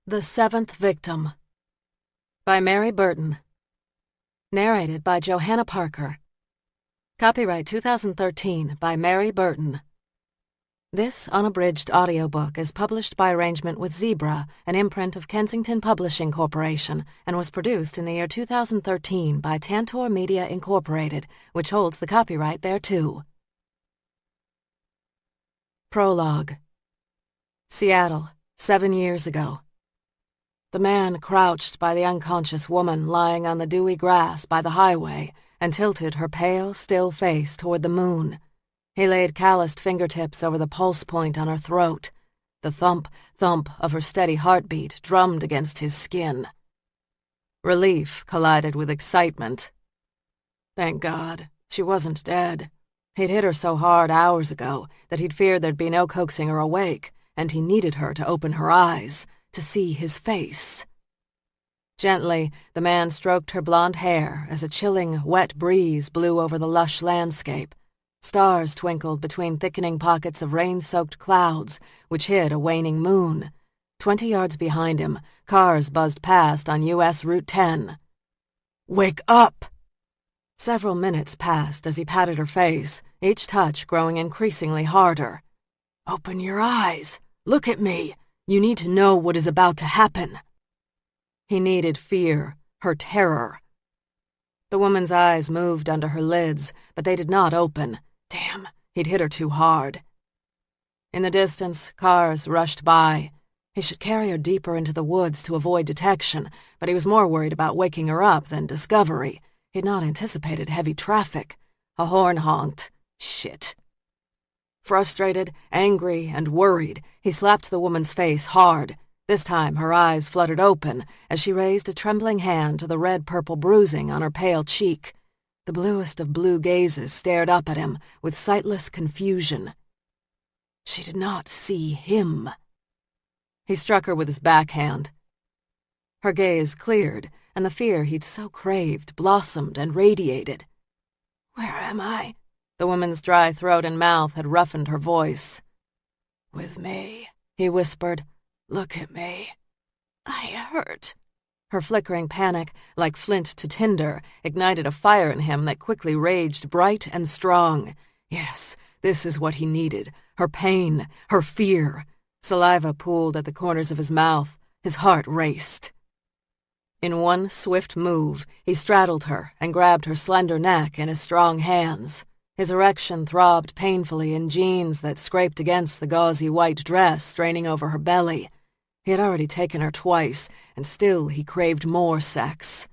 The Seventh Victim by Mary Burton. Narrated by Johanna Parker. Copyright 2013 by Mary Burton. This unabridged audiobook is published by arrangement with Zebra, an imprint of Kensington Publishing Corporation, and was produced in the year 2013 by Tantor Media Incorporated, which holds the copyright thereto. Prologue. Seattle, 7 years ago. The man crouched by the unconscious woman lying on the dewy grass by the highway and tilted her pale, still face toward the moon. He laid calloused fingertips over the pulse point on her throat. The thump, thump of her steady heartbeat drummed against his skin. Relief collided with excitement. Thank God, she wasn't dead. He'd hit her so hard hours ago that he'd feared there'd be no coaxing her awake, and he needed her to open her eyes, to see his face. Gently, the man stroked her blonde hair as a chilling, wet breeze blew over the lush landscape. Stars twinkled between thickening pockets of rain-soaked clouds, which hid a waning moon. 20 yards behind him, cars buzzed past on U.S. Route 10. "Wake up!" Several minutes passed as he patted her face, each touch growing increasingly harder. "Open your eyes. Look at me. You need to know what is about to happen." He needed fear, her terror. The woman's eyes moved under her lids, but they did not open. Damn, he'd hit her too hard. In the distance, cars rushed by. He should carry her deeper into the woods to avoid detection, but he was more worried about waking her up than discovery. He'd not anticipated heavy traffic. A horn honked. Shit. Frustrated, angry, and worried, he slapped the woman's face hard. This time her eyes fluttered open as she raised a trembling hand to the red-purple bruising on her pale cheek. The bluest of blue gazes stared up at him with sightless confusion. She did not see him. He struck her with his backhand. Her gaze cleared, and the fear he'd so craved blossomed and radiated. "Where am I?" The woman's dry throat and mouth had roughened her voice. "With me," he whispered. "Look at me." "I hurt." Her flickering panic, like flint to tinder, ignited a fire in him that quickly raged bright and strong. Yes, this is what he needed. Her pain, her fear. Saliva pooled at the corners of his mouth. His heart raced. In one swift move, he straddled her and grabbed her slender neck in his strong hands. His erection throbbed painfully in jeans that scraped against the gauzy white dress straining over her belly. He had already taken her twice, and still he craved more sex.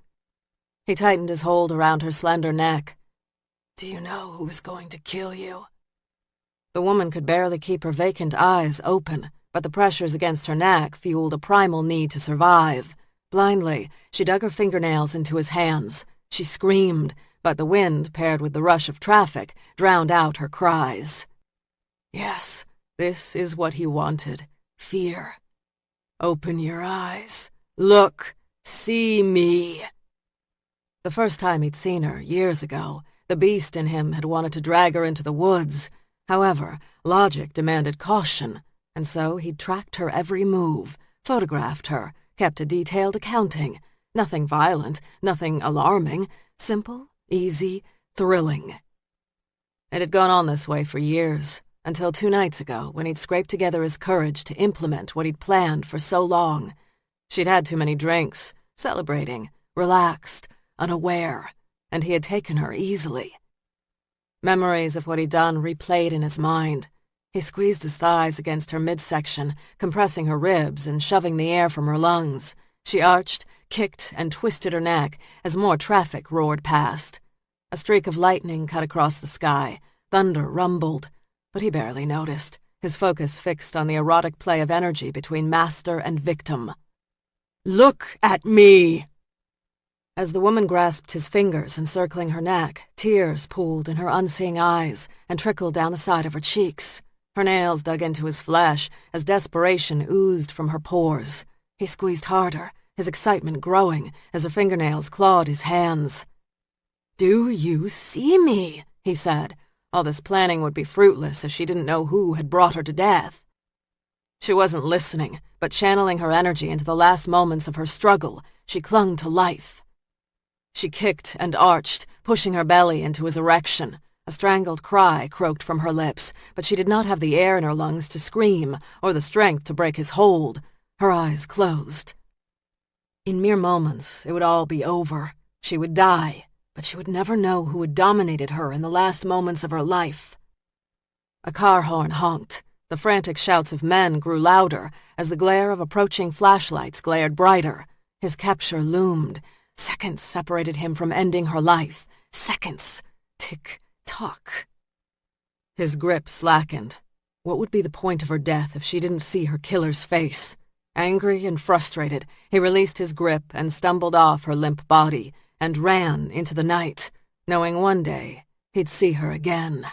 He tightened his hold around her slender neck. "Do you know who is going to kill you?" The woman could barely keep her vacant eyes open, but the pressures against her neck fueled a primal need to survive. Blindly, she dug her fingernails into his hands. She screamed, but the wind, paired with the rush of traffic, drowned out her cries. Yes, this is what he wanted. Fear. "Open your eyes. Look. See me." The first time he'd seen her, years ago, the beast in him had wanted to drag her into the woods. However, logic demanded caution, and so he'd tracked her every move, photographed her, kept a detailed accounting. Nothing violent, nothing alarming. Simple, easy, thrilling. It had gone on this way for years, until 2 nights ago when he'd scraped together his courage to implement what he'd planned for so long. She'd had too many drinks, celebrating, relaxed, unaware, and he had taken her easily. Memories of what he'd done replayed in his mind. He squeezed his thighs against her midsection, compressing her ribs and shoving the air from her lungs. She arched, kicked, and twisted her neck as more traffic roared past. A streak of lightning cut across the sky. Thunder rumbled, but he barely noticed, his focus fixed on the erotic play of energy between master and victim. "Look at me!" As the woman grasped his fingers encircling her neck, tears pooled in her unseeing eyes and trickled down the side of her cheeks. Her nails dug into his flesh as desperation oozed from her pores. He squeezed harder, his excitement growing as her fingernails clawed his hands. "Do you see me?" he said. All this planning would be fruitless if she didn't know who had brought her to death. She wasn't listening, but channeling her energy into the last moments of her struggle, she clung to life. She kicked and arched, pushing her belly into his erection. A strangled cry croaked from her lips, but she did not have the air in her lungs to scream or the strength to break his hold. Her eyes closed. In mere moments, it would all be over. She would die, but she would never know who had dominated her in the last moments of her life. A car horn honked. The frantic shouts of men grew louder as the glare of approaching flashlights glared brighter. His capture loomed. Seconds separated him from ending her life. Seconds. Tick-tock. His grip slackened. What would be the point of her death if she didn't see her killer's face? Angry and frustrated, he released his grip and stumbled off her limp body and ran into the night, knowing one day he'd see her again.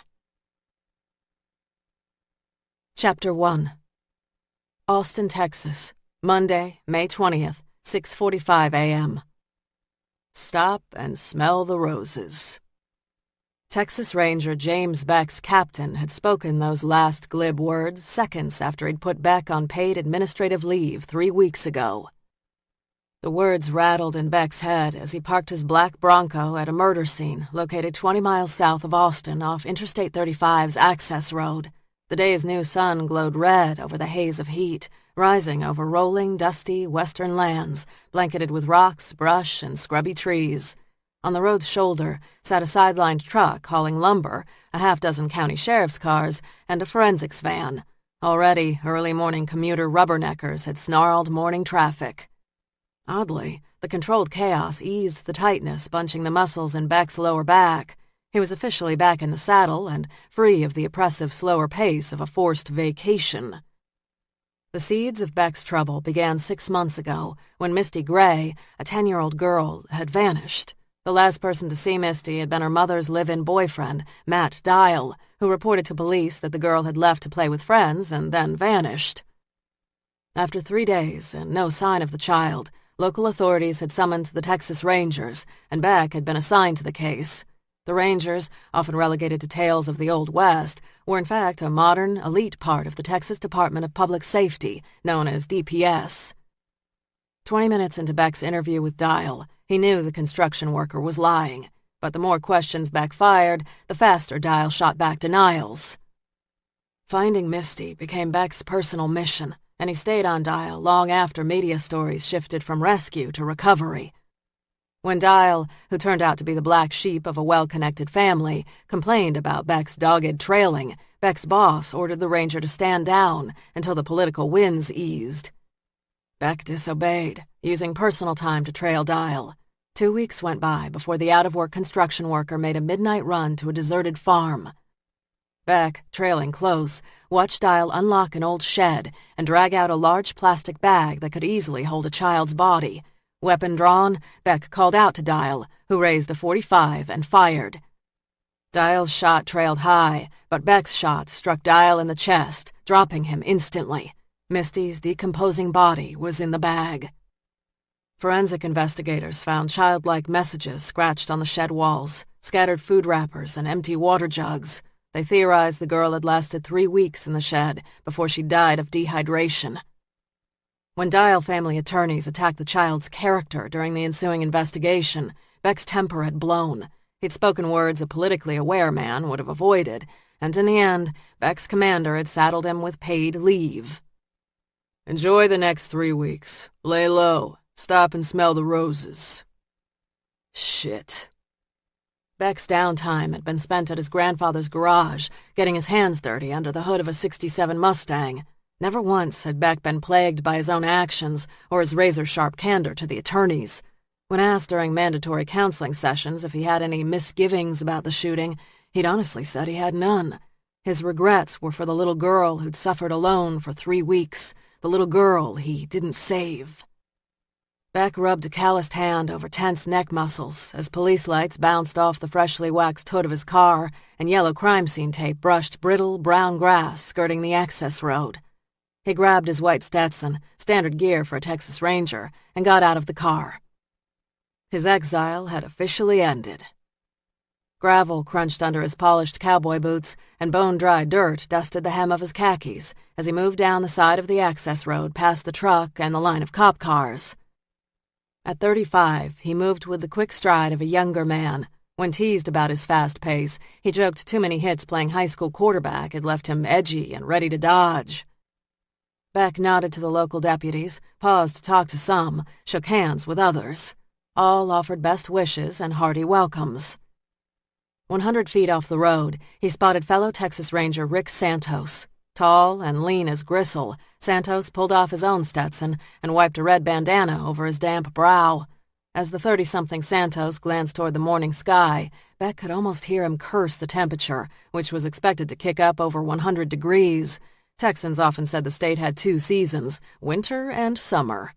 Chapter 1. Austin, Texas, Monday, May 20th, 6:45 a.m. Stop and smell the roses. Texas Ranger James Beck's captain had spoken those last glib words seconds after he'd put Beck on paid administrative leave 3 weeks ago. The words rattled in Beck's head as he parked his black Bronco at a murder scene located 20 miles south of Austin off Interstate 35's Access Road. The day's new sun glowed red over the haze of heat, rising over rolling, dusty western lands, blanketed with rocks, brush, and scrubby trees. On the road's shoulder sat a sidelined truck hauling lumber, a half-dozen county sheriff's cars, and a forensics van. Already, early morning commuter rubberneckers had snarled morning traffic. Oddly, the controlled chaos eased the tightness bunching the muscles in Beck's lower back. He was officially back in the saddle and free of the oppressive slower pace of a forced vacation. The seeds of Beck's trouble began 6 months ago when Misty Gray, a 10-year-old girl, had vanished. The last person to see Misty had been her mother's live-in boyfriend, Matt Dial, who reported to police that the girl had left to play with friends and then vanished. After 3 days and no sign of the child, local authorities had summoned the Texas Rangers, and Beck had been assigned to the case. The Rangers, often relegated to tales of the Old West, were in fact a modern, elite part of the Texas Department of Public Safety, known as DPS. 20 minutes into Beck's interview with Dial, he knew the construction worker was lying, but the more questions Beck fired, the faster Dial shot back denials. Finding Misty became Beck's personal mission, and he stayed on Dial long after media stories shifted from rescue to recovery. When Dial, who turned out to be the black sheep of a well-connected family, complained about Beck's dogged trailing, Beck's boss ordered the ranger to stand down until the political winds eased. Beck disobeyed, using personal time to trail Dial. 2 weeks went by before the out-of-work construction worker made a midnight run to a deserted farm. Beck, trailing close, watched Dial unlock an old shed and drag out a large plastic bag that could easily hold a child's body. Weapon drawn, Beck called out to Dial, who raised a .45 and fired. Dial's shot trailed high, but Beck's shot struck Dial in the chest, dropping him instantly. Misty's decomposing body was in the bag. Forensic investigators found childlike messages scratched on the shed walls, scattered food wrappers, and empty water jugs. They theorized the girl had lasted 3 weeks in the shed before she died of dehydration. When Dial family attorneys attacked the child's character during the ensuing investigation, Beck's temper had blown. He'd spoken words a politically aware man would have avoided, and in the end, Beck's commander had saddled him with paid leave. "Enjoy the next 3 weeks. Lay low. Stop and smell the roses." Shit. Beck's downtime had been spent at his grandfather's garage, getting his hands dirty under the hood of a '67 Mustang. Never once had Beck been plagued by his own actions or his razor-sharp candor to the attorneys. When asked during mandatory counseling sessions if he had any misgivings about the shooting, he'd honestly said he had none. His regrets were for the little girl who'd suffered alone for 3 weeks, the little girl he didn't save. Beck rubbed a calloused hand over tense neck muscles as police lights bounced off the freshly waxed hood of his car and yellow crime scene tape brushed brittle brown grass skirting the access road. He grabbed his white Stetson, standard gear for a Texas Ranger, and got out of the car. His exile had officially ended. Gravel crunched under his polished cowboy boots, and bone-dry dirt dusted the hem of his khakis as he moved down the side of the access road past the truck and the line of cop cars. At 35, he moved with the quick stride of a younger man. When teased about his fast pace, he joked too many hits playing high school quarterback had left him edgy and ready to dodge. Beck nodded to the local deputies, paused to talk to some, shook hands with others. All offered best wishes and hearty welcomes. 100 feet off the road, he spotted fellow Texas Ranger Rick Santos. Tall and lean as gristle, Santos pulled off his own Stetson and wiped a red bandana over his damp brow. As the 30-something Santos glanced toward the morning sky, Beck could almost hear him curse the temperature, which was expected to kick up over 100 degrees. Texans often said the state had 2 seasons, winter and summer.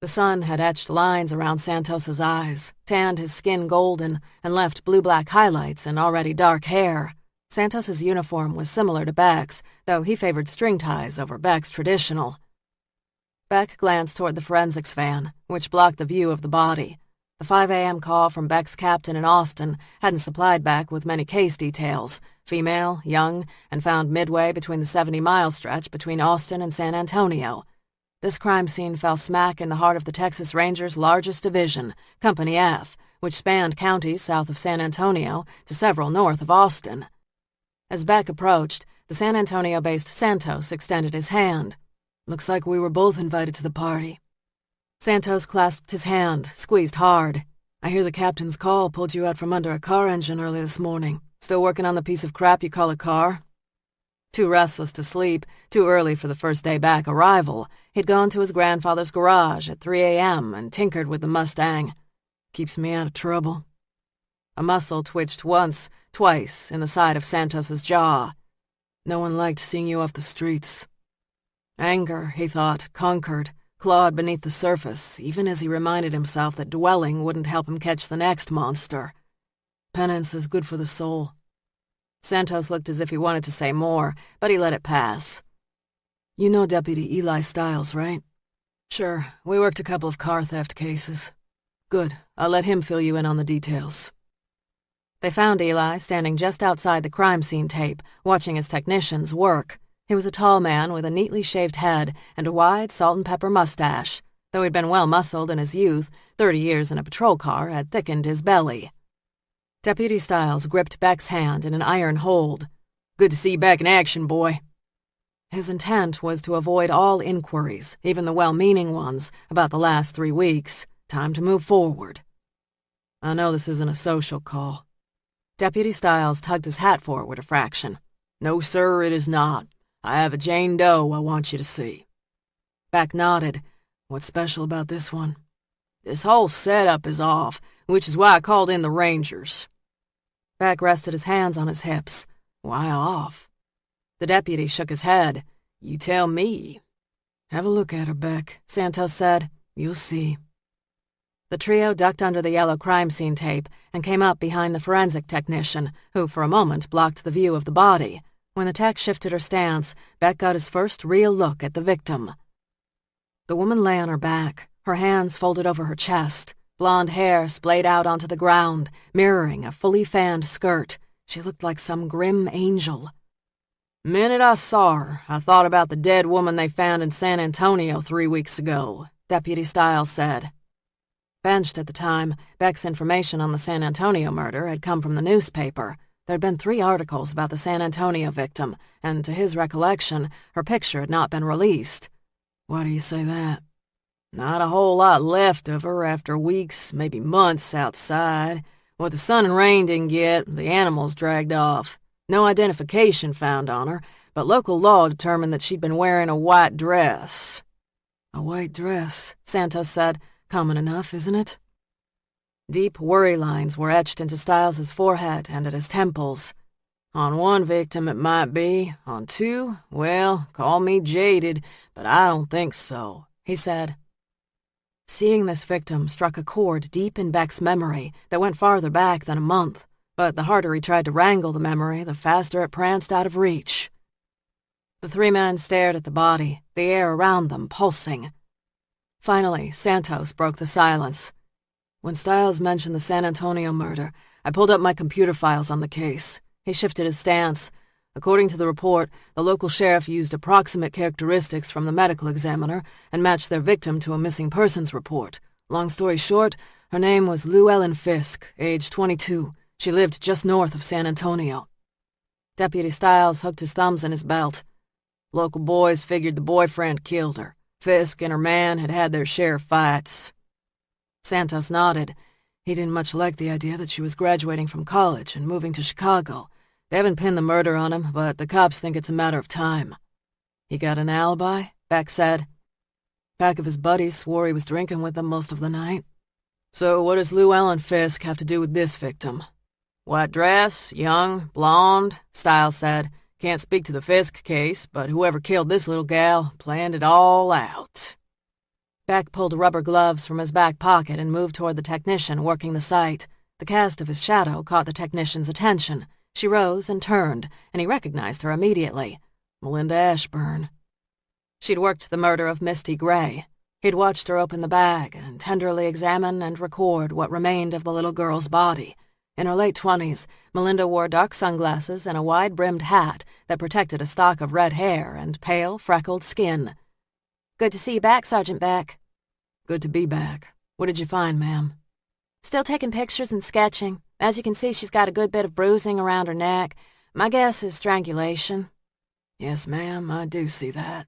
The sun had etched lines around Santos's eyes, tanned his skin golden, and left blue-black highlights in already dark hair. Santos's uniform was similar to Beck's, though he favored string ties over Beck's traditional. Beck glanced toward the forensics van, which blocked the view of the body. The 5 a.m. call from Beck's captain in Austin hadn't supplied Beck with many case details. Female, young, and found midway between the 70-mile stretch between Austin and San Antonio. This crime scene fell smack in the heart of the Texas Rangers' largest division, Company F, which spanned counties south of San Antonio to several north of Austin. As Beck approached, the San Antonio-based Santos extended his hand. "Looks like we were both invited to the party." Santos clasped his hand, squeezed hard. "I hear the captain's call pulled you out from under a car engine early this morning. Still working on the piece of crap you call a car?" Too restless to sleep, too early for the first day back arrival, he'd gone to his grandfather's garage at 3 a.m. and tinkered with the Mustang. "Keeps me out of trouble." A muscle twitched once, twice, in the side of Santos's jaw. "No one liked seeing you off the streets." Anger, he thought, conquered, clawed beneath the surface, even as he reminded himself that dwelling wouldn't help him catch the next monster. Penance is good for the soul. Santos looked as if he wanted to say more, but he let it pass. "You know Deputy Eli Stiles, right?" "Sure, we worked a couple of car theft cases." "Good, I'll let him fill you in on the details." They found Eli standing just outside the crime scene tape, watching his technicians work. He was a tall man with a neatly shaved head and a wide salt-and-pepper mustache. Though he'd been well-muscled in his youth, 30 years in a patrol car had thickened his belly. Deputy Stiles gripped Beck's hand in an iron hold. "Good to see you back in action, boy." His intent was to avoid all inquiries, even the well-meaning ones, about the last 3 weeks. Time to move forward. "I know this isn't a social call." Deputy Stiles tugged his hat forward a fraction. "No, sir, it is not. I have a Jane Doe I want you to see." Beck nodded. "What's special about this one?" "This whole setup is off, which is why I called in the Rangers." Beck rested his hands on his hips. "Why off?" The deputy shook his head. "You tell me." "Have a look at her, Beck," Santos said. "You'll see." The trio ducked under the yellow crime scene tape and came up behind the forensic technician, who for a moment blocked the view of the body. When the tech shifted her stance, Beck got his first real look at the victim. The woman lay on her back, her hands folded over her chest. Blonde hair splayed out onto the ground, mirroring a fully fanned skirt. She looked like some grim angel. "Minute I saw her, I thought about the dead woman they found in San Antonio 3 weeks ago," Deputy Stiles said. Benched at the time, Beck's information on the San Antonio murder had come from the newspaper. There'd been 3 articles about the San Antonio victim, and to his recollection, her picture had not been released. "Why do you say that?" "Not a whole lot left of her after weeks, maybe months outside. What the sun and rain didn't get, the animals dragged off. No identification found on her, but local law determined that she'd been wearing a white dress." "A white dress," Santos said. "Common enough, isn't it?" Deep worry lines were etched into Stiles's forehead and at his temples. "On one victim it might be. On 2, well, call me jaded, but I don't think so," he said. Seeing this victim struck a chord deep in Beck's memory that went farther back than a month, but the harder he tried to wrangle the memory, the faster it pranced out of reach. The 3 men stared at the body, the air around them pulsing. Finally, Santos broke the silence. "When Stiles mentioned the San Antonio murder, I pulled up my computer files on the case. He shifted his stance. According to the report, the local sheriff used approximate characteristics from the medical examiner and matched their victim to a missing persons report. Long story short, her name was Lou Ellen Fisk, age 22. She lived just north of San Antonio. Deputy Stiles hooked his thumbs in his belt. Local boys figured the boyfriend killed her. Fisk and her man had had their share of fights. Santos nodded. He didn't much like the idea that she was graduating from college and moving to Chicago. They haven't pinned the murder on him, but the cops think it's a matter of time. He got an alibi? Beck said. Back of his buddies swore he was drinking with them most of the night. So what does Lou Ellen Fisk have to do with this victim? White dress, young, blonde, Stiles said. Can't speak to the Fisk case, but whoever killed this little gal planned it all out. Beck pulled rubber gloves from his back pocket and moved toward the technician working the site. The cast of his shadow caught the technician's attention. She rose and turned, and he recognized her immediately. Melinda Ashburn. She'd worked the murder of Misty Gray. He'd watched her open the bag and tenderly examine and record what remained of the little girl's body. In her late 20s, Melinda wore dark sunglasses and a wide-brimmed hat that protected a stalk of red hair and pale, freckled skin. "Good to see you back, Sergeant Beck." "Good to be back. What did you find, ma'am?" "Still taking pictures and sketching. As you can see, she's got a good bit of bruising around her neck. My guess is strangulation." "Yes, ma'am, I do see that."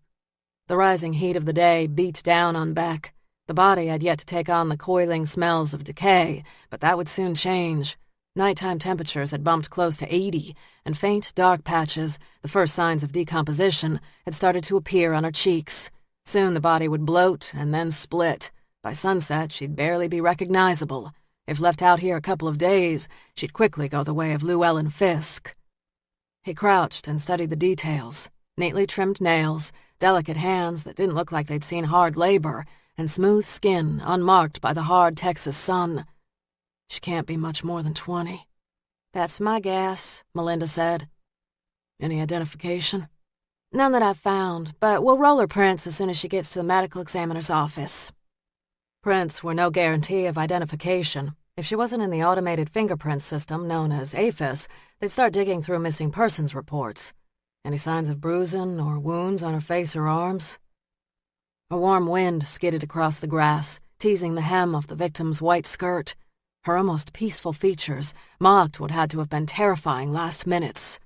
The rising heat of the day beat down on Beck. The body had yet to take on the coiling smells of decay, but that would soon change. Nighttime temperatures had bumped close to 80, and faint, dark patches, the first signs of decomposition, had started to appear on her cheeks. Soon the body would bloat and then split. By sunset, she'd barely be recognizable. If left out here a couple of days, she'd quickly go the way of Lou Ellen Fisk. He crouched and studied the details. Neatly trimmed nails, delicate hands that didn't look like they'd seen hard labor, and smooth skin unmarked by the hard Texas sun. She can't be much more than 20. "That's my guess," Melinda said. "Any identification?" "None that I've found, but we'll roll her prints as soon as she gets to the medical examiner's office." Prints were no guarantee of identification. If she wasn't in the automated fingerprint system known as AFIS, they'd start digging through missing persons reports. Any signs of bruising or wounds on her face or arms? A warm wind skidded across the grass, teasing the hem of the victim's white skirt. Her almost peaceful features mocked what had to have been terrifying last minutes.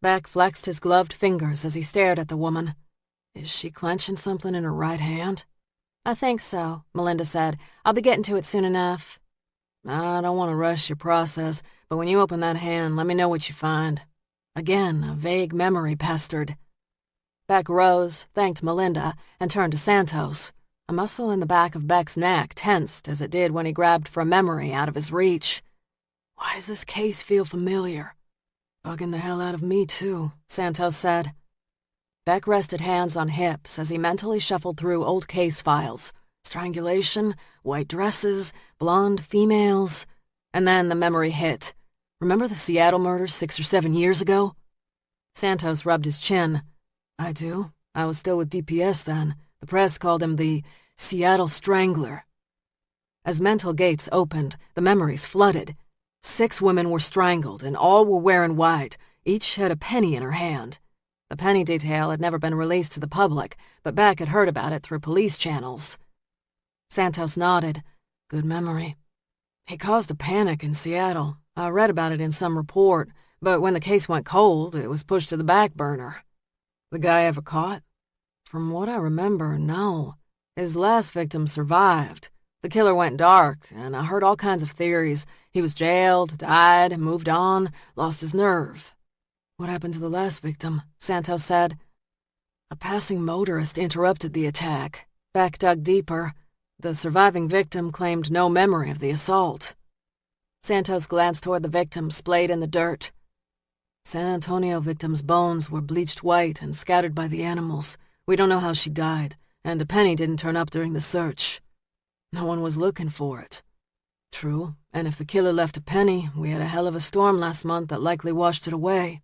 Beck flexed his gloved fingers as he stared at the woman. Is she clenching something in her right hand? "I think so," Melinda said. "I'll be getting to it soon enough." "I don't want to rush your process, but when you open that hand, let me know what you find." Again, a vague memory pestered. Beck rose, thanked Melinda, and turned to Santos. A muscle in the back of Beck's neck tensed as it did when he grabbed for a memory out of his reach. "Why does this case feel familiar?" "Bugging the hell out of me, too," Santos said. Beck rested hands on hips as he mentally shuffled through old case files. Strangulation, white dresses, blonde females. And then the memory hit. Remember the Seattle murder 6 or 7 years ago? Santos rubbed his chin. "I do. I was still with DPS then. The press called him the Seattle Strangler." As mental gates opened, the memories flooded. 6 women were strangled, and all were wearing white. Each had a penny in her hand. The penny detail had never been released to the public, but Beck had heard about it through police channels. Santos nodded. Good memory. He caused a panic in Seattle. I read about it in some report, but when the case went cold, it was pushed to the back burner. The guy ever caught? From what I remember, no. His last victim survived. The killer went dark, and I heard all kinds of theories. He was jailed, died, moved on, lost his nerve. What happened to the last victim? Santos said. A passing motorist interrupted the attack. Beck dug deeper. The surviving victim claimed no memory of the assault. Santos glanced toward the victim splayed in the dirt. San Antonio victim's bones were bleached white and scattered by the animals. We don't know how she died, and the penny didn't turn up during the search. No one was looking for it. True, and if the killer left a penny, we had a hell of a storm last month that likely washed it away.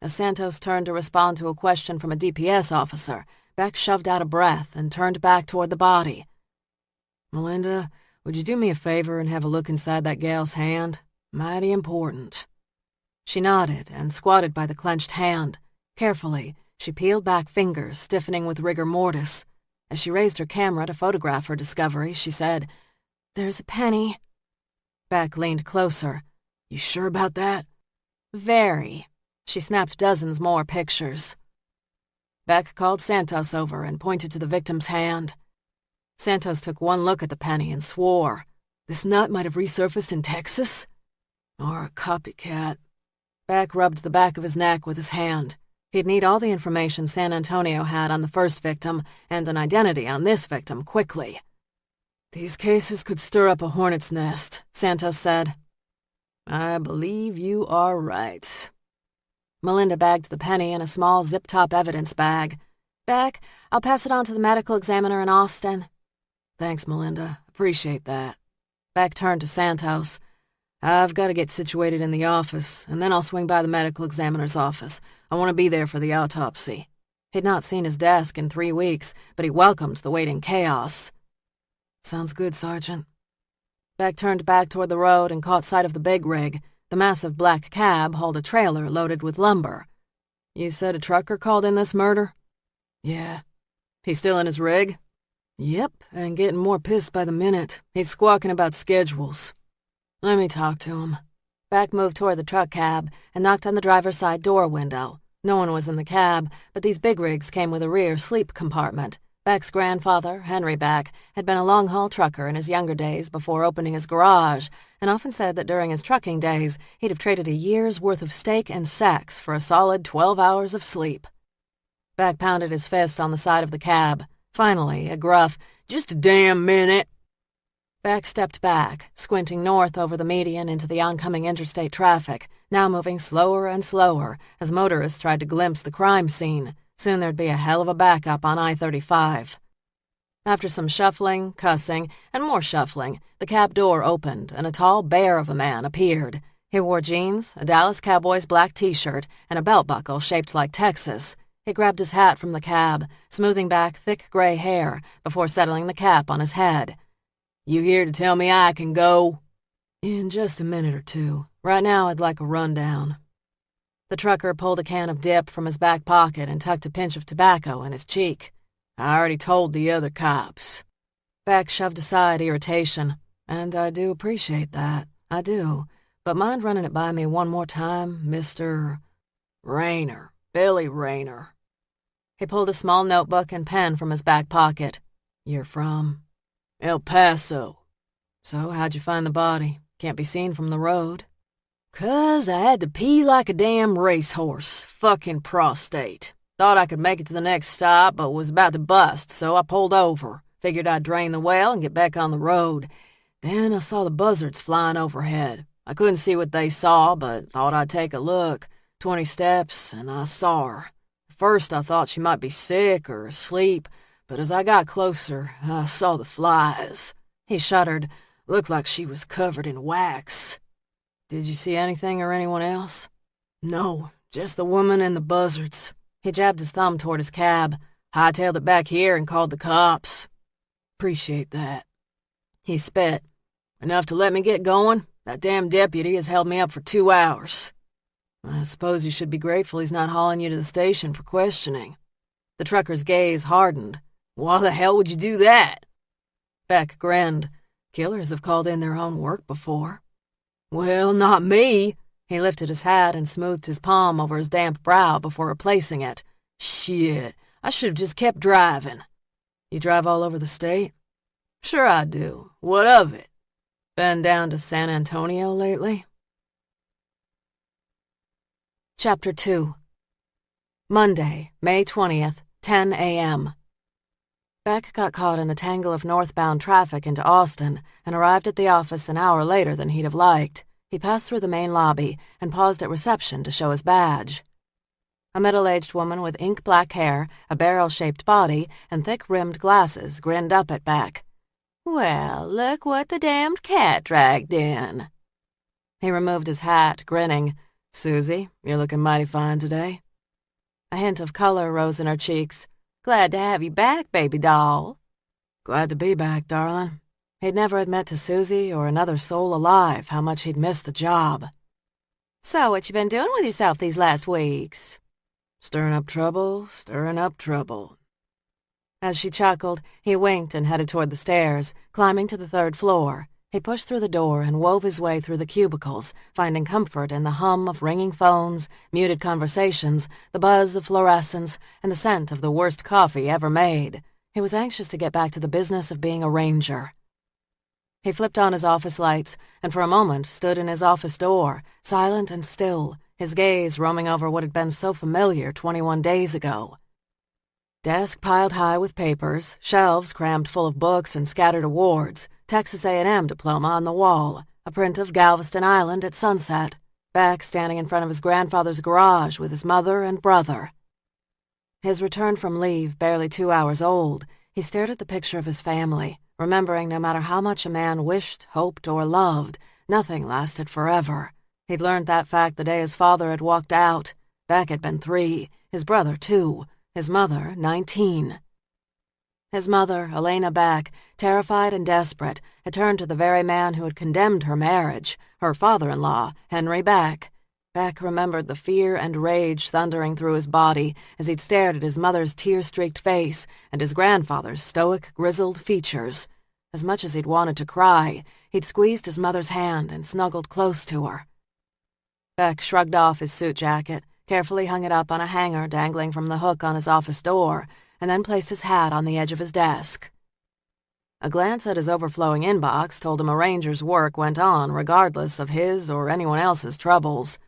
As Santos turned to respond to a question from a DPS officer, Beck shoved out a breath and turned back toward the body. Melinda, would you do me a favor and have a look inside that gal's hand? Mighty important." She nodded and squatted by the clenched hand. Carefully, she peeled back fingers, stiffening with rigor mortis. As she raised her camera to photograph her discovery, she said, "There's a penny." Beck leaned closer. "You sure about that?" "Very." She snapped dozens more pictures. Beck called Santos over and pointed to the victim's hand. Santos took one look at the penny and swore. "This nut might have resurfaced in Texas? Or a copycat." Beck rubbed the back of his neck with his hand. He'd need all the information San Antonio had on the first victim and an identity on this victim quickly. "These cases could stir up a hornet's nest," Santos said. "I believe you are right." Melinda bagged the penny in a small zip-top evidence bag. "Beck, I'll pass it on to the medical examiner in Austin." "Thanks, Melinda. Appreciate that." Beck turned to Santos. "I've got to get situated in the office, and then I'll swing by the medical examiner's office. I want to be there for the autopsy." He'd not seen his desk in 3 weeks, but he welcomed the waiting chaos. "Sounds good, Sergeant." Beck turned back toward the road and caught sight of the big rig. The massive black cab hauled a trailer loaded with lumber. "You said a trucker called in this murder?" "Yeah." "He's still in his rig?" "Yep, and getting more pissed by the minute. He's squawking about schedules." "Let me talk to him." Beck moved toward the truck cab and knocked on the driver's side door window. No one was in the cab, but these big rigs came with a rear sleep compartment. Beck's grandfather, Henry Beck, had been a long-haul trucker in his younger days before opening his garage, and often said that during his trucking days he'd have traded a year's worth of steak and sex for a solid 12 hours of sleep. Beck pounded his fist on the side of the cab. Finally, a gruff, "Just a damn minute." Beck stepped back, squinting north over the median into the oncoming interstate traffic, now moving slower and slower as motorists tried to glimpse the crime scene. Soon there'd be a hell of a backup on I-35. After some shuffling, cussing, and more shuffling, the cab door opened and a tall bear of a man appeared. He wore jeans, a Dallas Cowboys black t-shirt, and a belt buckle shaped like Texas. He grabbed his hat from the cab, smoothing back thick gray hair before settling the cap on his head. "You here to tell me I can go?" "In just a minute or two. Right now I'd like a rundown." The trucker pulled a can of dip from his back pocket and tucked a pinch of tobacco in his cheek. "I already told the other cops." Beck shoved aside irritation. "And I do appreciate that. I do. But mind running it by me one more time, Mr. Rayner. Billy Rayner." He pulled a small notebook and pen from his back pocket. "You're from?" "El Paso." "So how'd you find the body? Can't be seen from the road." "'Cause I had to pee like a damn racehorse. Fucking prostate. Thought I could make it to the next stop, but was about to bust, so I pulled over. Figured I'd drain the well and get back on the road. Then I saw the buzzards flying overhead. I couldn't see what they saw, but thought I'd take a look. 20 steps, and I saw her. At first I thought she might be sick or asleep, but as I got closer, I saw the flies." He shuddered. "Looked like she was covered in wax." "Did you see anything or anyone else?" "No, just the woman and the buzzards." He jabbed his thumb toward his cab. "Hightailed it back here and called the cops." "Appreciate that." He spit. "Enough to let me get going? That damn deputy has held me up for 2 hours." "I suppose you should be grateful he's not hauling you to the station for questioning." The trucker's gaze hardened. "Why the hell would you do that?" Beck grinned. "Killers have called in their own work before." "Well, not me." He lifted his hat and smoothed his palm over his damp brow before replacing it. "Shit, I should have just kept driving." "You drive all over the state?" "Sure I do. What of it?" "Been down to San Antonio lately?" Chapter 2. Monday, May 20th, 10 a.m. Beck got caught in the tangle of northbound traffic into Austin and arrived at the office an hour later than he'd have liked. He passed through the main lobby and paused at reception to show his badge. A middle-aged woman with ink-black hair, a barrel-shaped body, and thick-rimmed glasses grinned up at Beck. "Well, look what the damned cat dragged in." He removed his hat, grinning. "Susie, you're looking mighty fine today." A hint of color rose in her cheeks. "Glad to have you back, baby doll." "Glad to be back, darling." He'd never admit to Susie or another soul alive how much he'd missed the job. "So what you been doing with yourself these last weeks?" Stirring up trouble, stirring up trouble." As she chuckled, he winked and headed toward the stairs, climbing to the 3rd floor. He pushed through the door and wove his way through the cubicles, finding comfort in the hum of ringing phones, muted conversations, the buzz of fluorescents, and the scent of the worst coffee ever made. He was anxious to get back to the business of being a ranger. He flipped on his office lights and for a moment stood in his office door, silent and still, his gaze roaming over what had been so familiar 21 days ago. Desk piled high with papers, shelves crammed full of books and scattered awards, Texas A&M diploma on the wall, a print of Galveston Island at sunset, Beck standing in front of his grandfather's garage with his mother and brother. His return from leave, barely 2 hours old, he stared at the picture of his family, remembering no matter how much a man wished, hoped, or loved, nothing lasted forever. He'd learned that fact the day his father had walked out. Beck had been 3, his brother 2, his mother 19. His mother, Elena Beck, terrified and desperate, had turned to the very man who had condemned her marriage, her father-in-law, Henry Beck. Beck remembered the fear and rage thundering through his body as he'd stared at his mother's tear-streaked face and his grandfather's stoic, grizzled features. As much as he'd wanted to cry, he'd squeezed his mother's hand and snuggled close to her. Beck shrugged off his suit jacket, carefully hung it up on a hanger dangling from the hook on his office door, and then placed his hat on the edge of his desk. A glance at his overflowing inbox told him a ranger's work went on regardless of his or anyone else's troubles.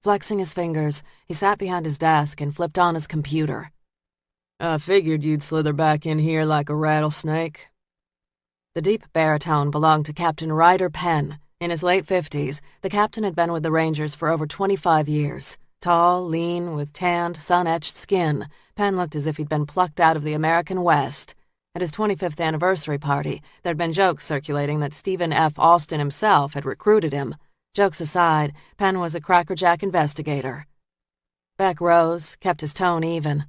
Flexing his fingers, he sat behind his desk and flipped on his computer. "I figured you'd slither back in here like a rattlesnake." The deep baritone belonged to Captain Ryder Penn. In his late 50s, the captain had been with the Rangers for over 25 years. Tall, lean, with tanned, sun-etched skin, Penn looked as if he'd been plucked out of the American West. At his 25th anniversary party, there'd been jokes circulating that Stephen F. Austin himself had recruited him. Jokes aside, Penn was a crackerjack investigator. Beck rose, kept his tone even.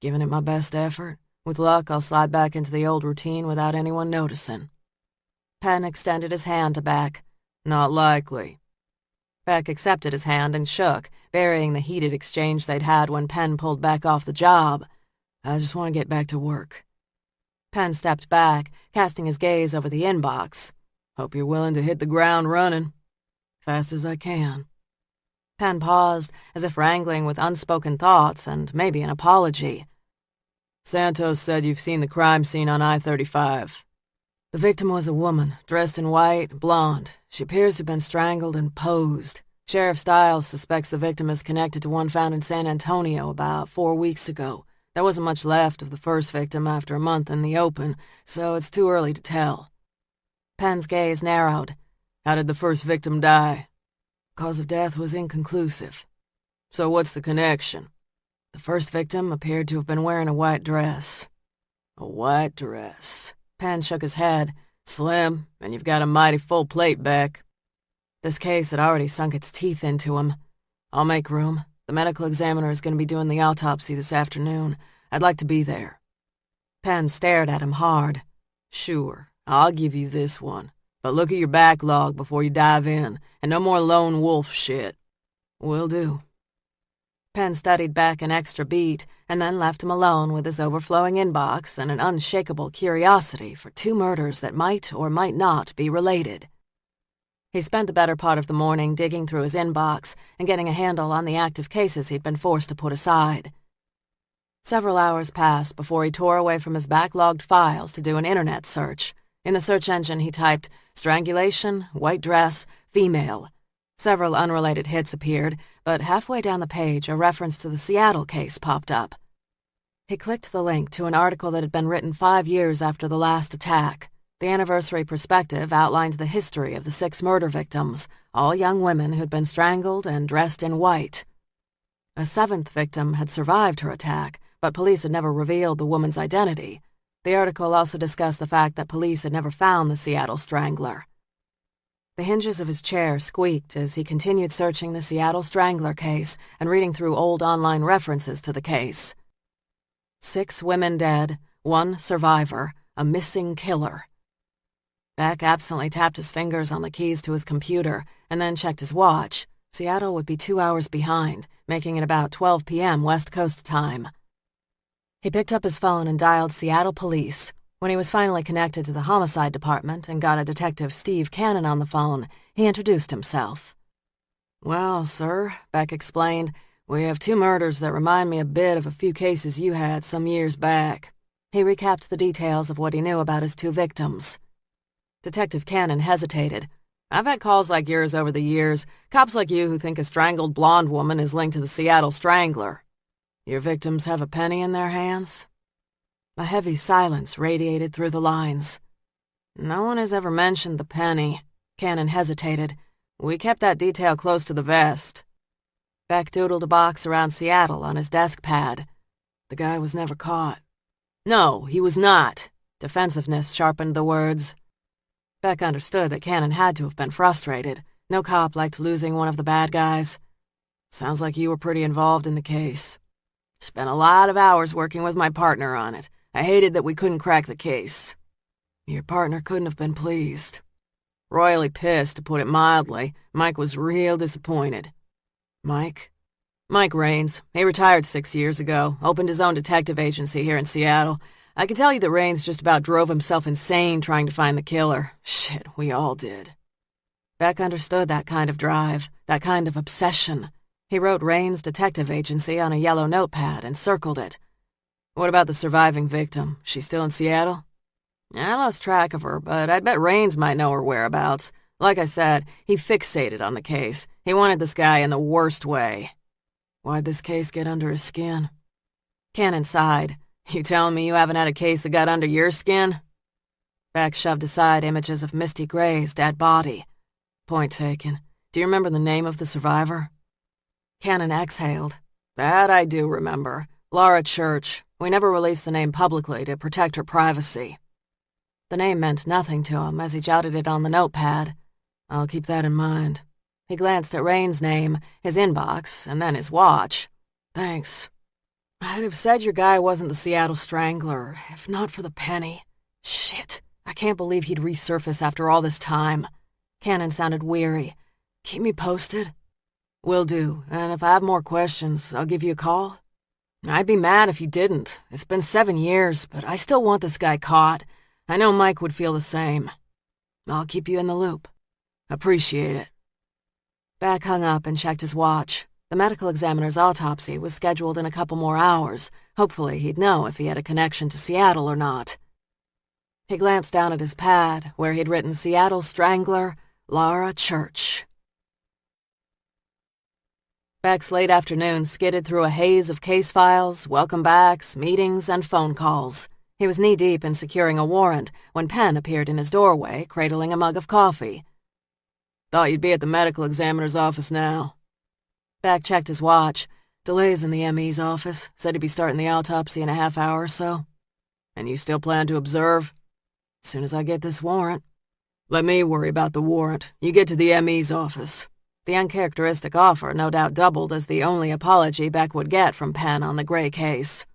"Giving it my best effort. With luck, I'll slide back into the old routine without anyone noticing." Penn extended his hand to Beck. "Not likely." Beck accepted his hand and shook, burying the heated exchange they'd had when Penn pulled Beck off the job. "I just want to get back to work." Penn stepped back, casting his gaze over the inbox. "Hope you're willing to hit the ground running." "Fast as I can." Penn paused, as if wrangling with unspoken thoughts and maybe an apology. "Santos said you've seen the crime scene on I-35. The victim was a woman, dressed in white, blonde. She appears to have been strangled and posed. Sheriff Stiles suspects the victim is connected to one found in San Antonio about 4 weeks ago. There wasn't much left of the first victim after a month in the open, so it's too early to tell." Penn's gaze narrowed. "How did the first victim die?" "Cause of death was inconclusive." "So what's the connection?" "The first victim appeared to have been wearing a white dress." "A white dress." Penn shook his head. "Slim, and you've got a mighty full plate, Beck." This case had already sunk its teeth into him. "I'll make room. The medical examiner is going to be doing the autopsy this afternoon. I'd like to be there." Penn stared at him hard. "Sure, I'll give you this one. But look at your backlog before you dive in, and no more lone wolf shit." "Will do." Penn studied Beck an extra beat, and then left him alone with his overflowing inbox and an unshakable curiosity for 2 murders that might or might not be related. He spent the better part of the morning digging through his inbox and getting a handle on the active cases he'd been forced to put aside. Several hours passed before he tore away from his backlogged files to do an internet search. In the search engine, he typed, "strangulation, white dress, female." Several unrelated hits appeared, but halfway down the page, a reference to the Seattle case popped up. He clicked the link to an article that had been written 5 years after the last attack. The anniversary perspective outlined the history of the 6 murder victims, all young women who'd been strangled and dressed in white. A 7th victim had survived her attack, but police had never revealed the woman's identity. The article also discussed the fact that police had never found the Seattle strangler. The hinges of his chair squeaked as he continued searching the Seattle Strangler case and reading through old online references to the case. 6 women dead, 1 survivor, a missing killer. Beck absently tapped his fingers on the keys to his computer and then checked his watch. Seattle would be 2 hours behind, making it about 12 p.m. West Coast time. He picked up his phone and dialed Seattle Police. When he was finally connected to the homicide department and got a Detective Steve Cannon on the phone, he introduced himself. "Well, sir," Beck explained, "we have 2 murders that remind me a bit of a few cases you had some years back." He recapped the details of what he knew about his 2 victims. Detective Cannon hesitated. "I've had calls like yours over the years, cops like you who think a strangled blonde woman is linked to the Seattle Strangler. Your victims have a penny in their hands?" A heavy silence radiated through the lines. "No one has ever mentioned the penny." Cannon hesitated. "We kept that detail close to the vest." Beck doodled a box around Seattle on his desk pad. "The guy was never caught." "No, he was not." Defensiveness sharpened the words. Beck understood that Cannon had to have been frustrated. No cop liked losing one of the bad guys. "Sounds like you were pretty involved in the case." "Spent a lot of hours working with my partner on it. I hated that we couldn't crack the case." "Your partner couldn't have been pleased." "Royally pissed, to put it mildly. Mike was real disappointed." "Mike?" "Mike Raines. He retired 6 years ago, opened his own detective agency here in Seattle. I can tell you that Raines just about drove himself insane trying to find the killer. Shit, we all did." Beck understood that kind of drive, that kind of obsession. He wrote Raines' detective agency on a yellow notepad and circled it. "What about the surviving victim? She's still in Seattle?" "I lost track of her, but I bet Raines might know her whereabouts. Like I said, he fixated on the case. He wanted this guy in the worst way." "Why'd this case get under his skin?" Cannon sighed. "You telling me you haven't had a case that got under your skin?" Beck shoved aside images of Misty Gray's dead body. "Point taken. Do you remember the name of the survivor?" Cannon exhaled. "That I do remember. Laura Church. We never released the name publicly to protect her privacy." The name meant nothing to him as he jotted it on the notepad. "I'll keep that in mind." He glanced at Raines' name, his inbox, and then his watch. "Thanks. I'd have said your guy wasn't the Seattle Strangler, if not for the penny. Shit, I can't believe he'd resurface after all this time." Cannon sounded weary. "Keep me posted?" "Will do, and if I have more questions, I'll give you a call." "I'd be mad if you didn't. It's been 7 years, but I still want this guy caught. I know Mike would feel the same." "I'll keep you in the loop." "Appreciate it." Beck hung up and checked his watch. The medical examiner's autopsy was scheduled in a couple more hours. Hopefully he'd know if he had a connection to Seattle or not. He glanced down at his pad, where he'd written Seattle Strangler, Laura Church. Beck's late afternoon skidded through a haze of case files, welcome backs, meetings, and phone calls. He was knee-deep in securing a warrant when Penn appeared in his doorway, cradling a mug of coffee. "Thought you'd be at the medical examiner's office now." Beck checked his watch. "Delays in the ME's office. Said he'd be starting the autopsy in a half hour or so." "And you still plan to observe?" "As soon as I get this warrant." "Let me worry about the warrant. You get to the ME's office." The uncharacteristic offer no doubt doubled as the only apology Beck would get from Penn on the Gray case.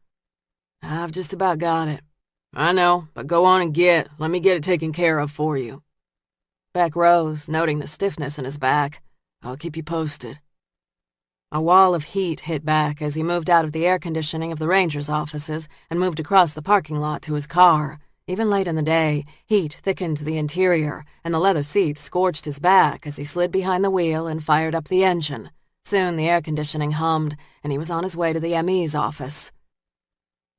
"I've just about got it." "I know, but go on and let me get it taken care of for you." Beck rose, noting the stiffness in his back. "I'll keep you posted." A wall of heat hit Beck as he moved out of the air conditioning of the ranger's offices and moved across the parking lot to his car. Even late in the day, heat thickened the interior, and the leather seats scorched his back as he slid behind the wheel and fired up the engine. Soon the air conditioning hummed, and he was on his way to the ME's office.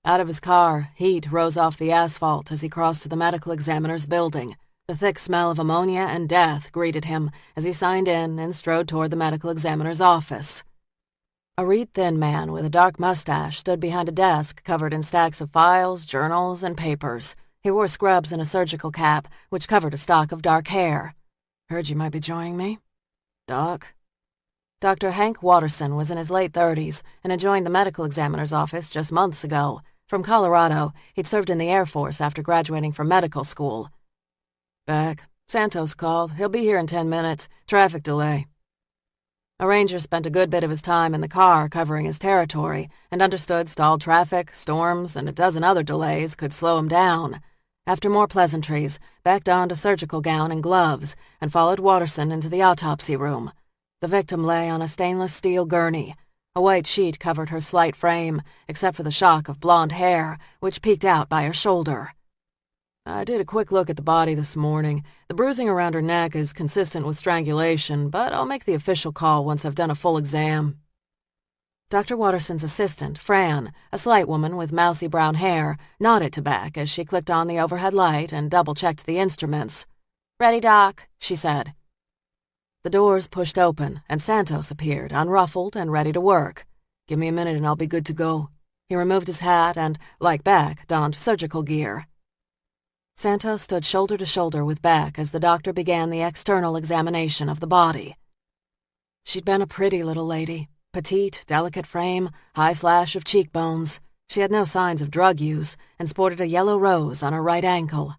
Out of his car, heat rose off the asphalt as he crossed to the medical examiner's building. The thick smell of ammonia and death greeted him as he signed in and strode toward the medical examiner's office. A reed-thin man with a dark mustache stood behind a desk covered in stacks of files, journals, and papers. He wore scrubs and a surgical cap, which covered a stock of dark hair. "Heard you might be joining me." "Doc?" Dr. Hank Watterson was in his late 30s and had joined the medical examiner's office just months ago. From Colorado, he'd served in the Air Force after graduating from medical school. "Beck, Santos called. He'll be here in 10 minutes. Traffic delay." A ranger spent a good bit of his time in the car covering his territory and understood stalled traffic, storms, and a dozen other delays could slow him down. After more pleasantries, Beck donned a surgical gown and gloves and followed Watterson into the autopsy room. The victim lay on a stainless steel gurney. A white sheet covered her slight frame, except for the shock of blonde hair, which peeked out by her shoulder. I did a quick look at the body this morning. The bruising around her neck is consistent with strangulation, but I'll make the official call once I've done a full exam. Dr. Watterson's assistant, Fran, a slight woman with mousy brown hair, nodded to Beck as she clicked on the overhead light and double-checked the instruments. "Ready, Doc," she said. The doors pushed open, and Santos appeared, unruffled and ready to work. "Give me a minute and I'll be good to go." He removed his hat and, like Beck, donned surgical gear. Santos stood shoulder to shoulder with Beck as the doctor began the external examination of the body. She'd been a pretty little lady. Petite, delicate frame, high slash of cheekbones. She had no signs of drug use and sported a yellow rose on her right ankle.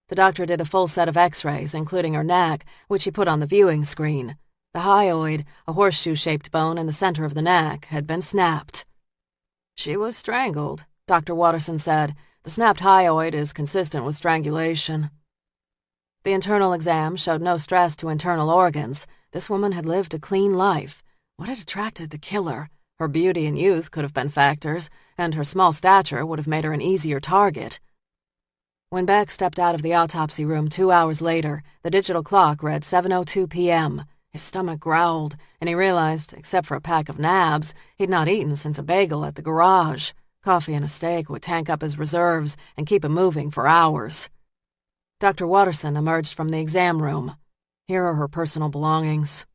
The doctor did a full set of x-rays, including her neck, which he put on the viewing screen. The hyoid, a horseshoe-shaped bone in the center of the neck, had been snapped. "She was strangled," Dr. Watterson said. "The snapped hyoid is consistent with strangulation." The internal exam showed no stress to internal organs. This woman had lived a clean life. What had attracted the killer? Her beauty and youth could have been factors, and her small stature would have made her an easier target. When Beck stepped out of the autopsy room 2 hours later, the digital clock read 7:02 p.m. His stomach growled, and he realized, except for a pack of nabs, he'd not eaten since a bagel at the garage. Coffee and a steak would tank up his reserves and keep him moving for hours. Dr. Watterson emerged from the exam room. "Here are her personal belongings."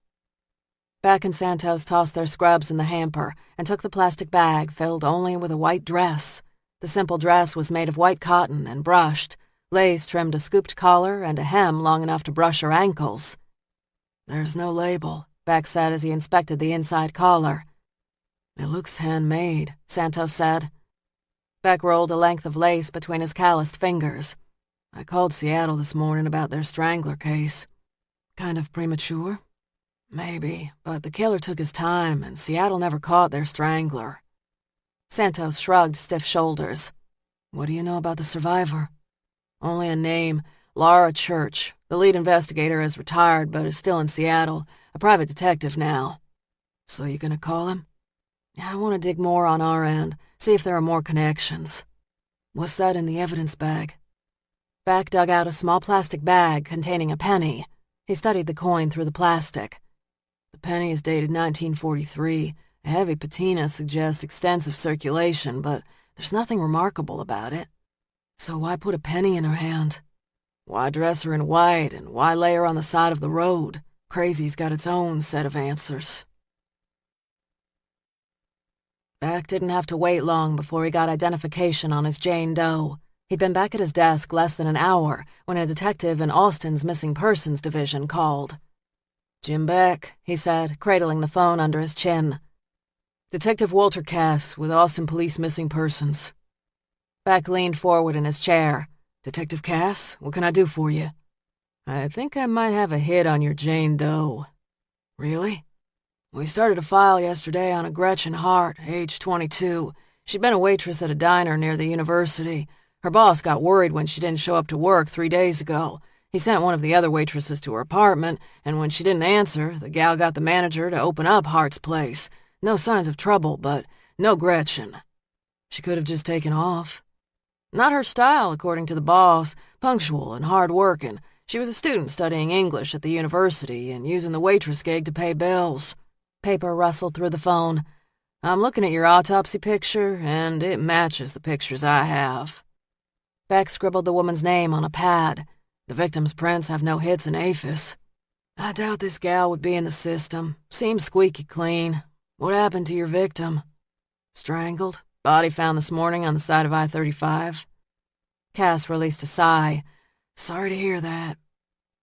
Beck and Santos tossed their scrubs in the hamper and took the plastic bag filled only with a white dress. The simple dress was made of white cotton and brushed. Lace trimmed a scooped collar and a hem long enough to brush her ankles. "There's no label," Beck said as he inspected the inside collar. "It looks handmade," Santos said. Beck rolled a length of lace between his calloused fingers. "I called Seattle this morning about their strangler case. Kind of premature? Maybe, but the killer took his time, and Seattle never caught their strangler." Santos shrugged stiff shoulders. "What do you know about the survivor?" "Only a name, Laura Church. The lead investigator has retired but is still in Seattle, a private detective now." "So you gonna call him?" "I want to dig more on our end, see if there are more connections." "What's that in the evidence bag?" Beck dug out a small plastic bag containing a penny. He studied the coin through the plastic. "The penny is dated 1943. A heavy patina suggests extensive circulation, but there's nothing remarkable about it." "So why put a penny in her hand? Why dress her in white, and why lay her on the side of the road? Crazy's got its own set of answers." Beck didn't have to wait long before he got identification on his Jane Doe. He'd been back at his desk less than an hour when a detective in Austin's Missing Persons division called. "Jim Beck," he said, cradling the phone under his chin. "Detective Walter Cass with Austin Police Missing Persons." Beck leaned forward in his chair. "Detective Cass, what can I do for you?" "I think I might have a hit on your Jane Doe." "Really?" "We started a file yesterday on a Gretchen Hart, age 22. She'd been a waitress at a diner near the university. Her boss got worried when she didn't show up to work 3 days ago. He sent one of the other waitresses to her apartment, and when she didn't answer, the gal got the manager to open up Hart's place. No signs of trouble, but no Gretchen. She could have just taken off. Not her style, according to the boss. Punctual and hard-working. She was a student studying English at the university and using the waitress gig to pay bills." Paper rustled through the phone. "I'm looking at your autopsy picture, and it matches the pictures I have." Beck scribbled the woman's name on a pad. "The victim's prints have no hits in APHIS. I doubt this gal would be in the system. Seems squeaky clean. What happened to your victim?" "Strangled. Body found this morning on the side of I-35. Cass released a sigh. "Sorry to hear that."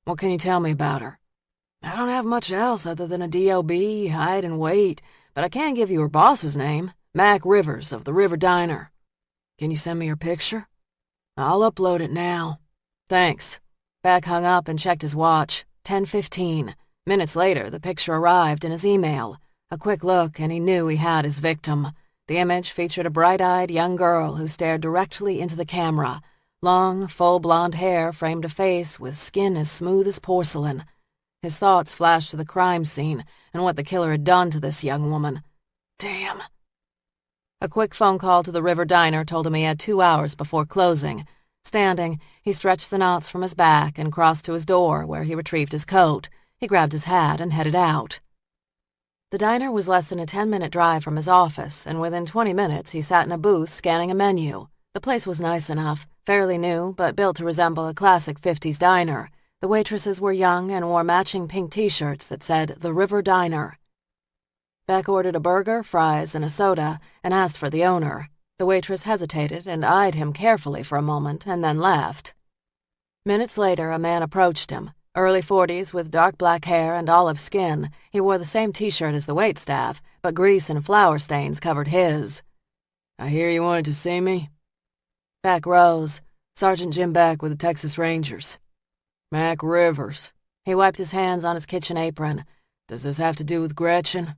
"What can you tell me about her?" "I don't have much else other than a DOB, height, and weight, but I can give you her boss's name, Mac Rivers of the River Diner." "Can you send me her picture?" "I'll upload it now." "Thanks." Beck hung up and checked his watch. 10:15. Minutes later, the picture arrived in his email. A quick look, and he knew he had his victim. The image featured a bright-eyed young girl who stared directly into the camera. Long, full blonde hair framed a face with skin as smooth as porcelain. His thoughts flashed to the crime scene and what the killer had done to this young woman. Damn. A quick phone call to the River Diner told him he had 2 hours before closing. Standing, he stretched the knots from his back and crossed to his door, where he retrieved his coat. He grabbed his hat and headed out. The diner was less than a 10-minute drive from his office, and within 20 minutes he sat in a booth scanning a menu. The place was nice enough, fairly new, but built to resemble a classic 50s diner. The waitresses were young and wore matching pink t-shirts that said The River Diner. Beck ordered a burger, fries, and a soda, and asked for the owner. The waitress hesitated and eyed him carefully for a moment, and then left. Minutes later, a man approached him. Early 40s, with dark black hair and olive skin. He wore the same t-shirt as the waitstaff, but grease and flour stains covered his. "I hear you wanted to see me?" Beck rose. "Sergeant Jim Beck with the Texas Rangers." "Mac Rivers." He wiped his hands on his kitchen apron. "Does this have to do with Gretchen?"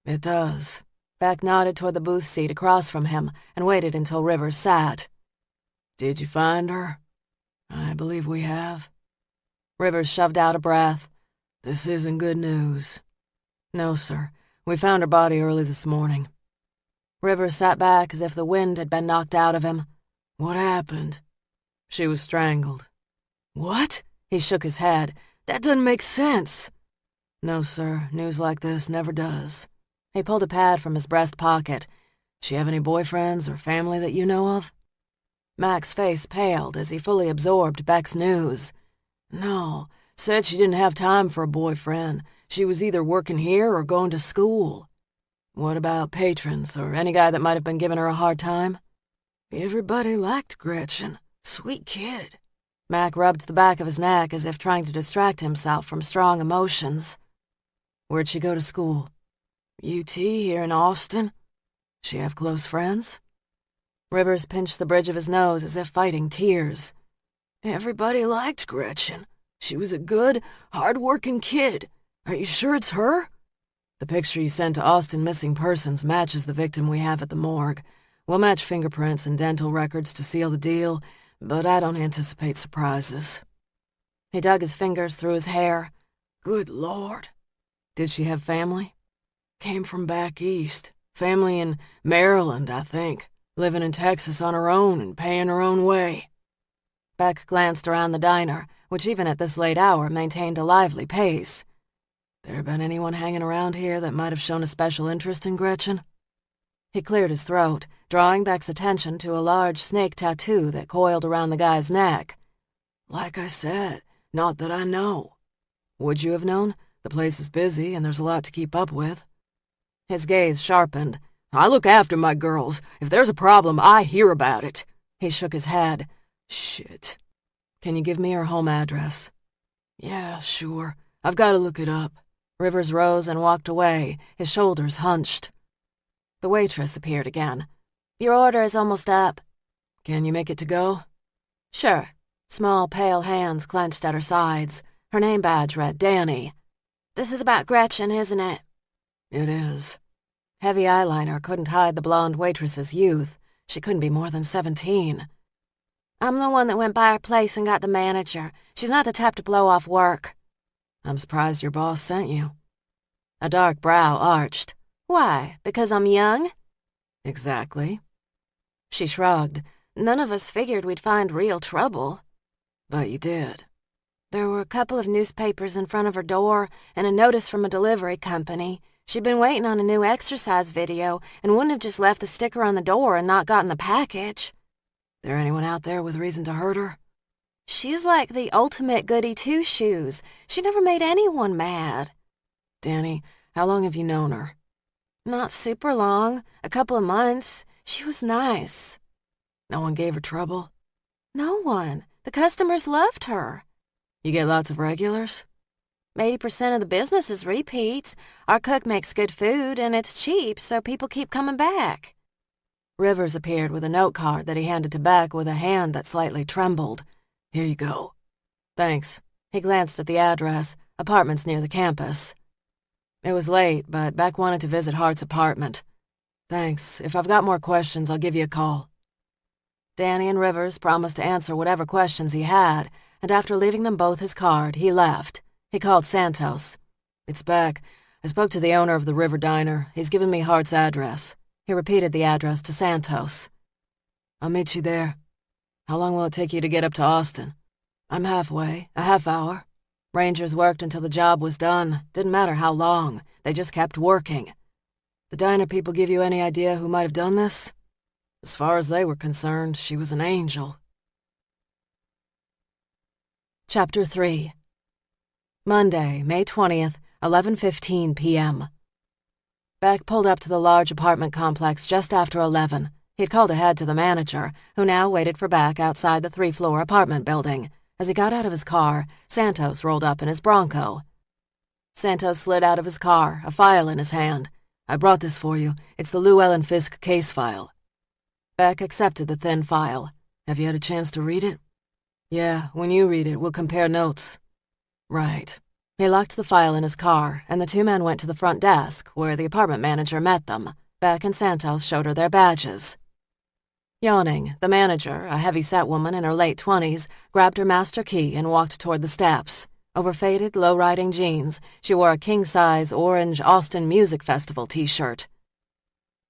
"It does." Beck nodded toward the booth seat across from him and waited until Rivers sat. "Did you find her?" "I believe we have." Rivers shoved out a breath. "This isn't good news." "No, sir. We found her body early this morning." Rivers sat back as if the wind had been knocked out of him. "What happened?" "She was strangled." "What?" He shook his head. "That doesn't make sense." "No, sir. News like this never does." He pulled a pad from his breast pocket. "She have any boyfriends or family that you know of?" Mac's face paled as he fully absorbed Beck's news. "No. Said she didn't have time for a boyfriend. She was either working here or going to school." "What about patrons or any guy that might have been giving her a hard time?" "Everybody liked Gretchen. Sweet kid." Mac rubbed the back of his neck as if trying to distract himself from strong emotions. "Where'd she go to school?" "UT here in Austin." "She have close friends?" Rivers pinched the bridge of his nose as if fighting tears. "Everybody liked Gretchen. She was a good, hard-working kid. Are you sure it's her?" "The picture you sent to Austin Missing Persons matches the victim we have at the morgue. We'll match fingerprints and dental records to seal the deal, but I don't anticipate surprises." He dug his fingers through his hair. "Good Lord." "Did she have family?" "Came from back east. Family in Maryland, I think. Living in Texas on her own and paying her own way." Beck glanced around the diner, which even at this late hour maintained a lively pace. "There been anyone hanging around here that might have shown a special interest in Gretchen?" He cleared his throat, drawing Beck's attention to a large snake tattoo that coiled around the guy's neck. "Like I said, not that I know." "Would you have known? The place is busy and there's a lot to keep up with." His gaze sharpened. "I look after my girls. If there's a problem, I hear about it." He shook his head. "Shit." "Can you give me her home address?" "Yeah, sure. I've got to look it up." Rivers rose and walked away, his shoulders hunched. The waitress appeared again. "Your order is almost up." "Can you make it to go?" "Sure." Small, pale hands clenched at her sides. Her name badge read Danny. "This is about Gretchen, isn't it?" "It is." Heavy eyeliner couldn't hide the blonde waitress's youth. She couldn't be more than 17. "I'm the one that went by her place and got the manager. She's not the type to blow off work." "I'm surprised your boss sent you." A dark brow arched. "Why, because I'm young?" "Exactly." She shrugged. "None of us figured we'd find real trouble." "But you did." "There were a couple of newspapers in front of her door and a notice from a delivery company. She'd been waiting on a new exercise video and wouldn't have just left the sticker on the door and not gotten the package." "There anyone out there with reason to hurt her?" "She's like the ultimate goody two-shoes. She never made anyone mad." "Danny, how long have you known her?" "Not super long. A couple of months. She was nice." "No one gave her trouble?" "No one. The customers loved her." "You get lots of regulars?" 80% of the business is repeats. Our cook makes good food, and it's cheap, so people keep coming back." Rivers appeared with a note card that he handed to Beck with a hand that slightly trembled. "Here you go." "Thanks." He glanced at the address. Apartments near the campus. It was late, but Beck wanted to visit Hart's apartment. "Thanks. If I've got more questions, I'll give you a call." Danny and Rivers promised to answer whatever questions he had, and after leaving them both his card, he left. He called Santos. "It's Beck. I spoke to the owner of the River Diner. He's given me Hart's address." He repeated the address to Santos. "I'll meet you there. How long will it take you to get up to Austin?" "I'm halfway, a half hour." Rangers worked until the job was done. Didn't matter how long. They just kept working. "The diner people give you any idea who might have done this?" "As far as they were concerned, she was an angel." Chapter 3. Monday, May 20th, 11:15 p.m. Beck pulled up to the large apartment complex just after 11. He'd called ahead to the manager, who now waited for Beck outside the 3-floor apartment building. As he got out of his car, Santos rolled up in his Bronco. Santos slid out of his car, a file in his hand. "I brought this for you. It's the Llewellyn Fisk case file." Beck accepted the thin file. "Have you had a chance to read it?" "Yeah, when you read it, we'll compare notes." "Right." He locked the file in his car, and the two men went to the front desk, where the apartment manager met them. Beck and Santos showed her their badges. Yawning, the manager, a heavy-set woman in her late 20s, grabbed her master key and walked toward the steps. Over faded, low-riding jeans, she wore a king-size orange Austin Music Festival t-shirt.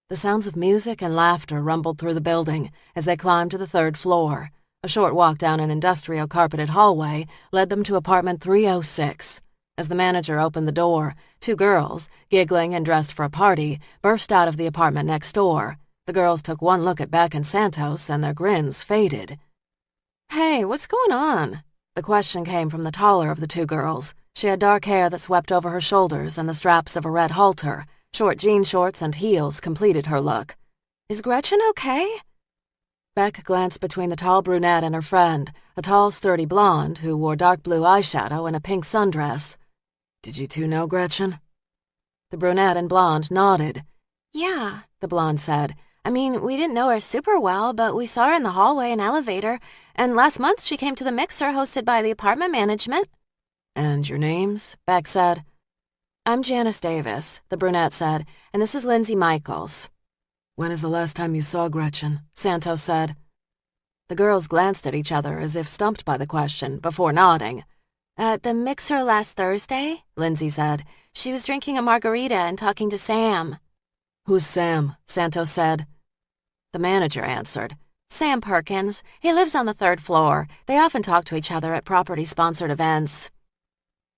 The sounds of music and laughter rumbled through the building as they climbed to the 3rd floor. A short walk down an industrial carpeted hallway led them to apartment 306. As the manager opened the door, 2 girls, giggling and dressed for a party, burst out of the apartment next door. The girls took one look at Beck and Santos, and their grins faded. "Hey, what's going on?" The question came from the taller of the 2 girls. She had dark hair that swept over her shoulders and the straps of a red halter. Short jean shorts and heels completed her look. "Is Gretchen okay?" Beck glanced between the tall brunette and her friend, a tall, sturdy blonde who wore dark blue eyeshadow and a pink sundress. "Did you two know Gretchen?" The brunette and blonde nodded. "Yeah," the blonde said. "I mean, we didn't know her super well, but we saw her in the hallway and elevator, and last month she came to the mixer hosted by the apartment management." "And your names?" Beck said. "I'm Janice Davis," the brunette said, "and this is Lindsay Michaels." "When is the last time you saw Gretchen?" Santos said. The girls glanced at each other as if stumped by the question, before nodding. "At the mixer last Thursday," Lindsay said. "She was drinking a margarita and talking to Sam." "Who's Sam?" Santos said. The manager answered. "Sam Perkins. He lives on the 3rd floor. They often talk to each other at property-sponsored events."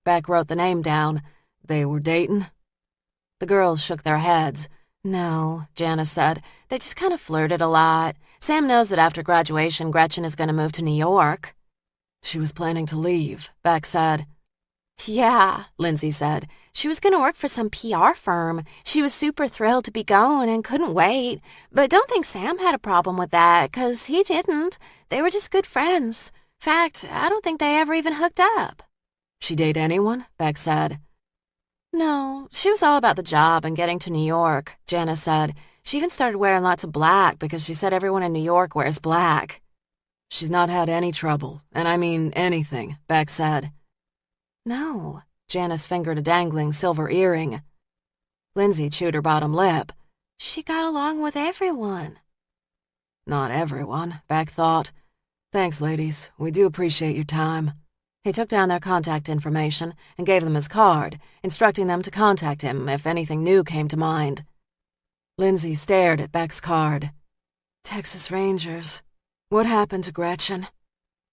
Beck wrote the name down. "They were dating?" The girls shook their heads. "No," Janice said. "They just kind of flirted a lot. Sam knows that after graduation, Gretchen is going to move to New York." "She was planning to leave," Beck said. "Yeah," Lindsay said. "She was going to work for some PR firm. She was super thrilled to be going and couldn't wait. But don't think Sam had a problem with that, 'cause he didn't. They were just good friends. Fact, I don't think they ever even hooked up." "She date anyone?" Beck said. "No, she was all about the job and getting to New York," Janice said. "She even started wearing lots of black because she said everyone in New York wears black." "She's not had any trouble, and I mean anything," Beck said. "No." Janice fingered a dangling silver earring. Lindsay chewed her bottom lip. "She got along with everyone." Not everyone, Beck thought. "Thanks, ladies. We do appreciate your time." He took down their contact information and gave them his card, instructing them to contact him if anything new came to mind. Lindsay stared at Beck's card. "Texas Rangers. What happened to Gretchen?"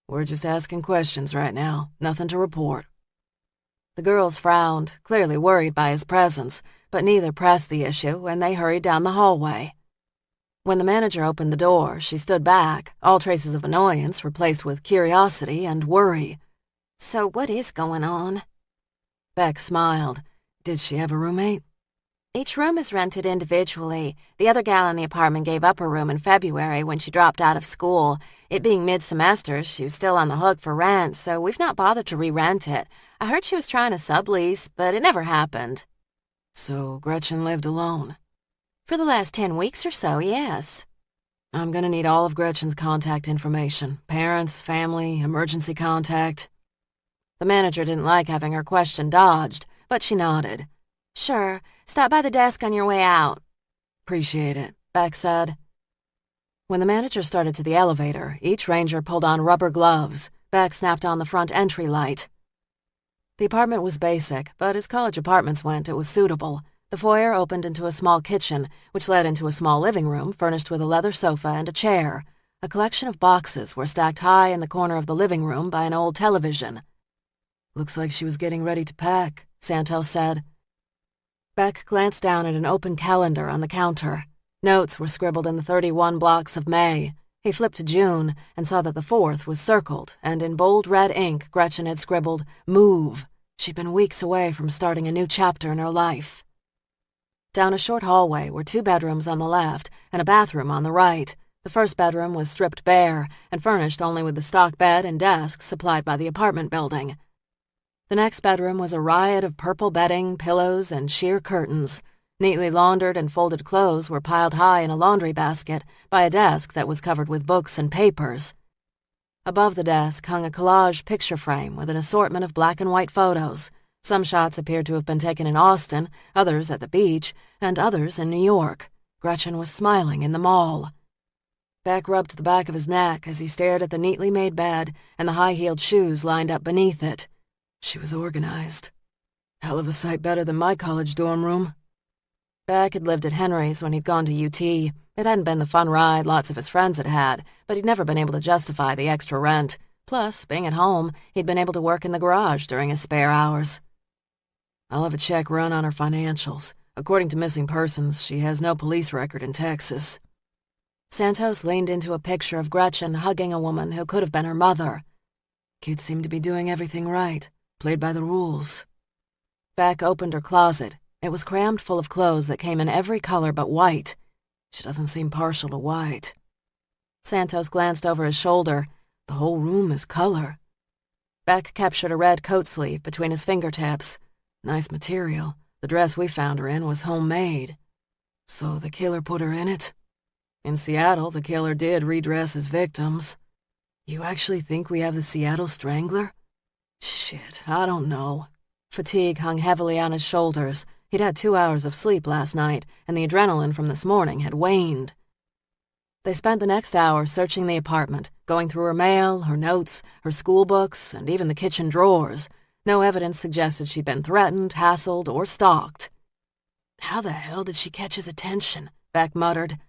"We're just asking questions right now. Nothing to report." The girls frowned, clearly worried by his presence, but neither pressed the issue, and they hurried down the hallway. When the manager opened the door, she stood back, all traces of annoyance replaced with curiosity and worry. "So what is going on?" Beck smiled. "Did she have a roommate?" "Each room is rented individually. The other gal in the apartment gave up her room in February when she dropped out of school. It being mid-semester, she was still on the hook for rent, so we've not bothered to re-rent it. I heard she was trying to sublease, but it never happened." "So Gretchen lived alone?" "For the last 10 weeks or so, yes." "I'm gonna need all of Gretchen's contact information. Parents, family, emergency contact." The manager didn't like having her question dodged, but she nodded. "Sure. Stop by the desk on your way out." "Appreciate it," Beck said. When the manager started to the elevator, each ranger pulled on rubber gloves. Beck snapped on the front entry light. The apartment was basic, but as college apartments went, it was suitable. The foyer opened into a small kitchen, which led into a small living room furnished with a leather sofa and a chair. A collection of boxes were stacked high in the corner of the living room by an old television. "Looks like she was getting ready to pack," Santos said. Beck glanced down at an open calendar on the counter. Notes were scribbled in the 31 blocks of May. He flipped to June and saw that the 4th was circled, and in bold red ink Gretchen had scribbled, "Move." She'd been weeks away from starting a new chapter in her life. Down a short hallway were 2 bedrooms on the left and a bathroom on the right. The first bedroom was stripped bare and furnished only with the stock bed and desk supplied by the apartment building. The next bedroom was a riot of purple bedding, pillows, and sheer curtains. Neatly laundered and folded clothes were piled high in a laundry basket by a desk that was covered with books and papers. Above the desk hung a collage picture frame with an assortment of black and white photos. Some shots appeared to have been taken in Austin, others at the beach, and others in New York. Gretchen was smiling in the mall. Beck rubbed the back of his neck as he stared at the neatly made bed and the high-heeled shoes lined up beneath it. She was organized. Hell of a sight better than my college dorm room. Beck had lived at Henry's when he'd gone to UT. It hadn't been the fun ride lots of his friends had had, but he'd never been able to justify the extra rent. Plus, being at home, he'd been able to work in the garage during his spare hours. "I'll have a check run on her financials. According to missing persons, she has no police record in Texas." Santos leaned into a picture of Gretchen hugging a woman who could have been her mother. "Kid seemed to be doing everything right. Played by the rules." Beck opened her closet. It was crammed full of clothes that came in every color but white. She doesn't seem partial to white. Santos glanced over his shoulder. The whole room is color. Beck captured a red coat sleeve between his fingertips. "Nice material. The dress we found her in was homemade." "So the killer put her in it?" "In Seattle, the killer did redress his victims." "You actually think we have the Seattle Strangler?" "Shit, I don't know." Fatigue hung heavily on his shoulders. He'd had 2 hours of sleep last night, and the adrenaline from this morning had waned. They spent the next hour searching the apartment, going through her mail, her notes, her school books, and even the kitchen drawers. No evidence suggested she'd been threatened, hassled, or stalked. "How the hell did she catch his attention?" Beck muttered.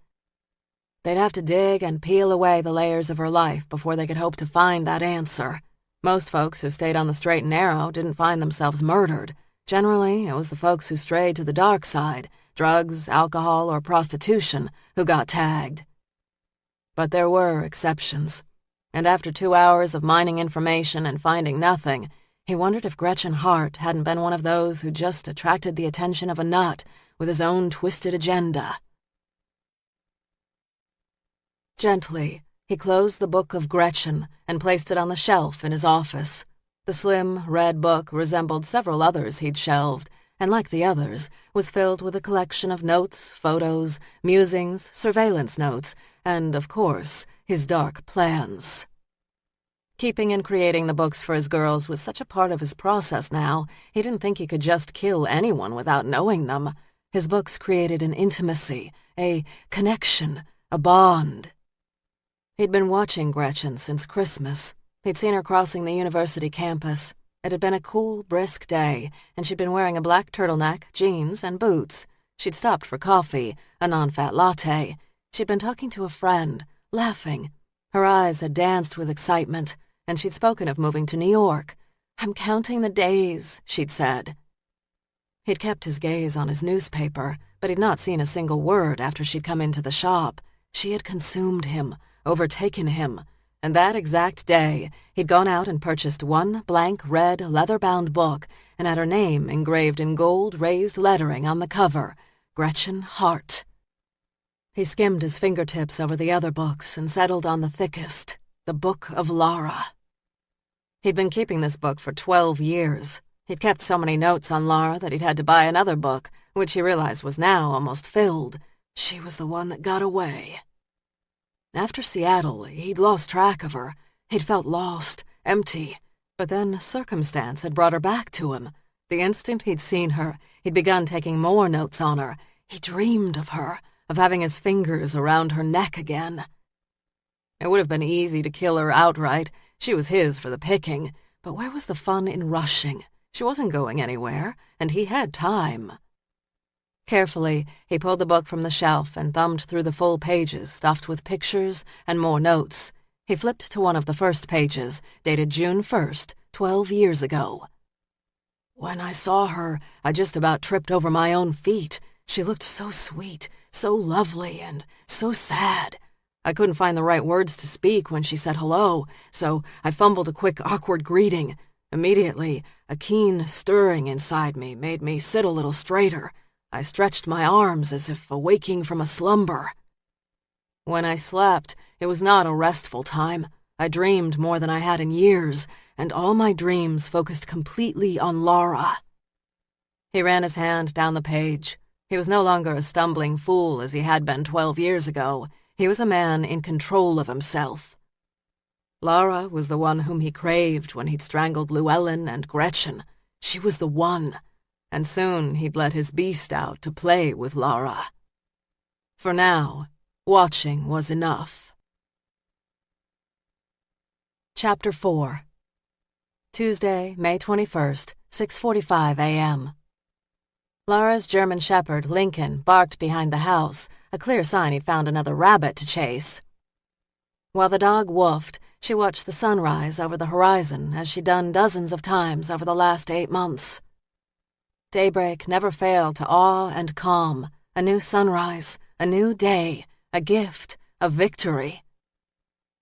They'd have to dig and peel away the layers of her life before they could hope to find that answer. Most folks who stayed on the straight and narrow didn't find themselves murdered. Generally, it was the folks who strayed to the dark side, drugs, alcohol, or prostitution, who got tagged. But there were exceptions. And after 2 hours of mining information and finding nothing, he wondered if Gretchen Hart hadn't been one of those who just attracted the attention of a nut with his own twisted agenda. Gently, he closed the book of Gretchen and placed it on the shelf in his office. The slim, red book resembled several others he'd shelved, and like the others, was filled with a collection of notes, photos, musings, surveillance notes, and, of course, his dark plans. Keeping and creating the books for his girls was such a part of his process now, he didn't think he could just kill anyone without knowing them. His books created an intimacy, a connection, a bond. He'd been watching Gretchen since Christmas. He'd seen her crossing the university campus. It had been a cool, brisk day, and she'd been wearing a black turtleneck, jeans, and boots. She'd stopped for coffee, a non-fat latte. She'd been talking to a friend, laughing. Her eyes had danced with excitement, and she'd spoken of moving to New York. "I'm counting the days," she'd said. He'd kept his gaze on his newspaper, but he'd not seen a single word after she'd come into the shop. She had consumed him, overtaken him. And that exact day, he'd gone out and purchased one blank red leather-bound book and had her name engraved in gold raised lettering on the cover, Gretchen Hart. He skimmed his fingertips over the other books and settled on the thickest, the Book of Lara. He'd been keeping this book for 12 years. He'd kept so many notes on Lara that he'd had to buy another book, which he realized was now almost filled. She was the one that got away. After Seattle, he'd lost track of her. He'd felt lost, empty. But then circumstance had brought her back to him. The instant he'd seen her, he'd begun taking more notes on her. He dreamed of her, of having his fingers around her neck again. It would have been easy to kill her outright. She was his for the picking. But where was the fun in rushing? She wasn't going anywhere, and he had time. Carefully, he pulled the book from the shelf and thumbed through the full pages stuffed with pictures and more notes. He flipped to one of the first pages, dated June 1st, 12 years ago. When I saw her, I just about tripped over my own feet. She looked so sweet, so lovely, and so sad. I couldn't find the right words to speak when she said hello, so I fumbled a quick, awkward greeting. Immediately, a keen stirring inside me made me sit a little straighter. I stretched my arms as if awaking from a slumber. When I slept, it was not a restful time. I dreamed more than I had in years, and all my dreams focused completely on Laura. He ran his hand down the page. He was no longer a stumbling fool as he had been 12 years ago. He was a man in control of himself. Laura was the one whom he craved when he'd strangled Llewellyn and Gretchen. She was the one. And soon he'd let his beast out to play with Laura. For now, watching was enough. Chapter 4. Tuesday, May 21st, 6:45 a.m. Laura's German shepherd, Lincoln, barked behind the house, a clear sign he'd found another rabbit to chase. While the dog woofed, she watched the sunrise over the horizon as she'd done dozens of times over the last 8 months. Daybreak never failed to awe and calm. A new sunrise, a new day, a gift, a victory.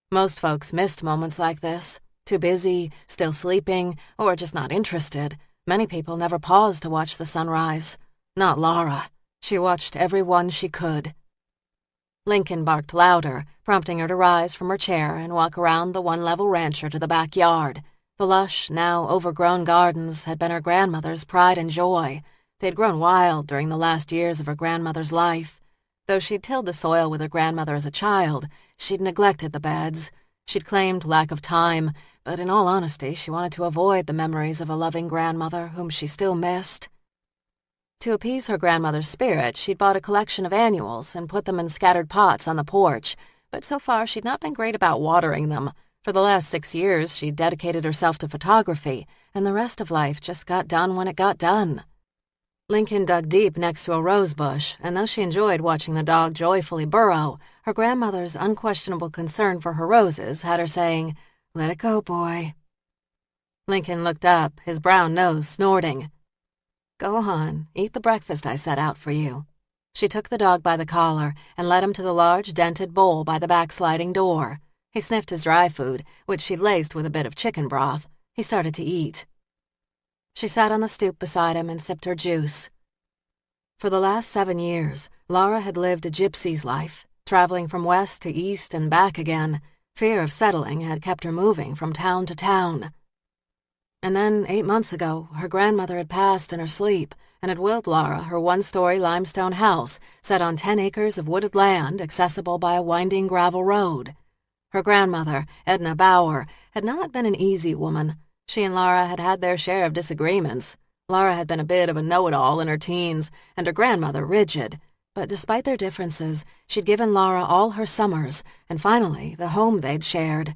Most folks missed moments like this. Too busy, still sleeping, or just not interested. Many people never paused to watch the sunrise. Not Laura. She watched every one she could. Lincoln barked louder, prompting her to rise from her chair and walk around the one-level rancher to the backyard. The lush, now overgrown gardens had been her grandmother's pride and joy. They'd grown wild during the last years of her grandmother's life. Though she'd tilled the soil with her grandmother as a child, she'd neglected the beds. She'd claimed lack of time, but in all honesty, she wanted to avoid the memories of a loving grandmother whom she still missed. To appease her grandmother's spirit, she'd bought a collection of annuals and put them in scattered pots on the porch, but so far she'd not been great about watering them. For the last 6 years, she'd dedicated herself to photography, and the rest of life just got done when it got done. Lincoln dug deep next to a rose bush, and though she enjoyed watching the dog joyfully burrow, her grandmother's unquestionable concern for her roses had her saying, "Let it go, boy." Lincoln looked up, his brown nose snorting. "Go on, eat the breakfast I set out for you." She took the dog by the collar and led him to the large dented bowl by the backsliding door. He sniffed his dry food, which she'd laced with a bit of chicken broth. He started to eat. She sat on the stoop beside him and sipped her juice. For the last 7 years, Laura had lived a gypsy's life, traveling from west to east and back again. Fear of settling had kept her moving from town to town. And then, 8 months ago, her grandmother had passed in her sleep and had willed Laura her one-story limestone house set on 10 acres of wooded land accessible by a winding gravel road. Her grandmother, Edna Bauer, had not been an easy woman. She and Laura had had their share of disagreements. Laura had been a bit of a know-it-all in her teens, and her grandmother rigid. But despite their differences, she'd given Laura all her summers, and finally, the home they'd shared.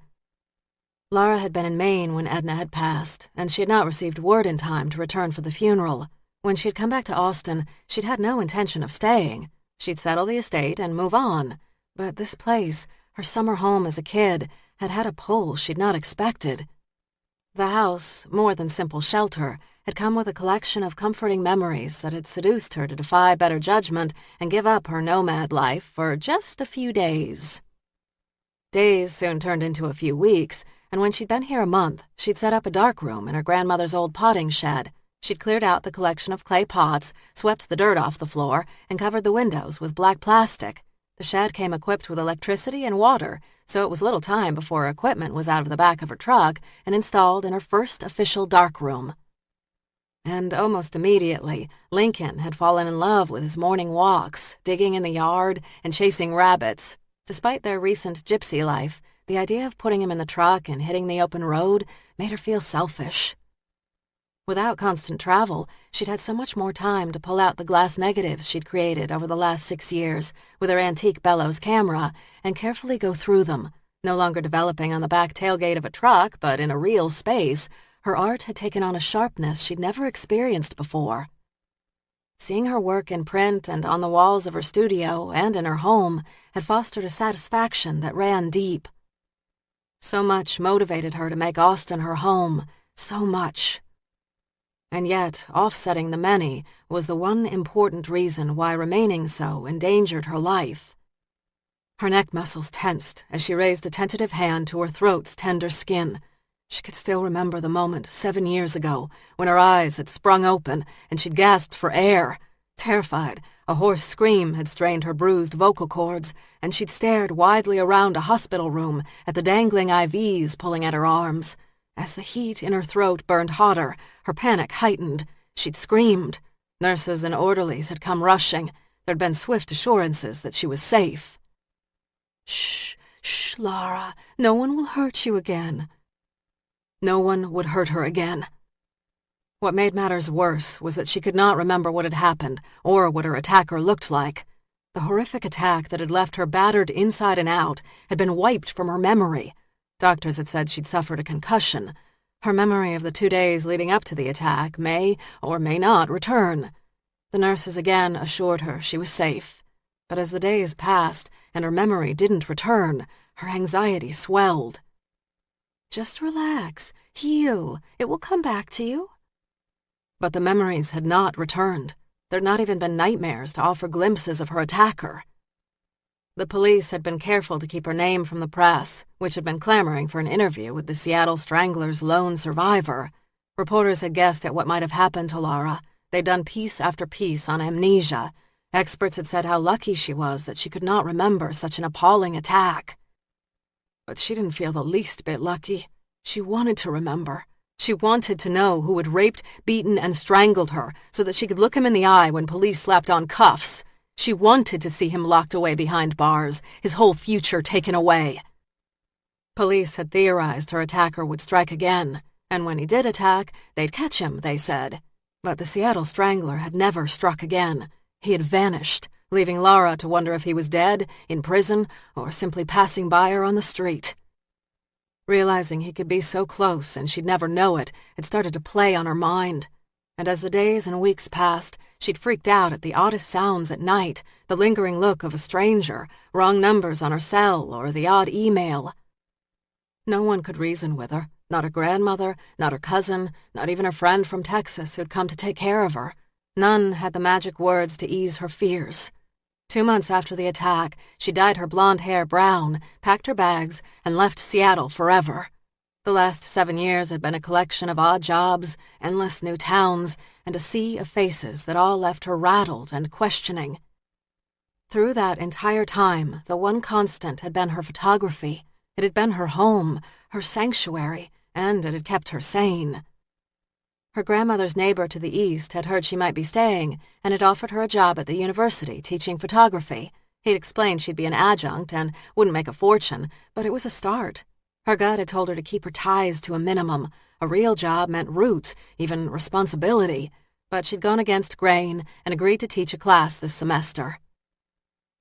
Laura had been in Maine when Edna had passed, and she had not received word in time to return for the funeral. When she'd come back to Austin, she'd had no intention of staying. She'd settle the estate and move on. But this place, her summer home as a kid, had had a pull she'd not expected. The house, more than simple shelter, had come with a collection of comforting memories that had seduced her to defy better judgment and give up her nomad life for just a few days. Days soon turned into a few weeks, and when she'd been here a month, she'd set up a darkroom in her grandmother's old potting shed. She'd cleared out the collection of clay pots, swept the dirt off the floor, and covered the windows with black plastic. The shed came equipped with electricity and water, so it was little time before her equipment was out of the back of her truck and installed in her first official darkroom. And almost immediately, Lincoln had fallen in love with his morning walks, digging in the yard, and chasing rabbits. Despite their recent gypsy life, the idea of putting him in the truck and hitting the open road made her feel selfish. Without constant travel, she'd had so much more time to pull out the glass negatives she'd created over the last 6 years with her antique bellows camera and carefully go through them. No longer developing on the back tailgate of a truck, but in a real space, her art had taken on a sharpness she'd never experienced before. Seeing her work in print and on the walls of her studio and in her home had fostered a satisfaction that ran deep. So much motivated her to make Austin her home, so much. And yet, offsetting the many was the one important reason why remaining so endangered her life. Her neck muscles tensed as she raised a tentative hand to her throat's tender skin. She could still remember the moment 7 years ago when her eyes had sprung open and she'd gasped for air. Terrified, a hoarse scream had strained her bruised vocal cords, and she'd stared widely around a hospital room at the dangling IVs pulling at her arms. As the heat in her throat burned hotter, her panic heightened. She'd screamed. Nurses and orderlies had come rushing. There'd been swift assurances that she was safe. "Shh, shh, Lara. No one will hurt you again." No one would hurt her again. What made matters worse was that she could not remember what had happened or what her attacker looked like. The horrific attack that had left her battered inside and out had been wiped from her memory. Doctors had said she'd suffered a concussion. Her memory of the 2 days leading up to the attack may or may not return. The nurses again assured her she was safe. But as the days passed and her memory didn't return, her anxiety swelled. "Just relax. Heal. It will come back to you." But the memories had not returned. There'd not even been nightmares to offer glimpses of her attacker. The police had been careful to keep her name from the press, which had been clamoring for an interview with the Seattle Strangler's lone survivor. Reporters had guessed at what might have happened to Lara. They'd done piece after piece on amnesia. Experts had said how lucky she was that she could not remember such an appalling attack. But she didn't feel the least bit lucky. She wanted to remember. She wanted to know who had raped, beaten, and strangled her so that she could look him in the eye when police slapped on cuffs. She wanted to see him locked away behind bars, his whole future taken away. Police had theorized her attacker would strike again, and when he did attack, they'd catch him, they said. But the Seattle Strangler had never struck again. He had vanished, leaving Lara to wonder if he was dead, in prison, or simply passing by her on the street. Realizing he could be so close and she'd never know it, it started to play on her mind. And as the days and weeks passed, she'd freaked out at the oddest sounds at night, the lingering look of a stranger, wrong numbers on her cell, or the odd email. No one could reason with her, not her grandmother, not her cousin, not even her friend from Texas who'd come to take care of her. None had the magic words to ease her fears. 2 months after the attack, she dyed her blonde hair brown, packed her bags, and left Seattle forever. The last 7 years had been a collection of odd jobs, endless new towns, and a sea of faces that all left her rattled and questioning. Through that entire time, the one constant had been her photography. It had been her home, her sanctuary, and it had kept her sane. Her grandmother's neighbor to the east had heard she might be staying and had offered her a job at the university teaching photography. He'd explained she'd be an adjunct and wouldn't make a fortune, but it was a start. Her gut had told her to keep her ties to a minimum. A real job meant roots, even responsibility. But she'd gone against grain and agreed to teach a class this semester.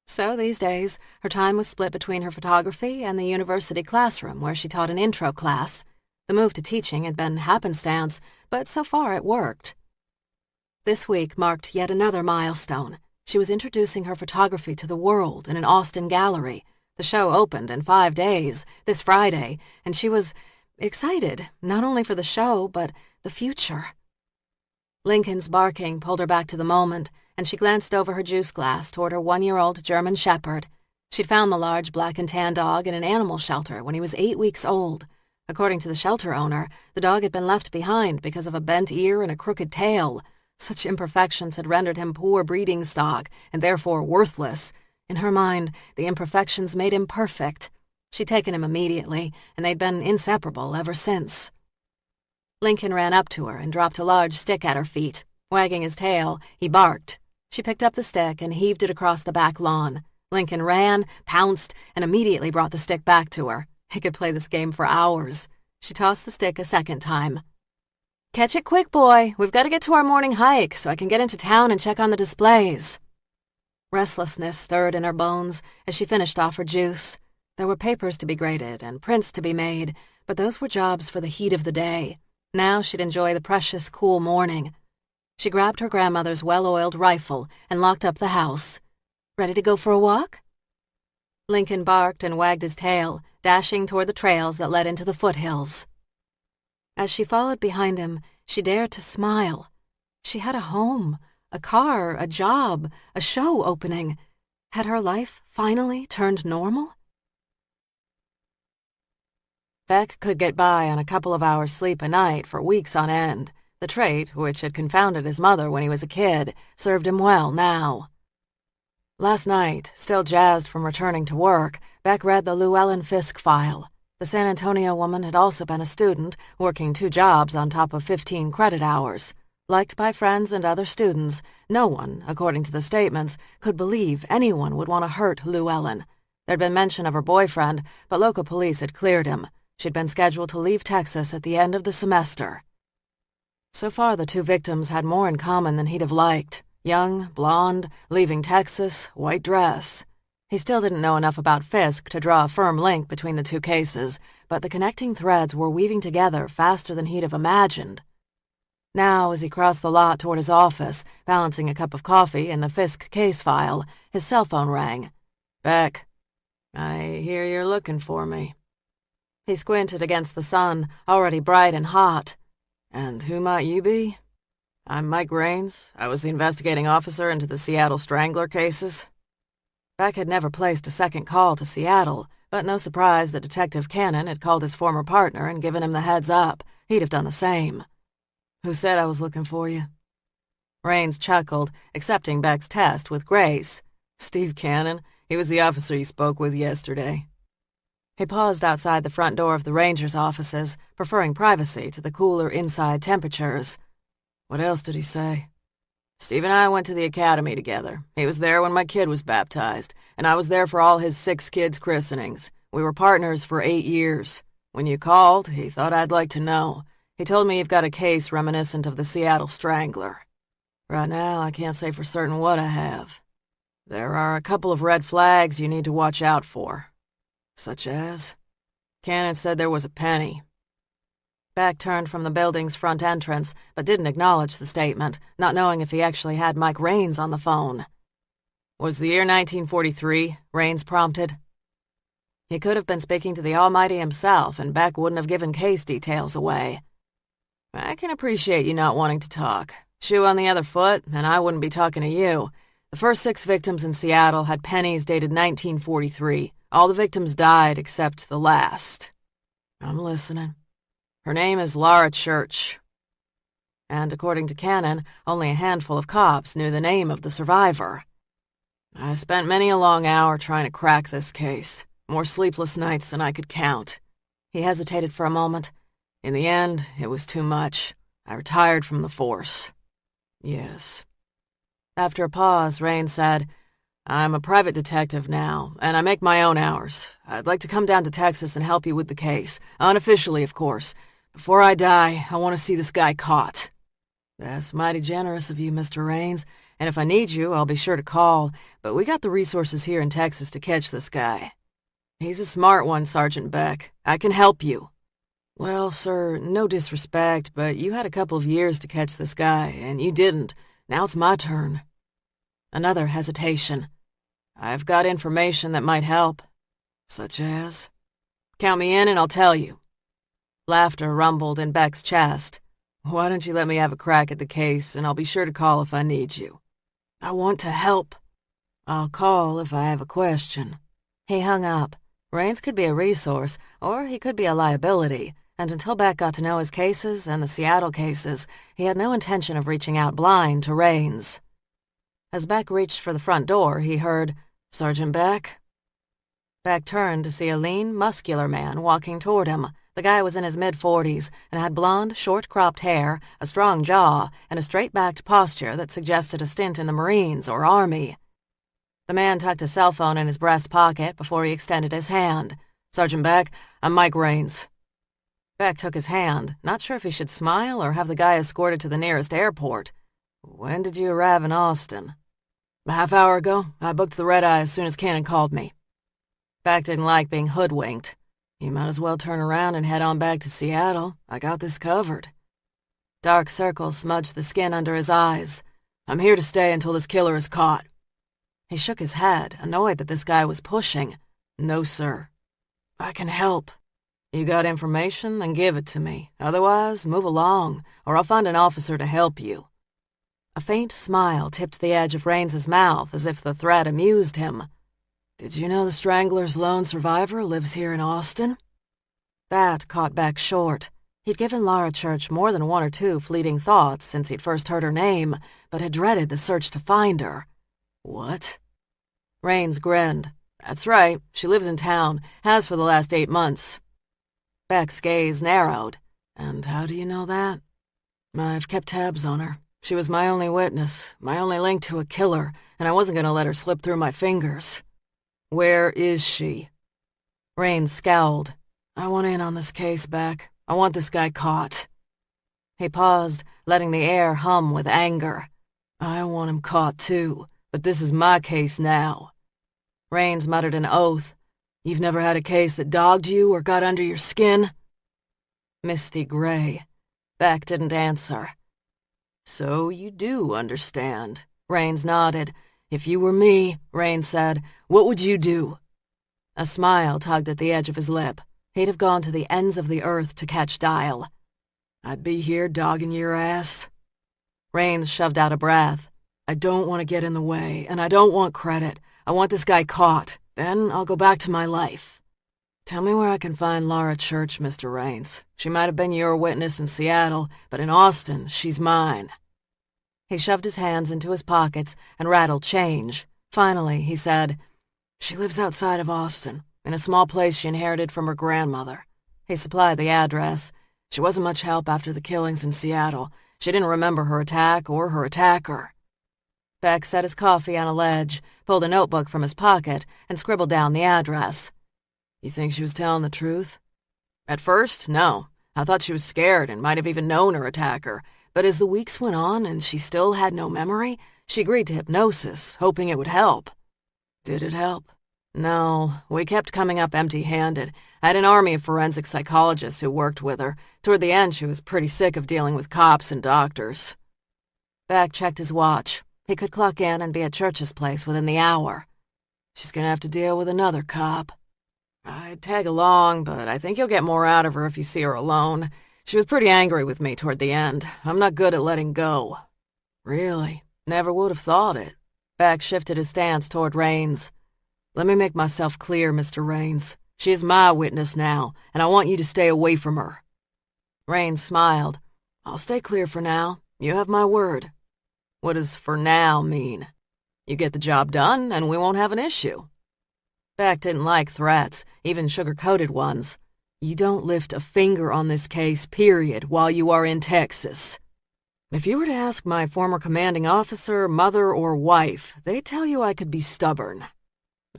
So these days, her time was split between her photography and the university classroom where she taught an intro class. The move to teaching had been happenstance, but so far it worked. This week marked yet another milestone. She was introducing her photography to the world in an Austin gallery. The show opened in 5 days, this Friday, and she was excited, not only for the show, but the future. Lincoln's barking pulled her back to the moment, and she glanced over her juice glass toward her 1-year-old German Shepherd. She'd found the large black and tan dog in an animal shelter when he was 8 weeks old. According to the shelter owner, the dog had been left behind because of a bent ear and a crooked tail. Such imperfections had rendered him poor breeding stock, and therefore worthless. In her mind, the imperfections made him perfect. She'd taken him immediately, and they'd been inseparable ever since. Lincoln ran up to her and dropped a large stick at her feet. Wagging his tail, he barked. She picked up the stick and heaved it across the back lawn. Lincoln ran, pounced, and immediately brought the stick back to her. He could play this game for hours. She tossed the stick a second time. "Catch it quick, boy. We've got to get to our morning hike so I can get into town and check on the displays." Restlessness stirred in her bones as she finished off her juice. There were papers to be graded and prints to be made, but those were jobs for the heat of the day. Now she'd enjoy the precious, cool morning. She grabbed her grandmother's well-oiled rifle and locked up the house. Ready to go for a walk? Lincoln barked and wagged his tail, dashing toward the trails that led into the foothills. As she followed behind him, she dared to smile. She had a home, a car, a job, a show opening. Had her life finally turned normal? Beck could get by on a couple of hours' sleep a night for weeks on end. The trait, which had confounded his mother when he was a kid, served him well now. Last night, still jazzed from returning to work, Beck read the Llewellyn Fisk file. The San Antonio woman had also been a student, working 2 jobs on top of 15 credit hours. Liked by friends and other students, no one, according to the statements, could believe anyone would want to hurt Llewellyn. There'd been mention of her boyfriend, but local police had cleared him. She'd been scheduled to leave Texas at the end of the semester. So far, the 2 victims had more in common than he'd have liked. Young, blonde, leaving Texas, white dress. He still didn't know enough about Fisk to draw a firm link between the 2 cases, but the connecting threads were weaving together faster than he'd have imagined. Now, as he crossed the lot toward his office, balancing a cup of coffee in the Fisk case file, his cell phone rang. "Beck, I hear you're looking for me." He squinted against the sun, already bright and hot. "And who might you be?" "I'm Mike Raines. I was the investigating officer into the Seattle Strangler cases." Beck had never placed a second call to Seattle, but no surprise that Detective Cannon had called his former partner and given him the heads up. He'd have done the same. "Who said I was looking for you?" Raines chuckled, accepting Beck's test with grace. "Steve Cannon. He was the officer you spoke with yesterday." He paused outside the front door of the Rangers' offices, preferring privacy to the cooler inside temperatures. "What else did he say?" "Steve and I went to the academy together. He was there when my kid was baptized, and I was there for all his 6 kids' christenings. We were partners for 8 years. When you called, he thought I'd like to know. He told me you've got a case reminiscent of the Seattle Strangler." "Right now, I can't say for certain what I have. There are a couple of red flags you need to watch out for." "Such as?" "Cannon said there was a penny." Beck turned from the building's front entrance, but didn't acknowledge the statement, not knowing if he actually had Mike Raines on the phone. "Was the year 1943?" Raines prompted. He could have been speaking to the Almighty himself, and Beck wouldn't have given case details away. "I can appreciate you not wanting to talk. Shoe on the other foot, and I wouldn't be talking to you. The first 6 victims in Seattle had pennies dated 1943. All the victims died except the last." "I'm listening." "Her name is Laura Church." And according to Cannon, only a handful of cops knew the name of the survivor. "I spent many a long hour trying to crack this case. More sleepless nights than I could count." He hesitated for a moment. "In the end, it was too much. I retired from the force." "Yes." After a pause, Raines said, "I'm a private detective now, and I make my own hours. I'd like to come down to Texas and help you with the case. Unofficially, of course. Before I die, I want to see this guy caught." "That's mighty generous of you, Mr. Raines, and if I need you, I'll be sure to call, but we got the resources here in Texas to catch this guy." "He's a smart one, Sergeant Beck. I can help you." "Well, sir, no disrespect, but you had a couple of years to catch this guy, and you didn't. Now it's my turn." Another hesitation. "I've got information that might help." "Such as?" "Count me in and I'll tell you." Laughter rumbled in Beck's chest. "Why don't you let me have a crack at the case, and I'll be sure to call if I need you." "I want to help." "I'll call if I have a question." He hung up. Raines could be a resource, or he could be a liability, and until Beck got to know his cases and the Seattle cases, he had no intention of reaching out blind to Raines. As Beck reached for the front door, he heard, "Sergeant Beck?" Beck turned to see a lean, muscular man walking toward him. The guy was in his mid-40s and had blonde, short-cropped hair, a strong jaw, and a straight-backed posture that suggested a stint in the Marines or Army. The man tucked a cell phone in his breast pocket before he extended his hand. "Sergeant Beck, I'm Mike Raines." Beck took his hand, not sure if he should smile or have the guy escorted to the nearest airport. "When did you arrive in Austin?" "A half hour ago. I booked the red-eye as soon as Cannon called me." Beck didn't like being hoodwinked. You might as well turn around and head on back to Seattle. I got this covered. Dark circles smudged the skin under his eyes. I'm here to stay until this killer is caught. He shook his head, annoyed that this guy was pushing. No, sir. I can help. You got information? Then give it to me. Otherwise, move along, or I'll find an officer to help you. A faint smile tipped the edge of Raines's mouth as if the threat amused him. Did you know the Strangler's lone survivor lives here in Austin? That caught Beck short. He'd given Lara Church more than one or two fleeting thoughts since he'd first heard her name, but had dreaded the search to find her. What? Raines grinned. That's right, she lives in town, has for the last 8 months. Beck's gaze narrowed. And how do you know that? I've kept tabs on her. She was my only witness, my only link to a killer, and I wasn't going to let her slip through my fingers. Where is she? Raines scowled. I want in on this case, Beck. I want this guy caught. He paused, letting the air hum with anger. I want him caught, too, but this is my case now. Raines muttered an oath. You've never had a case that dogged you or got under your skin? Misty gray. Beck didn't answer. So you do understand. Raines nodded. If you were me, Raines said, what would you do? A smile tugged at the edge of his lip. He'd have gone to the ends of the earth to catch Dial. I'd be here dogging your ass. Raines shoved out a breath. I don't want to get in the way, and I don't want credit. I want this guy caught. Then I'll go back to my life. Tell me where I can find Lara Church, Mr. Raines. She might have been your witness in Seattle, but in Austin, she's mine. He shoved his hands into his pockets and rattled change. Finally, he said, She lives outside of Austin, in a small place she inherited from her grandmother. He supplied the address. She wasn't much help after the killings in Seattle. She didn't remember her attack or her attacker. Beck set his coffee on a ledge, pulled a notebook from his pocket, and scribbled down the address. You think she was telling the truth? At first, no. I thought she was scared and might have even known her attacker. But as the weeks went on and she still had no memory, she agreed to hypnosis, hoping it would help. Did it help? No, we kept coming up empty-handed. I had an army of forensic psychologists who worked with her. Toward the end, she was pretty sick of dealing with cops and doctors. Beck checked his watch. He could clock in and be at Church's place within the hour. She's gonna have to deal with another cop. I'd tag along, but I think you'll get more out of her if you see her alone. She was pretty angry with me toward the end. I'm not good at letting go. Really? Never would have thought it. Beck shifted his stance toward Raines. Let me make myself clear, Mr. Raines. She is my witness now, and I want you to stay away from her. Raines smiled. I'll stay clear for now. You have my word. What does for now mean? You get the job done, and we won't have an issue. Beck didn't like threats, even sugar-coated ones. You don't lift a finger on this case, period, while you are in Texas. If you were to ask my former commanding officer, mother, or wife, they'd tell you I could be stubborn.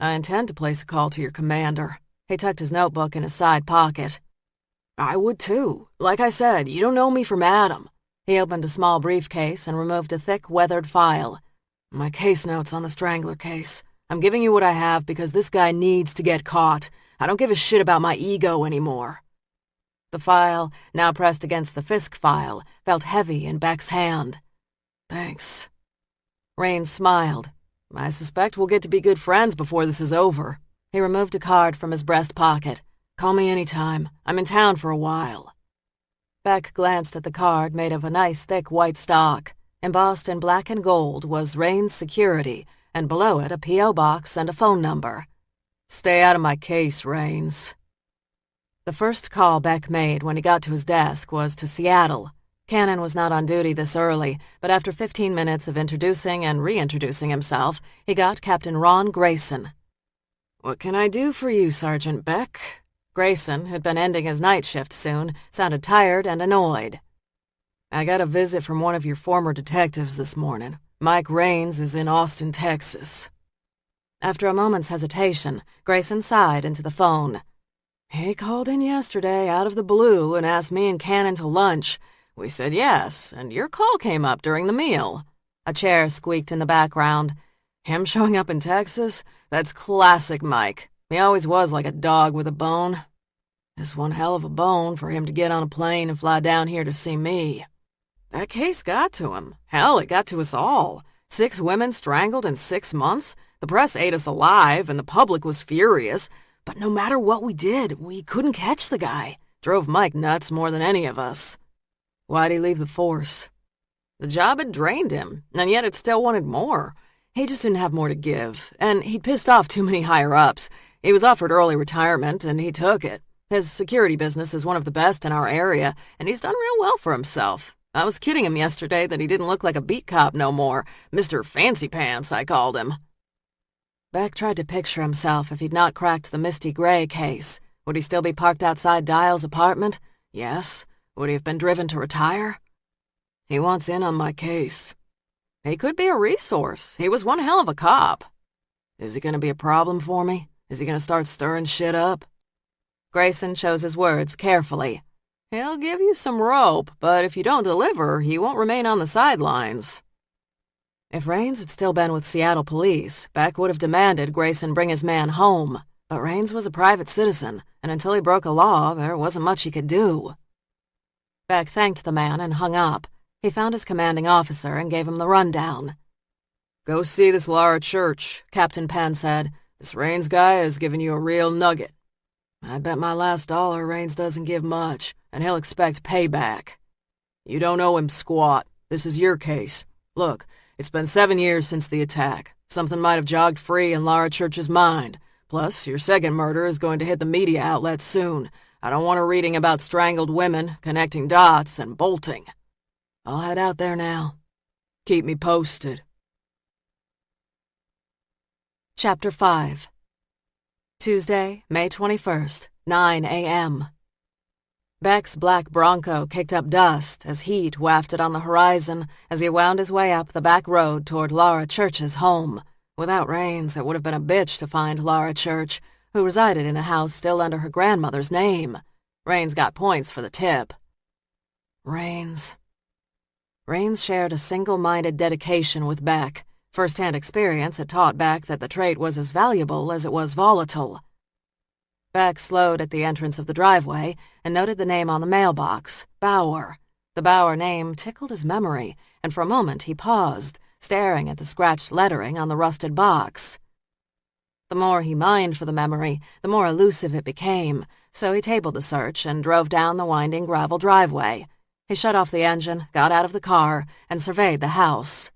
I intend to place a call to your commander. He tucked his notebook in his side pocket. I would too. Like I said, you don't know me from Adam. He opened a small briefcase and removed a thick, weathered file. My case notes on the Strangler case. I'm giving you what I have because this guy needs to get caught. I don't give a shit about my ego anymore. The file, now pressed against the Fisk file, felt heavy in Beck's hand. Thanks. Raines smiled. I suspect we'll get to be good friends before this is over. He removed a card from his breast pocket. Call me anytime. I'm in town for a while. Beck glanced at the card made of a nice thick white stock. Embossed in black and gold was Raines Security, and below it a P.O. box and a phone number. Stay out of my case, Raines. The first call Beck made when he got to his desk was to Seattle. Cannon was not on duty this early, but after 15 minutes of introducing and reintroducing himself, he got Captain Ron Grayson. What can I do for you, Sergeant Beck? Grayson, who'd been ending his night shift soon, sounded tired and annoyed. I got a visit from one of your former detectives this morning. Mike Raines is in Austin, Texas. After a moment's hesitation, Grayson sighed into the phone. He called in yesterday out of the blue and asked me and Cannon to lunch. We said yes, and your call came up during the meal. A chair squeaked in the background. Him showing up in Texas? That's classic Mike. He always was like a dog with a bone. It's one hell of a bone for him to get on a plane and fly down here to see me. That case got to him. Hell, it got to us all. 6 women strangled in 6 months. The press ate us alive, and the public was furious. But no matter what we did, we couldn't catch the guy. Drove Mike nuts more than any of us. Why'd he leave the force? The job had drained him, and yet it still wanted more. He just didn't have more to give, and he'd pissed off too many higher-ups. He was offered early retirement, and he took it. His security business is one of the best in our area, and he's done real well for himself. I was kidding him yesterday that he didn't look like a beat cop no more. Mr. Fancy Pants, I called him. Beck tried to picture himself if he'd not cracked the Misty Gray case. Would he still be parked outside Dial's apartment? Yes. Would he have been driven to retire? He wants in on my case. He could be a resource. He was one hell of a cop. Is he going to be a problem for me? Is he going to start stirring shit up? Grayson chose his words carefully. He'll give you some rope, but if you don't deliver, he won't remain on the sidelines. If Raines had still been with Seattle police, Beck would have demanded Grayson bring his man home. But Raines was a private citizen, and until he broke a law, there wasn't much he could do. Beck thanked the man and hung up. He found his commanding officer and gave him the rundown. Go see this Laura Church, Captain Penn said. This Raines guy has given you a real nugget. I bet my last dollar Raines doesn't give much, and he'll expect payback. You don't owe him squat. This is your case. Look, it's been 7 years since the attack. Something might have jogged free in Laura Church's mind. Plus, your second murder is going to hit the media outlets soon. I don't want her reading about strangled women, connecting dots, and bolting. I'll head out there now. Keep me posted. Chapter 5 Tuesday, May 21st, 9 a.m. Beck's black Bronco kicked up dust as heat wafted on the horizon as he wound his way up the back road toward Laura Church's home. Without Raines, it would have been a bitch to find Laura Church, who resided in a house still under her grandmother's name. Raines got points for the tip. Raines shared a single-minded dedication with Beck. First-hand experience had taught Beck that the trait was as valuable as it was volatile. Beck slowed at the entrance of the driveway and noted the name on the mailbox, Bauer. The Bauer name tickled his memory, and for a moment he paused, staring at the scratched lettering on the rusted box. The more he mined for the memory, the more elusive it became, so he tabled the search and drove down the winding gravel driveway. He shut off the engine, got out of the car, and surveyed the house.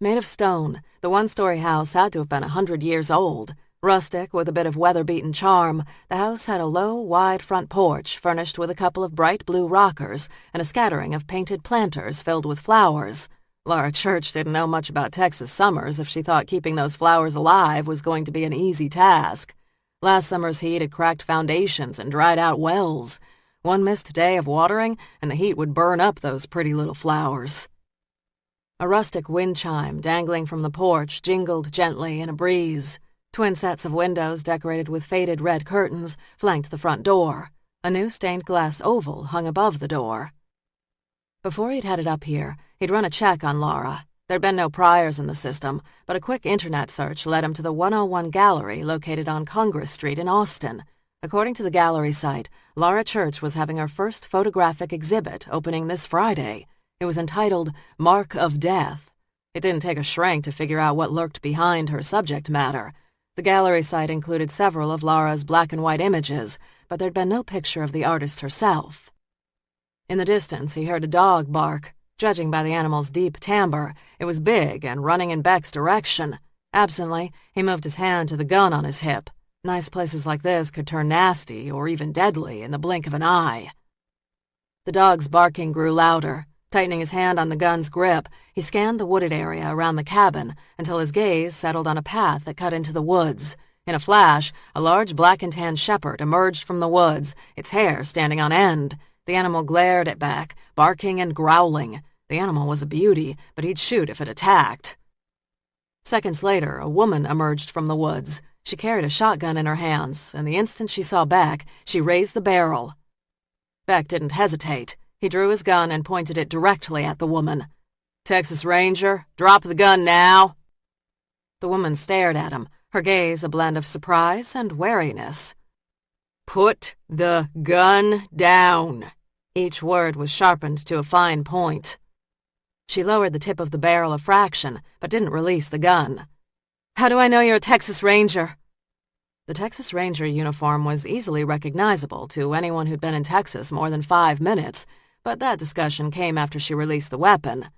Made of stone, the one-story house had to have been 100 years old. Rustic with a bit of weather-beaten charm, the house had a low, wide front porch furnished with a couple of bright blue rockers and a scattering of painted planters filled with flowers. Laura Church didn't know much about Texas summers if she thought keeping those flowers alive was going to be an easy task. Last summer's heat had cracked foundations and dried out wells. One missed day of watering, and the heat would burn up those pretty little flowers. A rustic wind chime dangling from the porch jingled gently in a breeze. Twin sets of windows decorated with faded red curtains flanked the front door. A new stained glass oval hung above the door. Before he'd headed up here, he'd run a check on Laura. There'd been no priors in the system, but a quick internet search led him to the 101 Gallery located on Congress Street in Austin. According to the gallery site, Laura Church was having her first photographic exhibit opening this Friday. It was entitled Mark of Death. It didn't take a shrink to figure out what lurked behind her subject matter. The gallery site included several of Laura's black and white images, but there'd been no picture of the artist herself. In the distance, he heard a dog bark. Judging by the animal's deep timbre, it was big and running in Beck's direction. Absently, he moved his hand to the gun on his hip. Nice places like this could turn nasty or even deadly in the blink of an eye. The dog's barking grew louder. Tightening his hand on the gun's grip, he scanned the wooded area around the cabin until his gaze settled on a path that cut into the woods. In a flash, a large black and tan shepherd emerged from the woods, its hair standing on end. The animal glared at Beck, barking and growling. The animal was a beauty, but he'd shoot if it attacked. Seconds later, a woman emerged from the woods. She carried a shotgun in her hands, and the instant she saw Beck, she raised the barrel. Beck didn't hesitate. He drew his gun and pointed it directly at the woman. "Texas Ranger, drop the gun now." The woman stared at him, her gaze a blend of surprise and wariness. "Put the gun down." Each word was sharpened to a fine point. She lowered the tip of the barrel a fraction, but didn't release the gun. "How do I know you're a Texas Ranger?" The Texas Ranger uniform was easily recognizable to anyone who'd been in Texas more than 5 minutes, but that discussion came after she released the weapon.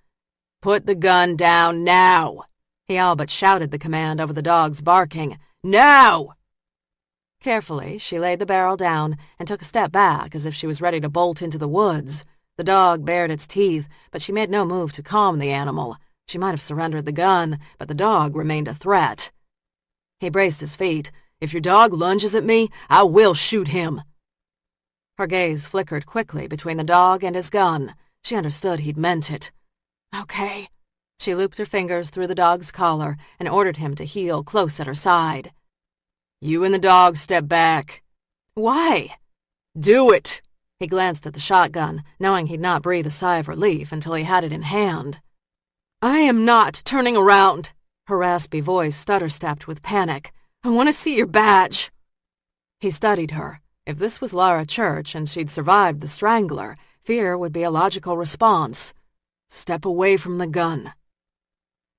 "Put the gun down now!" He all but shouted the command over the dog's barking. "Now!" Carefully, she laid the barrel down and took a step back as if she was ready to bolt into the woods. The dog bared its teeth, but she made no move to calm the animal. She might have surrendered the gun, but the dog remained a threat. He braced his feet. "If your dog lunges at me, I will shoot him." Her gaze flickered quickly between the dog and his gun. She understood he'd meant it. "Okay." She looped her fingers through the dog's collar and ordered him to heel close at her side. "You and the dog step back." "Why?" "Do it!" He glanced at the shotgun, knowing he'd not breathe a sigh of relief until he had it in hand. "I am not turning around." Her raspy voice stutter-stepped with panic. "I want to see your badge." He studied her. If this was Laura Church and she'd survived the strangler, fear would be a logical response. "Step away from the gun."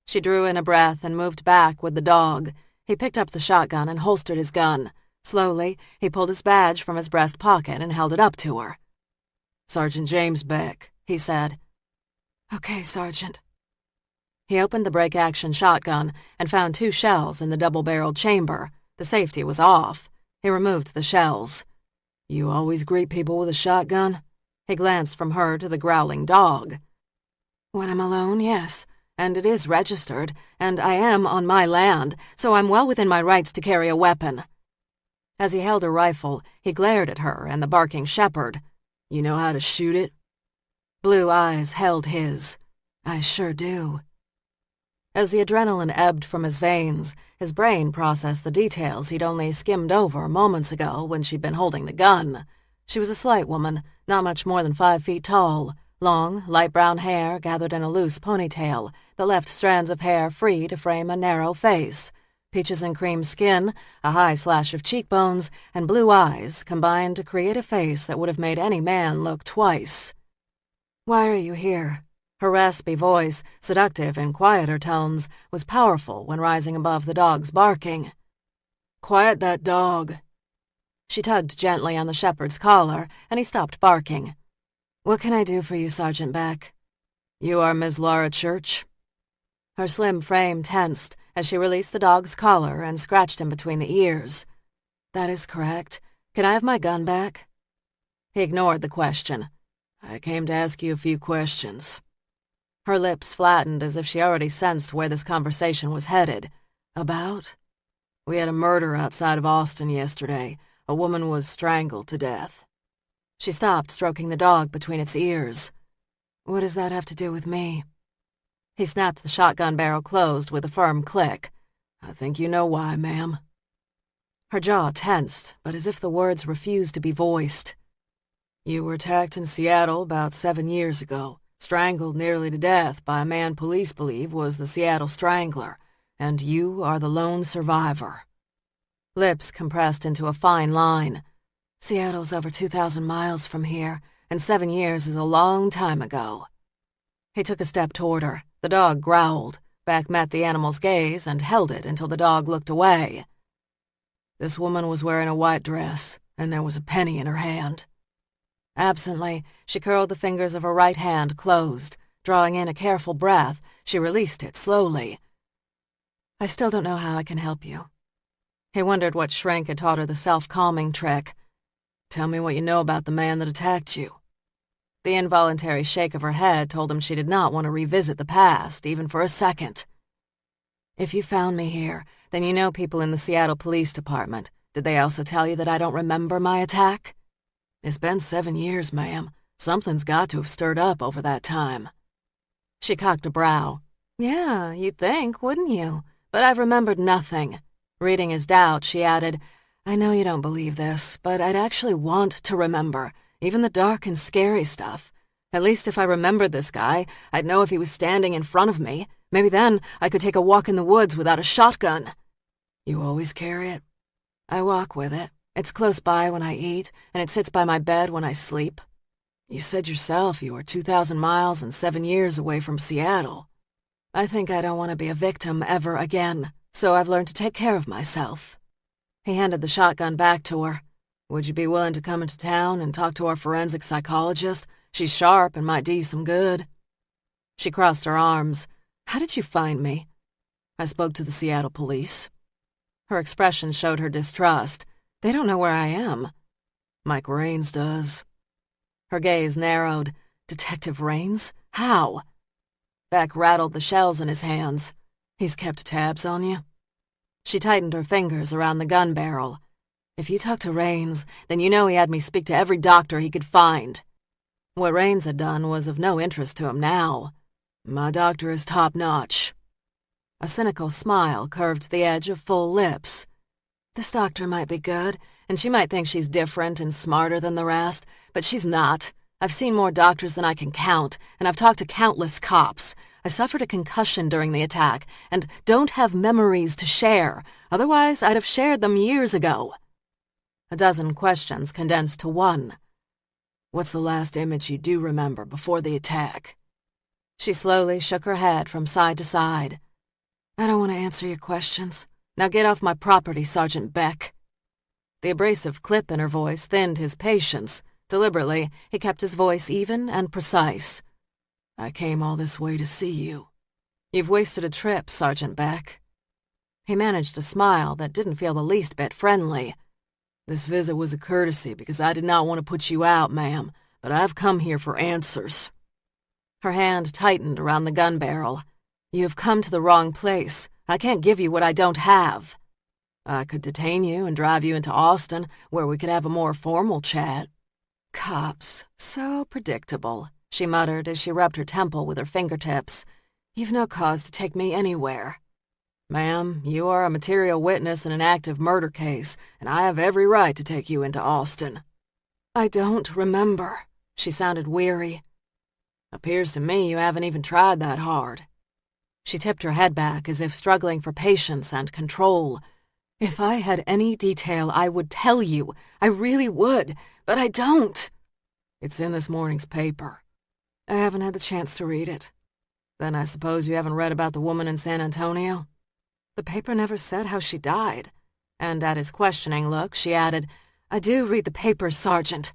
She drew in a breath and moved back with the dog. He picked up the shotgun and holstered his gun. Slowly, he pulled his badge from his breast pocket and held it up to her. "Sergeant James Beck," he said. "Okay, Sergeant." He opened the break-action shotgun and found 2 shells in the double-barreled chamber. The safety was off. He removed the shells. "You always greet people with a shotgun?" He glanced from her to the growling dog. "When I'm alone, yes. And it is registered, and I am on my land, so I'm well within my rights to carry a weapon." As he held a rifle, he glared at her and the barking shepherd. "You know how to shoot it?" Blue eyes held his. "I sure do." As the adrenaline ebbed from his veins, his brain processed the details he'd only skimmed over moments ago when she'd been holding the gun. She was a slight woman, not much more than 5 feet tall. Long, light brown hair gathered in a loose ponytail that left strands of hair free to frame a narrow face. Peaches and cream skin, a high slash of cheekbones, and blue eyes combined to create a face that would have made any man look twice. "Why are you here?" Her raspy voice, seductive in quieter tones, was powerful when rising above the dog's barking. "Quiet that dog." She tugged gently on the shepherd's collar, and he stopped barking. "What can I do for you, Sergeant Beck?" "You are Miss Laura Church?" Her slim frame tensed as she released the dog's collar and scratched him between the ears. "That is correct. Can I have my gun back?" He ignored the question. "I came to ask you a few questions." Her lips flattened as if she already sensed where this conversation was headed. "About?" "We had a murder outside of Austin yesterday. A woman was strangled to death." She stopped, stroking the dog between its ears. "What does that have to do with me?" He snapped the shotgun barrel closed with a firm click. "I think you know why, ma'am." Her jaw tensed, but as if the words refused to be voiced. "You were attacked in Seattle about 7 years ago, strangled nearly to death by a man police believe was the Seattle Strangler, and you are the lone survivor." Lips compressed into a fine line. "Seattle's over 2,000 miles from here, and 7 years is a long time ago." He took a step toward her. The dog growled. Beck met the animal's gaze and held it until the dog looked away. "This woman was wearing a white dress, and there was a penny in her hand." Absently, she curled the fingers of her right hand closed. Drawing in a careful breath, she released it slowly. "I still don't know how I can help you." He wondered what shrink had taught her the self-calming trick. "Tell me what you know about the man that attacked you." The involuntary shake of her head told him she did not want to revisit the past, even for a second. "If you found me here, then you know people in the Seattle Police Department. Did they also tell you that I don't remember my attack?" "It's been 7 years, ma'am. Something's got to have stirred up over that time." She cocked a brow. "Yeah, you'd think, wouldn't you? But I've remembered nothing." Reading his doubt, she added, "I know you don't believe this, but I'd actually want to remember, even the dark and scary stuff. At least if I remembered this guy, I'd know if he was standing in front of me. Maybe then I could take a walk in the woods without a shotgun." You always carry it? I walk with it. It's close by when I eat, and it sits by my bed when I sleep. You said yourself you were 2,000 miles and 7 years away from Seattle. I think I don't want to be a victim ever again, so I've learned to take care of myself. He handed the shotgun back to her. Would you be willing to come into town and talk to our forensic psychologist? She's sharp and might do you some good. She crossed her arms. How did you find me? I spoke to the Seattle police. Her expression showed her distrust. They don't know where I am. Mike Raines does. Her gaze narrowed. Detective Raines? How? Beck rattled the shells in his hands. He's kept tabs on you? She tightened her fingers around the gun barrel. If you talk to Raines, then you know he had me speak to every doctor he could find. What Raines had done was of no interest to him now. My doctor is top-notch. A cynical smile curved the edge of full lips. This doctor might be good, and she might think she's different and smarter than the rest, but she's not. I've seen more doctors than I can count, and I've talked to countless cops. I suffered a concussion during the attack, and don't have memories to share. Otherwise, I'd have shared them years ago. A dozen questions condensed to one. What's the last image you do remember before the attack? She slowly shook her head from side to side. I don't want to answer your questions. Now get off my property, Sergeant Beck. The abrasive clip in her voice thinned his patience. Deliberately, he kept his voice even and precise. I came all this way to see you. You've wasted a trip, Sergeant Beck. He managed a smile that didn't feel the least bit friendly. This visit was a courtesy because I did not want to put you out, ma'am, but I've come here for answers. Her hand tightened around the gun barrel. You have come to the wrong place. I can't give you what I don't have. I could detain you and drive you into Austin, where we could have a more formal chat. Cops, so predictable, she muttered as she rubbed her temple with her fingertips. You've no cause to take me anywhere. Ma'am, you are a material witness in an active murder case, and I have every right to take you into Austin. I don't remember. She sounded weary. Appears to me you haven't even tried that hard. She tipped her head back as if struggling for patience and control. If I had any detail, I would tell you. I really would, but I don't. It's in this morning's paper. I haven't had the chance to read it. Then I suppose you haven't read about the woman in San Antonio? The paper never said how she died. And at his questioning look, she added, I do read the papers, Sergeant.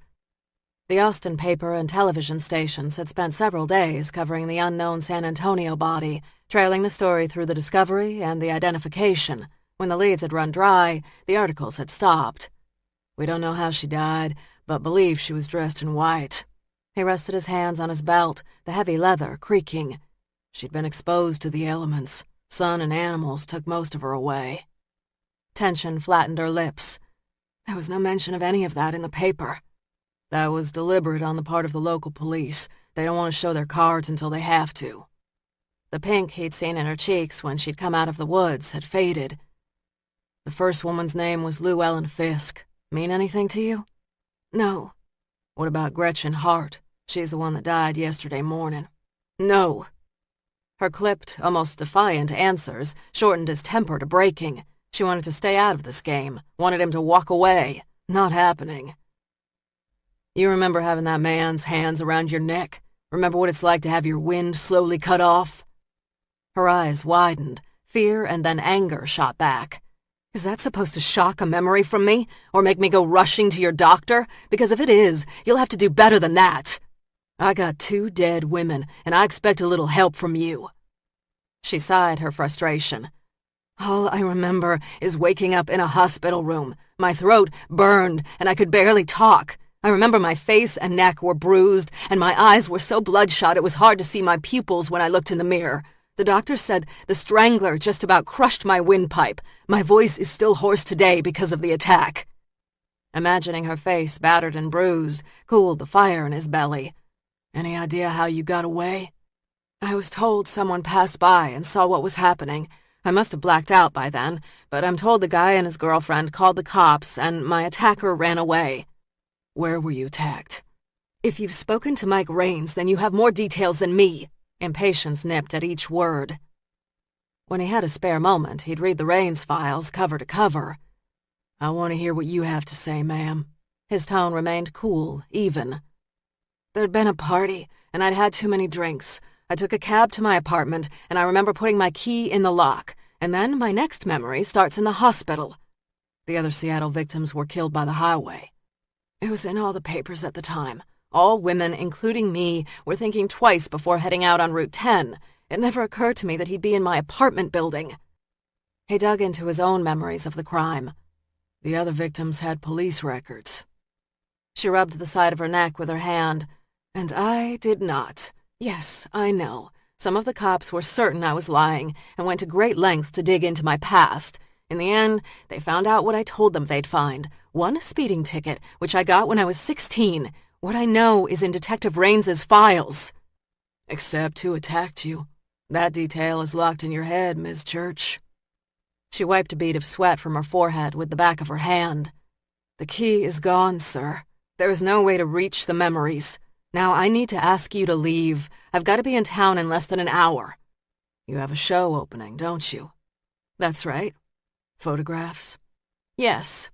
The Austin paper and television stations had spent several days covering the unknown San Antonio body, trailing the story through the discovery and the identification. When the leads had run dry, the articles had stopped. We don't know how she died, but believe she was dressed in white. He rested his hands on his belt, the heavy leather creaking. She'd been exposed to the elements. Sun and animals took most of her away. Tension flattened her lips. There was no mention of any of that in the paper. That was deliberate on the part of the local police. They don't want to show their cards until they have to. The pink he'd seen in her cheeks when she'd come out of the woods had faded. The first woman's name was Lou Ellen Fisk. Mean anything to you? No. What about Gretchen Hart? She's the one that died yesterday morning. No. Her clipped, almost defiant answers shortened his temper to breaking. She wanted to stay out of this game, wanted him to walk away. Not happening. You remember having that man's hands around your neck? Remember what it's like to have your wind slowly cut off? Her eyes widened. Fear and then anger shot back. Is that supposed to shock a memory from me? Or make me go rushing to your doctor? Because if it is, you'll have to do better than that. I got 2 dead women, and I expect a little help from you. She sighed her frustration. All I remember is waking up in a hospital room. My throat burned, and I could barely talk. I remember my face and neck were bruised, and my eyes were so bloodshot it was hard to see my pupils when I looked in the mirror. The doctor said the strangler just about crushed my windpipe. My voice is still hoarse today because of the attack. Imagining her face battered and bruised cooled the fire in his belly. Any idea how you got away? I was told someone passed by and saw what was happening. I must have blacked out by then, but I'm told the guy and his girlfriend called the cops and my attacker ran away. Where were you attacked? If you've spoken to Mike Raines, then you have more details than me. Impatience nipped at each word. When he had a spare moment, he'd read the Raines files cover to cover. "I want to hear what you have to say, ma'am." His tone remained cool, even. "There'd been a party, and I'd had too many drinks. I took a cab to my apartment, and I remember putting my key in the lock, and then my next memory starts in the hospital. The other Seattle victims were killed by the highway. It was in all the papers at the time. All women, including me, were thinking twice before heading out on Route 10. It never occurred to me that he'd be in my apartment building." He dug into his own memories of the crime. "The other victims had police records." She rubbed the side of her neck with her hand. "And I did not. Yes, I know. Some of the cops were certain I was lying and went to great lengths to dig into my past. In the end, they found out what I told them they'd find. One speeding ticket, which I got when I was 16. What I know is in Detective Raines's files." "Except who attacked you. That detail is locked in your head, Miss Church." She wiped a bead of sweat from her forehead with the back of her hand. "The key is gone, sir. There is no way to reach the memories. Now I need to ask you to leave. I've got to be in town in less than an hour. You have a show opening, don't you?" "That's right." "Photographs?" "Yes."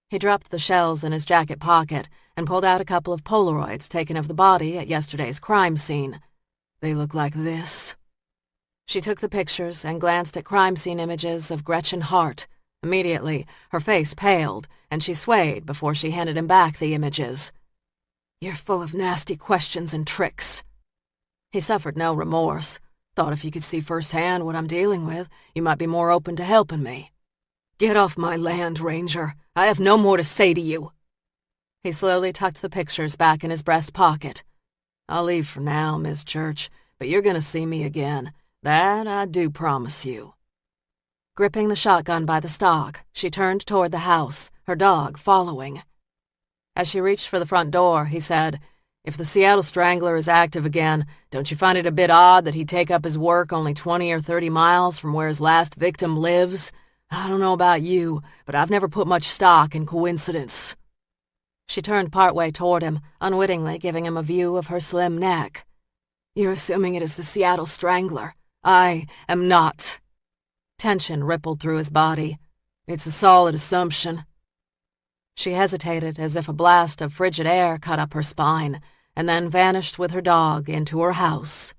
He dropped the shells in his jacket pocket and pulled out a couple of Polaroids taken of the body at yesterday's crime scene. "They look like this." She took the pictures and glanced at crime scene images of Gretchen Hart. Immediately, her face paled, and she swayed before she handed him back the images. "You're full of nasty questions and tricks." He suffered no remorse. "Thought if you could see firsthand what I'm dealing with, you might be more open to helping me." "Get off my land, Ranger. I have no more to say to you." He slowly tucked the pictures back in his breast pocket. "I'll leave for now, Miss Church, but you're going to see me again. That I do promise you." Gripping the shotgun by the stock, she turned toward the house, her dog following. As she reached for the front door, he said, "If the Seattle Strangler is active again, don't you find it a bit odd that he'd take up his work only 20 or 30 miles from where his last victim lives? I don't know about you, but I've never put much stock in coincidence." She turned partway toward him, unwittingly giving him a view of her slim neck. "You're assuming it is the Seattle Strangler. I am not." Tension rippled through his body. "It's a solid assumption." She hesitated as if a blast of frigid air cut up her spine, and then vanished with her dog into her house.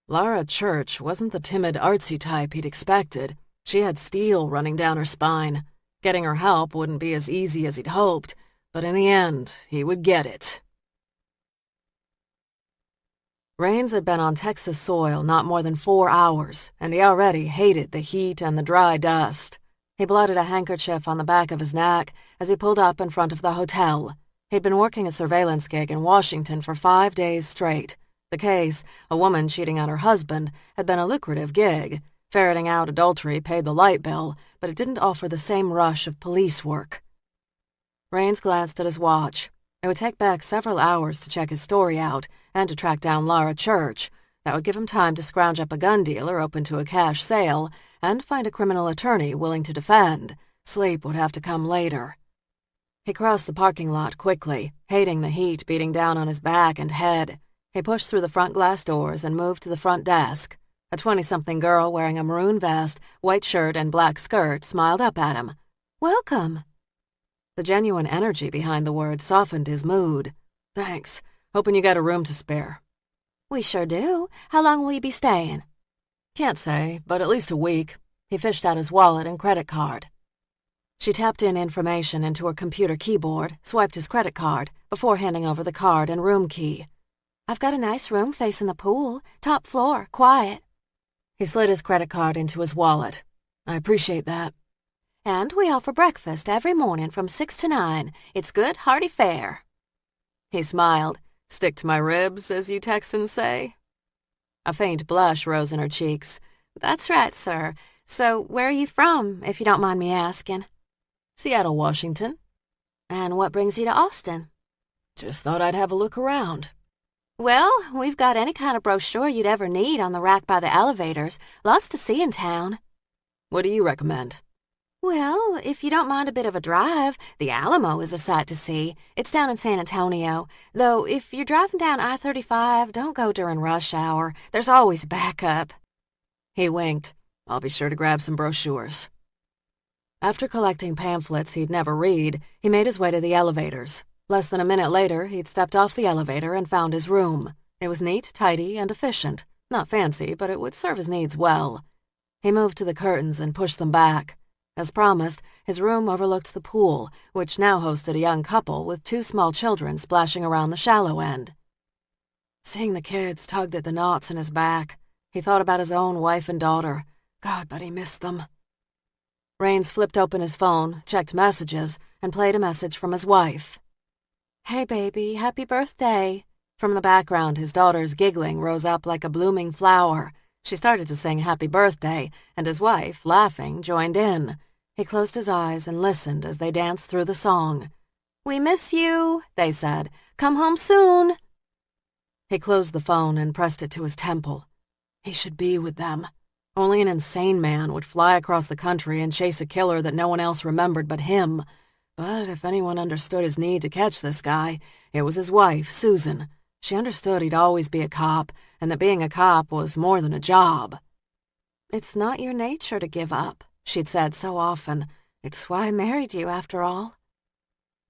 Lara Church wasn't the timid, artsy type he'd expected. She had steel running down her spine. Getting her help wouldn't be as easy as he'd hoped, but in the end, he would get it. Raines had been on Texas soil not more than 4 hours, and he already hated the heat and the dry dust. He blotted a handkerchief on the back of his neck as he pulled up in front of the hotel. He'd been working a surveillance gig in Washington for 5 days straight. The case, a woman cheating on her husband, had been a lucrative gig. Ferreting out adultery paid the light bill, but it didn't offer the same rush of police work. Raines glanced at his watch. It would take Beck several hours to check his story out and to track down Lara Church. That would give him time to scrounge up a gun dealer open to a cash sale and find a criminal attorney willing to defend. Sleep would have to come later. He crossed the parking lot quickly, hating the heat beating down on his back and head. He pushed through the front glass doors and moved to the front desk. A 20-something girl wearing a maroon vest, white shirt, and black skirt smiled up at him. "Welcome." The genuine energy behind the words softened his mood. "Thanks. Hoping you got a room to spare." "We sure do. How long will you be staying?" "Can't say, but at least a week." He fished out his wallet and credit card. She tapped in information into her computer keyboard, swiped his credit card, before handing over the card and room key. "I've got a nice room facing the pool. Top floor, quiet." He slid his credit card into his wallet. "I appreciate that." "And we offer breakfast every morning from 6 to 9. It's good, hearty fare." He smiled. "Stick to my ribs, as you Texans say." A faint blush rose in her cheeks. "That's right, sir. So where are you from, if you don't mind me asking?" "Seattle, Washington." "And what brings you to Austin?" "Just thought I'd have a look around." "Well, we've got any kind of brochure you'd ever need on the rack by the elevators. Lots to see in town." "What do you recommend?" "Well, if you don't mind a bit of a drive, the Alamo is a sight to see. It's down in San Antonio. Though if you're driving down I-35, don't go during rush hour. There's always backup." He winked. "I'll be sure to grab some brochures." After collecting pamphlets he'd never read, he made his way to the elevators. Less than a minute later, he'd stepped off the elevator and found his room. It was neat, tidy, and efficient. Not fancy, but it would serve his needs well. He moved to the curtains and pushed them back. As promised, his room overlooked the pool, which now hosted a young couple with 2 small children splashing around the shallow end. Seeing the kids tugged at the knots in his back. He thought about his own wife and daughter. God, but he missed them. Raines flipped open his phone, checked messages, and played a message from his wife. "Hey, baby, happy birthday." From the background, his daughter's giggling rose up like a blooming flower. She started to sing happy birthday, and his wife, laughing, joined in. He closed his eyes and listened as they danced through the song. "We miss you," they said. "Come home soon." He closed the phone and pressed it to his temple. He should be with them. Only an insane man would fly across the country and chase a killer that no one else remembered but him. But if anyone understood his need to catch this guy, it was his wife, Susan. She understood he'd always be a cop, and that being a cop was more than a job. "It's not your nature to give up," she'd said so often. "It's why I married you, after all."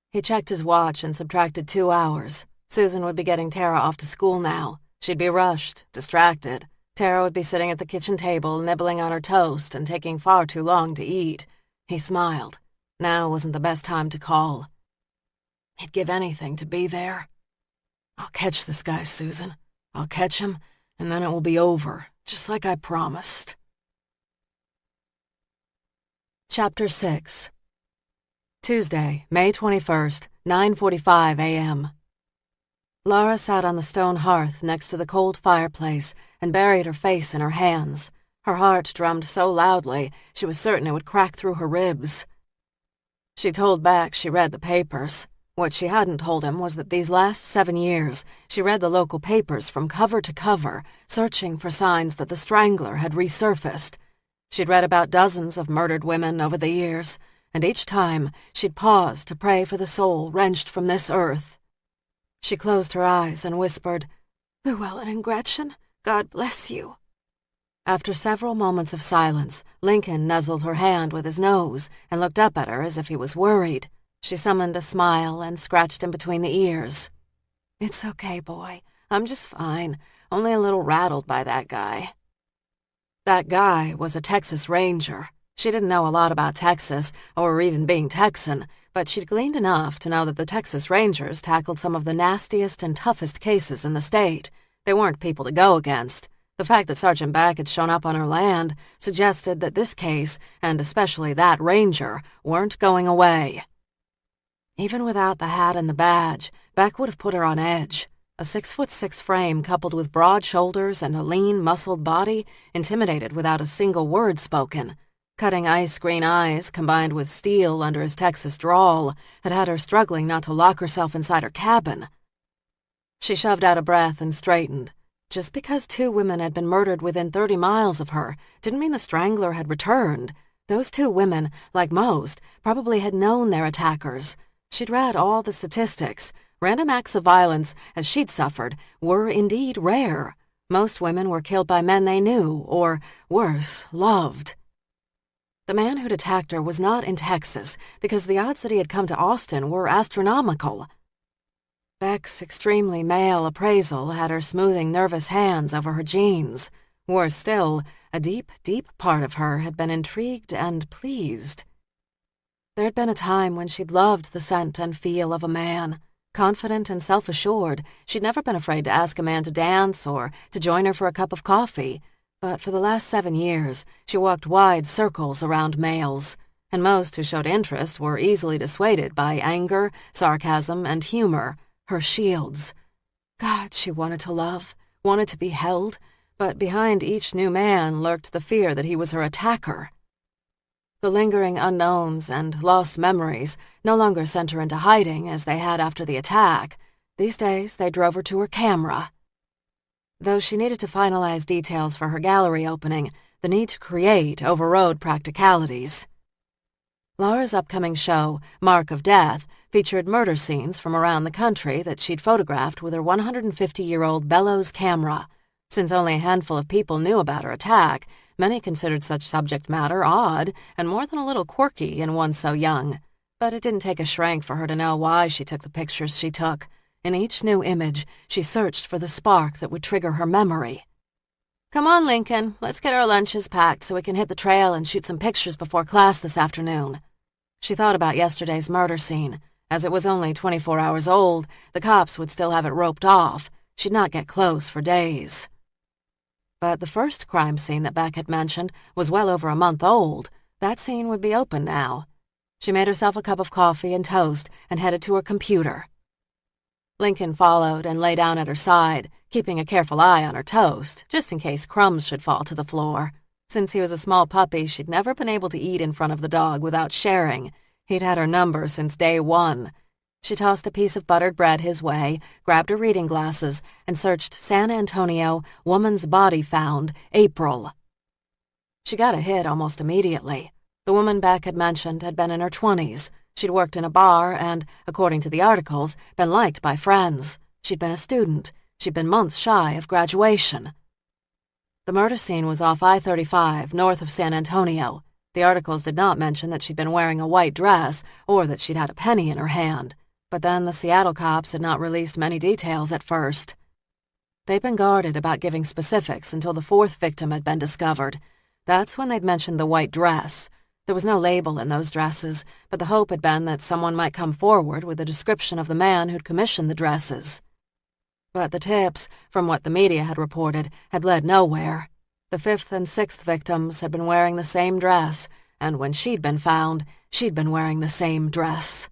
He checked his watch and subtracted 2 hours. Susan would be getting Tara off to school now. She'd be rushed, distracted. Tara would be sitting at the kitchen table, nibbling on her toast and taking far too long to eat. He smiled. Now wasn't the best time to call. He'd give anything to be there. "I'll catch this guy, Susan. I'll catch him, and then it will be over, just like I promised." Chapter 6. Tuesday, May 21st, 9:45 a.m. Laura sat on the stone hearth next to the cold fireplace and buried her face in her hands. Her heart drummed so loudly she was certain it would crack through her ribs. She told Beck she read the papers. What she hadn't told him was that these last 7 years she read the local papers from cover to cover, searching for signs that the Strangler had resurfaced. She'd read about dozens of murdered women over the years, and each time she'd pause to pray for the soul wrenched from this earth. She closed her eyes and whispered, "Llewellyn and Gretchen, God bless you." After several moments of silence, Lincoln nuzzled her hand with his nose and looked up at her as if he was worried. She summoned a smile and scratched him between the ears. "It's okay, boy. I'm just fine. Only a little rattled by that guy." That guy was a Texas Ranger. She didn't know a lot about Texas, or even being Texan, but she'd gleaned enough to know that the Texas Rangers tackled some of the nastiest and toughest cases in the state. They weren't people to go against. The fact that Sergeant Beck had shown up on her land suggested that this case, and especially that ranger, weren't going away. Even without the hat and the badge, Beck would have put her on edge. A 6'6" frame coupled with broad shoulders and a lean, muscled body intimidated without a single word spoken. Cutting ice-green eyes, combined with steel under his Texas drawl, had her struggling not to lock herself inside her cabin. She shoved out a breath and straightened. Just because 2 women had been murdered within 30 miles of her didn't mean the Strangler had returned. Those 2 women, like most, probably had known their attackers. She'd read all the statistics. Random acts of violence, as she'd suffered, were indeed rare. Most women were killed by men they knew, or, worse, loved. The man who'd attacked her was not in Texas, because the odds that he had come to Austin were astronomical. Beck's extremely male appraisal had her smoothing nervous hands over her jeans. Worse still, a deep, deep part of her had been intrigued and pleased. There had been a time when she'd loved the scent and feel of a man. Confident and self-assured, she'd never been afraid to ask a man to dance or to join her for a cup of coffee. But for the last 7 years, she walked wide circles around males, and most who showed interest were easily dissuaded by anger, sarcasm, and humor, her shields. God, she wanted to love, wanted to be held, but behind each new man lurked the fear that he was her attacker. The lingering unknowns and lost memories no longer sent her into hiding as they had after the attack. These days, they drove her to her camera. Though she needed to finalize details for her gallery opening, the need to create overrode practicalities. Laura's upcoming show, Mark of Death, featured murder scenes from around the country that she'd photographed with her 150-year-old bellows camera. Since only a handful of people knew about her attack, Many considered such subject matter odd and more than a little quirky in one so young. But it didn't take a shrink for her to know why she took the pictures she took. In each new image, she searched for the spark that would trigger her memory. "Come on, Lincoln. Let's get our lunches packed so we can hit the trail and shoot some pictures before class this afternoon." She thought about yesterday's murder scene. As it was only 24 hours old, the cops would still have it roped off. She'd not get close for days. But the first crime scene that Beck had mentioned was well over a month old. That scene would be open now. She made herself a cup of coffee and toast and headed to her computer. Lincoln followed and lay down at her side, keeping a careful eye on her toast, just in case crumbs should fall to the floor. Since he was a small puppy, she'd never been able to eat in front of the dog without sharing. He'd had her number since day one. She tossed a piece of buttered bread his way, grabbed her reading glasses, and searched San Antonio, woman's body found, April. She got a hit almost immediately. The woman Beck had mentioned had been in her 20s. She'd worked in a bar and, according to the articles, been liked by friends. She'd been a student. She'd been months shy of graduation. The murder scene was off I-35, north of San Antonio. The articles did not mention that she'd been wearing a white dress or that she'd had a penny in her hand. But then the Seattle cops had not released many details at first. They'd been guarded about giving specifics until the fourth victim had been discovered. That's when they'd mentioned the white dress. There was no label in those dresses, but the hope had been that someone might come forward with a description of the man who'd commissioned the dresses. But the tips, from what the media had reported, had led nowhere. The fifth and sixth victims had been wearing the same dress, and when she'd been found, she'd been wearing the same dress.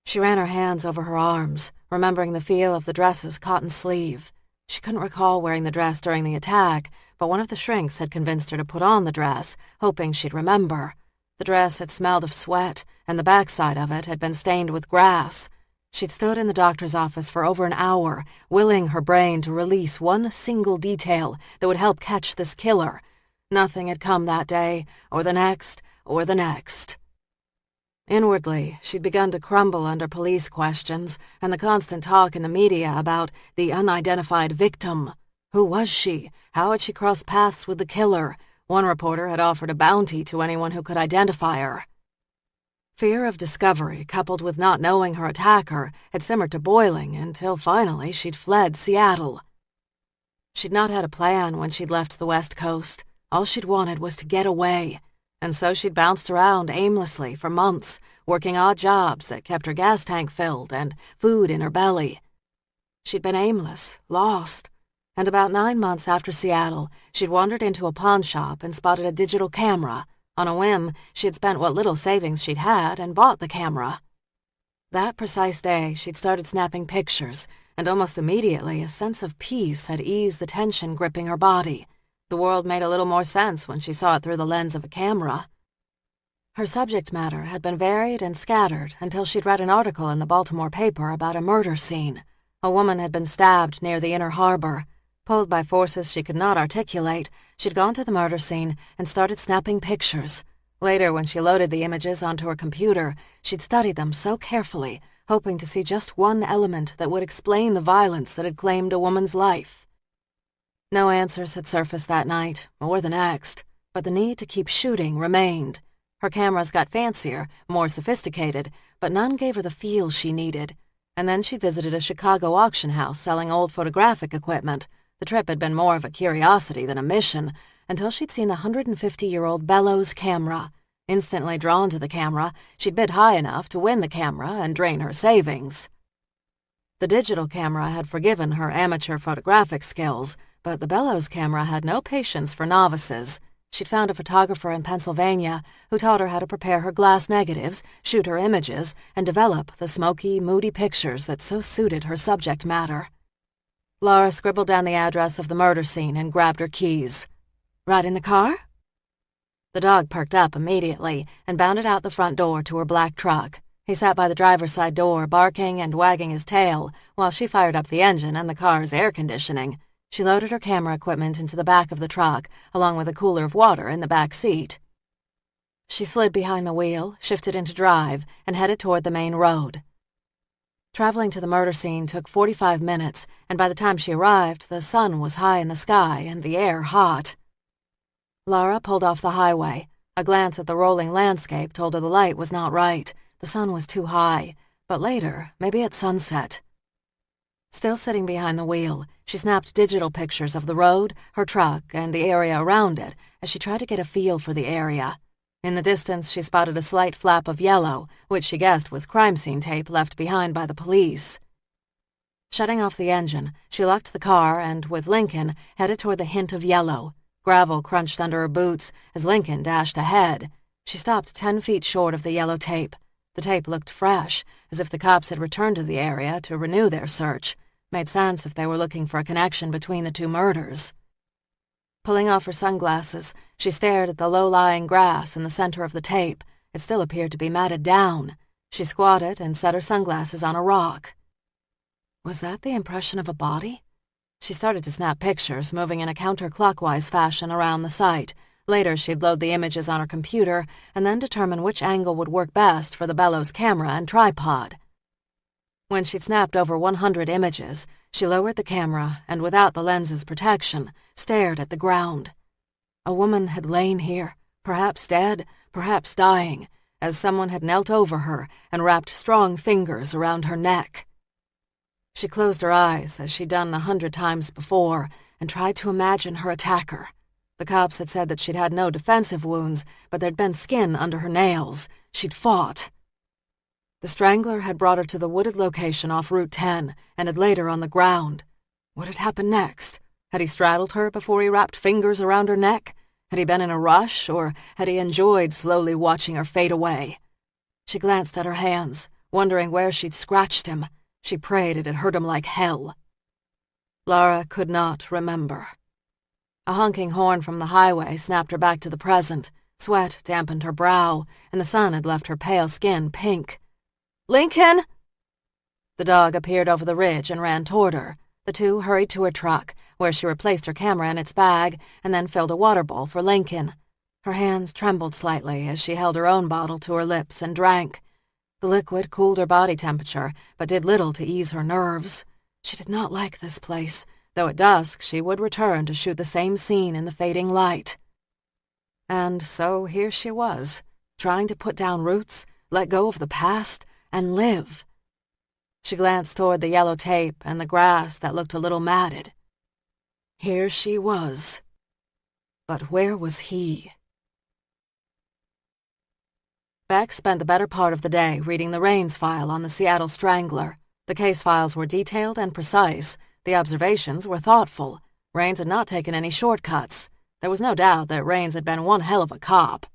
She ran her hands over her arms, remembering the feel of the dress's cotton sleeve. She couldn't recall wearing the dress during the attack, but one of the shrinks had convinced her to put on the dress, hoping she'd remember. The dress had smelled of sweat, and the backside of it had been stained with grass. She'd stood in the doctor's office for over an hour, willing her brain to release one single detail that would help catch this killer. Nothing had come that day, or the next, or the next. Inwardly, she'd begun to crumble under police questions and the constant talk in the media about the unidentified victim. Who was she? How had she crossed paths with the killer? One reporter had offered a bounty to anyone who could identify her. Fear of discovery, coupled with not knowing her attacker, had simmered to boiling until finally she'd fled Seattle. She'd not had a plan when she'd left the West Coast. All she'd wanted was to get away. And so she'd bounced around aimlessly for months, working odd jobs that kept her gas tank filled and food in her belly. She'd been aimless, lost. And about 9 months after Seattle, she'd wandered into a pawn shop and spotted a digital camera. On a whim, she had spent what little savings she'd had and bought the camera. That precise day, she'd started snapping pictures, and almost immediately a sense of peace had eased the tension gripping her body. The world made a little more sense when she saw it through the lens of a camera. Her subject matter had been varied and scattered until she'd read an article in the Baltimore paper about a murder scene. A woman had been stabbed near the Inner Harbor. Pulled by forces she could not articulate, she'd gone to the murder scene and started snapping pictures. Later, when she loaded the images onto her computer, she'd studied them so carefully, hoping to see just one element that would explain the violence that had claimed a woman's life. No answers had surfaced that night, or the next, but the need to keep shooting remained. Her cameras got fancier, more sophisticated, but none gave her the feel she needed. And then she visited a Chicago auction house selling old photographic equipment. The trip had been more of a curiosity than a mission, until she'd seen the 150-year-old Bellows camera. Instantly drawn to the camera, she'd bid high enough to win the camera and drain her savings. The digital camera had forgiven her amateur photographic skills, but the Bellows camera had no patience for novices. She'd found a photographer in Pennsylvania who taught her how to prepare her glass negatives, shoot her images, and develop the smoky, moody pictures that so suited her subject matter. Laura scribbled down the address of the murder scene and grabbed her keys. "Right in the car?" The dog perked up immediately and bounded out the front door to her black truck. He sat by the driver's side door, barking and wagging his tail, while she fired up the engine and the car's air conditioning. She loaded her camera equipment into the back of the truck, along with a cooler of water in the back seat. She slid behind the wheel, shifted into drive, and headed toward the main road. Traveling to the murder scene took 45 minutes, and by the time she arrived, the sun was high in the sky and the air hot. Laura pulled off the highway. A glance at the rolling landscape told her the light was not right. The sun was too high. But later, maybe at sunset. Still sitting behind the wheel, she snapped digital pictures of the road, her truck, and the area around it as she tried to get a feel for the area. In the distance, she spotted a slight flap of yellow, which she guessed was crime scene tape left behind by the police. Shutting off the engine, she locked the car and, with Lincoln, headed toward the hint of yellow. Gravel crunched under her boots as Lincoln dashed ahead. She stopped 10 feet short of the yellow tape. The tape looked fresh, as if the cops had returned to the area to renew their search. Made sense if they were looking for a connection between the two murders. Pulling off her sunglasses, she stared at the low-lying grass in the center of the tape. It still appeared to be matted down. She squatted and set her sunglasses on a rock. Was that the impression of a body? She started to snap pictures, moving in a counterclockwise fashion around the site. Later, she'd load the images on her computer and then determine which angle would work best for the bellows camera and tripod. When she'd snapped over 100 images, she lowered the camera and, without the lens's protection, stared at the ground. A woman had lain here, perhaps dead, perhaps dying, as someone had knelt over her and wrapped strong fingers around her neck. She closed her eyes, as she'd done 100 times before, and tried to imagine her attacker. The cops had said that she'd had no defensive wounds, but there'd been skin under her nails. She'd fought. The strangler had brought her to the wooded location off Route 10 and had laid her on the ground. What had happened next? Had he straddled her before he wrapped fingers around her neck? Had he been in a rush, or had he enjoyed slowly watching her fade away? She glanced at her hands, wondering where she'd scratched him. She prayed it had hurt him like hell. Laura could not remember. A honking horn from the highway snapped her back to the present. Sweat dampened her brow, and the sun had left her pale skin pink. "Lincoln!" The dog appeared over the ridge and ran toward her. The two hurried to her truck, where she replaced her camera in its bag and then filled a water bowl for Lincoln. Her hands trembled slightly as she held her own bottle to her lips and drank. The liquid cooled her body temperature, but did little to ease her nerves. She did not like this place, though at dusk she would return to shoot the same scene in the fading light. And so here she was, trying to put down roots, let go of the past, and live. She glanced toward the yellow tape and the grass that looked a little matted. Here she was. But where was he? Beck spent the better part of the day reading the Raines file on the Seattle Strangler. The case files were detailed and precise. The observations were thoughtful. Raines had not taken any shortcuts. There was no doubt that Raines had been one hell of a cop.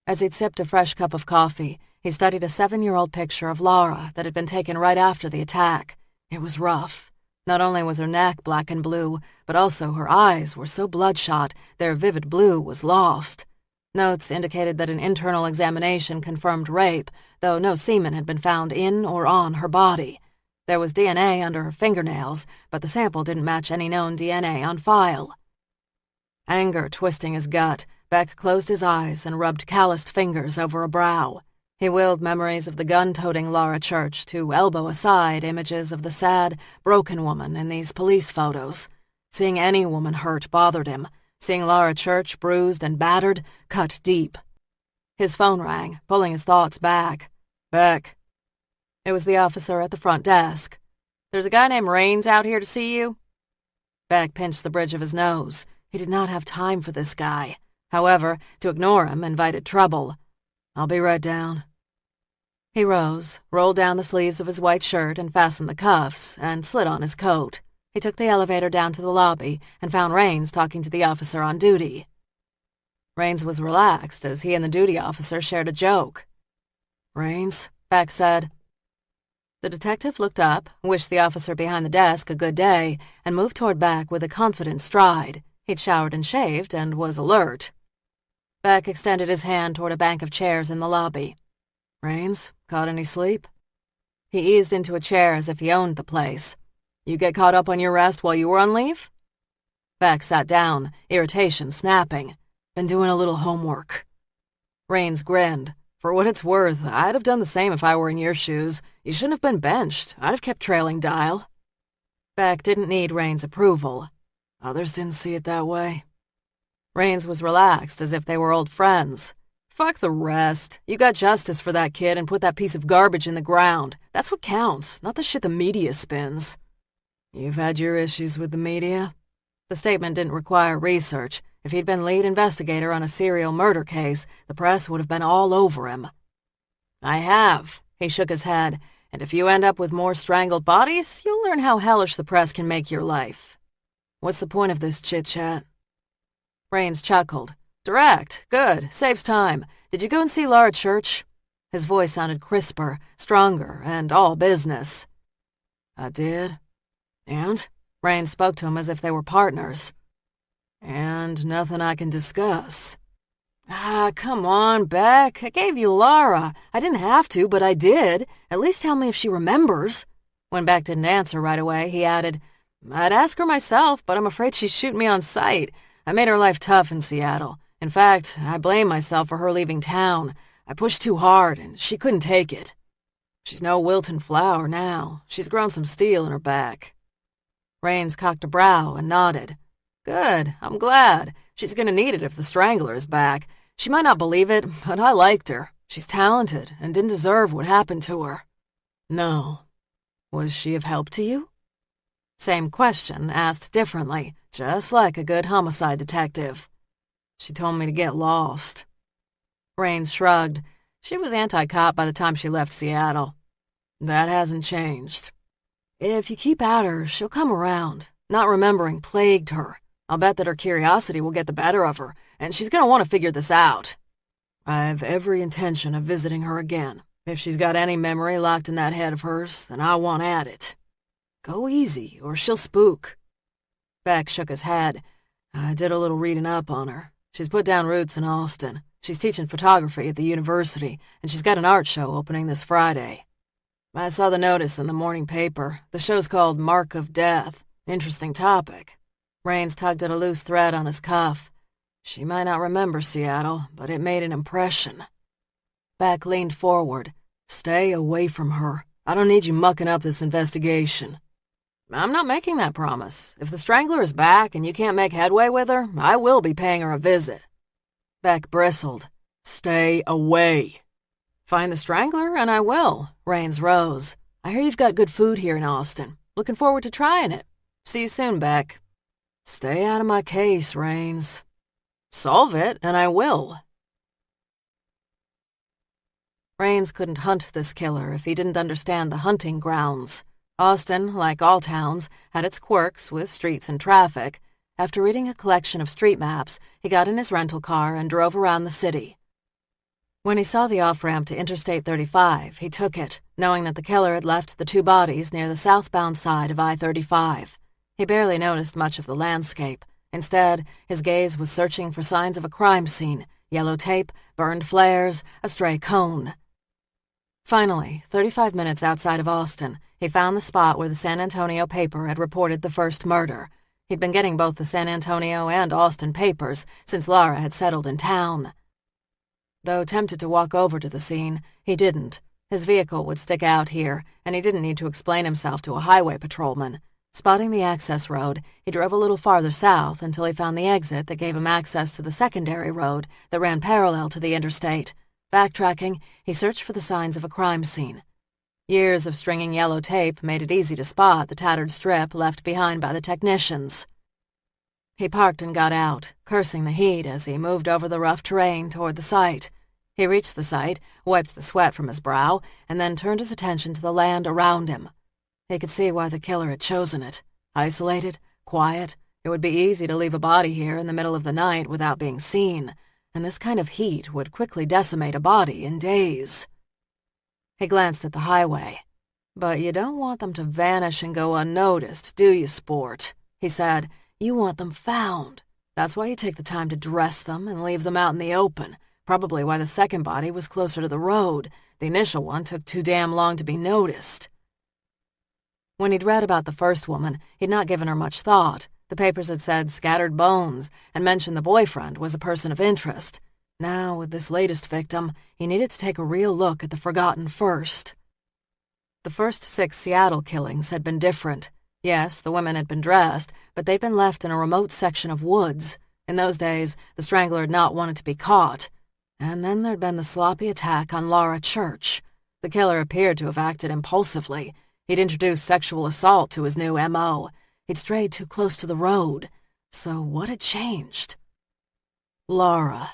As he'd sipped a fresh cup of coffee, he studied a 7-year-old picture of Laura that had been taken right after the attack. It was rough. Not only was her neck black and blue, but also her eyes were so bloodshot their vivid blue was lost. Notes indicated that an internal examination confirmed rape, though no semen had been found in or on her body. There was DNA under her fingernails, but the sample didn't match any known DNA on file. Anger twisting his gut, Beck closed his eyes and rubbed calloused fingers over a brow. He willed memories of the gun-toting Laura Church to elbow aside images of the sad, broken woman in these police photos. Seeing any woman hurt bothered him. Seeing Laura Church bruised and battered cut deep. His phone rang, pulling his thoughts back. "Beck." It was the officer at the front desk. "There's a guy named Raines out here to see you." Beck pinched the bridge of his nose. He did not have time for this guy. However, to ignore him invited trouble. "I'll be right down." He rose, rolled down the sleeves of his white shirt and fastened the cuffs, and slid on his coat. He took the elevator down to the lobby and found Raines talking to the officer on duty. Raines was relaxed as he and the duty officer shared a joke. "Raines," Beck said. The detective looked up, wished the officer behind the desk a good day, and moved toward Beck with a confident stride. He'd showered and shaved and was alert. Beck extended his hand toward a bank of chairs in the lobby. "Raines, caught any sleep?" He eased into a chair as if he owned the place. "You get caught up on your rest while you were on leave?" Beck sat down, irritation snapping. "Been doing a little homework." Raines grinned. "For what it's worth, I'd have done the same if I were in your shoes. You shouldn't have been benched. I'd have kept trailing dial." Beck didn't need Raines' approval. "Others didn't see it that way." Raines was relaxed, as if they were old friends. Fuck the rest. You got justice for that kid and put that piece of garbage in the ground. That's what counts, not the shit the media spins. You've had your issues with the media? The statement didn't require research. If he'd been lead investigator on a serial murder case, the press would have been all over him. I have. He shook his head. And if you end up with more strangled bodies, you'll learn how hellish the press can make your life. What's the point of this chit-chat? Raines chuckled. Direct. Good. Saves time. Did you go and see Laura Church? His voice sounded crisper, stronger, and all business. I did. And? Raines spoke to him as if they were partners. And nothing I can discuss. Ah, come on, Beck. I gave you Laura. I didn't have to, but I did. At least tell me if she remembers. When Beck didn't answer right away, he added, I'd ask her myself, but I'm afraid she's shooting me on sight. I made her life tough in Seattle. In fact, I blame myself for her leaving town. I pushed too hard, and she couldn't take it. She's no wilting flower now. She's grown some steel in her back. Raines cocked a brow and nodded. Good, I'm glad. She's gonna need it if the Strangler is back. She might not believe it, but I liked her. She's talented and didn't deserve what happened to her. No. Was she of help to you? Same question, asked differently, just like a good homicide detective. She told me to get lost. Raines shrugged. She was anti-cop by the time she left Seattle. That hasn't changed. If you keep at her, she'll come around. Not remembering plagued her. I'll bet that her curiosity will get the better of her, and she's gonna want to figure this out. I've every intention of visiting her again. If she's got any memory locked in that head of hers, then I want at it. Go easy, or she'll spook. Beck shook his head. I did a little reading up on her. She's put down roots in Austin. She's teaching photography at the university, and she's got an art show opening this Friday. I saw the notice in the morning paper. The show's called Mark of Death. Interesting topic. Raines tugged at a loose thread on his cuff. She might not remember Seattle, but it made an impression. Beck leaned forward. Stay away from her. I don't need you mucking up this investigation. I'm not making that promise. If the Strangler is back and you can't make headway with her, I will be paying her a visit. Beck bristled. Stay away. Find the Strangler, and I will. Raines rose. I hear you've got good food here in Austin. Looking forward to trying it. See you soon, Beck. Stay out of my case, Raines. Solve it, and I will. Raines couldn't hunt this killer if he didn't understand the hunting grounds. Austin, like all towns, had its quirks with streets and traffic. After reading a collection of street maps, he got in his rental car and drove around the city. When he saw the off-ramp to Interstate 35, he took it, knowing that the killer had left the two bodies near the southbound side of I-35. He barely noticed much of the landscape. Instead, his gaze was searching for signs of a crime scene, yellow tape, burned flares, a stray cone. Finally, 35 minutes outside of Austin, he found the spot where the San Antonio paper had reported the first murder. He'd been getting both the San Antonio and Austin papers since Laura had settled in town. Though tempted to walk over to the scene, he didn't. His vehicle would stick out here, and he didn't need to explain himself to a highway patrolman. Spotting the access road, he drove a little farther south until he found the exit that gave him access to the secondary road that ran parallel to the interstate. Backtracking, he searched for the signs of a crime scene. Years of stringing yellow tape made it easy to spot the tattered strip left behind by the technicians. He parked and got out, cursing the heat as he moved over the rough terrain toward the site. He reached the site, wiped the sweat from his brow, and then turned his attention to the land around him. He could see why the killer had chosen it. Isolated, quiet, it would be easy to leave a body here in the middle of the night without being seen, and this kind of heat would quickly decimate a body in days. He glanced at the highway. But you don't want them to vanish and go unnoticed, do you, sport? He said. You want them found. That's why you take the time to dress them and leave them out in the open. Probably why the second body was closer to the road. The initial one took too damn long to be noticed. When he'd read about the first woman, he'd not given her much thought. The papers had said scattered bones and mentioned the boyfriend was a person of interest. Now, with this latest victim, he needed to take a real look at the forgotten first. The first 6 Seattle killings had been different. Yes, the women had been dressed, but they'd been left in a remote section of woods. In those days, the strangler had not wanted to be caught. And then there'd been the sloppy attack on Laura Church. The killer appeared to have acted impulsively. He'd introduced sexual assault to his new M.O. He'd strayed too close to the road. So what had changed? Laura.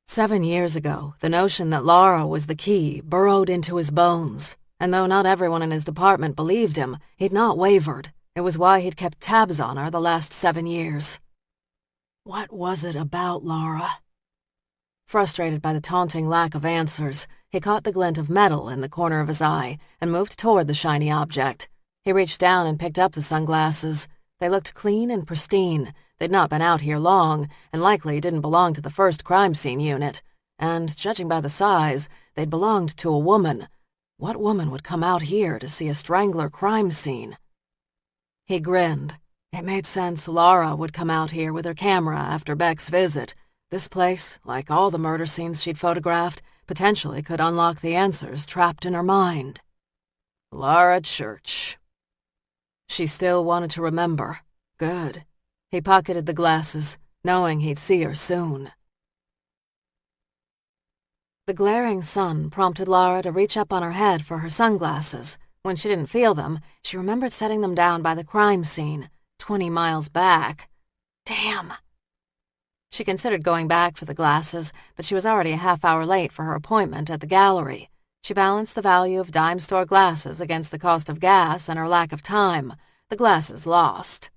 7 years ago, the notion that Laura was the key burrowed into his bones. And though not everyone in his department believed him, he'd not wavered. It was why he'd kept tabs on her the last 7 years. What was it about Laura? Frustrated by the taunting lack of answers, he caught the glint of metal in the corner of his eye and moved toward the shiny object. He reached down and picked up the sunglasses. They looked clean and pristine. They'd not been out here long, and likely didn't belong to the first crime scene unit. And, judging by the size, they'd belonged to a woman. What woman would come out here to see a strangler crime scene? He grinned. It made sense Laura would come out here with her camera after Beck's visit. This place, like all the murder scenes she'd photographed, potentially could unlock the answers trapped in her mind. Laura Church. She still wanted to remember. Good. He pocketed the glasses, knowing he'd see her soon. The glaring sun prompted Laura to reach up on her head for her sunglasses. When she didn't feel them, she remembered setting them down by the crime scene, 20 miles back. Damn. She considered going back for the glasses, but she was already a half-hour late for her appointment at the gallery. She balanced the value of dime-store glasses against the cost of gas and her lack of time. The glasses lost.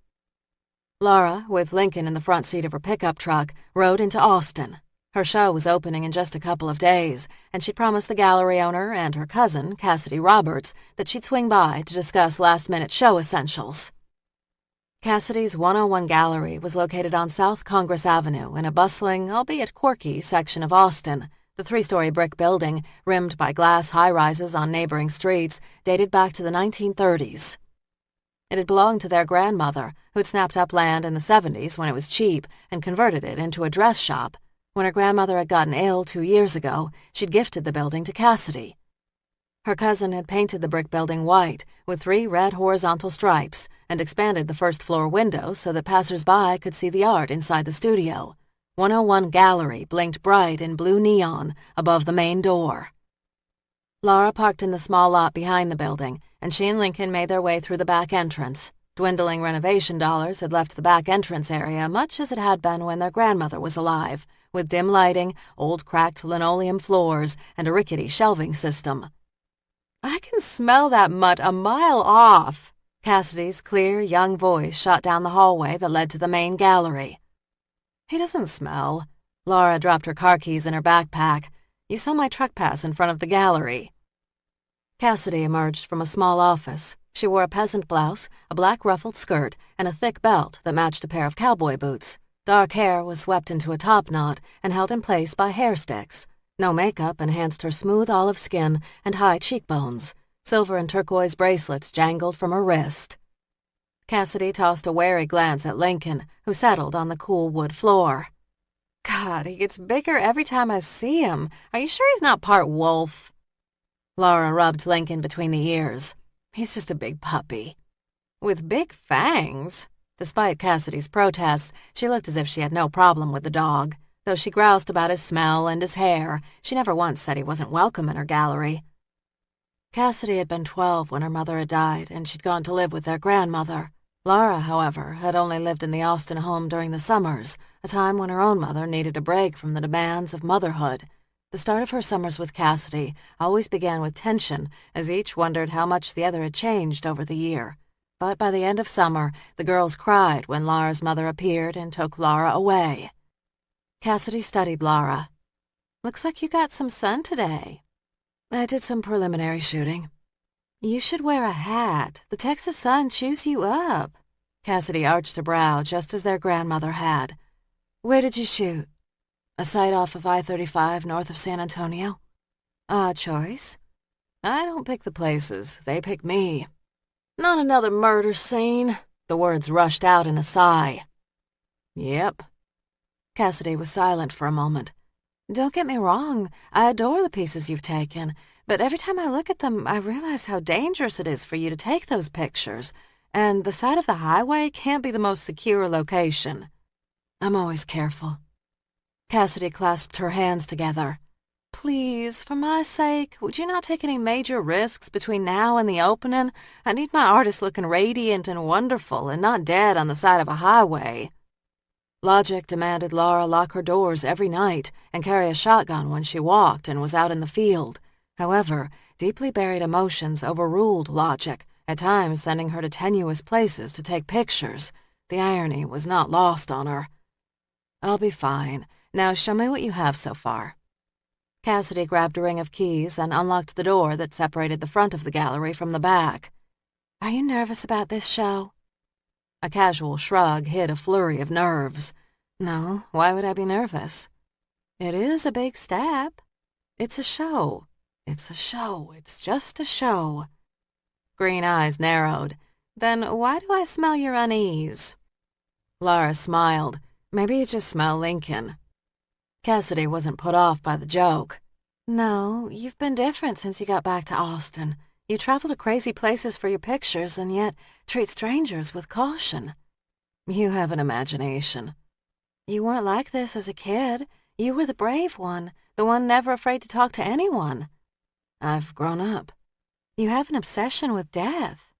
Laura, with Lincoln in the front seat of her pickup truck, rode into Austin. Her show was opening in just a couple of days, and she'd promised the gallery owner and her cousin, Cassidy Roberts, that she'd swing by to discuss last-minute show essentials. Cassidy's 101 Gallery was located on South Congress Avenue in a bustling, albeit quirky, section of Austin. The 3-story brick building, rimmed by glass high-rises on neighboring streets, dated back to the 1930s. It had belonged to their grandmother, who'd snapped up land in the 70s when it was cheap and converted it into a dress shop. When her grandmother had gotten ill 2 years ago, she'd gifted the building to Cassidy. Her cousin had painted the brick building white with 3 red horizontal stripes and expanded the first-floor windows so that passers-by could see the art inside the studio. 101 Gallery blinked bright in blue neon above the main door. Laura parked in the small lot behind the building, and she and Lincoln made their way through the back entrance. Dwindling renovation dollars had left the back entrance area much as it had been when their grandmother was alive, with dim lighting, old cracked linoleum floors, and a rickety shelving system. "I can smell that mutt a mile off," Cassidy's clear, young voice shot down the hallway that led to the main gallery. "He doesn't smell." Laura dropped her car keys in her backpack. "You saw my truck pass in front of the gallery." Cassidy emerged from a small office. She wore a peasant blouse, a black ruffled skirt, and a thick belt that matched a pair of cowboy boots. Dark hair was swept into a top knot and held in place by hair sticks. No makeup enhanced her smooth olive skin and high cheekbones. Silver and turquoise bracelets jangled from her wrist. Cassidy tossed a wary glance at Lincoln, who settled on the cool wood floor. "God, he gets bigger every time I see him. Are you sure he's not part wolf?" Laura rubbed Lincoln between the ears. "He's just a big puppy." "With big fangs." Despite Cassidy's protests, she looked as if she had no problem with the dog. Though she groused about his smell and his hair, she never once said he wasn't welcome in her gallery. Cassidy had been 12 when her mother had died, and she'd gone to live with their grandmother. Laura, however, had only lived in the Austin home during the summers, a time when her own mother needed a break from the demands of motherhood. The start of her summers with Cassidy always began with tension, as each wondered how much the other had changed over the year. But by the end of summer, the girls cried when Laura's mother appeared and took Laura away. Cassidy studied Laura. "Looks like you got some sun today." "I did some preliminary shooting." "You should wear a hat. The Texas sun chews you up." Cassidy arched a brow just as their grandmother had. "Where did you shoot?" "A site off of I-35 north of San Antonio." "Odd choice." "I don't pick the places. They pick me." "Not another murder scene." The words rushed out in a sigh. "Yep." Cassidy was silent for a moment. "Don't get me wrong. I adore the pieces you've taken. But every time I look at them, I realize how dangerous it is for you to take those pictures. And the side of the highway can't be the most secure location." I'm always careful. Cassidy clasped her hands together. Please, for my sake, would you not take any major risks between now and the opening? I need my artist looking radiant and wonderful and not dead on the side of a highway. Logic demanded Laura lock her doors every night and carry a shotgun when she walked and was out in the field. However, deeply buried emotions overruled logic, at times sending her to tenuous places to take pictures. The irony was not lost on her. I'll be fine. Now show me what you have so far. Cassidy grabbed a ring of keys and unlocked the door that separated the front of the gallery from the back. Are you nervous about this show? A casual shrug hid a flurry of nerves. No, why would I be nervous? It is a big step. It's a show. It's a show. It's just a show. Green eyes narrowed. Then why do I smell your unease? Laura smiled. Maybe you just smell Lincoln. Cassidy wasn't put off by the joke. No, you've been different since you got back to Austin. You travel to crazy places for your pictures and yet treat strangers with caution. You have an imagination. You weren't like this as a kid. You were the brave one, the one never afraid to talk to anyone. I've grown up. You have an obsession with death.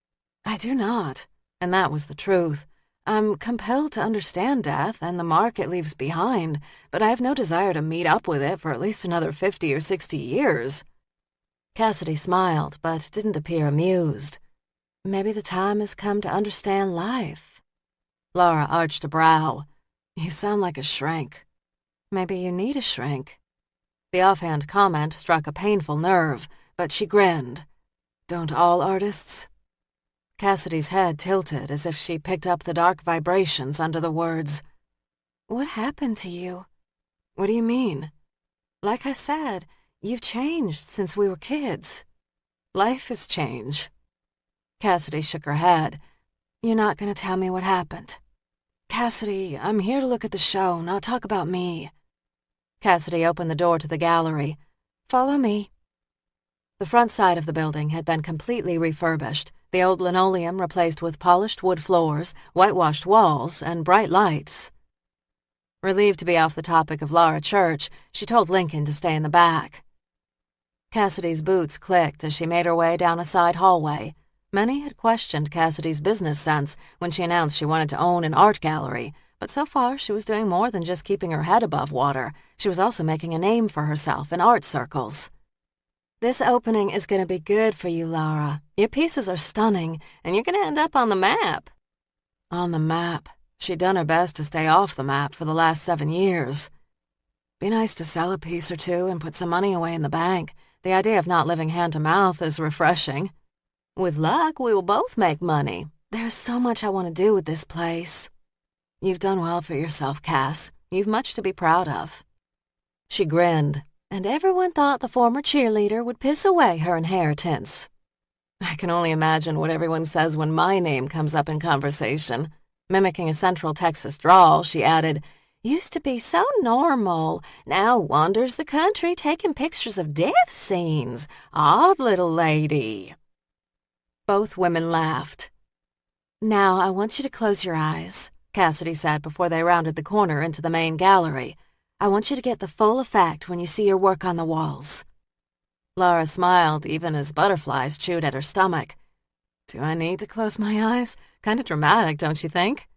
I do not, and that was the truth. I'm compelled to understand death and the mark it leaves behind, but I have no desire to meet up with it for at least another 50 or 60 years. Cassidy smiled, but didn't appear amused. Maybe the time has come to understand life. Laura arched a brow. You sound like a shrink. Maybe you need a shrink. The offhand comment struck a painful nerve, but she grinned. Don't all artists? Cassidy's head tilted as if she picked up the dark vibrations under the words. What happened to you? What do you mean? Like I said, you've changed since we were kids. Life is change. Cassidy shook her head. You're not going to tell me what happened. Cassidy, I'm here to look at the show, not talk about me. Cassidy opened the door to the gallery. Follow me. The front side of the building had been completely refurbished, the old linoleum replaced with polished wood floors, whitewashed walls, and bright lights. Relieved to be off the topic of Laura Church, she told Lincoln to stay in the back. Cassidy's boots clicked as she made her way down a side hallway. Many had questioned Cassidy's business sense when she announced she wanted to own an art gallery, but so far she was doing more than just keeping her head above water. She was also making a name for herself in art circles. This opening is going to be good for you, Laura. Your pieces are stunning, and you're going to end up on the map. On the map. She'd done her best to stay off the map for the last 7 years. Be nice to sell a piece or two and put some money away in the bank. The idea of not living hand to mouth is refreshing. With luck, we will both make money. There's so much I want to do with this place. You've done well for yourself, Cass. You've much to be proud of. She grinned. And everyone thought the former cheerleader would piss away her inheritance. I can only imagine what everyone says when my name comes up in conversation. Mimicking a Central Texas drawl, she added, Used to be so normal. Now wanders the country taking pictures of death scenes. Odd little lady. Both women laughed. Now I want you to close your eyes, Cassidy said before they rounded the corner into the main gallery. I want you to get the full effect when you see your work on the walls. Laura smiled even as butterflies chewed at her stomach. Do I need to close my eyes? Kind of dramatic, don't you think?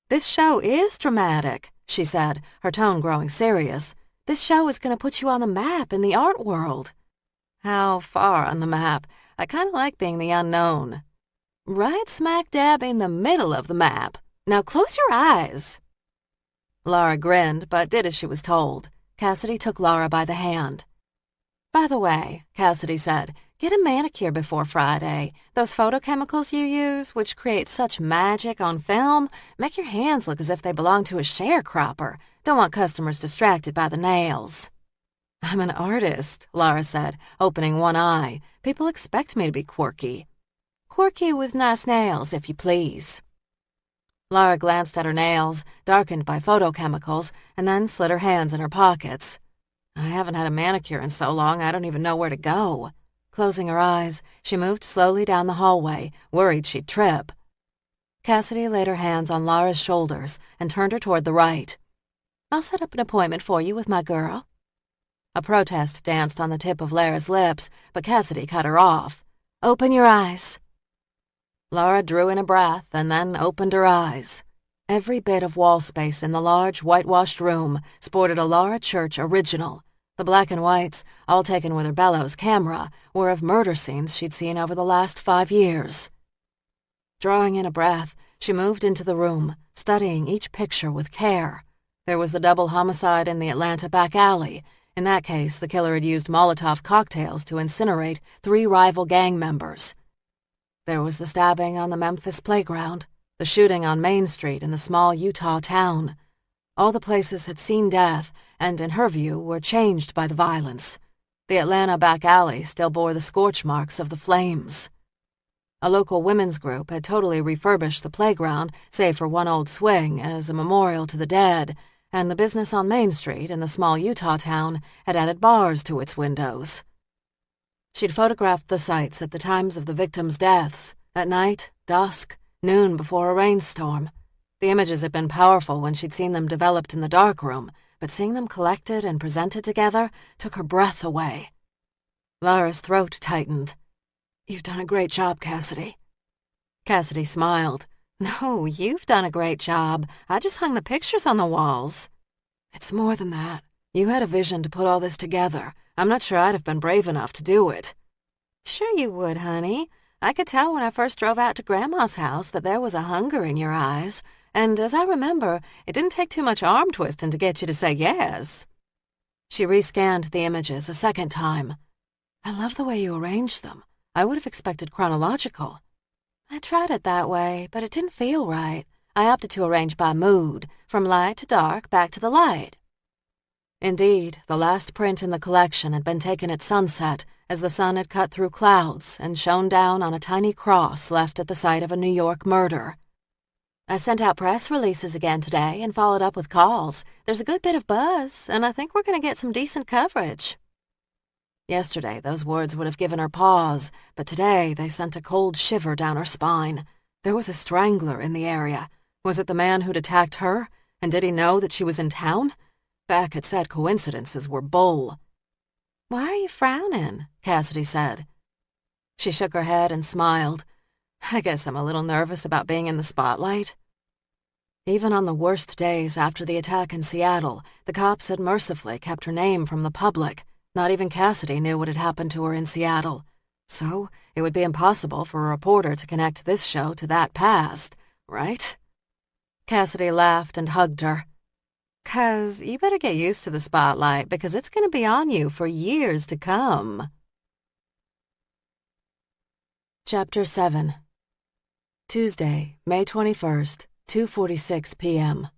This show is dramatic, she said, her tone growing serious. This show is going to put you on the map in the art world. How far on the map? I kind of like being the unknown. Right smack dab in the middle of the map. Now close your eyes. Laura grinned, but did as she was told. Cassidy took Laura by the hand. By the way, Cassidy said, get a manicure before Friday. Those photochemicals you use, which create such magic on film, make your hands look as if they belong to a sharecropper. Don't want customers distracted by the nails. I'm an artist, Laura said, opening one eye. People expect me to be quirky. Quirky with nice nails, if you please. Laura glanced at her nails, darkened by photochemicals, and then slid her hands in her pockets. I haven't had a manicure in so long I don't even know where to go. Closing her eyes, she moved slowly down the hallway, worried she'd trip. Cassidy laid her hands on Laura's shoulders and turned her toward the right. I'll set up an appointment for you with my girl." A protest danced on the tip of Lara's lips, but Cassidy cut her off. "Open your eyes." Lara drew in a breath and then opened her eyes. Every bit of wall space in the large, whitewashed room sported a Lara Church original. The black and whites, all taken with her bellows camera, were of murder scenes she'd seen over the last 5 years. Drawing in a breath, she moved into the room, studying each picture with care. There was the double homicide in the Atlanta back alley. In that case, the killer had used Molotov cocktails to incinerate 3 rival gang members. There was the stabbing on the Memphis playground, the shooting on Main Street in the small Utah town. All the places had seen death, and in her view were changed by the violence. The Atlanta back alley still bore the scorch marks of the flames. A local women's group had totally refurbished the playground, save for one old swing, as a memorial to the dead, and the business on Main Street in the small Utah town had added bars to its windows. She'd photographed the sites at the times of the victims' deaths, at night, dusk, noon before a rainstorm. The images had been powerful when she'd seen them developed in the darkroom, but seeing them collected and presented together took her breath away. Lara's throat tightened. "You've done a great job, Cassidy." Cassidy smiled. "No, you've done a great job. I just hung the pictures on the walls." "It's more than that. You had a vision to put all this together. I'm not sure I'd have been brave enough to do it." "Sure you would, honey. I could tell when I first drove out to Grandma's house that there was a hunger in your eyes. And as I remember, it didn't take too much arm twisting to get you to say yes." She rescanned the images a second time. "I love the way you arranged them. I would have expected chronological." "I tried it that way, but it didn't feel right. I opted to arrange by mood, from light to dark, back to the light." Indeed, the last print in the collection had been taken at sunset, as the sun had cut through clouds and shone down on a tiny cross left at the site of a New York murder. "I sent out press releases again today and followed up with calls. There's a good bit of buzz, and I think we're going to get some decent coverage." Yesterday, those words would have given her pause, but today they sent a cold shiver down her spine. There was a strangler in the area. Was it the man who'd attacked her? And did he know that she was in town? Beck had said coincidences were bull. "Why are you frowning?" Cassidy said. She shook her head and smiled. "I guess I'm a little nervous about being in the spotlight." Even on the worst days after the attack in Seattle, the cops had mercifully kept her name from the public. Not even Cassidy knew what had happened to her in Seattle. So it would be impossible for a reporter to connect this show to that past, right? Cassidy laughed and hugged her. "'Cause you better get used to the spotlight, because it's going to be on you for years to come." Chapter 7. Tuesday, May 21st, 2:46 p.m.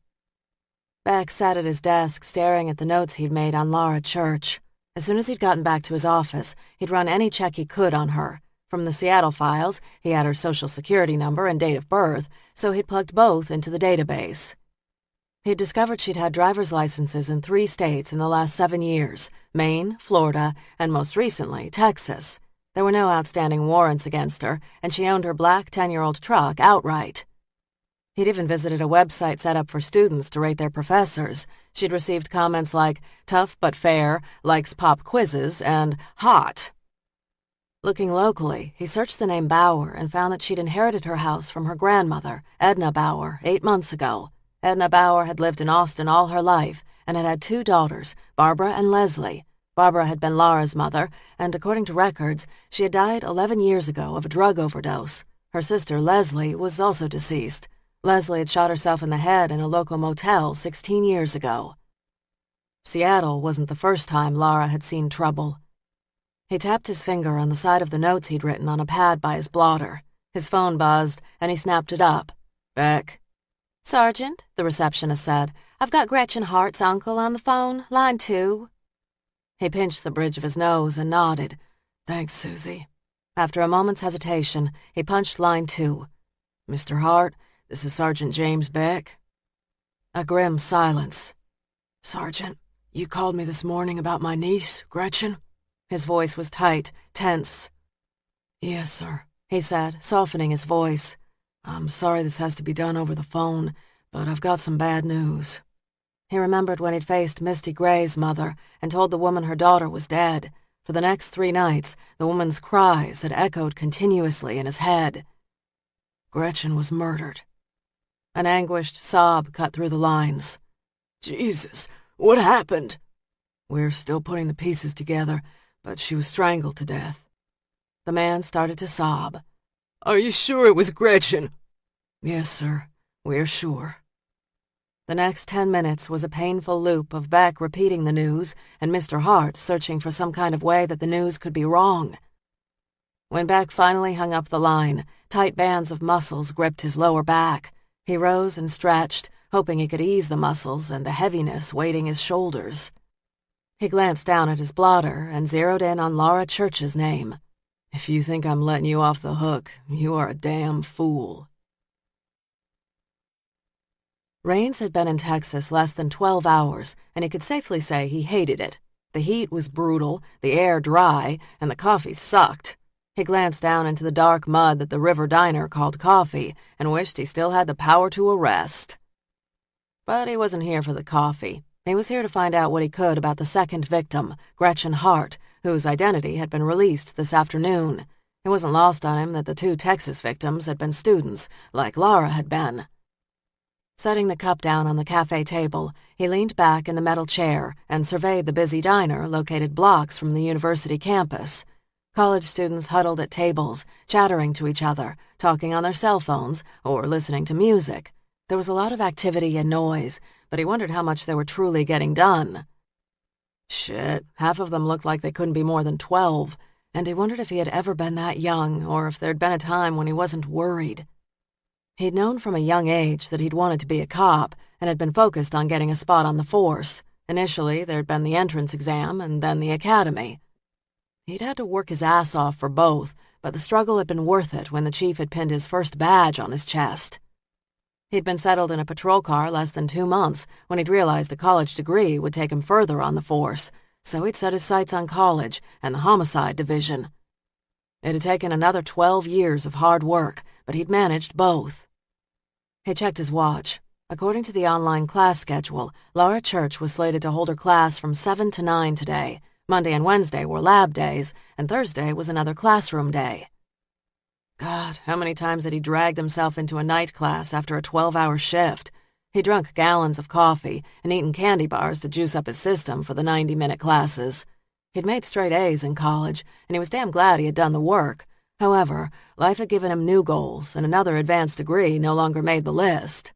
Beck sat at his desk staring at the notes he'd made on Lara Church. As soon as he'd gotten back to his office, he'd run any check he could on her. From the Seattle files, he had her social security number and date of birth, so he'd plugged both into the database. He'd discovered she'd had driver's licenses in 3 states in the last 7 years: Maine, Florida, and most recently, Texas. There were no outstanding warrants against her, and she owned her black 10-year-old truck outright. He'd even visited a website set up for students to rate their professors. She'd received comments like, "tough but fair, likes pop quizzes," and "hot." Looking locally, he searched the name Bauer and found that she'd inherited her house from her grandmother, Edna Bauer, 8 months ago. Edna Bauer had lived in Austin all her life and had had 2 daughters, Barbara and Leslie. Barbara had been Lara's mother, and according to records, she had died 11 years ago of a drug overdose. Her sister, Leslie, was also deceased. Leslie had shot herself in the head in a local motel 16 years ago. Seattle wasn't the first time Lara had seen trouble. He tapped his finger on the side of the notes he'd written on a pad by his blotter. His phone buzzed, and he snapped it up. "Beck." "Sergeant," the receptionist said, "I've got Gretchen Hart's uncle on the phone, line 2. He pinched the bridge of his nose and nodded. "Thanks, Susie." After a moment's hesitation, he punched line 2. "Mr. Hart, this is Sergeant James Beck." A grim silence. "Sergeant, you called me this morning about my niece, Gretchen?" His voice was tight, tense. "Yes, sir," he said, softening his voice. "I'm sorry this has to be done over the phone, but I've got some bad news." He remembered when he'd faced Misty Gray's mother and told the woman her daughter was dead. For the next 3 nights, the woman's cries had echoed continuously in his head. Gretchen was murdered. An anguished sob cut through the lines. Jesus, what happened? We're still putting the pieces together, but she was strangled to death. The man started to sob. Are you sure it was Gretchen? Yes, sir. We're sure. The next 10 minutes was a painful loop of Beck repeating the news and Mr. Hart searching for some kind of way that the news could be wrong. When Beck finally hung up the line, tight bands of muscles gripped his lower back. He rose and stretched, hoping he could ease the muscles and the heaviness weighting his shoulders. He glanced down at his blotter and zeroed in on Laura Church's name. If you think I'm letting you off the hook, you are a damn fool. Raines had been in Texas less than 12 hours, and he could safely say he hated it. The heat was brutal, the air dry, and the coffee sucked. He glanced down into the dark mud that the river diner called coffee and wished he still had the power to arrest. But he wasn't here for the coffee. He was here to find out what he could about the second victim, Gretchen Hart, whose identity had been released this afternoon. It wasn't lost on him that the 2 Texas victims had been students, like Laura had been. Setting the cup down on the cafe table, he leaned back in the metal chair and surveyed the busy diner located blocks from the university campus. College students huddled at tables, chattering to each other, talking on their cell phones, or listening to music. There was a lot of activity and noise, but he wondered how much they were truly getting done. Shit, half of them looked like they couldn't be more than 12, and he wondered if he had ever been that young, or if there'd been a time when he wasn't worried. He'd known from a young age that he'd wanted to be a cop, and had been focused on getting a spot on the force. Initially, there'd been the entrance exam, and then the academy. He'd had to work his ass off for both, but the struggle had been worth it when the chief had pinned his first badge on his chest. He'd been settled in a patrol car less than 2 months when he'd realized a college degree would take him further on the force, so he'd set his sights on college and the homicide division. It had taken another 12 years of hard work, but he'd managed both. He checked his watch. According to the online class schedule, Laura Church was slated to hold her class from 7 to 9 today. Monday and Wednesday were lab days, and Thursday was another classroom day. God, how many times had he dragged himself into a night class after a 12-hour shift? He drunk gallons of coffee and eaten candy bars to juice up his system for the 90-minute classes. He'd made straight A's in college, and he was damn glad he had done the work. However, life had given him new goals, and another advanced degree no longer made the list.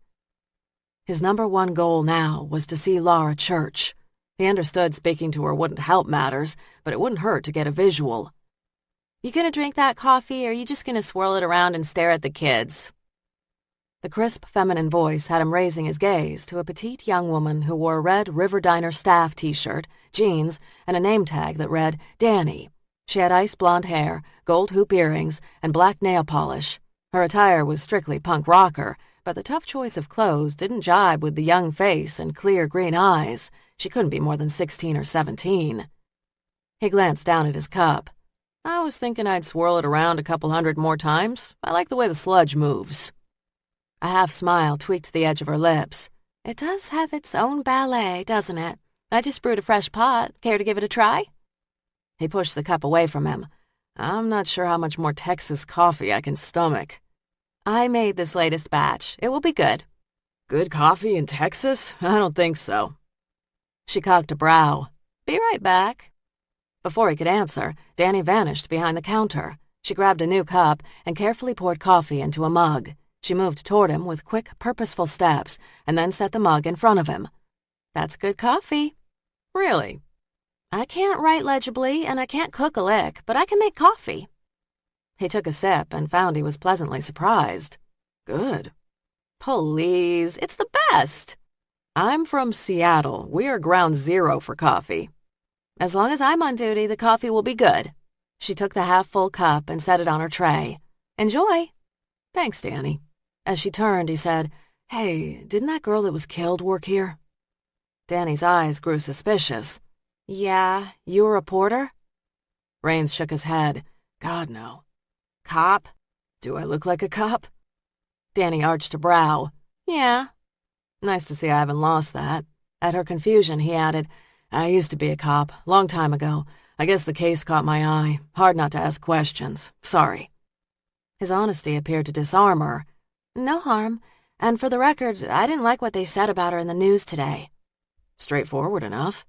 His number one goal now was to see Laura Church. He understood speaking to her wouldn't help matters, but it wouldn't hurt to get a visual. You gonna drink that coffee, or are you just gonna swirl it around and stare at the kids? The crisp feminine voice had him raising his gaze to a petite young woman who wore a red River Diner staff t-shirt, jeans, and a name tag that read Danny. She had ice blonde hair, gold hoop earrings, and black nail polish. Her attire was strictly punk rocker, but the tough choice of clothes didn't jibe with the young face and clear green eyes. She couldn't be more than 16 or 17. He glanced down at his cup. I was thinking I'd swirl it around a couple hundred more times. I like the way the sludge moves. A half smile tweaked the edge of her lips. It does have its own ballet, doesn't it? I just brewed a fresh pot. Care to give it a try? He pushed the cup away from him. I'm not sure how much more Texas coffee I can stomach. I made this latest batch. It will be good. Good coffee in Texas? I don't think so. She cocked a brow. Be right back. Before he could answer, Danny vanished behind the counter. She grabbed a new cup and carefully poured coffee into a mug. She moved toward him with quick, purposeful steps and then set the mug in front of him. That's good coffee. Really? I can't write legibly and I can't cook a lick, but I can make coffee. He took a sip and found he was pleasantly surprised. Good. Please, it's the best. I'm from Seattle. We are ground zero for coffee. As long as I'm on duty, the coffee will be good. She took the half-full cup and set it on her tray. Enjoy. Thanks, Danny. As she turned, he said, Hey, didn't that girl that was killed work here? Danny's eyes grew suspicious. Yeah, you a reporter? Raines shook his head. God, no. Cop? Do I look like a cop? Danny arched a brow. Yeah. Nice to see I haven't lost that. At her confusion, he added, "I used to be a cop, long time ago. I guess the case caught my eye. Hard not to ask questions. Sorry." His honesty appeared to disarm her. "No harm. And for the record, I didn't like what they said about her in the news today." Straightforward enough.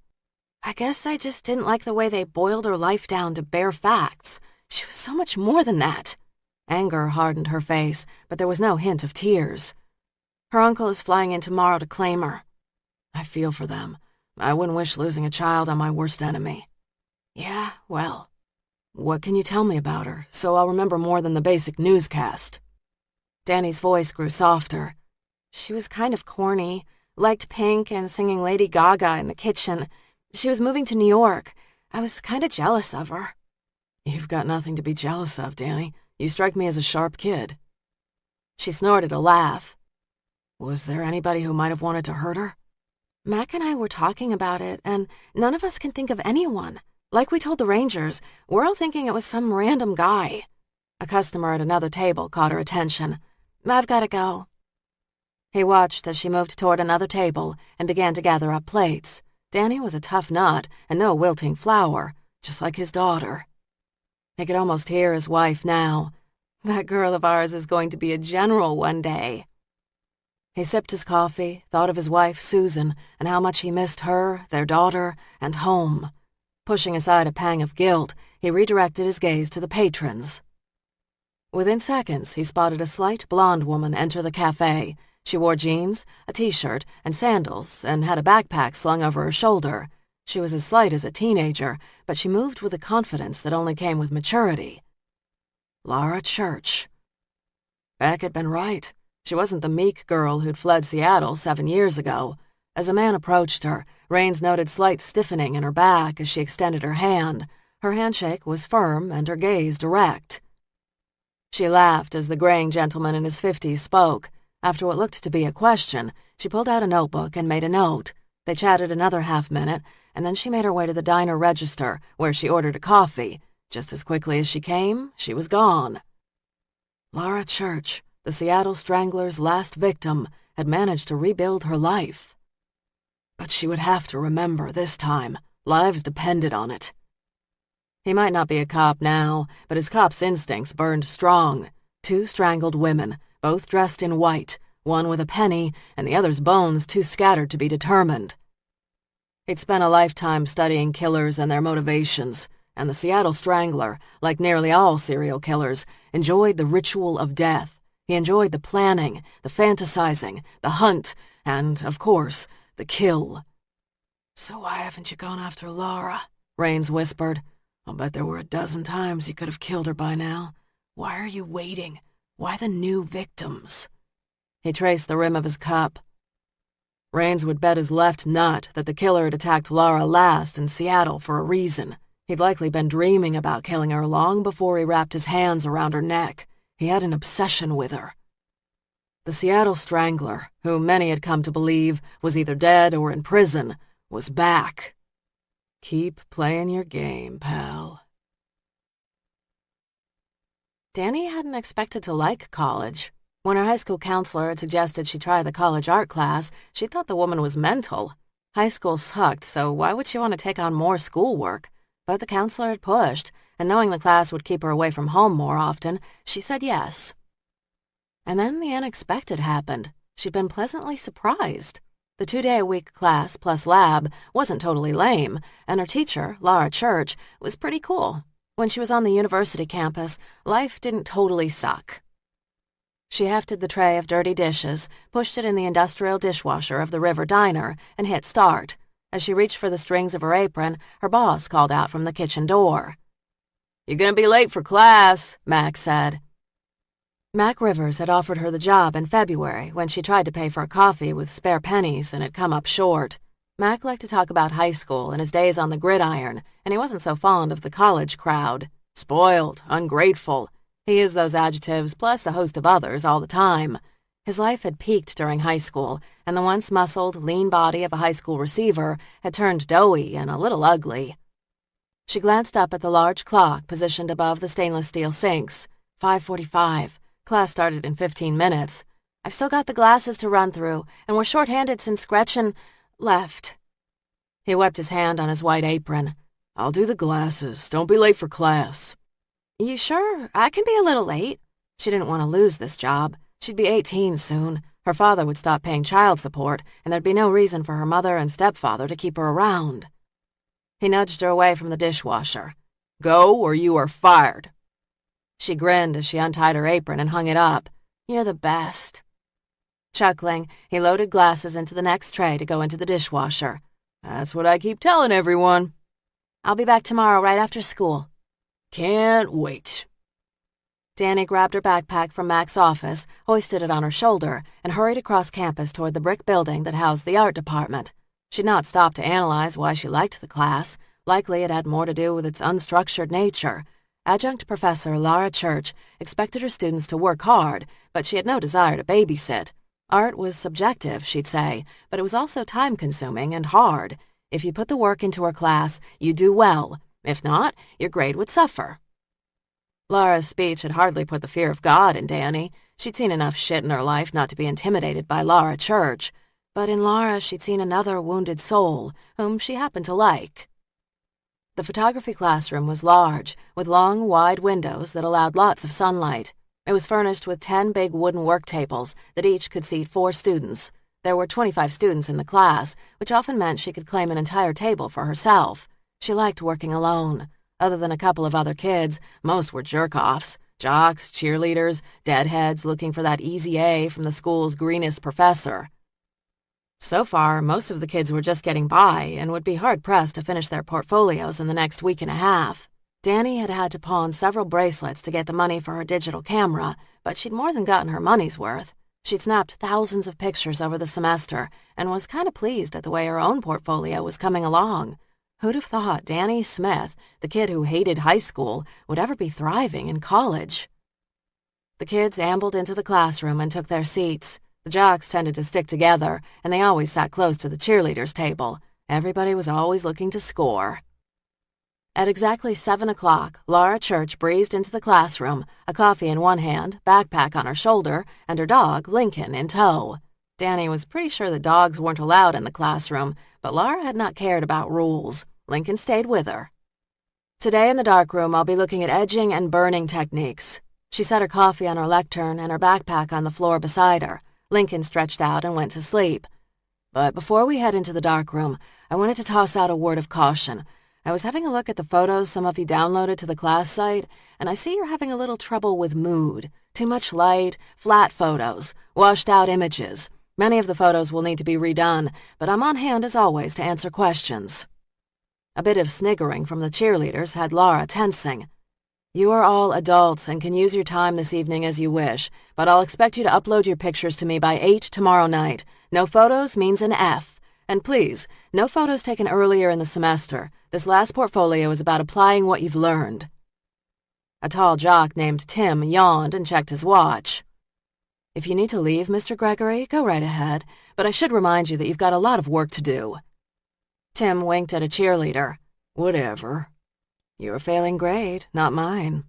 "I guess I just didn't like the way they boiled her life down to bare facts. She was so much more than that." Anger hardened her face, but there was no hint of tears. "Her uncle is flying in tomorrow to claim her." "I feel for them. I wouldn't wish losing a child on my worst enemy." "Yeah, well." "What can you tell me about her, so I'll remember more than the basic newscast?" Danny's voice grew softer. "She was kind of corny, liked Pink and singing Lady Gaga in the kitchen. She was moving to New York. I was kind of jealous of her." "You've got nothing to be jealous of, Danny. You strike me as a sharp kid." She snorted a laugh. "Was there anybody who might have wanted to hurt her?" "Mac and I were talking about it, and none of us can think of anyone. Like we told the Rangers, we're all thinking it was some random guy." A customer at another table caught her attention. "I've got to go." He watched as she moved toward another table and began to gather up plates. Danny was a tough nut and no wilting flower, just like his daughter. He could almost hear his wife now. "That girl of ours is going to be a general one day." He sipped his coffee, thought of his wife, Susan, and how much he missed her, their daughter, and home. Pushing aside a pang of guilt, he redirected his gaze to the patrons. Within seconds, he spotted a slight blonde woman enter the cafe. She wore jeans, a t-shirt, and sandals, and had a backpack slung over her shoulder. She was as slight as a teenager, but she moved with a confidence that only came with maturity. Laura Church. Beck had been right. She wasn't the meek girl who'd fled Seattle 7 years ago. As a man approached her, Raines noted slight stiffening in her back as she extended her hand. Her handshake was firm and her gaze direct. She laughed as the graying gentleman in his 50s spoke. After what looked to be a question, she pulled out a notebook and made a note. They chatted another half-minute, and then she made her way to the diner register, where she ordered a coffee. Just as quickly as she came, she was gone. Laura Church, the Seattle Strangler's last victim, had managed to rebuild her life. But she would have to remember this time. Lives depended on it. He might not be a cop now, but his cop's instincts burned strong. 2 strangled women, both dressed in white, one with a penny and the other's bones too scattered to be determined. He'd spent a lifetime studying killers and their motivations, and the Seattle Strangler, like nearly all serial killers, enjoyed the ritual of death. He enjoyed the planning, the fantasizing, the hunt, and, of course, the kill. "So why haven't you gone after Laura?" Raines whispered. "I'll bet there were a dozen times you could have killed her by now. Why are you waiting? Why the new victims?" He traced the rim of his cup. Raines would bet his left nut that the killer had attacked Laura last in Seattle for a reason. He'd likely been dreaming about killing her long before he wrapped his hands around her neck. He had an obsession with her. The Seattle Strangler, who many had come to believe was either dead or in prison, was back. Keep playing your game, pal. Danny hadn't expected to like college. When her high school counselor had suggested she try the college art class, she thought the woman was mental. High school sucked, so why would she want to take on more schoolwork? But the counselor had pushed, and knowing the class would keep her away from home more often, she said yes. And then the unexpected happened. She'd been pleasantly surprised. The 2-day-a-week class plus lab wasn't totally lame, and her teacher, Laura Church, was pretty cool. When she was on the university campus, life didn't totally suck. She hefted the tray of dirty dishes, pushed it in the industrial dishwasher of the River Diner, and hit start. As she reached for the strings of her apron, her boss called out from the kitchen door. "You're gonna be late for class," Mac said. Mac Rivers had offered her the job in February when she tried to pay for a coffee with spare pennies and had come up short. Mac liked to talk about high school and his days on the gridiron, and he wasn't so fond of the college crowd. Spoiled, ungrateful. He used those adjectives plus a host of others all the time. His life had peaked during high school, and the once muscled, lean body of a high school receiver had turned doughy and a little ugly. She glanced up at the large clock positioned above the stainless steel sinks. 5:45. Class started in 15 minutes. "I've still got the glasses to run through, and we're short-handed since Gretchen... left. He wiped his hand on his white apron. I'll do the glasses. Don't be late for class. You sure? I can be a little late. She didn't want to lose this job. She'd be 18 soon. Her father would stop paying child support, and there'd be no reason for her mother and stepfather to keep her around. He nudged her away from the dishwasher. Go, or you are fired. She grinned as she untied her apron and hung it up. You're the best. Chuckling, he loaded glasses into the next tray to go into the dishwasher. That's what I keep telling everyone. I'll be back tomorrow right after school. Can't wait. Danny grabbed her backpack from Mac's office, hoisted it on her shoulder, and hurried across campus toward the brick building that housed the art department. She'd not stopped to analyze why she liked the class. Likely it had more to do with its unstructured nature. Adjunct Professor Laura Church expected her students to work hard, but she had no desire to babysit. Art was subjective, she'd say, but it was also time-consuming and hard. If you put the work into her class, you'd do well. If not, your grade would suffer. Laura's speech had hardly put the fear of God in Danny. She'd seen enough shit in her life not to be intimidated by Laura Church. But in Laura, she'd seen another wounded soul, whom she happened to like. The photography classroom was large, with long, wide windows that allowed lots of sunlight. It was furnished with 10 big wooden work tables that each could seat 4 students. There were 25 students in the class, which often meant she could claim an entire table for herself. She liked working alone. Other than a couple of other kids, most were jerk-offs, jocks, cheerleaders, deadheads looking for that easy A from the school's greenest professor. So far, most of the kids were just getting by and would be hard-pressed to finish their portfolios in the next week and a half. Danny had had to pawn several bracelets to get the money for her digital camera, but she'd more than gotten her money's worth. She'd snapped thousands of pictures over the semester and was kind of pleased at the way her own portfolio was coming along. Who'd have thought Danny Smith, the kid who hated high school, would ever be thriving in college? The kids ambled into the classroom and took their seats. The jocks tended to stick together, and they always sat close to the cheerleaders' table. Everybody was always looking to score. At exactly 7 o'clock, Laura Church breezed into the classroom, a coffee in one hand, backpack on her shoulder, and her dog, Lincoln, in tow. Danny was pretty sure that dogs weren't allowed in the classroom, but Laura had not cared about rules. Lincoln stayed with her. Today in the darkroom, I'll be looking at edging and burning techniques. She set her coffee on her lectern and her backpack on the floor beside her. Lincoln stretched out and went to sleep. But before we head into the darkroom, I wanted to toss out a word of caution. I was having a look at the photos some of you downloaded to the class site, and I see you're having a little trouble with mood. Too much light, flat photos, washed-out images. Many of the photos will need to be redone, but I'm on hand as always to answer questions. A bit of sniggering from the cheerleaders had Laura tensing. You are all adults and can use your time this evening as you wish, but I'll expect you to upload your pictures to me by 8 tomorrow night. No photos means an F. And please, no photos taken earlier in the semester. This last portfolio is about applying what you've learned. A tall jock named Tim yawned and checked his watch. If you need to leave, Mr. Gregory, go right ahead, but I should remind you that you've got a lot of work to do. Tim winked at a cheerleader. Whatever. Your failing grade, not mine.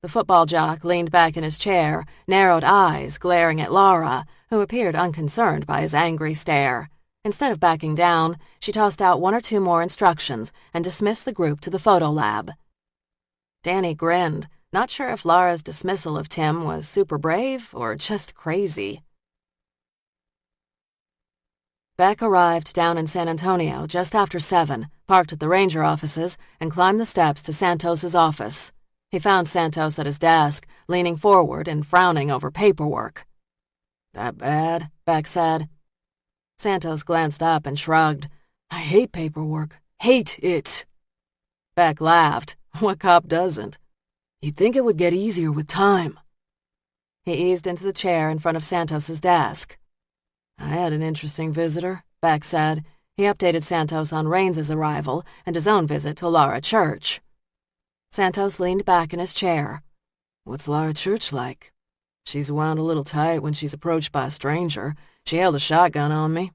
The football jock leaned back in his chair, narrowed eyes glaring at Laura, who appeared unconcerned by his angry stare. Instead of backing down, she tossed out 1 or 2 more instructions and dismissed the group to the photo lab. Danny grinned, not sure if Laura's dismissal of Tim was super brave or just crazy. Beck arrived down in San Antonio just after 7, parked at the ranger offices, and climbed the steps to Santos's office. He found Santos at his desk, leaning forward and frowning over paperwork. That bad? Beck said. Santos glanced up and shrugged. I hate paperwork. Hate it. Beck laughed. What cop doesn't? You'd think it would get easier with time. He eased into the chair in front of Santos's desk. I had an interesting visitor, Beck said. He updated Santos on Raines's arrival and his own visit to Laura Church. Santos leaned back in his chair. What's Laura Church like? She's wound a little tight when she's approached by a stranger. She held a shotgun on me.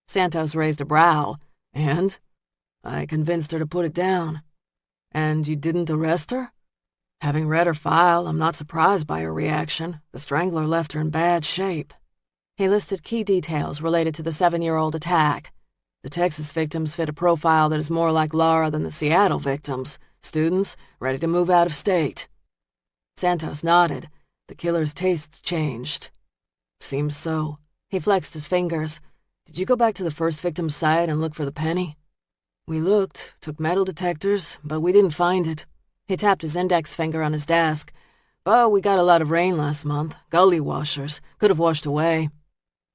Santos raised a brow. And? I convinced her to put it down. And you didn't arrest her? Having read her file, I'm not surprised by her reaction. The strangler left her in bad shape. He listed key details related to the 7-year-old attack. The Texas victims fit a profile that is more like Lara than the Seattle victims. Students ready to move out of state. Santos nodded. The killer's tastes changed. Seems so. He flexed his fingers. Did you go back to the first victim's site and look for the penny? We looked, took metal detectors, but we didn't find it. He tapped his index finger on his desk. But we got a lot of rain last month. Gully washers. Could have washed away.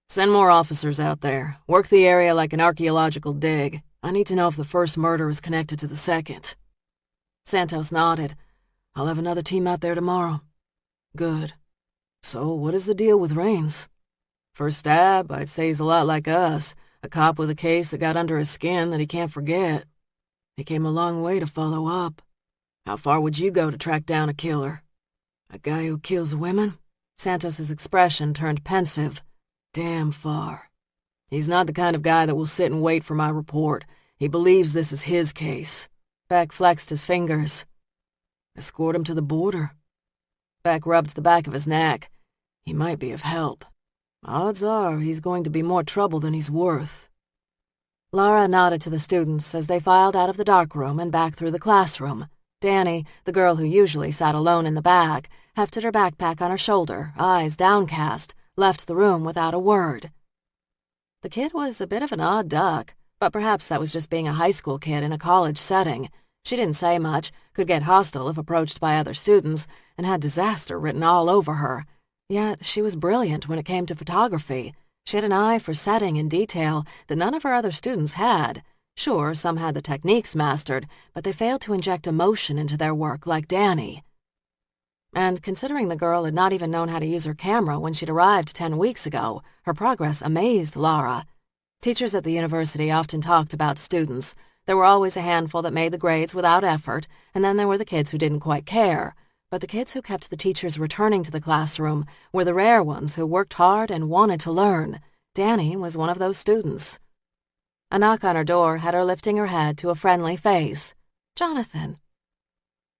Send more officers out there. Work the area like an archaeological dig. I need to know if the first murder is connected to the second. Santos nodded. I'll have another team out there tomorrow. Good. So what is the deal with Rains? First stab, I'd say he's a lot like us. A cop with a case that got under his skin that he can't forget. He came a long way to follow up. How far would you go to track down a killer? A guy who kills women? Santos's expression turned pensive. Damn far. He's not the kind of guy that will sit and wait for my report. He believes this is his case. Beck flexed his fingers. Escort him to the border. Beck rubbed the back of his neck. He might be of help. Odds are he's going to be more trouble than he's worth. Lara nodded to the students as they filed out of the darkroom and back through the classroom. Danny, the girl who usually sat alone in the back, hefted her backpack on her shoulder, eyes downcast, left the room without a word. The kid was a bit of an odd duck, but perhaps that was just being a high school kid in a college setting. She didn't say much, could get hostile if approached by other students, and had disaster written all over her. Yet she was brilliant when it came to photography. She had an eye for setting and detail that none of her other students had. Sure, some had the techniques mastered, but they failed to inject emotion into their work like Danny. And considering the girl had not even known how to use her camera when she'd arrived 10 weeks ago, her progress amazed Lara. Teachers at the university often talked about students. There were always a handful that made the grades without effort, and then there were the kids who didn't quite care. But the kids who kept the teachers returning to the classroom were the rare ones who worked hard and wanted to learn. Danny was one of those students. A knock on her door had her lifting her head to a friendly face. Jonathan.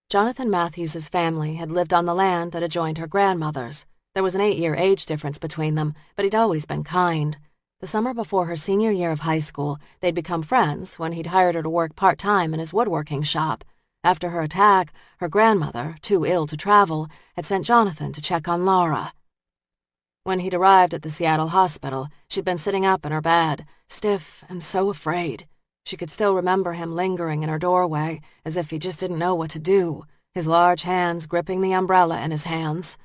Jonathan Matthews's family had lived on the land that adjoined her grandmother's. There was an 8-year age difference between them, but he'd always been kind. The summer before her senior year of high school, they'd become friends when he'd hired her to work part-time in his woodworking shop. After her attack, her grandmother, too ill to travel, had sent Jonathan to check on Lara. When he'd arrived at the Seattle hospital, she'd been sitting up in her bed, stiff and so afraid. She could still remember him lingering in her doorway, as if he just didn't know what to do, his large hands gripping the umbrella in his hands.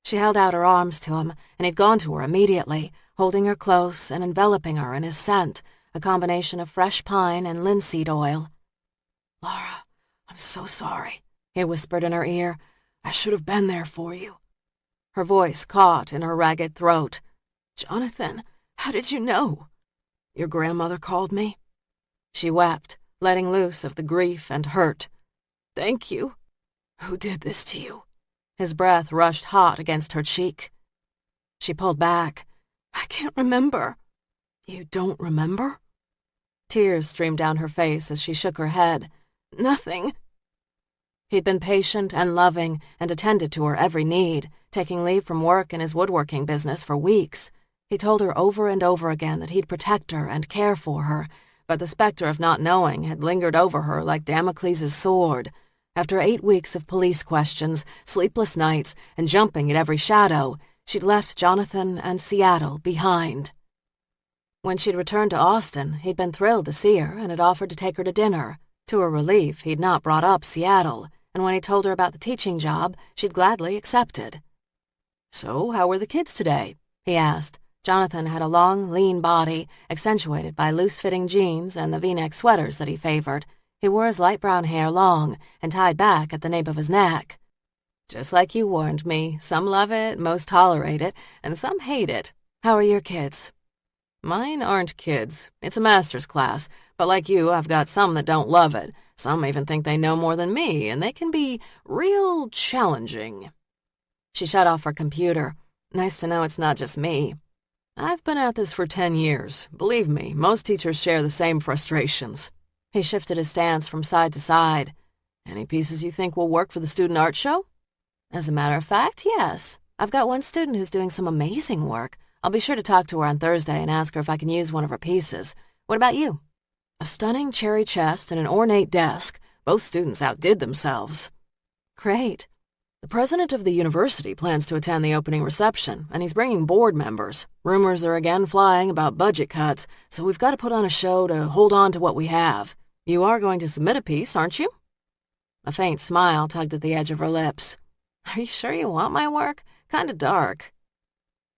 She held out her arms to him, and he'd gone to her immediately, holding her close and enveloping her in his scent, a combination of fresh pine and linseed oil. Lara, I'm so sorry, he whispered in her ear. I should have been there for you. Her voice caught in her ragged throat. Jonathan, how did you know? Your grandmother called me. She wept, letting loose of the grief and hurt. Thank you. Who did this to you? His breath rushed hot against her cheek. She pulled back. I can't remember. You don't remember? Tears streamed down her face as she shook her head. Nothing. He'd been patient and loving and attended to her every need, taking leave from work in his woodworking business for weeks. He told her over and over again that he'd protect her and care for her, but the specter of not knowing had lingered over her like Damocles' sword. After 8 weeks of police questions, sleepless nights, and jumping at every shadow, she'd left Jonathan and Seattle behind. When she'd returned to Austin, he'd been thrilled to see her and had offered to take her to dinner. To her relief, he'd not brought up Seattle, and when he told her about the teaching job, she'd gladly accepted. So, how were the kids today? He asked. Jonathan had a long, lean body, accentuated by loose-fitting jeans and the V-neck sweaters that he favored. He wore his light brown hair long and tied back at the nape of his neck. Just like you warned me, some love it, most tolerate it, and some hate it. How are your kids? Mine aren't kids. It's a master's class, but like you, I've got some that don't love it. Some even think they know more than me, and they can be real challenging. She shut off her computer. Nice to know it's not just me. I've been at this for 10 years. Believe me, most teachers share the same frustrations. He shifted his stance from side to side. Any pieces you think will work for the student art show? As a matter of fact, yes. I've got one student who's doing some amazing work. I'll be sure to talk to her on Thursday and ask her if I can use one of her pieces. What about you? A stunning cherry chest and an ornate desk. Both students outdid themselves. Great. The president of the university plans to attend the opening reception, and he's bringing board members. Rumors are again flying about budget cuts, so we've got to put on a show to hold on to what we have. You are going to submit a piece, aren't you? A faint smile tugged at the edge of her lips. Are you sure you want my work? Kinda dark.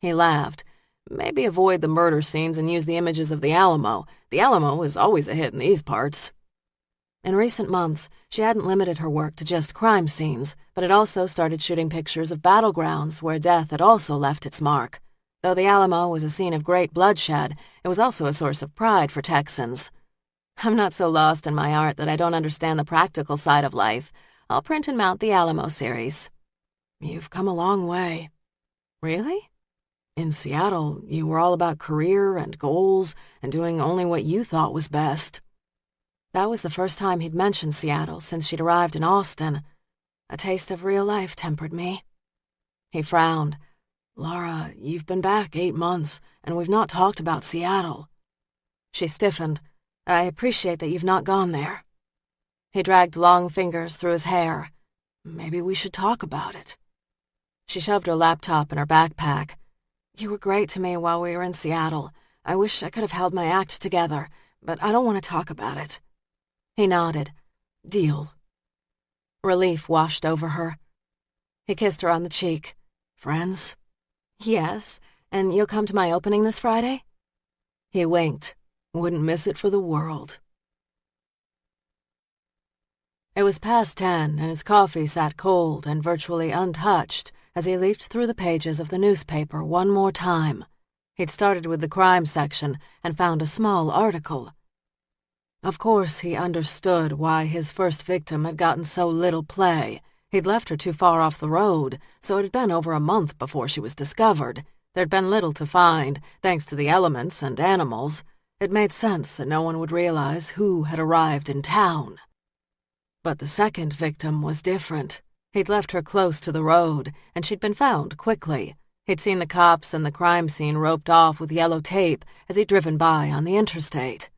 He laughed. Maybe avoid the murder scenes and use the images of the Alamo. The Alamo is always a hit in these parts. In recent months, she hadn't limited her work to just crime scenes, but had also started shooting pictures of battlegrounds where death had also left its mark. Though the Alamo was a scene of great bloodshed, it was also a source of pride for Texans. I'm not so lost in my art that I don't understand the practical side of life. I'll print and mount the Alamo series. You've come a long way. Really? In Seattle, you were all about career and goals and doing only what you thought was best. That was the first time he'd mentioned Seattle since she'd arrived in Austin. A taste of real life tempered me. He frowned. Laura, you've been back 8 months, and we've not talked about Seattle. She stiffened. I appreciate that you've not gone there. He dragged long fingers through his hair. Maybe we should talk about it. She shoved her laptop in her backpack. You were great to me while we were in Seattle. I wish I could have held my act together, but I don't want to talk about it. He nodded. Deal. Relief washed over her. He kissed her on the cheek. Friends? Yes, and you'll come to my opening this Friday? He winked. Wouldn't miss it for the world. It was past 10, and his coffee sat cold and virtually untouched as he leafed through the pages of the newspaper one more time. He'd started with the crime section and found a small article. Of course, he understood why his first victim had gotten so little play. He'd left her too far off the road, so it had been over a month before she was discovered. There'd been little to find, thanks to the elements and animals. It made sense that no one would realize who had arrived in town. But the second victim was different. He'd left her close to the road, and she'd been found quickly. He'd seen the cops and the crime scene roped off with yellow tape as he'd driven by on the interstate.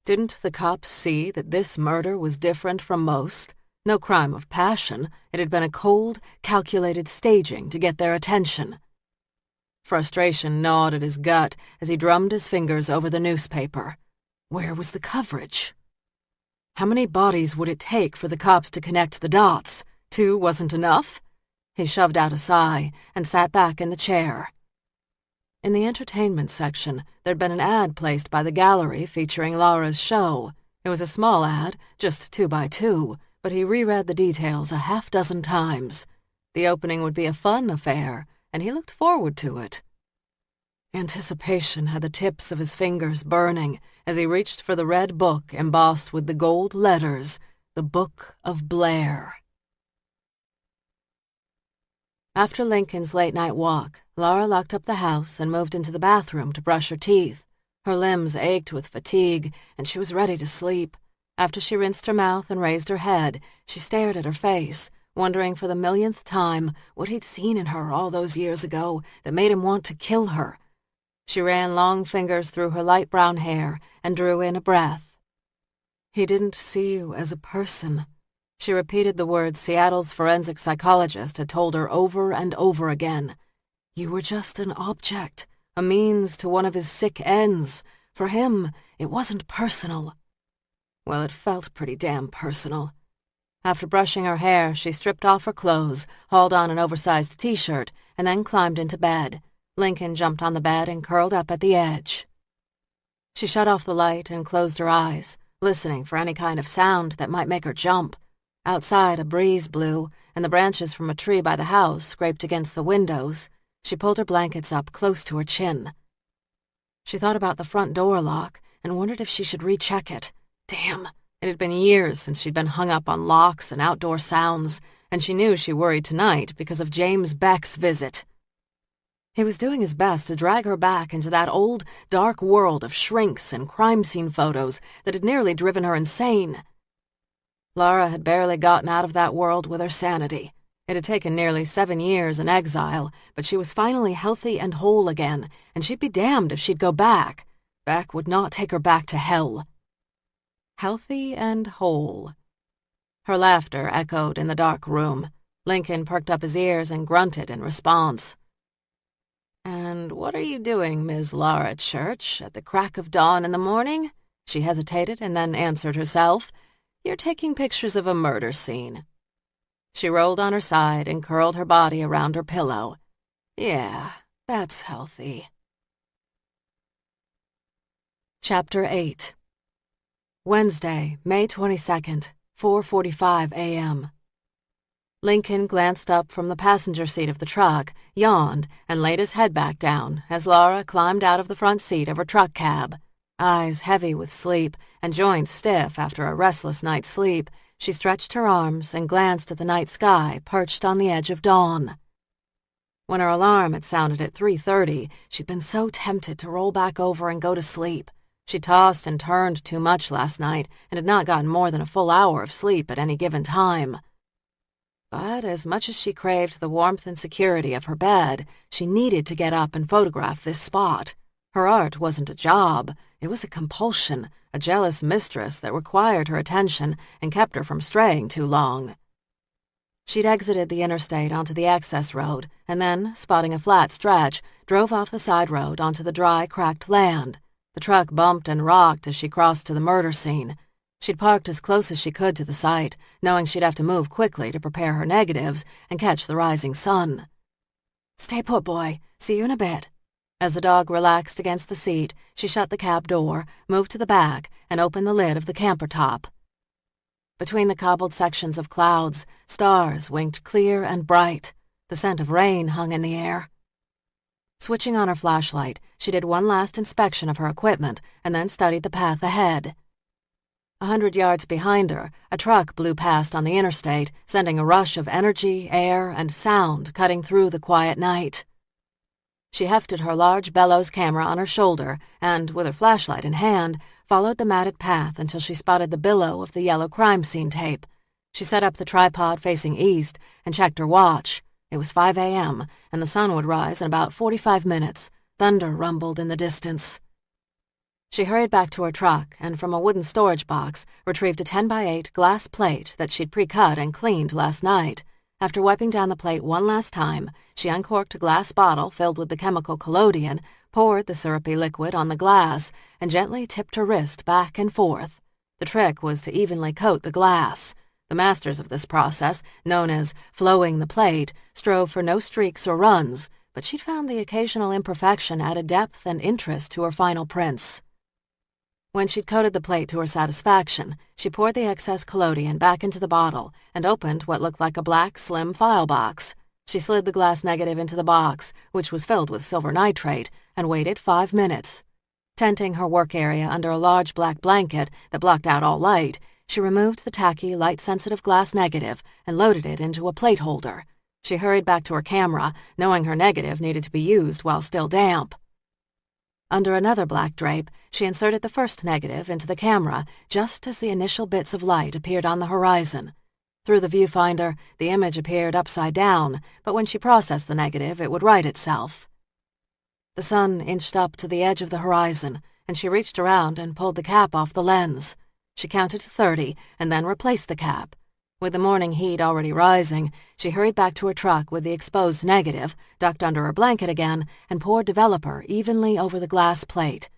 Didn't the cops see that this murder was different from most? No crime of passion. It had been a cold, calculated staging to get their attention. Frustration gnawed at his gut as he drummed his fingers over the newspaper. Where was the coverage? How many bodies would it take for the cops to connect the dots? 2 wasn't enough? He shoved out a sigh and sat back in the chair. In the entertainment section, there'd been an ad placed by the gallery featuring Laura's show. It was a small ad, just 2 by 2, but he reread the details a half-dozen times. The opening would be a fun affair, and he looked forward to it. Anticipation had the tips of his fingers burning as he reached for the red book embossed with the gold letters, the Book of Blair. After Lincoln's late-night walk, Laura locked up the house and moved into the bathroom to brush her teeth. Her limbs ached with fatigue, and she was ready to sleep. After she rinsed her mouth and raised her head, she stared at her face, wondering for the millionth time what he'd seen in her all those years ago that made him want to kill her. She ran long fingers through her light brown hair and drew in a breath. He didn't see you as a person. She repeated the words Seattle's forensic psychologist had told her over and over again. You were just an object, a means to one of his sick ends. For him, it wasn't personal. Well, it felt pretty damn personal. After brushing her hair, she stripped off her clothes, hauled on an oversized t-shirt, and then climbed into bed. Lincoln jumped on the bed and curled up at the edge. She shut off the light and closed her eyes, listening for any kind of sound that might make her jump. Outside, a breeze blew, and the branches from a tree by the house scraped against the windows. She pulled her blankets up close to her chin. She thought about the front door lock and wondered if she should recheck it. Damn, it had been years since she'd been hung up on locks and outdoor sounds, and she knew she worried tonight because of James Beck's visit. He was doing his best to drag her back into that old, dark world of shrinks and crime scene photos that had nearly driven her insane. Laura had barely gotten out of that world with her sanity. It had taken nearly 7 years in exile, but she was finally healthy and whole again, and she'd be damned if she'd go back. Beck would not take her back to hell. Healthy and whole. Her laughter echoed in the dark room. Lincoln perked up his ears and grunted in response. "And what are you doing, Miss Laura Church, at the crack of dawn in the morning?" She hesitated and then answered herself. "You're taking pictures of a murder scene." She rolled on her side and curled her body around her pillow. "Yeah, that's healthy." Chapter 8. Wednesday, May 22nd, 4:45 a.m. Lincoln glanced up from the passenger seat of the truck, yawned, and laid his head back down as Laura climbed out of the front seat of her truck cab. Eyes heavy with sleep and joints stiff after a restless night's sleep, she stretched her arms and glanced at the night sky perched on the edge of dawn. When her alarm had sounded at 3:30, she'd been so tempted to roll back over and go to sleep. She tossed and turned too much last night and had not gotten more than a full hour of sleep at any given time. But as much as she craved the warmth and security of her bed, she needed to get up and photograph this spot. Her art wasn't a job. It was a compulsion, a jealous mistress that required her attention and kept her from straying too long. She'd exited the interstate onto the access road and then, spotting a flat stretch, drove off the side road onto the dry, cracked land. The truck bumped and rocked as she crossed to the murder scene. She'd parked as close as she could to the site, knowing she'd have to move quickly to prepare her negatives and catch the rising sun. "Stay put, boy. See you in a bit." As the dog relaxed against the seat, she shut the cab door, moved to the back, and opened the lid of the camper top. Between the cobbled sections of clouds, stars winked clear and bright. The scent of rain hung in the air. Switching on her flashlight, she did one last inspection of her equipment and then studied the path ahead. 100 yards behind her, a truck blew past on the interstate, sending a rush of energy, air, and sound cutting through the quiet night. She hefted her large bellows camera on her shoulder and, with her flashlight in hand, followed the matted path until she spotted the billow of the yellow crime scene tape. She set up the tripod facing east and checked her watch. It was 5 a.m., and the sun would rise in about 45 minutes. Thunder rumbled in the distance. She hurried back to her truck and, from a wooden storage box, retrieved a 10x8 glass plate that she'd pre-cut and cleaned last night. After wiping down the plate one last time, she uncorked a glass bottle filled with the chemical collodion, poured the syrupy liquid on the glass, and gently tipped her wrist back and forth. The trick was to evenly coat the glass. The masters of this process, known as flowing the plate, strove for no streaks or runs, but she'd found the occasional imperfection added depth and interest to her final prints. When she'd coated the plate to her satisfaction, she poured the excess collodion back into the bottle and opened what looked like a black, slim file box. She slid the glass negative into the box, which was filled with silver nitrate, and waited 5 minutes. Tenting her work area under a large black blanket that blocked out all light, she removed the tacky, light-sensitive glass negative and loaded it into a plate holder. She hurried back to her camera, knowing her negative needed to be used while still damp. Under another black drape, she inserted the first negative into the camera just as the initial bits of light appeared on the horizon. Through the viewfinder, the image appeared upside down, but when she processed the negative, it would right itself. The sun inched up to the edge of the horizon, and she reached around and pulled the cap off the lens. She counted to 30 and then replaced the cap. With the morning heat already rising, she hurried back to her truck with the exposed negative, ducked under her blanket again, and poured developer evenly over the glass plate.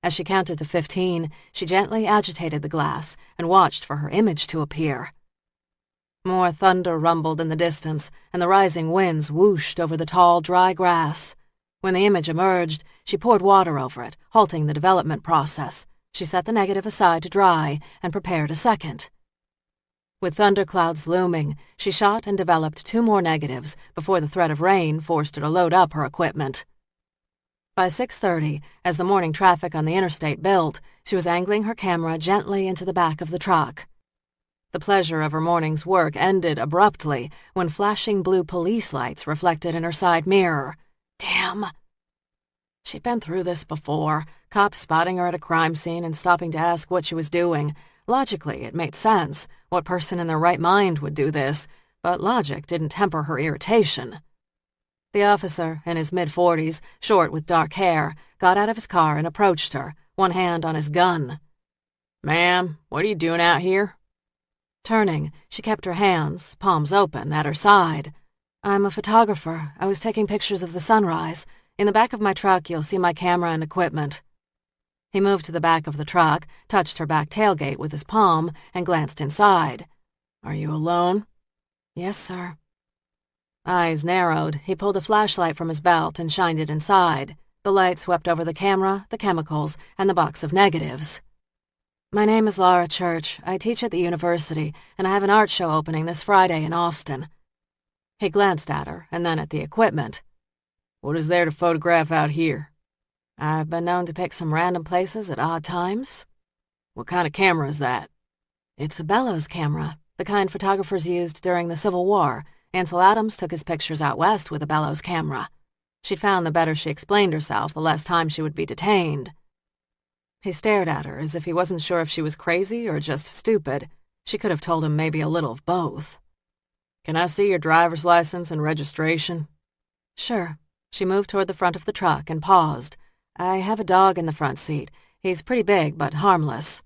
As she counted to 15, she gently agitated the glass and watched for her image to appear. More thunder rumbled in the distance, and the rising winds whooshed over the tall, dry grass. When the image emerged, she poured water over it, halting the development process. She set the negative aside to dry and prepared a second. With thunderclouds looming, she shot and developed 2 more negatives before the threat of rain forced her to load up her equipment. By 6:30, as the morning traffic on the interstate built, she was angling her camera gently into the back of the truck. The pleasure of her morning's work ended abruptly when flashing blue police lights reflected in her side mirror. Damn! She'd been through this before, cops spotting her at a crime scene and stopping to ask what she was doing. Logically, it made sense. What person in their right mind would do this? but logic didn't temper her irritation. The officer, in his mid-40s, short with dark hair, got out of his car and approached her, one hand on his gun. "Ma'am, what are you doing out here?" Turning, she kept her hands, palms open, at her side. "I'm a photographer. I was taking pictures of the sunrise. In the back of my truck, you'll see my camera and equipment." He moved to the back of the truck, touched her back tailgate with his palm, and glanced inside. "Are you alone?" "Yes, sir." Eyes narrowed, he pulled a flashlight from his belt and shined it inside. The light swept over the camera, the chemicals, and the box of negatives. "My name is Laura Church. I teach at the university, and I have an art show opening this Friday in Austin." He glanced at her, and then at the equipment. "What is there to photograph out here?" "I've been known to pick some random places at odd times." "What kind of camera is that?" "It's a bellows camera, the kind photographers used during the Civil War. Ansel Adams took his pictures out west with a bellows camera." She'd found the better she explained herself, the less time she would be detained. He stared at her as if he wasn't sure if she was crazy or just stupid. She could have told him maybe a little of both. "Can I see your driver's license and registration?" "Sure." She moved toward the front of the truck and paused. "I have a dog in the front seat. He's pretty big, but harmless."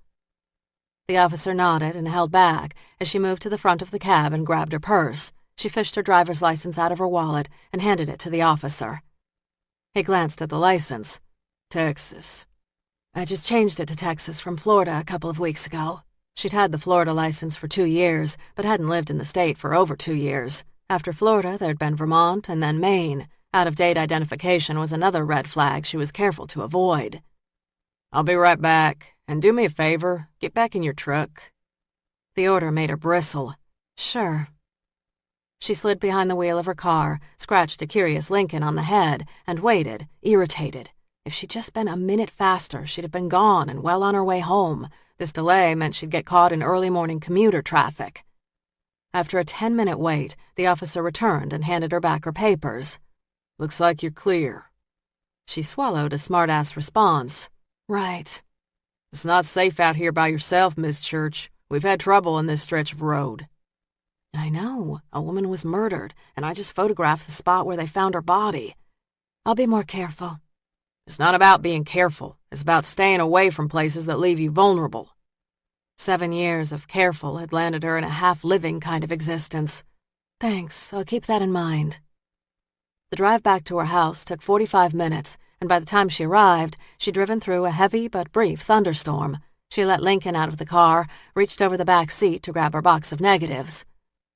The officer nodded and held back as she moved to the front of the cab and grabbed her purse. She fished her driver's license out of her wallet and handed it to the officer. He glanced at the license. "Texas." "I just changed it to Texas from Florida a couple of weeks ago." She'd had the Florida license for 2 years, but hadn't lived in the state for over 2 years. After Florida, there'd been Vermont and then Maine. Out-of-date identification was another red flag she was careful to avoid. "I'll be right back. And do me a favor, get back in your truck." The order made her bristle. "Sure." She slid behind the wheel of her car, scratched a curious Lincoln on the head, and waited, irritated. If she'd just been a minute faster, she'd have been gone and well on her way home. This delay meant she'd get caught in early morning commuter traffic. After a 10-minute wait, the officer returned and handed her back her papers. "Looks like you're clear." She swallowed a smart-ass response. "Right." "It's not safe out here by yourself, Miss Church. We've had trouble in this stretch of road." "I know. A woman was murdered, and I just photographed the spot where they found her body. I'll be more careful." "It's not about being careful. It's about staying away from places that leave you vulnerable." 7 years of careful had landed her in a half-living kind of existence. "Thanks. I'll keep that in mind." The drive back to her house took 45 minutes, and by the time she arrived, she'd driven through a heavy but brief thunderstorm. She let Lincoln out of the car, reached over the back seat to grab her box of negatives.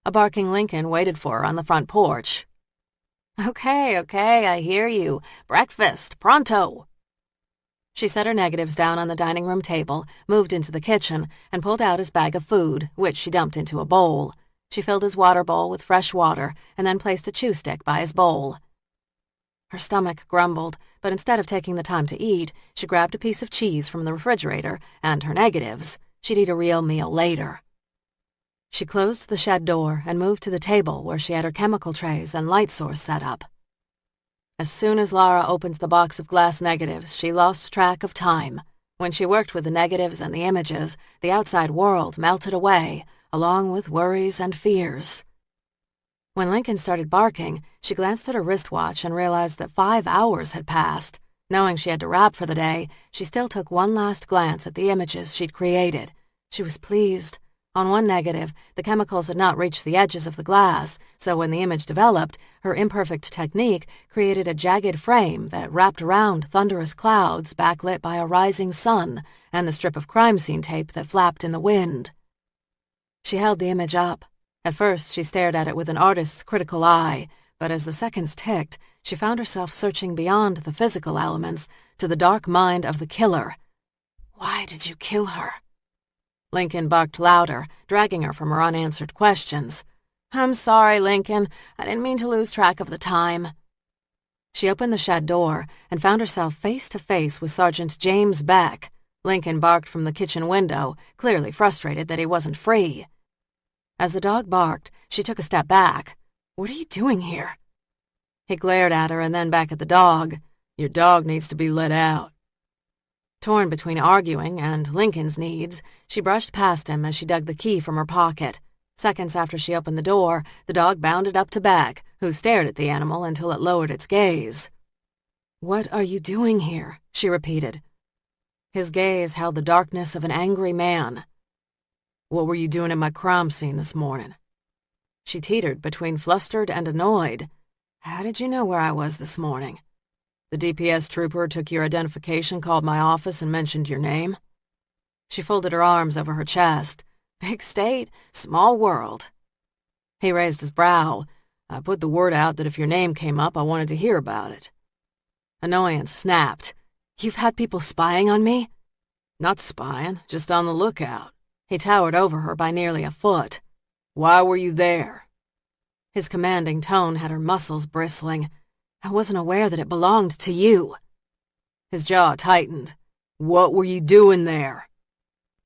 A barking Lincoln waited for her on the front porch. Okay, I hear you. Breakfast, pronto." She set her negatives down on the dining room table, moved into the kitchen, and pulled out his bag of food, which she dumped into a bowl. She filled his water bowl with fresh water and then placed a chew stick by his bowl. Her stomach grumbled, but instead of taking the time to eat, she grabbed a piece of cheese from the refrigerator and her negatives. She'd eat a real meal later. She closed the shed door and moved to the table where she had her chemical trays and light source set up. As soon as Laura opened the box of glass negatives, she lost track of time. When she worked with the negatives and the images, the outside world melted away, along with worries and fears. When Lincoln started barking, she glanced at her wristwatch and realized that 5 hours had passed. Knowing she had to wrap for the day, she still took one last glance at the images she'd created. She was pleased. On one negative, the chemicals had not reached the edges of the glass, so when the image developed, her imperfect technique created a jagged frame that wrapped around thunderous clouds backlit by a rising sun and the strip of crime scene tape that flapped in the wind. She held the image up. At first, she stared at it with an artist's critical eye, but as the seconds ticked, she found herself searching beyond the physical elements to the dark mind of the killer. Why did you kill her? Lincoln barked louder, dragging her from her unanswered questions. I'm sorry, Lincoln. I didn't mean to lose track of the time. She opened the shed door and found herself face to face with Sergeant James Beck. Lincoln barked from the kitchen window, clearly frustrated that he wasn't free. As the dog barked, she took a step back. What are you doing here? He glared at her and then back at the dog. Your dog needs to be let out. Torn between arguing and Lincoln's needs, she brushed past him as she dug the key from her pocket. Seconds after she opened the door, the dog bounded up to Beck, who stared at the animal until it lowered its gaze. "What are you doing here?" she repeated. His gaze held the darkness of an angry man. "What were you doing at my crime scene this morning?" She teetered between flustered and annoyed. "How did you know where I was this morning? The DPS trooper took your identification, called my office, and mentioned your name?" She folded her arms over her chest. "Big state, small world." He raised his brow. "I put the word out that if your name came up, I wanted to hear about it." Annoyance snapped. "You've had people spying on me?" "Not spying, just on the lookout." He towered over her by nearly a foot. "Why were you there?" His commanding tone had her muscles bristling. "I wasn't aware that it belonged to you." His jaw tightened. "What were you doing there?"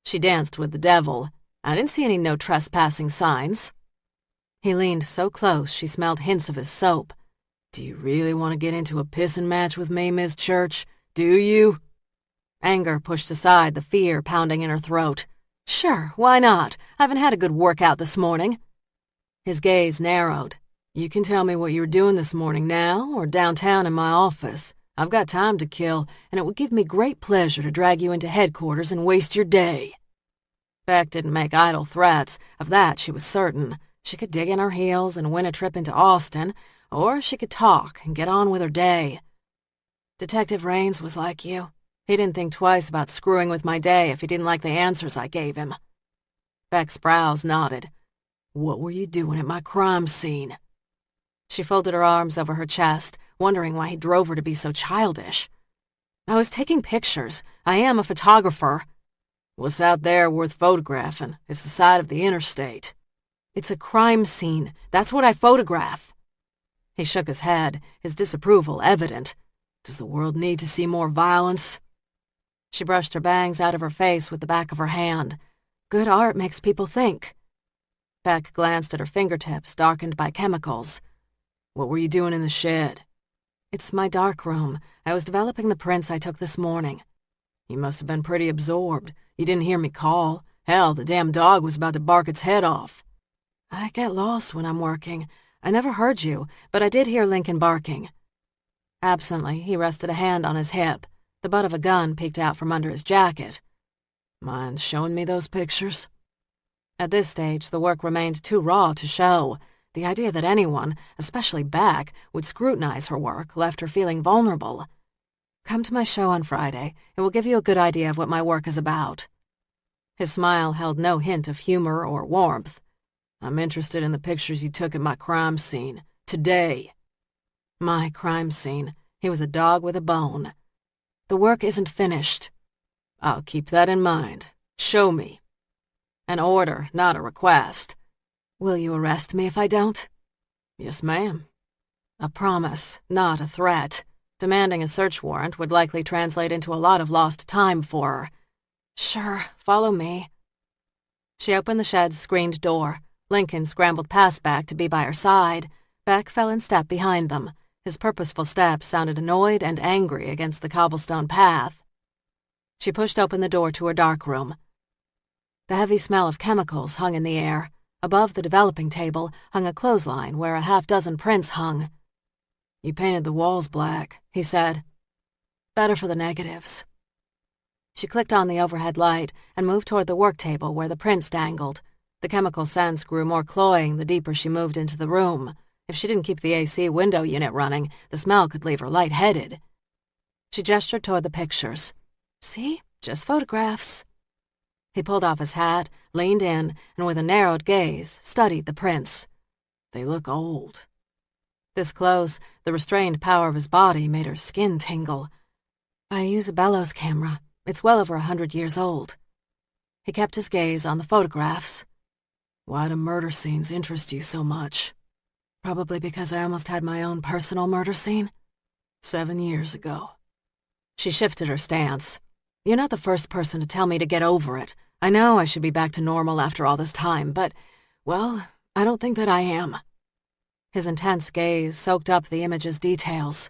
She danced with the devil. "I didn't see any no trespassing signs." He leaned so close she smelled hints of his soap. "Do you really want to get into a pissing match with me, Miss Church? Do you?" Anger pushed aside the fear pounding in her throat. "Sure, why not? I haven't had a good workout this morning." His gaze narrowed. "You can tell me what you were doing this morning now or downtown in my office. I've got time to kill, and it would give me great pleasure to drag you into headquarters and waste your day." Beck didn't make idle threats. Of that she was certain. She could dig in her heels and win a trip into Austin, or she could talk and get on with her day. "Detective Raines was like you. He didn't think twice about screwing with my day if he didn't like the answers I gave him." Beck's brows knotted. "What were you doing at my crime scene?" She folded her arms over her chest, wondering why he drove her to be so childish. "I was taking pictures. I am a photographer." "What's out there worth photographing? It's the side of the interstate." "It's a crime scene. That's what I photograph." He shook his head, his disapproval evident. "Does the world need to see more violence?" She brushed her bangs out of her face with the back of her hand. "Good art makes people think." Beck glanced at her fingertips, darkened by chemicals. "What were you doing in the shed?" "It's my dark room. I was developing the prints I took this morning." "You must have been pretty absorbed. You didn't hear me call. Hell, the damn dog was about to bark its head off." "I get lost when I'm working. I never heard you, but I did hear Lincoln barking." Absently, he rested a hand on his hip. The butt of a gun peeked out from under his jacket. "Mind showing me those pictures?" At this stage, the work remained too raw to show. The idea that anyone, especially Beck, would scrutinize her work left her feeling vulnerable. "Come to my show on Friday. It will give you a good idea of what my work is about." His smile held no hint of humor or warmth. "I'm interested in the pictures you took at my crime scene. Today." My crime scene. He was a dog with a bone. "The work isn't finished." "I'll keep that in mind. Show me." An order, not a request. "Will you arrest me if I don't?" "Yes, ma'am." A promise, not a threat. Demanding a search warrant would likely translate into a lot of lost time for her. "Sure, follow me." She opened the shed's screened door. Lincoln scrambled past Beck to be by her side. Beck fell in step behind them. His purposeful steps sounded annoyed and angry against the cobblestone path. She pushed open the door to her dark room. The heavy smell of chemicals hung in the air. Above the developing table hung a clothesline where a half-dozen prints hung. "You painted the walls black," he said. "Better for the negatives." She clicked on the overhead light and moved toward the work table where the prints dangled. The chemical scents grew more cloying the deeper she moved into the room. If she didn't keep the AC window unit running, the smell could leave her lightheaded. She gestured toward the pictures. "See? Just photographs." He pulled off his hat, leaned in, and with a narrowed gaze, studied the prints. "They look old." This close, the restrained power of his body made her skin tingle. "I use a bellows camera. It's well over 100 years old." He kept his gaze on the photographs. "Why do murder scenes interest you so much?" "Probably because I almost had my own personal murder scene." 7 years ago. She shifted her stance. "You're not the first person to tell me to get over it. I know I should be back to normal after all this time, but, well, I don't think that I am." His intense gaze soaked up the image's details.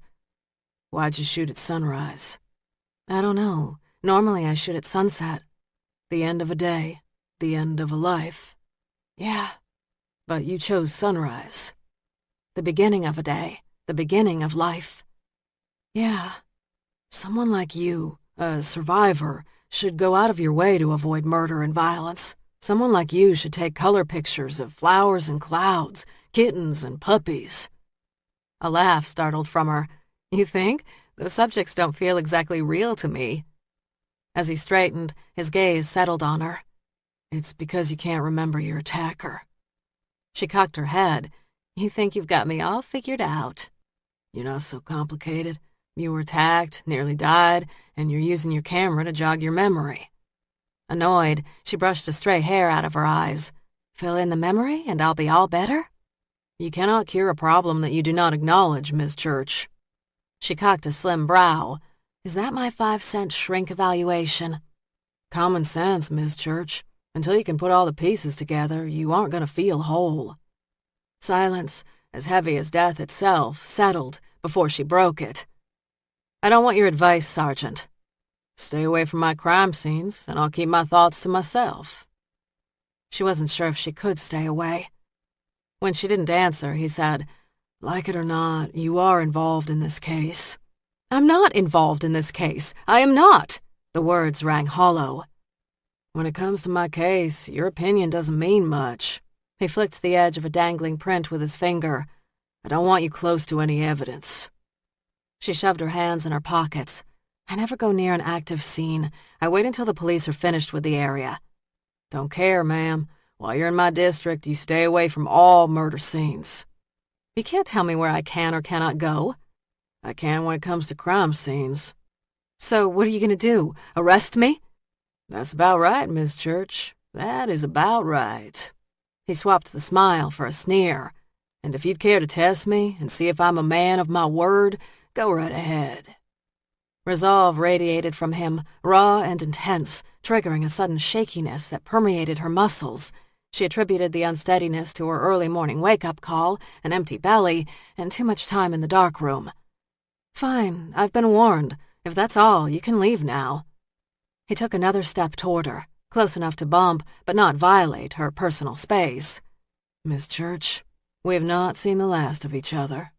"Why'd you shoot at sunrise?" "I don't know. Normally I shoot at sunset." "The end of a day. The end of a life." "Yeah, But you chose sunrise. The beginning of a day, the beginning of life. Yeah, someone like you, a survivor, should go out of your way to avoid murder and violence. Someone like you should take color pictures of flowers and clouds, kittens and puppies. A laugh startled from her. You think? Those subjects don't feel exactly real to me. As he straightened, his gaze settled on her. It's because you can't remember your attacker. She cocked her head. You think you've got me all figured out. You're not so complicated. You were attacked, nearly died, and you're using your camera to jog your memory. Annoyed, she brushed a stray hair out of her eyes. Fill in the memory, and I'll be all better? You cannot cure a problem that you do not acknowledge, Miss Church. She cocked a slim brow. Is that my 5-cent shrink evaluation? Common sense, Miss Church. Until you can put all the pieces together, you aren't going to feel whole. Silence, as heavy as death itself, settled before she broke it. I don't want your advice, Sergeant. Stay away from my crime scenes, and I'll keep my thoughts to myself. She wasn't sure if she could stay away. When she didn't answer, he said, Like it or not, you are involved in this case. I'm not involved in this case. I am not. The words rang hollow. When it comes to my case, your opinion doesn't mean much. He flicked the edge of a dangling print with his finger. I don't want you close to any evidence. She shoved her hands in her pockets. I never go near an active scene. I wait until the police are finished with the area. Don't care, ma'am. While you're in my district, you stay away from all murder scenes. You can't tell me where I can or cannot go. I can when it comes to crime scenes. So what are you going to do? Arrest me? That's about right, Miss Church. That is about right. He swapped the smile for a sneer. And if you'd care to test me and see if I'm a man of my word, go right ahead. Resolve radiated from him, raw and intense, triggering a sudden shakiness that permeated her muscles. She attributed the unsteadiness to her early morning wake-up call, an empty belly, and too much time in the dark room. Fine, I've been warned. If that's all, you can leave now. He took another step toward her, close enough to bump, but not violate her personal space. Miss Church, we have not seen the last of each other.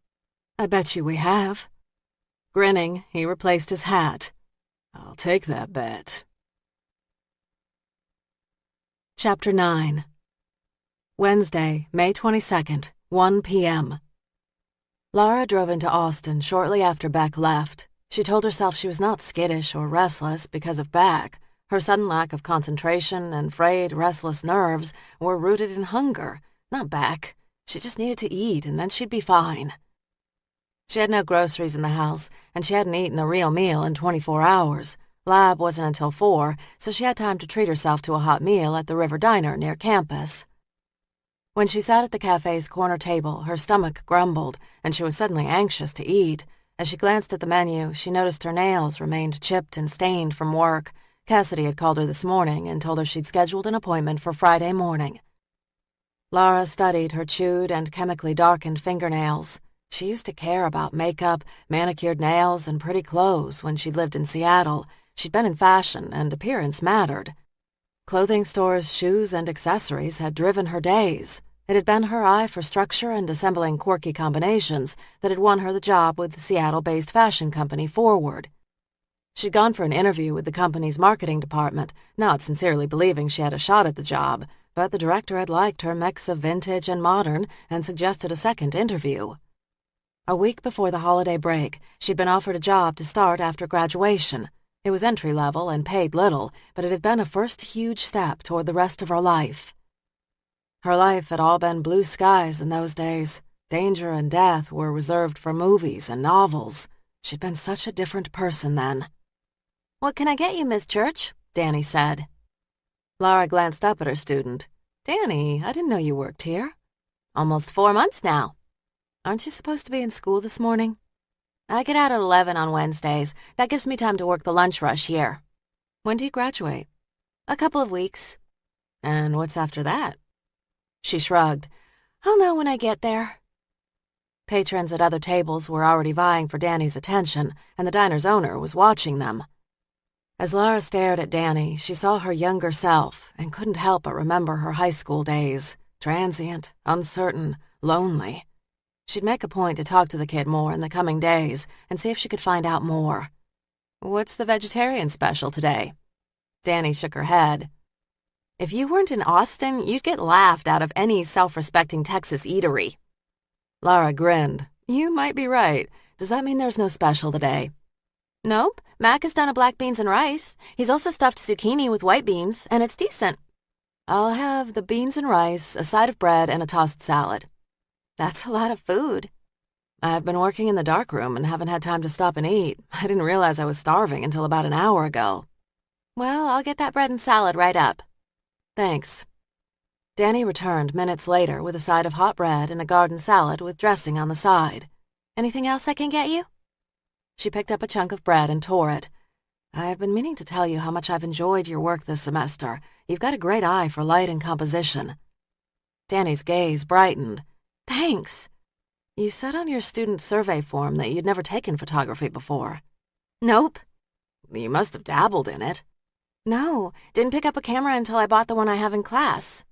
I bet you we have. Grinning, he replaced his hat. I'll take that bet. Chapter 9. Wednesday, May 22nd, 1 p.m. Laura drove into Austin shortly after Beck left. She told herself she was not skittish or restless because of Beck. Her sudden lack of concentration and frayed, restless nerves were rooted in hunger, not Beck. She just needed to eat, and then she'd be fine. She had no groceries in the house, and she hadn't eaten a real meal in 24 hours. Lab wasn't until 4, so she had time to treat herself to a hot meal at the River Diner near campus. When she sat at the cafe's corner table, her stomach grumbled, and she was suddenly anxious to eat. As she glanced at the menu, she noticed her nails remained chipped and stained from work. Cassidy had called her this morning and told her she'd scheduled an appointment for Friday morning. Laura studied her chewed and chemically darkened fingernails. She used to care about makeup, manicured nails, and pretty clothes when she lived in Seattle. She'd been in fashion, and appearance mattered. Clothing stores, shoes, and accessories had driven her days. It had been her eye for structure and assembling quirky combinations that had won her the job with the Seattle-based fashion company Forward. She'd gone for an interview with the company's marketing department, not sincerely believing she had a shot at the job, but the director had liked her mix of vintage and modern and suggested a second interview. A week before the holiday break, she'd been offered a job to start after graduation. It was entry-level and paid little, but it had been a first huge step toward the rest of her life. Her life had all been blue skies in those days. Danger and death were reserved for movies and novels. She'd been such a different person then. "What can I get you, Miss Church?" Danny said. Laura glanced up at her student. "Danny, I didn't know you worked here." "Almost 4 months now." "Aren't you supposed to be in school this morning?" "I get out at 11 on Wednesdays. That gives me time to work the lunch rush here." "When do you graduate?" "A couple of weeks." "And what's after that?" She shrugged. "I'll know when I get there." Patrons at other tables were already vying for Danny's attention, and the diner's owner was watching them. As Laura stared at Danny, she saw her younger self and couldn't help but remember her high school days. Transient, uncertain, lonely. She'd make a point to talk to the kid more in the coming days and see if she could find out more. "What's the vegetarian special today?" Danny shook her head. "If you weren't in Austin, you'd get laughed out of any self-respecting Texas eatery." Lara grinned. "You might be right. Does that mean there's no special today?" "Nope. Mac has done a black beans and rice. He's also stuffed zucchini with white beans, and it's decent." "I'll have the beans and rice, a side of bread, and a tossed salad." "That's a lot of food." "I've been working in the darkroom and haven't had time to stop and eat. I didn't realize I was starving until about an hour ago." "Well, I'll get that bread and salad right up." "Thanks." Danny returned minutes later with a side of hot bread and a garden salad with dressing on the side. "Anything else I can get you?" She picked up a chunk of bread and tore it. "I've been meaning to tell you how much I've enjoyed your work this semester. You've got a great eye for light and composition." Danny's gaze brightened. "Thanks." "You said on your student survey form that you'd never taken photography before." "Nope." "You must have dabbled in it." "No, didn't pick up a camera until I bought the one I have in class."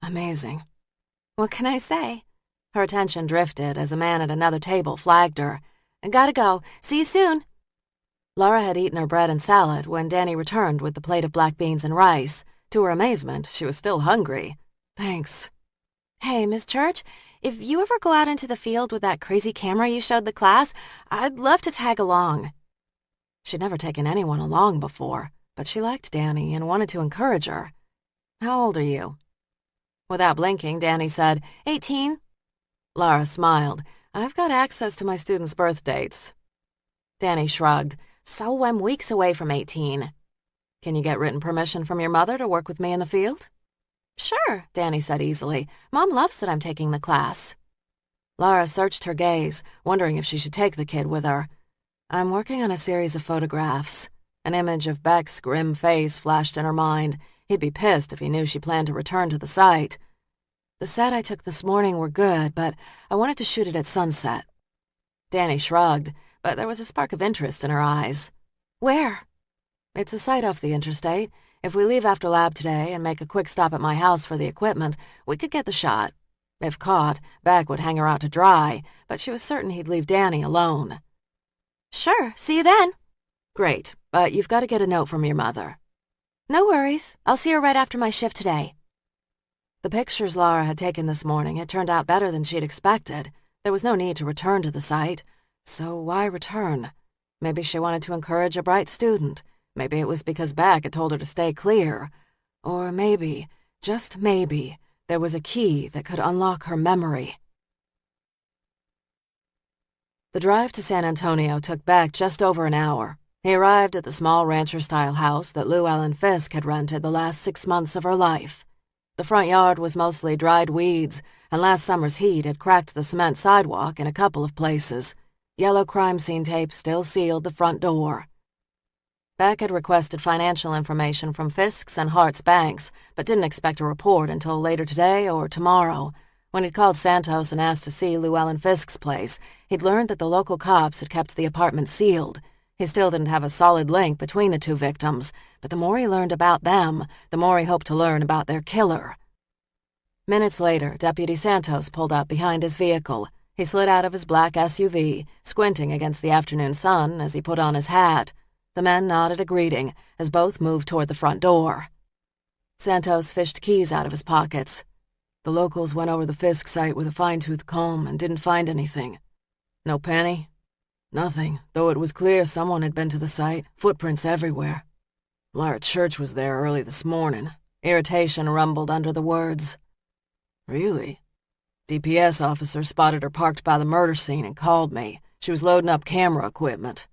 "Amazing." "What can I say?" Her attention drifted as a man at another table flagged her. "Gotta go. See you soon." Lara had eaten her bread and salad when Danny returned with the plate of black beans and rice. To her amazement, she was still hungry. "Thanks." "Hey, Miss Church, if you ever go out into the field with that crazy camera you showed the class, I'd love to tag along." She'd never taken anyone along before, but she liked Danny and wanted to encourage her. "How old are you?" Without blinking, Danny said, 18. Lara smiled. "I've got access to my students' birth dates." Danny shrugged. "So I'm weeks away from 18. "Can you get written permission from your mother to work with me in the field?" "Sure," Danny said easily. "Mom loves that I'm taking the class." Lara searched her gaze, wondering if she should take the kid with her. "I'm working on a series of photographs." An image of Beck's grim face flashed in her mind. He'd be pissed if he knew she planned to return to the site. "The set I took this morning were good, but I wanted to shoot it at sunset." Danny shrugged, but there was a spark of interest in her eyes. "Where?" "It's a site off the interstate. If we leave after lab today and make a quick stop at my house for the equipment, we could get the shot. If caught, Beck would hang her out to dry, but she was certain he'd leave Danny alone." "Sure, see you then." "Great, but you've got to get a note from your mother." "No worries. I'll see her right after my shift today." The pictures Lara had taken this morning had turned out better than she'd expected. There was no need to return to the site. So why return? Maybe she wanted to encourage a bright student. Maybe it was because Beck had told her to stay clear. Or maybe, just maybe, there was a key that could unlock her memory. The drive to San Antonio took Beck just over an hour. He arrived at the small rancher-style house that Lou Ellen Fisk had rented the last 6 months of her life. The front yard was mostly dried weeds, and last summer's heat had cracked the cement sidewalk in a couple of places. Yellow crime scene tape still sealed the front door. Beck had requested financial information from Fisk's and Hart's banks, but didn't expect a report until later today or tomorrow. When he'd called Santos and asked to see Lou Ellen Fisk's place, he'd learned that the local cops had kept the apartment sealed. He still didn't have a solid link between the two victims, but the more he learned about them, the more he hoped to learn about their killer. Minutes later, Deputy Santos pulled up behind his vehicle. He slid out of his black SUV, squinting against the afternoon sun as he put on his hat. The men nodded a greeting as both moved toward the front door. Santos fished keys out of his pockets. "The locals went over the Fisk site with a fine-tooth comb and didn't find anything." "No penny?" "Nothing, though it was clear someone had been to the site, footprints everywhere." "Lara Church was there early this morning." Irritation rumbled under the words. "Really?" "DPS officer spotted her parked by the murder scene and called me. She was loading up camera equipment.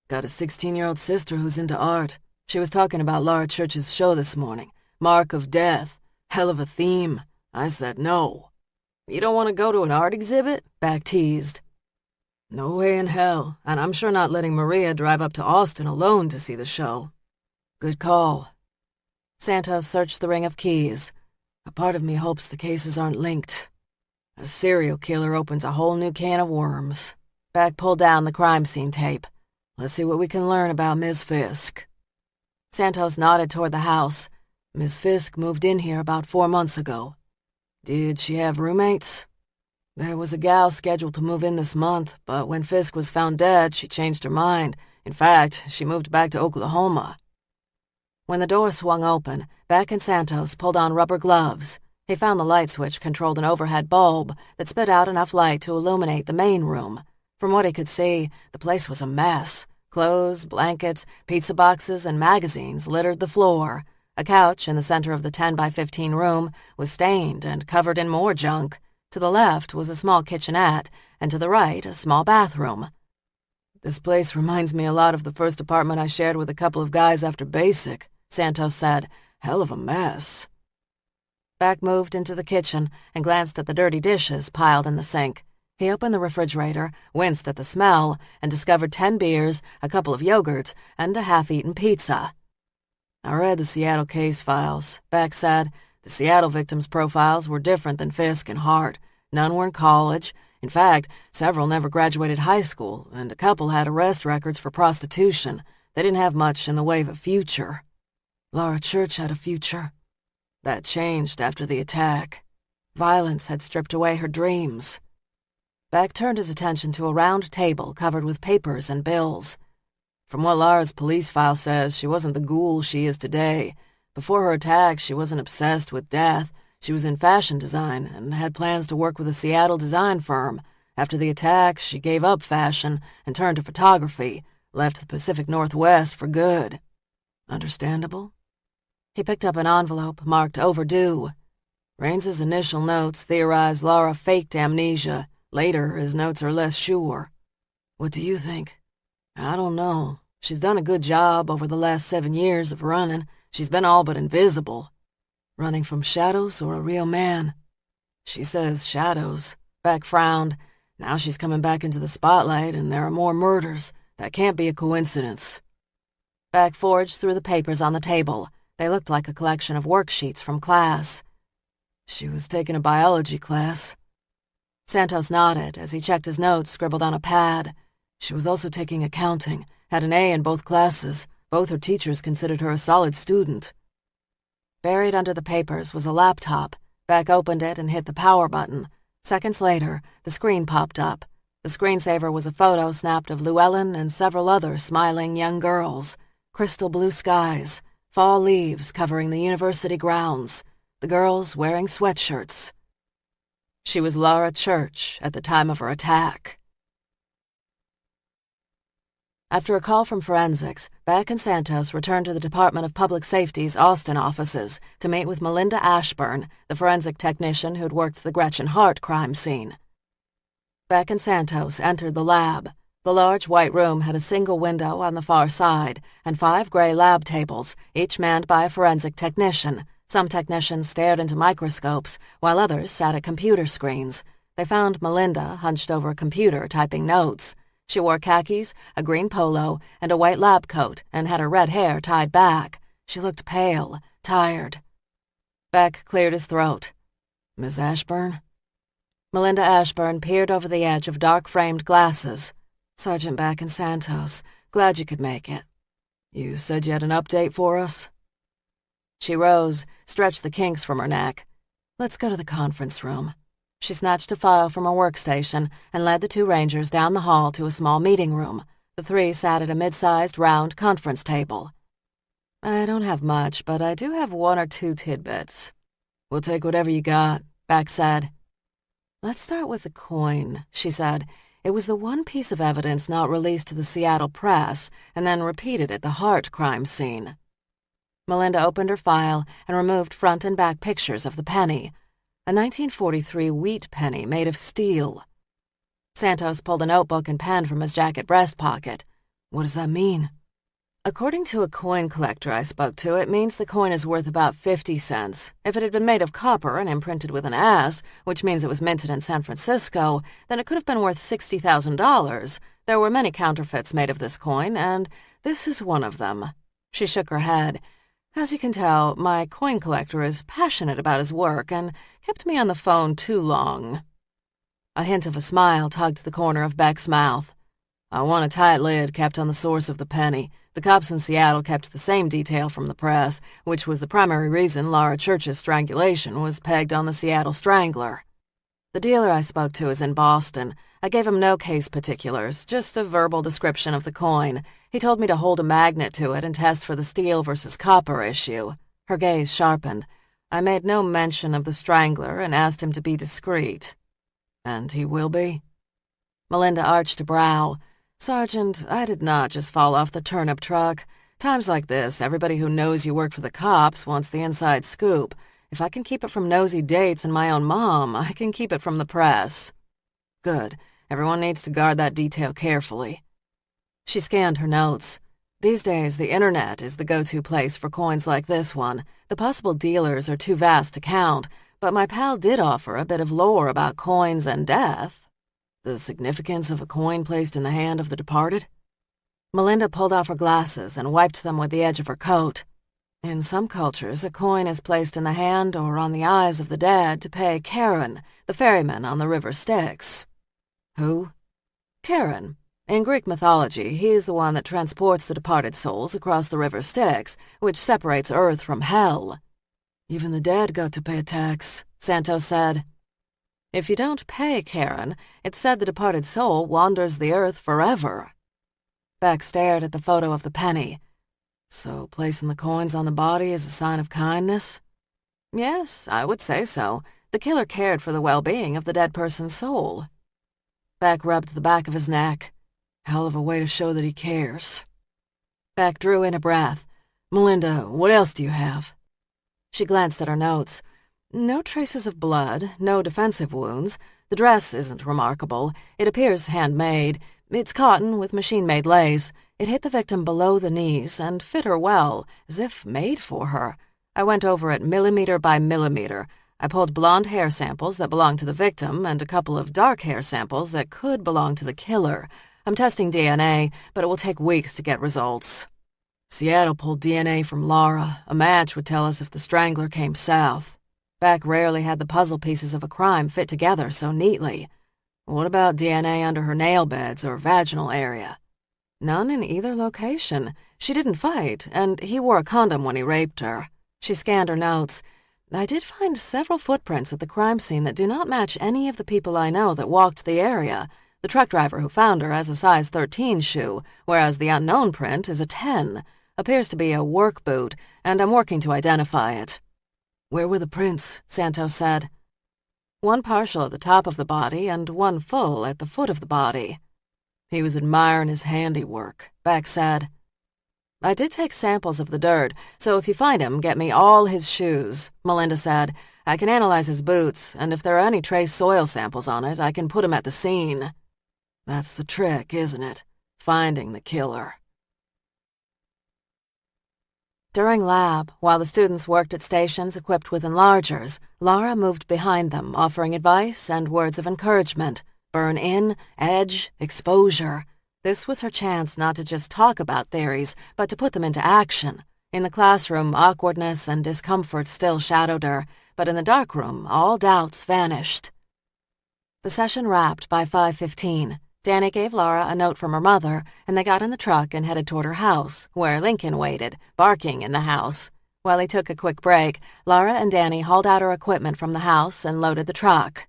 Got a 16-year-old sister who's into art. She was talking about Lara Church's show this morning. Mark of Death. Hell of a theme." I said no. "You don't want to go to an art exhibit?" Beck teased. "No way in hell, and I'm sure not letting Maria drive up to Austin alone to see the show." "Good call." Santos searched the ring of keys. "A part of me hopes the cases aren't linked. A serial killer opens a whole new can of worms." Beck pulled down the crime scene tape. "Let's see what we can learn about Ms. Fisk." Santos nodded toward the house. "Miss Fisk moved in here about 4 months ago." Did she have roommates? There was a gal scheduled to move in this month, but when Fisk was found dead, she changed her mind. In fact, she moved back to Oklahoma. When the door swung open, Beck and Santos pulled on rubber gloves. He found the light switch controlled an overhead bulb that spit out enough light to illuminate the main room. From what he could see, the place was a mess. Clothes, blankets, pizza boxes, and magazines littered the floor. A couch in the center of the 10 by 15 room was stained and covered in more junk. To the left was a small kitchenette, and to the right, a small bathroom. This place reminds me a lot of the first apartment I shared with a couple of guys after basic, Santos said. Hell of a mess. Beck moved into the kitchen and glanced at the dirty dishes piled in the sink. He opened the refrigerator, winced at the smell, and discovered 10 beers, a couple of yogurts, and a half-eaten pizza. I read the Seattle case files, Beck said. The Seattle victims' profiles were different than Fisk and Hart. None were in college. In fact, several never graduated high school, and a couple had arrest records for prostitution. They didn't have much in the way of a future. Laura Church had a future. That changed after the attack. Violence had stripped away her dreams. Beck turned his attention to a round table covered with papers and bills. From what Laura's police file says, she wasn't the ghoul she is today. Before her attack, she wasn't obsessed with death. She was in fashion design and had plans to work with a Seattle design firm. After the attack, she gave up fashion and turned to photography, left the Pacific Northwest for good. Understandable? He picked up an envelope marked overdue. Raines's initial notes theorized Laura faked amnesia. Later, his notes are less sure. What do you think? I don't know. She's done a good job over the last 7 years of running. She's been all but invisible. Running from shadows or a real man? She says shadows. Beck frowned. Now she's coming back into the spotlight and there are more murders. That can't be a coincidence. Beck forged through the papers on the table. They looked like a collection of worksheets from class. She was taking a biology class. Santos nodded as he checked his notes scribbled on a pad. She was also taking accounting, had an A in both classes. Both her teachers considered her a solid student. Buried under the papers was a laptop. Beck opened it and hit the power button. Seconds later, the screen popped up. The screensaver was a photo snapped of Llewellyn and several other smiling young girls. Crystal blue skies, fall leaves covering the university grounds, the girls wearing sweatshirts. She was Laura Church at the time of her attack. After a call from forensics, Beck and Santos returned to the Department of Public Safety's Austin offices to meet with Melinda Ashburn, the forensic technician who'd worked the Gretchen Hart crime scene. Beck and Santos entered the lab. The large white room had a single window on the far side and 5 gray lab tables, each manned by a forensic technician. Some technicians stared into microscopes, while others sat at computer screens. They found Melinda hunched over a computer typing notes. She wore khakis, a green polo, and a white lab coat, and had her red hair tied back. She looked pale, tired. Beck cleared his throat. Miss Ashburn? Melinda Ashburn peered over the edge of dark-framed glasses. Sergeant Beck and Santos, glad you could make it. You said you had an update for us? She rose, stretched the kinks from her neck. Let's go to the conference room. She snatched a file from her workstation and led the 2 rangers down the hall to a small meeting room. The 3 sat at a mid-sized round conference table. I don't have much, but I do have 1 or 2 tidbits. We'll take whatever you got, Beck said. Let's start with the coin, she said. It was the one piece of evidence not released to the Seattle press and then repeated at the Hart crime scene. Melinda opened her file and removed front and back pictures of the penny. A 1943 wheat penny made of steel. Santos pulled a notebook and pen from his jacket breast pocket. What does that mean? According to a coin collector I spoke to, it means the coin is worth about 50 cents. If it had been made of copper and imprinted with an S, which means it was minted in San Francisco, then it could have been worth $60,000. There were many counterfeits made of this coin, and this is one of them. She shook her head. As you can tell, my coin collector is passionate about his work and kept me on the phone too long. A hint of a smile tugged the corner of Beck's mouth. I want a tight lid kept on the source of the penny. The cops in Seattle kept the same detail from the press, which was the primary reason Laura Church's strangulation was pegged on the Seattle Strangler. The dealer I spoke to is in Boston. I gave him no case particulars, just a verbal description of the coin. He told me to hold a magnet to it and test for the steel versus copper issue. Her gaze sharpened. I made no mention of the Strangler and asked him to be discreet. And he will be? Melinda arched a brow. Sergeant, I did not just fall off the turnip truck. Times like this, everybody who knows you work for the cops wants the inside scoop. If I can keep it from nosy dates and my own mom, I can keep it from the press. Good. Everyone needs to guard that detail carefully. She scanned her notes. These days, the internet is the go-to place for coins like this one. The possible dealers are too vast to count, but my pal did offer a bit of lore about coins and death. The significance of a coin placed in the hand of the departed? Melinda pulled off her glasses and wiped them with the edge of her coat. In some cultures, a coin is placed in the hand or on the eyes of the dead to pay Charon, the ferryman on the river Styx. Who? Charon. In Greek mythology, he is the one that transports the departed souls across the river Styx, which separates Earth from Hell. Even the dead got to pay a tax, Santos said. If you don't pay Charon, it's said the departed soul wanders the earth forever. Beck stared at the photo of the penny. So placing the coins on the body is a sign of kindness? Yes, I would say so. The killer cared for the well-being of the dead person's soul. Beck rubbed the back of his neck. Hell of a way to show that he cares. Beck drew in a breath. Melinda, what else do you have? She glanced at her notes. No traces of blood, no defensive wounds. The dress isn't remarkable. It appears handmade. It's cotton with machine-made lace. It hit the victim below the knees and fit her well, as if made for her. I went over it millimeter by millimeter. I pulled blonde hair samples that belonged to the victim and a couple of dark hair samples that could belong to the killer. I'm testing DNA, but it will take weeks to get results. Seattle pulled DNA from Laura. A match would tell us if the Strangler came south. Beck rarely had the puzzle pieces of a crime fit together so neatly. What about DNA under her nail beds or vaginal area? None in either location. She didn't fight, and he wore a condom when he raped her. She scanned her notes. I did find several footprints at the crime scene that do not match any of the people I know that walked the area. The truck driver who found her has a size 13 shoe, whereas the unknown print is a 10. Appears to be a work boot, and I'm working to identify it. Where were the prints? Santos said. One partial at the top of the body and one full at the foot of the body. He was admiring his handiwork, Beck said. I did take samples of the dirt, so if you find him, get me all his shoes, Melinda said. I can analyze his boots, and if there are any trace soil samples on it, I can put him at the scene. That's the trick, isn't it? Finding the killer. During lab, while the students worked at stations equipped with enlargers, Laura moved behind them, offering advice and words of encouragement. Burn in, edge, exposure. This was her chance not to just talk about theories, but to put them into action. In the classroom, awkwardness and discomfort still shadowed her, but in the darkroom, all doubts vanished. The session wrapped by 5:15. Danny gave Laura a note from her mother, and they got in the truck and headed toward her house, where Lincoln waited, barking in the house. While he took a quick break, Laura and Danny hauled out her equipment from the house and loaded the truck.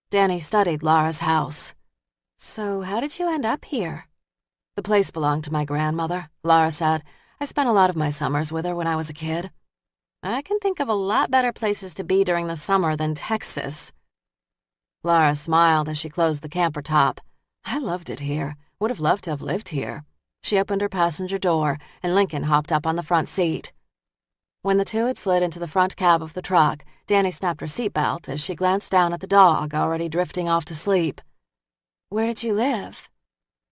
Danny studied Laura's house. So how did you end up here? The place belonged to my grandmother, Laura said. I spent a lot of my summers with her when I was a kid. I can think of a lot better places to be during the summer than Texas. Laura smiled as she closed the camper top. I loved it here. Would have loved to have lived here. She opened her passenger door, and Lincoln hopped up on the front seat. When the two had slid into the front cab of the truck, Danny snapped her seatbelt as she glanced down at the dog already drifting off to sleep. Where did you live?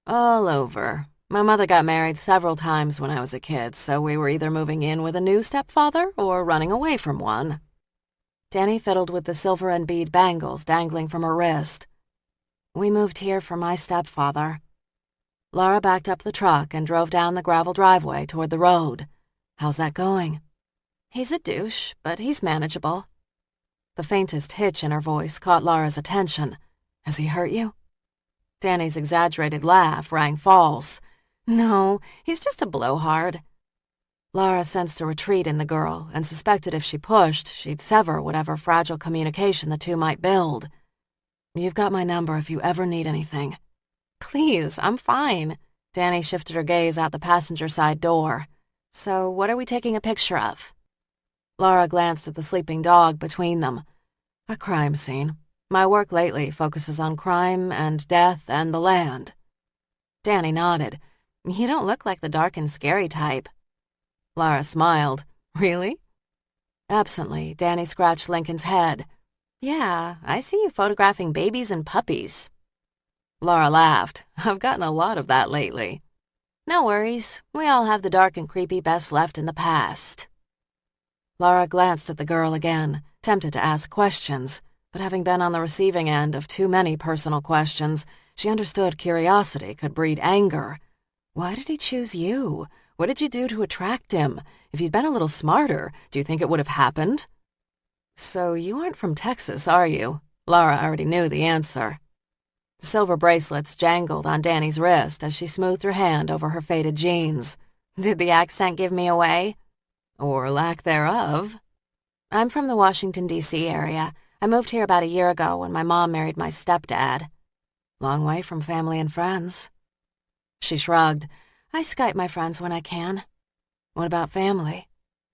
All over. My mother got married several times when I was a kid, so we were either moving in with a new stepfather or running away from one. Danny fiddled with the silver and bead bangles dangling from her wrist. We moved here for my stepfather. Laura backed up the truck and drove down the gravel driveway toward the road. How's that going? He's a douche, but he's manageable. The faintest hitch in her voice caught Laura's attention. Has he hurt you? Danny's exaggerated laugh rang false. "No, he's just a blowhard." Lara sensed a retreat in the girl and suspected if she pushed, she'd sever whatever fragile communication the two might build. "You've got my number if you ever need anything." "Please, I'm fine." Danny shifted her gaze out the passenger side door. "So what are we taking a picture of?" Lara glanced at the sleeping dog between them. "A crime scene. My work lately focuses on crime and death and the land." Danny nodded. "You don't look like the dark and scary type." Lara smiled. "Really?" Absently, Danny scratched Lincoln's head. "Yeah, I see you photographing babies and puppies." Lara laughed. "I've gotten a lot of that lately." "No worries. We all have the dark and creepy best left in the past." Lara glanced at the girl again, tempted to ask questions, but having been on the receiving end of too many personal questions, she understood curiosity could breed anger. Why did he choose you? What did you do to attract him? If you'd been a little smarter, do you think it would have happened? "So you aren't from Texas, are you?" Lara already knew the answer. The silver bracelets jangled on Danny's wrist as she smoothed her hand over her faded jeans. "Did the accent give me away?" "Or lack thereof." "I'm from the Washington, D.C. area. I moved here about a year ago when my mom married my stepdad." "Long way from family and friends." She shrugged. "I Skype my friends when I can." "What about family?"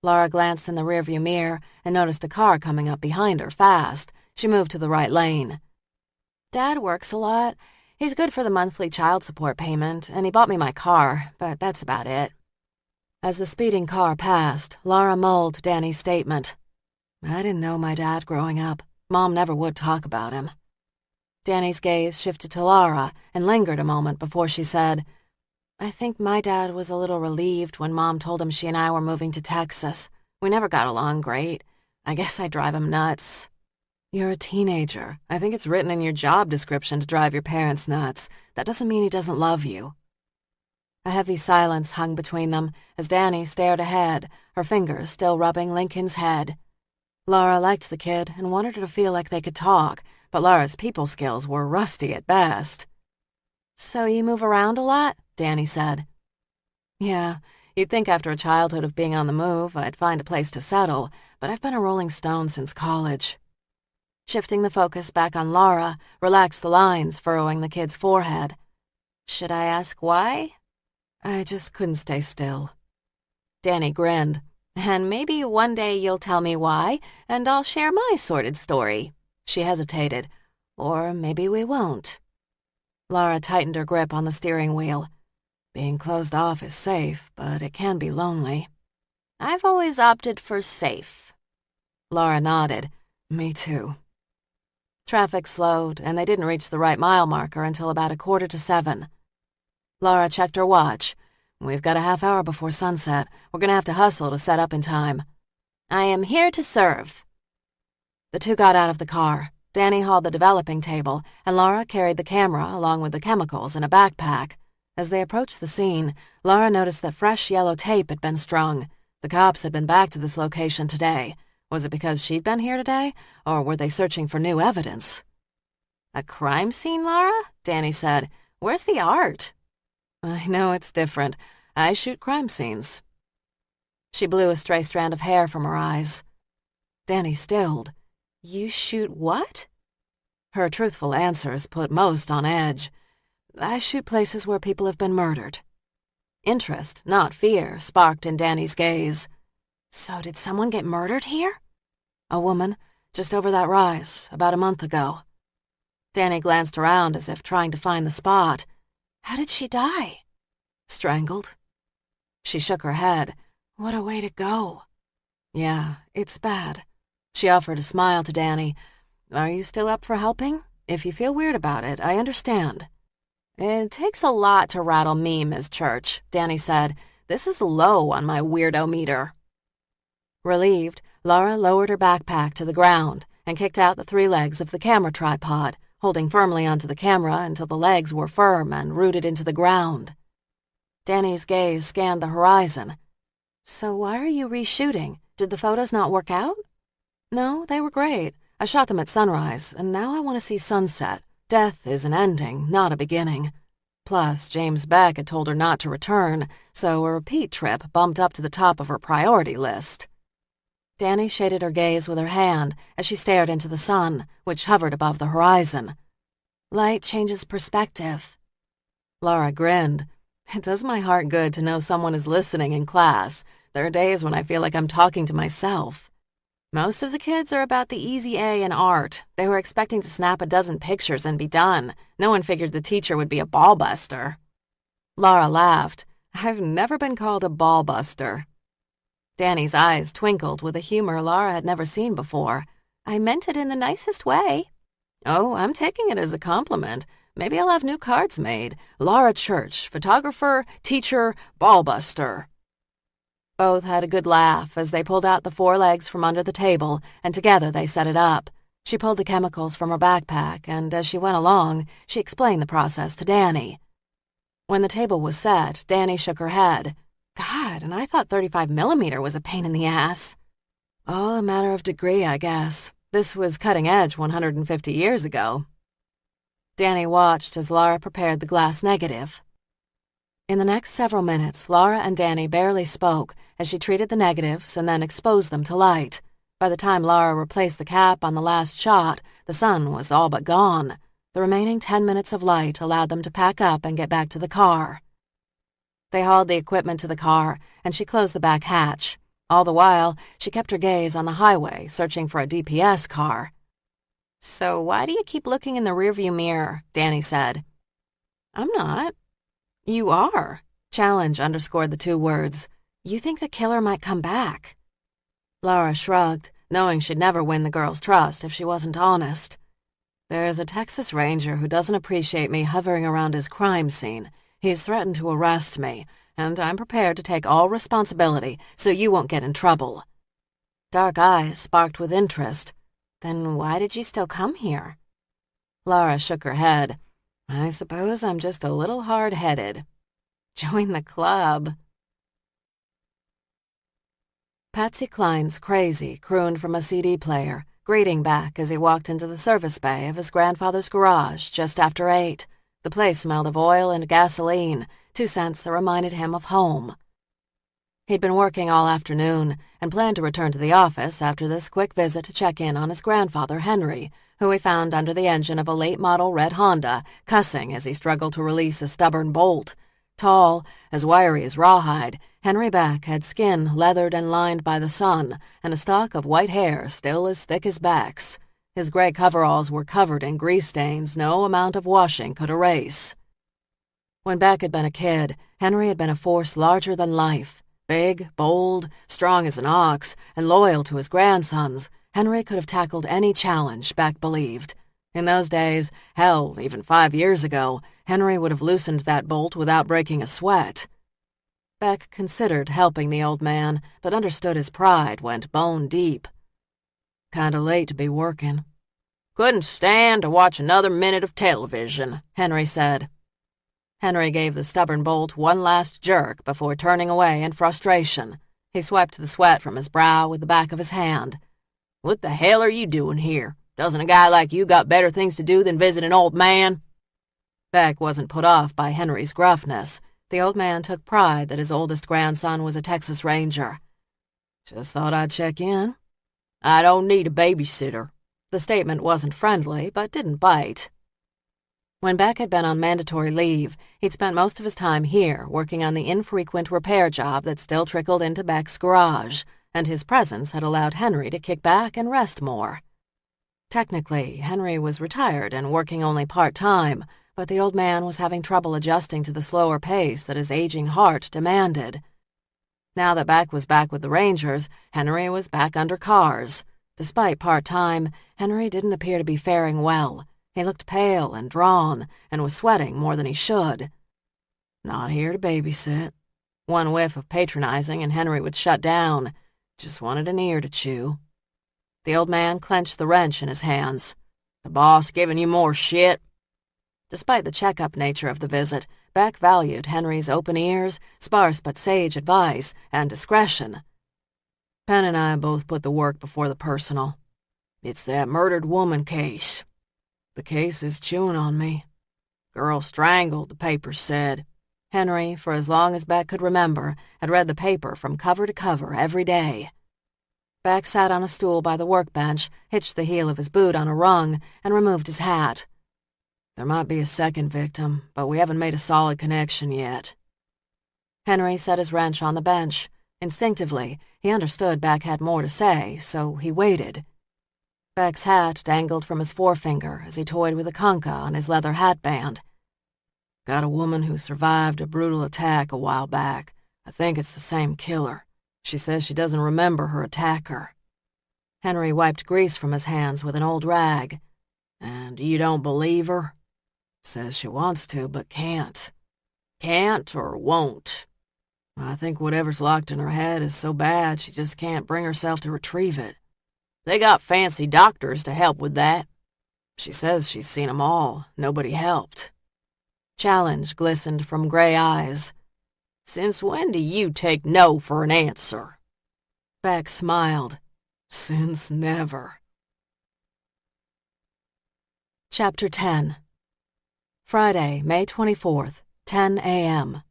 Lara glanced in the rearview mirror and noticed a car coming up behind her fast. She moved to the right lane. "Dad works a lot. He's good for the monthly child support payment, and he bought me my car, but that's about it." As the speeding car passed, Lara mulled Danny's statement. "I didn't know my dad growing up. Mom never would talk about him." Danny's gaze shifted to Lara and lingered a moment before she said, "I think my dad was a little relieved when Mom told him she and I were moving to Texas. We never got along great. I guess I drive him nuts." "You're a teenager. I think it's written in your job description to drive your parents nuts. That doesn't mean he doesn't love you." A heavy silence hung between them as Danny stared ahead, her fingers still rubbing Lincoln's head. Lara liked the kid and wanted her to feel like they could talk, but Lara's people skills were rusty at best. "So you move around a lot?" Danny said. "Yeah, you'd think after a childhood of being on the move I'd find a place to settle, but I've been a Rolling Stone since college." Shifting the focus back on Lara, relaxed the lines furrowing the kid's forehead. "Should I ask why?" "I just couldn't stay still." Danny grinned. "And maybe one day you'll tell me why, and I'll share my sordid story." She hesitated. "Or maybe we won't." Lara tightened her grip on the steering wheel. "Being closed off is safe, but it can be lonely." "I've always opted for safe." Lara nodded. "Me too." Traffic slowed, and they didn't reach the right mile marker until about 6:45. Lara checked her watch. "We've got a half hour before sunset. We're gonna have to hustle to set up in time." "I am here to serve." The two got out of the car. Danny hauled the developing table, and Lara carried the camera along with the chemicals in a backpack. As they approached the scene, Lara noticed that fresh yellow tape had been strung. The cops had been back to this location today. Was it because she'd been here today, or were they searching for new evidence? "A crime scene, Lara?" Danny said. "Where's the art?" "I know it's different. I shoot crime scenes." She blew a stray strand of hair from her eyes. Danny stilled. "You shoot what?" Her truthful answers put most on edge. "I shoot places where people have been murdered." Interest, not fear, sparked in Danny's gaze. "So did someone get murdered here?" "A woman, just over that rise, about a month ago." Danny glanced around as if trying to find the spot. "How did she die?" "Strangled." She shook her head. "What a way to go." "Yeah, it's bad." She offered a smile to Danny. "Are you still up for helping? If you feel weird about it, I understand." "It takes a lot to rattle me, Ms. Church," Danny said. "This is low on my weirdo meter." Relieved, Lara lowered her backpack to the ground and kicked out the 3 legs of the camera tripod, holding firmly onto the camera until the legs were firm and rooted into the ground. Danny's gaze scanned the horizon. "So why are you reshooting? Did the photos not work out?" "No, they were great. I shot them at sunrise, and now I want to see sunset. Death is an ending, not a beginning. Plus, James Beck had told her not to return, so a repeat trip bumped up to the top of her priority list. Danny shaded her gaze with her hand as she stared into the sun, which hovered above the horizon. Light changes perspective. Laura grinned. It does my heart good to know someone is listening in class. There are days when I feel like I'm talking to myself. Most of the kids are about the easy A in art. They were expecting to snap a dozen pictures and be done. No one figured the teacher would be a ball buster. Laura laughed. I've never been called a ball buster. Danny's eyes twinkled with a humor Laura had never seen before. I meant it in the nicest way. Oh, I'm taking it as a compliment. Maybe I'll have new cards made. Laura Church, photographer, teacher, ball buster. Both had a good laugh as they pulled out the 4 legs from under the table, and together they set it up. She pulled the chemicals from her backpack, and as she went along, she explained the process to Danny. When the table was set, Danny shook her head. God, and I thought 35mm was a pain in the ass. All a matter of degree, I guess. This was cutting edge 150 years ago. Danny watched as Laura prepared the glass negative. In the next several minutes, Laura and Danny barely spoke as she treated the negatives and then exposed them to light. By the time Laura replaced the cap on the last shot, the sun was all but gone. The remaining 10 minutes of light allowed them to pack up and get back to the car. They hauled the equipment to the car, and she closed the back hatch. All the while, she kept her gaze on the highway, searching for a DPS car. So why do you keep looking in the rearview mirror? Danny said. I'm not. You are. Challenge underscored the 2 words. You think the killer might come back. Laura shrugged, knowing she'd never win the girl's trust if she wasn't honest. There's a Texas Ranger who doesn't appreciate me hovering around his crime scene. He's threatened to arrest me, and I'm prepared to take all responsibility so you won't get in trouble. Dark eyes sparked with interest. Then why did you still come here? Laura shook her head. I suppose I'm just a little hard-headed. Join the club. Patsy Cline's Crazy crooned from a CD player, greeting Beck as he walked into the service bay of his grandfather's garage just after 8. The place smelled of oil and gasoline, 2 scents that reminded him of home. He'd been working all afternoon and planned to return to the office after this quick visit to check in on his grandfather, Henry, who he found under the engine of a late-model red Honda, cussing as he struggled to release a stubborn bolt. Tall, as wiry as rawhide, Henry Beck had skin leathered and lined by the sun, and a stalk of white hair still as thick as Beck's. His gray coveralls were covered in grease stains no amount of washing could erase. When Beck had been a kid, Henry had been a force larger than life. Big, bold, strong as an ox, and loyal to his grandsons, Henry could have tackled any challenge, Beck believed. In those days, hell, even 5 years ago, Henry would have loosened that bolt without breaking a sweat. Beck considered helping the old man, but understood his pride went bone deep. Kinda late to be working. Couldn't stand to watch another minute of television, Henry said. Henry gave the stubborn bolt one last jerk before turning away in frustration. He swiped the sweat from his brow with the back of his hand. What the hell are you doing here? Doesn't a guy like you got better things to do than visit an old man? Beck wasn't put off by Henry's gruffness. The old man took pride that his oldest grandson was a Texas Ranger. Just thought I'd check in. I don't need a babysitter. The statement wasn't friendly, but didn't bite. When Beck had been on mandatory leave, he'd spent most of his time here working on the infrequent repair job that still trickled into Beck's garage, and his presence had allowed Henry to kick back and rest more. Technically, Henry was retired and working only part-time, but the old man was having trouble adjusting to the slower pace that his aging heart demanded. Now that Beck was back with the Rangers, Henry was back under cars. Despite part-time, Henry didn't appear to be faring well. He looked pale and drawn, and was sweating more than he should. Not here to babysit. One whiff of patronizing and Henry would shut down. Just wanted an ear to chew. The old man clenched the wrench in his hands. The boss giving you more shit? Despite the check-up nature of the visit, Beck valued Henry's open ears, sparse but sage advice, and discretion. Penn and I both put the work before the personal. It's that murdered woman case. The case is chewing on me. Girl strangled, the paper said. Henry, for as long as Beck could remember, had read the paper from cover to cover every day. Beck sat on a stool by the workbench, hitched the heel of his boot on a rung, and removed his hat. There might be a second victim, but we haven't made a solid connection yet. Henry set his wrench on the bench. Instinctively, he understood Beck had more to say, so he waited. Beck's hat dangled from his forefinger as he toyed with a concha on his leather hatband. Got a woman who survived a brutal attack a while back. I think it's the same killer. She says she doesn't remember her attacker. Henry wiped grease from his hands with an old rag. And you don't believe her? Says she wants to, but can't. Can't or won't. I think whatever's locked in her head is so bad she just can't bring herself to retrieve it. They got fancy doctors to help with that. She says she's seen 'em all. Nobody helped. Challenge glistened from gray eyes. Since when do you take no for an answer? Beck smiled. Since never. Chapter 10. Friday, May 24th, 10 a.m.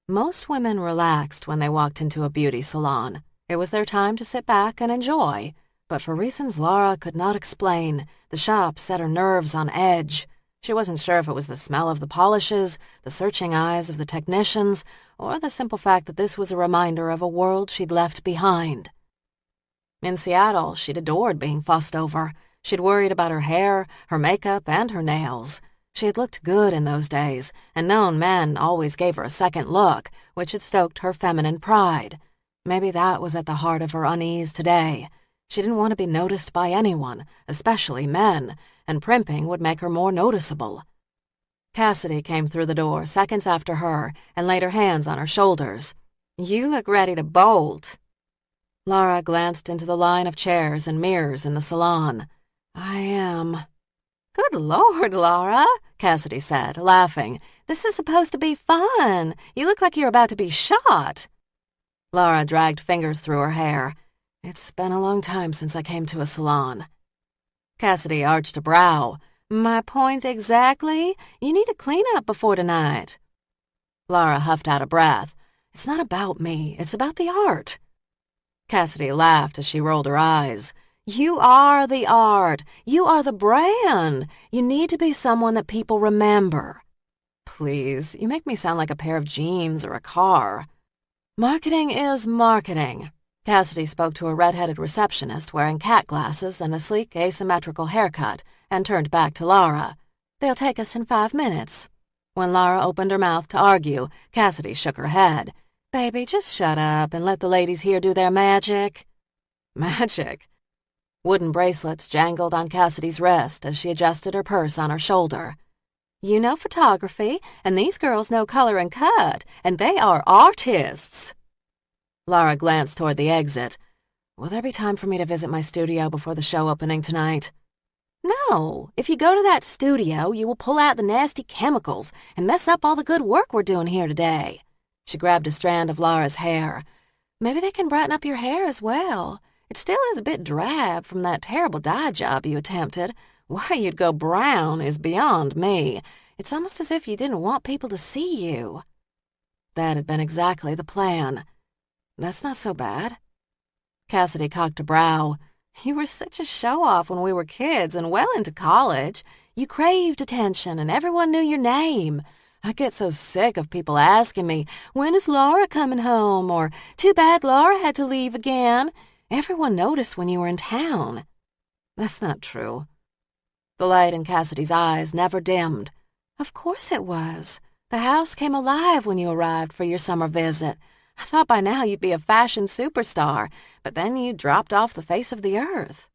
Most women relaxed when they walked into a beauty salon. It was their time to sit back and enjoy, but for reasons Laura could not explain, the shop set her nerves on edge. She wasn't sure if it was the smell of the polishes, the searching eyes of the technicians, or the simple fact that this was a reminder of a world she'd left behind. In Seattle, she'd adored being fussed over. She'd worried about her hair, her makeup, and her nails. She had looked good in those days, and known men always gave her a second look, which had stoked her feminine pride. Maybe that was at the heart of her unease today. She didn't want to be noticed by anyone, especially men, and primping would make her more noticeable. Cassidy came through the door seconds after her and laid her hands on her shoulders. You look ready to bolt. Laura glanced into the line of chairs and mirrors in the salon. I am. Good Lord, Laura, Cassidy said, laughing. This is supposed to be fun. You look like you're about to be shot. Laura dragged fingers through her hair. It's been a long time since I came to a salon. Cassidy arched a brow. My point exactly? You need a clean-up before tonight. Laura huffed out a breath. It's not about me. It's about the art. Cassidy laughed as she rolled her eyes. You are the art. You are the brand. You need to be someone that people remember. Please, you make me sound like a pair of jeans or a car. Marketing is marketing. Cassidy spoke to a red-headed receptionist wearing cat glasses and a sleek, asymmetrical haircut, and turned back to Laura. They'll take us in 5 minutes. When Laura opened her mouth to argue, Cassidy shook her head. Baby, just shut up and let the ladies here do their magic. Magic? Wooden bracelets jangled on Cassidy's wrist as she adjusted her purse on her shoulder. You know photography, and these girls know color and cut, and they are artists. Laura glanced toward the exit. Will there be time for me to visit my studio before the show opening tonight? No. If you go to that studio, you will pull out the nasty chemicals and mess up all the good work we're doing here today. She grabbed a strand of Laura's hair. Maybe they can brighten up your hair as well. It still is a bit drab from that terrible dye job you attempted. Why you'd go brown is beyond me. It's almost as if you didn't want people to see you. That had been exactly the plan. That's not so bad. Cassidy cocked a brow. You were such a show-off when we were kids and well into college. You craved attention and everyone knew your name. I get so sick of people asking me, when is Laura coming home? Or, too bad Laura had to leave again. Everyone noticed when you were in town. That's not true. The light in Cassidy's eyes never dimmed. Of course it was. The house came alive when you arrived for your summer visit. I thought by now you'd be a fashion superstar, but then you dropped off the face of the earth.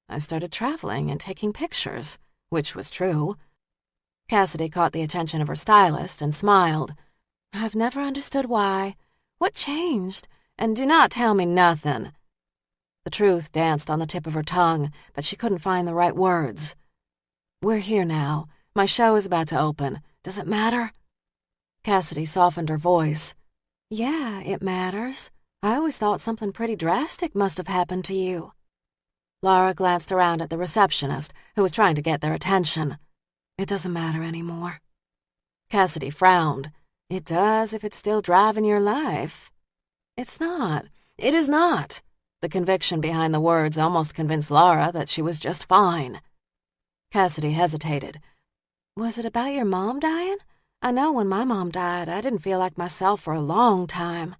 I started traveling and taking pictures, which was true. Cassidy caught the attention of her stylist and smiled. I've never understood why. What changed? And do not tell me nothing. The truth danced on the tip of her tongue, but she couldn't find the right words. We're here now. My show is about to open. Does it matter? Cassidy softened her voice. Yeah, it matters. I always thought something pretty drastic must have happened to you. Laura glanced around at the receptionist, who was trying to get their attention. It doesn't matter anymore. Cassidy frowned. It does if it's still driving your life. It's not. It is not. The conviction behind the words almost convinced Laura that she was just fine. Cassidy hesitated. Was it about your mom dying? I know when my mom died, I didn't feel like myself for a long time.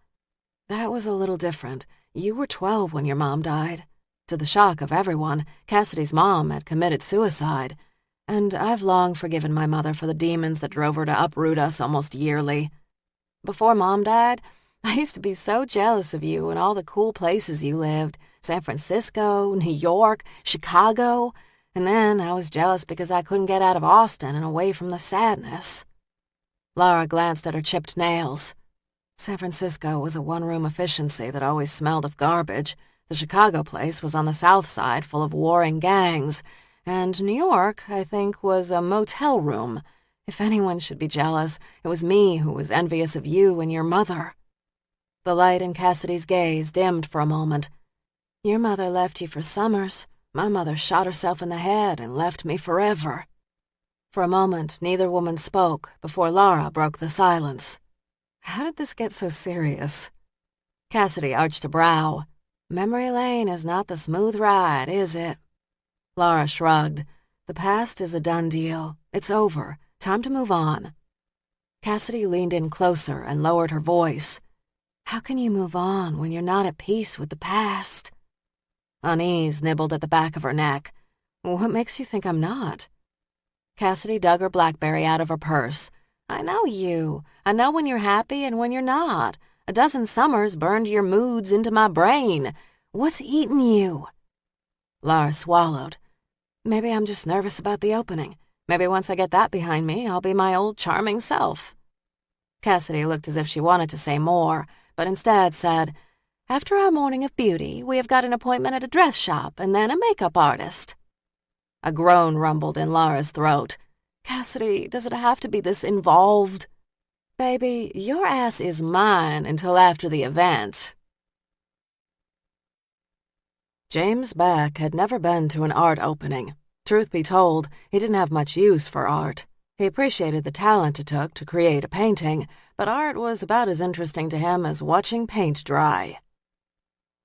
That was a little different. You were 12 when your mom died. To the shock of everyone, Cassidy's mom had committed suicide, and I've long forgiven my mother for the demons that drove her to uproot us almost yearly. Before Mom died, I used to be so jealous of you and all the cool places you lived, San Francisco, New York, Chicago, and then I was jealous because I couldn't get out of Austin and away from the sadness. Laura glanced at her chipped nails. San Francisco was a one-room efficiency that always smelled of garbage. The Chicago place was on the south side, full of warring gangs, and New York, I think, was a motel room. If anyone should be jealous, it was me who was envious of you and your mother. The light in Cassidy's gaze dimmed for a moment. Your mother left you for summers. My mother shot herself in the head and left me forever. For a moment, neither woman spoke before Laura broke the silence. How did this get so serious? Cassidy arched a brow. Memory lane is not the smooth ride, is it? Laura shrugged. The past is a done deal. It's over. Time to move on. Cassidy leaned in closer and lowered her voice. How can you move on when you're not at peace with the past? Unease nibbled at the back of her neck. What makes you think I'm not? Cassidy dug her BlackBerry out of her purse. I know you. I know when you're happy and when you're not. A dozen summers burned your moods into my brain. What's eating you? Laura swallowed. Maybe I'm just nervous about the opening. Maybe once I get that behind me, I'll be my old charming self. Cassidy looked as if she wanted to say more, but instead said, After our morning of beauty, we have got an appointment at a dress shop and then a makeup artist. A groan rumbled in Laura's throat. Cassidy, does it have to be this involved? Baby, your ass is mine until after the event. James Beck had never been to an art opening. Truth be told, he didn't have much use for art. He appreciated the talent it took to create a painting, but art was about as interesting to him as watching paint dry.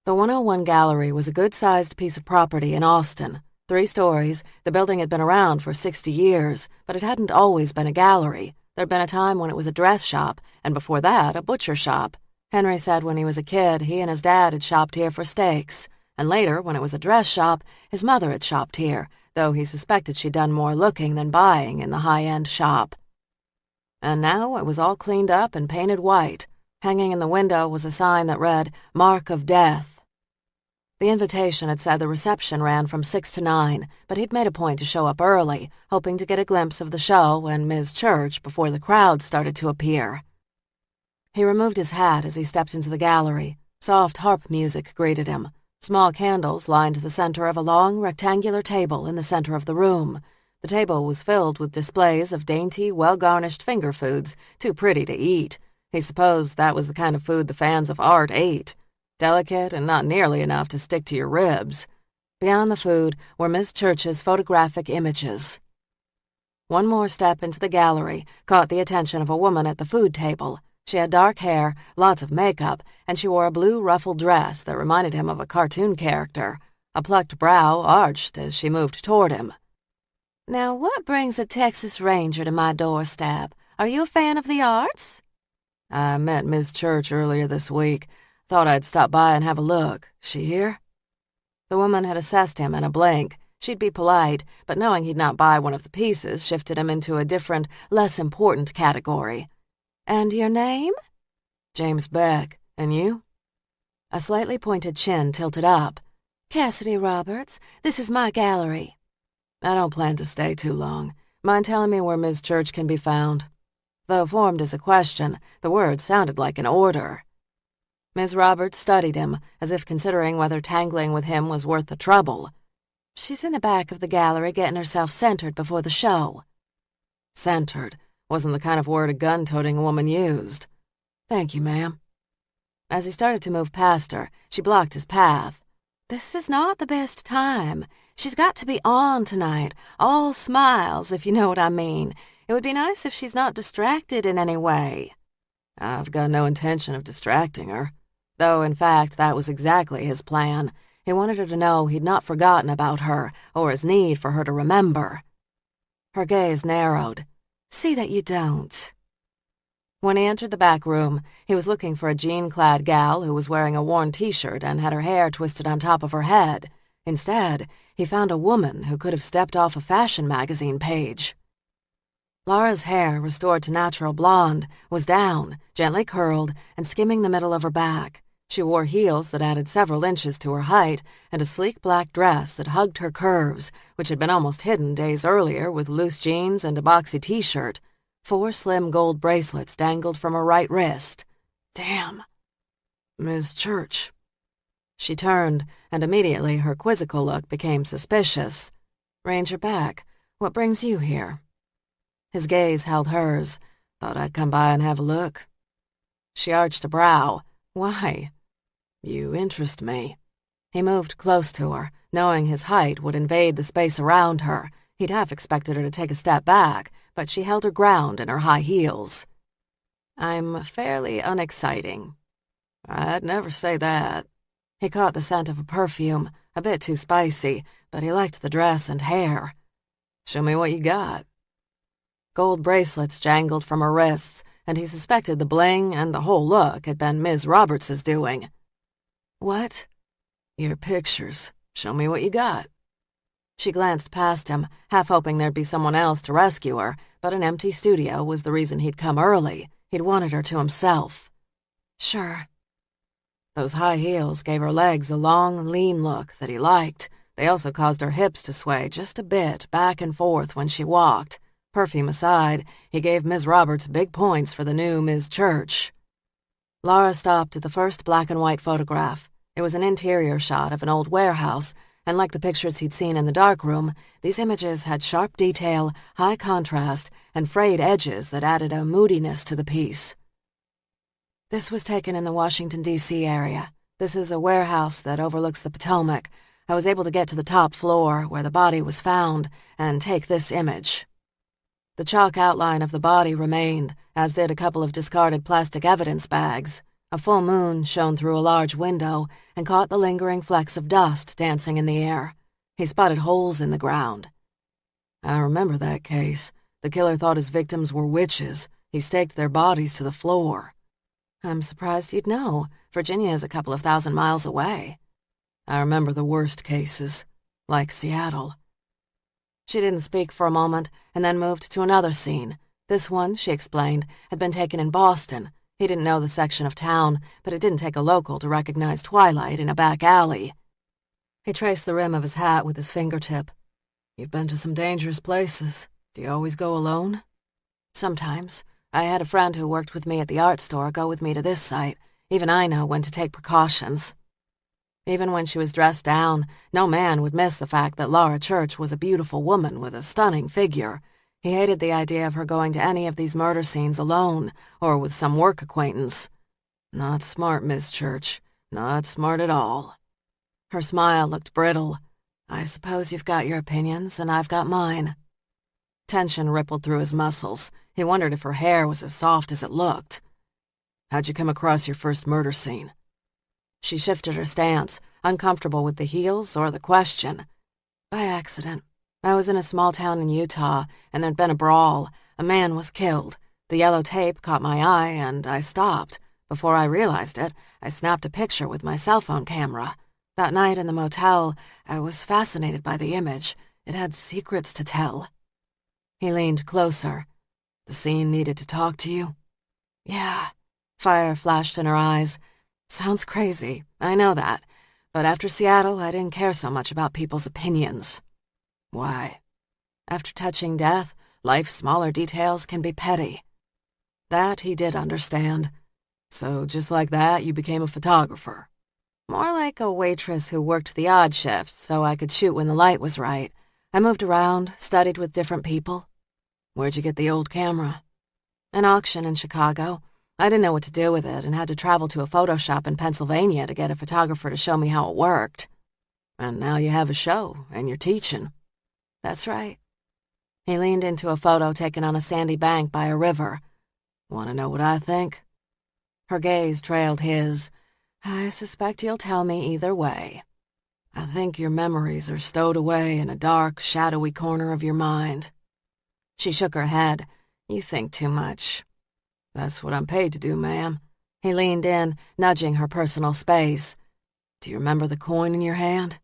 The 101 Gallery was a good-sized piece of property in Austin. 3 stories, the building had been around for 60 years, but it hadn't always been a gallery. There'd been a time when it was a dress shop, and before that, a butcher shop. Henry said when he was a kid, he and his dad had shopped here for steaks, and later, when it was a dress shop, his mother had shopped here, though he suspected she'd done more looking than buying in the high-end shop. And now it was all cleaned up and painted white. Hanging in the window was a sign that read, Mark of Death. The invitation had said the reception ran from 6 to 9, but he'd made a point to show up early, hoping to get a glimpse of the show and Ms. Church before the crowd started to appear. He removed his hat as he stepped into the gallery. Soft harp music greeted him. Small candles lined the center of a long, rectangular table in the center of the room. The table was filled with displays of dainty, well-garnished finger foods, too pretty to eat. He supposed that was the kind of food the fans of art ate. Delicate and not nearly enough to stick to your ribs. Beyond the food were Miss Church's photographic images. One more step into the gallery caught the attention of a woman at the food table. She had dark hair, lots of makeup, and she wore a blue ruffled dress that reminded him of a cartoon character. A plucked brow arched as she moved toward him. Now, what brings a Texas Ranger to my doorstep? Are you a fan of the arts? I met Miss Church earlier this week. Thought I'd stop by and have a look. She here? The woman had assessed him in a blink. She'd be polite, but knowing he'd not buy one of the pieces shifted him into a different, less important category. And your name? James Beck. And you? A slightly pointed chin tilted up. Cassidy Roberts. This is my gallery. I don't plan to stay too long. Mind telling me where Miss Church can be found? Though formed as a question, the word sounded like an order. Ms. Roberts studied him, as if considering whether tangling with him was worth the trouble. She's in the back of the gallery getting herself centered before the show. Centered wasn't the kind of word a gun-toting woman used. Thank you, ma'am. As he started to move past her, she blocked his path. This is not the best time. She's got to be on tonight, all smiles, if you know what I mean. It would be nice if she's not distracted in any way. I've got no intention of distracting her. Though, in fact, that was exactly his plan. He wanted her to know he'd not forgotten about her, or his need for her to remember. Her gaze narrowed. See that you don't. When he entered the back room, he was looking for a jean-clad gal who was wearing a worn t-shirt and had her hair twisted on top of her head. Instead, he found a woman who could have stepped off a fashion magazine page. Laura's hair, restored to natural blonde, was down, gently curled, and skimming the middle of her back. She wore heels that added several inches to her height and a sleek black dress that hugged her curves, which had been almost hidden days earlier with loose jeans and a boxy t-shirt. 4 slim gold bracelets dangled from her right wrist. Damn. Miss Church. She turned, and immediately her quizzical look became suspicious. Ranger Beck, what brings you here? His gaze held hers. Thought I'd come by and have a look. She arched a brow. Why? You interest me. He moved close to her, knowing his height would invade the space around her. He'd half expected her to take a step back, but she held her ground in her high heels. I'm fairly unexciting. I'd never say that. He caught the scent of a perfume, a bit too spicy, but he liked the dress and hair. Show me what you got. Gold bracelets jangled from her wrists, and he suspected the bling and the whole look had been Ms. Roberts's doing. What? Your pictures. Show me what you got. She glanced past him, half hoping there'd be someone else to rescue her, but an empty studio was the reason he'd come early. He'd wanted her to himself. Sure. Those high heels gave her legs a long, lean look that he liked. They also caused her hips to sway just a bit back and forth when she walked. Perfume aside, he gave Ms. Roberts big points for the new Ms. Church. Laura stopped at the first black and white photograph. It was an interior shot of an old warehouse, and like the pictures he'd seen in the darkroom, these images had sharp detail, high contrast, and frayed edges that added a moodiness to the piece. This was taken in the Washington, D.C. area. This is a warehouse that overlooks the Potomac. I was able to get to the top floor, where the body was found, and take this image. The chalk outline of the body remained, as did a couple of discarded plastic evidence bags. A full moon shone through a large window and caught the lingering flecks of dust dancing in the air. He spotted holes in the ground. I remember that case. The killer thought his victims were witches. He staked their bodies to the floor. I'm surprised you'd know. Virginia is a couple of thousand miles away. I remember the worst cases, like Seattle. She didn't speak for a moment, and then moved to another scene. This one, she explained, had been taken in Boston. He didn't know the section of town, but it didn't take a local to recognize Twilight in a back alley. He traced the rim of his hat with his fingertip. You've been to some dangerous places. Do you always go alone? Sometimes. I had a friend who worked with me at the art store go with me to this site. Even I know when to take precautions. Even when she was dressed down, no man would miss the fact that Laura Church was a beautiful woman with a stunning figure. He hated the idea of her going to any of these murder scenes alone, or with some work acquaintance. Not smart, Miss Church. Not smart at all. Her smile looked brittle. I suppose you've got your opinions, and I've got mine. Tension rippled through his muscles. He wondered if her hair was as soft as it looked. How'd you come across your first murder scene? She shifted her stance, uncomfortable with the heels or the question. By accident. I was in a small town in Utah, and there'd been a brawl. A man was killed. The yellow tape caught my eye, and I stopped. Before I realized it, I snapped a picture with my cell phone camera. That night in the motel, I was fascinated by the image. It had secrets to tell. He leaned closer. The scene needed to talk to you? Yeah. Fire flashed in her eyes. Sounds crazy, I know that. But after Seattle, I didn't care so much about people's opinions. Why? After touching death, life's smaller details can be petty. That he did understand. So just like that, you became a photographer. More like a waitress who worked the odd shifts so I could shoot when the light was right. I moved around, studied with different people. Where'd you get the old camera? An auction in Chicago. I didn't know what to do with it and had to travel to a photo shop in Pennsylvania to get a photographer to show me how it worked. And now you have a show, and you're teaching. That's right. He leaned into a photo taken on a sandy bank by a river. Want to know what I think? Her gaze trailed his. I suspect you'll tell me either way. I think your memories are stowed away in a dark, shadowy corner of your mind. She shook her head. You think too much. That's what I'm paid to do, ma'am. He leaned in, nudging her personal space. Do you remember the coin in your hand?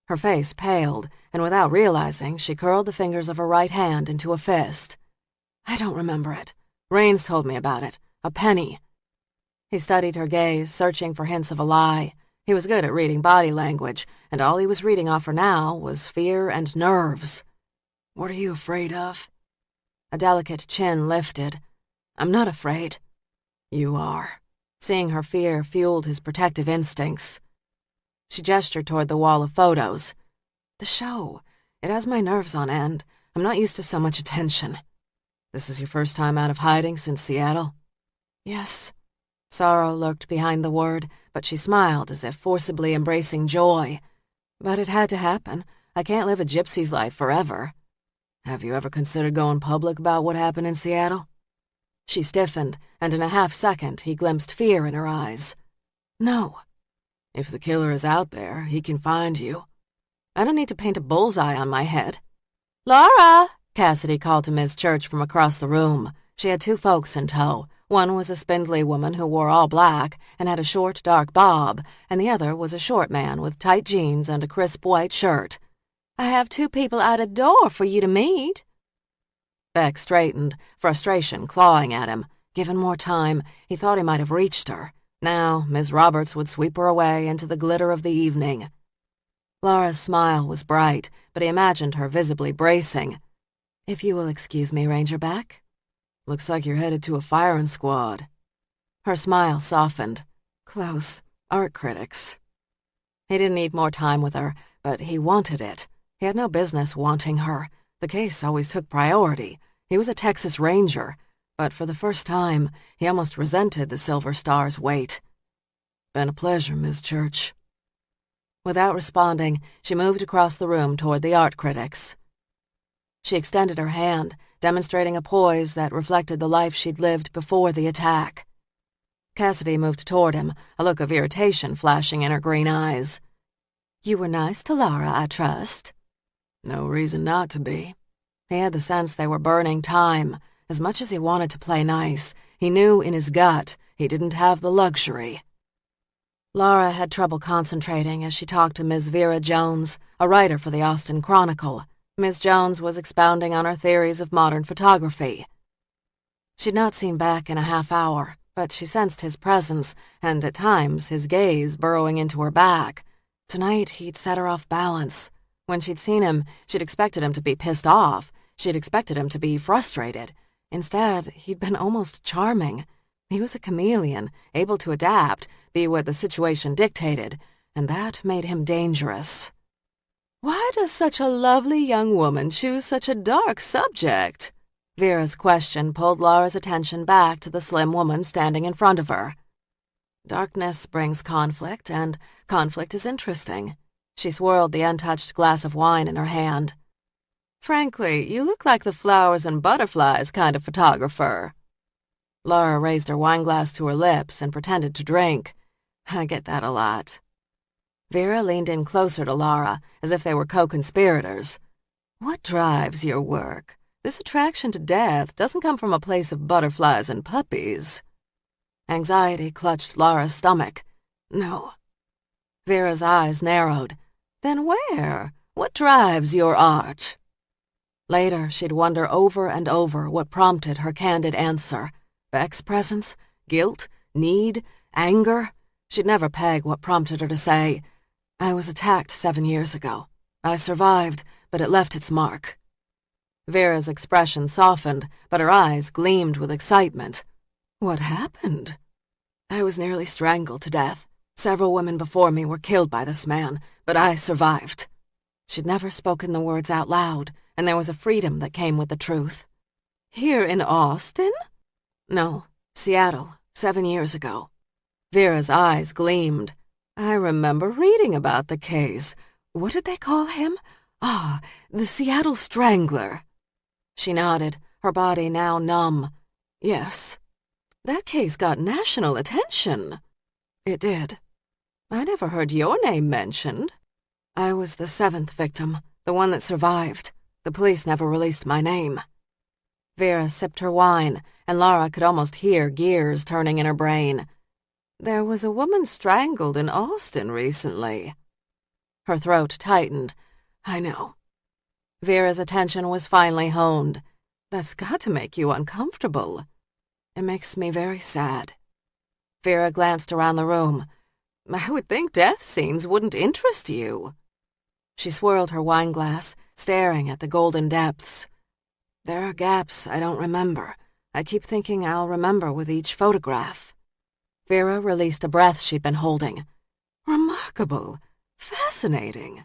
Her face paled, and without realizing, she curled the fingers of her right hand into a fist. I don't remember it. Raines told me about it. A penny. He studied her gaze, searching for hints of a lie. He was good at reading body language, and all he was reading off her now was fear and nerves. What are you afraid of? A delicate chin lifted. I'm not afraid. You are. Seeing her fear fueled his protective instincts. She gestured toward the wall of photos. The show. It has my nerves on end. I'm not used to so much attention. This is your first time out of hiding since Seattle? Yes. Sorrow lurked behind the word, but she smiled as if forcibly embracing joy. But it had to happen. I can't live a gypsy's life forever. Have you ever considered going public about what happened in Seattle? She stiffened, and in a half-second he glimpsed fear in her eyes. No. If the killer is out there, he can find you. I don't need to paint a bullseye on my head. Laura! Cassidy called to Ms. Church from across the room. She had two folks in tow. One was a spindly woman who wore all black and had a short, dark bob, and the other was a short man with tight jeans and a crisp white shirt. I have two people out a door for you to meet. Beck straightened, frustration clawing at him. Given more time, he thought he might have reached her. Now, Ms. Roberts would sweep her away into the glitter of the evening. Laura's smile was bright, but he imagined her visibly bracing. If you will excuse me, Ranger Beck. Looks like you're headed to a firing squad. Her smile softened. Close. Art critics. He didn't need more time with her, but he wanted it. He had no business wanting her. The case always took priority. He was a Texas Ranger, but for the first time, he almost resented the Silver Star's weight. Been a pleasure, Ms. Church. Without responding, she moved across the room toward the art critics. She extended her hand, demonstrating a poise that reflected the life she'd lived before the attack. Cassidy moved toward him, a look of irritation flashing in her green eyes. You were nice to Laura, I trust. No reason not to be. He had the sense they were burning time. As much as he wanted to play nice, he knew in his gut he didn't have the luxury. Laura had trouble concentrating as she talked to Ms. Vera Jones, a writer for the Austin Chronicle. Ms. Jones was expounding on her theories of modern photography. She'd not seen Beck in a half hour, but she sensed his presence, and at times his gaze burrowing into her back. Tonight he'd set her off balance. When she'd seen him, she'd expected him to be pissed off. She'd expected him to be frustrated. Instead, he'd been almost charming. He was a chameleon, able to adapt, be what the situation dictated, and that made him dangerous. Why does such a lovely young woman choose such a dark subject? Vera's question pulled Laura's attention back to the slim woman standing in front of her. Darkness brings conflict, and conflict is interesting. She swirled the untouched glass of wine in her hand. Frankly, you look like the flowers and butterflies kind of photographer. Laura raised her wineglass to her lips and pretended to drink. I get that a lot. Vera leaned in closer to Laura, as if they were co-conspirators. What drives your work? This attraction to death doesn't come from a place of butterflies and puppies. Anxiety clutched Laura's stomach. No. Vera's eyes narrowed. Then where? What drives your art? Later, she'd wonder over and over what prompted her candid answer. Beck's presence? Guilt? Need? Anger? She'd never peg what prompted her to say, I was attacked 7 years ago. I survived, but it left its mark. Vera's expression softened, but her eyes gleamed with excitement. What happened? I was nearly strangled to death. Several women before me were killed by this man, but I survived. She'd never spoken the words out loud, and there was a freedom that came with the truth. Here in Austin? No, Seattle, 7 years ago. Vera's eyes gleamed. I remember reading about the case. What did they call him? Ah, the Seattle Strangler. She nodded, her body now numb. Yes. That case got national attention. It did. I never heard your name mentioned. I was the 7th victim, the one that survived. The police never released my name. Vera sipped her wine, and Laura could almost hear gears turning in her brain. There was a woman strangled in Austin recently. Her throat tightened. I know. Vera's attention was finally honed. That's got to make you uncomfortable. It makes me very sad. Vera glanced around the room. I would think death scenes wouldn't interest you. She swirled her wineglass, staring at the golden depths. There are gaps I don't remember. I keep thinking I'll remember with each photograph. Vera released a breath she'd been holding. Remarkable. Fascinating.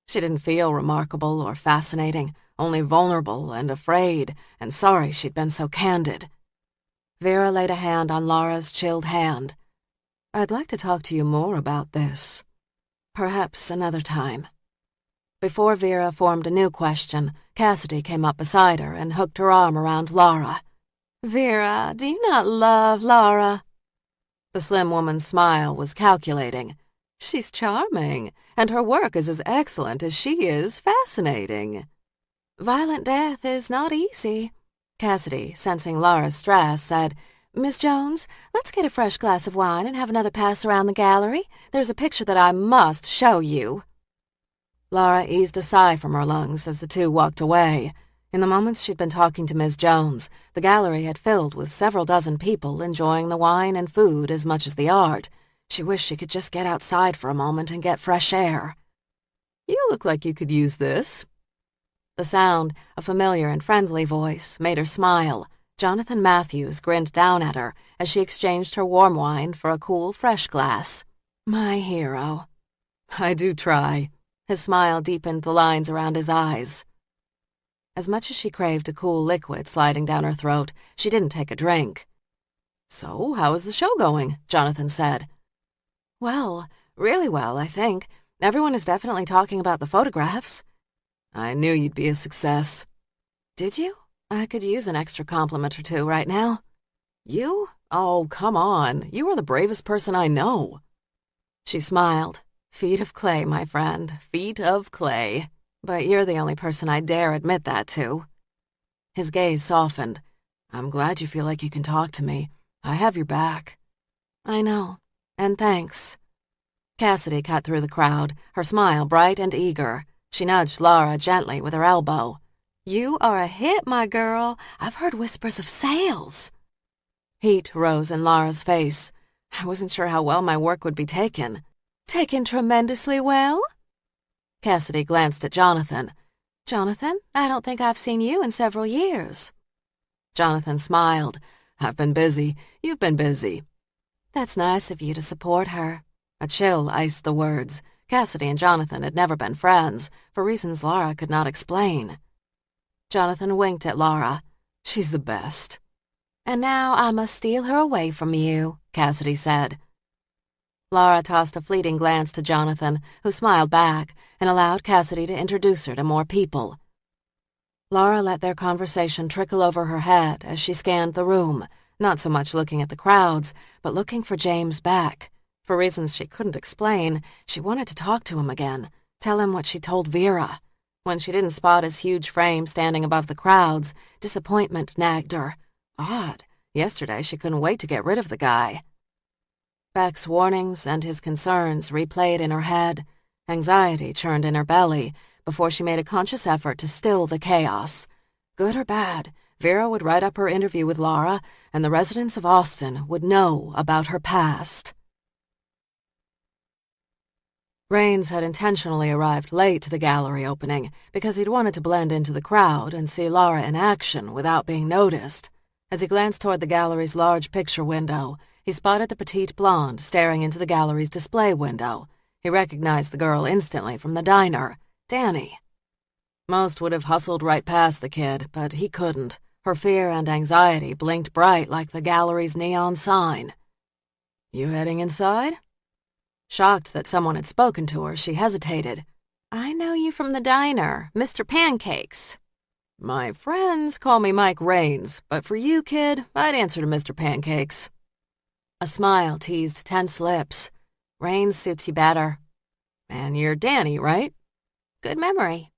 She didn't feel remarkable or fascinating, only vulnerable and afraid, and sorry she'd been so candid. Vera laid a hand on Laura's chilled hand. I'd like to talk to you more about this. Perhaps another time. Before Vera formed a new question, Cassidy came up beside her and hooked her arm around Laura. Vera, do you not love Laura? The slim woman's smile was calculating. She's charming, and her work is as excellent as she is fascinating. Violent death is not easy. Cassidy, sensing Laura's stress, said, Miss Jones, let's get a fresh glass of wine and have another pass around the gallery. There's a picture that I must show you. Laura eased a sigh from her lungs as the two walked away. In the moments she'd been talking to Miss Jones, the gallery had filled with several dozen people enjoying the wine and food as much as the art. She wished she could just get outside for a moment and get fresh air. You look like you could use this. The sound, a familiar and friendly voice, made her smile. Jonathan Matthews grinned down at her as she exchanged her warm wine for a cool, fresh glass. My hero. I do try. His smile deepened the lines around his eyes. As much as she craved a cool liquid sliding down her throat, she didn't take a drink. So, how is the show going? Jonathan said. Well, really well, I think. Everyone is definitely talking about the photographs. I knew you'd be a success. Did you? I could use an extra compliment or two right now. You? Oh, come on. You are the bravest person I know. She smiled. Feet of clay, my friend. Feet of clay. But you're the only person I dare admit that to. His gaze softened. I'm glad you feel like you can talk to me. I have your back. I know. And thanks. Cassidy cut through the crowd, her smile bright and eager. She nudged Laura gently with her elbow. You are a hit, my girl. I've heard whispers of sales. Heat rose in Laura's face. I wasn't sure how well my work would be taken. Taken tremendously well? Cassidy glanced at Jonathan. Jonathan, I don't think I've seen you in several years. Jonathan smiled. I've been busy. You've been busy. That's nice of you to support her. A chill iced the words. Cassidy and Jonathan had never been friends, for reasons Laura could not explain. Jonathan winked at Laura. She's the best. And now I must steal her away from you, Cassidy said. Laura tossed a fleeting glance to Jonathan, who smiled back and allowed Cassidy to introduce her to more people. Laura let their conversation trickle over her head as she scanned the room, not so much looking at the crowds, but looking for James Beck. For reasons she couldn't explain, she wanted to talk to him again, tell him what she told Vera. When she didn't spot his huge frame standing above the crowds, disappointment nagged her. Odd. Yesterday she couldn't wait to get rid of the guy. Beck's warnings and his concerns replayed in her head. Anxiety churned in her belly before she made a conscious effort to still the chaos. Good or bad, Vera would write up her interview with Laura, and the residents of Austin would know about her past. Raines had intentionally arrived late to the gallery opening because he'd wanted to blend into the crowd and see Laura in action without being noticed. As he glanced toward the gallery's large picture window, he spotted the petite blonde staring into the gallery's display window. He recognized the girl instantly from the diner, Danny. Most would have hustled right past the kid, but he couldn't. Her fear and anxiety blinked bright like the gallery's neon sign. You heading inside? Shocked that someone had spoken to her, she hesitated. I know you from the diner, Mr. Pancakes. My friends call me Mike Raines, but for you, kid, I'd answer to Mr. Pancakes. A smile teased tense lips. Raines suits you better. And you're Danny, right? Good memory.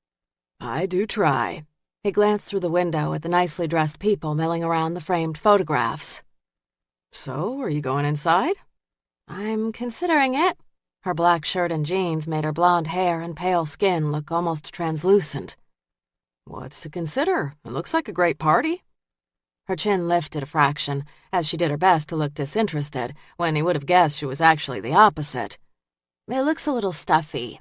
I do try. He glanced through the window at the nicely dressed people milling around the framed photographs. So, are you going inside? I'm considering it. Her black shirt and jeans made her blonde hair and pale skin look almost translucent. What's to consider? It looks like a great party. Her chin lifted a fraction, as she did her best to look disinterested, when he would have guessed she was actually the opposite. It looks a little stuffy.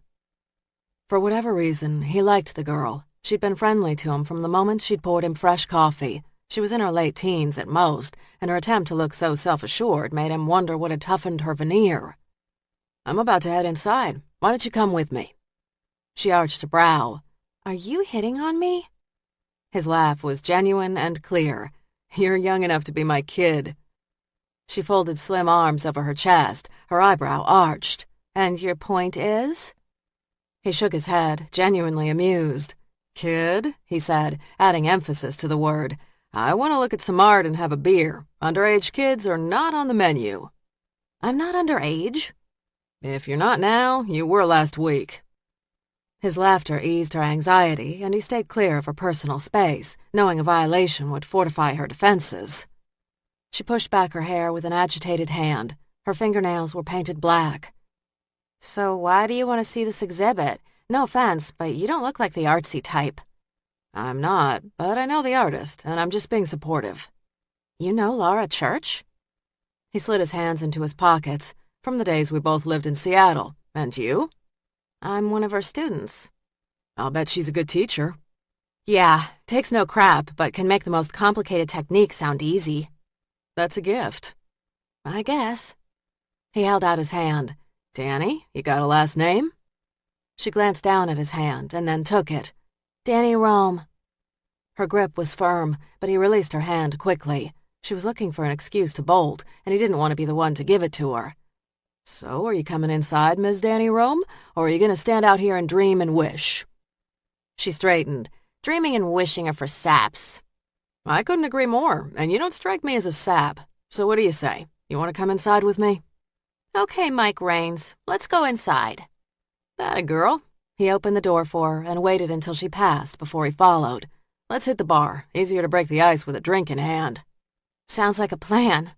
For whatever reason, he liked the girl. She'd been friendly to him from the moment she'd poured him fresh coffee. She was in her late teens at most, and her attempt to look so self-assured made him wonder what had toughened her veneer. I'm about to head inside. Why don't you come with me? She arched a brow. Are you hitting on me? His laugh was genuine and clear. You're young enough to be my kid. She folded slim arms over her chest, her eyebrow arched. And your point is? He shook his head, genuinely amused. Kid, he said, adding emphasis to the word. I want to look at some art and have a beer. Underage kids are not on the menu. I'm not underage. If you're not now, you were last week. His laughter eased her anxiety, and he stayed clear of her personal space, knowing a violation would fortify her defenses. She pushed back her hair with an agitated hand. Her fingernails were painted black. So why do you want to see this exhibit? No offense, but you don't look like the artsy type. I'm not, but I know the artist, and I'm just being supportive. You know Laura Church? He slid his hands into his pockets. From the days we both lived in Seattle. And you? I'm one of her students. I'll bet she's a good teacher. Yeah, takes no crap, but can make the most complicated techniques sound easy. That's a gift. I guess. He held out his hand. Danny, you got a last name? She glanced down at his hand and then took it. Danny Rome. Her grip was firm, but he released her hand quickly. She was looking for an excuse to bolt, and he didn't want to be the one to give it to her. So, are you coming inside, Ms. Danny Rome, or are you going to stand out here and dream and wish? She straightened. Dreaming and wishing are for saps. I couldn't agree more, and you don't strike me as a sap. So what do you say? You want to come inside with me? Okay, Mike Raines. Let's go inside. That a girl. He opened the door for her and waited until she passed before he followed. Let's hit the bar. Easier to break the ice with a drink in hand. Sounds like a plan.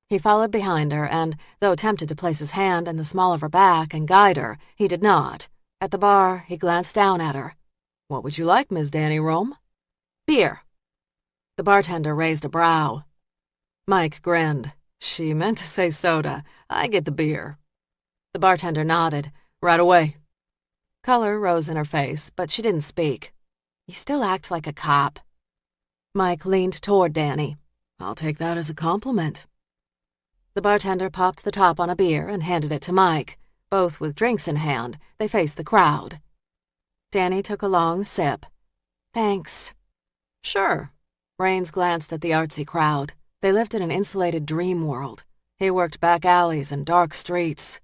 He followed behind her and, though tempted to place his hand in the small of her back and guide her, he did not. At the bar, he glanced down at her. What would you like, Miss Danny Rome? Beer. The bartender raised a brow. Mike grinned. She meant to say soda. I get the beer. The bartender nodded. Right away. Color rose in her face, but she didn't speak. You still act like a cop. Mike leaned toward Danny. I'll take that as a compliment. The bartender popped the top on a beer and handed it to Mike. Both with drinks in hand, they faced the crowd. Danny took a long sip. Thanks. Sure. Raines glanced at the artsy crowd. They lived in an insulated dream world. He worked back alleys and dark streets.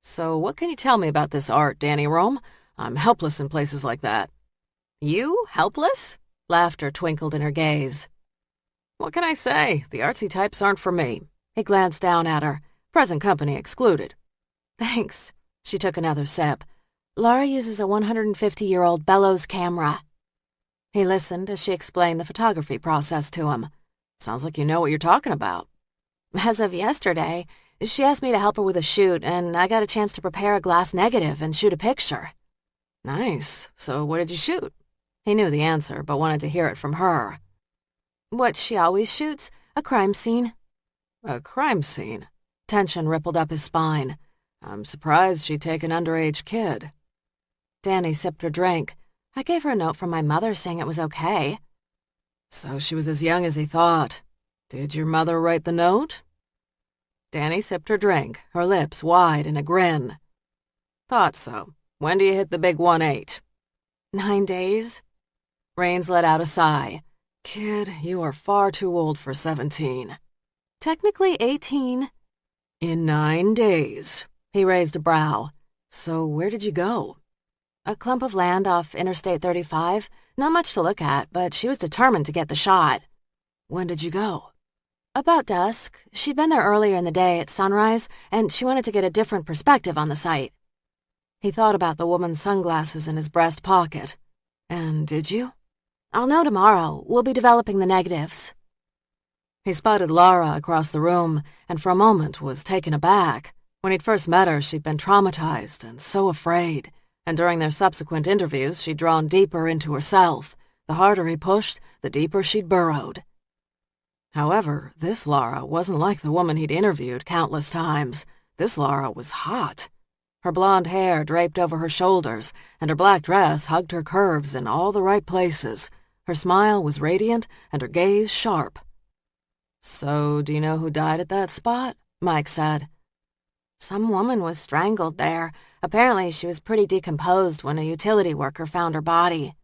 So what can you tell me about this art, Danny Rome? I'm helpless in places like that. You? Helpless? Laughter twinkled in her gaze. What can I say? The artsy types aren't for me. He glanced down at her. Present company excluded. Thanks. She took another sip. Laura uses a 150-year-old bellows camera. He listened as she explained the photography process to him. Sounds like you know what you're talking about. As of yesterday, she asked me to help her with a shoot, and I got a chance to prepare a glass negative and shoot a picture. Nice. So what did you shoot? He knew the answer, but wanted to hear it from her. What she always shoots, a crime scene. A crime scene? Tension rippled up his spine. I'm surprised she'd take an underage kid. Danny sipped her drink. I gave her a note from my mother saying it was okay. So she was as young as he thought. Did your mother write the note? Danny sipped her drink, her lips wide in a grin. Thought so. When do you hit the big 1-8? 9 days. Raines let out a sigh. Kid, you are far too old for 17. Technically 18. In 9 days. He raised a brow. So where did you go? A clump of land off Interstate 35. Not much to look at, but she was determined to get the shot. When did you go? About dusk. She'd been there earlier in the day at sunrise, and she wanted to get a different perspective on the site. He thought about the woman's sunglasses in his breast pocket. And did you? I'll know tomorrow. We'll be developing the negatives. He spotted Laura across the room, and for a moment was taken aback. When he'd first met her, she'd been traumatized and so afraid, and during their subsequent interviews, she'd drawn deeper into herself. The harder he pushed, the deeper she'd burrowed. However, this Laura wasn't like the woman he'd interviewed countless times. This Laura was hot. Her blonde hair draped over her shoulders, and her black dress hugged her curves in all the right places. Her smile was radiant, and her gaze sharp. So, do you know who died at that spot? Mike said. Some woman was strangled there. Apparently, she was pretty decomposed when a utility worker found her body.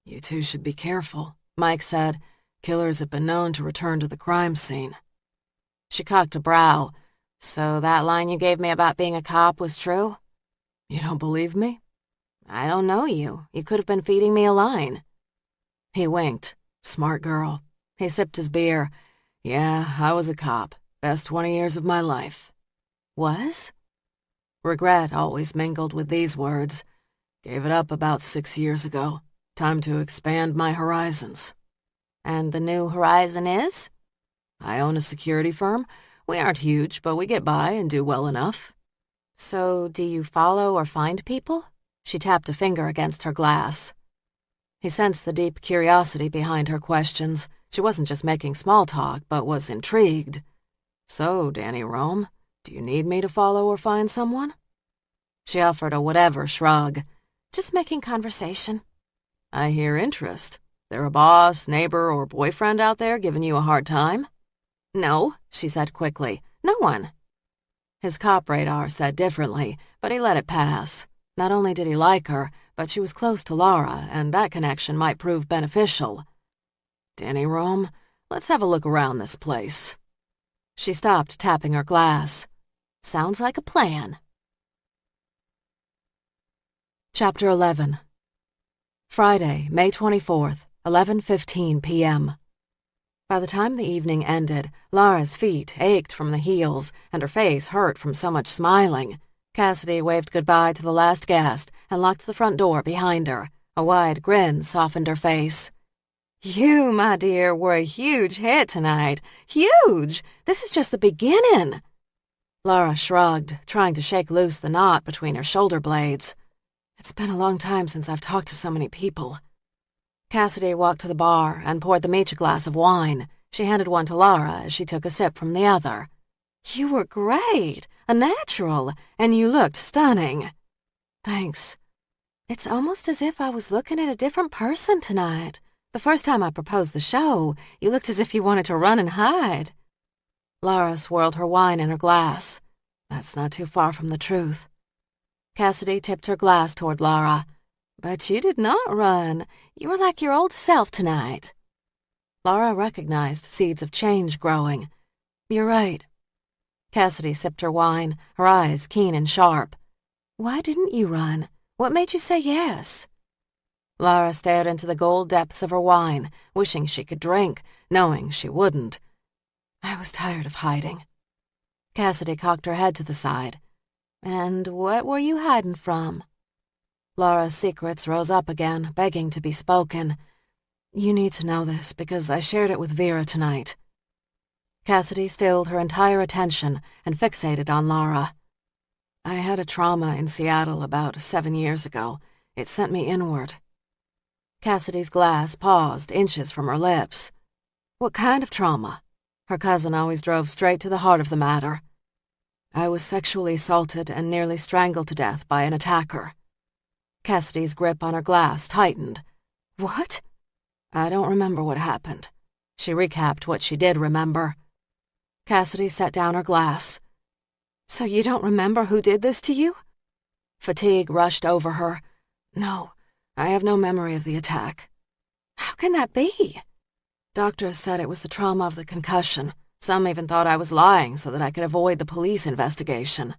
You two should be careful, Mike said. Killers have been known to return to the crime scene. She cocked a brow. So that line you gave me about being a cop was true? You don't believe me? I don't know you. You could have been feeding me a line. He winked. Smart girl. He sipped his beer. Yeah, I was a cop. Best 20 years of my life. Was? Regret always mingled with these words. Gave it up about 6 years ago. Time to expand my horizons. And the new horizon is? I own a security firm. We aren't huge, but we get by and do well enough. So do you follow or find people? She tapped a finger against her glass. He sensed the deep curiosity behind her questions. She wasn't just making small talk, but was intrigued. So, Danny Rome, do you need me to follow or find someone? She offered a whatever shrug. Just making conversation. I hear interest. There a boss, neighbor, or boyfriend out there giving you a hard time? No, she said quickly. No one. His cop radar said differently, but he let it pass. Not only did he like her, but she was close to Laura, and that connection might prove beneficial. Danny Rome, let's have a look around this place. She stopped tapping her glass. Sounds like a plan. Chapter 11. Friday, May 24th, 11:15 p.m. By the time the evening ended, Laura's feet ached from the heels, and her face hurt from so much smiling. Cassidy waved goodbye to the last guest and locked the front door behind her. A wide grin softened her face. You, my dear, were a huge hit tonight. Huge! This is just the beginning. Laura shrugged, trying to shake loose the knot between her shoulder blades. It's been a long time since I've talked to so many people. Cassidy walked to the bar and poured them each a glass of wine. She handed one to Laura as she took a sip from the other. You were great, a natural, and you looked stunning. Thanks. It's almost as if I was looking at a different person tonight. The first time I proposed the show, you looked as if you wanted to run and hide. Laura swirled her wine in her glass. That's not too far from the truth. Cassidy tipped her glass toward Laura. But you did not run. You were like your old self tonight. Laura recognized seeds of change growing. You're right. Cassidy sipped her wine, her eyes keen and sharp. Why didn't you run? What made you say yes? Laura stared into the gold depths of her wine, wishing she could drink, knowing she wouldn't. I was tired of hiding. Cassidy cocked her head to the side. And what were you hiding from? Laura's secrets rose up again, begging to be spoken. You need to know this because I shared it with Vera tonight. Cassidy stilled her entire attention and fixated on Laura. I had a trauma in Seattle about 7 years ago. It sent me inward. Cassidy's glass paused inches from her lips. What kind of trauma? Her cousin always drove straight to the heart of the matter. I was sexually assaulted and nearly strangled to death by an attacker. Cassidy's grip on her glass tightened. What? I don't remember what happened. She recapped what she did remember. Cassidy set down her glass. So you don't remember who did this to you? Fatigue rushed over her. No, I have no memory of the attack. How can that be? Doctors said it was the trauma of the concussion. Some even thought I was lying so that I could avoid the police investigation.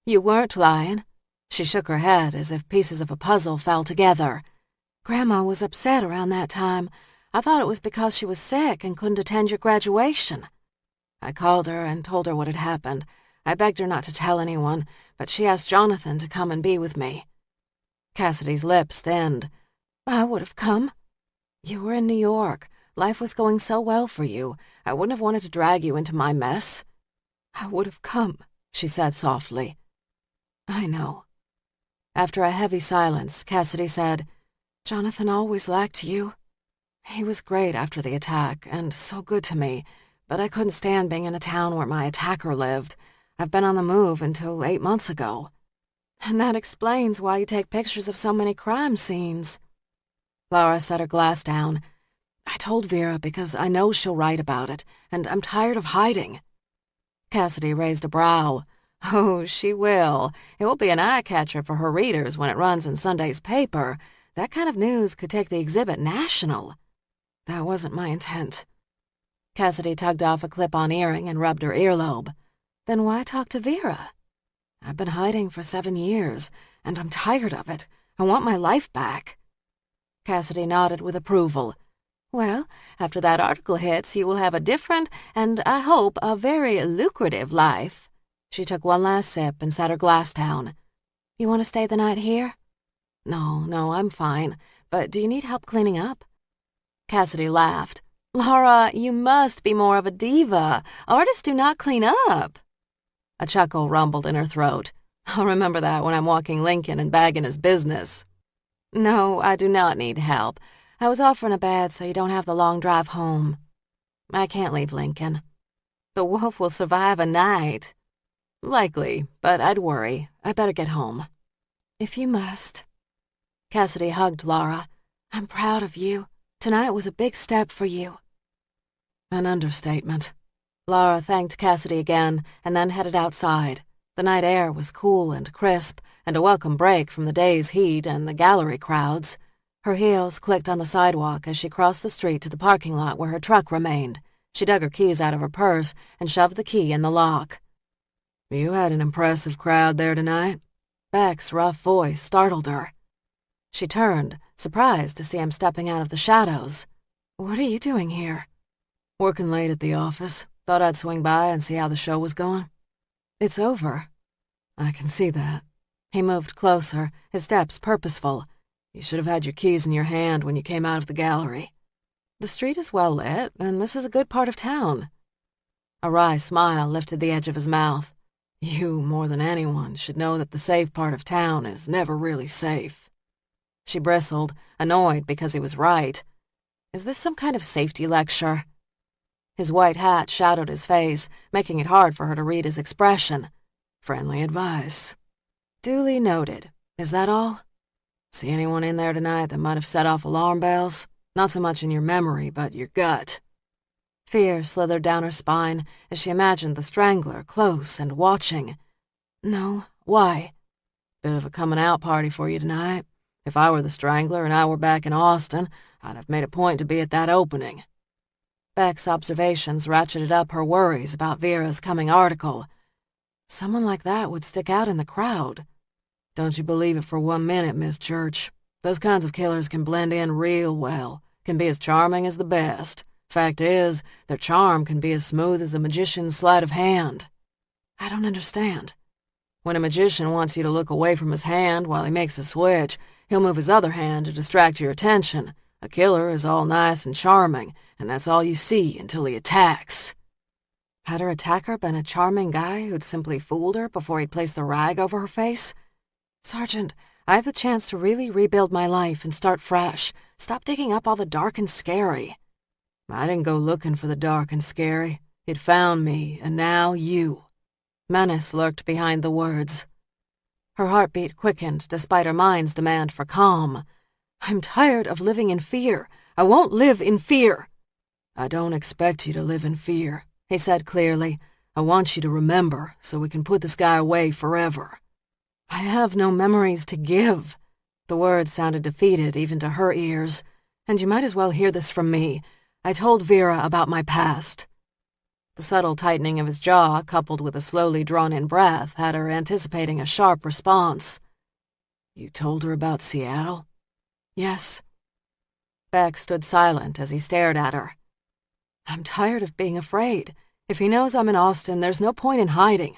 You weren't lying. She shook her head as if pieces of a puzzle fell together. Grandma was upset around that time. I thought it was because she was sick and couldn't attend your graduation. I called her and told her what had happened. I begged her not to tell anyone, but she asked Jonathan to come and be with me. Cassidy's lips thinned. I would have come. You were in New York. Life was going so well for you. I wouldn't have wanted to drag you into my mess. I would have come, she said softly. I know. After a heavy silence, Cassidy said, Jonathan always liked you. He was great after the attack, and so good to me, but I couldn't stand being in a town where my attacker lived. I've been on the move until 8 months ago. And that explains why you take pictures of so many crime scenes. Laura set her glass down. I told Vera because I know she'll write about it, and I'm tired of hiding. Cassidy raised a brow. Oh, she will. It will be an eye-catcher for her readers when it runs in Sunday's paper. That kind of news could take the exhibit national. That wasn't my intent. Cassidy tugged off a clip-on earring and rubbed her earlobe. Then why talk to Vera? I've been hiding for 7 years, and I'm tired of it. I want my life back. Cassidy nodded with approval. Well, after that article hits, you will have a different, and I hope a very lucrative life. She took one last sip and set her glass down. You want to stay the night here? No, I'm fine. But do you need help cleaning up? Cassidy laughed. Laura, you must be more of a diva. Artists do not clean up. A chuckle rumbled in her throat. I'll remember that when I'm walking Lincoln and bagging his business. No, I do not need help. I was offering a bed so you don't have the long drive home. I can't leave Lincoln. The wolf will survive a night. Likely, but I'd worry. I'd better get home. If you must. Cassidy hugged Laura. I'm proud of you. Tonight was a big step for you. An understatement. Laura thanked Cassidy again and then headed outside. The night air was cool and crisp, and a welcome break from the day's heat and the gallery crowds. Her heels clicked on the sidewalk as she crossed the street to the parking lot where her truck remained. She dug her keys out of her purse and shoved the key in the lock. You had an impressive crowd there tonight. Beck's rough voice startled her. She turned, surprised to see him stepping out of the shadows. What are you doing here? Working late at the office. Thought I'd swing by and see how the show was going. It's over. I can see that. He moved closer, his steps purposeful. You should have had your keys in your hand when you came out of the gallery. The street is well lit, and this is a good part of town. A wry smile lifted the edge of his mouth. You, more than anyone, should know that the safe part of town is never really safe. She bristled, annoyed because he was right. Is this some kind of safety lecture? His white hat shadowed his face, making it hard for her to read his expression. Friendly advice. Duly noted. Is that all? See anyone in there tonight that might have set off alarm bells? Not so much in your memory, but your gut. Fear slithered down her spine as she imagined the strangler close and watching. No, why? Bit of a coming-out party for you tonight. If I were the strangler and I were back in Austin, I'd have made a point to be at that opening. Beck's observations ratcheted up her worries about Vera's coming article. Someone like that would stick out in the crowd. Don't you believe it for 1 minute, Miss Church. Those kinds of killers can blend in real well, can be as charming as the best. Fact is, their charm can be as smooth as a magician's sleight of hand. I don't understand. When a magician wants you to look away from his hand while he makes a switch, he'll move his other hand to distract your attention. A killer is all nice and charming, and that's all you see until he attacks. Had her attacker been a charming guy who'd simply fooled her before he'd placed the rag over her face? Sergeant, I have the chance to really rebuild my life and start fresh. Stop digging up all the dark and scary. I didn't go looking for the dark and scary. It found me, and now you. Menace lurked behind the words. Her heartbeat quickened despite her mind's demand for calm. I'm tired of living in fear. I won't live in fear. I don't expect you to live in fear, he said clearly. I want you to remember so we can put this guy away forever. I have no memories to give. The words sounded defeated even to her ears. And you might as well hear this from me. I told Vera about my past. The subtle tightening of his jaw, coupled with a slowly drawn-in breath, had her anticipating a sharp response. "You told her about Seattle?" "Yes." Beck stood silent as he stared at her. "I'm tired of being afraid. If he knows I'm in Austin, there's no point in hiding."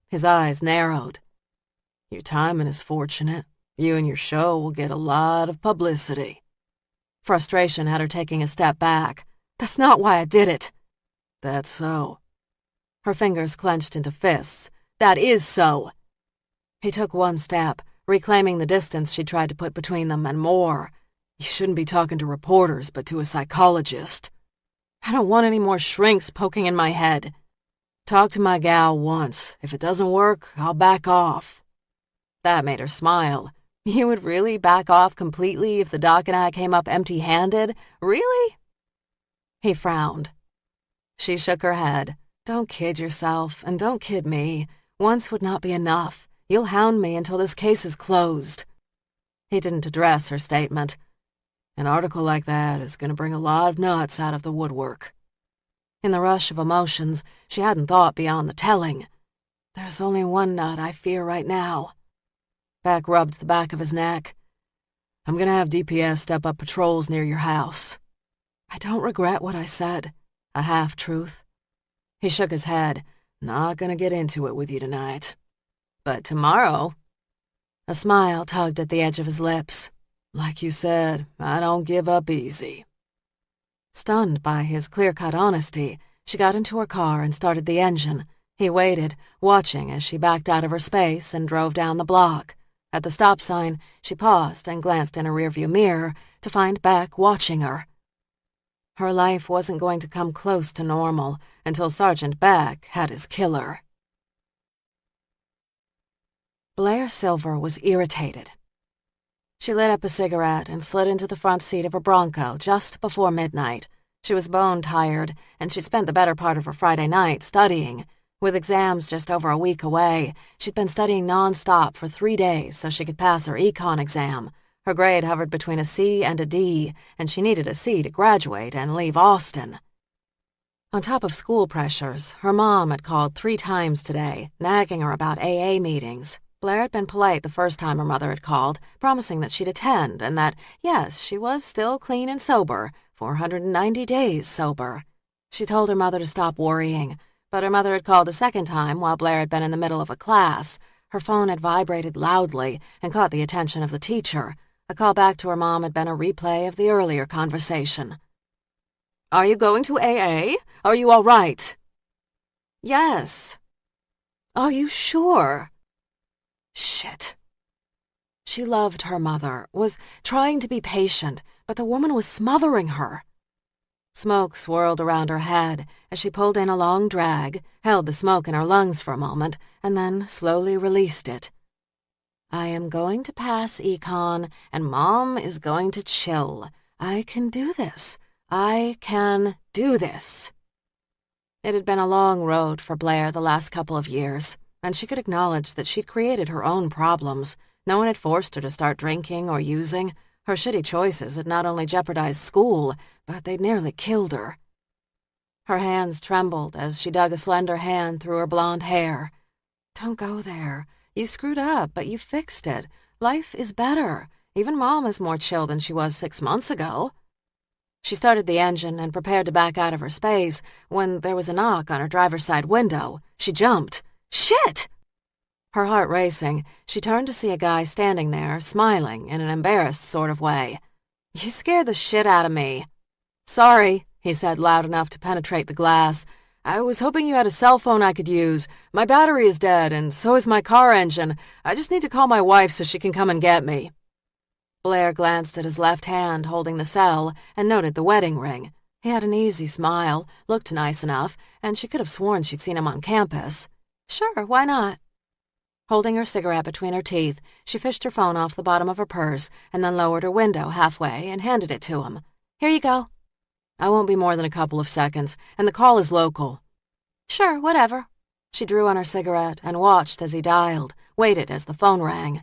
His eyes narrowed. "Your timing is fortunate. You and your show will get a lot of publicity." Frustration had her taking a step back. "That's not why I did it." "That's so." Her fingers clenched into fists. "That is so." He took one step, reclaiming the distance she tried to put between them, and more. "You shouldn't be talking to reporters, but to a psychologist." "I don't want any more shrinks poking in my head." "Talk to my gal once. If it doesn't work, I'll back off." That made her smile. "You would really back off completely if the doc and I came up empty-handed? Really?" He frowned. She shook her head. "Don't kid yourself, and don't kid me. Once would not be enough. You'll hound me until this case is closed." He didn't address her statement. "An article like that is going to bring a lot of nuts out of the woodwork." In the rush of emotions, she hadn't thought beyond the telling. "There's only one nut I fear right now." Beck rubbed the back of his neck. "I'm going to have DPS step up patrols near your house." "I don't regret what I said." A half-truth. He shook his head. "Not going to get into it with you tonight. But tomorrow—" A smile tugged at the edge of his lips. "Like you said, I don't give up easy." Stunned by his clear-cut honesty, she got into her car and started the engine. He waited, watching as she backed out of her space and drove down the block. At the stop sign, she paused and glanced in her rearview mirror to find Beck watching her. Her life wasn't going to come close to normal until Sergeant Beck had his killer. Blair Silver was irritated. She lit up a cigarette and slid into the front seat of her Bronco just before midnight. She was bone-tired, and she'd spent the better part of her Friday night studying. With exams just over a week away, she'd been studying non-stop for 3 days so she could pass her econ exam. Her grade hovered between a C and a D, and she needed a C to graduate and leave Austin. On top of school pressures, her mom had called 3 times today, nagging her about AA meetings. Blair had been polite the first time her mother had called, promising that she'd attend and that, yes, she was still clean and sober, 490 days sober. She told her mother to stop worrying, but her mother had called a second time while Blair had been in the middle of a class. Her phone had vibrated loudly and caught the attention of the teacher. A call back to her mom had been a replay of the earlier conversation. "Are you going to AA? Are you all right?" "Yes." "Are you sure?" Shit. She loved her mother, was trying to be patient, but the woman was smothering her. Smoke swirled around her head as she pulled in a long drag, held the smoke in her lungs for a moment, and then slowly released it. "I am going to pass econ, and Mom is going to chill. I can do this. I can do this." It had been a long road for Blair the last couple of years, and she could acknowledge that she'd created her own problems. No one had forced her to start drinking or using. Her shitty choices had not only jeopardized school, but they'd nearly killed her. Her hands trembled as she dug a slender hand through her blonde hair. "Don't go there. You screwed up, but you fixed it. Life is better. Even Mom is more chill than she was 6 months ago." She started the engine and prepared to back out of her space when there was a knock on her driver's side window. She jumped. Shit! Her heart racing, she turned to see a guy standing there, smiling in an embarrassed sort of way. "You scared the shit out of me." "Sorry," he said loud enough to penetrate the glass. "I was hoping you had a cell phone I could use. My battery is dead, and so is my car engine. I just need to call my wife so she can come and get me." Blair glanced at his left hand holding the cell and noted the wedding ring. He had an easy smile, looked nice enough, and she could have sworn she'd seen him on campus. Sure, why not? Holding her cigarette between her teeth, she fished her phone off the bottom of her purse and then lowered her window halfway and handed it to him. "Here you go." "I won't be more than a couple of seconds, and the call is local." "Sure, whatever." She drew on her cigarette and watched as he dialed, waited as the phone rang.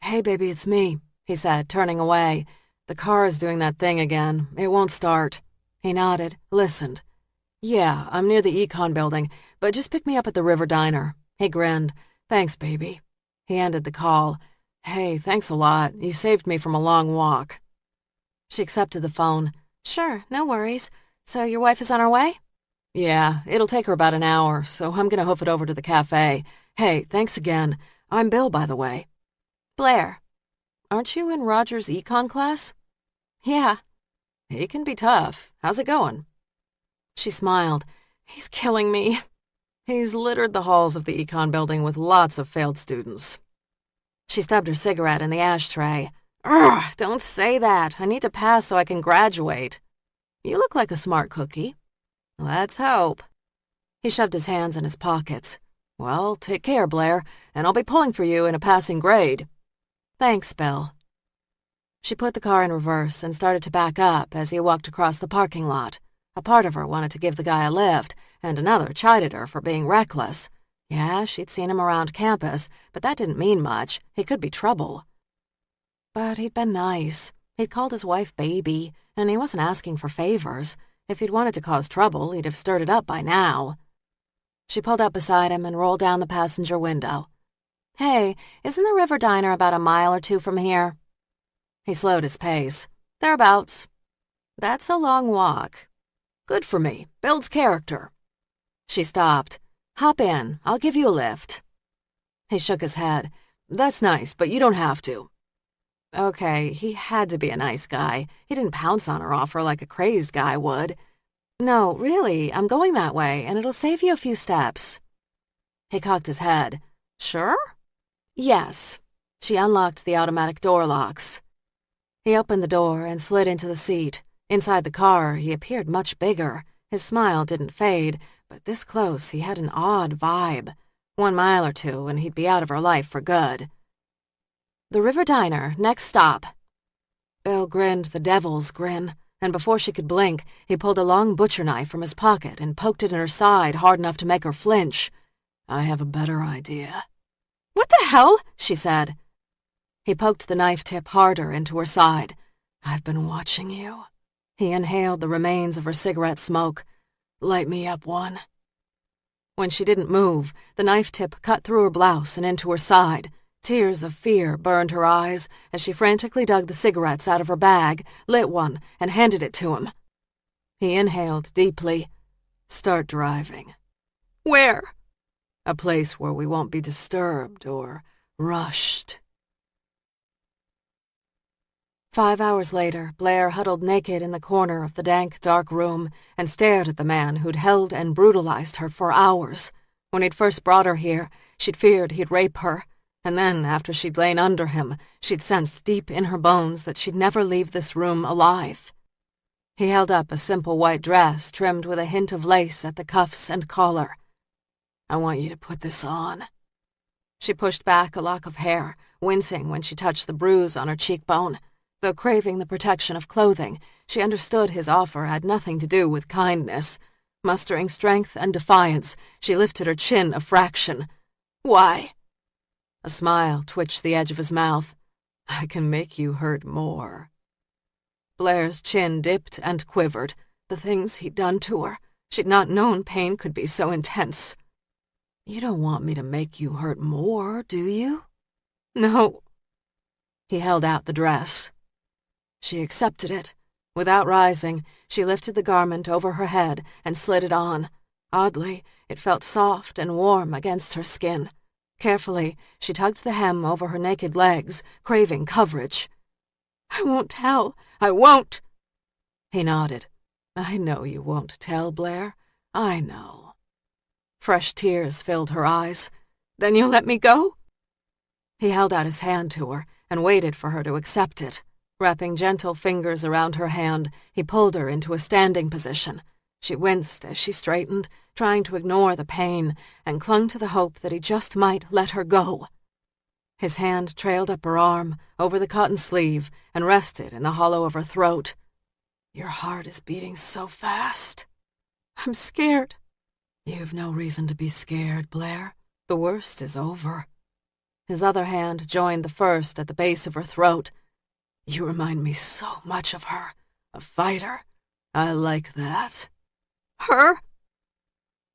"Hey, baby, it's me," he said, turning away. "The car is doing that thing again. It won't start." He nodded, listened. Yeah, I'm near the Econ building, but just pick me up at the River Diner. He grinned. Thanks, baby. He ended the call. Hey, thanks a lot. You saved me from a long walk. She accepted the phone. Sure, no worries. So your wife is on her way? Yeah, it'll take her about an hour, so I'm gonna hoof it over to the cafe. Hey, thanks again. I'm Bill, by the way. Blair. Aren't you in Roger's econ class? Yeah. He can be tough. How's it going? She smiled. He's killing me. He's littered the halls of the econ building with lots of failed students. She stubbed her cigarette in the ashtray. Ugh, don't say that. I need to pass so I can graduate. You look like a smart cookie. Let's hope. He shoved his hands in his pockets. Well, take care, Blair, and I'll be pulling for you in a passing grade. Thanks, Bill. She put the car in reverse and started to back up as he walked across the parking lot. A part of her wanted to give the guy a lift, and another chided her for being reckless. Yeah, she'd seen him around campus, but that didn't mean much. He could be trouble. But he'd been nice. He'd called his wife baby, and he wasn't asking for favors. If he'd wanted to cause trouble, he'd have stirred it up by now. She pulled up beside him and rolled down the passenger window. Hey, isn't the River Diner about a mile or two from here? He slowed his pace. Thereabouts. That's a long walk. Good for me. Builds character. She stopped. Hop in. I'll give you a lift. He shook his head. That's nice, but you don't have to. Okay, he had to be a nice guy. He didn't pounce on her offer like a crazed guy would. No, really, I'm going that way, and it'll save you a few steps. He cocked his head. Sure? Yes. She unlocked the automatic door locks. He opened the door and slid into the seat. Inside the car, he appeared much bigger. His smile didn't fade, but this close he had an odd vibe. 1 mile or two, and he'd be out of her life for good. The River Diner, next stop. Bill grinned the devil's grin, and before she could blink, he pulled a long butcher knife from his pocket and poked it in her side hard enough to make her flinch. I have a better idea. What the hell? She said. He poked the knife tip harder into her side. I've been watching you. He inhaled the remains of her cigarette smoke. Light me up one. When she didn't move, the knife tip cut through her blouse and into her side. Tears of fear burned her eyes as she frantically dug the cigarettes out of her bag, lit one, and handed it to him. He inhaled deeply. Start driving. Where? A place where we won't be disturbed or rushed. 5 hours later, Blair huddled naked in the corner of the dank, dark room and stared at the man who'd held and brutalized her for hours. When he'd first brought her here, she'd feared he'd rape her. And then, after she'd lain under him, she'd sensed deep in her bones that she'd never leave this room alive. He held up a simple white dress trimmed with a hint of lace at the cuffs and collar. I want you to put this on. She pushed back a lock of hair, wincing when she touched the bruise on her cheekbone. Though craving the protection of clothing, she understood his offer had nothing to do with kindness. Mustering strength and defiance, she lifted her chin a fraction. Why? A smile twitched the edge of his mouth. I can make you hurt more. Blair's chin dipped and quivered. The things he'd done to her. She'd not known pain could be so intense. You don't want me to make you hurt more, do you? No. He held out the dress. She accepted it. Without rising, she lifted the garment over her head and slid it on. Oddly, it felt soft and warm against her skin. Carefully, she tugged the hem over her naked legs, craving coverage. I won't tell. I won't. He nodded. I know you won't tell, Blair. I know. Fresh tears filled her eyes. Then you'll let me go? He held out his hand to her and waited for her to accept it. Wrapping gentle fingers around her hand, he pulled her into a standing position. She winced as she straightened, trying to ignore the pain, and clung to the hope that he just might let her go. His hand trailed up her arm, over the cotton sleeve, and rested in the hollow of her throat. Your heart is beating so fast. I'm scared. You've no reason to be scared, Blair. The worst is over. His other hand joined the first at the base of her throat. You remind me so much of her. A fighter. I like that. Her?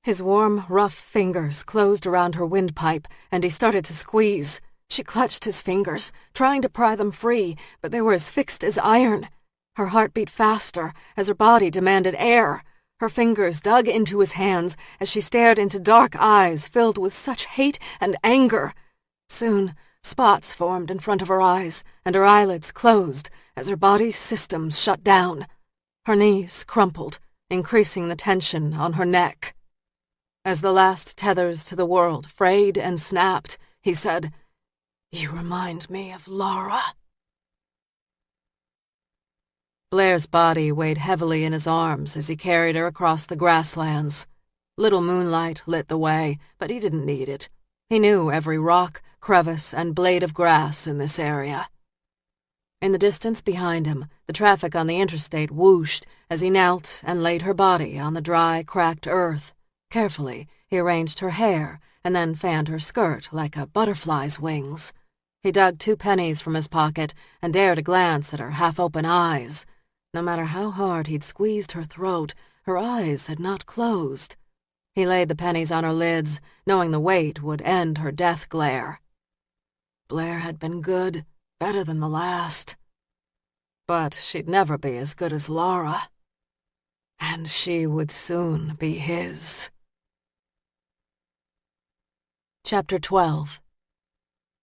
His warm, rough fingers closed around her windpipe, and he started to squeeze. She clutched his fingers, trying to pry them free, but they were as fixed as iron. Her heart beat faster as her body demanded air. Her fingers dug into his hands as she stared into dark eyes filled with such hate and anger. Soon, spots formed in front of her eyes, and her eyelids closed as her body's systems shut down. Her knees crumpled, increasing the tension on her neck. As the last tethers to the world frayed and snapped, he said, "You remind me of Laura." Blair's body weighed heavily in his arms as he carried her across the grasslands. Little moonlight lit the way, but he didn't need it. He knew every rock, crevice, and blade of grass in this area. In the distance behind him, the traffic on the interstate whooshed as he knelt and laid her body on the dry, cracked earth. Carefully, he arranged her hair and then fanned her skirt like a butterfly's wings. He dug 2 pennies from his pocket and dared a glance at her half-open eyes. No matter how hard he'd squeezed her throat, her eyes had not closed. He laid the pennies on her lids, knowing the weight would end her death glare. Blair had been good, better than the last. But she'd never be as good as Laura. And she would soon be his. Chapter 12.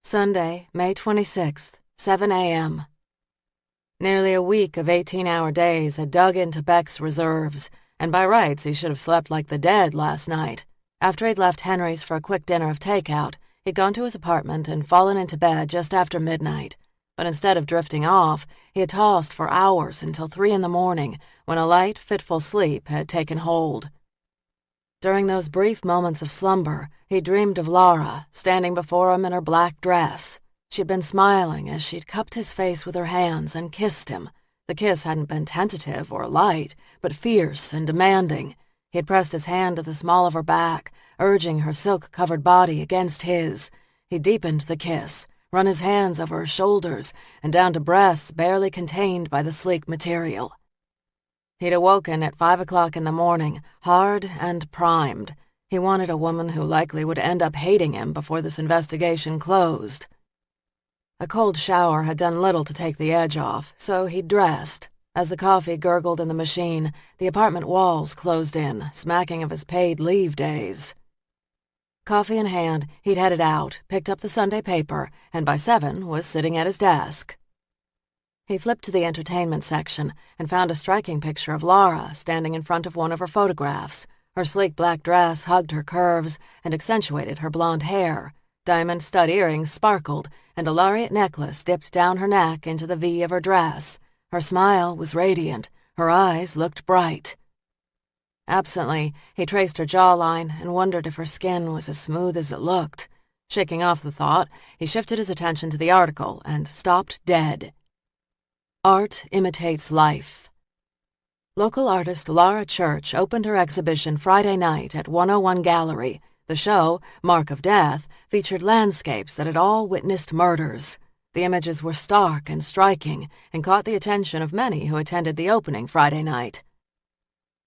Sunday, May 26th, 7 a.m. Nearly a week of 18-hour days had dug into Beck's reserves, and by rights he should have slept like the dead last night. After he'd left Henry's for a quick dinner of takeout, he'd gone to his apartment and fallen into bed just after midnight. But instead of drifting off, he had tossed for hours until 3 in the morning, when a light, fitful sleep had taken hold. During those brief moments of slumber, he dreamed of Laura, standing before him in her black dress. She'd been smiling as she'd cupped his face with her hands and kissed him. The kiss hadn't been tentative or light, but fierce and demanding. He had pressed his hand to the small of her back, urging her silk-covered body against his. He deepened the kiss, run his hands over her shoulders and down to breasts barely contained by the sleek material. He'd awoken at 5 o'clock in the morning, hard and primed. He wanted a woman who likely would end up hating him before this investigation closed. A cold shower had done little to take the edge off, so he dressed. As the coffee gurgled in the machine, the apartment walls closed in, smacking of his paid leave days. Coffee in hand, he'd headed out, picked up the Sunday paper, and by 7 was sitting at his desk. He flipped to the entertainment section and found a striking picture of Laura standing in front of one of her photographs. Her sleek black dress hugged her curves and accentuated her blonde hair. Diamond stud earrings sparkled, and a lariat necklace dipped down her neck into the V of her dress. Her smile was radiant. Her eyes looked bright. Absently, he traced her jawline and wondered if her skin was as smooth as it looked. Shaking off the thought, he shifted his attention to the article and stopped dead. Art imitates life. Local artist Laura Church opened her exhibition Friday night at 101 Gallery. The show, Mark of Death, featured landscapes that had all witnessed murders. The images were stark and striking and caught the attention of many who attended the opening Friday night.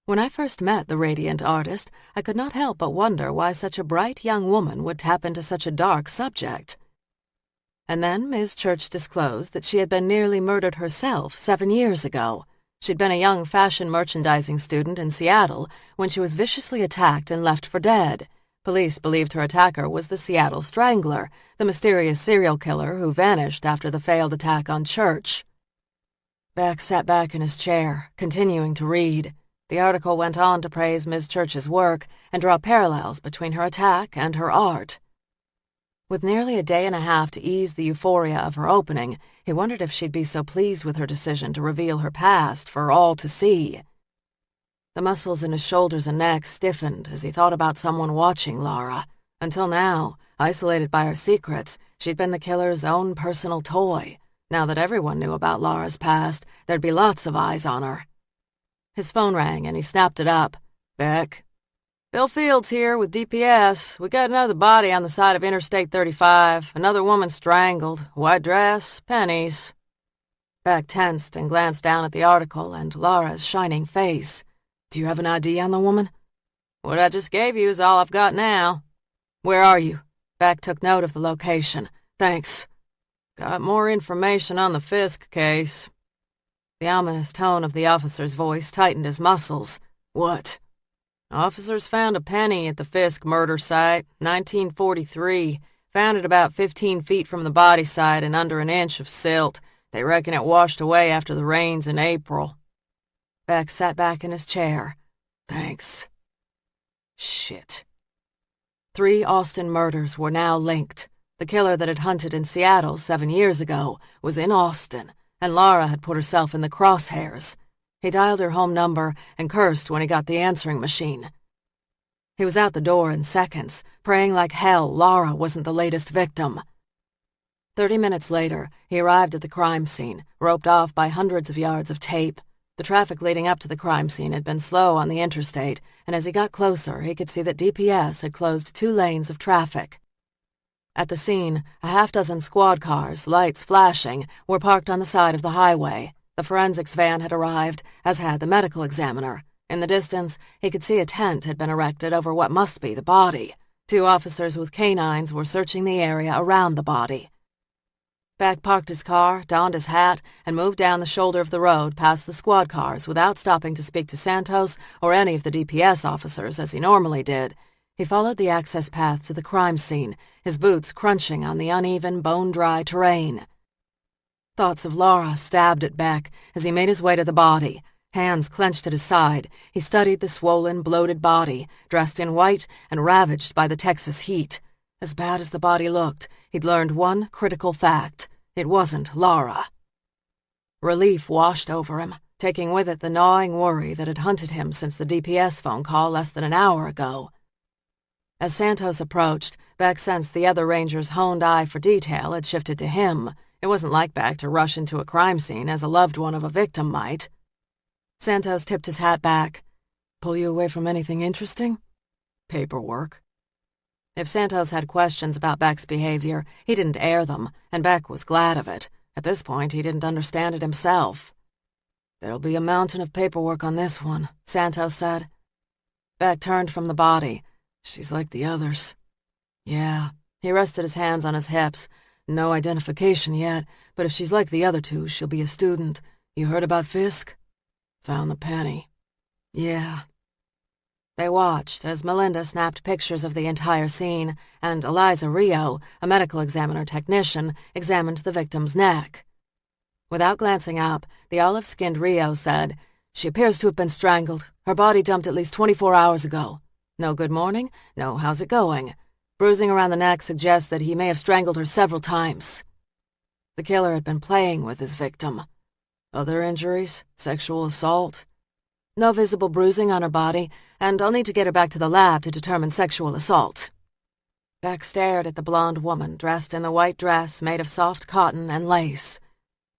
When I first met the radiant artist, I could not help but wonder why such a bright young woman would tap into such a dark subject. And then Ms. Church disclosed that she had been nearly murdered herself 7 years ago. She'd been a young fashion merchandising student in Seattle when she was viciously attacked and left for dead. Police believed her attacker was the Seattle Strangler, the mysterious serial killer who vanished after the failed attack on Church. Beck sat back in his chair, continuing to read. The article went on to praise Ms. Church's work and draw parallels between her attack and her art. With nearly a day and a half to ease the euphoria of her opening, he wondered if she'd be so pleased with her decision to reveal her past for all to see. The muscles in his shoulders and neck stiffened as he thought about someone watching Laura. Until now, isolated by her secrets, she'd been the killer's own personal toy. Now that everyone knew about Laura's past, there'd be lots of eyes on her. His phone rang and he snapped it up. "Beck?" "Bill Fields here with DPS. We got another body on the side of Interstate 35. Another woman strangled. White dress, pennies." Beck tensed and glanced down at the article and Laura's shining face. "Do you have an ID on the woman?" What I just gave you is all I've got now. Where are you? Beck took note of the location. Thanks. Got more information on the Fisk case. The ominous tone of the officer's voice tightened his muscles. What? Officers found a penny at the Fisk murder site, 1943. Found it about 15 feet from the body site and under an inch of silt. They reckon it washed away after the rains in April. Beck sat back in his chair. Thanks. Shit. 3 Austin murders were now linked. The killer that had hunted in Seattle 7 years ago was in Austin, and Laura had put herself in the crosshairs. He dialed her home number and cursed when he got the answering machine. He was out the door in seconds, praying like hell Laura wasn't the latest victim. 30 minutes later, he arrived at the crime scene, roped off by hundreds of yards of tape. The traffic leading up to the crime scene had been slow on the interstate, and as he got closer, he could see that DPS had closed 2 lanes of traffic. At the scene, a half-dozen squad cars, lights flashing, were parked on the side of the highway. The forensics van had arrived, as had the medical examiner. In the distance, he could see a tent had been erected over what must be the body. 2 officers with canines were searching the area around the body. Beck parked his car, donned his hat, and moved down the shoulder of the road past the squad cars without stopping to speak to Santos or any of the DPS officers as he normally did. He followed the access path to the crime scene, his boots crunching on the uneven, bone-dry terrain. Thoughts of Laura stabbed at Beck as he made his way to the body. Hands clenched at his side, he studied the swollen, bloated body, dressed in white and ravaged by the Texas heat. As bad as the body looked, he'd learned one critical fact. It wasn't Laura. Relief washed over him, taking with it the gnawing worry that had hunted him since the DPS phone call less than an hour ago. As Santos approached, Beck sensed the other ranger's honed eye for detail had shifted to him. It wasn't like Beck to rush into a crime scene as a loved one of a victim might. Santos tipped his hat back. Pull you away from anything interesting? Paperwork. If Santos had questions about Beck's behavior, he didn't air them, and Beck was glad of it. At this point, he didn't understand it himself. There'll be a mountain of paperwork on this one, Santos said. Beck turned from the body. She's like the others. Yeah. He rested his hands on his hips. No identification yet, but if she's like the other 2, she'll be a student. You heard about Fisk? Found the penny. Yeah. They watched as Melinda snapped pictures of the entire scene, and Eliza Rio, a medical examiner technician, examined the victim's neck. Without glancing up, the olive-skinned Rio said, She appears to have been strangled. Her body dumped at least 24 hours ago. No good morning, no how's it going. Bruising around the neck suggests that he may have strangled her several times. The killer had been playing with his victim. Other injuries? Sexual assault? No visible bruising on her body, and I'll need to get her back to the lab to determine sexual assault. Beck stared at the blonde woman dressed in the white dress made of soft cotton and lace.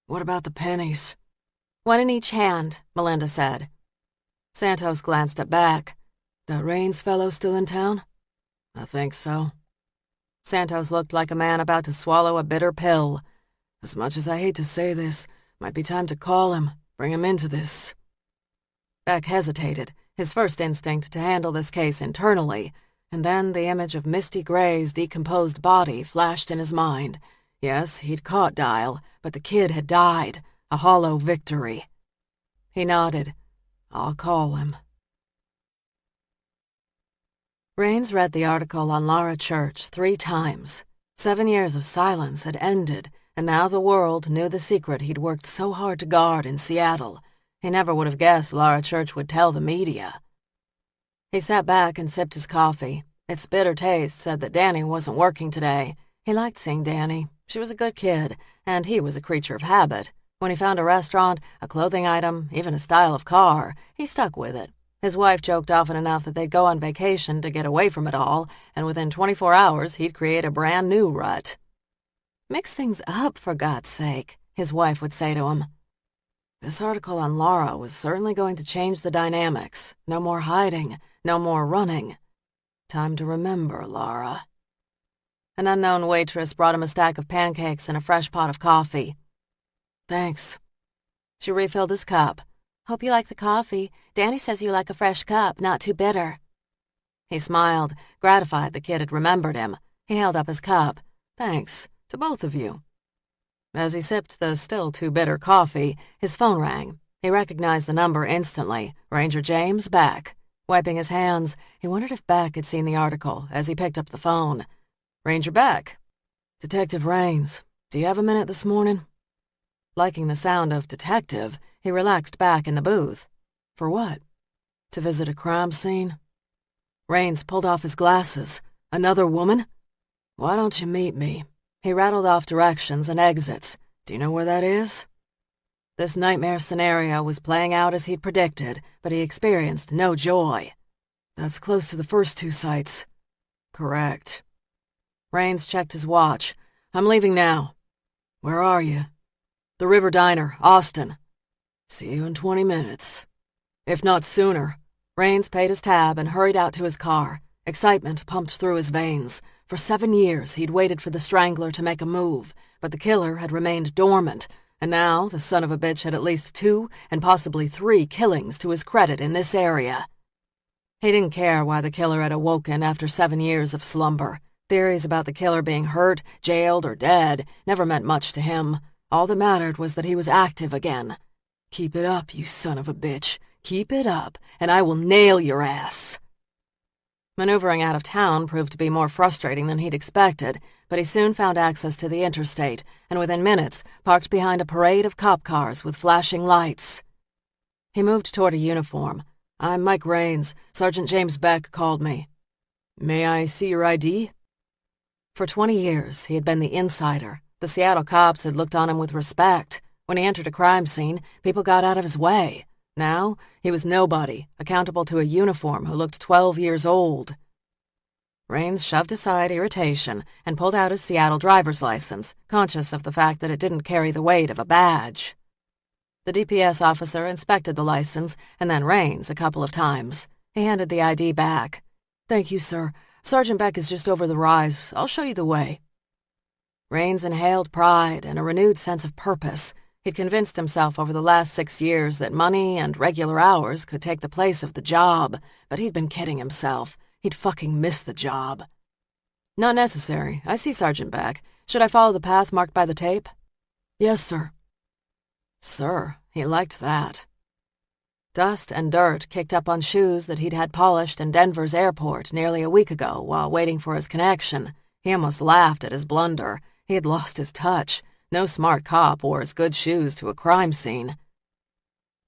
What about the pennies? 1 in each hand, Melinda said. Santos glanced at Beck. That Raines fellow still in town? I think so. Santos looked like a man about to swallow a bitter pill. As much as I hate to say this, might be time to call him, bring him into this. Beck hesitated, his first instinct to handle this case internally, and then the image of Misty Gray's decomposed body flashed in his mind. Yes, he'd caught Dial, but the kid had died, a hollow victory. He nodded. I'll call him. Raines read the article on Laura Church 3 times. 7 years of silence had ended, and now the world knew the secret he'd worked so hard to guard in Seattle. He never would have guessed Laura Church would tell the media. He sat back and sipped his coffee. Its bitter taste said that Danny wasn't working today. He liked seeing Danny. She was a good kid, and he was a creature of habit. When he found a restaurant, a clothing item, even a style of car, he stuck with it. His wife joked often enough that they'd go on vacation to get away from it all, and within 24 hours he'd create a brand new rut. Mix things up, for God's sake, his wife would say to him. This article on Laura was certainly going to change the dynamics. No more hiding, no more running. Time to remember, Laura. An unknown waitress brought him a stack of pancakes and a fresh pot of coffee. Thanks. She refilled his cup. Hope you like the coffee. Danny says you like a fresh cup, not too bitter. He smiled, gratified the kid had remembered him. He held up his cup. Thanks, to both of you. As he sipped the still-too-bitter coffee, his phone rang. He recognized the number instantly. Ranger James Beck. Wiping his hands, he wondered if Beck had seen the article as he picked up the phone. Ranger Beck. Detective Rains. Do you have a minute this morning? Liking the sound of detective, he relaxed back in the booth. For what? To visit a crime scene? Rains pulled off his glasses. Another woman? Why don't you meet me? He rattled off directions and exits. Do you know where that is? This nightmare scenario was playing out as he'd predicted, but he experienced no joy. That's close to the first two sites. Correct. Rains checked his watch. I'm leaving now. Where are you? The River Diner, Austin. See you in 20 minutes. If not sooner. Rains paid his tab and hurried out to his car. Excitement pumped through his veins. For 7 years, he'd waited for the Strangler to make a move, but the killer had remained dormant, and now the son of a bitch had at least 2 and possibly 3 killings to his credit in this area. He didn't care why the killer had awoken after 7 years of slumber. Theories about the killer being hurt, jailed, or dead never meant much to him. All that mattered was that he was active again. Keep it up, you son of a bitch. Keep it up, and I will nail your ass. Maneuvering out of town proved to be more frustrating than he'd expected, but he soon found access to the interstate, and within minutes parked behind a parade of cop cars with flashing lights. He moved toward a uniform. I'm Mike Rains. Sergeant James Beck called me. May I see your ID? For 20 years, he had been the insider. The Seattle cops had looked on him with respect. When he entered a crime scene, people got out of his way. Now, he was nobody, accountable to a uniform who looked 12 years old. Rains shoved aside irritation and pulled out his Seattle driver's license, conscious of the fact that it didn't carry the weight of a badge. The DPS officer inspected the license and then Rains a couple of times. He handed the ID back. Thank you, sir. Sergeant Beck is just over the rise. I'll show you the way. Rains inhaled pride and a renewed sense of purpose. He'd convinced himself over the last 6 years that money and regular hours could take the place of the job, but he'd been kidding himself. He'd fucking missed the job. Not necessary. I see Sergeant Beck. Should I follow the path marked by the tape? Yes, sir. Sir, he liked that. Dust and dirt kicked up on shoes that he'd had polished in Denver's airport nearly a week ago while waiting for his connection. He almost laughed at his blunder. He had lost his touch. No smart cop wore his good shoes to a crime scene.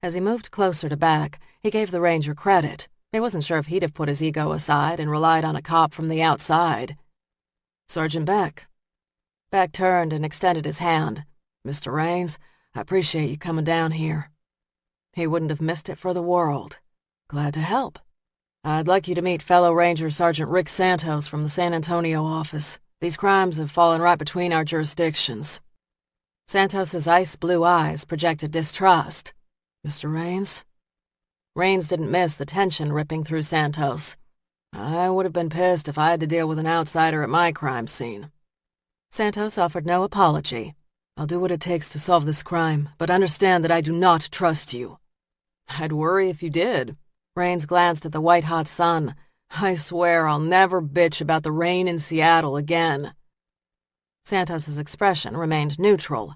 As he moved closer to Beck, he gave the ranger credit. He wasn't sure if he'd have put his ego aside and relied on a cop from the outside. Sergeant Beck. Beck turned and extended his hand. Mr. Rains, I appreciate you coming down here. He wouldn't have missed it for the world. Glad to help. I'd like you to meet fellow Ranger Sergeant Rick Santos from the San Antonio office. These crimes have fallen right between our jurisdictions. Santos's ice-blue eyes projected distrust. Mr. Rains? Rains didn't miss the tension ripping through Santos. I would have been pissed if I had to deal with an outsider at my crime scene. Santos offered no apology. I'll do what it takes to solve this crime, but understand that I do not trust you. I'd worry if you did. Rains glanced at the white-hot sun. I swear I'll never bitch about the rain in Seattle again. Santos's expression remained neutral.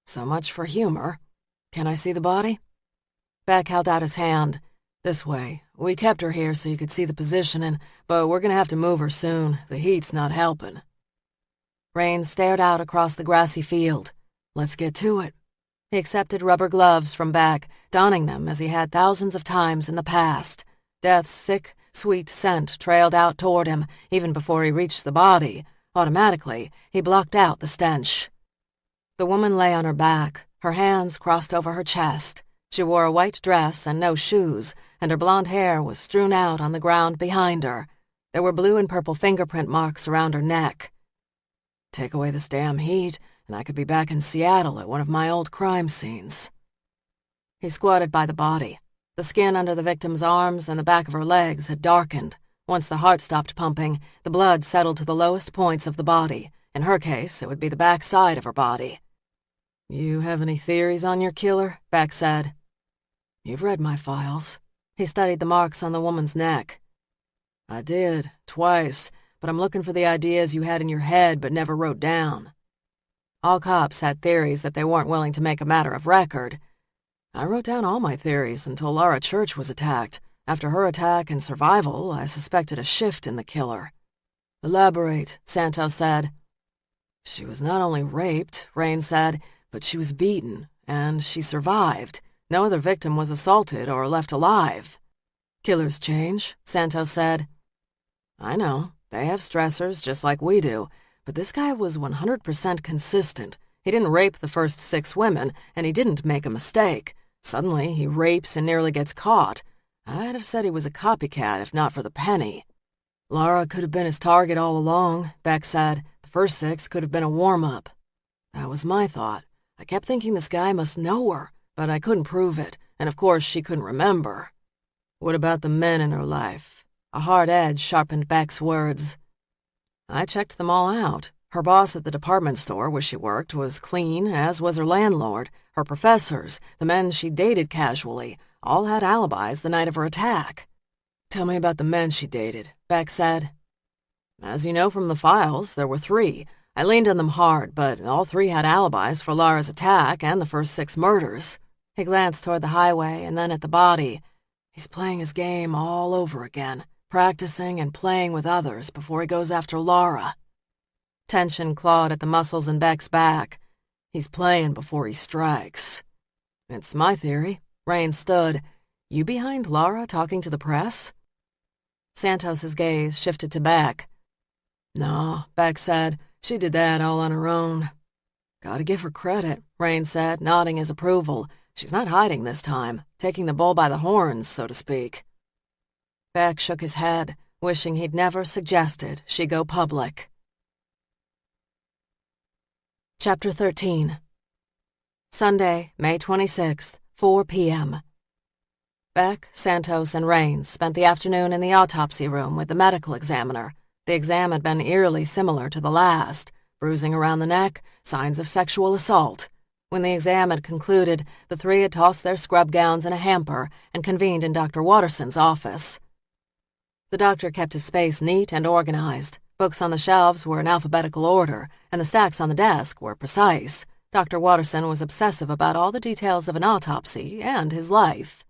So much for humor. Can I see the body? Beck held out his hand. This way. We kept her here so you could see the positioning, but we're gonna have to move her soon. The heat's not helping. Rains stared out across the grassy field. Let's get to it. He accepted rubber gloves from Beck, donning them as he had thousands of times in the past. Death's sick, sweet scent trailed out toward him even before he reached the body. Automatically, he blocked out the stench. The woman lay on her back, her hands crossed over her chest. She wore a white dress and no shoes, and her blonde hair was strewn out on the ground behind her. There were blue and purple fingerprint marks around her neck. Take away this damn heat, and I could be back in Seattle at one of my old crime scenes. He squatted by the body. The skin under the victim's arms and the back of her legs had darkened. Once the heart stopped pumping, the blood settled to the lowest points of the body. In her case, it would be the back side of her body. You have any theories on your killer? Beck said. You've read my files. He studied the marks on the woman's neck. I did, twice, but I'm looking for the ideas you had in your head but never wrote down. All cops had theories that they weren't willing to make a matter of record. I wrote down all my theories until Laura Church was attacked. After her attack and survival, I suspected a shift in the killer. Elaborate, Santos said. She was not only raped, Rain said, but she was beaten, and she survived. No other victim was assaulted or left alive. Killers change, Santos said. I know, they have stressors just like we do, but this guy was 100% consistent. He didn't rape the first 6 women, and he didn't make a mistake. Suddenly, he rapes and nearly gets caught. I'd have said he was a copycat if not for the penny. Laura could have been his target all along, Beck said. The first 6 could have been a warm-up. That was my thought. I kept thinking this guy must know her, but I couldn't prove it, and of course she couldn't remember. What about the men in her life? A hard edge sharpened Beck's words. I checked them all out. Her boss at the department store where she worked was clean, as was her landlord. Her professors, the men she dated casually, all had alibis the night of her attack. Tell me about the men she dated, Beck said. As you know from the files, there were 3. I leaned on them hard, but all 3 had alibis for Laura's attack and the first 6 murders. He glanced toward the highway and then at the body. He's playing his game all over again, practicing and playing with others before he goes after Laura. Tension clawed at the muscles in Beck's back. He's playing before he strikes. It's my theory. Rain stood. You behind Laura talking to the press? Santos's gaze shifted to Beck. No, Beck said. She did that all on her own. Gotta give her credit, Rain said, nodding his approval. She's not hiding this time, taking the bull by the horns, so to speak. Beck shook his head, wishing he'd never suggested she go public. Chapter 13. Sunday, May 26th, 4 p.m. Beck, Santos, and Rains spent the afternoon in the autopsy room with the medical examiner. The exam had been eerily similar to the last. Bruising around the neck, signs of sexual assault. When the exam had concluded, the 3 had tossed their scrub gowns in a hamper and convened in Dr. Watterson's office. The doctor kept his space neat and organized. Books on the shelves were in alphabetical order, and the stacks on the desk were precise. Dr. Watterson was obsessive about all the details of an autopsy and his life.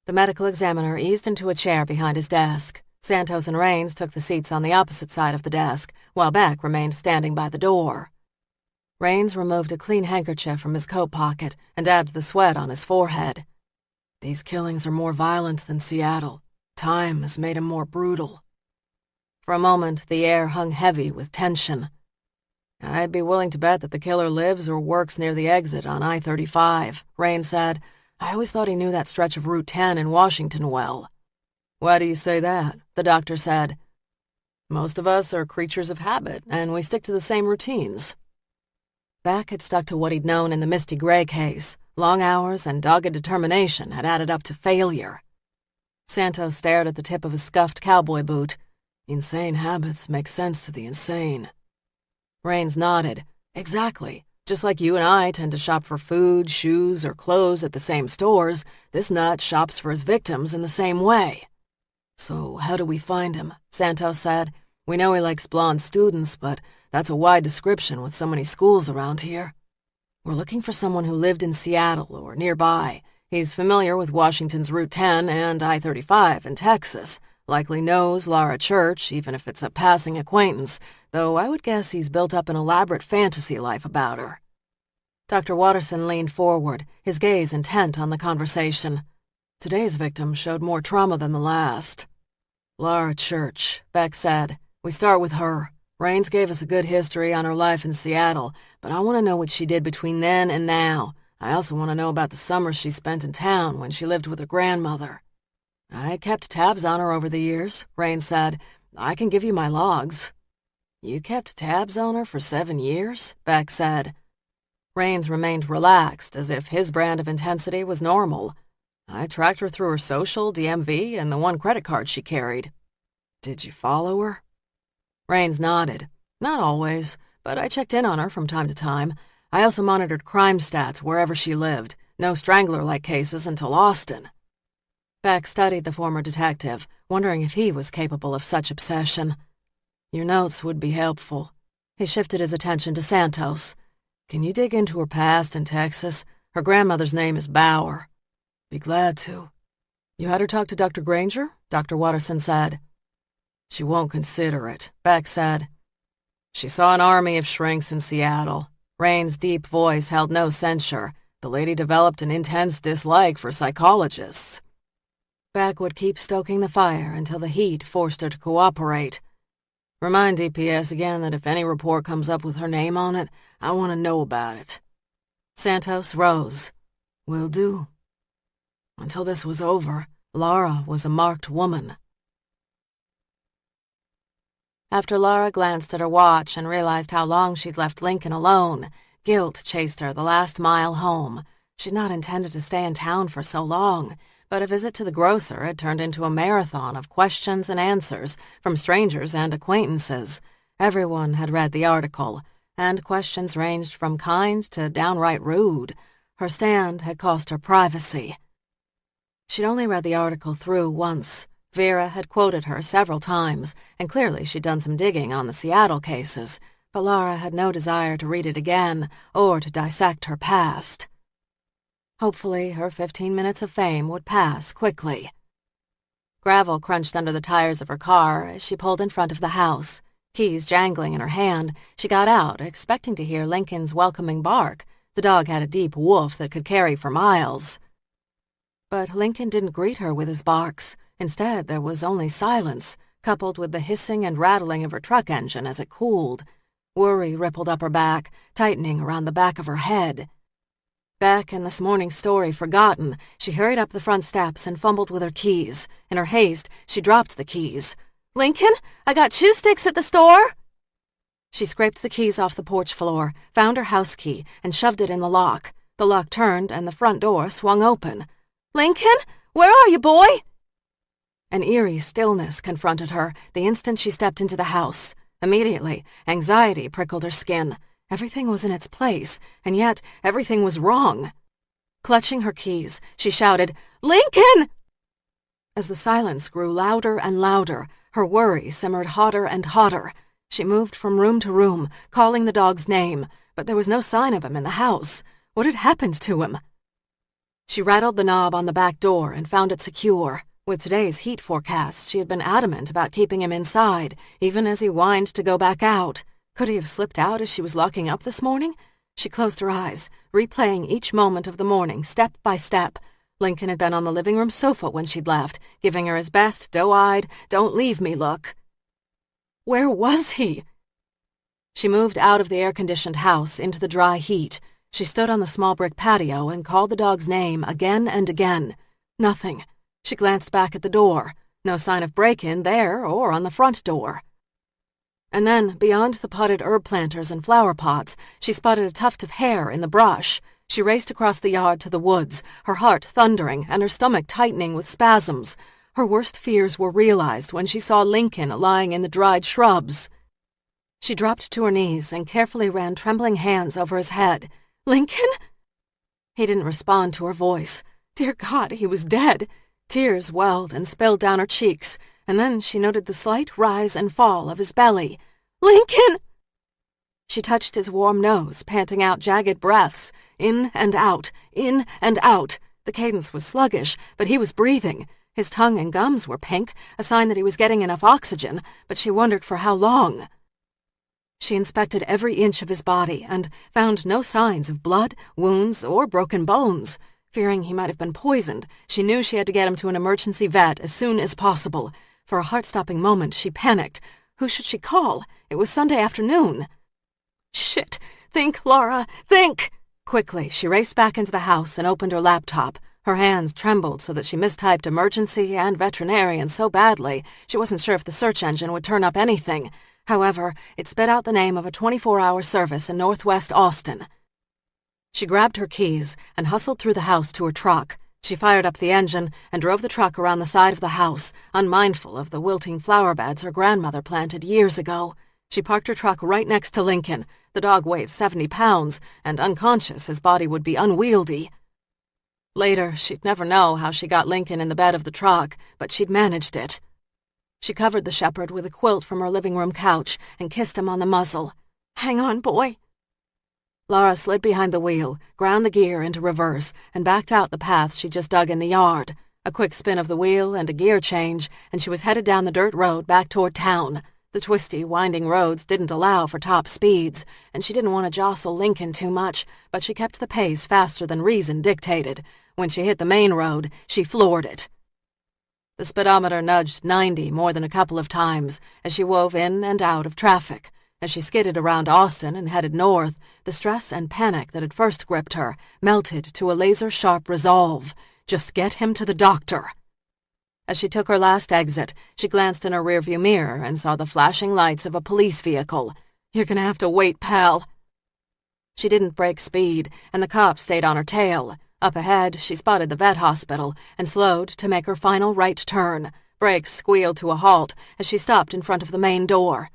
The medical examiner eased into a chair behind his desk. Santos and Rains took the seats on the opposite side of the desk, while Beck remained standing by the door. Rains removed a clean handkerchief from his coat pocket and dabbed the sweat on his forehead. These killings are more violent than Seattle. Time has made them more brutal. For a moment, the air hung heavy with tension. I'd be willing to bet that the killer lives or works near the exit on I-35, Rain said. I always thought he knew that stretch of Route 10 in Washington well. Why do you say that? The doctor said. Most of us are creatures of habit, and we stick to the same routines. Beck had stuck to what he'd known in the Misty Gray case. Long hours and dogged determination had added up to failure. Santos stared at the tip of his scuffed cowboy boot. Insane habits make sense to the insane. Rains nodded. Exactly. Just like you and I tend to shop for food, shoes, or clothes at the same stores, this nut shops for his victims in the same way. So how do we find him? Santos said. We know he likes blonde students, but that's a wide description with so many schools around here. We're looking for someone who lived in Seattle or nearby. He's familiar with Washington's Route 10 and I-35 in Texas. Likely knows Laura Church, even if it's a passing acquaintance, though I would guess he's built up an elaborate fantasy life about her. Dr. Watterson leaned forward, his gaze intent on the conversation. Today's victim showed more trauma than the last. Laura Church, Beck said. We start with her. Rains gave us a good history on her life in Seattle, but I want to know what she did between then and now. I also want to know about the summers she spent in town when she lived with her grandmother. I kept tabs on her over the years, Rains said. I can give you my logs. You kept tabs on her for 7 years? Beck said. Rains remained relaxed, as if his brand of intensity was normal. I tracked her through her social, DMV, and the one credit card she carried. Did you follow her? Rains nodded. Not always, but I checked in on her from time to time. I also monitored crime stats wherever she lived. No strangler-like cases until Austin. Beck studied the former detective, wondering if he was capable of such obsession. Your notes would be helpful. He shifted his attention to Santos. Can you dig into her past in Texas? Her grandmother's name is Bauer. Be glad to. You had her talk to Dr. Granger? Dr. Watterson said. She won't consider it, Beck said. She saw an army of shrinks in Seattle. Rain's deep voice held no censure. The lady developed an intense dislike for psychologists. Beck would keep stoking the fire until the heat forced her to cooperate. Remind DPS again that if any report comes up with her name on it, I want to know about it. Santos rose. Will do. Until this was over, Laura was a marked woman. After Laura glanced at her watch and realized how long she'd left Lincoln alone, guilt chased her the last mile home. She'd not intended to stay in town for so long, but a visit to the grocer had turned into a marathon of questions and answers from strangers and acquaintances. Everyone had read the article, and questions ranged from kind to downright rude. Her stand had cost her privacy. She'd only read the article through once. Vera had quoted her several times, and clearly she'd done some digging on the Seattle cases, but Laura had no desire to read it again or to dissect her past. Hopefully, her 15 minutes of fame would pass quickly. Gravel crunched under the tires of her car as she pulled in front of the house. Keys jangling in her hand, she got out, expecting to hear Lincoln's welcoming bark. The dog had a deep woof that could carry for miles. But Lincoln didn't greet her with his barks. Instead, there was only silence, coupled with the hissing and rattling of her truck engine as it cooled. Worry rippled up her back, tightening around the back of her head. Beck and this morning's story forgotten, she hurried up the front steps and fumbled with her keys. In her haste, she dropped the keys. "Lincoln, I got chew sticks at the store." She scraped the keys off the porch floor, found her house key, and shoved it in the lock. The lock turned, and the front door swung open. "Lincoln, where are you, boy?" An eerie stillness confronted her the instant she stepped into the house. Immediately, anxiety prickled her skin. Everything was in its place, and yet everything was wrong. Clutching her keys, she shouted, "Lincoln!" As the silence grew louder and louder, her worry simmered hotter and hotter. She moved from room to room, calling the dog's name, but there was no sign of him in the house. What had happened to him? She rattled the knob on the back door and found it secure. With today's heat forecast, she had been adamant about keeping him inside, even as he whined to go back out. Could he have slipped out as she was locking up this morning? She closed her eyes, replaying each moment of the morning, step by step. Lincoln had been on the living room sofa when she'd left, giving her his best, doe-eyed, don't-leave-me look. Where was he? She moved out of the air-conditioned house into the dry heat. She stood on the small brick patio and called the dog's name again and again. Nothing. She glanced back at the door. No sign of break-in there or on the front door. And then, beyond the potted herb planters and flower pots, she spotted a tuft of hair in the brush. She raced across the yard to the woods, her heart thundering and her stomach tightening with spasms. Her worst fears were realized when she saw Lincoln lying in the dried shrubs. She dropped to her knees and carefully ran trembling hands over his head. "Lincoln?" He didn't respond to her voice. Dear God, he was dead. Tears welled and spilled down her cheeks, and then she noted the slight rise and fall of his belly. "Lincoln!" She touched his warm nose, panting out jagged breaths, in and out, in and out. The cadence was sluggish, but he was breathing. His tongue and gums were pink, a sign that he was getting enough oxygen, but she wondered for how long. She inspected every inch of his body and found no signs of blood, wounds, or broken bones. Fearing he might have been poisoned, she knew she had to get him to an emergency vet as soon as possible. For a heart-stopping moment, she panicked. Who should she call? It was Sunday afternoon. Shit! Think, Laura! Think! Quickly, she raced back into the house and opened her laptop. Her hands trembled so that she mistyped emergency and veterinarian so badly she wasn't sure if the search engine would turn up anything. However, it spit out the name of a 24-hour service in northwest Austin. She grabbed her keys and hustled through the house to her truck. She fired up the engine and drove the truck around the side of the house, unmindful of the wilting flower beds her grandmother planted years ago. She parked her truck right next to Lincoln. The dog weighed 70 pounds, and unconscious, his body would be unwieldy. Later, she'd never know how she got Lincoln in the bed of the truck, but she'd managed it. She covered the shepherd with a quilt from her living room couch and kissed him on the muzzle. "Hang on, boy." Laura slid behind the wheel, ground the gear into reverse, and backed out the path she just dug in the yard. A quick spin of the wheel and a gear change, and she was headed down the dirt road back toward town. The twisty, winding roads didn't allow for top speeds, and she didn't want to jostle Lincoln too much, but she kept the pace faster than reason dictated. When she hit the main road, she floored it. The speedometer nudged 90 more than a couple of times as she wove in and out of traffic. As she skidded around Austin and headed north, the stress and panic that had first gripped her melted to a laser-sharp resolve. Just get him to the doctor. As she took her last exit, she glanced in her rearview mirror and saw the flashing lights of a police vehicle. "You're gonna have to wait, pal." She didn't break speed, and the cop stayed on her tail. Up ahead, she spotted the vet hospital and slowed to make her final right turn. Brakes squealed to a halt as she stopped in front of the main door.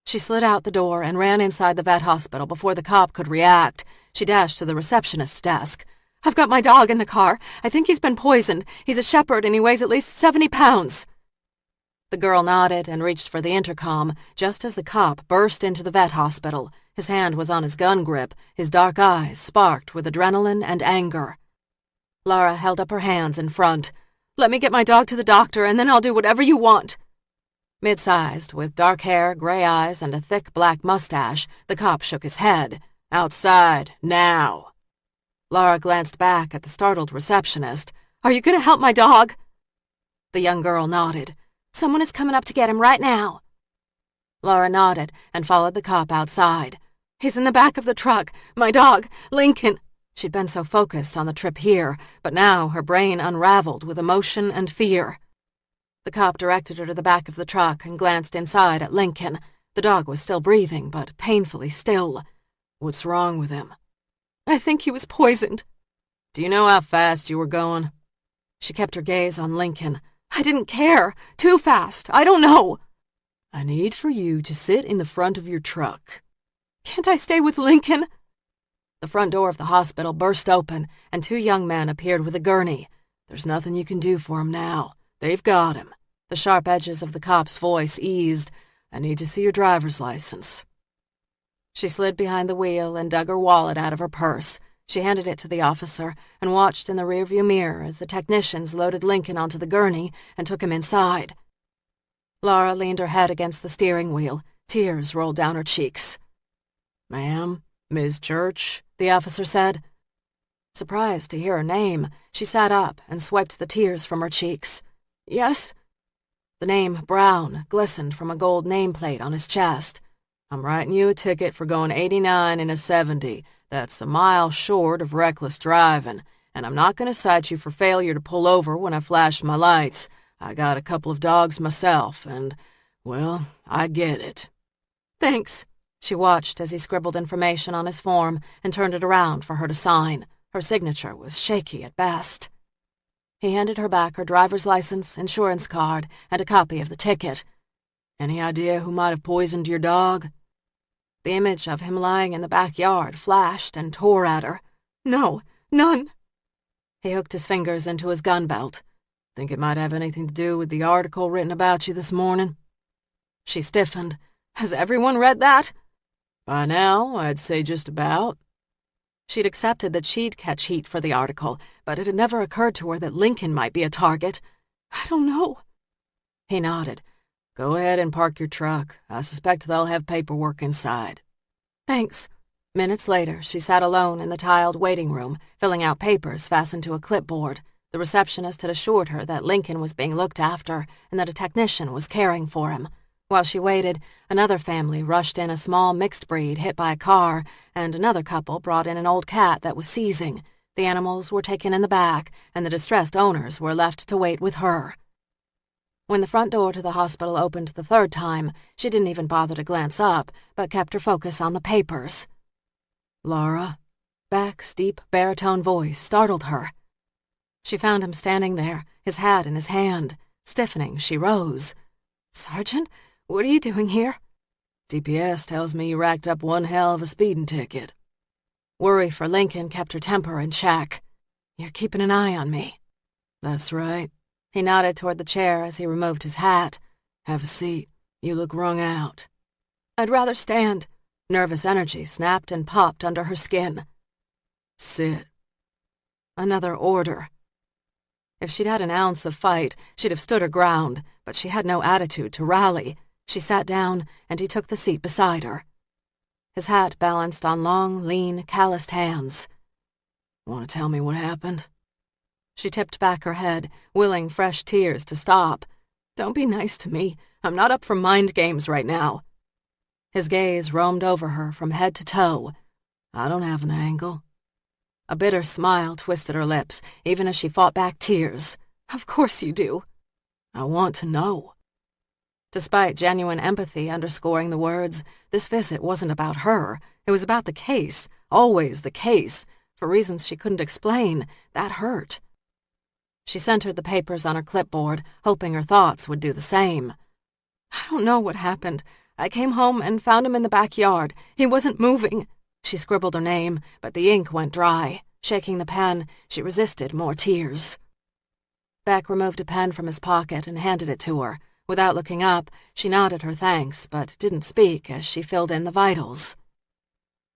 She slid out the door and ran inside the vet hospital before the cop could react. She dashed to the receptionist's desk. "I've got my dog in the car. I think he's been poisoned. He's a shepherd and he weighs at least 70 pounds. The girl nodded and reached for the intercom just as the cop burst into the vet hospital. His hand was on his gun grip, his dark eyes sparked with adrenaline and anger. Laura held up her hands in front. "Let me get my dog to the doctor and then I'll do whatever you want." Mid-sized, with dark hair, gray eyes, and a thick black mustache, the cop shook his head. "Outside, now." Laura glanced back at the startled receptionist. "Are you going to help my dog?" The young girl nodded. "Someone is coming up to get him right now." Laura nodded and followed the cop outside. "He's in the back of the truck. My dog, Lincoln." She'd been so focused on the trip here, but now her brain unraveled with emotion and fear. The cop directed her to the back of the truck and glanced inside at Lincoln. The dog was still breathing, but painfully still. "What's wrong with him?" "I think he was poisoned." "Do you know how fast you were going?" She kept her gaze on Lincoln. "I didn't care. Too fast. I don't know." "I need for you to sit in the front of your truck." "Can't I stay with Lincoln?" The front door of the hospital burst open, and two young men appeared with a gurney. "There's nothing you can do for him now. They've got him." The sharp edges of the cop's voice eased. "I need to see your driver's license." She slid behind the wheel and dug her wallet out of her purse. She handed it to the officer and watched in the rearview mirror as the technicians loaded Lincoln onto the gurney and took him inside. Laura leaned her head against the steering wheel. Tears rolled down her cheeks. "Ma'am, Ms. Church," the officer said. Surprised to hear her name, she sat up and swiped the tears from her cheeks. "Yes?" The name Brown glistened from a gold nameplate on his chest. "I'm writing you a ticket for going 89 in a 70. That's a mile short of reckless driving, and I'm not going to cite you for failure to pull over when I flashed my lights. I got a couple of dogs myself, and, well, I get it." "Thanks." She watched as he scribbled information on his form and turned it around for her to sign. Her signature was shaky at best. He handed her back her driver's license, insurance card, and a copy of the ticket. "Any idea who might have poisoned your dog?" The image of him lying in the backyard flashed and tore at her. "No, none." He hooked his fingers into his gun belt. "Think it might have anything to do with the article written about you this morning?" She stiffened. "Has everyone read that?" "By now, I'd say just about." She'd accepted that she'd catch heat for the article, but it had never occurred to her that Lincoln might be a target. "I don't know." He nodded. "Go ahead and park your truck. I suspect they'll have paperwork inside." "Thanks." Minutes later, she sat alone in the tiled waiting room, filling out papers fastened to a clipboard. The receptionist had assured her that Lincoln was being looked after and that a technician was caring for him. While she waited, another family rushed in a small mixed breed hit by a car, and another couple brought in an old cat that was seizing. The animals were taken in the back, and the distressed owners were left to wait with her. When the front door to the hospital opened the third time, she didn't even bother to glance up, but kept her focus on the papers. "Laura?" Beck's deep baritone voice startled her. She found him standing there, his hat in his hand. Stiffening, she rose. "Sergeant, what are you doing here?" "DPS tells me you racked up one hell of a speeding ticket." Worry for Lincoln kept her temper in check. You're keeping an eye on me. That's right. He nodded toward the chair as he removed his hat. Have a seat. You look wrung out. I'd rather stand. Nervous energy snapped and popped under her skin. Sit. Another order. If she'd had an ounce of fight, she'd have stood her ground, but she had no attitude to rally. She sat down, and he took the seat beside her. His hat balanced on long, lean, calloused hands. Want to tell me what happened? She tipped back her head, willing fresh tears to stop. Don't be nice to me. I'm not up for mind games right now. His gaze roamed over her from head to toe. I don't have an angle. A bitter smile twisted her lips, even as she fought back tears. Of course you do. I want to know. Despite genuine empathy underscoring the words, this visit wasn't about her. It was about the case, always the case. For reasons she couldn't explain, that hurt. She centered the papers on her clipboard, hoping her thoughts would do the same. I don't know what happened. I came home and found him in the backyard. He wasn't moving. She scribbled her name, but the ink went dry. Shaking the pen, she resisted more tears. Beck removed a pen from his pocket and handed it to her. Without looking up, she nodded her thanks, but didn't speak as she filled in the vitals.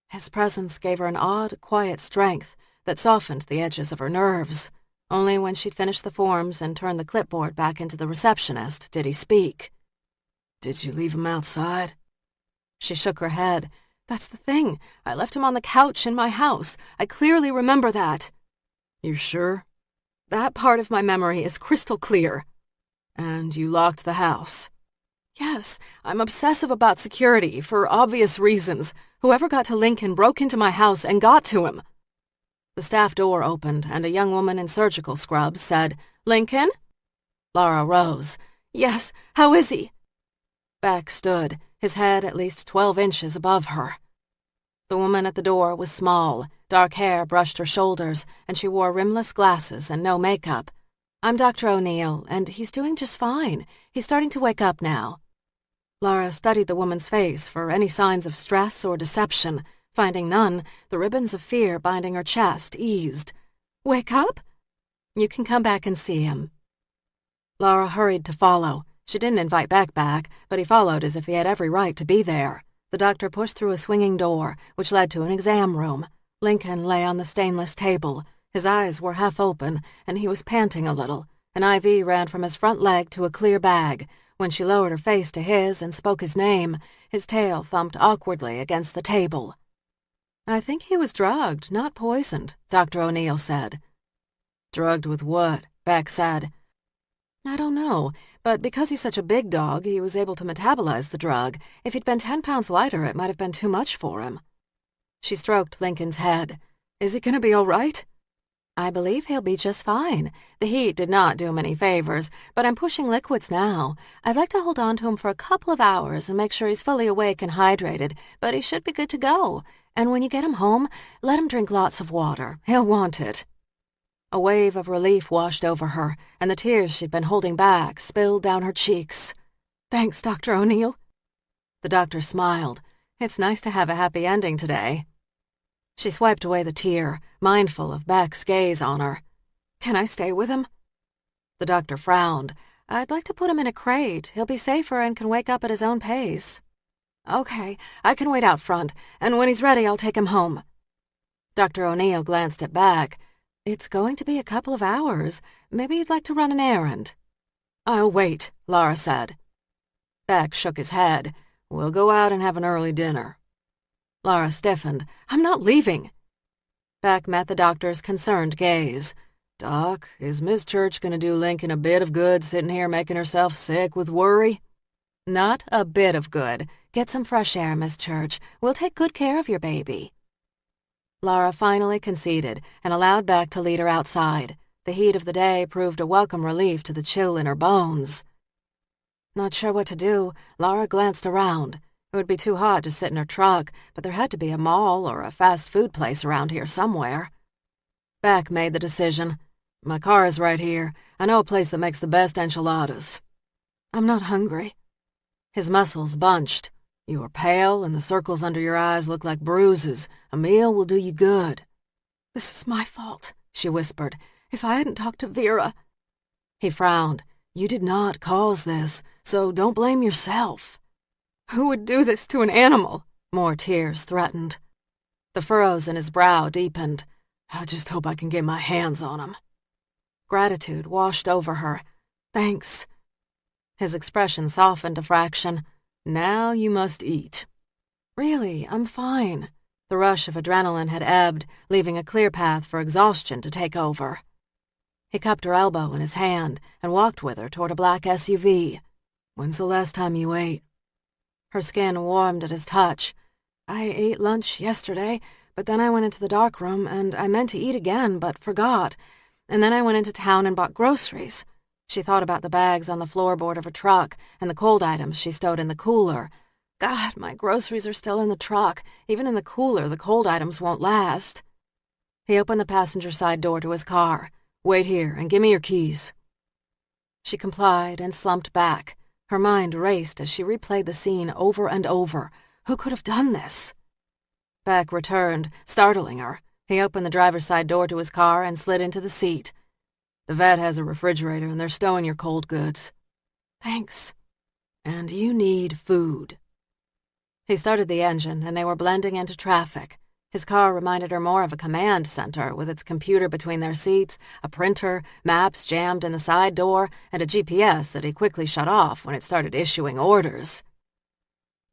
His presence gave her an odd, quiet strength that softened the edges of her nerves. Only when she'd finished the forms and turned the clipboard back into the receptionist did he speak. Did you leave him outside? She shook her head. That's the thing. I left him on the couch in my house. I clearly remember that. You're sure? That part of my memory is crystal clear. And you locked the house? Yes, I'm obsessive about security for obvious reasons. Whoever got to Lincoln broke into my house and got to him. The staff door opened, and a young woman in surgical scrubs said, Lincoln? Laura rose. Yes, how is he? Beck stood, his head at least 12 inches above her. The woman at the door was small. Dark hair brushed her shoulders, and she wore rimless glasses and no makeup. I'm Dr. O'Neill, and he's doing just fine. He's starting to wake up now. Laura studied the woman's face for any signs of stress or deception. Finding none, the ribbons of fear binding her chest eased. Wake up? You can come back and see him. Laura hurried to follow. She didn't invite Beck back, but he followed as if he had every right to be there. The doctor pushed through a swinging door, which led to an exam room. Lincoln lay on the stainless table. His eyes were half open, and he was panting a little. An IV ran from his front leg to a clear bag. When she lowered her face to his and spoke his name, his tail thumped awkwardly against the table. I think he was drugged, not poisoned, Dr. O'Neill said. Drugged with what? Beck said. I don't know, but because he's such a big dog, he was able to metabolize the drug. If he'd been 10 pounds lighter, it might have been too much for him. She stroked Lincoln's head. Is he going to be all right? I believe he'll be just fine. The heat did not do him any favors, but I'm pushing liquids now. I'd like to hold on to him for a couple of hours and make sure he's fully awake and hydrated, but he should be good to go. And when you get him home, let him drink lots of water. He'll want it. A wave of relief washed over her, and the tears she'd been holding back spilled down her cheeks. Thanks, Dr. O'Neill. The doctor smiled. It's nice to have a happy ending today. She swiped away the tear, mindful of Beck's gaze on her. Can I stay with him? The doctor frowned. I'd like to put him in a crate. He'll be safer and can wake up at his own pace. Okay, I can wait out front, and when he's ready, I'll take him home. Dr. O'Neill glanced at Beck. It's going to be a couple of hours. Maybe you'd like to run an errand. I'll wait, Laura said. Beck shook his head. We'll go out and have an early dinner. Laura stiffened. I'm not leaving. Beck met the doctor's concerned gaze. Doc, is Miss Church going to do Lincoln a bit of good sitting here making herself sick with worry? Not a bit of good. Get some fresh air, Miss Church. We'll take good care of your baby. Laura finally conceded and allowed Beck to lead her outside. The heat of the day proved a welcome relief to the chill in her bones. Not sure what to do, Laura glanced around. It would be too hot to sit in her truck, but there had to be a mall or a fast food place around here somewhere. Beck made the decision. My car is right here. I know a place that makes the best enchiladas. I'm not hungry. His muscles bunched. You are pale, and the circles under your eyes look like bruises. A meal will do you good. This is my fault. she whispered. "If I hadn't talked to Vera—" He frowned. "You did not cause this, so don't blame yourself." "Who would do this to an animal?" More tears threatened. The furrows in his brow deepened. "I just hope I can get my hands on him." Gratitude washed over her. "Thanks." His expression softened a fraction. "Now you must eat." "Really, I'm fine." The rush of adrenaline had ebbed, leaving a clear path for exhaustion to take over. He cupped her elbow in his hand and walked with her toward a black SUV. "When's the last time you ate?" Her skin warmed at his touch. "I ate lunch yesterday, but then I went into the dark room and I meant to eat again but forgot. And then I went into town and bought groceries." She thought about the bags on the floorboard of her truck and the cold items she stowed in the cooler. "God, my groceries are still in the truck. Even in the cooler, the cold items won't last." He opened the passenger side door to his car. "Wait here and give me your keys." She complied and slumped back. Her mind raced as she replayed the scene over and over. Who could have done this? Beck returned, startling her. He opened the driver's side door to his car and slid into the seat. "The vet has a refrigerator and they're stowing your cold goods." "Thanks." "And you need food." He started the engine and they were blending into traffic. His car reminded her more of a command center with its computer between their seats, a printer, maps jammed in the side door, and a GPS that he quickly shut off when it started issuing orders.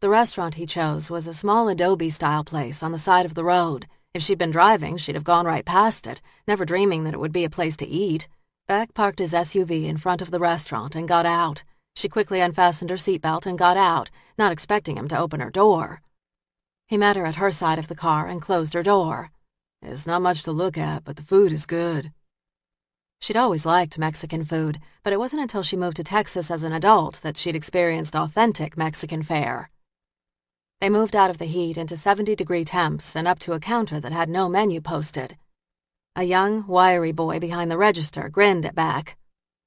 The restaurant he chose was a small adobe-style place on the side of the road. If she'd been driving, she'd have gone right past it, never dreaming that it would be a place to eat. Beck parked his SUV in front of the restaurant and got out. She quickly unfastened her seatbelt and got out, not expecting him to open her door. He met her at her side of the car and closed her door. "It's not much to look at, but the food is good." She'd always liked Mexican food, but it wasn't until she moved to Texas as an adult that she'd experienced authentic Mexican fare. They moved out of the heat into 70-degree temps and up to a counter that had no menu posted. A young, wiry boy behind the register grinned at Beck.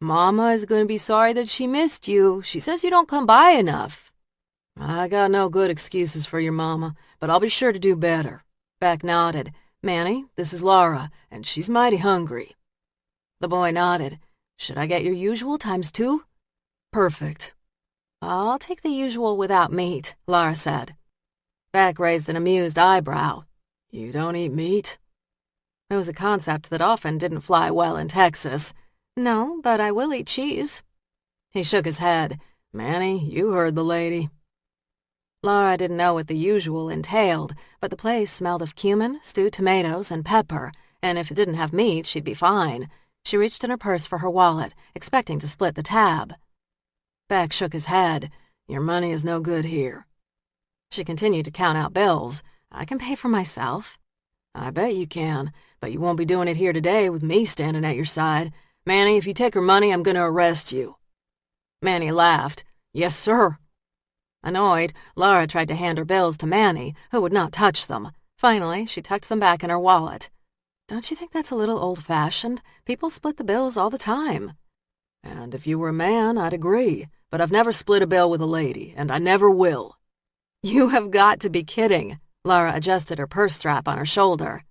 "Mama is going to be sorry that she missed you. She says you don't come by enough." "I got no good excuses for your mama, but I'll be sure to do better." Beck nodded. "Manny, this is Laura, and she's mighty hungry." The boy nodded. "Should I get your usual ×2?" "Perfect." "I'll take the usual without meat," Laura said. Beck raised an amused eyebrow. "You don't eat meat?" It was a concept that often didn't fly well in Texas. "No, but I will eat cheese." He shook his head. "Manny, you heard the lady." Laura didn't know what the usual entailed, but the place smelled of cumin, stewed tomatoes, and pepper, and if it didn't have meat, she'd be fine. She reached in her purse for her wallet, expecting to split the tab. Beck shook his head. "Your money is no good here." She continued to count out bills. "I can pay for myself." "I bet you can, but you won't be doing it here today with me standing at your side. Manny, if you take her money, I'm going to arrest you." Manny laughed. "Yes, sir." Annoyed, Laura tried to hand her bills to Manny, who would not touch them. Finally, she tucked them back in her wallet. "Don't you think that's a little old-fashioned? People split the bills all the time." "And if you were a man, I'd agree. But I've never split a bill with a lady, and I never will." "You have got to be kidding." Laura adjusted her purse strap on her shoulder.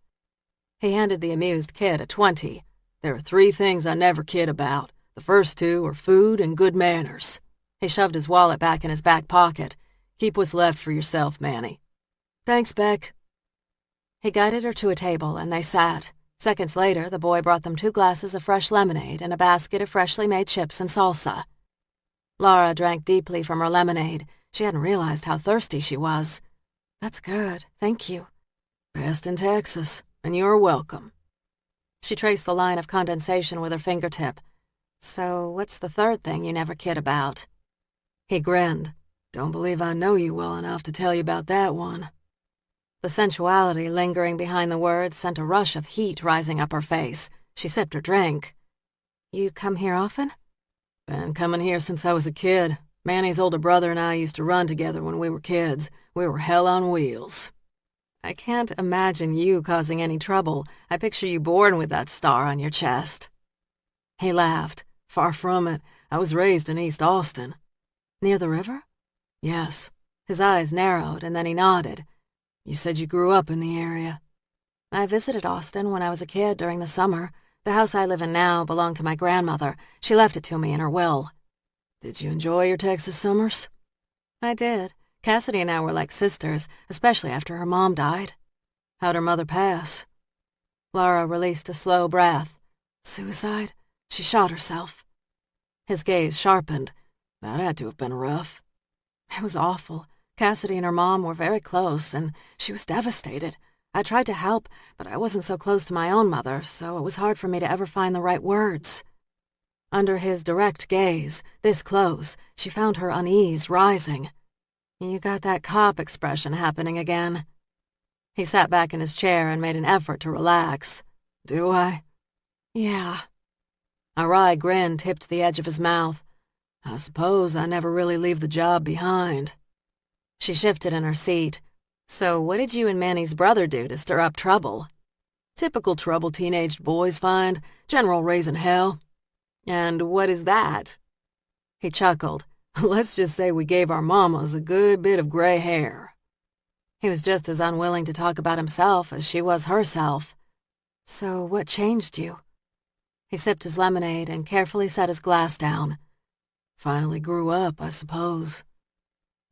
He handed the amused kid a 20. "There are 3 things I never kid about. The first 2 are food and good manners." He shoved his wallet back in his back pocket. "Keep what's left for yourself, Manny." "Thanks, Beck." He guided her to a table, and they sat. Seconds later, the boy brought them 2 glasses of fresh lemonade and a basket of freshly made chips and salsa. Laura drank deeply from her lemonade. She hadn't realized how thirsty she was. "That's good, thank you." "Best in Texas, and you're welcome." She traced the line of condensation with her fingertip. "So what's the third thing you never kid about?" He grinned. "Don't believe I know you well enough to tell you about that one." The sensuality lingering behind the words sent a rush of heat rising up her face. She sipped her drink. "You come here often?" "Been coming here since I was a kid. Manny's older brother and I used to run together when we were kids. We were hell on wheels." "I can't imagine you causing any trouble. I picture you born with that star on your chest." He laughed. "Far from it. I was raised in East Austin." "Near the river?" "Yes." His eyes narrowed, and then he nodded. "You said you grew up in the area." I visited Austin when I was a kid during the summer. The house I live in now belonged to my grandmother. She left it to me in her will. Did you enjoy your Texas summers? I did. Cassidy and I were like sisters, especially after her mom died. How'd her mother pass? Laura released a slow breath. Suicide? She shot herself. His gaze sharpened. That had to have been rough. It was awful. Cassidy and her mom were very close, and she was devastated. I tried to help, but I wasn't so close to my own mother, so it was hard for me to ever find the right words. Under his direct gaze, this close, she found her unease rising. You got that cop expression happening again. He sat back in his chair and made an effort to relax. Do I? Yeah. A wry grin tipped the edge of his mouth. I suppose I never really leave the job behind. She shifted in her seat. So what did you and Manny's brother do to stir up trouble? Typical trouble teenaged boys find. General raising hell. And what is that? He chuckled. Let's just say we gave our mamas a good bit of gray hair. He was just as unwilling to talk about himself as she was herself. So what changed you? He sipped his lemonade and carefully set his glass down. Finally grew up, I suppose.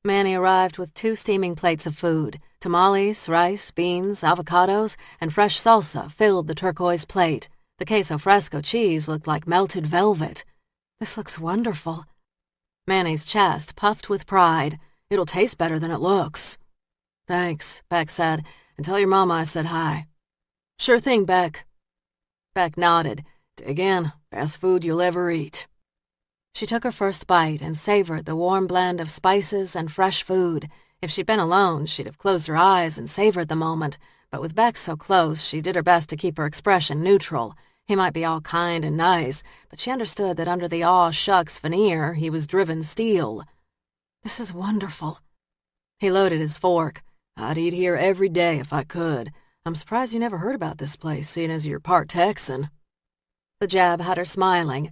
Manny arrived with 2 steaming plates of food. Tamales, rice, beans, avocados, and fresh salsa filled the turquoise plate. The queso fresco cheese looked like melted velvet. This looks wonderful. Manny's chest puffed with pride. It'll taste better than it looks. Thanks, Beck said, and tell your mama I said hi. Sure thing, Beck. Beck nodded. Dig in. Best food you'll ever eat. She took her first bite and savored the warm blend of spices and fresh food. If she'd been alone, she'd have closed her eyes and savored the moment, but with Beck so close, she did her best to keep her expression neutral. He might be all kind and nice, but she understood that under the aw-shucks veneer, he was driven steel. This is wonderful. He loaded his fork. I'd eat here every day if I could. I'm surprised you never heard about this place, seeing as you're part Texan. The jab had her smiling.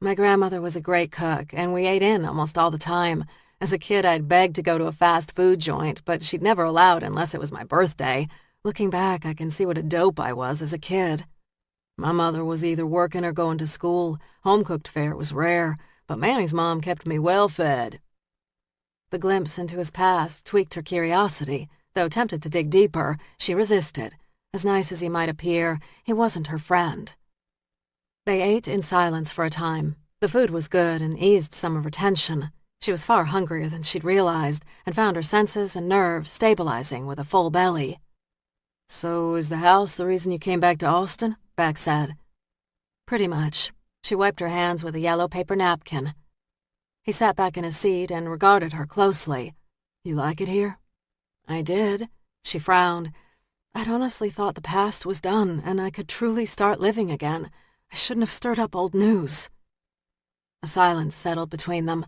My grandmother was a great cook, and we ate in almost all the time. As a kid, I'd begged to go to a fast food joint, but she'd never allowed unless it was my birthday. Looking back, I can see what a dope I was as a kid. My mother was either working or going to school. Home-cooked fare was rare, but Manny's mom kept me well fed. The glimpse into his past tweaked her curiosity. Though tempted to dig deeper, she resisted. As nice as he might appear, he wasn't her friend. They ate in silence for a time. The food was good and eased some of her tension. She was far hungrier than she'd realized and found her senses and nerves stabilizing with a full belly. So is the house the reason you came back to Austin? Beck said. Pretty much. She wiped her hands with a yellow paper napkin. He sat back in his seat and regarded her closely. You like it here? I did. She frowned. I'd honestly thought the past was done and I could truly start living again. I shouldn't have stirred up old news. A silence settled between them.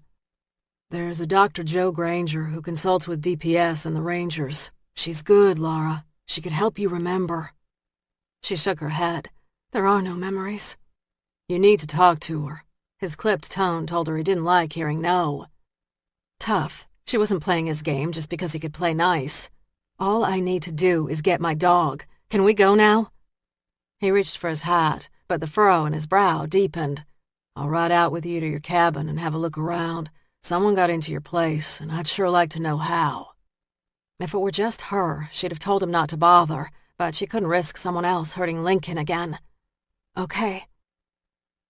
There's a Dr. Joe Granger who consults with DPS and the Rangers. She's good, Laura. She could help you remember. She shook her head. There are no memories. You need to talk to her. His clipped tone told her he didn't like hearing no. Tough. She wasn't playing his game just because he could play nice. All I need to do is get my dog. Can we go now? He reached for his hat, but the furrow in his brow deepened. I'll ride out with you to your cabin and have a look around. Someone got into your place, and I'd sure like to know how. If it were just her, she'd have told him not to bother, but she couldn't risk someone else hurting Lincoln again. Okay.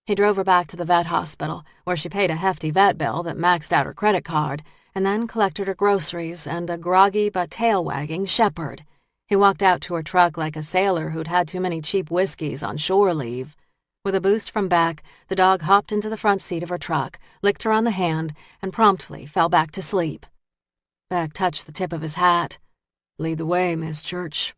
He drove her back to the vet hospital, where she paid a hefty vet bill that maxed out her credit card, and then collected her groceries and a groggy but tail-wagging shepherd. He walked out to her truck like a sailor who'd had too many cheap whiskeys on shore leave. With a boost from Beck, the dog hopped into the front seat of her truck, licked her on the hand, and promptly fell back to sleep. Beck touched the tip of his hat. Lead the way, Miss Church.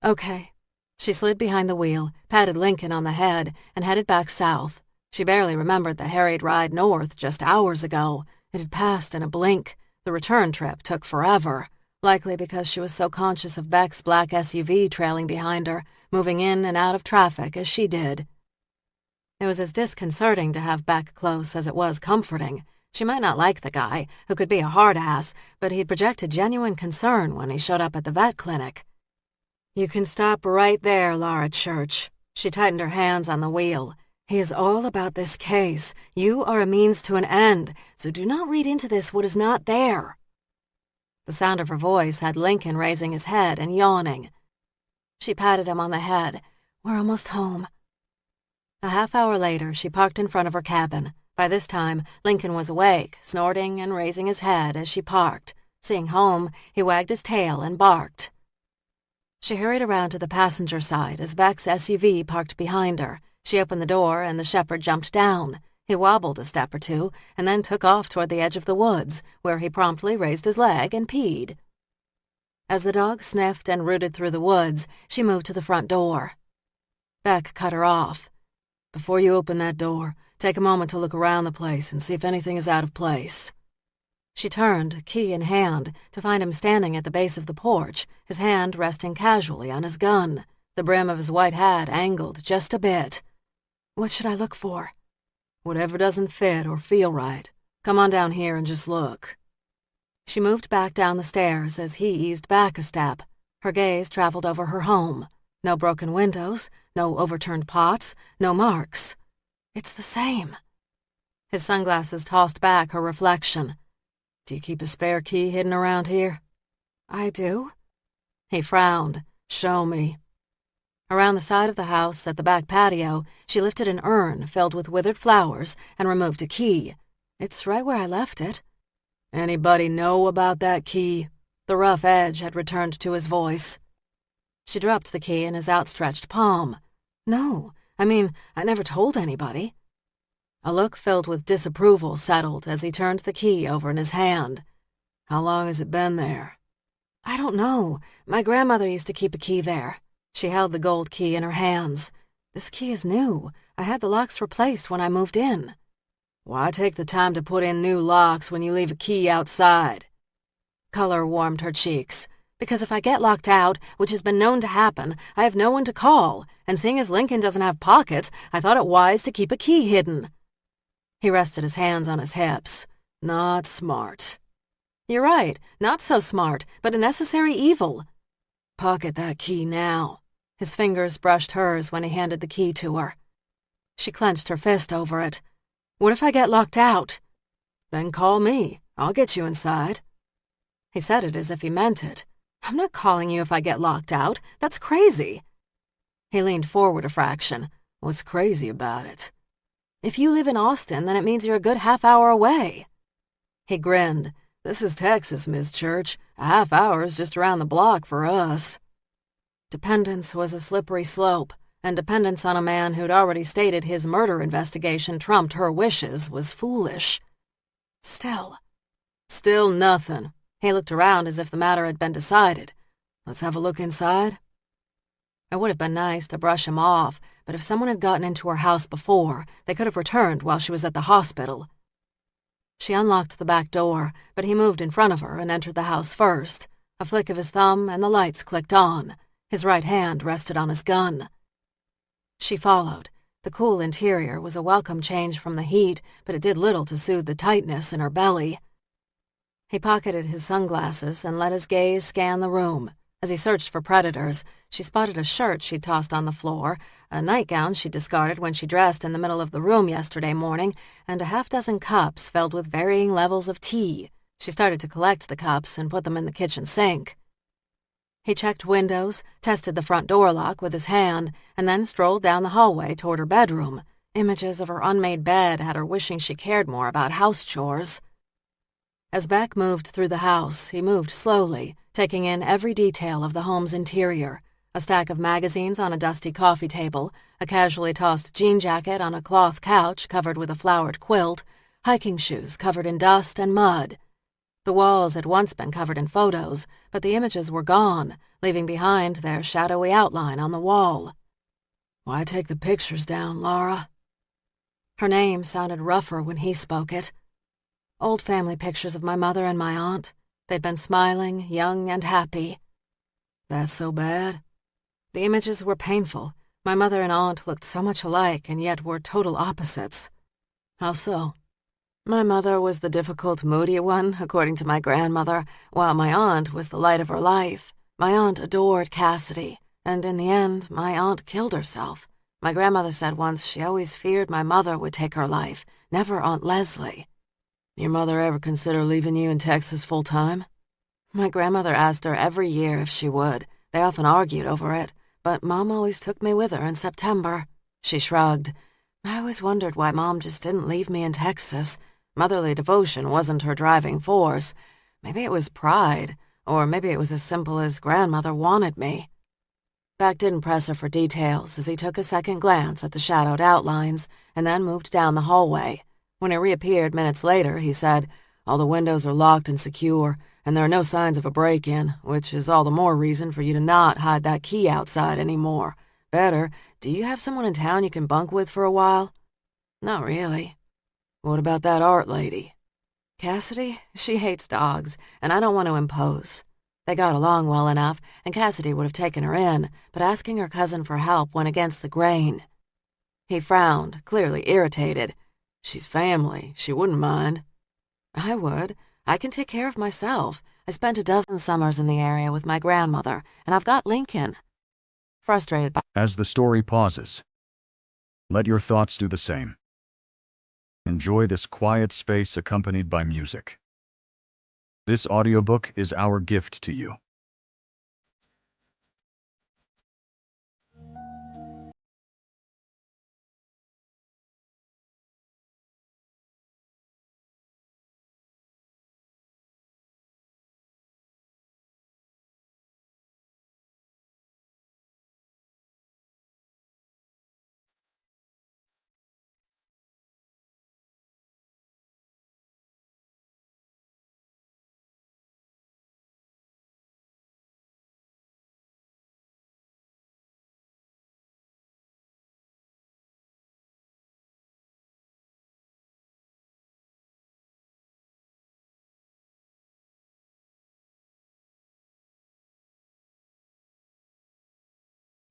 Okay. She slid behind the wheel, patted Lincoln on the head, and headed back south. She barely remembered the harried ride north just hours ago. It had passed in a blink. The return trip took forever, likely because she was so conscious of Beck's black SUV trailing behind her, moving in and out of traffic as she did. It was as disconcerting to have Beck close as it was comforting. She might not like the guy, who could be a hard ass, but he'd projected genuine concern when he showed up at the vet clinic. You can stop right there, Laura Church. She tightened her hands on the wheel. He is all about this case. You are a means to an end, so do not read into this what is not there. The sound of her voice had Lincoln raising his head and yawning. She patted him on the head. We're almost home. A half-hour later, she parked in front of her cabin. By this time, Lincoln was awake, snorting and raising his head as she parked. Seeing home, he wagged his tail and barked. She hurried around to the passenger side as Beck's SUV parked behind her. She opened the door and the shepherd jumped down. He wobbled a step or two and then took off toward the edge of the woods, where he promptly raised his leg and peed. As the dog sniffed and rooted through the woods, she moved to the front door. Beck cut her off. Before you open that door, take a moment to look around the place and see if anything is out of place. She turned, key in hand, to find him standing at the base of the porch, his hand resting casually on his gun, the brim of his white hat angled just a bit. What should I look for? Whatever doesn't fit or feel right. Come on down here and just look. She moved back down the stairs as he eased back a step. Her gaze traveled over her home. No broken windows, no overturned pots, no marks. It's the same. His sunglasses tossed back her reflection. Do you keep a spare key hidden around here? I do. He frowned. Show me. Around the side of the house, at the back patio, she lifted an urn filled with withered flowers and removed a key. It's right where I left it. Anybody know about that key? The rough edge had returned to his voice. She dropped the key in his outstretched palm. No, I never told anybody. A look filled with disapproval settled as he turned the key over in his hand. How long has it been there? I don't know. My grandmother used to keep a key there. She held the gold key in her hands. This key is new. I had the locks replaced when I moved in. Why take the time to put in new locks when you leave a key outside? Color warmed her cheeks. Because if I get locked out, which has been known to happen, I have no one to call, and seeing as Lincoln doesn't have pockets, I thought it wise to keep a key hidden. He rested his hands on his hips. Not smart. You're right, not so smart, but a necessary evil. Pocket that key now. His fingers brushed hers when he handed the key to her. She clenched her fist over it. What if I get locked out? Then call me. I'll get you inside. He said it as if he meant it. I'm not calling you if I get locked out. That's crazy. He leaned forward a fraction. What's crazy about it? If you live in Austin, then it means you're a good half-hour away. He grinned. This is Texas, Miss Church. A half hour is just around the block for us. Dependence was a slippery slope, and dependence on a man who'd already stated his murder investigation trumped her wishes was foolish. Still nothing. He looked around as if the matter had been decided. Let's have a look inside. It would have been nice to brush him off, but if someone had gotten into her house before, they could have returned while she was at the hospital. She unlocked the back door, but he moved in front of her and entered the house first. A flick of his thumb and the lights clicked on. His right hand rested on his gun. She followed. The cool interior was a welcome change from the heat, but it did little to soothe the tightness in her belly. He pocketed his sunglasses and let his gaze scan the room. As he searched for predators, she spotted a shirt she'd tossed on the floor, a nightgown she'd discarded when she dressed in the middle of the room yesterday morning, and a half-dozen cups filled with varying levels of tea. She started to collect the cups and put them in the kitchen sink. He checked windows, tested the front door lock with his hand, and then strolled down the hallway toward her bedroom. Images of her unmade bed had her wishing she cared more about house chores. As Beck moved through the house, he moved slowly, taking in every detail of the home's interior. A stack of magazines on a dusty coffee table, a casually tossed jean jacket on a cloth couch covered with a flowered quilt, hiking shoes covered in dust and mud. The walls had once been covered in photos, but the images were gone, leaving behind their shadowy outline on the wall. Why take the pictures down, Laura? Her name sounded rougher when he spoke it. Old family pictures of my mother and my aunt. They'd been smiling, young, and happy. That's so bad? The images were painful. My mother and aunt looked so much alike and yet were total opposites. How so? My mother was the difficult, moody one, according to my grandmother, while my aunt was the light of her life. My aunt adored Cassidy. And in the end, my aunt killed herself. My grandmother said once she always feared my mother would take her life, never Aunt Leslie. Your mother ever consider leaving you in Texas full-time? My grandmother asked her every year if she would. They often argued over it, but Mom always took me with her in September. She shrugged. I always wondered why Mom just didn't leave me in Texas. Motherly devotion wasn't her driving force. Maybe it was pride, or maybe it was as simple as grandmother wanted me. Beck didn't press her for details as he took a second glance at the shadowed outlines and then moved down the hallway. When he reappeared minutes later, he said, "All the windows are locked and secure, and there are no signs of a break-in, which is all the more reason for you to not hide that key outside anymore. Better, do you have someone in town you can bunk with for a while?" "Not really." "What about that art lady?" "Cassidy? She hates dogs, and I don't want to impose." They got along well enough, and Cassidy would have taken her in, but asking her cousin for help went against the grain. He frowned, clearly irritated. "She's family. She wouldn't mind." "I would. I can take care of myself. I spent a dozen summers in the area with my grandmother, and I've got Lincoln." Frustrated by... As the story pauses, let your thoughts do the same. Enjoy this quiet space accompanied by music. This audiobook is our gift to you.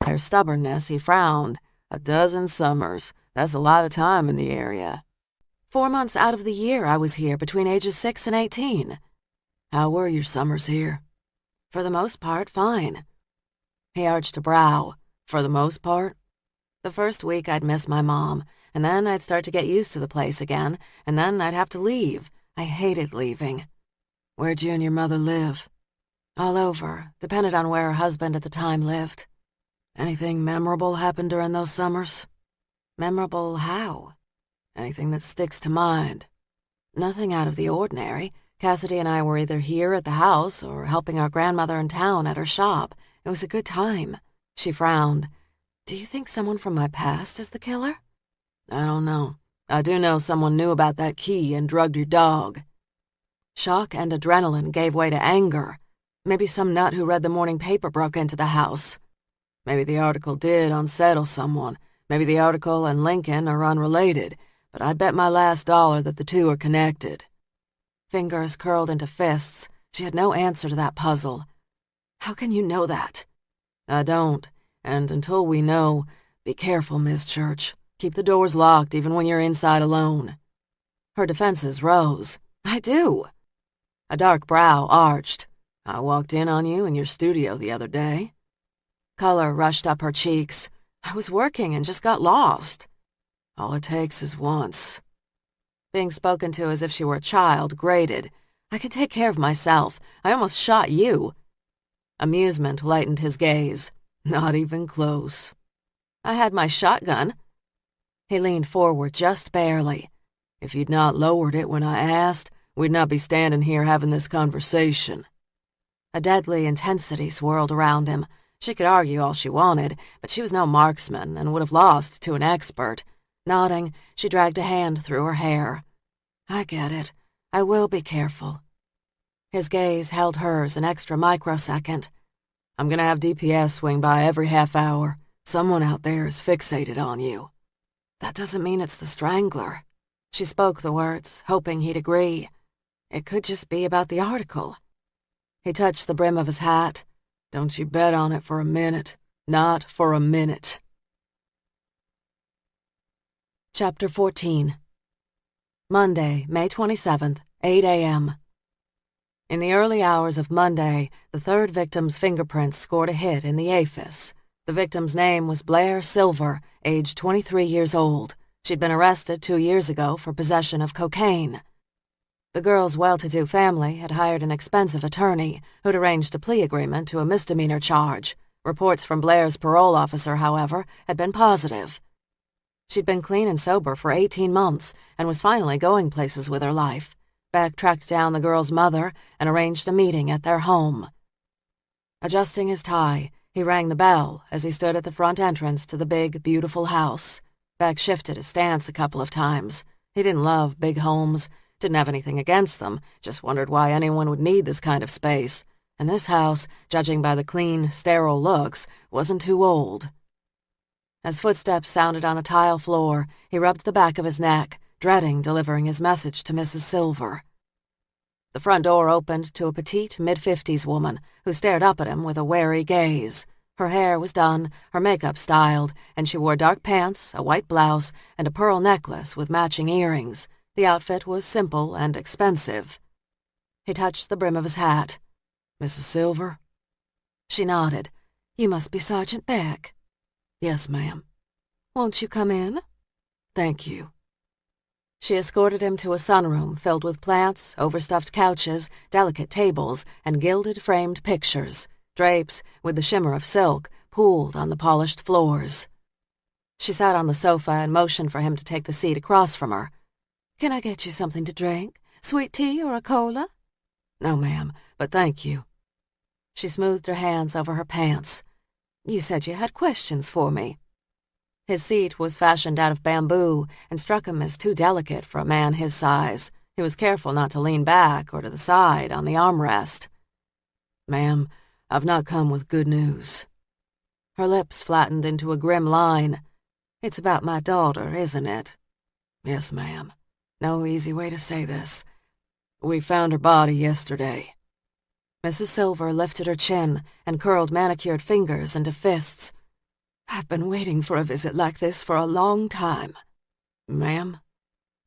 Her stubbornness, he frowned. "A dozen summers. That's a lot of time in the area." 4 months out of the year I was here between ages 6 and 18. "How were your summers here?" "For the most part, fine." He arched a brow. "For the most part?" "The first week I'd miss my mom, and then I'd start to get used to the place again, and then I'd have to leave. I hated leaving." "Where'd you and your mother live?" "All over, depended on where her husband at the time lived." "Anything memorable happened during those summers?" "Memorable how?" "Anything that sticks to mind?" "Nothing out of the ordinary. Cassidy and I were either here at the house or helping our grandmother in town at her shop. It was a good time." She frowned. "Do you think someone from my past is the killer?" "I don't know. I do know someone knew about that key and drugged your dog." Shock and adrenaline gave way to anger. Maybe some nut who read the morning paper broke into the house. Maybe the article did unsettle someone. Maybe the article and Lincoln are unrelated, but I'd bet my last dollar that the two are connected. Fingers curled into fists. She had no answer to that puzzle. "How can you know that?" "I don't, and until we know, be careful, Miss Church. Keep the doors locked even when you're inside alone." Her defenses rose. "I do." A dark brow arched. "I walked in on you in your studio the other day." Color rushed up her cheeks. "I was working and just got lost." "All it takes is once." Being spoken to as if she were a child grated. "I can take care of myself. I almost shot you." Amusement lightened his gaze. "Not even close." "I had my shotgun." He leaned forward just barely. "If you'd not lowered it when I asked, we'd not be standing here having this conversation." A deadly intensity swirled around him. She could argue all she wanted, but she was no marksman and would have lost to an expert. Nodding, she dragged a hand through her hair. "I get it. I will be careful." His gaze held hers an extra microsecond. "I'm gonna have DPS swing by every half hour. Someone out there is fixated on you." "That doesn't mean it's the Strangler." She spoke the words, hoping he'd agree. It could just be about the article. He touched the brim of his hat. "Don't you bet on it for a minute. Not for a minute." Chapter 14. Monday, May 27th, 8 a.m. In the early hours of Monday, the third victim's fingerprints scored a hit in the AFIS. The victim's name was Blair Silver, age 23 years old. She'd been arrested 2 years ago for possession of cocaine. The girl's well-to-do family had hired an expensive attorney who'd arranged a plea agreement to a misdemeanor charge. Reports from Blair's parole officer, however, had been positive. She'd been clean and sober for 18 months and was finally going places with her life. Beck tracked down the girl's mother and arranged a meeting at their home. Adjusting his tie, he rang the bell as he stood at the front entrance to the big, beautiful house. Beck shifted his stance a couple of times. He didn't love big homes, didn't have anything against them, just wondered why anyone would need this kind of space. And this house, judging by the clean, sterile looks, wasn't too old. As footsteps sounded on a tile floor, he rubbed the back of his neck, dreading delivering his message to Mrs. Silver. The front door opened to a petite, mid-50s woman who stared up at him with a wary gaze. Her hair was done, her makeup styled, and she wore dark pants, a white blouse, and a pearl necklace with matching earrings. The outfit was simple and expensive. He touched the brim of his hat. "Mrs. Silver?" She nodded. "You must be Sergeant Beck." "Yes, ma'am." "Won't you come in?" "Thank you." She escorted him to a sunroom filled with plants, overstuffed couches, delicate tables, and gilded framed pictures. Drapes, with the shimmer of silk, pooled on the polished floors. She sat on the sofa and motioned for him to take the seat across from her. "Can I get you something to drink? Sweet tea or a cola?" "No, ma'am, but thank you." She smoothed her hands over her pants. "You said you had questions for me." His seat was fashioned out of bamboo and struck him as too delicate for a man his size. He was careful not to lean back or to the side on the armrest. "Ma'am, I've not come with good news." Her lips flattened into a grim line. "It's about my daughter, isn't it?" "Yes, ma'am. No easy way to say this. We found her body yesterday." Mrs. Silver lifted her chin and curled manicured fingers into fists. "I've been waiting for a visit like this for a long time." "Ma'am?"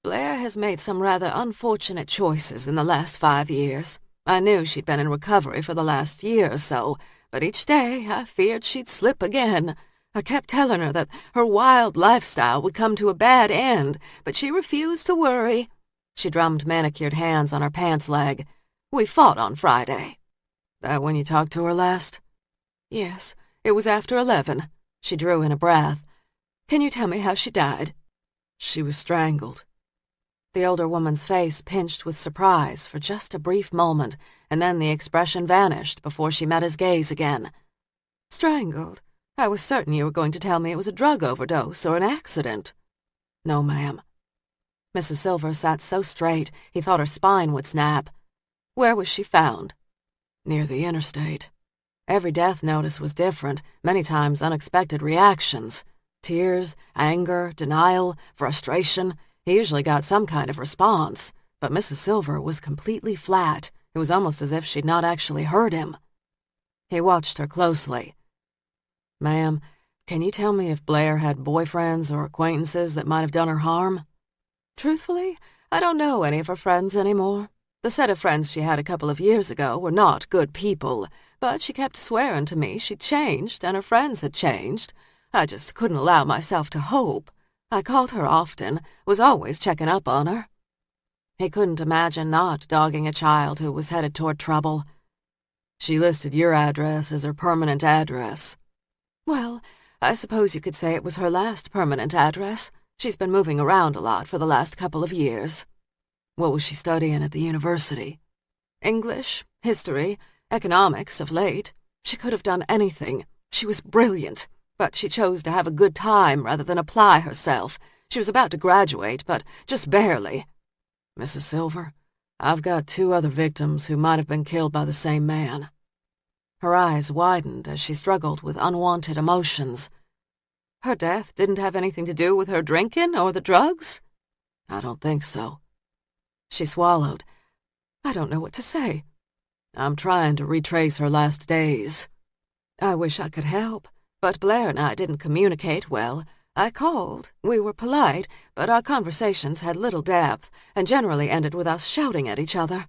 "Blair has made some rather unfortunate choices in the last 5 years. I knew she'd been in recovery for the last year or so, but each day I feared she'd slip again. I kept telling her that her wild lifestyle would come to a bad end, but she refused to worry." She drummed manicured hands on her pants leg. "We fought on Friday." "That when you talked to her last?" "Yes, it was after 11. She drew in a breath. "Can you tell me how she died?" "She was strangled." The older woman's face pinched with surprise for just a brief moment, and then the expression vanished before she met his gaze again. "Strangled? I was certain you were going to tell me it was a drug overdose or an accident." "No, ma'am." Mrs. Silver sat so straight he thought her spine would snap. "Where was she found?" "Near the interstate." Every death notice was different, many times unexpected reactions. Tears, anger, denial, frustration. He usually got some kind of response, but Mrs. Silver was completely flat. It was almost as if she'd not actually heard him. He watched her closely. "Ma'am, can you tell me if Blair had boyfriends or acquaintances that might have done her harm?" "Truthfully, I don't know any of her friends anymore. The set of friends she had a couple of years ago were not good people, but she kept swearing to me she'd changed and her friends had changed. I just couldn't allow myself to hope. I called her often, was always checking up on her." He couldn't imagine not dogging a child who was headed toward trouble. "She listed your address as her permanent address." "Well, I suppose you could say it was her last permanent address. She's been moving around a lot for the last couple of years." "What was she studying at the university?" "English, history, economics of late. She could have done anything. She was brilliant, but she chose to have a good time rather than apply herself. She was about to graduate, but just barely." "Mrs. Silver, I've got 2 other victims who might have been killed by the same man." Her eyes widened as she struggled with unwanted emotions. "Her death didn't have anything to do with her drinking or the drugs?" "I don't think so." She swallowed. "I don't know what to say." "I'm trying to retrace her last days." "I wish I could help, but Blair and I didn't communicate well. I called. We were polite, but our conversations had little depth and generally ended with us shouting at each other."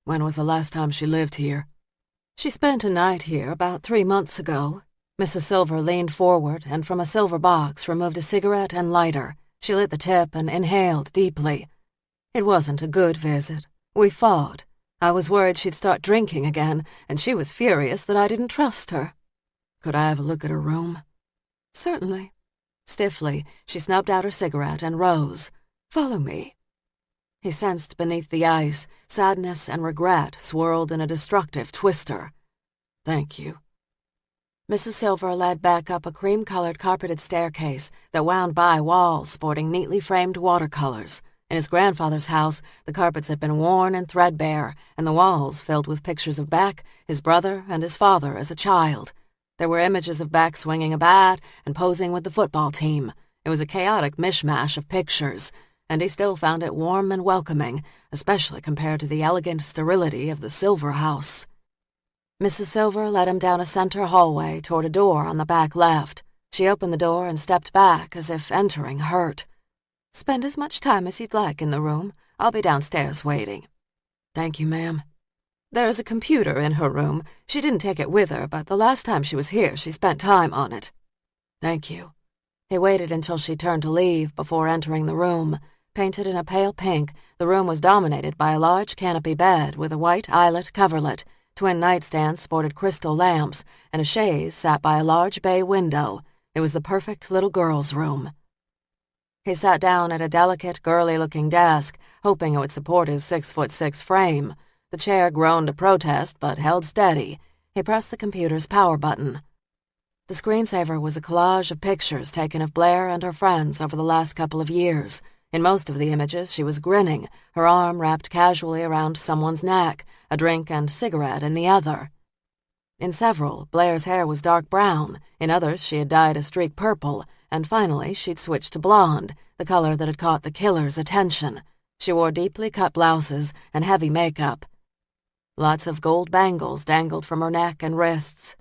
"When was the last time she lived here?" "She spent a night here about 3 months ago." Mrs. Silver leaned forward and from a silver box removed a cigarette and lighter. She lit the tip and inhaled deeply. It wasn't a good visit. We fought. I was worried she'd start drinking again, and she was furious that I didn't trust her. Could I have a look at her room? Certainly. Stiffly, she snubbed out her cigarette and rose. Follow me. He sensed beneath the ice sadness and regret swirled in a destructive twister. Thank you. Mrs. Silver led back up a cream-colored carpeted staircase that wound by walls sporting neatly framed watercolors. In his grandfather's house, the carpets had been worn and threadbare, and the walls filled with pictures of Beck, his brother, and his father as a child. There were images of Beck swinging a bat and posing with the football team. It was a chaotic mishmash of pictures, and he still found it warm and welcoming, especially compared to the elegant sterility of the Silver house. Mrs. Silver led him down a center hallway toward a door on the back left. She opened the door and stepped back as if entering hurt. Spend as much time as you'd like in the room. I'll be downstairs waiting. Thank you, ma'am. There's a computer in her room. She didn't take it with her, but the last time she was here, she spent time on it. Thank you. He waited until she turned to leave before entering the room. Painted in a pale pink, the room was dominated by a large canopy bed with a white eyelet coverlet. Twin nightstands sported crystal lamps, and a chaise sat by a large bay window. It was the perfect little girl's room. He sat down at a delicate, girly-looking desk, hoping it would support his 6'6" frame. The chair groaned a protest, but held steady. He pressed the computer's power button. The screensaver was a collage of pictures taken of Blair and her friends over the last couple of years. In most of the images, she was grinning, her arm wrapped casually around someone's neck, a drink and cigarette in the other. In several, Blair's hair was dark brown. In others, she had dyed a streak purple, and finally she'd switched to blonde, the color that had caught the killer's attention. She wore deeply cut blouses and heavy makeup. Lots of gold bangles dangled from her neck and wrists.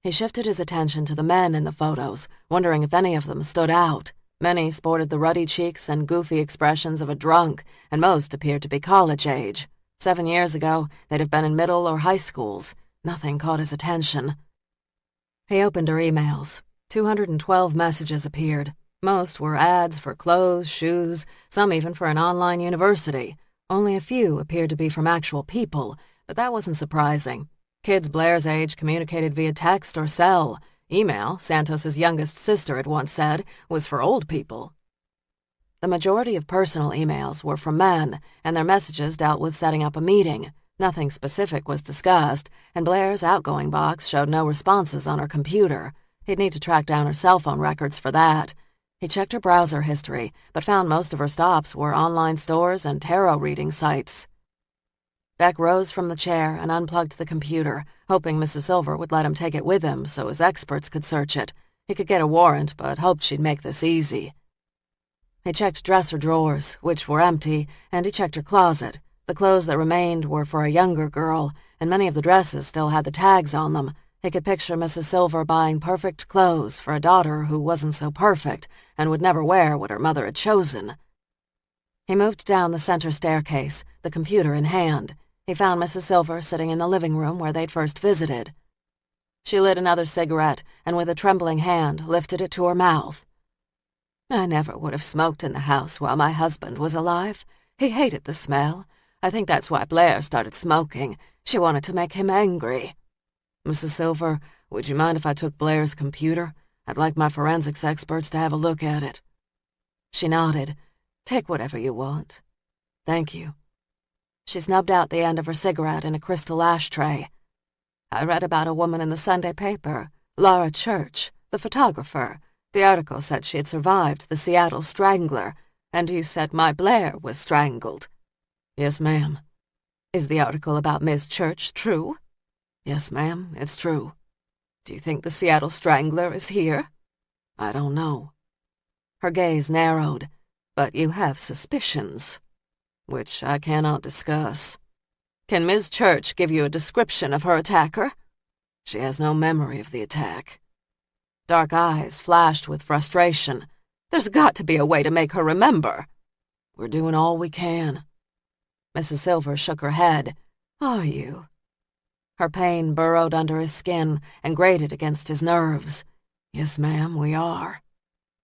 He shifted his attention to the men in the photos, wondering if any of them stood out. Many sported the ruddy cheeks and goofy expressions of a drunk, and most appeared to be college age. 7 years ago, they'd have been in middle or high schools. Nothing caught his attention. He opened her emails. 212 messages appeared. Most were ads for clothes, shoes, some even for an online university. Only a few appeared to be from actual people, but that wasn't surprising. Kids Blair's age communicated via text or cell. Email, Santos's youngest sister had once said, was for old people. The majority of personal emails were from men, and their messages dealt with setting up a meeting. Nothing specific was discussed, and Blair's outgoing box showed no responses on her computer. He'd need to track down her cell phone records for that. He checked her browser history, but found most of her stops were online stores and tarot reading sites. Beck rose from the chair and unplugged the computer, hoping Mrs. Silver would let him take it with him so his experts could search it. He could get a warrant, but hoped she'd make this easy. He checked dresser drawers, which were empty, and he checked her closet. The clothes that remained were for a younger girl, and many of the dresses still had the tags on them. He could picture Mrs. Silver buying perfect clothes for a daughter who wasn't so perfect and would never wear what her mother had chosen. He moved down the center staircase, the computer in hand. He found Mrs. Silver sitting in the living room where they'd first visited. She lit another cigarette and with a trembling hand lifted it to her mouth. I never would have smoked in the house while my husband was alive. He hated the smell. I think that's why Blair started smoking. She wanted to make him angry. Mrs. Silver, would you mind if I took Blair's computer? I'd like my forensics experts to have a look at it. She nodded. Take whatever you want. Thank you. She snubbed out the end of her cigarette in a crystal ashtray. I read about a woman in the Sunday paper, Laura Church, the photographer. The article said she had survived the Seattle Strangler, and you said my Blair was strangled. Yes, ma'am. Is the article about Miss Church true? Yes, ma'am, it's true. Do you think the Seattle Strangler is here? I don't know. Her gaze narrowed. But you have suspicions, which I cannot discuss. Can Miss Church give you a description of her attacker? She has no memory of the attack. Dark eyes flashed with frustration. There's got to be a way to make her remember. We're doing all we can. Mrs. Silver shook her head. Are you? Her pain burrowed under his skin and grated against his nerves. "Yes, ma'am, we are.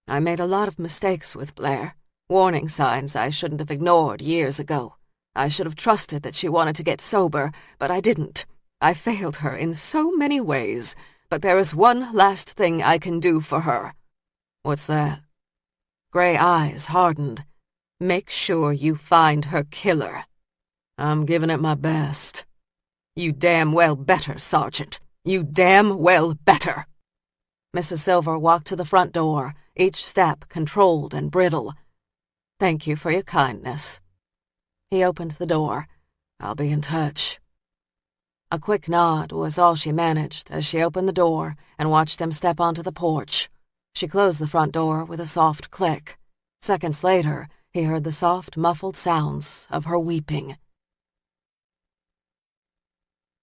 I made a lot of mistakes with Blair. Warning signs I shouldn't have ignored years ago. I should have trusted that she wanted to get sober, but I didn't. I failed her in so many ways, but there is one last thing I can do for her." "What's that?" Gray eyes hardened. "Make sure you find her killer." "I'm giving it my best." "You damn well better, Sergeant. You damn well better." Mrs. Silver walked to the front door, each step controlled and brittle. "Thank you for your kindness." He opened the door. "I'll be in touch." A quick nod was all she managed as she opened the door and watched him step onto the porch. She closed the front door with a soft click. Seconds later, he heard the soft, muffled sounds of her weeping.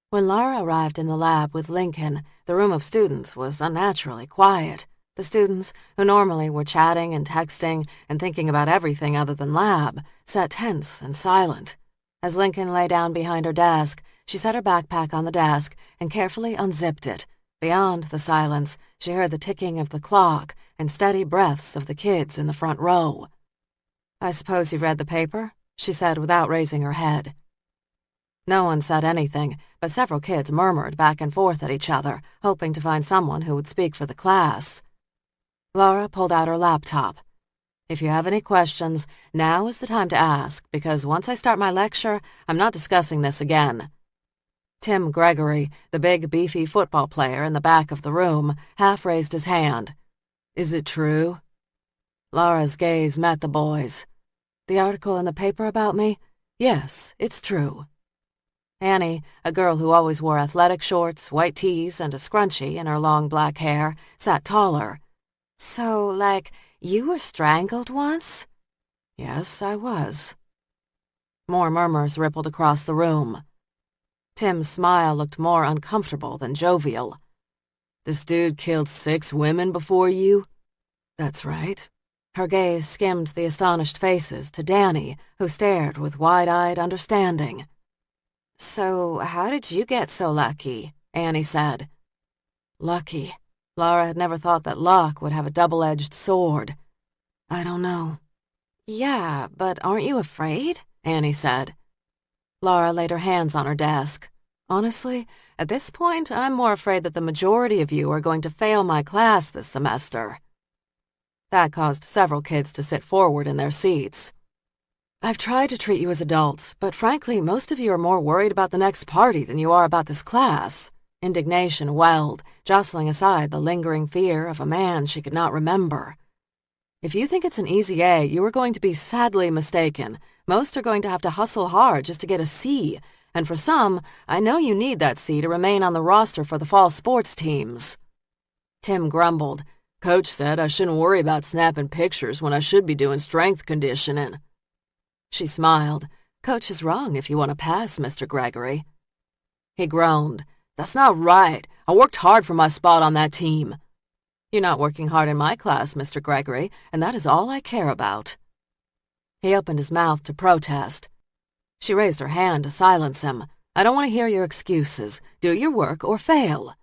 When Lara arrived in the lab with Lincoln, the room of students was unnaturally quiet. The students, who normally were chatting and texting and thinking about everything other than lab, sat tense and silent. As Lincoln lay down behind her desk, she set her backpack on the desk and carefully unzipped it. Beyond the silence, she heard the ticking of the clock and steady breaths of the kids in the front row. "I suppose you've read the paper?" she said without raising her head. No one said anything, but several kids murmured back and forth at each other, hoping to find someone who would speak for the class. Laura pulled out her laptop. "If you have any questions, now is the time to ask, because once I start my lecture, I'm not discussing this again." Tim Gregory, the big, beefy football player in the back of the room, half raised his hand. "Is it true?" Laura's gaze met the boy's. "The article in the paper about me? Yes, it's true." Annie, a girl who always wore athletic shorts, white tees, and a scrunchie in her long black hair, sat taller. "So, like, you were strangled once?" "Yes, I was." More murmurs rippled across the room. Tim's smile looked more uncomfortable than jovial. "This dude killed 6 women before you?" "That's right." Her gaze skimmed the astonished faces to Danny, who stared with wide-eyed understanding. "So, how did you get so lucky?" Annie said. Lucky. Laura had never thought that luck would have a double-edged sword. "I don't know." "Yeah, but aren't you afraid?" Annie said. Laura laid her hands on her desk. "Honestly, at this point, I'm more afraid that the majority of you are going to fail my class this semester." That caused several kids to sit forward in their seats. "I've tried to treat you as adults, but frankly, most of you are more worried about the next party than you are about this class." Indignation welled, jostling aside the lingering fear of a man she could not remember. "If you think it's an easy A, you are going to be sadly mistaken. Most are going to have to hustle hard just to get a C, and for some, I know you need that C to remain on the roster for the fall sports teams." Tim grumbled. "Coach said I shouldn't worry about snapping pictures when I should be doing strength conditioning." She smiled. "Coach is wrong if you want to pass, Mr. Gregory." He groaned. "That's not right. I worked hard for my spot on that team." "You're not working hard in my class, Mr. Gregory, and that is all I care about." He opened his mouth to protest. She raised her hand to silence him. "I don't want to hear your excuses. Do your work or fail."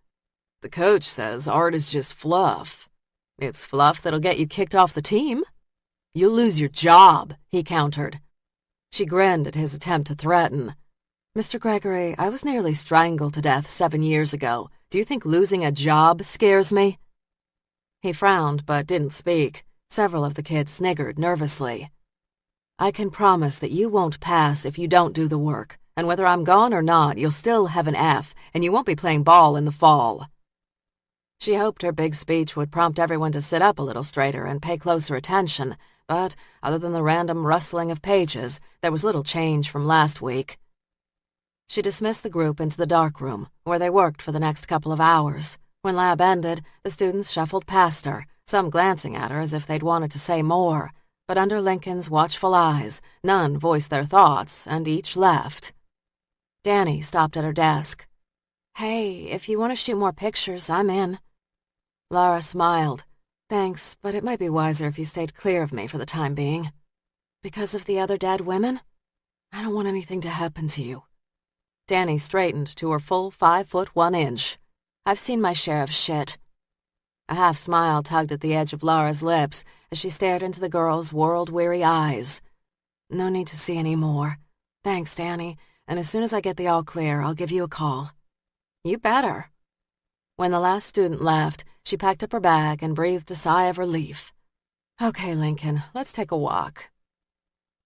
"The coach says art is just fluff." "It's fluff that'll get you kicked off the team." "You'll lose your job," he countered. She grinned at his attempt to threaten. "Mr. Gregory, I was nearly strangled to death 7 years ago. Do you think losing a job scares me?" He frowned but didn't speak. Several of the kids sniggered nervously. "I can promise that you won't pass if you don't do the work, and whether I'm gone or not, you'll still have an F, and you won't be playing ball in the fall." She hoped her big speech would prompt everyone to sit up a little straighter and pay closer attention, but other than the random rustling of pages, there was little change from last week. She dismissed the group into the dark room, where they worked for the next couple of hours. When lab ended, the students shuffled past her, some glancing at her as if they'd wanted to say more, but under Lincoln's watchful eyes, none voiced their thoughts, and each left. Danny stopped at her desk. "Hey, if you want to shoot more pictures, I'm in." Lara smiled. "Thanks, but it might be wiser if you stayed clear of me for the time being." "Because of the other dead women?" "I don't want anything to happen to you." Danny straightened to her full 5'1". "I've seen my share of shit." A half smile tugged at the edge of Laura's lips as she stared into the girl's world-weary eyes. "No need to see any more. Thanks, Danny, and as soon as I get the all clear, I'll give you a call." "You better." When the last student left, she packed up her bag and breathed a sigh of relief. "Okay, Lincoln, let's take a walk."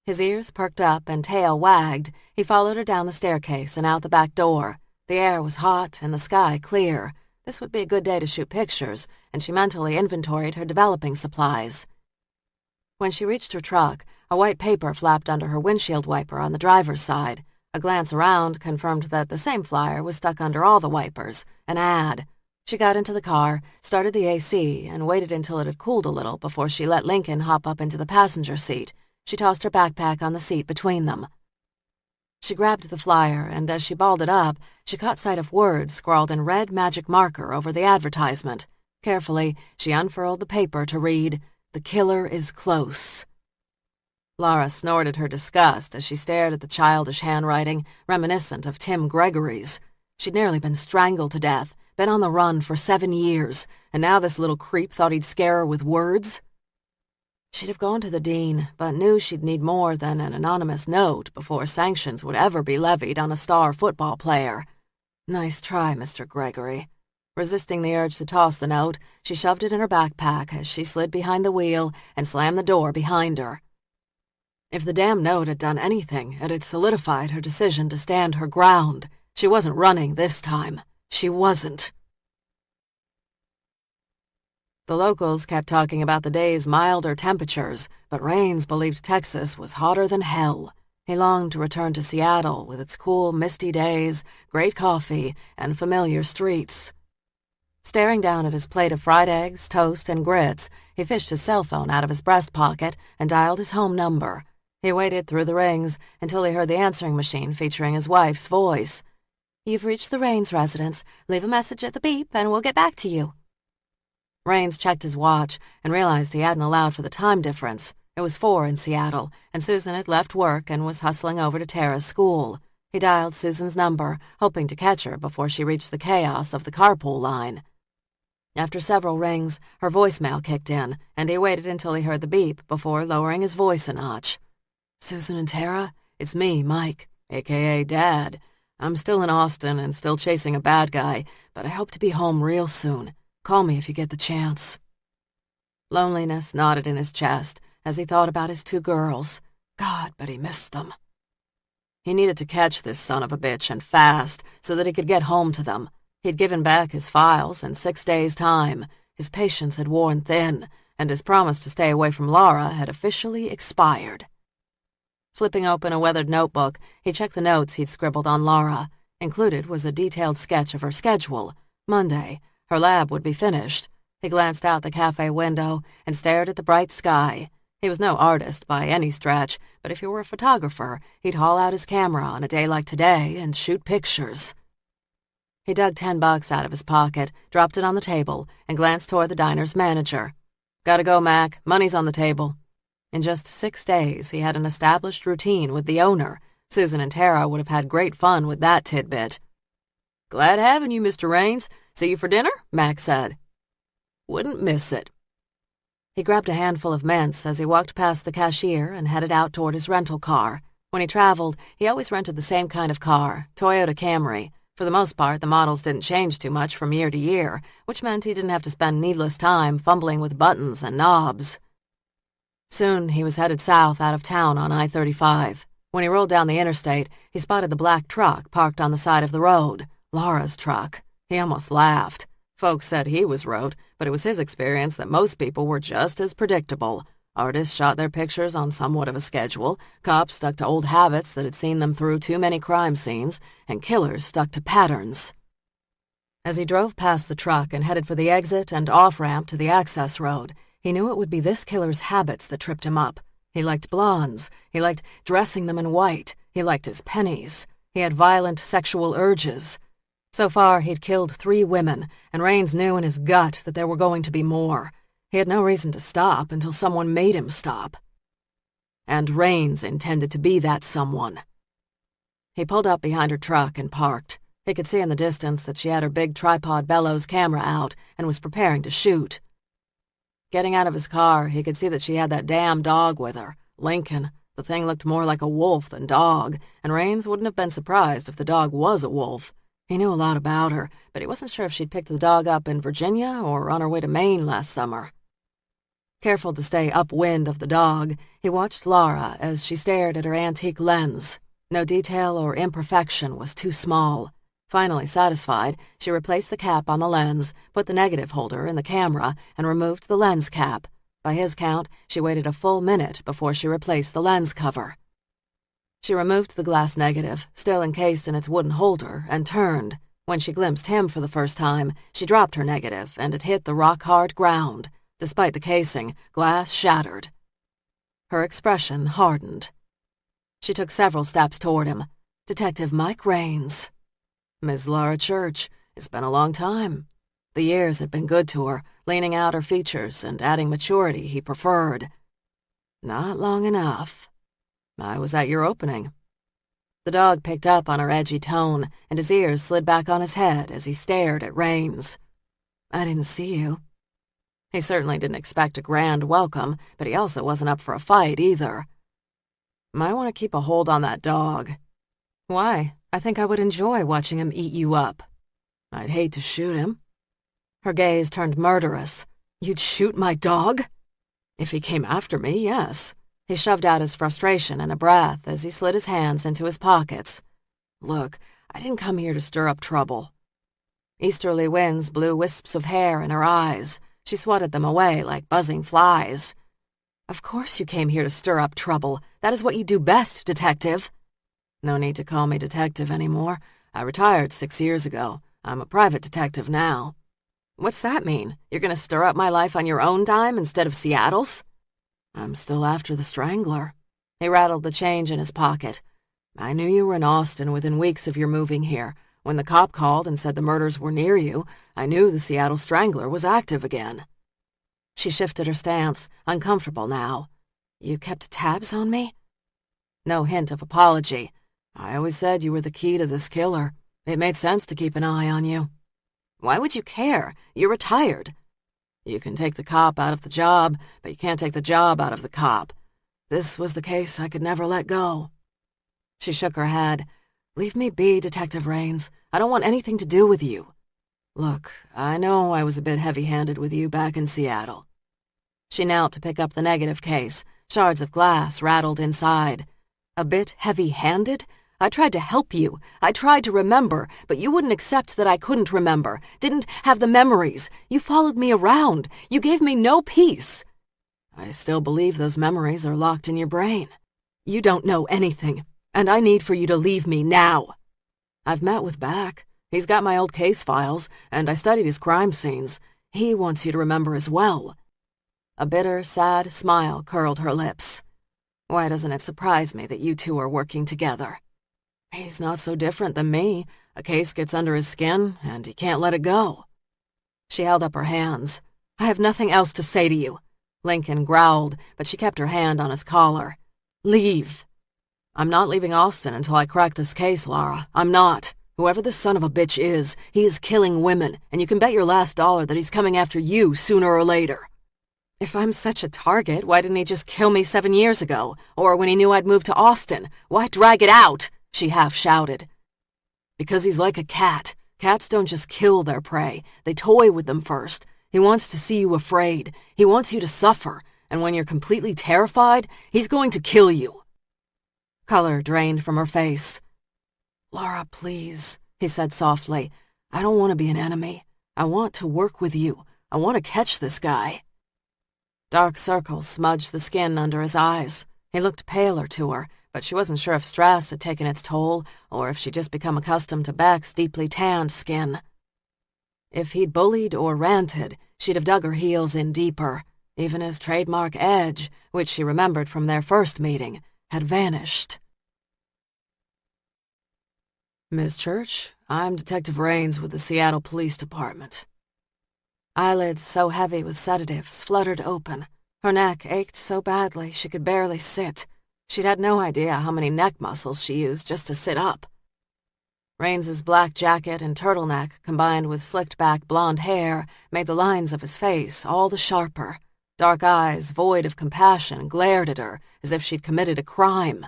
His ears perked up and tail wagged. He followed her down the staircase and out the back door. The air was hot and the sky clear. This would be a good day to shoot pictures, and she mentally inventoried her developing supplies. When she reached her truck, a white paper flapped under her windshield wiper on the driver's side. A glance around confirmed that the same flyer was stuck under all the wipers, an ad. She got into the car, started the AC, and waited until it had cooled a little before she let Lincoln hop up into the passenger seat. She tossed her backpack on the seat between them. She grabbed the flyer, and as she balled it up, she caught sight of words scrawled in red magic marker over the advertisement. Carefully, she unfurled the paper to read, "The killer is close." Laura snorted her disgust as she stared at the childish handwriting, reminiscent of Tim Gregory's. She'd nearly been strangled to death, been on the run for 7 years, and now this little creep thought he'd scare her with words? She'd have gone to the dean, but knew she'd need more than an anonymous note before sanctions would ever be levied on a star football player. Nice try, Mr. Gregory. Resisting the urge to toss the note, she shoved it in her backpack as she slid behind the wheel and slammed the door behind her. If the damn note had done anything, it had solidified her decision to stand her ground. She wasn't running this time. She wasn't. The locals kept talking about the day's milder temperatures, but Raines believed Texas was hotter than hell. He longed to return to Seattle with its cool, misty days, great coffee, and familiar streets. Staring down at his plate of fried eggs, toast, and grits, he fished his cell phone out of his breast pocket and dialed his home number. He waited through the rings until he heard the answering machine featuring his wife's voice. "You've reached the Raines residence. Leave a message at the beep and we'll get back to you." Raines checked his watch and realized he hadn't allowed for the time difference. It was 4 in Seattle, and Susan had left work and was hustling over to Tara's school. He dialed Susan's number, hoping to catch her before she reached the chaos of the carpool line. After several rings, her voicemail kicked in, and he waited until he heard the beep before lowering his voice a notch. "Susan and Tara, it's me, Mike, a.k.a. Dad. I'm still in Austin and still chasing a bad guy, but I hope to be home real soon. Call me if you get the chance." Loneliness knotted in his chest as he thought about his 2 girls. God, but he missed them. He needed to catch this son of a bitch and fast so that he could get home to them. He'd given back his files in 6 days' time. His patience had worn thin, and his promise to stay away from Laura had officially expired. Flipping open a weathered notebook, he checked the notes he'd scribbled on Laura. Included was a detailed sketch of her schedule. Monday, her lab would be finished. He glanced out the cafe window and stared at the bright sky. He was no artist by any stretch, but if he were a photographer, he'd haul out his camera on a day like today and shoot pictures. He dug $10 out of his pocket, dropped it on the table, and glanced toward the diner's manager. "Gotta go, Mac. Money's on the table." In just 6 days, he had an established routine with the owner. Susan and Tara would have had great fun with that tidbit. "Glad having you, Mr. Raines. See you for dinner?" Mac said. "Wouldn't miss it." He grabbed a handful of mints as he walked past the cashier and headed out toward his rental car. When he traveled, he always rented the same kind of car, Toyota Camry. For the most part, the models didn't change too much from year to year, which meant he didn't have to spend needless time fumbling with buttons and knobs. Soon, he was headed south out of town on I-35. When he rolled down the interstate, he spotted the black truck parked on the side of the road. Laura's truck. He almost laughed. Folks said he was rote, but it was his experience that most people were just as predictable. Artists shot their pictures on somewhat of a schedule, cops stuck to old habits that had seen them through too many crime scenes, and killers stuck to patterns. As he drove past the truck and headed for the exit and off-ramp to the access road, he knew it would be this killer's habits that tripped him up. He liked blondes. He liked dressing them in white. He liked his pennies. He had violent sexual urges. So far, he'd killed 3 women, and Raines knew in his gut that there were going to be more. He had no reason to stop until someone made him stop. And Raines intended to be that someone. He pulled up behind her truck and parked. He could see in the distance that she had her big tripod bellows camera out and was preparing to shoot. Getting out of his car, he could see that she had that damn dog with her, Lincoln. The thing looked more like a wolf than dog, and Raines wouldn't have been surprised if the dog was a wolf. He knew a lot about her, but he wasn't sure if she'd picked the dog up in Virginia or on her way to Maine last summer. Careful to stay upwind of the dog, he watched Laura as she stared at her antique lens. No detail or imperfection was too small. Finally satisfied, she replaced the cap on the lens, put the negative holder in the camera, and removed the lens cap. By his count, she waited a full minute before she replaced the lens cover. She removed the glass negative, still encased in its wooden holder, and turned. When she glimpsed him for the first time, she dropped her negative, and it hit the rock-hard ground. Despite the casing, glass shattered. Her expression hardened. She took several steps toward him. Detective Mike Raines. Miss Laura Church, it's been a long time. The years had been good to her, leaning out her features and adding maturity he preferred. Not long enough. I was at your opening. The dog picked up on her edgy tone, and his ears slid back on his head as he stared at Raines. I didn't see you. He certainly didn't expect a grand welcome, but he also wasn't up for a fight either. Might want to keep a hold on that dog. Why? I think I would enjoy watching him eat you up. I'd hate to shoot him. Her gaze turned murderous. You'd shoot my dog? If he came after me, yes. He shoved out his frustration in a breath as he slid his hands into his pockets. Look, I didn't come here to stir up trouble. Easterly winds blew wisps of hair in her eyes. She swatted them away like buzzing flies. Of course you came here to stir up trouble. That is what you do best, detective. No need to call me detective anymore. I retired 6 years ago. I'm a private detective now. What's that mean? You're gonna stir up my life on your own dime instead of Seattle's? I'm still after the strangler. He rattled the change in his pocket. I knew you were in Austin within weeks of your moving here. When the cop called and said the murders were near you, I knew the Seattle Strangler was active again. She shifted her stance, uncomfortable now. You kept tabs on me? No hint of apology. I always said you were the key to this killer. It made sense to keep an eye on you. Why would you care? You're retired. You can take the cop out of the job, but you can't take the job out of the cop. This was the case I could never let go. She shook her head. Leave me be, Detective Raines. I don't want anything to do with you. Look, I know I was a bit heavy-handed with you back in Seattle. She knelt to pick up the negative case. Shards of glass rattled inside. A bit heavy-handed? I tried to help you. I tried to remember, but you wouldn't accept that I couldn't remember, didn't have the memories. You followed me around. You gave me no peace. I still believe those memories are locked in your brain. You don't know anything, and I need for you to leave me now. I've met with Back. He's got my old case files, and I studied his crime scenes. He wants you to remember as well. A bitter, sad smile curled her lips. Why doesn't it surprise me that you two are working together? He's not so different than me. A case gets under his skin, and he can't let it go. She held up her hands. I have nothing else to say to you. Lincoln growled, but she kept her hand on his collar. Leave. I'm not leaving Austin until I crack this case, Lara. I'm not. Whoever this son of a bitch is, he is killing women, and you can bet your last dollar that he's coming after you sooner or later. If I'm such a target, why didn't he just kill me 7 years ago? Or when he knew I'd moved to Austin? Why drag it out? She half shouted. Because he's like a cat. Cats don't just kill their prey. They toy with them first. He wants to see you afraid. He wants you to suffer. And when you're completely terrified, he's going to kill you. Color drained from her face. Laura, please, he said softly. I don't want to be an enemy. I want to work with you. I want to catch this guy. Dark circles smudged the skin under his eyes. He looked paler to her, but she wasn't sure if stress had taken its toll or if she'd just become accustomed to Beck's deeply tanned skin. If he'd bullied or ranted, she'd have dug her heels in deeper. Even his trademark edge, which she remembered from their first meeting, had vanished. Miss Church, I'm Detective Raines with the Seattle Police Department. Eyelids so heavy with sedatives fluttered open. Her neck ached so badly she could barely sit. She'd had no idea how many neck muscles she used just to sit up. Raines's black jacket and turtleneck, combined with slicked-back blonde hair, made the lines of his face all the sharper. Dark eyes, void of compassion, glared at her as if she'd committed a crime.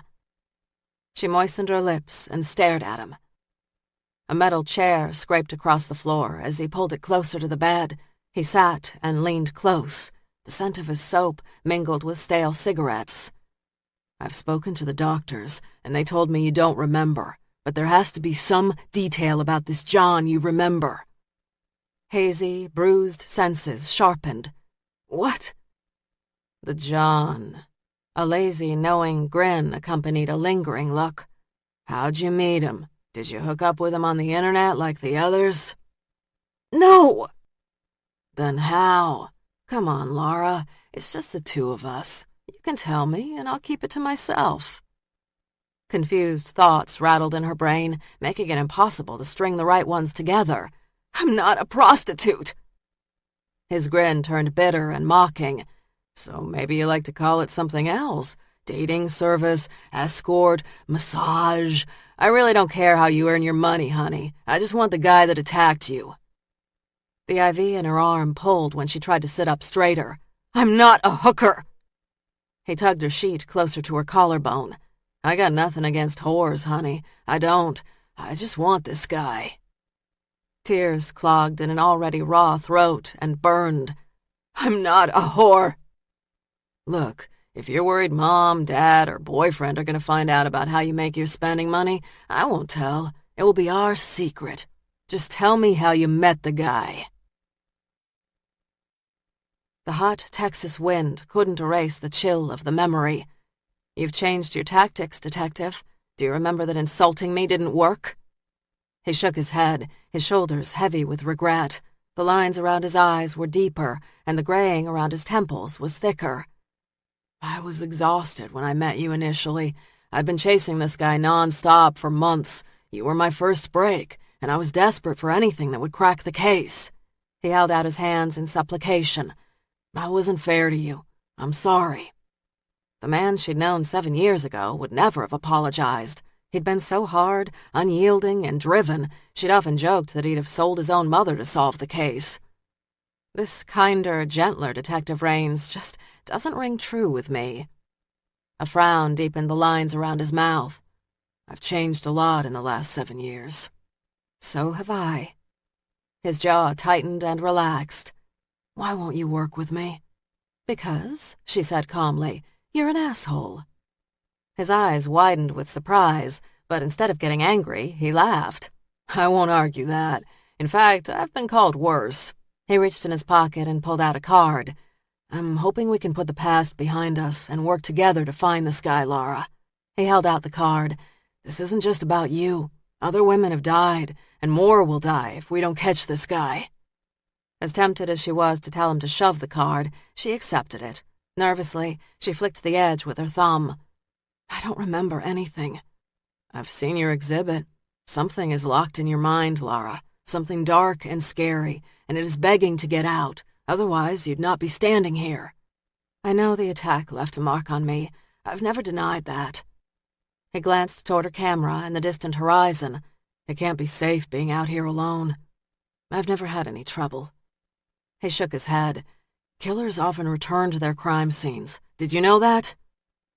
She moistened her lips and stared at him. A metal chair scraped across the floor as he pulled it closer to the bed. He sat and leaned close, the scent of his soap mingled with stale cigarettes. "I've spoken to the doctors, and they told me you don't remember, but there has to be some detail about this John you remember." Hazy, bruised senses sharpened. "What?" "The John." A lazy, knowing grin accompanied a lingering look. "How'd you meet him? Did you hook up with him on the internet like the others?" "No!" "Then how? Come on, Laura. It's just the two of us. You can tell me, and I'll keep it to myself." Confused thoughts rattled in her brain, making it impossible to string the right ones together. "I'm not a prostitute." His grin turned bitter and mocking. "So maybe you like to call it something else. Dating service, escort, massage. I really don't care how you earn your money, honey. I just want the guy that attacked you." The IV in her arm pulled when she tried to sit up straighter. "I'm not a hooker." He tugged her sheet closer to her collarbone. "I got nothing against whores, honey. I don't. I just want this guy." Tears clogged in an already raw throat and burned. "I'm not a whore." "Look, if you're worried Mom, Dad, or boyfriend are going to find out about how you make your spending money, I won't tell. It will be our secret. Just tell me how you met the guy." The hot Texas wind couldn't erase the chill of the memory. "You've changed your tactics, Detective. Do you remember that insulting me didn't work?" He shook his head, his shoulders heavy with regret. The lines around his eyes were deeper, and the graying around his temples was thicker. "I was exhausted when I met you initially. I'd been chasing this guy non-stop for months. You were my first break, and I was desperate for anything that would crack the case." He held out his hands in supplication. "I wasn't fair to you. I'm sorry." The man she'd known 7 years ago would never have apologized. He'd been so hard, unyielding, and driven, she'd often joked that he'd have sold his own mother to solve the case. This kinder, gentler Detective Raines just doesn't ring true with me. A frown deepened the lines around his mouth. "I've changed a lot in the last 7 years." "So have I." His jaw tightened and relaxed. "Why won't you work with me?" "Because," she said calmly, "you're an asshole." His eyes widened with surprise, but instead of getting angry, he laughed. "I won't argue that. In fact, I've been called worse." He reached in his pocket and pulled out a card. "I'm hoping we can put the past behind us and work together to find this guy, Laura." He held out the card. "This isn't just about you. Other women have died, and more will die if we don't catch this guy." As tempted as she was to tell him to shove the card, she accepted it. Nervously, she flicked the edge with her thumb. "I don't remember anything." "I've seen your exhibit. Something is locked in your mind, Laura. Something dark and scary, and it is begging to get out. Otherwise, you'd not be standing here." "I know the attack left a mark on me. I've never denied that." He glanced toward her camera and the distant horizon. "It can't be safe being out here alone." "I've never had any trouble." He shook his head. "Killers often return to their crime scenes. Did you know that?"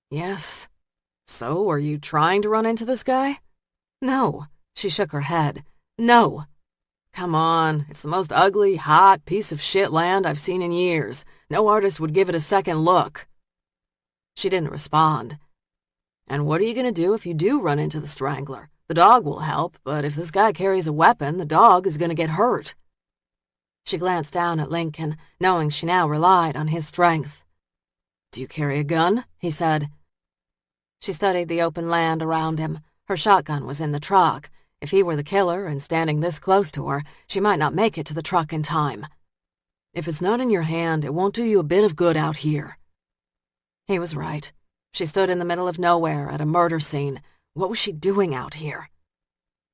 "Yes." "So, are you trying to run into this guy?" "No." She shook her head. "No." "Come on, it's the most ugly, hot piece of shit land I've seen in years. No artist would give it a second look." She didn't respond. "And what are you going to do if you do run into the Strangler? The dog will help, but if this guy carries a weapon, the dog is going to get hurt." She glanced down at Lincoln, knowing she now relied on his strength. "Do you carry a gun?" he said. She studied the open land around him. Her shotgun was in the truck. If he were the killer and standing this close to her, she might not make it to the truck in time. "If it's not in your hand, it won't do you a bit of good out here." He was right. She stood in the middle of nowhere at a murder scene. What was she doing out here?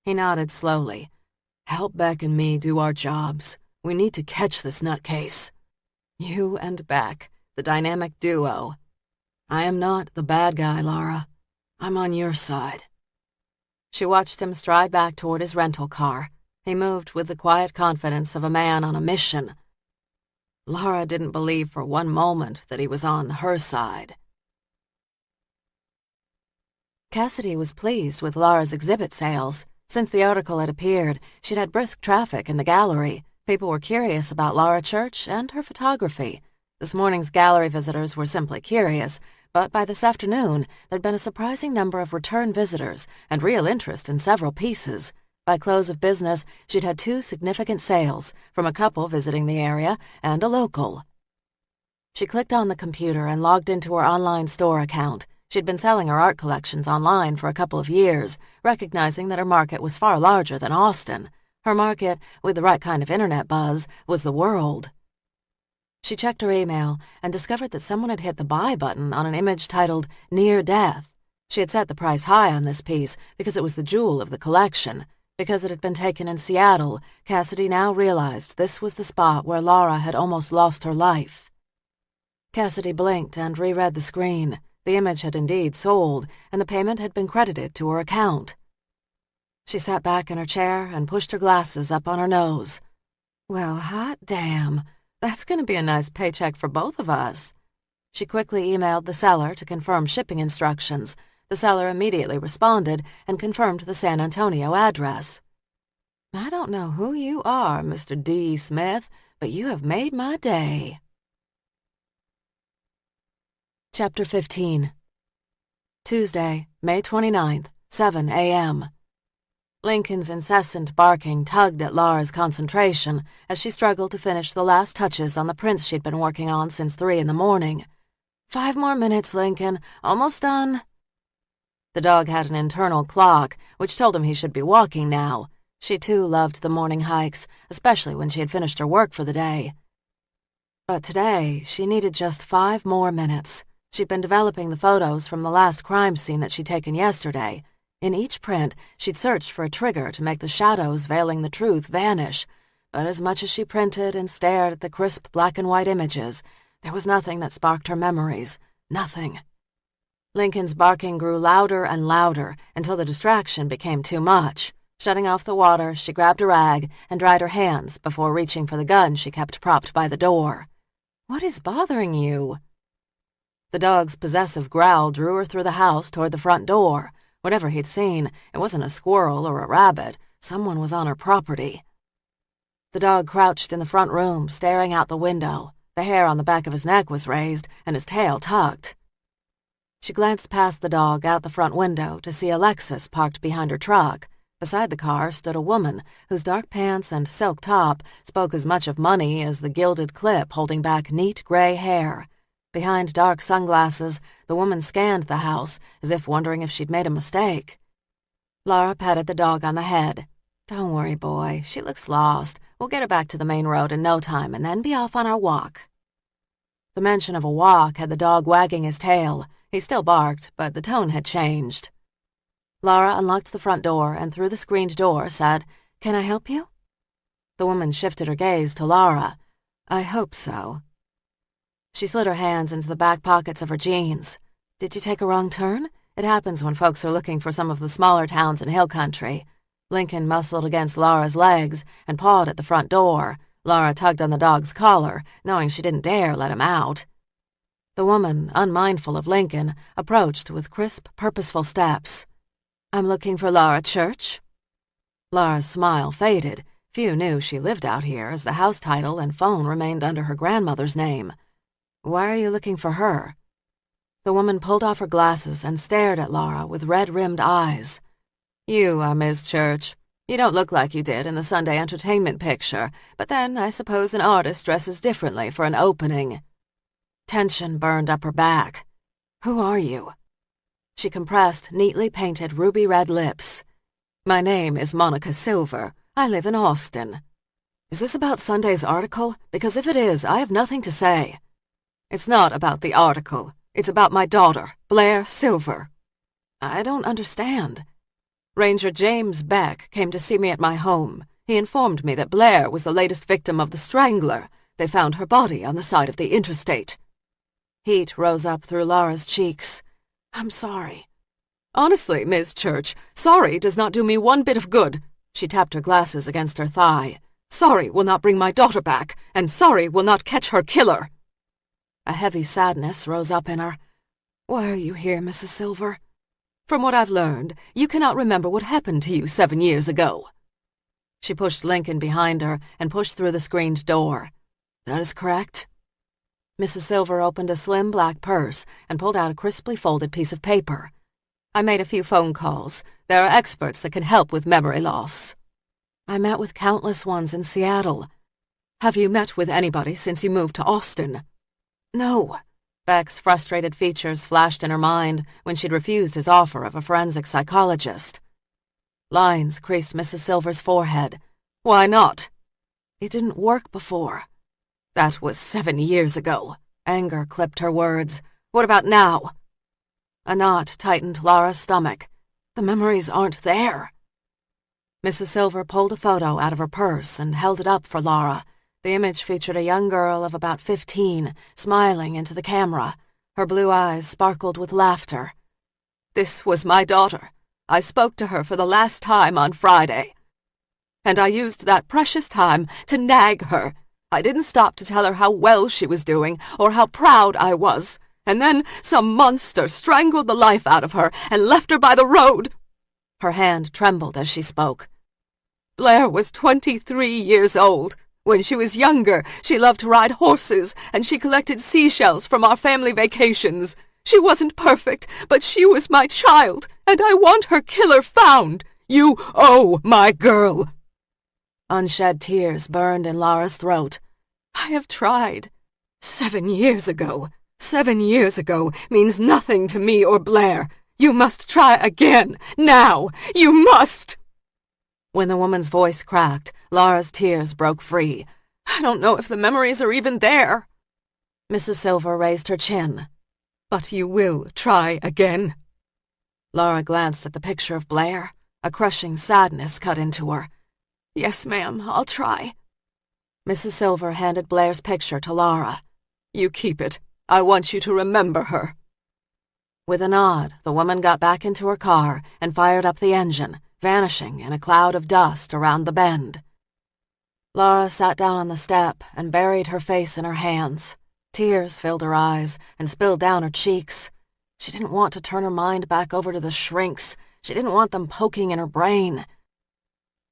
He nodded slowly. "Help Beck and me do our jobs. We need to catch this nutcase." You and Beck, the dynamic duo. I am not the bad guy, Lara. I'm on your side. She watched him stride back toward his rental car. He moved with the quiet confidence of a man on a mission. Lara didn't believe for one moment that he was on her side. Cassidy was pleased with Lara's exhibit sales. Since the article had appeared, she'd had brisk traffic in the gallery. People were curious about Lara Church and her photography. This morning's gallery visitors were simply curious, but by this afternoon, there'd been a surprising number of return visitors and real interest in several pieces. By close of business, she'd had 2 significant sales, from a couple visiting the area and a local. She clicked on the computer and logged into her online store account. She'd been selling her art collections online for a couple of years, recognizing that her market was far larger than Austin. Her market, with the right kind of internet buzz, was the world. She checked her email and discovered that someone had hit the buy button on an image titled Near Death. She had set the price high on this piece because it was the jewel of the collection. Because it had been taken in Seattle, Cassidy now realized this was the spot where Lara had almost lost her life. Cassidy blinked and reread the screen. The image had indeed sold, and the payment had been credited to her account. She sat back in her chair and pushed her glasses up on her nose. Well, hot damn. That's going to be a nice paycheck for both of us. She quickly emailed the seller to confirm shipping instructions. The seller immediately responded and confirmed the San Antonio address. I don't know who you are, Mr. D. Smith, but you have made my day. Chapter 15. Tuesday, May 29th, 7 a.m. Lincoln's incessant barking tugged at Lara's concentration as she struggled to finish the last touches on the prints she'd been working on since 3 in the morning. 5 more minutes, Lincoln. Almost done. The dog had an internal clock, which told him he should be walking now. She, too, loved the morning hikes, especially when she had finished her work for the day. But today, she needed just 5 more minutes. She'd been developing the photos from the last crime scene that she'd taken yesterday. In each print, she'd searched for a trigger to make the shadows veiling the truth vanish. But as much as she printed and stared at the crisp black-and-white images, there was nothing that sparked her memories. Nothing. Lincoln's barking grew louder and louder until the distraction became too much. Shutting off the water, she grabbed a rag and dried her hands before reaching for the gun she kept propped by the door. What is bothering you? The dog's possessive growl drew her through the house toward the front door. Whatever he'd seen, it wasn't a squirrel or a rabbit. Someone was on her property. The dog crouched in the front room, staring out the window. The hair on the back of his neck was raised, and his tail tucked. She glanced past the dog out the front window to see a Lexus parked behind her truck. Beside the car stood a woman whose dark pants and silk top spoke as much of money as the gilded clip holding back neat gray hair. Behind dark sunglasses, the woman scanned the house as if wondering if she'd made a mistake. Lara patted the dog on the head. Don't worry, boy. She looks lost. We'll get her back to the main road in no time and then be off on our walk. The mention of a walk had the dog wagging his tail. He still barked, but the tone had changed. Lara unlocked the front door and through the screened door said, "Can I help you?" The woman shifted her gaze to Lara. "I hope so." She slid her hands into the back pockets of her jeans. "Did you take a wrong turn? It happens when folks are looking for some of the smaller towns in hill country." Lincoln muscled against Lara's legs and pawed at the front door. Lara tugged on the dog's collar, knowing she didn't dare let him out. The woman, unmindful of Lincoln, approached with crisp, purposeful steps. "I'm looking for Lara Church." Lara's smile faded. Few knew she lived out here, as the house title and phone remained under her grandmother's name. "Why are you looking for her?" The woman pulled off her glasses and stared at Lara with red-rimmed eyes. "You are Miss Church. You don't look like you did in the Sunday entertainment picture, but then I suppose an artist dresses differently for an opening." Tension burned up her back. "Who are you?" She compressed, neatly painted ruby-red lips. "My name is Monica Silver. I live in Austin." "Is this about Sunday's article? Because if it is, I have nothing to say." "It's not about the article. It's about my daughter, Blair Silver." "I don't understand." "Ranger James Beck came to see me at my home. He informed me that Blair was the latest victim of the Strangler. They found her body on the side of the interstate." Heat rose up through Laura's cheeks. "I'm sorry." "Honestly, Miss Church, sorry does not do me one bit of good." She tapped her glasses against her thigh. "Sorry will not bring my daughter back, and sorry will not catch her killer." A heavy sadness rose up in her. "Why are you here, Mrs. Silver?" "From what I've learned, you cannot remember what happened to you 7 years ago." She pushed Lincoln behind her and pushed through the screened door. "That is correct." Mrs. Silver opened a slim black purse and pulled out a crisply folded piece of paper. "I made a few phone calls. There are experts that can help with memory loss." "I met with countless ones in Seattle." "Have you met with anybody since you moved to Austin?" "No." Beck's frustrated features flashed in her mind when she'd refused his offer of a forensic psychologist. Lines creased Mrs. Silver's forehead. "Why not?" "It didn't work before." "That was 7 years ago." Anger clipped her words. "What about now?" A knot tightened Laura's stomach. "The memories aren't there." Mrs. Silver pulled a photo out of her purse and held it up for Laura. The image featured a young girl of about 15, smiling into the camera. Her blue eyes sparkled with laughter. "This was my daughter. I spoke to her for the last time on Friday. And I used that precious time to nag her. I didn't stop to tell her how well she was doing or how proud I was. And then some monster strangled the life out of her and left her by the road." Her hand trembled as she spoke. "Blair was 23 years old. When she was younger, she loved to ride horses, and she collected seashells from our family vacations. She wasn't perfect, but she was my child, and I want her killer found. You owe my girl." Unshed tears burned in Laura's throat. "I have tried. 7 years ago. 7 years ago means nothing to me or Blair. You must try again. Now. You must." When the woman's voice cracked, Laura's tears broke free. "I don't know if the memories are even there." Mrs. Silver raised her chin. "But you will try again." Laura glanced at the picture of Blair. A crushing sadness cut into her. "Yes, ma'am, I'll try." Mrs. Silver handed Blair's picture to Laura. "You keep it. I want you to remember her." With a nod, the woman got back into her car and fired up the engine, vanishing in a cloud of dust around the bend. Laura sat down on the step and buried her face in her hands. Tears filled her eyes and spilled down her cheeks. She didn't want to turn her mind back over to the shrinks. She didn't want them poking in her brain.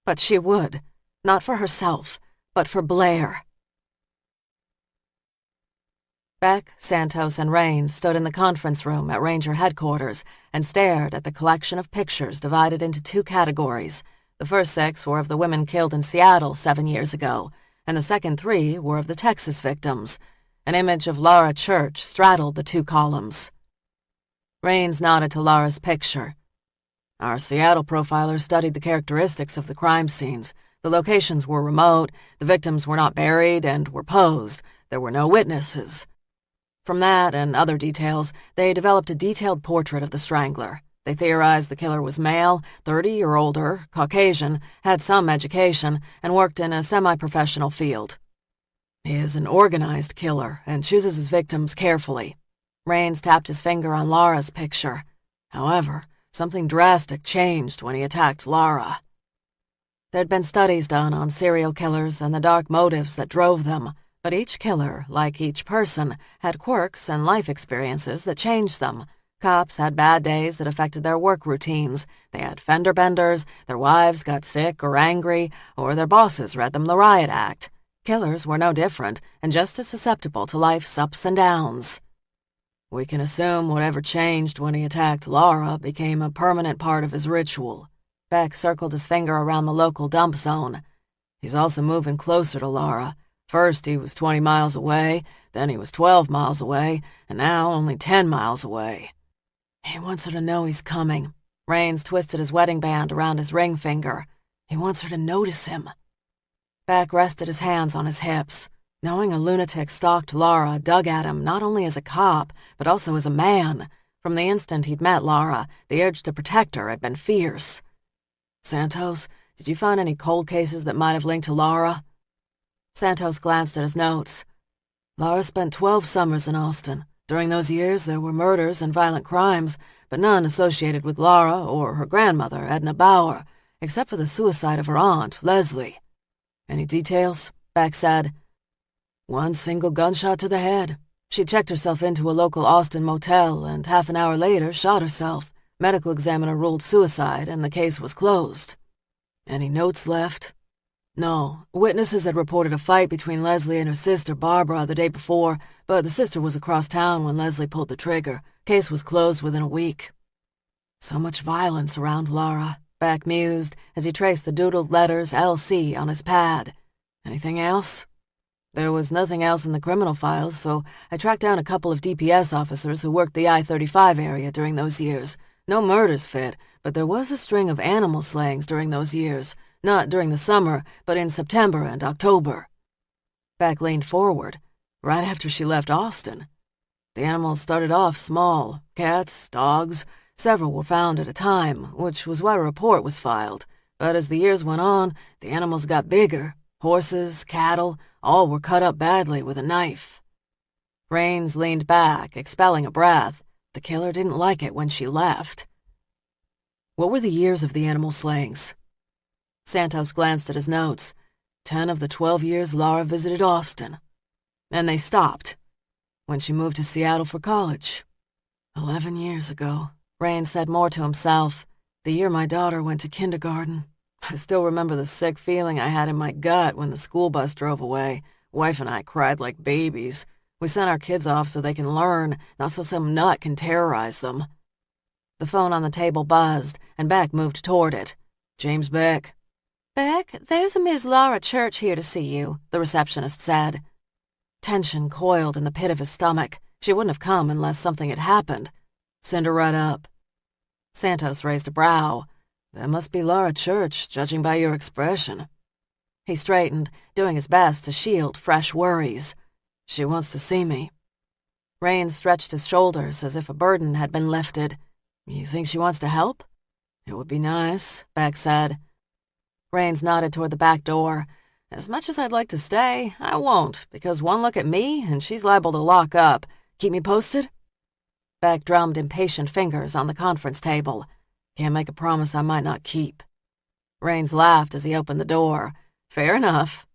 But she would, not for herself, but for Blair. Beck, Santos, and Raines stood in the conference room at Ranger headquarters and stared at the collection of pictures divided into 2 categories. The first 6 were of the women killed in Seattle 7 years ago, and the second 3 were of the Texas victims. An image of Laura Church straddled the 2 columns. Raines nodded to Laura's picture. "Our Seattle profiler studied the characteristics of the crime scenes. The locations were remote, the victims were not buried and were posed. There were no witnesses. From that and other details, they developed a detailed portrait of the strangler. They theorized the killer was male, 30 or older, Caucasian, had some education, and worked in a semi-professional field. He is an organized killer and chooses his victims carefully." Raines tapped his finger on Laura's picture. "However, something drastic changed when he attacked Laura." There'd been studies done on serial killers and the dark motives that drove them, but each killer, like each person, had quirks and life experiences that changed them. Cops had bad days that affected their work routines. They had fender benders, their wives got sick or angry, or their bosses read them the riot act. Killers were no different, and just as susceptible to life's ups and downs. "We can assume whatever changed when he attacked Laura became a permanent part of his ritual." Beck circled his finger around the local dump zone. "He's also moving closer to Laura. First he was 20 miles away, then he was 12 miles away, and now only 10 miles away. He wants her to know he's coming." Raines twisted his wedding band around his ring finger. "He wants her to notice him." Beck rested his hands on his hips. Knowing a lunatic stalked Laura dug at him not only as a cop, but also as a man. From the instant he'd met Laura, the urge to protect her had been fierce. "Santos, did you find any cold cases that might have linked to Laura?" Santos glanced at his notes. "Laura spent 12 summers in Austin. During those years, there were murders and violent crimes, but none associated with Laura or her grandmother, Edna Bauer, except for the suicide of her aunt, Leslie. Any details? Beck said. One single gunshot to the head. She checked herself into a local Austin motel and half an hour later shot herself. Medical examiner ruled suicide and the case was closed. Any notes left? No. Witnesses had reported a fight between Leslie and her sister Barbara the day before, but the sister was across town when Leslie pulled the trigger. Case was closed within a week. So much violence around Laura, Beck mused as he traced the doodled letters LC on his pad. Anything else? There was nothing else in the criminal files, so I tracked down a couple of DPS officers who worked the I-35 area during those years. No murders fit, but there was a string of animal slayings during those years. Not during the summer, but in September and October. Beck leaned forward, right after she left Austin. The animals started off small, cats, dogs. Several were found at a time, which was why a report was filed. But as the years went on, the animals got bigger. Horses, cattle, all were cut up badly with a knife. Raines leaned back, expelling a breath. The killer didn't like it when she left. What were the years of the animal slayings? Santos glanced at his notes. 10 of the 12 years Laura visited Austin. And they stopped. When she moved to Seattle for college. 11 years ago. Raines said more to himself. The year my daughter went to kindergarten. I still remember the sick feeling I had in my gut when the school bus drove away. Wife and I cried like babies. We sent our kids off so they can learn, not so some nut can terrorize them. The phone on the table buzzed, and Beck moved toward it. James Beck. Beck, there's a Miss Laura Church here to see you, the receptionist said. Tension coiled in the pit of his stomach. She wouldn't have come unless something had happened. Send her right up. Santos raised a brow. That must be Laura Church, judging by your expression. He straightened, doing his best to shield fresh worries. She wants to see me. Raines stretched his shoulders as if a burden had been lifted. You think she wants to help? It would be nice, Beck said. Raines nodded toward the back door. As much as I'd like to stay, I won't, because one look at me and she's liable to lock up. Keep me posted? Beck drummed impatient fingers on the conference table. Can't make a promise I might not keep. Raines laughed as he opened the door. Fair enough.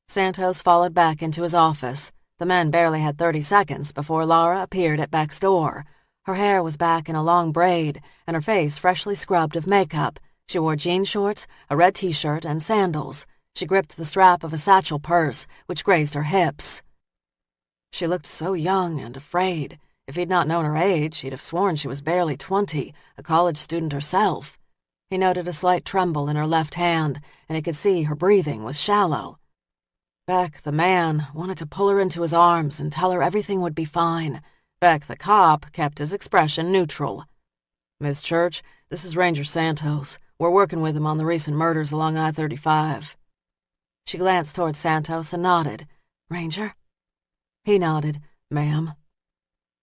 Santos followed Beck into his office. The men barely had 30 seconds before Laura appeared at Beck's door. Her hair was back in a long braid, and her face freshly scrubbed of makeup. She wore jean shorts, a red t-shirt, and sandals. She gripped the strap of a satchel purse, which grazed her hips. She looked so young and afraid. If he'd not known her age, he'd have sworn she was barely 20, a college student herself. He noted a slight tremble in her left hand, and he could see her breathing was shallow. Beck, the man, wanted to pull her into his arms and tell her everything would be fine. Beck, the cop, kept his expression neutral. Miss Church, this is Ranger Santos. We're working with him on the recent murders along I-35. She glanced toward Santos and nodded. Ranger? He nodded. Ma'am.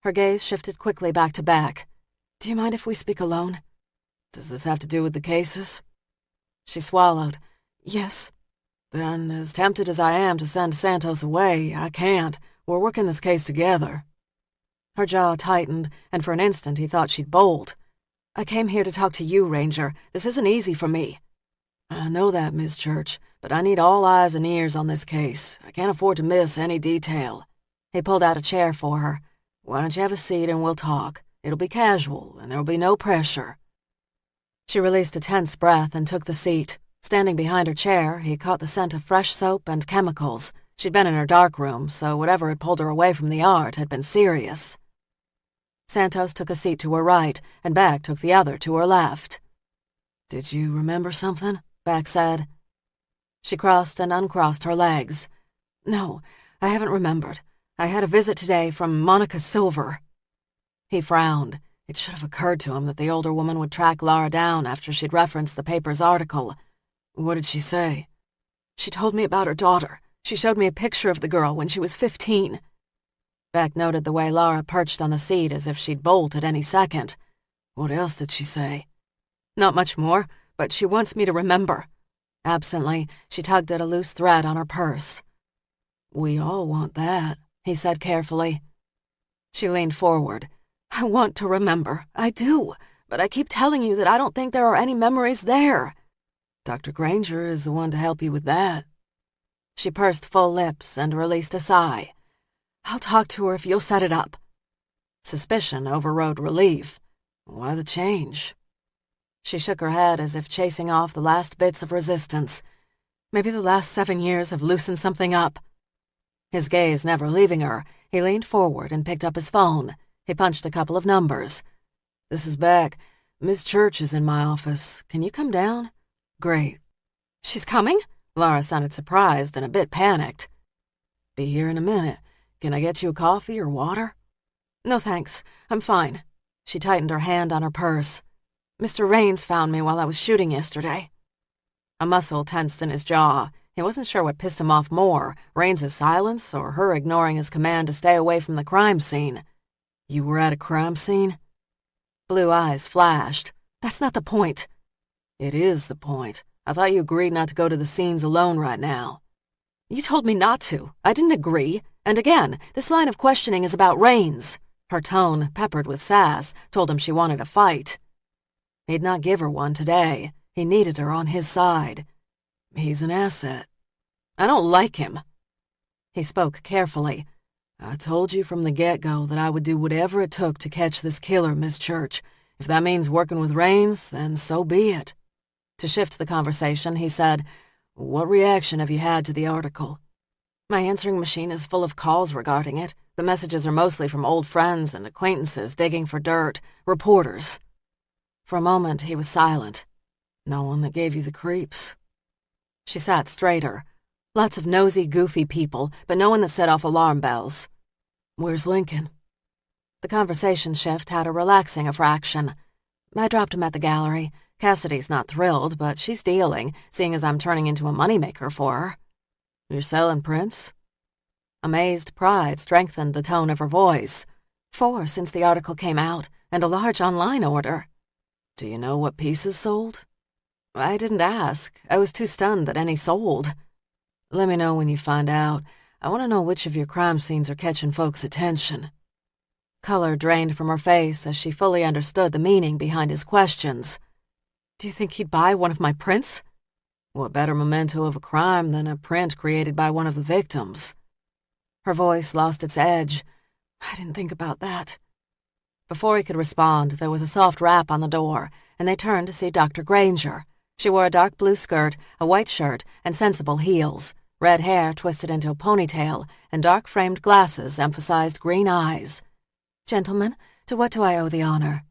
Her gaze shifted quickly back to Beck. Do you mind if we speak alone? Does this have to do with the cases? She swallowed. Yes. Then, as tempted as I am to send Santos away, I can't. We're working this case together. Her jaw tightened, and for an instant he thought she'd bolt. I came here to talk to you, Ranger. This isn't easy for me. I know that, Miss Church, but I need all eyes and ears on this case. I can't afford to miss any detail. He pulled out a chair for her. Why don't you have a seat and we'll talk? It'll be casual, and there'll be no pressure. She released a tense breath and took the seat. Standing behind her chair, he caught the scent of fresh soap and chemicals. She'd been in her darkroom, so whatever had pulled her away from the art had been serious. Santos took a seat to her right, and Beck took the other to her left. Did you remember something? Beck said. She crossed and uncrossed her legs. No, I haven't remembered. I had a visit today from Monica Silver. He frowned. It should have occurred to him that the older woman would track Laura down after she'd referenced the paper's article. What did she say? She told me about her daughter. She showed me a picture of the girl when she was 15. Beck noted the way Laura perched on the seat as if she'd bolt at any second. What else did she say? Not much more, but she wants me to remember. Absently, she tugged at a loose thread on her purse. We all want that, he said carefully. She leaned forward. I want to remember. I do. But I keep telling you that I don't think there are any memories there. Dr. Granger is the one to help you with that. She pursed full lips and released a sigh. I'll talk to her if you'll set it up. Suspicion overrode relief. Why the change? She shook her head as if chasing off the last bits of resistance. Maybe the last 7 years have loosened something up. His gaze never leaving her, he leaned forward and picked up his phone. He punched a couple of numbers. This is Beck. Miss Church is in my office. Can you come down? Great. She's coming? Laura sounded surprised and a bit panicked. Be here in a minute. Can I get you a coffee or water? No thanks. I'm fine. She tightened her hand on her purse. Mr. Raines found me while I was shooting yesterday. A muscle tensed in his jaw. He wasn't sure what pissed him off more, Raines's silence or her ignoring his command to stay away from the crime scene. You were at a crime scene? Blue eyes flashed. That's not the point. It is the point. I thought you agreed not to go to the scenes alone right now. You told me not to. I didn't agree. And again, this line of questioning is about Raines. Her tone, peppered with sass, told him she wanted a fight. He'd not give her one today. He needed her on his side. He's an asset. I don't like him. He spoke carefully. I told you from the get-go that I would do whatever it took to catch this killer, Miss Church. If that means working with Raines, then so be it. To shift the conversation, he said, What reaction have you had to the article? My answering machine is full of calls regarding it. The messages are mostly from old friends and acquaintances digging for dirt, reporters. For a moment, he was silent. No one that gave you the creeps. She sat straighter. Lots of nosy, goofy people, but no one that set off alarm bells. Where's Lincoln? The conversation shift had a relaxing fraction. I dropped him at the gallery. Cassidy's not thrilled, but she's dealing, seeing as I'm turning into a moneymaker for her. You're selling prints? Amazed pride strengthened the tone of her voice. 4 since the article came out, and a large online order. Do you know what pieces sold? I didn't ask. I was too stunned that any sold. Let me know when you find out. I want to know which of your crime scenes are catching folks' attention. Color drained from her face as she fully understood the meaning behind his questions. Do you think he'd buy one of my prints? What better memento of a crime than a print created by one of the victims? Her voice lost its edge. I didn't think about that. Before he could respond, there was a soft rap on the door, and they turned to see Dr. Granger. She wore a dark blue skirt, a white shirt, and sensible heels. Red hair twisted into a ponytail, and dark-framed glasses emphasized green eyes. Gentlemen, to what do I owe the honor?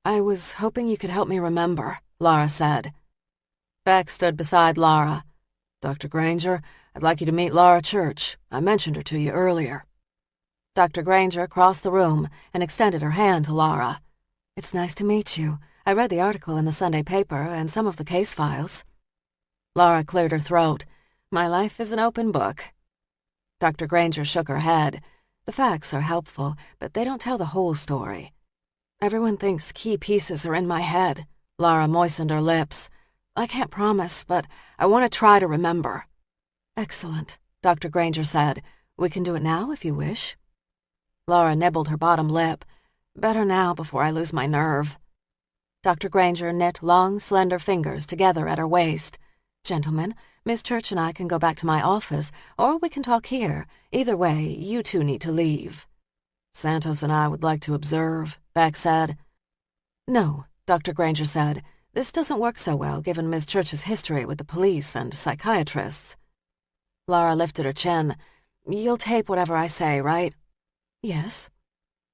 I was hoping you could help me remember, Laura said. Beck stood beside Laura. Dr. Granger, I'd like you to meet Laura Church. I mentioned her to you earlier. Dr. Granger crossed the room and extended her hand to Laura. It's nice to meet you. I read the article in the Sunday paper and some of the case files. Laura cleared her throat. My life is an open book. Dr. Granger shook her head. The facts are helpful, but they don't tell the whole story. Everyone thinks key pieces are in my head. Laura moistened her lips. I can't promise, but I want to try to remember. Excellent, Dr. Granger said. We can do it now if you wish. Laura nibbled her bottom lip. Better now before I lose my nerve. Dr. Granger knit long, slender fingers together at her waist. Gentlemen, Miss Church and I can go back to my office, or we can talk here. Either way, you two need to leave. Santos and I would like to observe, Beck said. No, Dr. Granger said. This doesn't work so well given Miss Church's history with the police and psychiatrists. Laura lifted her chin. You'll tape whatever I say, right? Yes.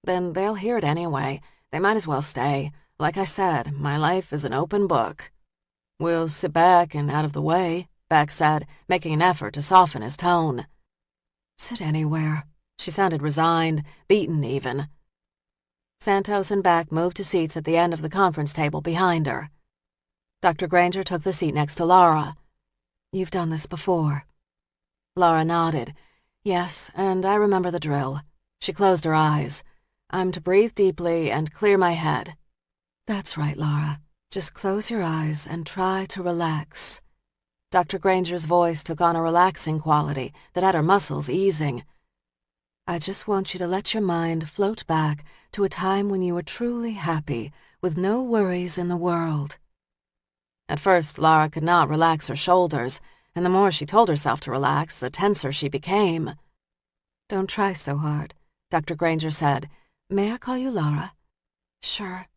Then they'll hear it anyway. They might as well stay. Like I said, my life is an open book. We'll sit back and out of the way, Beck said, making an effort to soften his tone. Sit anywhere. She sounded resigned, beaten even. Santos and Beck moved to seats at the end of the conference table behind her. Dr. Granger took the seat next to Laura. You've done this before. Laura nodded. Yes, and I remember the drill. She closed her eyes. I'm to breathe deeply and clear my head. That's right, Laura. Just close your eyes and try to relax. Dr. Granger's voice took on a relaxing quality that had her muscles easing. I just want you to let your mind float back to a time when you were truly happy, with no worries in the world." At first, Lara could not relax her shoulders, and the more she told herself to relax, the tenser she became. "Don't try so hard," Dr. Granger said. "May I call you Lara?" "Sure."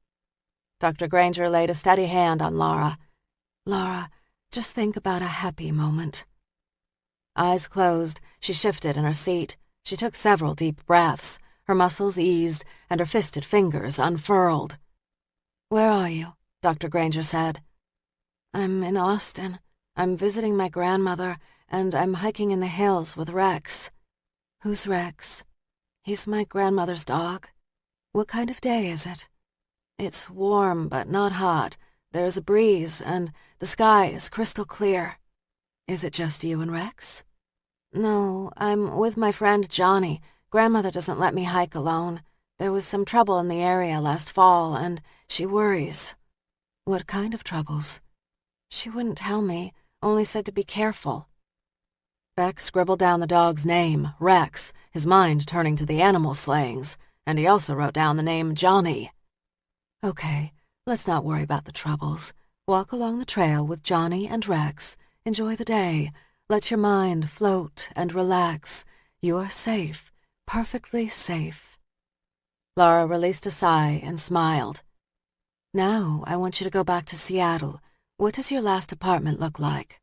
Dr. Granger laid a steady hand on Lara. "Lara, just think about a happy moment." Eyes closed, she shifted in her seat. She took several deep breaths. Her muscles eased, and her fisted fingers unfurled. "Where are you?" Dr. Granger said. "I'm in Austin. I'm visiting my grandmother, and I'm hiking in the hills with Rex." "Who's Rex?" "He's my grandmother's dog." "What kind of day is it?" "It's warm, but not hot. There's a breeze, and the sky is crystal clear." "Is it just you and Rex?" "No, I'm with my friend Johnny. Grandmother doesn't let me hike alone. There was some trouble in the area last fall, and she worries." "What kind of troubles?" "She wouldn't tell me, only said to be careful." Beck scribbled down the dog's name, Rex, his mind turning to the animal slayings, and he also wrote down the name Johnny. "Okay, let's not worry about the troubles. Walk along the trail with Johnny and Rex. Enjoy the day. Let your mind float and relax. You are safe, perfectly safe." Lara released a sigh and smiled. "Now I want you to go back to Seattle. What does your last apartment look like?"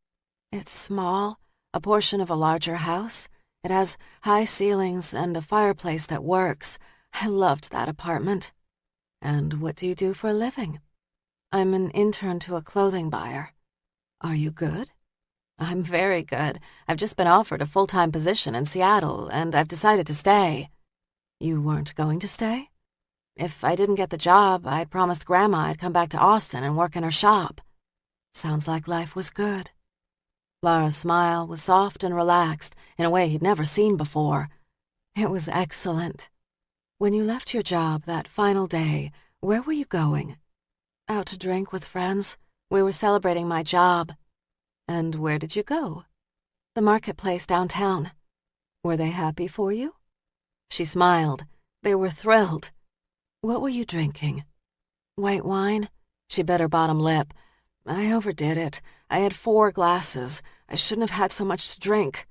"It's small, a portion of a larger house. It has high ceilings and a fireplace that works. I loved that apartment." "And what do you do for a living?" "I'm an intern to a clothing buyer." "Are you good?" "I'm very good. I've just been offered a full-time position in Seattle, and I've decided to stay." "You weren't going to stay?" "If I didn't get the job, I'd promised Grandma I'd come back to Austin and work in her shop." "Sounds like life was good." Lara's smile was soft and relaxed in a way he'd never seen before. "It was excellent." "When you left your job that final day, where were you going?" "Out to drink with friends. We were celebrating my job." "And where did you go?" "The marketplace downtown." "Were they happy for you?" She smiled. They were thrilled. "What were you drinking?" "White wine." She bit her bottom lip. "I overdid it. I had 4 glasses. I shouldn't have had so much to drink."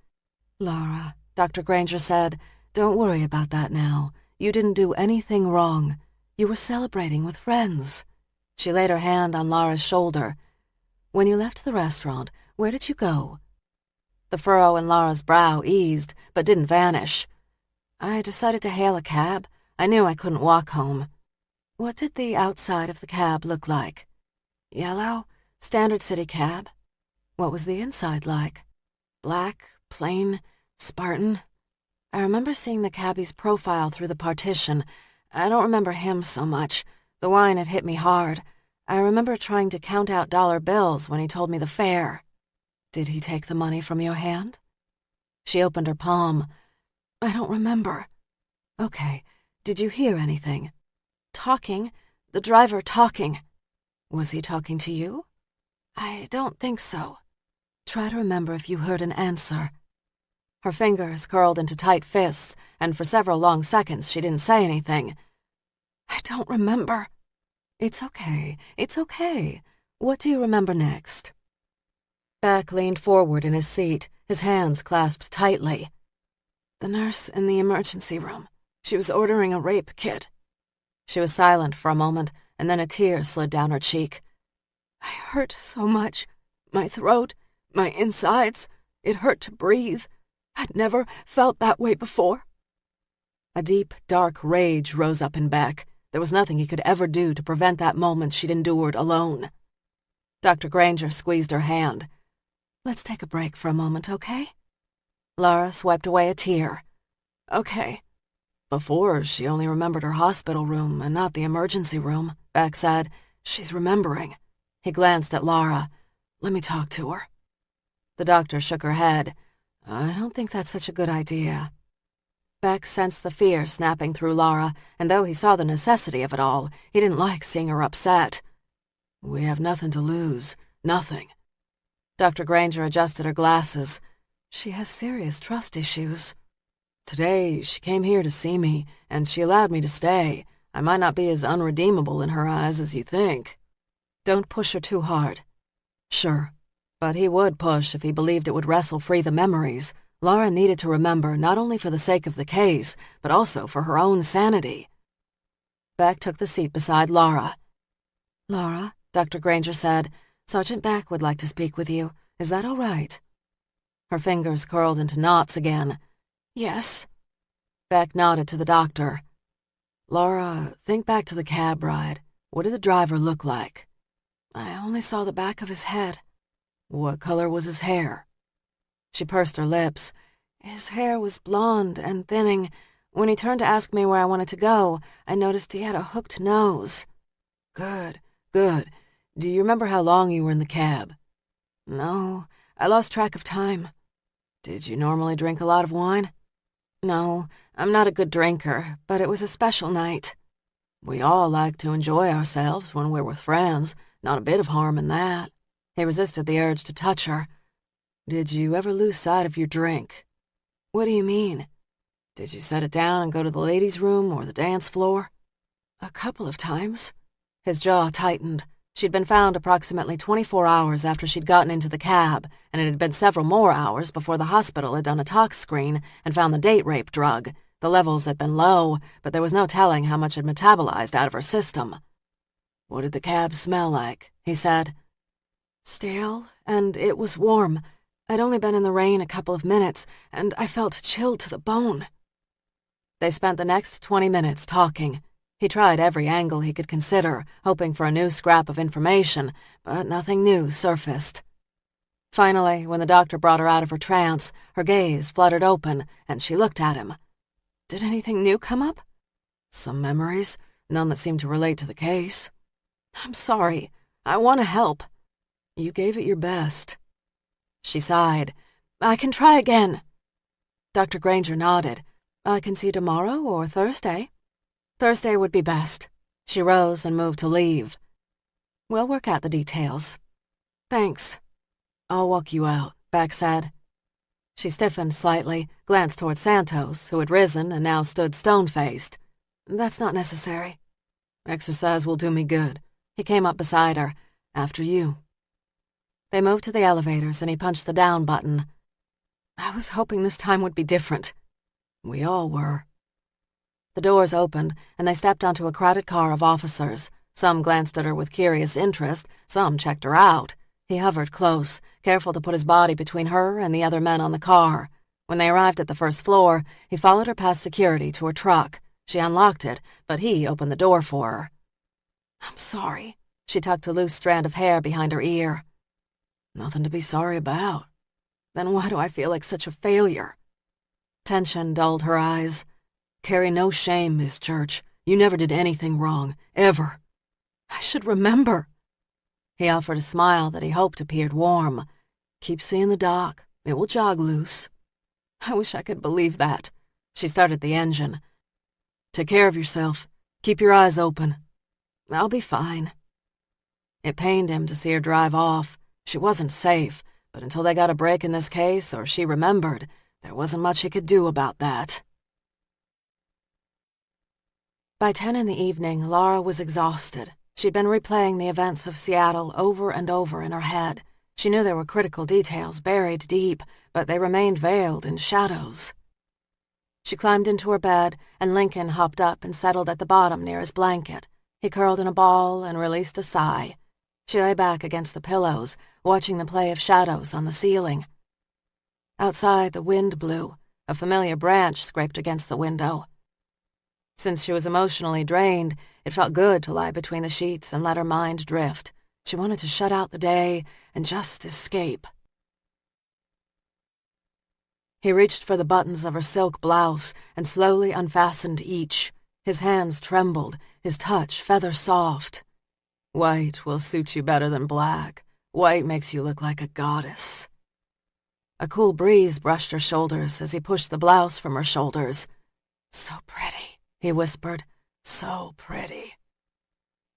"Lara," Dr. Granger said, "don't worry about that now. You didn't do anything wrong. You were celebrating with friends." She laid her hand on Lara's shoulder. "When you left the restaurant, where did you go?" The furrow in Lara's brow eased, but didn't vanish. "I decided to hail a cab. I knew I couldn't walk home." "What did the outside of the cab look like?" "Yellow, standard city cab." "What was the inside like?" "Black, plain, Spartan." I remember seeing the cabbie's profile through the partition. I don't remember him so much. The wine had hit me hard. I remember trying to count out dollar bills when he told me the fare. "Did he take the money from your hand?" She opened her palm. "I don't remember." "Okay. Did you hear anything?" "Talking. The driver talking." "Was he talking to you?" "I don't think so." "Try to remember if you heard an answer." Her fingers curled into tight fists, and for several long seconds she didn't say anything. "I don't remember." "It's okay. It's okay. What do you remember next?" Beck leaned forward in his seat, his hands clasped tightly. "The nurse in the emergency room. She was ordering a rape kit." She was silent for a moment, and then a tear slid down her cheek. "I hurt so much. My throat, my insides. It hurt to breathe. I'd never felt that way before." A deep, dark rage rose up in Beck. There was nothing he could ever do to prevent that moment she'd endured alone. Dr. Granger squeezed her hand. "Let's take a break for a moment, okay?" Lara swiped away a tear. "Okay." "Before, she only remembered her hospital room and not the emergency room," Beck said. "She's remembering." He glanced at Lara. "Let me talk to her." The doctor shook her head. "I don't think that's such a good idea." Beck sensed the fear snapping through Lara, and though he saw the necessity of it all, he didn't like seeing her upset. "We have nothing to lose. Nothing." Dr. Granger adjusted her glasses. "She has serious trust issues." Today, she came here to see me, and she allowed me to stay. I might not be as unredeemable in her eyes as you think. Don't push her too hard. Sure, but he would push if he believed it would wrestle free the memories Laura needed to remember, not only for the sake of the case, but also for her own sanity. Beck took the seat beside Laura. Laura, Dr. Granger said, Sergeant Beck would like to speak with you. Is that all right? Her fingers curled into knots again. Yes. Beck nodded to the doctor. Laura, think back to the cab ride. What did the driver look like? I only saw the back of his head. What color was his hair? She pursed her lips. His hair was blonde and thinning. When he turned to ask me where I wanted to go, I noticed he had a hooked nose. Good, good. Do you remember how long you were in the cab? No, I lost track of time. Did you normally drink a lot of wine? No, I'm not a good drinker, but it was a special night. We all like to enjoy ourselves when we're with friends. Not a bit of harm in that. He resisted the urge to touch her. Did you ever lose sight of your drink? What do you mean? Did you set it down and go to the ladies' room or the dance floor? A couple of times. His jaw tightened. She'd been found approximately 24 hours after she'd gotten into the cab, and it had been several more hours before the hospital had done a tox screen and found the date rape drug. The levels had been low, but there was no telling how much had metabolized out of her system. What did the cab smell like? He said. Stale, and it was warm. I'd only been in the rain a couple of minutes, and I felt chilled to the bone. They spent the next 20 minutes talking. He tried every angle he could consider, hoping for a new scrap of information, but nothing new surfaced. Finally, when the doctor brought her out of her trance, her gaze fluttered open, and she looked at him. Did anything new come up? Some memories, none that seemed to relate to the case. I'm sorry. I want to help. You gave it your best. She sighed. I can try again. Dr. Granger nodded. I can see you tomorrow or Thursday. Thursday would be best. She rose and moved to leave. We'll work out the details. Thanks. I'll walk you out, Beck said. She stiffened slightly, glanced toward Santos, who had risen and now stood stone-faced. That's not necessary. Exercise will do me good. He came up beside her. After you. They moved to the elevators and he punched the down button. I was hoping this time would be different. We all were. The doors opened, and they stepped onto a crowded car of officers. Some glanced at her with curious interest, some checked her out. He hovered close, careful to put his body between her and the other men on the car. When they arrived at the first floor, he followed her past security to her truck. She unlocked it, but he opened the door for her. I'm sorry. She tucked a loose strand of hair behind her ear. Nothing to be sorry about. Then why do I feel like such a failure? Tension dulled her eyes. Carry no shame, Miss Church. You never did anything wrong, ever. I should remember. He offered a smile that he hoped appeared warm. Keep seeing the doc. It will jog loose. I wish I could believe that. She started the engine. Take care of yourself. Keep your eyes open. I'll be fine. It pained him to see her drive off. She wasn't safe, but until they got a break in this case, or she remembered, there wasn't much he could do about that. By 10 in the evening, Laura was exhausted. She'd been replaying the events of Seattle over and over in her head. She knew there were critical details buried deep, but they remained veiled in shadows. She climbed into her bed, and Lincoln hopped up and settled at the bottom near his blanket. He curled in a ball and released a sigh. She lay back against the pillows, watching the play of shadows on the ceiling. Outside, the wind blew. A familiar branch scraped against the window. Since she was emotionally drained, it felt good to lie between the sheets and let her mind drift. She wanted to shut out the day and just escape. He reached for the buttons of her silk blouse and slowly unfastened each. His hands trembled, his touch feather-soft. White will suit you better than black. White makes you look like a goddess. A cool breeze brushed her shoulders as he pushed the blouse from her shoulders. So pretty, he whispered. So pretty.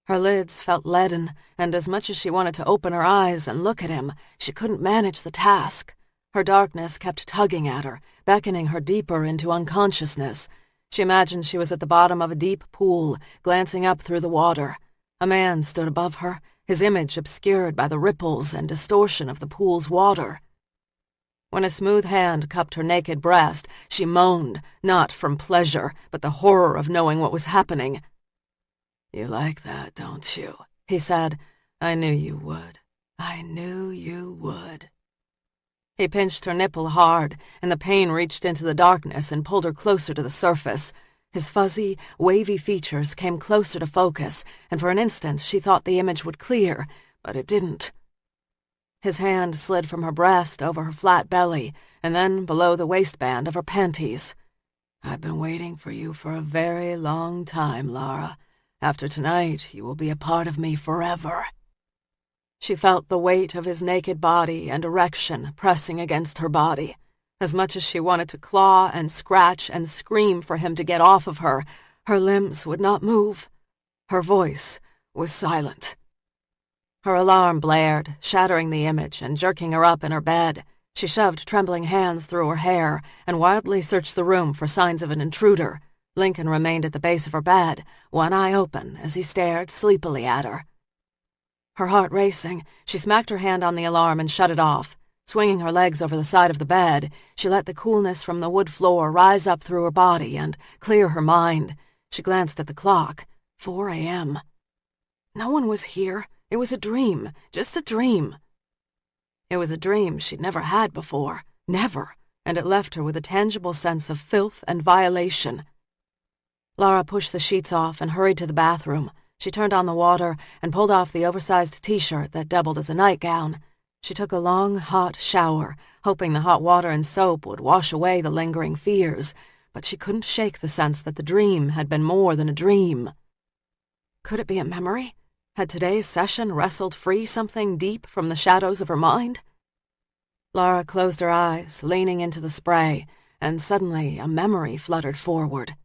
Her lids felt leaden, and as much as she wanted to open her eyes and look at him, she couldn't manage the task. Her darkness kept tugging at her, beckoning her deeper into unconsciousness. She imagined she was at the bottom of a deep pool, glancing up through the water. A man stood above her, his image obscured by the ripples and distortion of the pool's water. When a smooth hand cupped her naked breast, she moaned, not from pleasure, but the horror of knowing what was happening. "You like that, don't you?" he said. "I knew you would. I knew you would." He pinched her nipple hard, and the pain reached into the darkness and pulled her closer to the surface. His fuzzy, wavy features came closer to focus, and for an instant she thought the image would clear, but it didn't. His hand slid from her breast over her flat belly, and then below the waistband of her panties. "I've been waiting for you for a very long time, Lara. After tonight, you will be a part of me forever." She felt the weight of his naked body and erection pressing against her body. As much as she wanted to claw and scratch and scream for him to get off of her, her limbs would not move. Her voice was silent. Her alarm blared, shattering the image and jerking her up in her bed. She shoved trembling hands through her hair and wildly searched the room for signs of an intruder. Lincoln remained at the base of her bed, one eye open as he stared sleepily at her. Her heart racing, she smacked her hand on the alarm and shut it off. Swinging her legs over the side of the bed, she let the coolness from the wood floor rise up through her body and clear her mind. She glanced at the clock. 4 a.m. No one was here. It was a dream, just a dream. It was a dream she'd never had before, never, and it left her with a tangible sense of filth and violation. Lara pushed the sheets off and hurried to the bathroom. She turned on the water and pulled off the oversized t-shirt that doubled as a nightgown. She took a long, hot shower, hoping the hot water and soap would wash away the lingering fears, but she couldn't shake the sense that the dream had been more than a dream. Could it be a memory? Had today's session wrestled free something deep from the shadows of her mind? Lara closed her eyes, leaning into the spray, and suddenly a memory fluttered forward.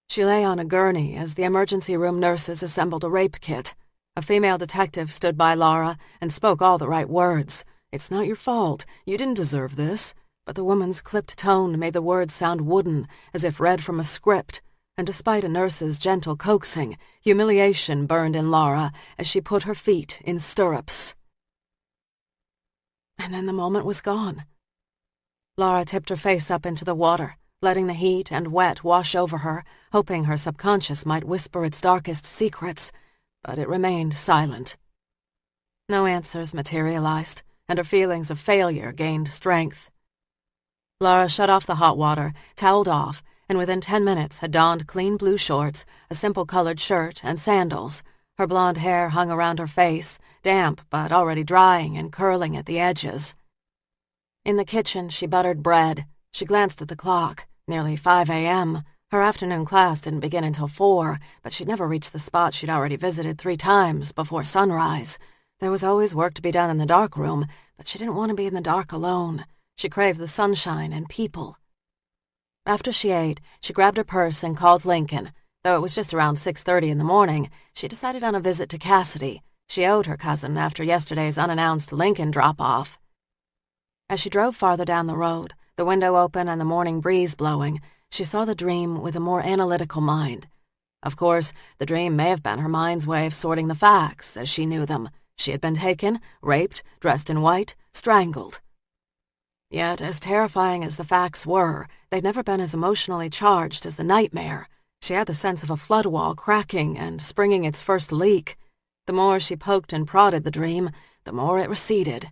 She lay on a gurney as the emergency room nurses assembled a rape kit. A female detective stood by Lara and spoke all the right words. "It's not your fault. You didn't deserve this." But the woman's clipped tone made the words sound wooden, as if read from a script. And despite a nurse's gentle coaxing, humiliation burned in Lara as she put her feet in stirrups. And then the moment was gone. Lara tipped her face up into the water, letting the heat and wet wash over her, hoping her subconscious might whisper its darkest secrets, but it remained silent. No answers materialized, and her feelings of failure gained strength. Lara shut off the hot water, toweled off, and within 10 minutes had donned clean blue shorts, a simple colored shirt, and sandals. Her blonde hair hung around her face, damp but already drying and curling at the edges. In the kitchen, she buttered bread. She glanced at the clock. Nearly 5 a.m. Her afternoon class didn't begin until 4, but she'd never reached the spot she'd already visited 3 times before sunrise. There was always work to be done in the dark room, but she didn't want to be in the dark alone. She craved the sunshine and people. After she ate, she grabbed her purse and called Lincoln. Though it was just around 6:30 in the morning, she decided on a visit to Cassidy. She owed her cousin after yesterday's unannounced Lincoln drop-off. As she drove farther down the road, the window open and the morning breeze blowing, she saw the dream with a more analytical mind. Of course, the dream may have been her mind's way of sorting the facts as she knew them. She had been taken, raped, dressed in white, strangled. Yet, as terrifying as the facts were, they'd never been as emotionally charged as the nightmare. She had the sense of a flood wall cracking and springing its first leak. The more she poked and prodded the dream, the more it receded.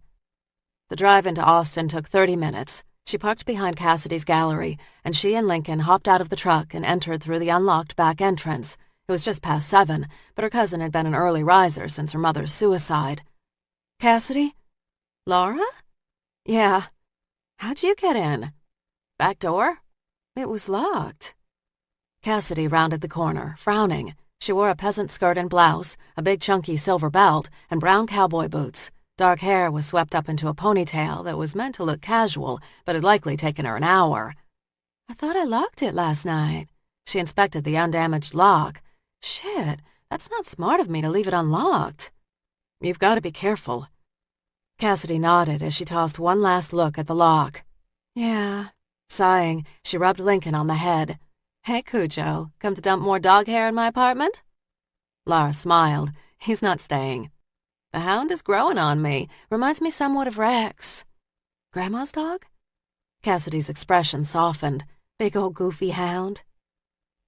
The drive into Austin took 30 minutes. She parked behind Cassidy's gallery, and she and Lincoln hopped out of the truck and entered through the unlocked back entrance. It was just past 7, but her cousin had been an early riser since her mother's suicide. "Cassidy? Laura?" "Yeah. How'd you get in?" "Back door?" "It was locked." Cassidy rounded the corner, frowning. She wore a peasant skirt and blouse, a big chunky silver belt, and brown cowboy boots. Dark hair was swept up into a ponytail that was meant to look casual, but had likely taken her an hour. "I thought I locked it last night." She inspected the undamaged lock. "Shit, that's not smart of me to leave it unlocked." "You've got to be careful." Cassidy nodded as she tossed one last look at the lock. Yeah. Sighing, she rubbed Lincoln on the head. Hey, Cujo, come to dump more dog hair in my apartment? Lara smiled. He's not staying. The hound is growing on me. Reminds me somewhat of Rex. Grandma's dog? Cassidy's expression softened. Big old goofy hound.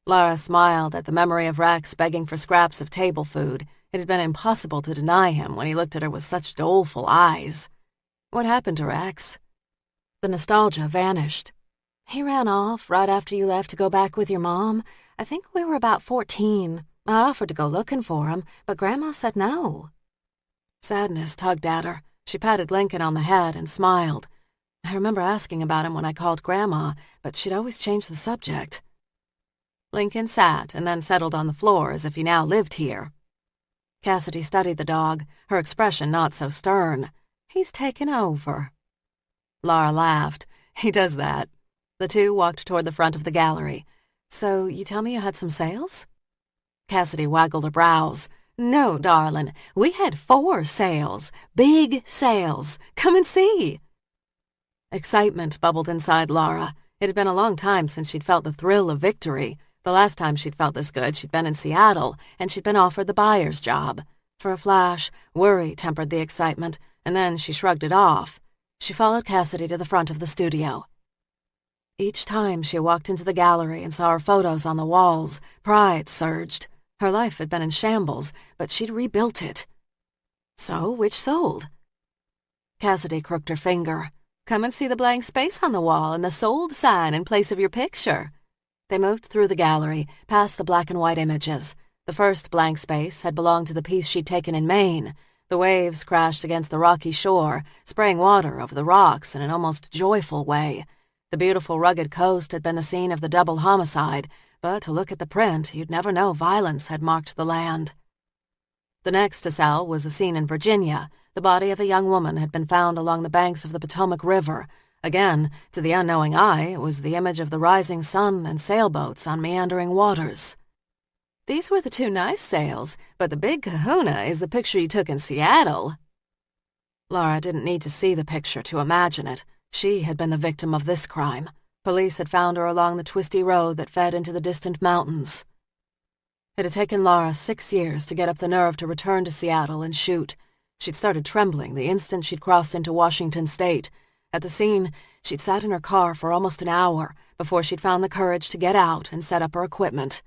Lara smiled at the memory of Rex begging for scraps of table food. It had been impossible to deny him when he looked at her with such doleful eyes. What happened to Rex? The nostalgia vanished. He ran off right after you left to go back with your mom. I think we were about 14. I offered to go looking for him, but Grandma said no. Sadness tugged at her. She patted Lincoln on the head and smiled. I remember asking about him when I called Grandma, but she'd always change the subject. Lincoln sat and then settled on the floor as if he now lived here. Cassidy studied the dog, her expression not so stern. He's taken over. Lara laughed. He does that. The two walked toward the front of the gallery. So you tell me you had some sales? Cassidy waggled her brows. No, darling, we had 4 sales. Big sales. Come and see. Excitement bubbled inside Lara. It had been a long time since she'd felt the thrill of victory. The last time she'd felt this good, she'd been in Seattle, and she'd been offered the buyer's job. For a flash, worry tempered the excitement, and then she shrugged it off. She followed Cassidy to the front of the studio. Each time she walked into the gallery and saw her photos on the walls, pride surged. Her life had been in shambles, but she'd rebuilt it. So, which sold? Cassidy crooked her finger. Come and see the blank space on the wall and the sold sign in place of your picture. They moved through the gallery, past the black and white images. The first blank space had belonged to the piece she'd taken in Maine. The waves crashed against the rocky shore, spraying water over the rocks in an almost joyful way. The beautiful rugged coast had been the scene of the double homicide, but to look at the print, you'd never know violence had marked the land. The next to sell was a scene in Virginia. The body of a young woman had been found along the banks of the Potomac River. Again, to the unknowing eye, it was the image of the rising sun and sailboats on meandering waters. These were the 2 nice sales, but the big kahuna is the picture you took in Seattle. Lara didn't need to see the picture to imagine it. She had been the victim of this crime. Police had found her along the twisty road that fed into the distant mountains. It had taken Lara 6 years to get up the nerve to return to Seattle and shoot. She'd started trembling the instant she'd crossed into Washington State. At the scene, she'd sat in her car for almost an hour before she'd found the courage to get out and set up her equipment.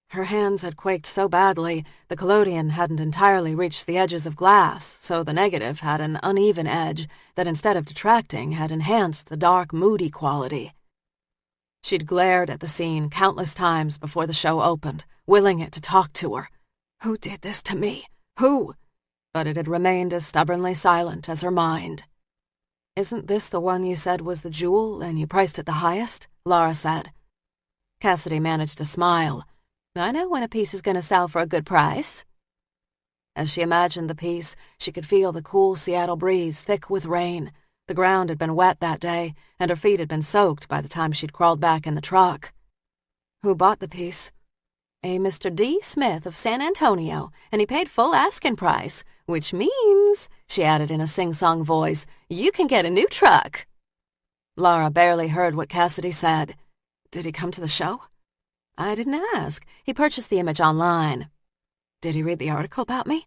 Her hands had quaked so badly, the collodion hadn't entirely reached the edges of glass, so the negative had an uneven edge that instead of detracting had enhanced the dark, moody quality. She'd glared at the scene countless times before the show opened, willing it to talk to her. Who did this to me? Who? But it had remained as stubbornly silent as her mind. Isn't this the one you said was the jewel and you priced it the highest? Lara said. Cassidy managed to smile. I know when a piece is going to sell for a good price. As she imagined the piece, she could feel the cool Seattle breeze thick with rain. The ground had been wet that day, and her feet had been soaked by the time she'd crawled back in the truck. Who bought the piece? A Mr. D. Smith of San Antonio, and he paid full asking price, which means, she added in a sing-song voice, you can get a new truck. Lara barely heard what Cassidy said. Did he come to the show? I didn't ask. He purchased the image online. Did he read the article about me?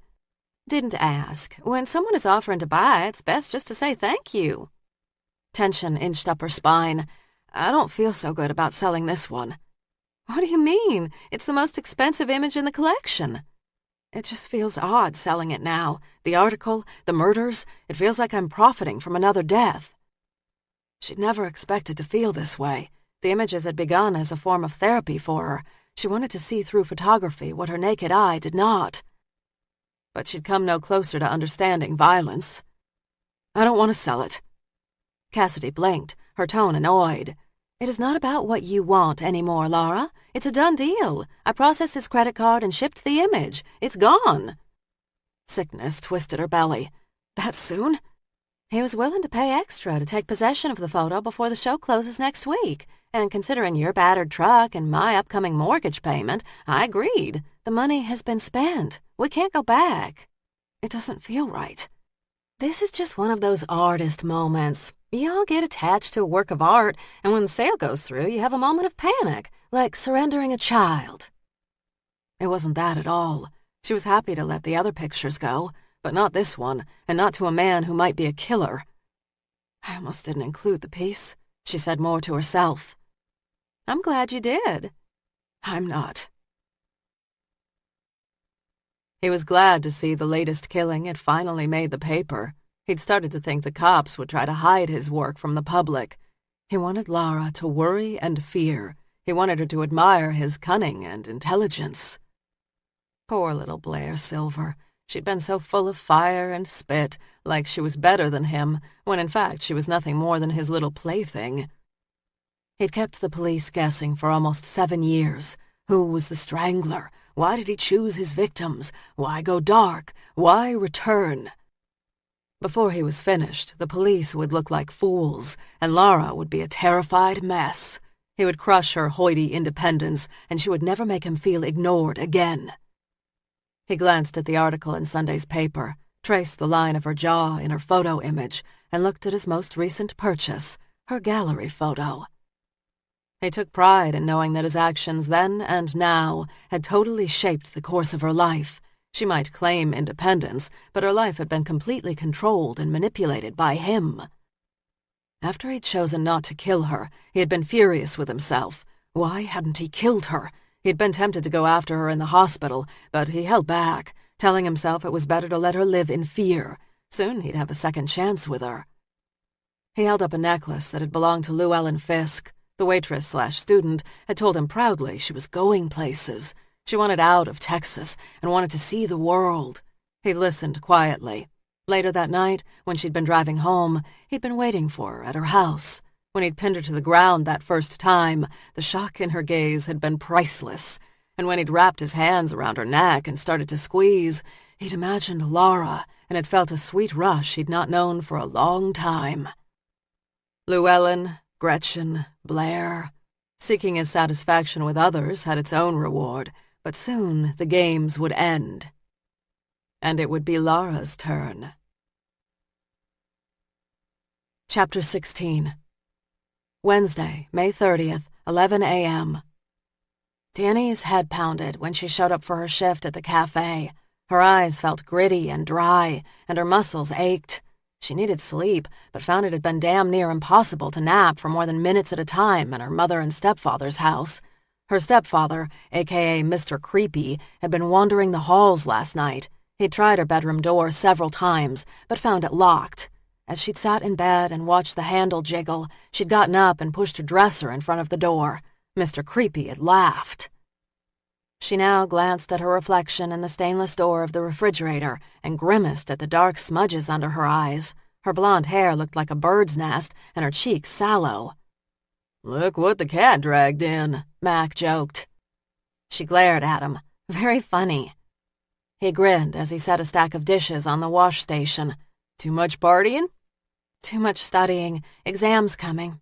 Didn't ask. When someone is offering to buy, it's best just to say thank you. Tension inched up her spine. I don't feel so good about selling this one. What do you mean? It's the most expensive image in the collection. It just feels odd selling it now. The article, the murders, it feels like I'm profiting from another death. She'd never expected to feel this way. The images had begun as a form of therapy for her. She wanted to see through photography what her naked eye did not. But she'd come no closer to understanding violence. I don't want to sell it. Cassidy blinked, her tone annoyed. It is not about what you want anymore, Lara. It's a done deal. I processed his credit card and shipped the image. It's gone. Sickness twisted her belly. That soon? He was willing to pay extra to take possession of the photo before the show closes next week. And considering your battered truck and my upcoming mortgage payment, I agreed. The money has been spent. We can't go back. It doesn't feel right. This is just one of those artist moments. You all get attached to a work of art, and when the sale goes through, you have a moment of panic, like surrendering a child. It wasn't that at all. She was happy to let the other pictures go, but not this one, and not to a man who might be a killer. I almost didn't include the piece, she said more to herself. I'm glad you did. I'm not. He was glad to see the latest killing had finally made the paper. He'd started to think the cops would try to hide his work from the public. He wanted Lara to worry and fear. He wanted her to admire his cunning and intelligence. Poor little Blair Silver. She'd been so full of fire and spit, like she was better than him, when in fact she was nothing more than his little plaything. He'd kept the police guessing for almost 7 years. Who was the strangler? Why did he choose his victims? Why go dark? Why return? Before he was finished, the police would look like fools, and Lara would be a terrified mess. He would crush her hoity independence, and she would never make him feel ignored again. He glanced at the article in Sunday's paper, traced the line of her jaw in her photo image, and looked at his most recent purchase, her gallery photo. He took pride in knowing that his actions then and now had totally shaped the course of her life. She might claim independence, but her life had been completely controlled and manipulated by him. After he'd chosen not to kill her, he had been furious with himself. Why hadn't he killed her? He'd been tempted to go after her in the hospital, but he held back, telling himself it was better to let her live in fear. Soon he'd have a second chance with her. He held up a necklace that had belonged to Llewellyn Fisk. The waitress/student had told him proudly she was going places. She wanted out of Texas and wanted to see the world. He listened quietly. Later that night, when she'd been driving home, he'd been waiting for her at her house. When he'd pinned her to the ground that first time, the shock in her gaze had been priceless. And when he'd wrapped his hands around her neck and started to squeeze, he'd imagined Lara and had felt a sweet rush he'd not known for a long time. Llewellyn, Gretchen, Blair. Seeking his satisfaction with others had its own reward, but soon the games would end. And it would be Lara's turn. Chapter 16. Wednesday, May 30th, 11 a.m. Danny's head pounded when she showed up for her shift at the cafe. Her eyes felt gritty and dry, and her muscles ached. She needed sleep, but found it had been damn near impossible to nap for more than minutes at a time in her mother and stepfather's house. Her stepfather, a.k.a. Mr. Creepy, had been wandering the halls last night. He'd tried her bedroom door several times, but found it locked. As she'd sat in bed and watched the handle jiggle, she'd gotten up and pushed her dresser in front of the door. Mr. Creepy had laughed. She now glanced at her reflection in the stainless door of the refrigerator and grimaced at the dark smudges under her eyes. Her blonde hair looked like a bird's nest and her cheeks sallow. "Look what the cat dragged in," Mac joked. She glared at him. Very funny. He grinned as he set a stack of dishes on the wash station. "Too much partying?" "Too much studying. Exams coming."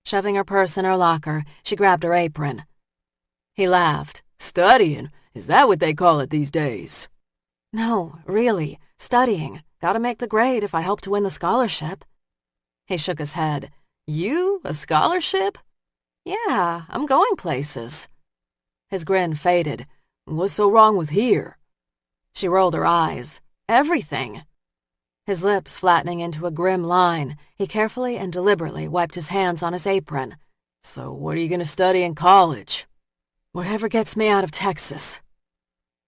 Shoving her purse in her locker, she grabbed her apron. He laughed. "Studying? Is that what they call it these days?" "No, really. Studying. Gotta make the grade if I hope to win the scholarship." He shook his head. "You? A scholarship?" "Yeah, I'm going places." His grin faded. "What's so wrong with here?" She rolled her eyes. "Everything." His lips flattening into a grim line, he carefully and deliberately wiped his hands on his apron. "So what are you going to study in college?" "Whatever gets me out of Texas."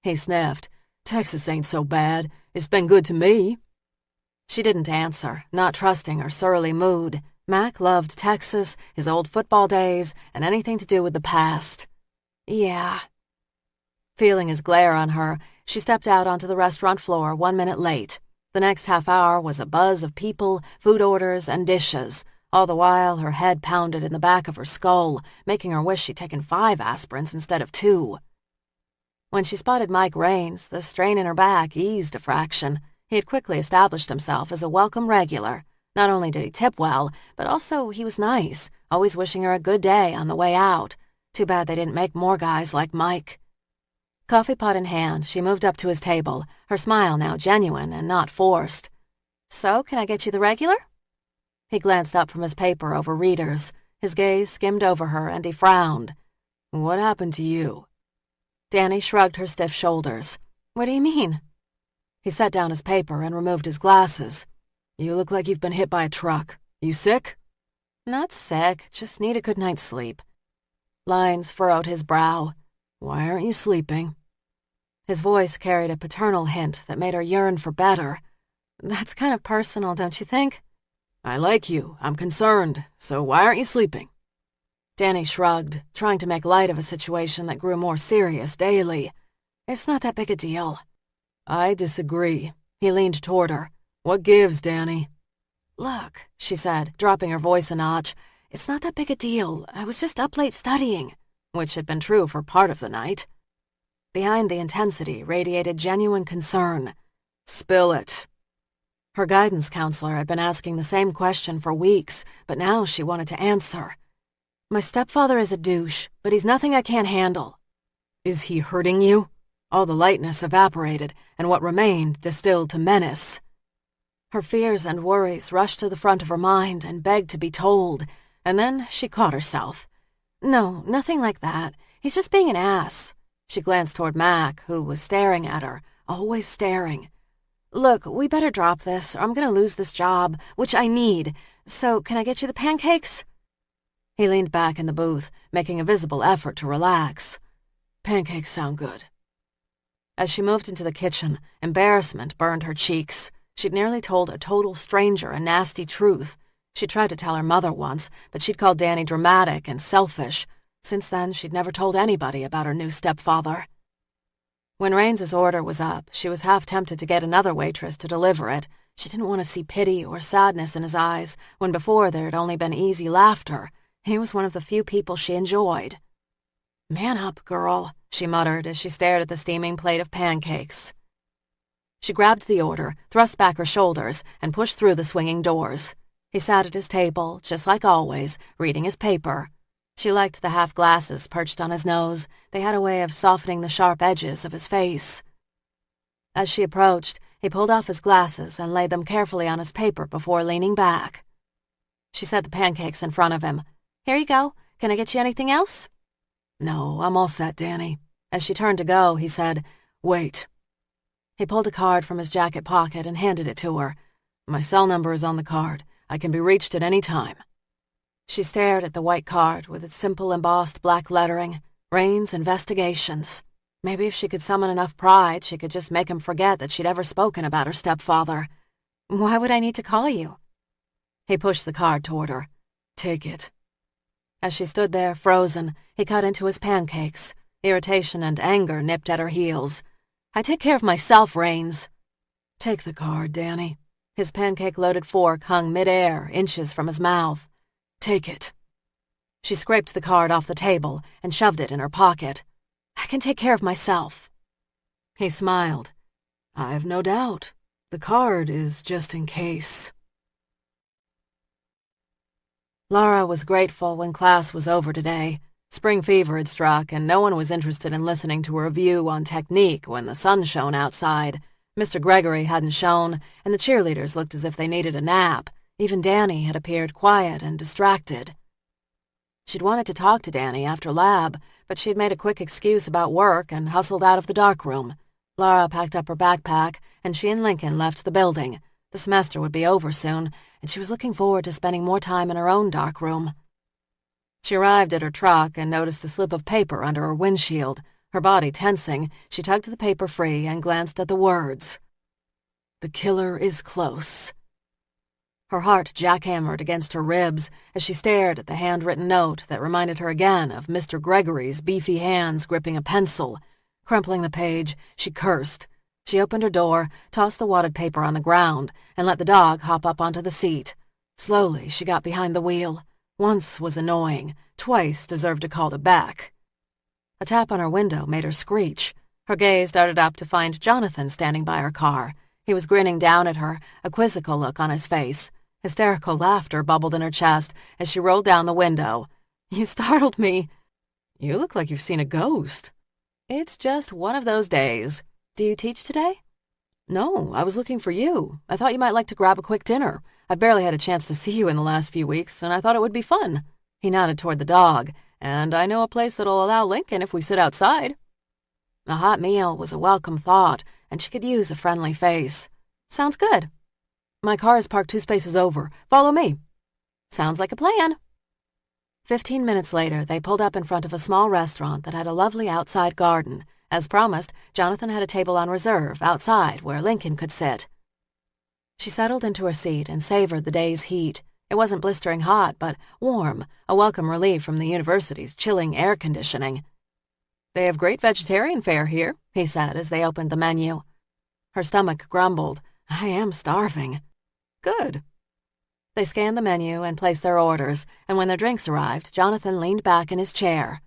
He sniffed. "Texas ain't so bad. It's been good to me." She didn't answer, not trusting her surly mood. Mac loved Texas, his old football days, and anything to do with the past. "Yeah." Feeling his glare on her, she stepped out onto the restaurant floor 1 minute late. The next half hour was a buzz of people, food orders, and dishes. All the while, her head pounded in the back of her skull, making her wish she'd taken 5 aspirins instead of 2. When she spotted Mike Raines, the strain in her back eased a fraction. He had quickly established himself as a welcome regular. Not only did he tip well, but also he was nice, always wishing her a good day on the way out. Too bad they didn't make more guys like Mike. Coffee pot in hand, she moved up to his table, her smile now genuine and not forced. So, can I get you the regular? He glanced up from his paper over readers. His gaze skimmed over her, and he frowned. What happened to you? Danny shrugged her stiff shoulders. What do you mean? He set down his paper and removed his glasses. You look like you've been hit by a truck. You sick? Not sick, just need a good night's sleep. Lines furrowed his brow. Why aren't you sleeping? His voice carried a paternal hint that made her yearn for better. That's kind of personal, don't you think? I like you. I'm concerned. So why aren't you sleeping? Danny shrugged, trying to make light of a situation that grew more serious daily. It's not that big a deal. I disagree. He leaned toward her. What gives, Danny? Look, she said, dropping her voice a notch. It's not that big a deal. I was just up late studying, which had been true for part of the night. Behind the intensity radiated genuine concern. Spill it. Her guidance counselor had been asking the same question for weeks, but now she wanted to answer. My stepfather is a douche, but he's nothing I can't handle. Is he hurting you? All the lightness evaporated, and what remained distilled to menace. Her fears and worries rushed to the front of her mind and begged to be told, and then she caught herself. No, nothing like that. He's just being an ass. She glanced toward Mac, who was staring at her, always staring. Look, we better drop this, or I'm going to lose this job, which I need. So, can I get you the pancakes? He leaned back in the booth, making a visible effort to relax. Pancakes sound good. As she moved into the kitchen, embarrassment burned her cheeks. She'd nearly told a total stranger a nasty truth. She tried to tell her mother once, but she'd called Danny dramatic and selfish. Since then, she'd never told anybody about her new stepfather. When Raines's order was up, she was half tempted to get another waitress to deliver it. She didn't want to see pity or sadness in his eyes, when before there had only been easy laughter. He was one of the few people she enjoyed. Man up, girl, she muttered as she stared at the steaming plate of pancakes. She grabbed the order, thrust back her shoulders, and pushed through the swinging doors. He sat at his table, just like always, reading his paper. She liked the half glasses perched on his nose. They had a way of softening the sharp edges of his face. As she approached, he pulled off his glasses and laid them carefully on his paper before leaning back. She set the pancakes in front of him. Here you go. Can I get you anything else? No, I'm all set, Danny. As she turned to go, he said, Wait. He pulled a card from his jacket pocket and handed it to her. My cell number is on the card. I can be reached at any time. She stared at the white card with its simple embossed black lettering, Raines Investigations. Maybe if she could summon enough pride, she could just make him forget that she'd ever spoken about her stepfather. Why would I need to call you? He pushed the card toward her. Take it. As she stood there, frozen, he cut into his pancakes. Irritation and anger nipped at her heels. I take care of myself, Raines. Take the card, Danny. His pancake-loaded fork hung mid-air, inches from his mouth. Take it. She scraped the card off the table and shoved it in her pocket. I can take care of myself. He smiled. I've no doubt. The card is just in case. Laura was grateful when class was over today. Spring fever had struck, and no one was interested in listening to a review on technique when the sun shone outside. Mr. Gregory hadn't shown, and the cheerleaders looked as if they needed a nap. Even Danny had appeared quiet and distracted. She'd wanted to talk to Danny after lab, but she'd made a quick excuse about work and hustled out of the darkroom. Laura packed up her backpack, and she and Lincoln left the building. The semester would be over soon, and she was looking forward to spending more time in her own darkroom. She arrived at her truck and noticed a slip of paper under her windshield. Her body tensing, she tugged the paper free and glanced at the words. The killer is close. Her heart jackhammered against her ribs as she stared at the handwritten note that reminded her again of Mr. Gregory's beefy hands gripping a pencil. Crumpling the page, she cursed. She opened her door, tossed the wadded paper on the ground, and let the dog hop up onto the seat. Slowly, she got behind the wheel. Once was annoying, twice deserved a call to back. A tap on her window made her screech. Her gaze darted up to find Jonathan standing by her car. He was grinning down at her, a quizzical look on his face. Hysterical laughter bubbled in her chest as she rolled down the window. You startled me. You look like you've seen a ghost. It's just one of those days. Do you teach today? No, I was looking for you. I thought you might like to grab a quick dinner. I've barely had a chance to see you in the last few weeks, and I thought it would be fun. He nodded toward the dog. And I know a place that'll allow Lincoln if we sit outside. A hot meal was a welcome thought, and she could use a friendly face. Sounds good. My car is parked 2 spaces over. Follow me. Sounds like a plan. 15 minutes later, they pulled up in front of a small restaurant that had a lovely outside garden. As promised, Jonathan had a table on reserve outside where Lincoln could sit. She settled into her seat and savored the day's heat. It wasn't blistering hot, but warm, a welcome relief from the university's chilling air conditioning. They have great vegetarian fare here, he said as they opened the menu. Her stomach grumbled. I am starving. Good. They scanned the menu and placed their orders, and when their drinks arrived, Jonathan leaned back in his chair.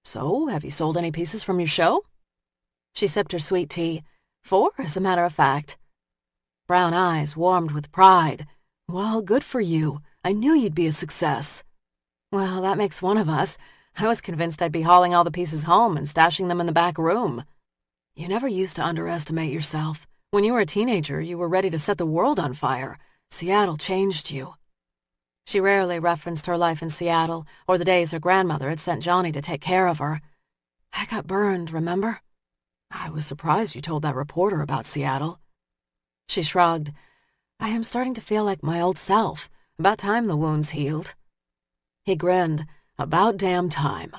So, have you sold any pieces from your show? She sipped her sweet tea. 4, as a matter of fact. Brown eyes warmed with pride. Well, good for you. I knew you'd be a success. Well, that makes one of us. I was convinced I'd be hauling all the pieces home and stashing them in the back room. You never used to underestimate yourself. When you were a teenager, you were ready to set the world on fire. Seattle changed you. She rarely referenced her life in Seattle or the days her grandmother had sent Johnny to take care of her. I got burned, remember? I was surprised you told that reporter about Seattle. She shrugged. I am starting to feel like my old self. About time the wounds healed. He grinned. About damn time.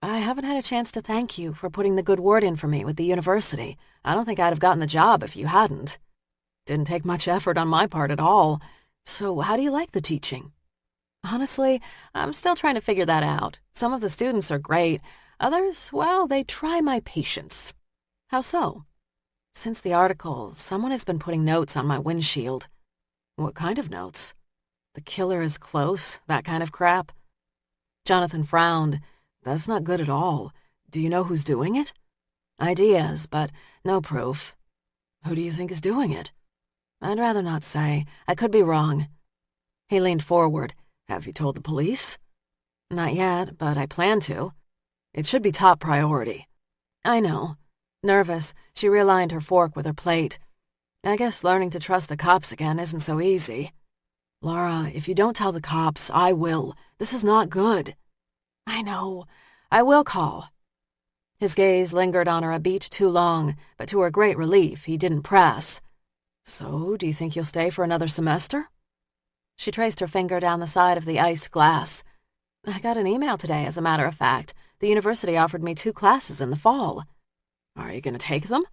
I haven't had a chance to thank you for putting the good word in for me with the university. I don't think I'd have gotten the job if you hadn't. Didn't take much effort on my part at all. So how do you like the teaching? Honestly, I'm still trying to figure that out. Some of the students are great. Others, well, they try my patience. How so? Since the article, someone has been putting notes on my windshield. What kind of notes? The killer is close, that kind of crap? Jonathan frowned. That's not good at all. Do you know who's doing it? Ideas, but no proof. Who do you think is doing it? I'd rather not say. I could be wrong. He leaned forward. Have you told the police? Not yet, but I plan to. It should be top priority. I know. Nervous, she realigned her fork with her plate. I guess learning to trust the cops again isn't so easy. Laura, if you don't tell the cops, I will. This is not good. I know. I will call. His gaze lingered on her a beat too long, but to her great relief, he didn't press. So, do you think you'll stay for another semester? She traced her finger down the side of the iced glass. I got an email today, as a matter of fact. The university offered me 2 classes in the fall. Are you going to take them?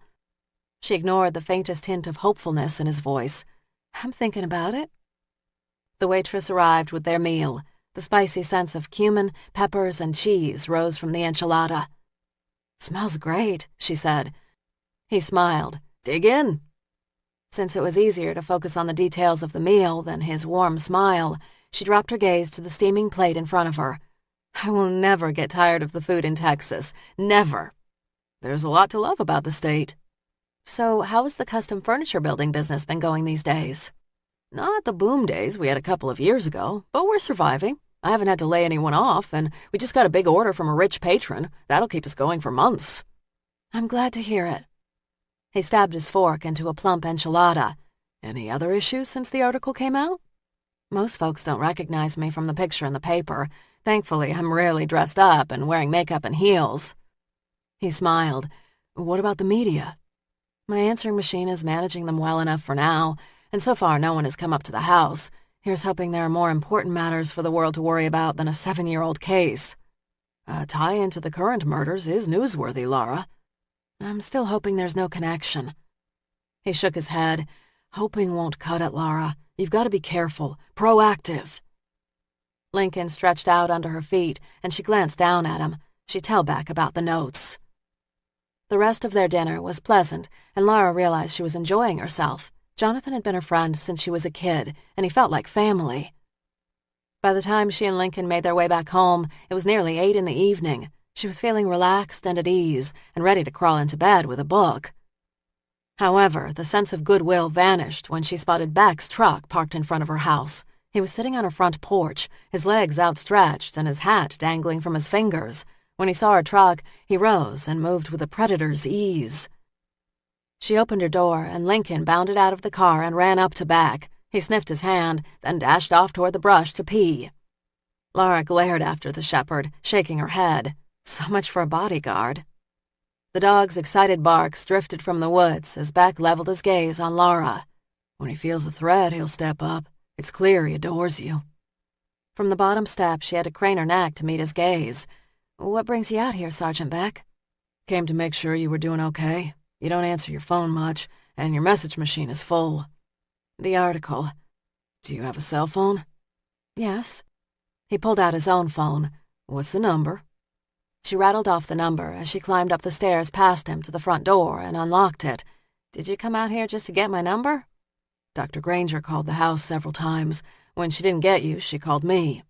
She ignored the faintest hint of hopefulness in his voice. I'm thinking about it. The waitress arrived with their meal. The spicy scents of cumin, peppers, and cheese rose from the enchilada. Smells great, she said. He smiled. Dig in. Since it was easier to focus on the details of the meal than his warm smile, she dropped her gaze to the steaming plate in front of her. I will never get tired of the food in Texas. Never. There's a lot to love about the state. So how has the custom furniture building business been going these days? Not the boom days we had a couple of years ago, but we're surviving. I haven't had to lay anyone off, and we just got a big order from a rich patron. That'll keep us going for months. I'm glad to hear it. He stabbed his fork into a plump enchilada. Any other issues since the article came out? Most folks don't recognize me from the picture in the paper. Thankfully, I'm rarely dressed up and wearing makeup and heels. He smiled. What about the media? My answering machine is managing them well enough for now, and so far no one has come up to the house. Here's hoping there are more important matters for the world to worry about than a 7-year-old case. A tie into the current murders is newsworthy, Laura. I'm still hoping there's no connection. He shook his head. Hoping won't cut it, Laura. You've got to be careful, proactive. Lincoln stretched out under her feet, and she glanced down at him. She'd tell back about the notes. The rest of their dinner was pleasant, and Laura realized she was enjoying herself. Jonathan had been her friend since she was a kid, and he felt like family. By the time she and Lincoln made their way back home, it was nearly 8 in the evening. She was feeling relaxed and at ease, and ready to crawl into bed with a book. However, the sense of goodwill vanished when she spotted Beck's truck parked in front of her house. He was sitting on her front porch, his legs outstretched and his hat dangling from his fingers. When he saw her truck, he rose and moved with a predator's ease. She opened her door, and Lincoln bounded out of the car and ran up to Beck. He sniffed his hand, then dashed off toward the brush to pee. Laura glared after the shepherd, shaking her head. So much for a bodyguard. The dog's excited barks drifted from the woods as Beck leveled his gaze on Laura. When he feels a threat, he'll step up. It's clear he adores you. From the bottom step, she had to crane her neck to meet his gaze. What brings you out here, Sergeant Beck? Came to make sure you were doing okay. You don't answer your phone much, and your message machine is full. The article. Do you have a cell phone? Yes. He pulled out his own phone. What's the number? She rattled off the number as she climbed up the stairs past him to the front door and unlocked it. Did you come out here just to get my number? Dr. Granger called the house several times. When she didn't get you, she called me.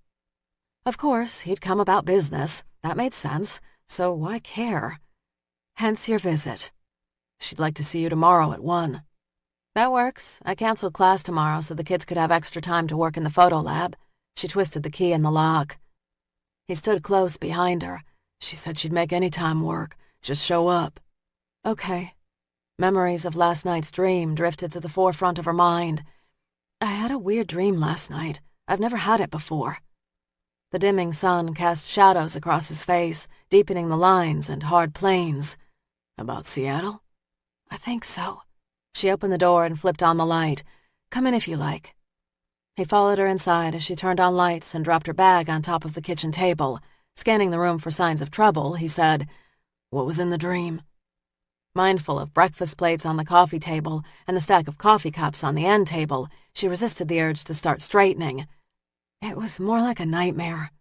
Of course, he'd come about business. That made sense. So why care? Hence your visit. She'd like to see you tomorrow at 1. That works. I canceled class tomorrow so the kids could have extra time to work in the photo lab. She twisted the key in the lock. He stood close behind her. She said she'd make any time work. Just show up. Okay. Memories of last night's dream drifted to the forefront of her mind. I had a weird dream last night. I've never had it before. The dimming sun cast shadows across his face, deepening the lines and hard planes. About Seattle? I think so. She opened the door and flipped on the light. Come in if you like. He followed her inside as she turned on lights and dropped her bag on top of the kitchen table. Scanning the room for signs of trouble, he said, What was in the dream? Mindful of breakfast plates on the coffee table and the stack of coffee cups on the end table, she resisted the urge to start straightening. It was more like a nightmare.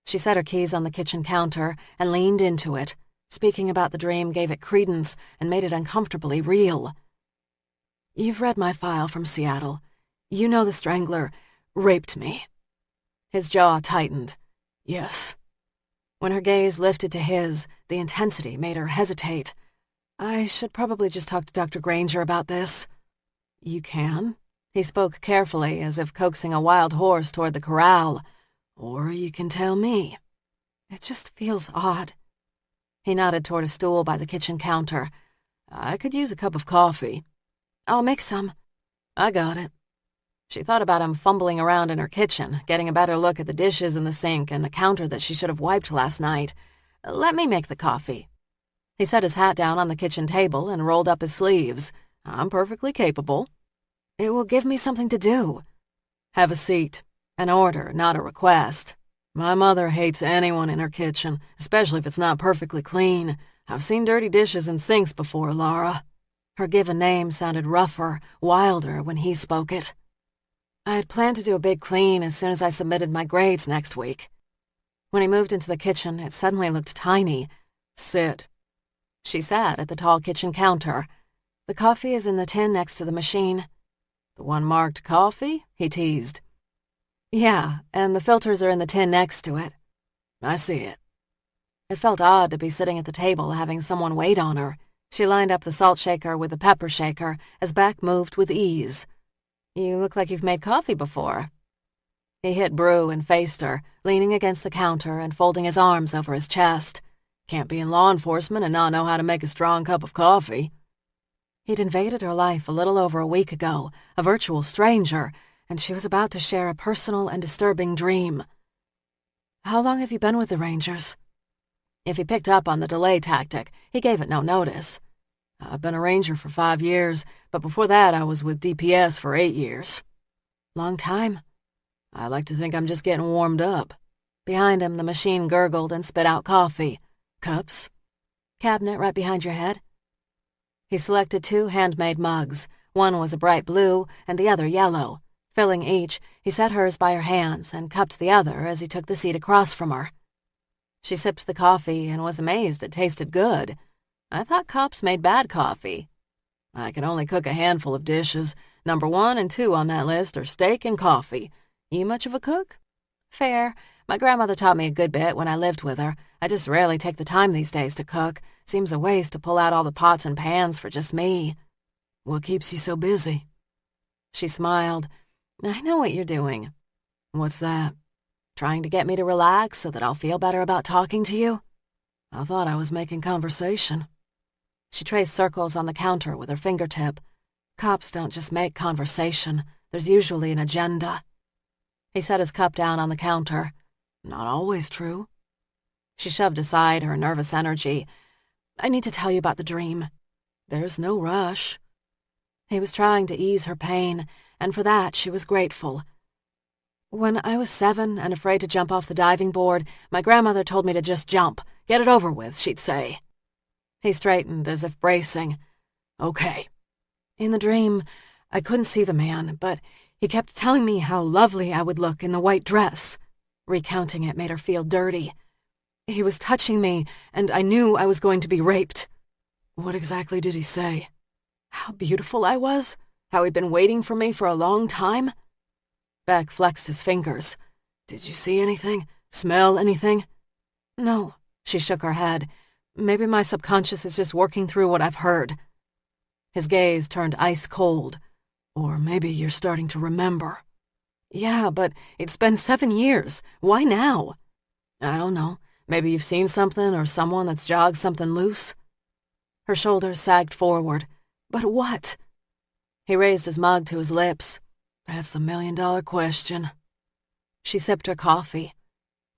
She set her keys on the kitchen counter and leaned into it. Speaking about the dream gave it credence and made it uncomfortably real. You've read my file from Seattle. You know the strangler raped me. His jaw tightened. Yes. When her gaze lifted to his, the intensity made her hesitate. I should probably just talk to Dr. Granger about this. You can? He spoke carefully, as if coaxing a wild horse toward the corral. Or you can tell me. It just feels odd. He nodded toward a stool by the kitchen counter. I could use a cup of coffee. I'll make some. I got it. She thought about him fumbling around in her kitchen, getting a better look at the dishes in the sink and the counter that she should have wiped last night. Let me make the coffee. He set his hat down on the kitchen table and rolled up his sleeves. I'm perfectly capable. It will give me something to do. Have a seat. An order, not a request. My mother hates anyone in her kitchen, especially if it's not perfectly clean. I've seen dirty dishes in sinks before, Laura. Her given name sounded rougher, wilder when he spoke it. I had planned to do a big clean as soon as I submitted my grades next week. When he moved into the kitchen, it suddenly looked tiny. Sit. She sat at the tall kitchen counter. The coffee is in the tin next to the machine. The one marked coffee? He teased. Yeah, and the filters are in the tin next to it. I see it. It felt odd to be sitting at the table having someone wait on her. She lined up the salt shaker with the pepper shaker as Beck moved with ease. You look like you've made coffee before. He hit brew and faced her, leaning against the counter and folding his arms over his chest. Can't be in law enforcement and not know how to make a strong cup of coffee. He'd invaded her life a little over a week ago, a virtual stranger, and she was about to share a personal and disturbing dream. How long have you been with the Rangers? If he picked up on the delay tactic, he gave it no notice. I've been a ranger for 5 years, but before that I was with DPS for 8 years. Long time? I like to think I'm just getting warmed up. Behind him, the machine gurgled and spit out coffee. Cups? Cabinet right behind your head? He selected 2 handmade mugs. One was a bright blue and the other yellow. Filling each, he set hers by her hands and cupped the other as he took the seat across from her. She sipped the coffee and was amazed it tasted good. I thought cops made bad coffee. I can only cook a handful of dishes. Number 1 and 2 on that list are steak and coffee. You much of a cook? Fair. My grandmother taught me a good bit when I lived with her. I just rarely take the time these days to cook. Seems a waste to pull out all the pots and pans for just me. What keeps you so busy? She smiled. I know what you're doing. What's that? Trying to get me to relax so that I'll feel better about talking to you? I thought I was making conversation. She traced circles on the counter with her fingertip. Cops don't just make conversation. There's usually an agenda. He set his cup down on the counter. Not always true. She shoved aside her nervous energy. I need to tell you about the dream. There's no rush. He was trying to ease her pain, and for that she was grateful. When I was 7 and afraid to jump off the diving board, my grandmother told me to just jump. Get it over with, she'd say. He straightened as if bracing. Okay. In the dream, I couldn't see the man, but he kept telling me how lovely I would look in the white dress. Recounting it made her feel dirty. He was touching me, and I knew I was going to be raped. What exactly did he say? How beautiful I was? How he'd been waiting for me for a long time? Beck flexed his fingers. Did you see anything? Smell anything? No, she shook her head. Maybe my subconscious is just working through what I've heard. His gaze turned ice cold. Or maybe you're starting to remember. Yeah, but it's been 7 years. Why now? I don't know. Maybe you've seen something or someone that's jogged something loose. Her shoulders sagged forward. But what? He raised his mug to his lips. That's the million-dollar question. She sipped her coffee.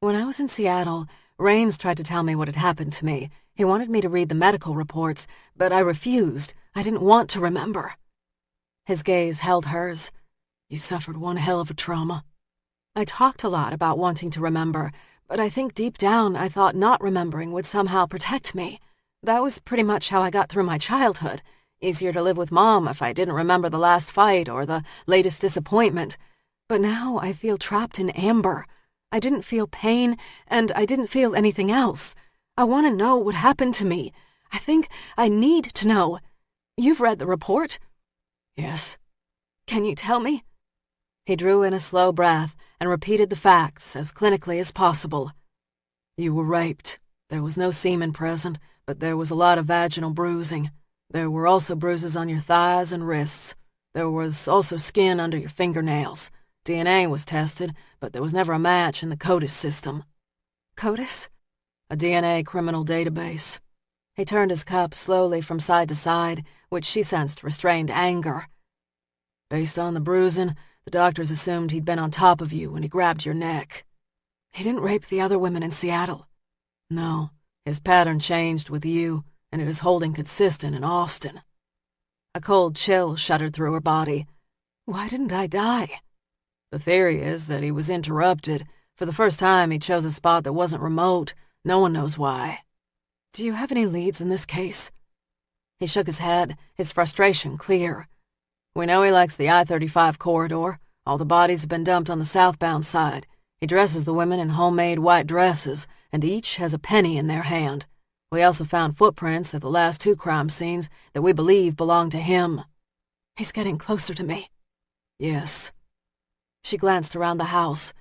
When I was in Seattle, Raines tried to tell me what had happened to me. He wanted me to read the medical reports, but I refused. I didn't want to remember. His gaze held hers. You suffered one hell of a trauma. I talked a lot about wanting to remember, but I think deep down I thought not remembering would somehow protect me. That was pretty much how I got through my childhood. Easier to live with Mom if I didn't remember the last fight or the latest disappointment. But now I feel trapped in amber. I didn't feel pain, and I didn't feel anything else. I want to know what happened to me. I think I need to know. You've read the report? Yes. Can you tell me? He drew in a slow breath and repeated the facts as clinically as possible. You were raped. There was no semen present, but there was a lot of vaginal bruising. There were also bruises on your thighs and wrists. There was also skin under your fingernails. DNA was tested, but there was never a match in the CODIS system. CODIS? A DNA criminal database. He turned his cup slowly from side to side, which she sensed restrained anger. Based on the bruising, the doctors assumed he'd been on top of you when he grabbed your neck. He didn't rape the other women in Seattle. No, his pattern changed with you, and it is holding consistent in Austin. A cold chill shuddered through her body. Why didn't I die? The theory is that he was interrupted. For the first time, he chose a spot that wasn't remote. No one knows why. Do you have any leads in this case? He shook his head, his frustration clear. We know he likes the I-35 corridor. All the bodies have been dumped on the southbound side. He dresses the women in homemade white dresses, and each has a penny in their hand. We also found footprints at the last 2 crime scenes that we believe belong to him. He's getting closer to me. Yes. She glanced around the house.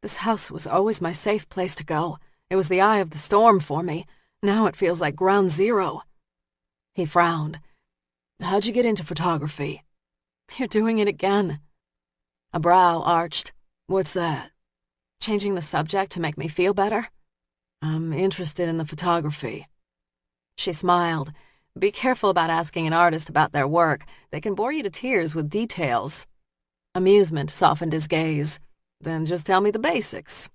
This house was always my safe place to go. It was the eye of the storm for me. Now it feels like ground zero. He frowned. How'd you get into photography? You're doing it again. A brow arched. What's that? Changing the subject to make me feel better? I'm interested in the photography. She smiled. Be careful about asking an artist about their work. They can bore you to tears with details. Amusement softened his gaze. Then just tell me the basics.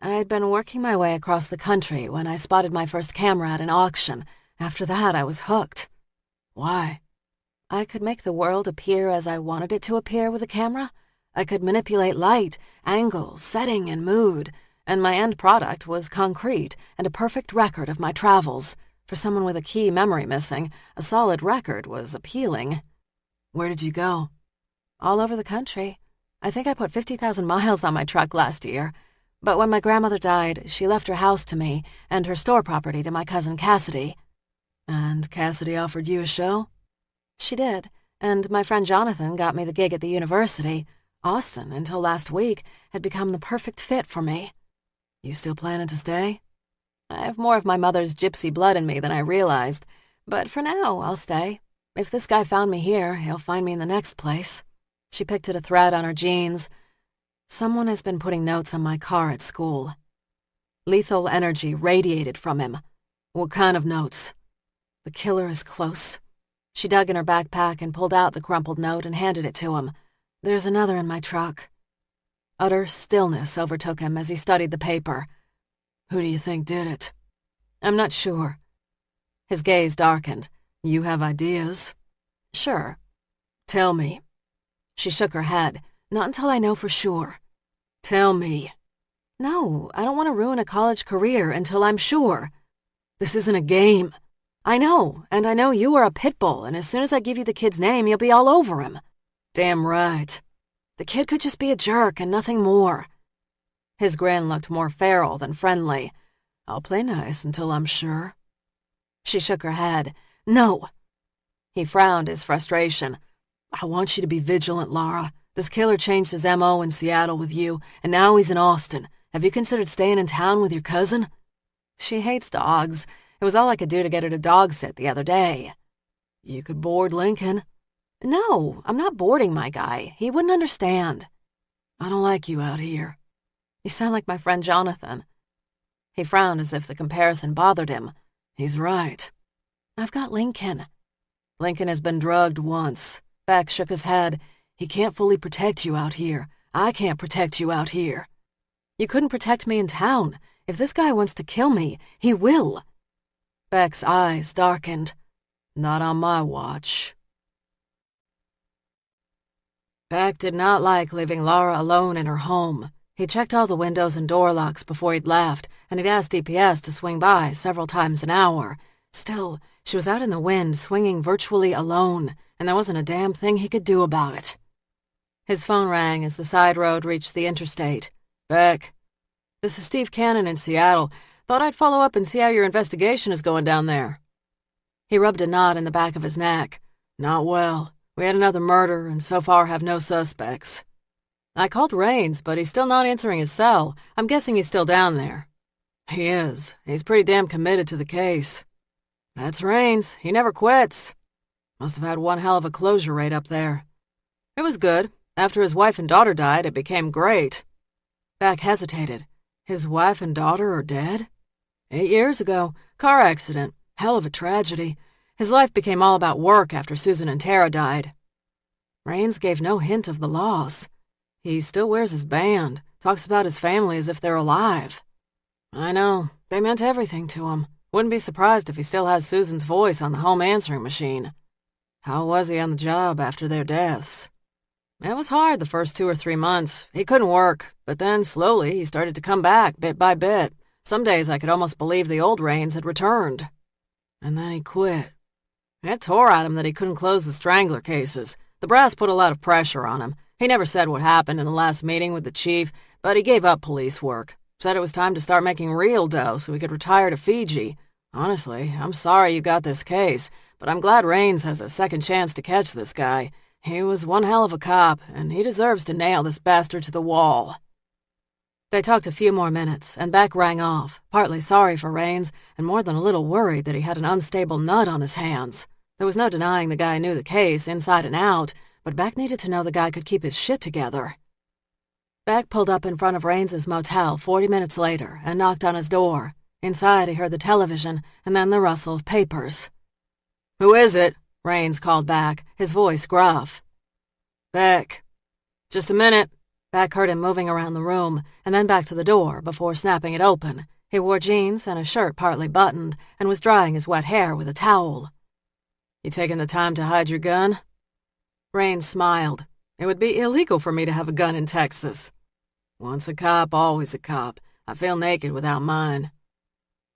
I'd been working my way across the country when I spotted my first camera at an auction. After that, I was hooked. Why? I could make the world appear as I wanted it to appear with a camera. I could manipulate light, angle, setting, and mood, and my end product was concrete and a perfect record of my travels. For someone with a key memory missing, a solid record was appealing. Where did you go? All over the country. I think I put 50,000 miles on my truck last year. But when my grandmother died, she left her house to me and her store property to my cousin Cassidy. And Cassidy offered you a show? She did, and my friend Jonathan got me the gig at the university. Austin, until last week, had become the perfect fit for me. You still planning to stay? I have more of my mother's gypsy blood in me than I realized, but for now, I'll stay. If this guy found me here, he'll find me in the next place. She picked at a thread on her jeans. Someone has been putting notes on my car at school. Lethal energy radiated from him. What kind of notes? The killer is close. She dug in her backpack and pulled out the crumpled note and handed it to him. There's another in my truck. Utter stillness overtook him as he studied the paper. Who do you think did it? I'm not sure. His gaze darkened. You have ideas? Sure. Tell me. She shook her head. Not until I know for sure. Tell me. No, I don't want to ruin a college career until I'm sure. This isn't a game. I know, and I know you are a pit bull, and as soon as I give you the kid's name, you'll be all over him. Damn right. The kid could just be a jerk and nothing more. His grin looked more feral than friendly. I'll play nice until I'm sure. She shook her head. No. He frowned his frustration. I want you to be vigilant, Lara. This killer changed his M.O. in Seattle with you, and now he's in Austin. Have you considered staying in town with your cousin? She hates dogs. It was all I could do to get her to dog sit the other day. You could board Lincoln. No, I'm not boarding my guy. He wouldn't understand. I don't like you out here. You sound like my friend Jonathan. He frowned as if the comparison bothered him. He's right. I've got Lincoln. Lincoln has been drugged once. Beck shook his head. He can't fully protect you out here. I can't protect you out here. You couldn't protect me in town. If this guy wants to kill me, he will. Beck's eyes darkened. Not on my watch. Beck did not like leaving Lara alone in her home. He checked all the windows and door locks before he'd left, and he'd asked DPS to swing by several times an hour. Still, she was out in the wind, swinging virtually alone, and there wasn't a damn thing he could do about it. His phone rang as the side road reached the interstate. Beck, this is Steve Cannon in Seattle. Thought I'd follow up and see how your investigation is going down there. He rubbed a knot in the back of his neck. Not well. We had another murder, and so far have no suspects. I called Raines, but he's still not answering his cell. I'm guessing he's still down there. He is. He's pretty damn committed to the case. That's Raines. He never quits. Must have had one hell of a closure rate up there. It was good. After his wife and daughter died, it became great. Beck hesitated. His wife and daughter are dead? 8 years ago. Car accident. Hell of a tragedy. His life became all about work after Susan and Tara died. Raines gave no hint of the loss. He still wears his band, talks about his family as if they're alive. I know. They meant everything to him. Wouldn't be surprised if he still has Susan's voice on the home answering machine. How was he on the job after their deaths? It was hard the first 2 or 3 months. He couldn't work, but then slowly he started to come back bit by bit. Some days I could almost believe the old Raines had returned. And then he quit. It tore at him that he couldn't close the Strangler cases. The brass put a lot of pressure on him. He never said what happened in the last meeting with the chief, but he gave up police work. Said it was time to start making real dough so he could retire to Fiji. Honestly, I'm sorry you got this case, but I'm glad Raines has a second chance to catch this guy. He was one hell of a cop, and he deserves to nail this bastard to the wall. They talked a few more minutes, and Beck rang off, partly sorry for Raines, and more than a little worried that he had an unstable nut on his hands. There was no denying the guy knew the case inside and out, but Beck needed to know the guy could keep his shit together. Beck pulled up in front of Raines's motel 40 minutes later and knocked on his door. Inside, he heard the television and then the rustle of papers. Who is it? Raines called back, his voice gruff. Beck. Just a minute. Beck heard him moving around the room and then back to the door before snapping it open. He wore jeans and a shirt partly buttoned and was drying his wet hair with a towel. You taking the time to hide your gun? Raines smiled. It would be illegal for me to have a gun in Texas. Once a cop, always a cop. I feel naked without mine.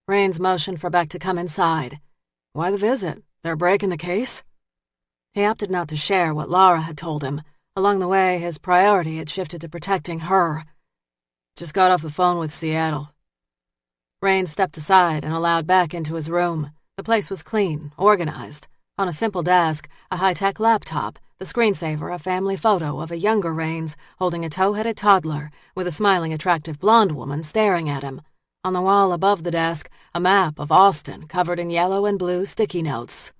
Raines motioned for Beck to come inside. Why the visit? They're breaking the case? He opted not to share what Lara had told him. Along the way, his priority had shifted to protecting her. Just got off the phone with Seattle. Raines stepped aside and allowed Beck into his room. The place was clean, organized. On a simple desk, a high-tech laptop, the screensaver a family photo of a younger Raines holding a tow-headed toddler with a smiling, attractive blonde woman staring at him. On the wall above the desk, a map of Austin covered in yellow and blue sticky notes.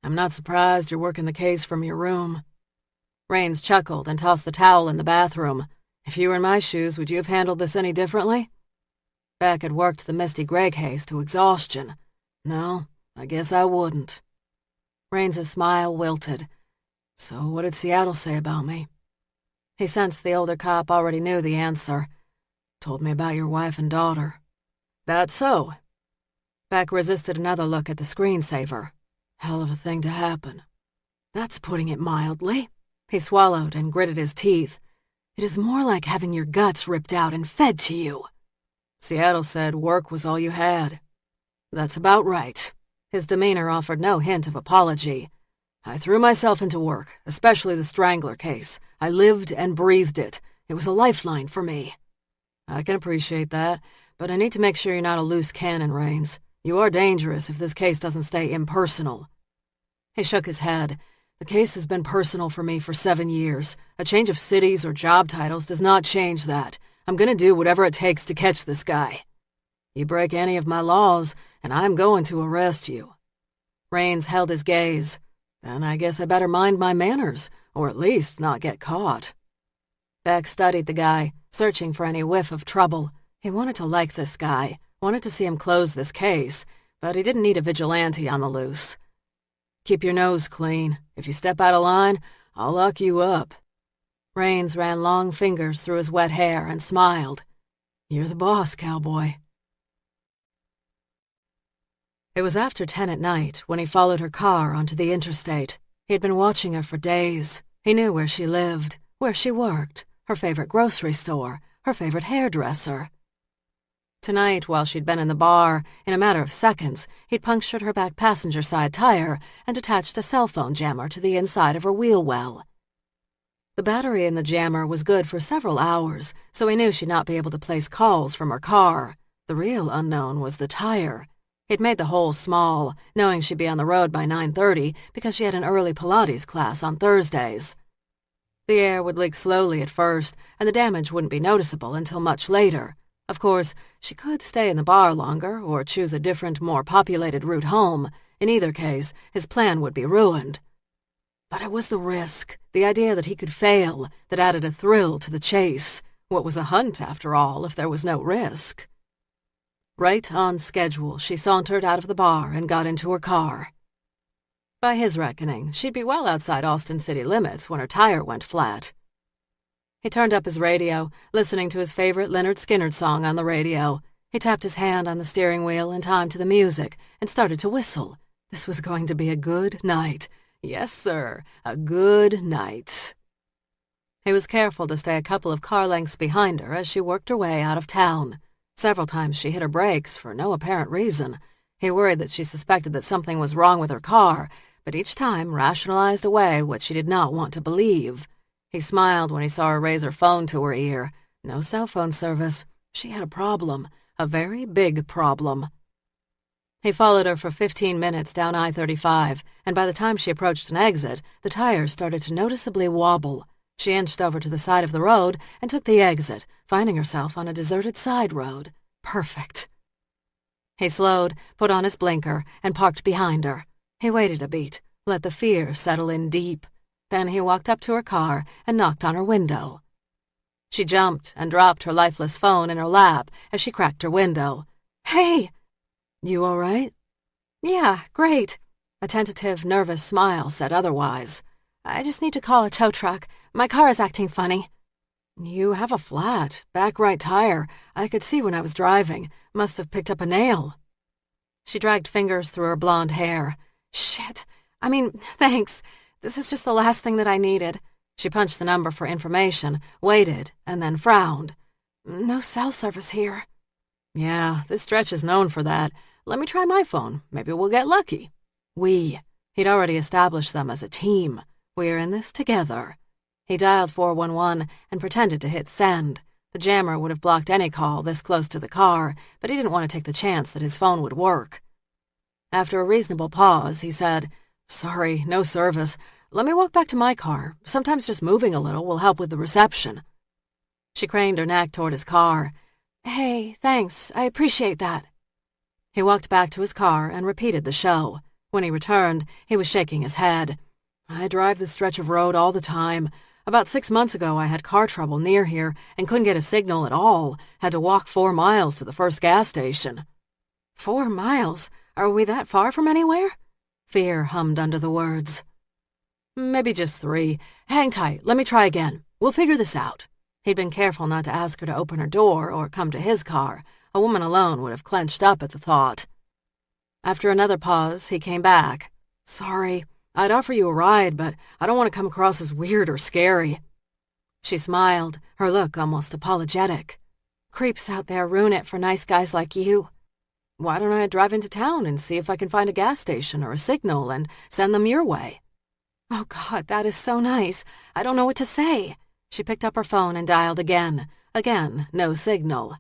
I'm not surprised you're working the case from your room. Raines chuckled and tossed the towel in the bathroom. If you were in my shoes, would you have handled this any differently? Beck had worked the Misty Gray case to exhaustion. No, I guess I wouldn't." Raines's smile wilted. "So what did Seattle say about me?" He sensed the older cop already knew the answer. "Told me about your wife and daughter." "That so?" Beck resisted another look at the screensaver. "Hell of a thing to happen." "That's putting it mildly." He swallowed and gritted his teeth. "It is more like having your guts ripped out and fed to you." "Seattle said work was all you had." "That's about right." His demeanor offered no hint of apology. "I threw myself into work, especially the Strangler case. I lived and breathed it. It was a lifeline for me." "I can appreciate that, but I need to make sure you're not a loose cannon, Raines. You are dangerous if this case doesn't stay impersonal." He shook his head. "The case has been personal for me for 7 years. A change of cities or job titles does not change that. I'm going to do whatever it takes to catch this guy. You break any of my laws, and I'm going to arrest you." Raines held his gaze. "Then I guess I better mind my manners, or at least not get caught." Beck studied the guy, searching for any whiff of trouble. He wanted to like this guy, wanted to see him close this case, but he didn't need a vigilante on the loose. "Keep your nose clean. If you step out of line, I'll lock you up." Raines ran long fingers through his wet hair and smiled. "You're the boss, cowboy." It was after 10 at night when he followed her car onto the interstate. He had been watching her for days. He knew where she lived, where she worked, her favorite grocery store, her favorite hairdresser. Tonight, while she'd been in the bar, in a matter of seconds, he'd punctured her back passenger side tire and attached a cell phone jammer to the inside of her wheel well. The battery in the jammer was good for several hours, so he knew she'd not be able to place calls from her car. The real unknown was the tire. He'd made the hole small, knowing she'd be on the road by 9:30 because she had an early Pilates class on Thursdays. The air would leak slowly at first, and the damage wouldn't be noticeable until much later. Of course, she could stay in the bar longer or choose a different, more populated route home. In either case, his plan would be ruined. But it was the risk, the idea that he could fail, that added a thrill to the chase. What was a hunt, after all, if there was no risk? Right on schedule, she sauntered out of the bar and got into her car. By his reckoning, she'd be well outside Austin city limits when her tire went flat. He turned up his radio, listening to his favorite Lynyrd Skynyrd song on the radio. He tapped his hand on the steering wheel in time to the music and started to whistle. This was going to be a good night. Yes, sir, a good night. He was careful to stay a couple of car lengths behind her as she worked her way out of town. Several times she hit her brakes for no apparent reason. He worried that she suspected that something was wrong with her car, but each time rationalized away what she did not want to believe. He smiled when he saw her raise her phone to her ear. No cell phone service. She had a problem, a very big problem. He followed her for 15 minutes down I-35, and by the time she approached an exit, the tires started to noticeably wobble. She inched over to the side of the road and took the exit, finding herself on a deserted side road. Perfect. He slowed, put on his blinker, and parked behind her. He waited a beat, let the fear settle in deep. Then he walked up to her car and knocked on her window. She jumped and dropped her lifeless phone in her lap as she cracked her window. "Hey!" "You all right?" "Yeah, great." A tentative, nervous smile said otherwise. "I just need to call a tow truck. My car is acting funny." "You have a flat, back right tire. I could see when I was driving. Must have picked up a nail." She dragged fingers through her blonde hair. "Shit. Thanks. This is just the last thing that I needed." She punched the number for information, waited, and then frowned. "No cell service here." "Yeah, this stretch is known for that. Let me try my phone. Maybe we'll get lucky." He'd already established them as a team. We're in this together. He dialed 411 and pretended to hit send. The jammer would have blocked any call this close to the car, but he didn't want to take the chance that his phone would work. After a reasonable pause, he said, "Sorry, no service. Let me walk back to my car. Sometimes just moving a little will help with the reception." She craned her neck toward his car. "Hey, thanks. I appreciate that." He walked back to his car and repeated the show. When he returned, he was shaking his head. "I drive this stretch of road all the time. About 6 months ago, I had car trouble near here and couldn't get a signal at all. Had to walk 4 miles to the first gas station." 4 miles? Are we that far from anywhere? Fear hummed under the words. Maybe just 3. Hang tight, let me try again. We'll figure this out. He'd been careful not to ask her to open her door or come to his car. A woman alone would have clenched up at the thought. After another pause, he came back. Sorry, I'd offer you a ride, but I don't want to come across as weird or scary. She smiled, her look almost apologetic. Creeps out there ruin it for nice guys like you. Why don't I drive into town and see if I can find a gas station or a signal and send them your way? Oh, God, that is so nice. I don't know what to say. She picked up her phone and dialed again. Again, no signal.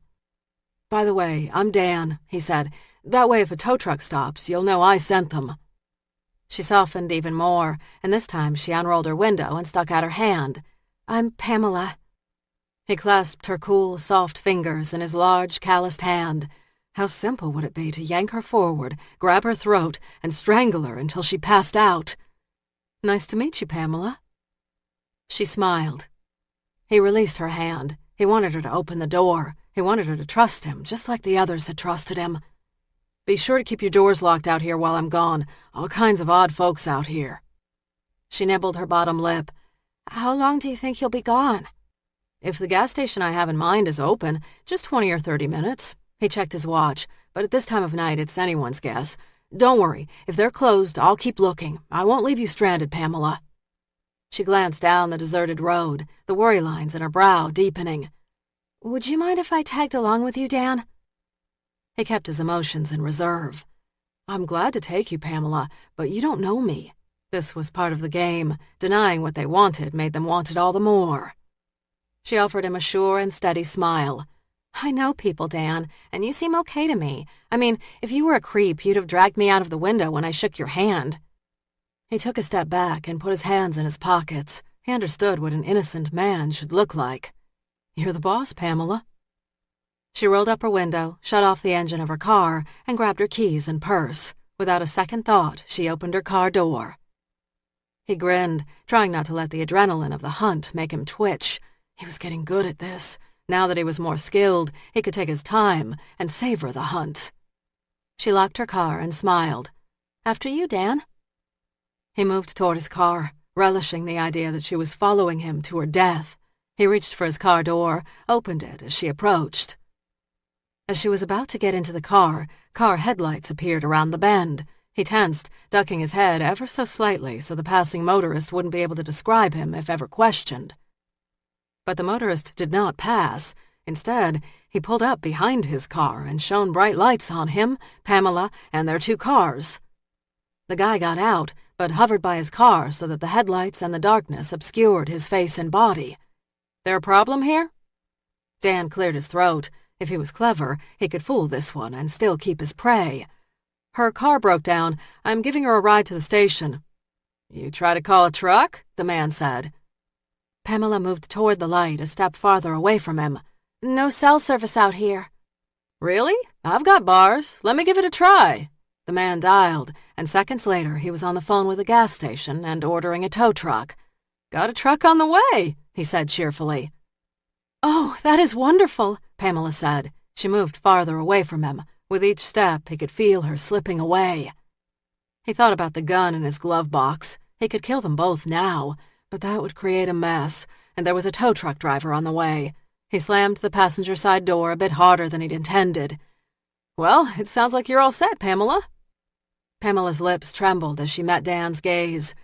By the way, I'm Dan, he said. That way if a tow truck stops, you'll know I sent them. She softened even more, and this time she unrolled her window and stuck out her hand. I'm Pamela. He clasped her cool, soft fingers in his large, calloused hand. How simple would it be to yank her forward, grab her throat, and strangle her until she passed out? Nice to meet you, Pamela. She smiled. He released her hand. He wanted her to open the door. He wanted her to trust him, just like the others had trusted him. Be sure to keep your doors locked out here while I'm gone. All kinds of odd folks out here. She nibbled her bottom lip. How long do you think you'll be gone? If the gas station I have in mind is open, just 20 or 30 minutes. He checked his watch, but at this time of night it's anyone's guess. Don't worry, if they're closed, I'll keep looking. I won't leave you stranded, Pamela. She glanced down the deserted road, the worry lines in her brow deepening. Would you mind if I tagged along with you, Dan? He kept his emotions in reserve. I'm glad to take you, Pamela, but you don't know me. This was part of the game. Denying what they wanted made them want it all the more. She offered him a sure and steady smile. I know people, Dan, and you seem okay to me. I mean, if you were a creep, you'd have dragged me out of the window when I shook your hand. He took a step back and put his hands in his pockets. He understood what an innocent man should look like. You're the boss, Pamela. She rolled up her window, shut off the engine of her car, and grabbed her keys and purse. Without a second thought, she opened her car door. He grinned, trying not to let the adrenaline of the hunt make him twitch. He was getting good at this. Now that he was more skilled, he could take his time and savor the hunt. She locked her car and smiled. After you, Dan. He moved toward his car, relishing the idea that she was following him to her death. He reached for his car door, opened it as she approached. As she was about to get into the car headlights appeared around the bend. He tensed, ducking his head ever so slightly so the passing motorist wouldn't be able to describe him if ever questioned. But the motorist did not pass. Instead, he pulled up behind his car and shone bright lights on him, Pamela, and their 2 cars. The guy got out, but hovered by his car so that the headlights and the darkness obscured his face and body. There a problem here? Dan cleared his throat. If he was clever, he could fool this one and still keep his prey. Her car broke down. I'm giving her a ride to the station. You try to call a truck? The man said. Pamela moved toward the light a step farther away from him. No cell service out here. Really? I've got bars. Let me give it a try. The man dialed, and seconds later he was on the phone with a gas station and ordering a tow truck. Got a truck on the way, he said cheerfully. Oh, that is wonderful, Pamela said. She moved farther away from him. With each step, he could feel her slipping away. He thought about the gun in his glove box. He could kill them both now, but that would create a mess, and there was a tow truck driver on the way. He slammed the passenger side door a bit harder than he'd intended. Well, it sounds like you're all set, Pamela. Pamela's lips trembled as she met Dan's gaze.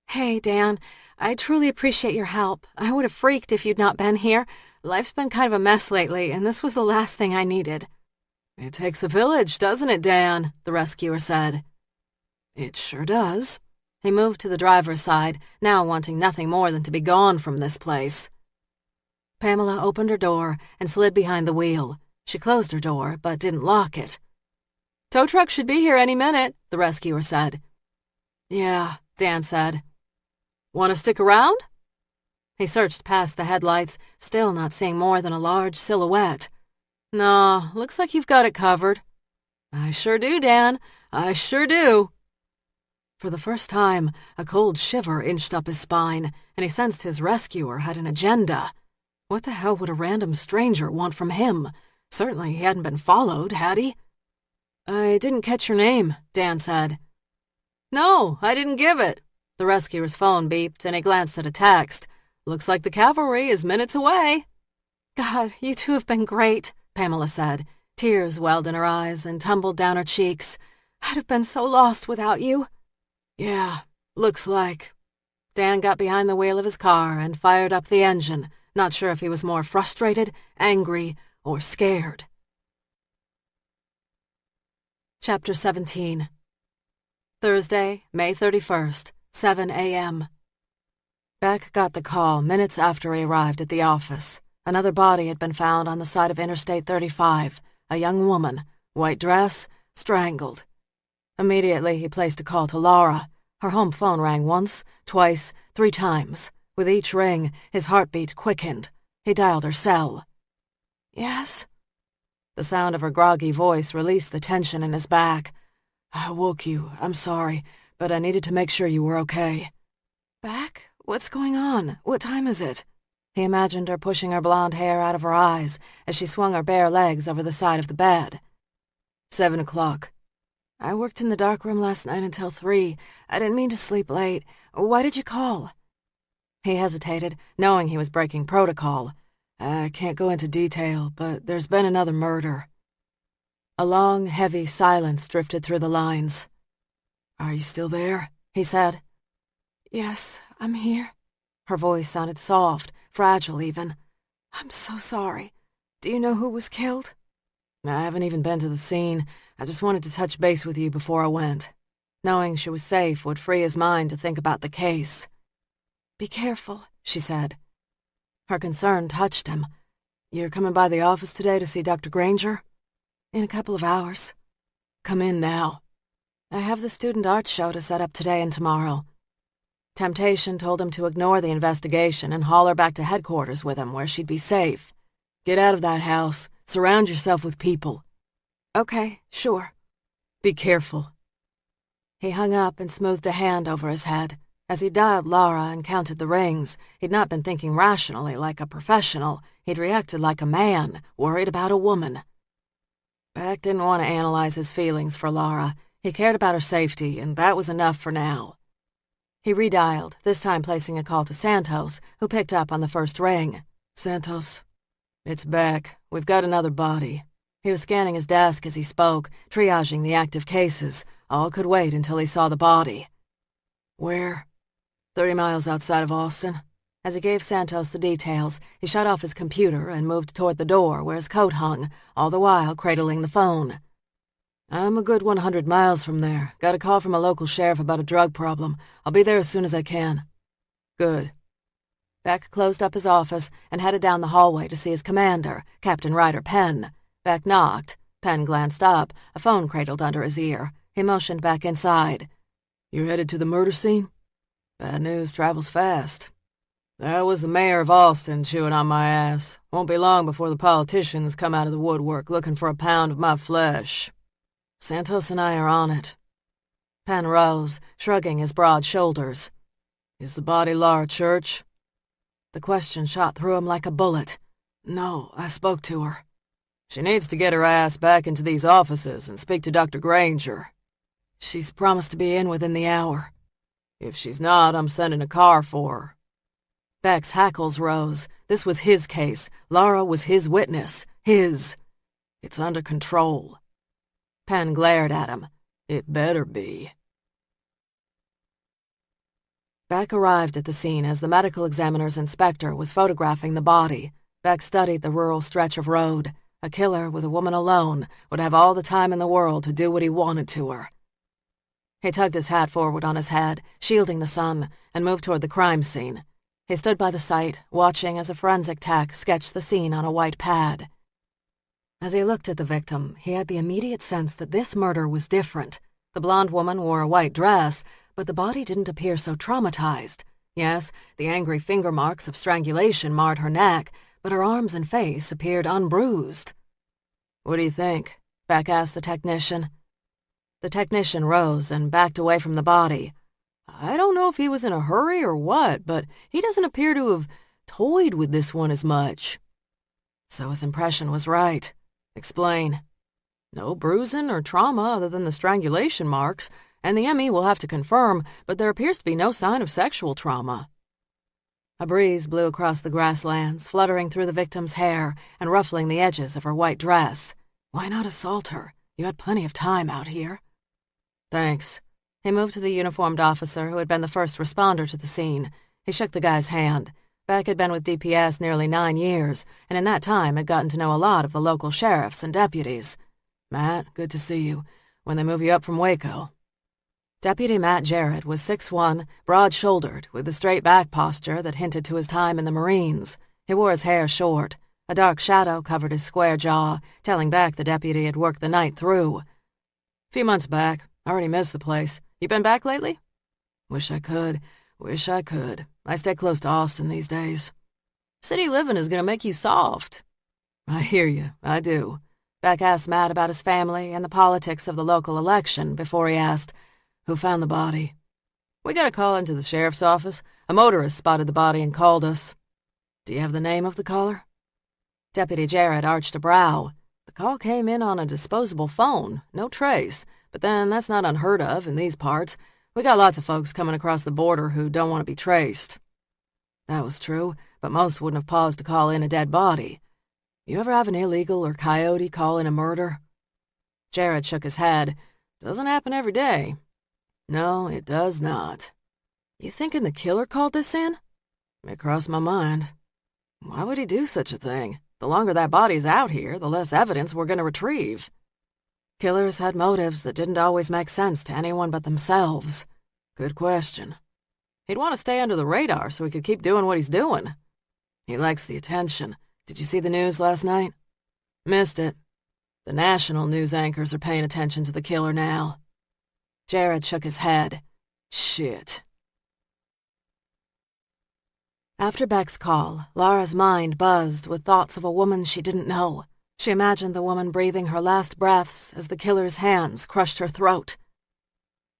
Hey, Dan, I truly appreciate your help. I would have freaked if you'd not been here. Life's been kind of a mess lately, and this was the last thing I needed. It takes a village, doesn't it, Dan? The rescuer said. It sure does. He moved to the driver's side, now wanting nothing more than to be gone from this place. Pamela opened her door and slid behind the wheel. She closed her door, but didn't lock it. Tow truck should be here any minute, the rescuer said. Yeah, Dan said. Want to stick around? He searched past the headlights, still not seeing more than a large silhouette. No, looks like you've got it covered. I sure do, Dan. I sure do. For the first time, a cold shiver inched up his spine, and he sensed his rescuer had an agenda. What the hell would a random stranger want from him? Certainly he hadn't been followed, had he? I didn't catch your name, Dan said. No, I didn't give it. The rescuer's phone beeped, and he glanced at a text. Looks like the cavalry is minutes away. God, you two have been great, Pamela said. Tears welled in her eyes and tumbled down her cheeks. I'd have been so lost without you. Yeah, looks like. Dan got behind the wheel of his car and fired up the engine, not sure if he was more frustrated, angry, or scared. Chapter 17. Thursday, May 31st, 7 a.m. Beck got the call minutes after he arrived at the office. Another body had been found on the side of Interstate 35, a young woman, white dress, strangled. Immediately, he placed a call to Laura. Her home phone rang once, twice, 3 times. With each ring, his heartbeat quickened. He dialed her cell. Yes? The sound of her groggy voice released the tension in his back. I woke you, I'm sorry, but I needed to make sure you were okay. Beck? What's going on? What time is it? He imagined her pushing her blonde hair out of her eyes as she swung her bare legs over the side of the bed. 7 o'clock. I worked in the darkroom last night until 3. I didn't mean to sleep late. Why did you call? He hesitated, knowing he was breaking protocol. I can't go into detail, but there's been another murder. A long, heavy silence drifted through the lines. Are you still there? He said. Yes, I'm here. Her voice sounded soft, fragile even. I'm so sorry. Do you know who was killed? I haven't even been to the scene. I just wanted to touch base with you before I went. Knowing she was safe would free his mind to think about the case. Be careful, she said. Her concern touched him. You're coming by the office today to see Dr. Granger? In a couple of hours. Come in now. I have the student art show to set up today and tomorrow. Temptation told him to ignore the investigation and haul her back to headquarters with him where she'd be safe. Get out of that house. Surround yourself with people. Okay, sure. Be careful. He hung up and smoothed a hand over his head. As he dialed Laura and counted the rings, he'd not been thinking rationally like a professional. He'd reacted like a man, worried about a woman. Beck didn't want to analyze his feelings for Laura. He cared about her safety, and that was enough for now. He redialed, this time placing a call to Santos, who picked up on the first ring. Santos. It's Beck. We've got another body. He was scanning his desk as he spoke, triaging the active cases. All could wait until he saw the body. Where? 30 miles outside of Austin. As he gave Santos the details, he shut off his computer and moved toward the door where his coat hung, all the while cradling the phone. I'm a good 100 miles from there. Got a call from a local sheriff about a drug problem. I'll be there as soon as I can. Good. Beck closed up his office and headed down the hallway to see his commander, Captain Ryder Penn. Beck knocked. Penn glanced up, a phone cradled under his ear. He motioned back inside. You're headed to the murder scene? Bad news travels fast. That was the mayor of Austin chewing on my ass. Won't be long before the politicians come out of the woodwork looking for a pound of my flesh. Santos and I are on it. Penn rose, shrugging his broad shoulders. Is the body Laura Church? The question shot through him like a bullet. No, I spoke to her. She needs to get her ass back into these offices and speak to Dr. Granger. She's promised to be in within the hour. If she's not, I'm sending a car for her. Beck's hackles rose. This was his case. Laura was his witness. His. It's under control. Penn glared at him. It better be. Beck arrived at the scene as the medical examiner's inspector was photographing the body. Beck studied the rural stretch of road. A killer with a woman alone would have all the time in the world to do what he wanted to her. He tugged his hat forward on his head, shielding the sun, and moved toward the crime scene. He stood by the site, watching as a forensic tech sketched the scene on a white pad. As he looked at the victim, he had the immediate sense that this murder was different. The blonde woman wore a white dress, but the body didn't appear so traumatized. Yes, the angry finger marks of strangulation marred her neck, but her arms and face appeared unbruised. What do you think? Beck asked the technician. The technician rose and backed away from the body. I don't know if he was in a hurry or what, but he doesn't appear to have toyed with this one as much. So his impression was right. Explain. No bruising or trauma other than the strangulation marks, and the ME will have to confirm, but there appears to be no sign of sexual trauma. A breeze blew across the grasslands, fluttering through the victim's hair and ruffling the edges of her white dress. Why not assault her? You had plenty of time out here. Thanks. He moved to the uniformed officer who had been the first responder to the scene. He shook the guy's hand. Beck had been with DPS nearly 9 years, and in that time had gotten to know a lot of the local sheriffs and deputies. Matt, good to see you. When they move you up from Waco. Deputy Matt Jarrett was 6'1", broad-shouldered, with a straight-back posture that hinted to his time in the Marines. He wore his hair short. A dark shadow covered his square jaw, telling Beck the deputy had worked the night through. Few months back. Already missed the place. You been back lately? Wish I could. I stay close to Austin these days. City living is gonna make you soft. I hear you. I do. Beck asked Matt about his family and the politics of the local election before he asked, "Who found the body?" We got a call into the sheriff's office. A motorist spotted the body and called us. Do you have the name of the caller? Deputy Jarrett arched a brow. The call came in on a disposable phone. No trace. But then that's not unheard of in these parts. We got lots of folks coming across the border who don't want to be traced. That was true, but most wouldn't have paused to call in a dead body. You ever have an illegal or coyote call in a murder? Jarrett shook his head. Doesn't happen every day. No, it does not. You thinking the killer called this in? It crossed my mind. Why would he do such a thing? The longer that body's out here, the less evidence we're going to retrieve. Killers had motives that didn't always make sense to anyone but themselves. Good question. He'd want to stay under the radar so he could keep doing what he's doing. He likes the attention. Did you see the news last night? Missed it. The national news anchors are paying attention to the killer now. Jared shook his head. Shit. After Beck's call, Lara's mind buzzed with thoughts of a woman she didn't know. She imagined the woman breathing her last breaths as the killer's hands crushed her throat.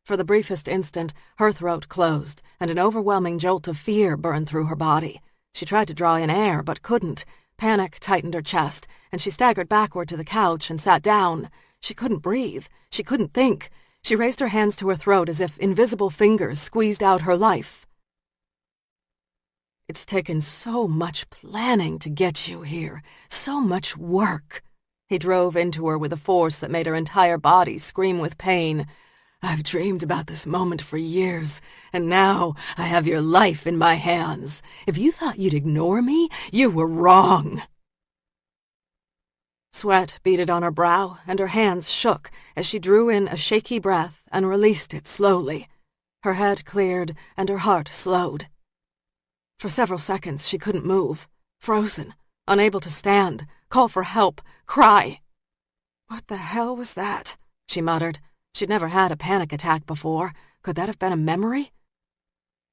For the briefest instant, her throat closed, and an overwhelming jolt of fear burned through her body. She tried to draw in air, but couldn't. Panic tightened her chest, and she staggered backward to the couch and sat down. She couldn't breathe. She couldn't think. She raised her hands to her throat as if invisible fingers squeezed out her life. It's taken so much planning to get you here, so much work. He drove into her with a force that made her entire body scream with pain. I've dreamed about this moment for years, and now I have your life in my hands. If you thought you'd ignore me, you were wrong. Sweat beaded on her brow, and her hands shook as she drew in a shaky breath and released it slowly. Her head cleared, and her heart slowed. For several seconds she couldn't move, frozen, unable to stand, call for help, cry. What the hell was that? She muttered. She'd never had a panic attack before. Could that have been a memory?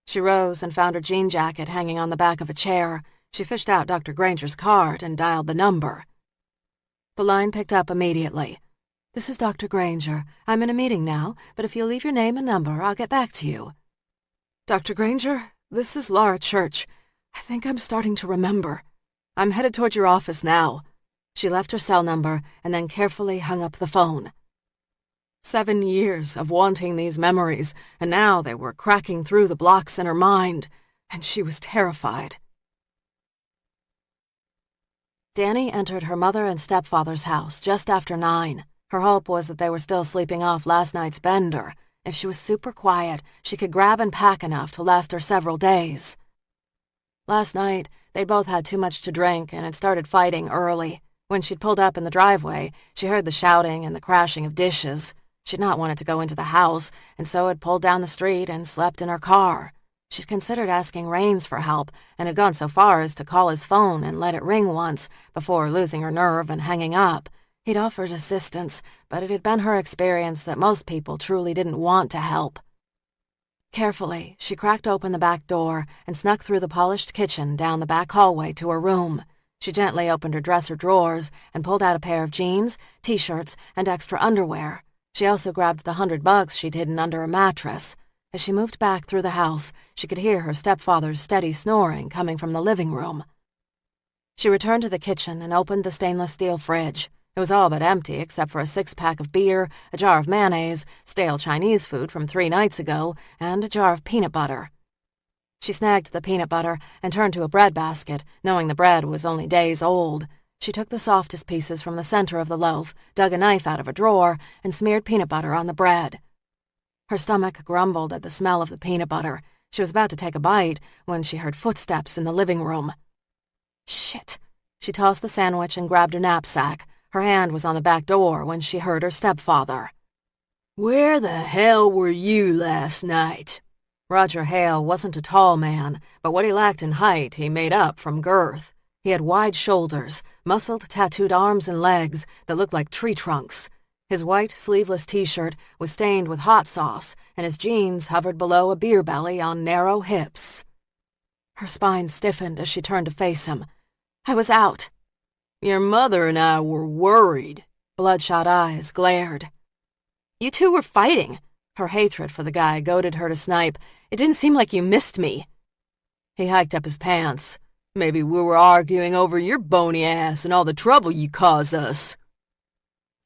She rose and found her jean jacket hanging on the back of a chair. She fished out Dr. Granger's card and dialed the number. The line picked up immediately. This is Dr. Granger. I'm in a meeting now, but if you'll leave your name and number, I'll get back to you. Dr. Granger? This is Laura Church. I think I'm starting to remember. I'm headed toward your office now. She left her cell number and then carefully hung up the phone. 7 years of wanting these memories, and now they were cracking through the blocks in her mind, and she was terrified. Danny entered her mother and stepfather's house just after 9. Her hope was that they were still sleeping off last night's bender. If she was super quiet, she could grab and pack enough to last her several days. Last night, they'd both had too much to drink and had started fighting early. When she'd pulled up in the driveway, she heard the shouting and the crashing of dishes. She'd not wanted to go into the house, and so had pulled down the street and slept in her car. She'd considered asking Raines for help, and had gone so far as to call his phone and let it ring once, before losing her nerve and hanging up. He'd offered assistance, but it had been her experience that most people truly didn't want to help. Carefully, she cracked open the back door and snuck through the polished kitchen down the back hallway to her room. She gently opened her dresser drawers and pulled out a pair of jeans, t-shirts, and extra underwear. She also grabbed the $100 she'd hidden under a mattress. As she moved back through the house, she could hear her stepfather's steady snoring coming from the living room. She returned to the kitchen and opened the stainless steel fridge. It was all but empty except for a 6-pack of beer, a jar of mayonnaise, stale Chinese food from 3 nights ago, and a jar of peanut butter. She snagged the peanut butter and turned to a bread basket, knowing the bread was only days old. She took the softest pieces from the center of the loaf, dug a knife out of a drawer, and smeared peanut butter on the bread. Her stomach grumbled at the smell of the peanut butter. She was about to take a bite when she heard footsteps in the living room. Shit. She tossed the sandwich and grabbed her knapsack. Her hand was on the back door when she heard her stepfather. "Where the hell were you last night?" Roger Hale wasn't a tall man, but what he lacked in height he made up from girth. He had wide shoulders, muscled tattooed arms and legs that looked like tree trunks. His white, sleeveless t-shirt was stained with hot sauce, and his jeans hovered below a beer belly on narrow hips. Her spine stiffened as she turned to face him. "I was out." "Your mother and I were worried." Bloodshot eyes glared. "You two were fighting." Her hatred for the guy goaded her to snipe. "It didn't seem like you missed me." He hiked up his pants. "Maybe we were arguing over your bony ass and all the trouble you caused us."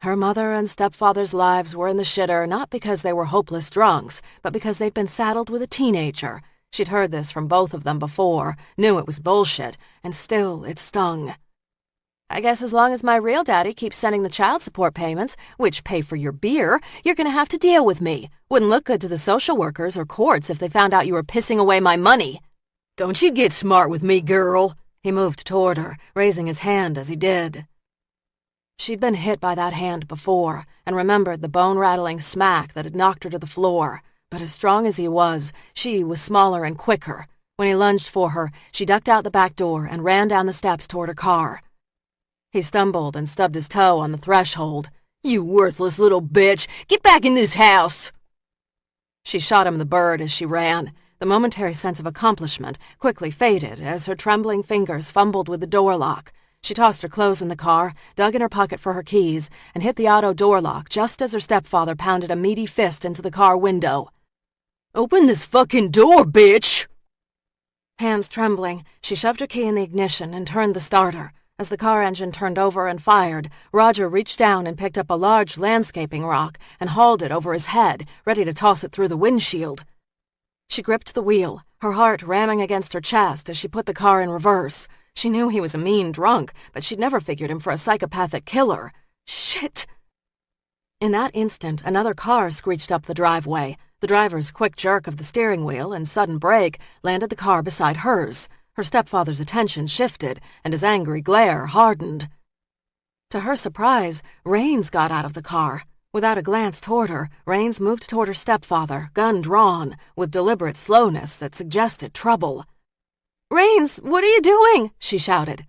Her mother and stepfather's lives were in the shitter not because they were hopeless drunks, but because they'd been saddled with a teenager. She'd heard this from both of them before, knew it was bullshit, and still it stung. "I guess as long as my real daddy keeps sending the child support payments, which pay for your beer, you're gonna have to deal with me. Wouldn't look good to the social workers or courts if they found out you were pissing away my money." "Don't you get smart with me, girl." He moved toward her, raising his hand as he did. She'd been hit by that hand before, and remembered the bone-rattling smack that had knocked her to the floor. But as strong as he was, she was smaller and quicker. When he lunged for her, she ducked out the back door and ran down the steps toward her car. He stumbled and stubbed his toe on the threshold. "You worthless little bitch! Get back in this house!" She shot him the bird as she ran. The momentary sense of accomplishment quickly faded as her trembling fingers fumbled with the door lock. She tossed her clothes in the car, dug in her pocket for her keys, and hit the auto door lock just as her stepfather pounded a meaty fist into the car window. "Open this fucking door, bitch!" Hands trembling, she shoved her key in the ignition and turned the starter. As the car engine turned over and fired, Roger reached down and picked up a large landscaping rock and hauled it over his head, ready to toss it through the windshield. She gripped the wheel, her heart ramming against her chest as she put the car in reverse. She knew he was a mean drunk, but she'd never figured him for a psychopathic killer. Shit! In that instant, another car screeched up the driveway. The driver's quick jerk of the steering wheel and sudden brake landed the car beside hers. Her stepfather's attention shifted, and his angry glare hardened. To her surprise, Raines got out of the car. Without a glance toward her, Raines moved toward her stepfather, gun drawn, with deliberate slowness that suggested trouble. "Raines, what are you doing?" she shouted.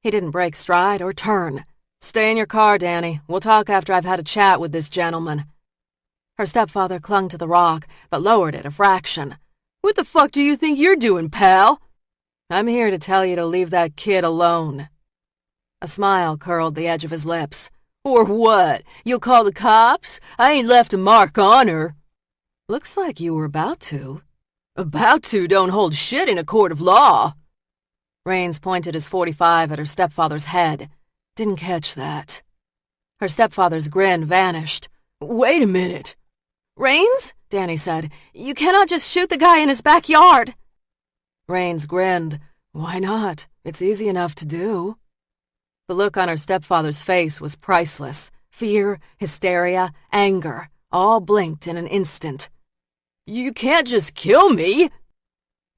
He didn't break stride or turn. "Stay in your car, Danny. We'll talk after I've had a chat with this gentleman." Her stepfather clung to the rock, but lowered it a fraction. "What the fuck do you think you're doing, pal?" "I'm here to tell you to leave that kid alone." A smile curled the edge of his lips. "Or what? You'll call the cops? I ain't left a mark on her." "Looks like you were about to." "About to don't hold shit in a court of law." Raines pointed his .45 at her stepfather's head. "Didn't catch that." Her stepfather's grin vanished. "Wait a minute." "Raines," Danny said, "you cannot just shoot the guy in his backyard." Raines grinned. "Why not? It's easy enough to do." The look on her stepfather's face was priceless. Fear, hysteria, anger, all blinked in an instant. "You can't just kill me."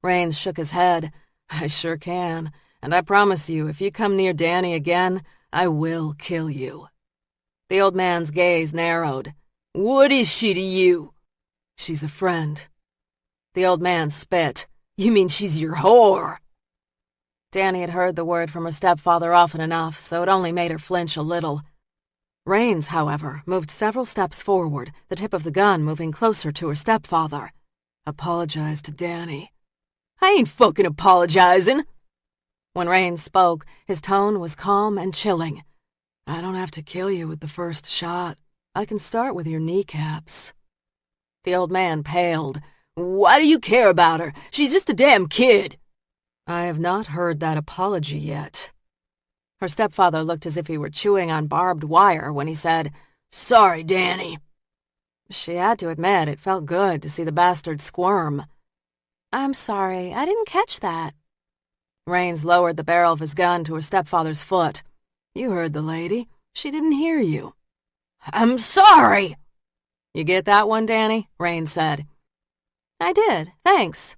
Raines shook his head. "I sure can, and I promise you if you come near Danny again, I will kill you." The old man's gaze narrowed. "What is she to you?" "She's a friend." The old man spit. "You mean she's your whore?" Danny had heard the word from her stepfather often enough, so it only made her flinch a little. Raines, however, moved several steps forward, the tip of the gun moving closer to her stepfather. "Apologize to Danny." "I ain't fucking apologizing." When Raines spoke, his tone was calm and chilling. "I don't have to kill you with the first shot. I can start with your kneecaps." The old man paled. "Why do you care about her? She's just a damn kid." "I have not heard that apology yet." Her stepfather looked as if he were chewing on barbed wire when he said, "Sorry, Danny." She had to admit it felt good to see the bastard squirm. I'm sorry, I didn't catch that. Raines lowered the barrel of his gun to her stepfather's foot. "You heard the lady. She didn't hear you." "I'm sorry!" "You get that one, Danny?" Raines said. I did, thanks.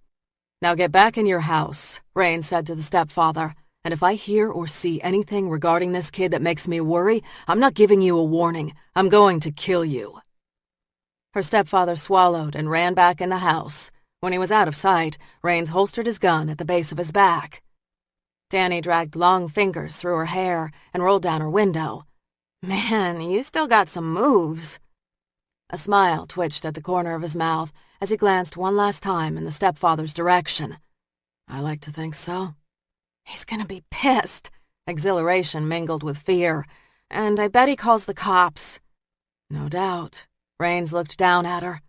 "Now get back in your house," Raines said to the stepfather. "And if I hear or see anything regarding this kid that makes me worry, I'm not giving you a warning. I'm going to kill you." Her stepfather swallowed and ran back in the house. When he was out of sight, Raines holstered his gun at the base of his back. Danny dragged long fingers through her hair and rolled down her window. "Man, you still got some moves." A smile twitched at the corner of his mouth as he glanced one last time in the stepfather's direction. "I like to think so." He's gonna be pissed. Exhilaration mingled with fear. "And I bet he calls the cops." "No doubt." Raines looked down at her.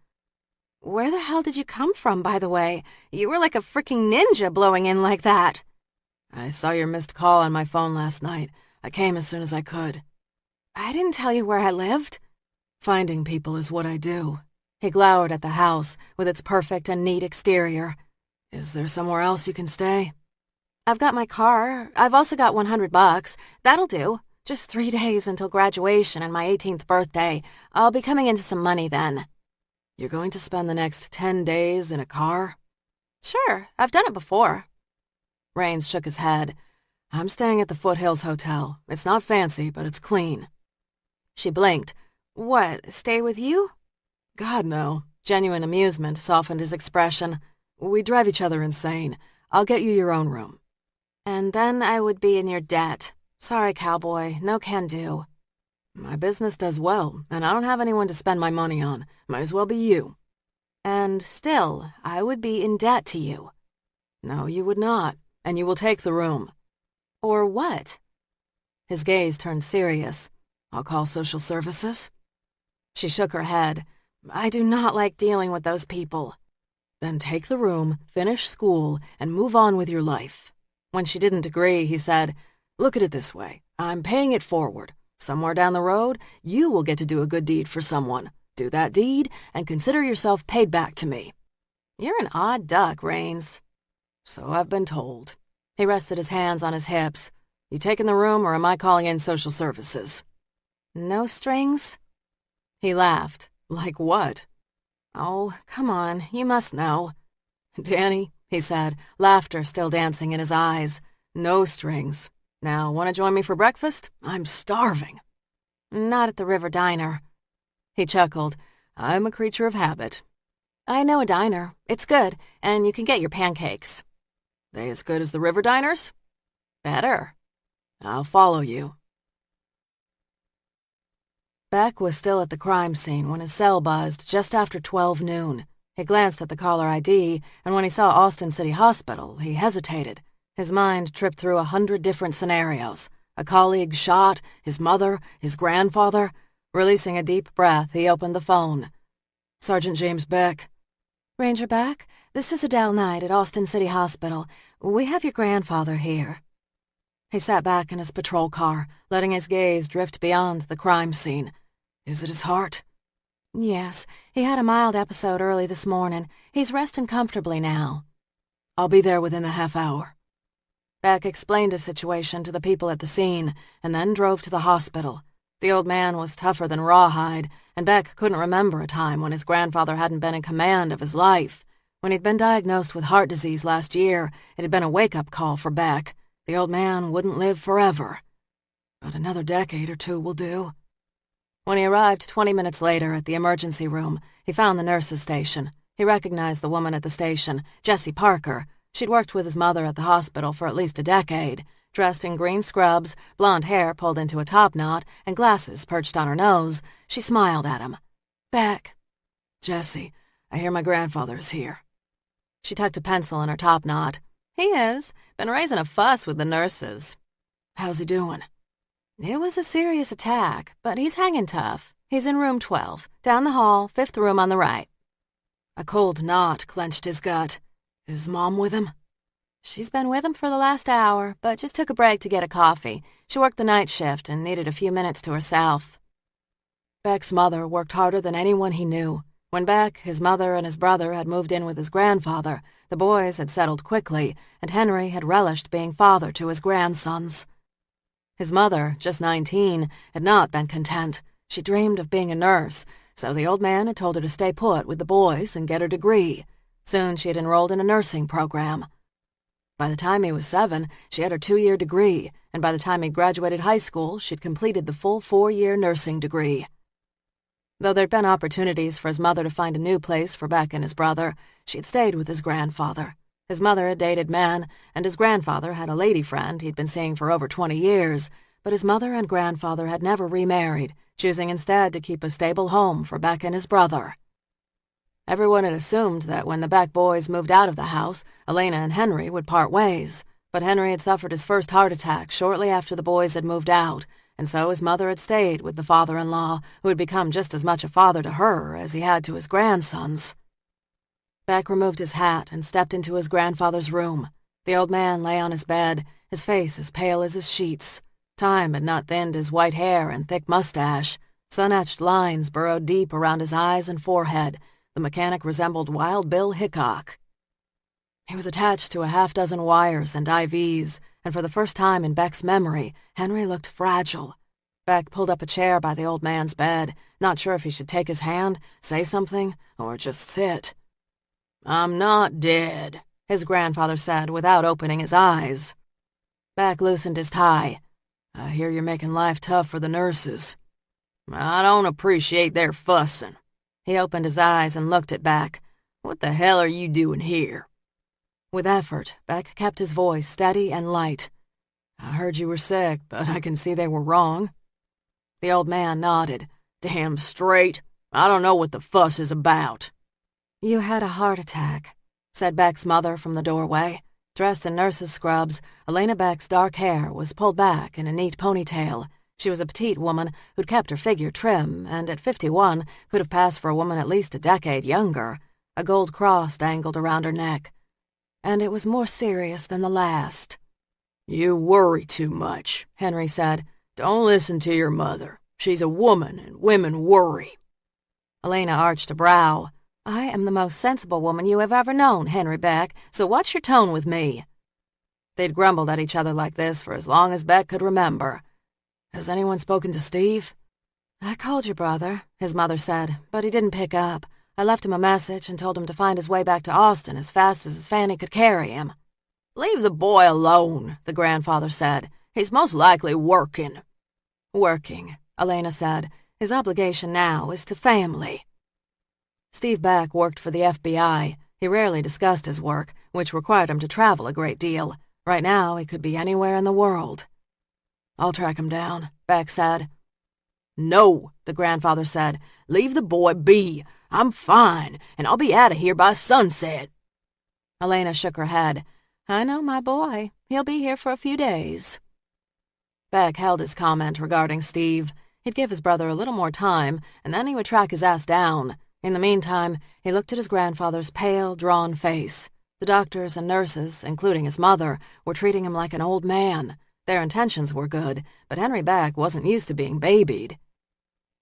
Where the hell did you come from, by the way? You were like a freaking ninja blowing in like that. "I saw your missed call on my phone last night. I came as soon as I could." I didn't tell you where I lived. "Finding people is what I do." He glowered at the house with its perfect and neat exterior. "Is there somewhere else you can stay?" I've got my car. I've also got $100. That'll do. Just 3 days until graduation and my 18th birthday. I'll be coming into some money then." "You're going to spend the next 10 days in a car?" "Sure, I've done it before." Raines shook his head. "I'm staying at the Foothills Hotel. It's not fancy, but it's clean." She blinked. "What, stay with you?" "God, no." Genuine amusement softened his expression. "We drive each other insane. I'll get you your own room." "And then I would be in your debt. Sorry, cowboy, no can do." "My business does well, and I don't have anyone to spend my money on. Might as well be you." "And still, I would be in debt to you." "No, you would not, and you will take the room." "Or what?" His gaze turned serious. "I'll call social services." She shook her head. "I do not like dealing with those people." "Then take the room, finish school, and move on with your life." When she didn't agree, he said, "Look at it this way. I'm paying it forward. Somewhere down the road, you will get to do a good deed for someone. Do that deed, and consider yourself paid back to me." "You're an odd duck, Raines." "So I've been told." He rested his hands on his hips. "You taking the room, or am I calling in social services?" "No strings?" He laughed. "Like what?" "Oh, come on, you must know." "Danny," he said, laughter still dancing in his eyes. "No strings. Now, want to join me for breakfast? I'm starving." "Not at the River Diner." He chuckled. "I'm a creature of habit." "I know a diner. It's good, and you can get your pancakes." "They as good as the River Diners?" "Better." "I'll follow you." Beck was still at the crime scene when his cell buzzed just after 12 noon. He glanced at the caller ID, and when he saw Austin City Hospital, he hesitated. His mind tripped through 100 different scenarios. A colleague shot, his mother, his grandfather. Releasing a deep breath, he opened the phone. "Sergeant James Beck." "Ranger Beck, this is Adele Knight at Austin City Hospital. We have your grandfather here." He sat back in his patrol car, letting his gaze drift beyond the crime scene. "Is it his heart?" "Yes, he had a mild episode early this morning. He's resting comfortably now." "I'll be there within a half hour." Beck explained his situation to the people at the scene, and then drove to the hospital. The old man was tougher than rawhide, and Beck couldn't remember a time when his grandfather hadn't been in command of his life. When he'd been diagnosed with heart disease last year, it had been a wake-up call for Beck. The old man wouldn't live forever. But another decade or two will do. When he arrived 20 minutes later at the emergency room, he found the nurse's station. He recognized the woman at the station, Jessie Parker. She'd worked with his mother at the hospital for at least a decade. Dressed in green scrubs, blonde hair pulled into a topknot, and glasses perched on her nose, she smiled at him. "Beck." "Jessie, I hear my grandfather's here." She tucked a pencil in her topknot. "He is. Been raising a fuss with the nurses." "How's he doing?" "It was a serious attack, but he's hanging tough. He's in room 12, down the hall, 5th room on the right." A cold knot clenched his gut. "Is Mom with him?" She's been with him for the last hour, but just took a break to get a coffee. She worked the night shift and needed a few minutes to herself. Beck's mother worked harder than anyone he knew. When Beck, his mother, and his brother had moved in with his grandfather, the boys had settled quickly, and Henry had relished being father to his grandsons. His mother, just 19, had not been content. She dreamed of being a nurse, so the old man had told her to stay put with the boys and get her degree. Soon she had enrolled in a nursing program. By the time he was 7, she had her 2-year degree, and by the time he graduated high school, she'd completed the full 4-year nursing degree. Though there'd been opportunities for his mother to find a new place for Beck and his brother, she'd stayed with his grandfather. His mother had dated men, and his grandfather had a lady friend he'd been seeing for over 20 years, but his mother and grandfather had never remarried, choosing instead to keep a stable home for Beck and his brother. Everyone had assumed that when the Beck boys moved out of the house, Elena and Henry would part ways, but Henry had suffered his first heart attack shortly after the boys had moved out, and so his mother had stayed with the father-in-law, who had become just as much a father to her as he had to his grandsons. Beck removed his hat and stepped into his grandfather's room. The old man lay on his bed, his face as pale as his sheets. Time had not thinned his white hair and thick mustache. Sun-etched lines burrowed deep around his eyes and forehead. The mechanic resembled Wild Bill Hickok. He was attached to a half-dozen wires and IVs, and for the first time in Beck's memory, Henry looked fragile. Beck pulled up a chair by the old man's bed, not sure if he should take his hand, say something, or just sit. "I'm not dead," his grandfather said without opening his eyes. Beck loosened his tie. "I hear you're making life tough for the nurses." "I don't appreciate their fussing." He opened his eyes and looked at Beck. "What the hell are you doing here?" With effort, Beck kept his voice steady and light. "I heard you were sick, but I can see they were wrong." The old man nodded. "Damn straight. I don't know what the fuss is about." "You had a heart attack," said Beck's mother from the doorway. Dressed in nurse's scrubs, Elena Beck's dark hair was pulled back in a neat ponytail. She was a petite woman who'd kept her figure trim, and at 51 could have passed for a woman at least a decade younger. A gold cross dangled around her neck. And it was more serious than the last. "You worry too much," Henry said. "Don't listen to your mother. She's a woman, and women worry." Elena arched a brow. "I am the most sensible woman you have ever known, Henry Beck, so watch your tone with me." They'd grumbled at each other like this for as long as Beck could remember. "Has anyone spoken to Steve?" "I called your brother," his mother said, "but he didn't pick up. I left him a message and told him to find his way back to Austin as fast as his fanny could carry him." "Leave the boy alone," the grandfather said. "He's most likely working." "Working," Elena said. "His obligation now is to family." Steve Beck worked for the FBI. He rarely discussed his work, which required him to travel a great deal. Right now, he could be anywhere in the world. "I'll track him down," Beck said. "No," the grandfather said. "Leave the boy be. I'm fine, and I'll be out of here by sunset." Elena shook her head. "I know my boy. He'll be here for a few days." Beck held his comment regarding Steve. He'd give his brother a little more time, and then he would track his ass down. In the meantime, he looked at his grandfather's pale, drawn face. The doctors and nurses, including his mother, were treating him like an old man. Their intentions were good, but Henry Beck wasn't used to being babied.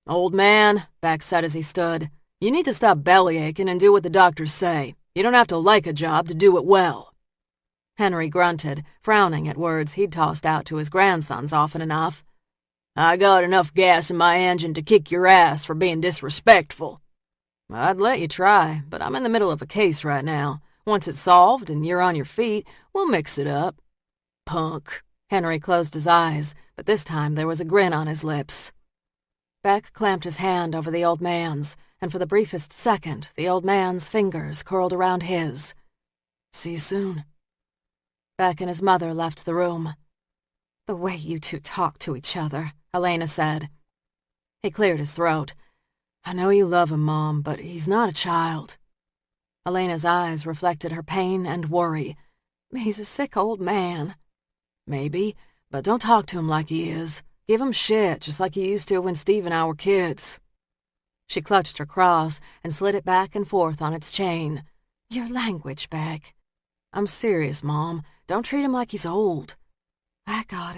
"Old man," Beck said as he stood, "you need to stop bellyaching and do what the doctors say. You don't have to like a job to do it well." Henry grunted, frowning at words he'd tossed out to his grandsons often enough. "I got enough gas in my engine to kick your ass for being disrespectful." "I'd let you try, but I'm in the middle of a case right now. Once it's solved and you're on your feet, we'll mix it up." "Punk." Henry closed his eyes, but this time there was a grin on his lips. Beck clamped his hand over the old man's, and for the briefest second, the old man's fingers curled around his. "See you soon." Beck and his mother left the room. "The way you two talk to each other," Elena said. He cleared his throat. "I know you love him, Mom, but he's not a child." Elena's eyes reflected her pain and worry. "He's a sick old man." "Maybe, but don't talk to him like he is. Give him shit, just like you used to when Steve and I were kids." She clutched her cross and slid it back and forth on its chain. "Your language, Beck." I'm serious, Mom. Don't treat him like he's old. I got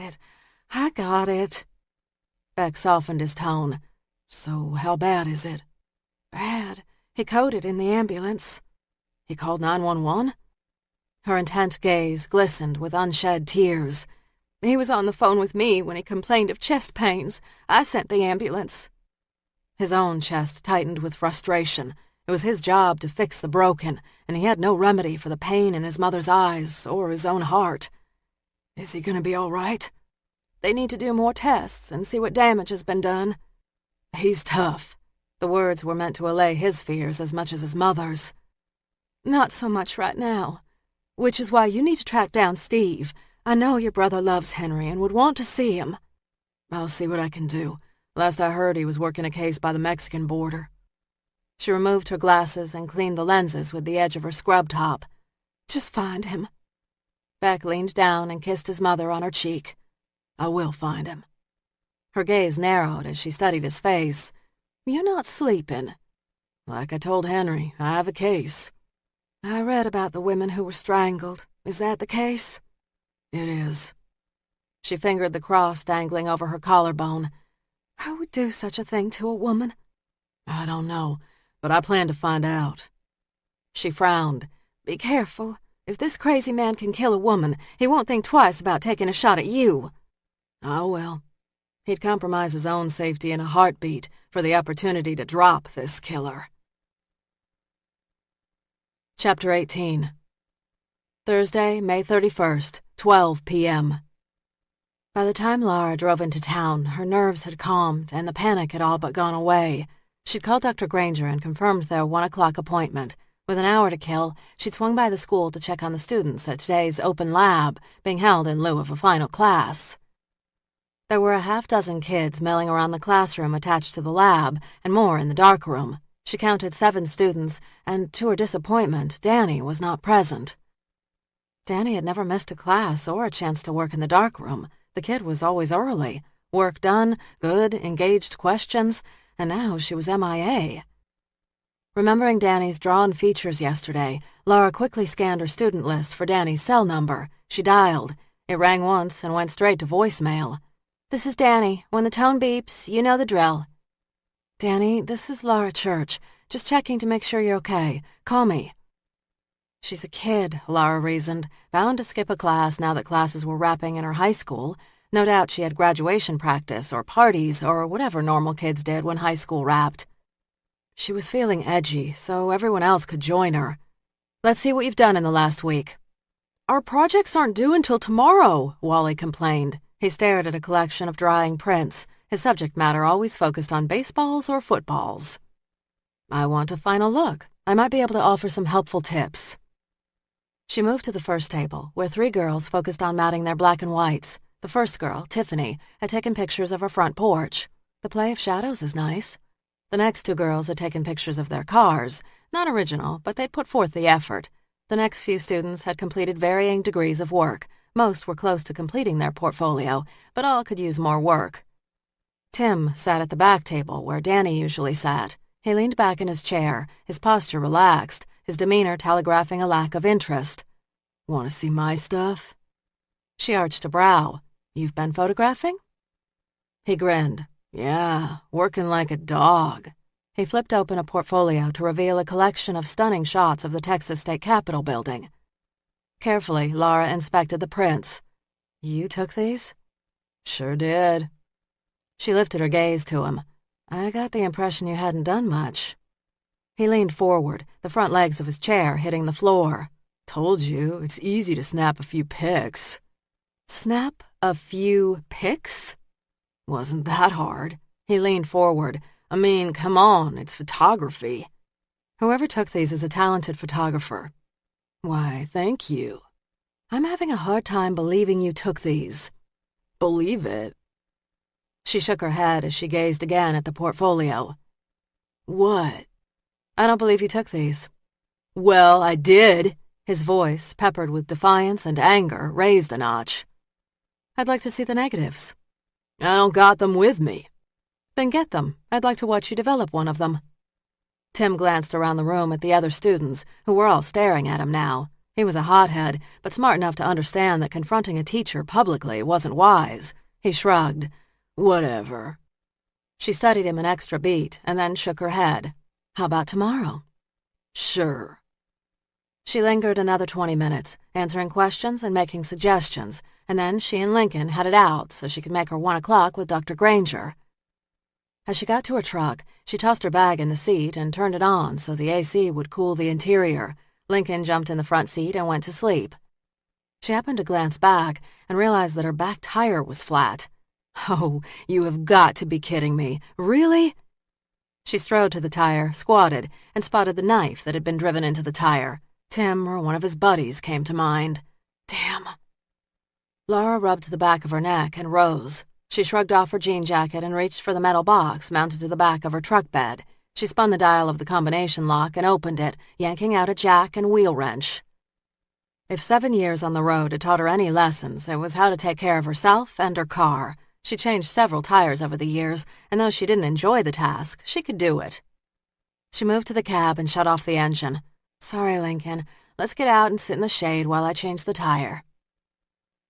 it. Beck softened his tone. So how bad is it? Bad. He coded in the ambulance. He called 911? Her intent gaze glistened with unshed tears. He was on the phone with me when he complained of chest pains. I sent the ambulance. His own chest tightened with frustration. It was his job to fix the broken, and he had no remedy for the pain in his mother's eyes or his own heart. Is he gonna be all right? They need to do more tests and see what damage has been done. He's tough. The words were meant to allay his fears as much as his mother's. Not so much right now. Which is why you need to track down Steve. I know your brother loves Henry and would want to see him. I'll see what I can do. Last I heard, he was working a case by the Mexican border. She removed her glasses and cleaned the lenses with the edge of her scrub top. Just find him. Beck leaned down and kissed his mother on her cheek. I will find him. Her gaze narrowed as she studied his face. You're not sleeping. Like I told Henry, I have a case. I read about the women who were strangled. Is that the case? It is. She fingered the cross dangling over her collarbone. Who would do such a thing to a woman? I don't know, but I plan to find out. She frowned. Be careful. If this crazy man can kill a woman, he won't think twice about taking a shot at you. Oh, well. He'd compromise his own safety in a heartbeat for the opportunity to drop this killer. Chapter 18. Thursday, May 31st, 12 p.m. By the time Laura drove into town, her nerves had calmed and the panic had all but gone away. She'd called Dr. Granger and confirmed their 1 o'clock appointment. With an hour to kill, she'd swung by the school to check on the students at today's open lab, being held in lieu of a final class. There were a half-dozen kids milling around the classroom attached to the lab, and more in the darkroom. She counted 7 students, and to her disappointment, Danny was not present. Danny had never missed a class or a chance to work in the darkroom. The kid was always early. Work done, good, engaged questions, and now she was MIA. Remembering Danny's drawn features yesterday, Laura quickly scanned her student list for Danny's cell number. She dialed. It rang once and went straight to voicemail. This is Danny. When the tone beeps, you know the drill. Danny, this is Laura Church. Just checking to make sure you're okay. Call me. She's a kid, Laura reasoned, bound to skip a class now that classes were wrapping in her high school. No doubt she had graduation practice or parties or whatever normal kids did when high school wrapped. She was feeling edgy, so everyone else could join her. Let's see what you've done in the last week. Our projects aren't due until tomorrow, Wally complained. He stared at a collection of drying prints, his subject matter always focused on baseballs or footballs. I want a final look. I might be able to offer some helpful tips. She moved to the first table, where 3 girls focused on matting their black and whites. The first girl, Tiffany, had taken pictures of her front porch. The play of shadows is nice. The next 2 girls had taken pictures of their cars. Not original, but they'd put forth the effort. The next few students had completed varying degrees of work. Most were close to completing their portfolio, but all could use more work. Tim sat at the back table where Danny usually sat. He leaned back in his chair, his posture relaxed, his demeanor telegraphing a lack of interest. Want to see my stuff? She arched a brow. You've been photographing? He grinned. Yeah, working like a dog. He flipped open a portfolio to reveal a collection of stunning shots of the Texas State Capitol building. Carefully, Laura inspected the prints. You took these? Sure did. She lifted her gaze to him. I got the impression you hadn't done much. He leaned forward, the front legs of his chair hitting the floor. Told you, it's easy to snap a few pics. Snap a few pics? Wasn't that hard. He leaned forward. I mean, come on, it's photography. Whoever took these is a talented photographer. Why, thank you. I'm having a hard time believing you took these. Believe it? She shook her head as she gazed again at the portfolio. What? I don't believe you took these. Well, I did. His voice, peppered with defiance and anger, raised a notch. I'd like to see the negatives. I don't got them with me. Then get them. I'd like to watch you develop one of them. Tim glanced around the room at the other students, who were all staring at him now. He was a hothead, but smart enough to understand that confronting a teacher publicly wasn't wise. He shrugged. Whatever. She studied him an extra beat and then shook her head. How about tomorrow? Sure. She lingered another 20 minutes, answering questions and making suggestions, and then she and Lincoln headed out so she could make her 1 o'clock with Dr. Granger. As she got to her truck, she tossed her bag in the seat and turned it on so the AC would cool the interior. Lincoln jumped in the front seat and went to sleep. She happened to glance back and realized that her back tire was flat. Oh, you have got to be kidding me. Really? She strode to the tire, squatted, and spotted the knife that had been driven into the tire. Tim or one of his buddies came to mind. Damn. Laura rubbed the back of her neck and rose. She shrugged off her jean jacket and reached for the metal box mounted to the back of her truck bed. She spun the dial of the combination lock and opened it, yanking out a jack and wheel wrench. If 7 years on the road had taught her any lessons, it was how to take care of herself and her car. She changed several tires over the years, and though she didn't enjoy the task, she could do it. She moved to the cab and shut off the engine. Sorry, Lincoln. Let's get out and sit in the shade while I change the tire.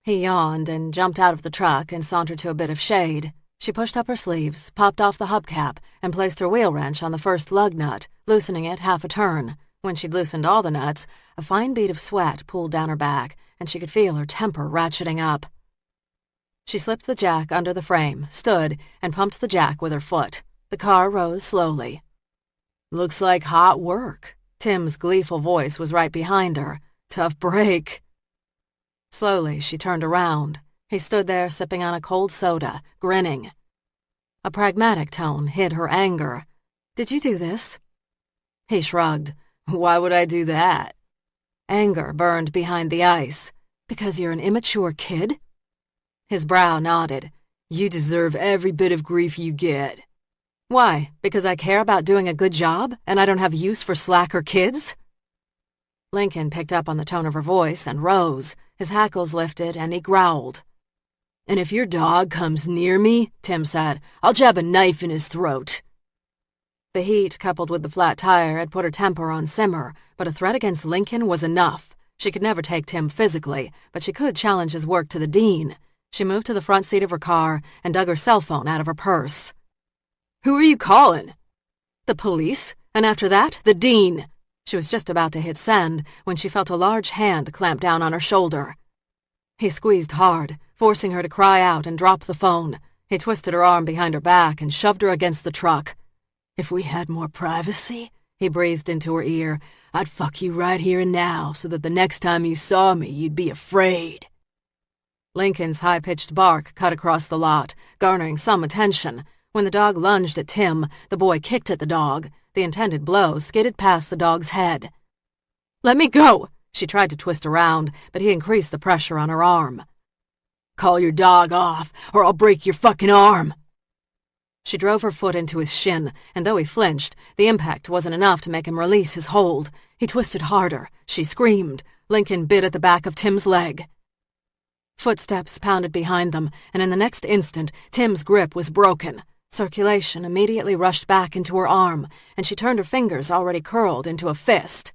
He yawned and jumped out of the truck and sauntered to a bit of shade. She pushed up her sleeves, popped off the hubcap, and placed her wheel wrench on the first lug nut, loosening it half a turn. When she'd loosened all the nuts, a fine bead of sweat pooled down her back, and she could feel her temper ratcheting up. She slipped the jack under the frame, stood, and pumped the jack with her foot. The car rose slowly. Looks like hot work. Tim's gleeful voice was right behind her. Tough break. Slowly, she turned around. He stood there sipping on a cold soda, grinning. A pragmatic tone hid her anger. Did you do this? He shrugged. Why would I do that? Anger burned behind the ice. Because you're an immature kid? His brow nodded. You deserve every bit of grief you get. Why? Because I care about doing a good job and I don't have use for slacker kids? Lincoln picked up on the tone of her voice and rose. His hackles lifted and he growled. And if your dog comes near me, Tim said, I'll jab a knife in his throat. The heat, coupled with the flat tire, had put her temper on simmer, but a threat against Lincoln was enough. She could never take Tim physically, but she could challenge his work to the dean. She moved to the front seat of her car and dug her cell phone out of her purse. Who are you calling? The police, and after that, the dean. She was just about to hit send when she felt a large hand clamp down on her shoulder. He squeezed hard, forcing her to cry out and drop the phone. He twisted her arm behind her back and shoved her against the truck. If we had more privacy, he breathed into her ear, I'd fuck you right here and now so that the next time you saw me, you'd be afraid. Lincoln's high-pitched bark cut across the lot, garnering some attention. When the dog lunged at Tim, the boy kicked at the dog. The intended blow skidded past the dog's head. Let me go! She tried to twist around, but he increased the pressure on her arm. Call your dog off, or I'll break your fucking arm! She drove her foot into his shin, and though he flinched, the impact wasn't enough to make him release his hold. He twisted harder. She screamed. Lincoln bit at the back of Tim's leg. Footsteps pounded behind them, and in the next instant, Tim's grip was broken. Circulation immediately rushed back into her arm, and she turned her fingers already curled into a fist.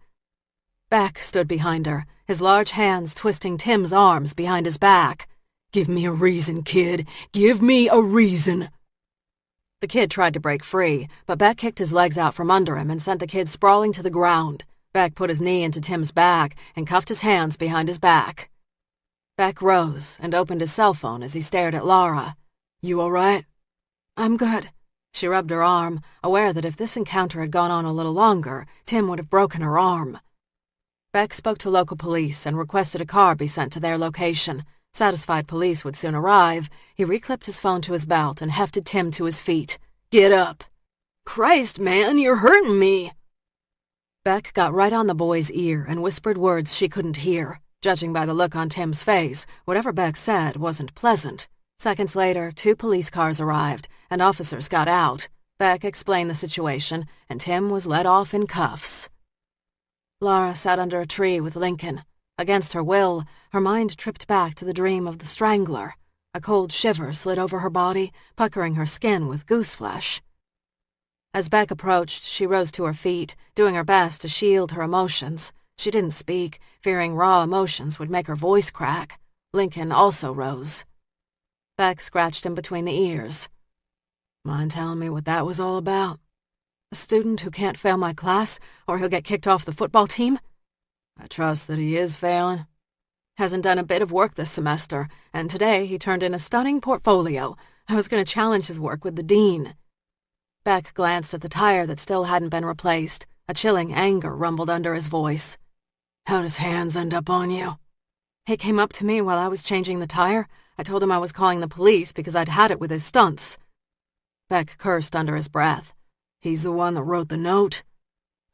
Beck stood behind her, his large hands twisting Tim's arms behind his back. Give me a reason, kid. Give me a reason. The kid tried to break free, but Beck kicked his legs out from under him and sent the kid sprawling to the ground. Beck put his knee into Tim's back and cuffed his hands behind his back. Beck rose and opened his cell phone as he stared at Laura. You all right? I'm good. She rubbed her arm, aware that if this encounter had gone on a little longer, Tim would have broken her arm. Beck spoke to local police and requested a car be sent to their location. Satisfied police would soon arrive, he reclipped his phone to his belt and hefted Tim to his feet. Get up. Christ, man, you're hurting me. Beck got right on the boy's ear and whispered words she couldn't hear. Judging by the look on Tim's face, whatever Beck said wasn't pleasant. Seconds later, 2 police cars arrived, and officers got out. Beck explained the situation, and Tim was led off in cuffs. Laura sat under a tree with Lincoln. Against her will, her mind tripped back to the dream of the strangler. A cold shiver slid over her body, puckering her skin with gooseflesh. As Beck approached, she rose to her feet, doing her best to shield her emotions. She didn't speak, fearing raw emotions would make her voice crack. Lincoln also rose. Beck scratched him between the ears. Mind telling me what that was all about? A student who can't fail my class, or he'll get kicked off the football team? I trust that he is failing. Hasn't done a bit of work this semester, and today he turned in a stunning portfolio. I was going to challenge his work with the dean. Beck glanced at the tire that still hadn't been replaced. A chilling anger rumbled under his voice. How does Hands end up on you? He came up to me while I was changing the tire. I told him I was calling the police because I'd had it with his stunts. Beck cursed under his breath. He's the one that wrote the note.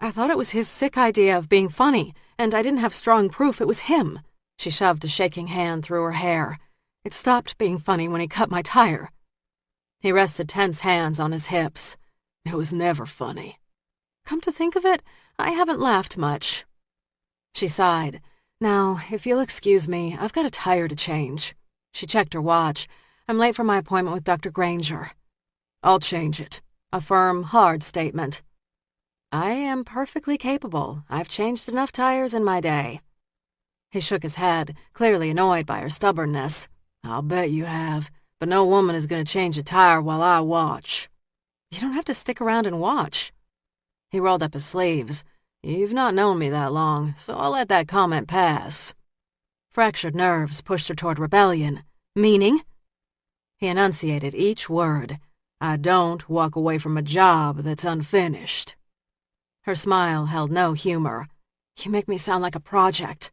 I thought it was his sick idea of being funny, and I didn't have strong proof it was him. She shoved a shaking hand through her hair. It stopped being funny when he cut my tire. He rested tense hands on his hips. It was never funny. Come to think of it, I haven't laughed much. She sighed. Now, if you'll excuse me, I've got a tire to change. She checked her watch. I'm late for my appointment with Dr. Granger. I'll change it. A firm, hard statement. I am perfectly capable. I've changed enough tires in my day. He shook his head, clearly annoyed by her stubbornness. I'll bet you have, but no woman is going to change a tire while I watch. You don't have to stick around and watch. He rolled up his sleeves. You've not known me that long, so I'll let that comment pass. Fractured nerves pushed her toward rebellion. Meaning? He enunciated each word. I don't walk away from a job that's unfinished. Her smile held no humor. You make me sound like a project.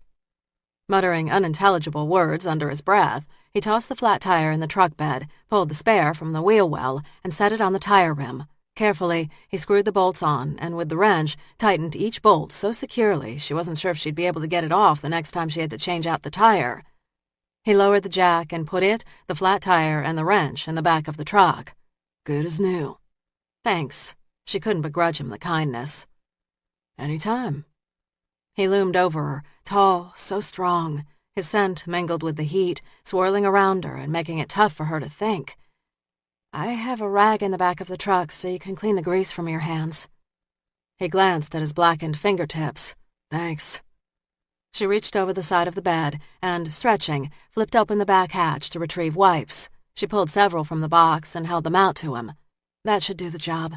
Muttering unintelligible words under his breath, he tossed the flat tire in the truck bed, pulled the spare from the wheel well, and set it on the tire rim. Carefully, he screwed the bolts on, and with the wrench, tightened each bolt so securely she wasn't sure if she'd be able to get it off the next time she had to change out the tire. He lowered the jack and put it, the flat tire, and the wrench in the back of the truck. Good as new. Thanks. She couldn't begrudge him the kindness. Anytime. He loomed over her, tall, so strong. His scent mingled with the heat, swirling around her and making it tough for her to think. I have a rag in the back of the truck so you can clean the grease from your hands. He glanced at his blackened fingertips. Thanks. She reached over the side of the bed and, stretching, flipped open the back hatch to retrieve wipes. She pulled several from the box and held them out to him. That should do the job.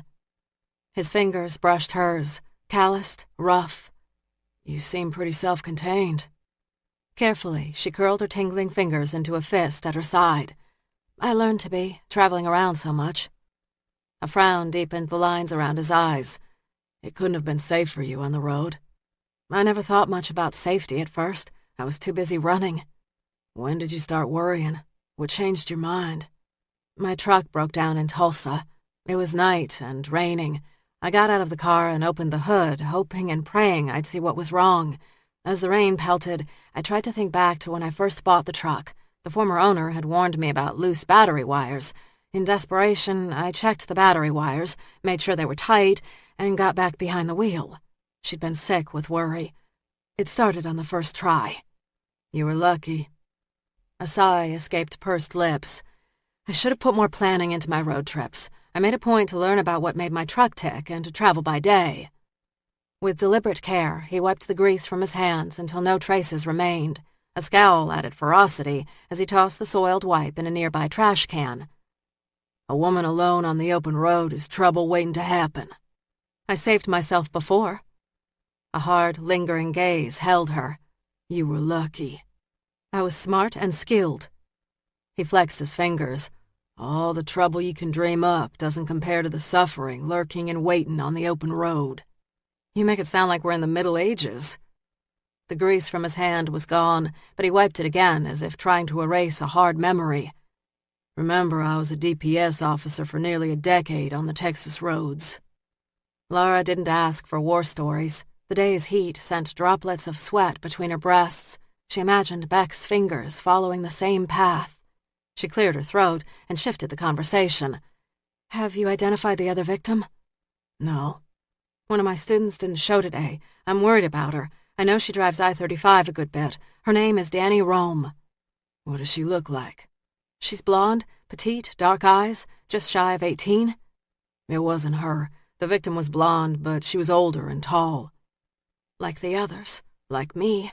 His fingers brushed hers, calloused, rough. You seem pretty self-contained. Carefully, she curled her tingling fingers into a fist at her side. I learned to be, traveling around so much. A frown deepened the lines around his eyes. It couldn't have been safe for you on the road. I never thought much about safety at first. I was too busy running. When did you start worrying? What changed your mind? My truck broke down in Tulsa. It was night and raining. I got out of the car and opened the hood, hoping and praying I'd see what was wrong. As the rain pelted, I tried to think back to when I first bought the truck. The former owner had warned me about loose battery wires. In desperation, I checked the battery wires, made sure they were tight, and got back behind the wheel. She'd been sick with worry. It started on the first try. You were lucky. A sigh escaped pursed lips. I should have put more planning into my road trips. I made a point to learn about what made my truck tick and to travel by day. With deliberate care, he wiped the grease from his hands until no traces remained. A scowl added ferocity as he tossed the soiled wipe in a nearby trash can. A woman alone on the open road is trouble waiting to happen. I saved myself before. A hard, lingering gaze held her. You were lucky. I was smart and skilled. He flexed his fingers. All the trouble you can dream up doesn't compare to the suffering lurking and waiting on the open road. You make it sound like we're in the Middle Ages. The grease from his hand was gone, but he wiped it again as if trying to erase a hard memory. Remember, I was a DPS officer for nearly a decade on the Texas roads. Laura didn't ask for war stories. The day's heat sent droplets of sweat between her breasts. She imagined Beck's fingers following the same path. She cleared her throat and shifted the conversation. Have you identified the other victim? No. One of my students didn't show today. I'm worried about her. I know she drives I-35 a good bit. Her name is Danny Rome. What does she look like? She's blonde, petite, dark eyes, just shy of 18. It wasn't her. The victim was blonde, but she was older and tall. Like the others. Like me.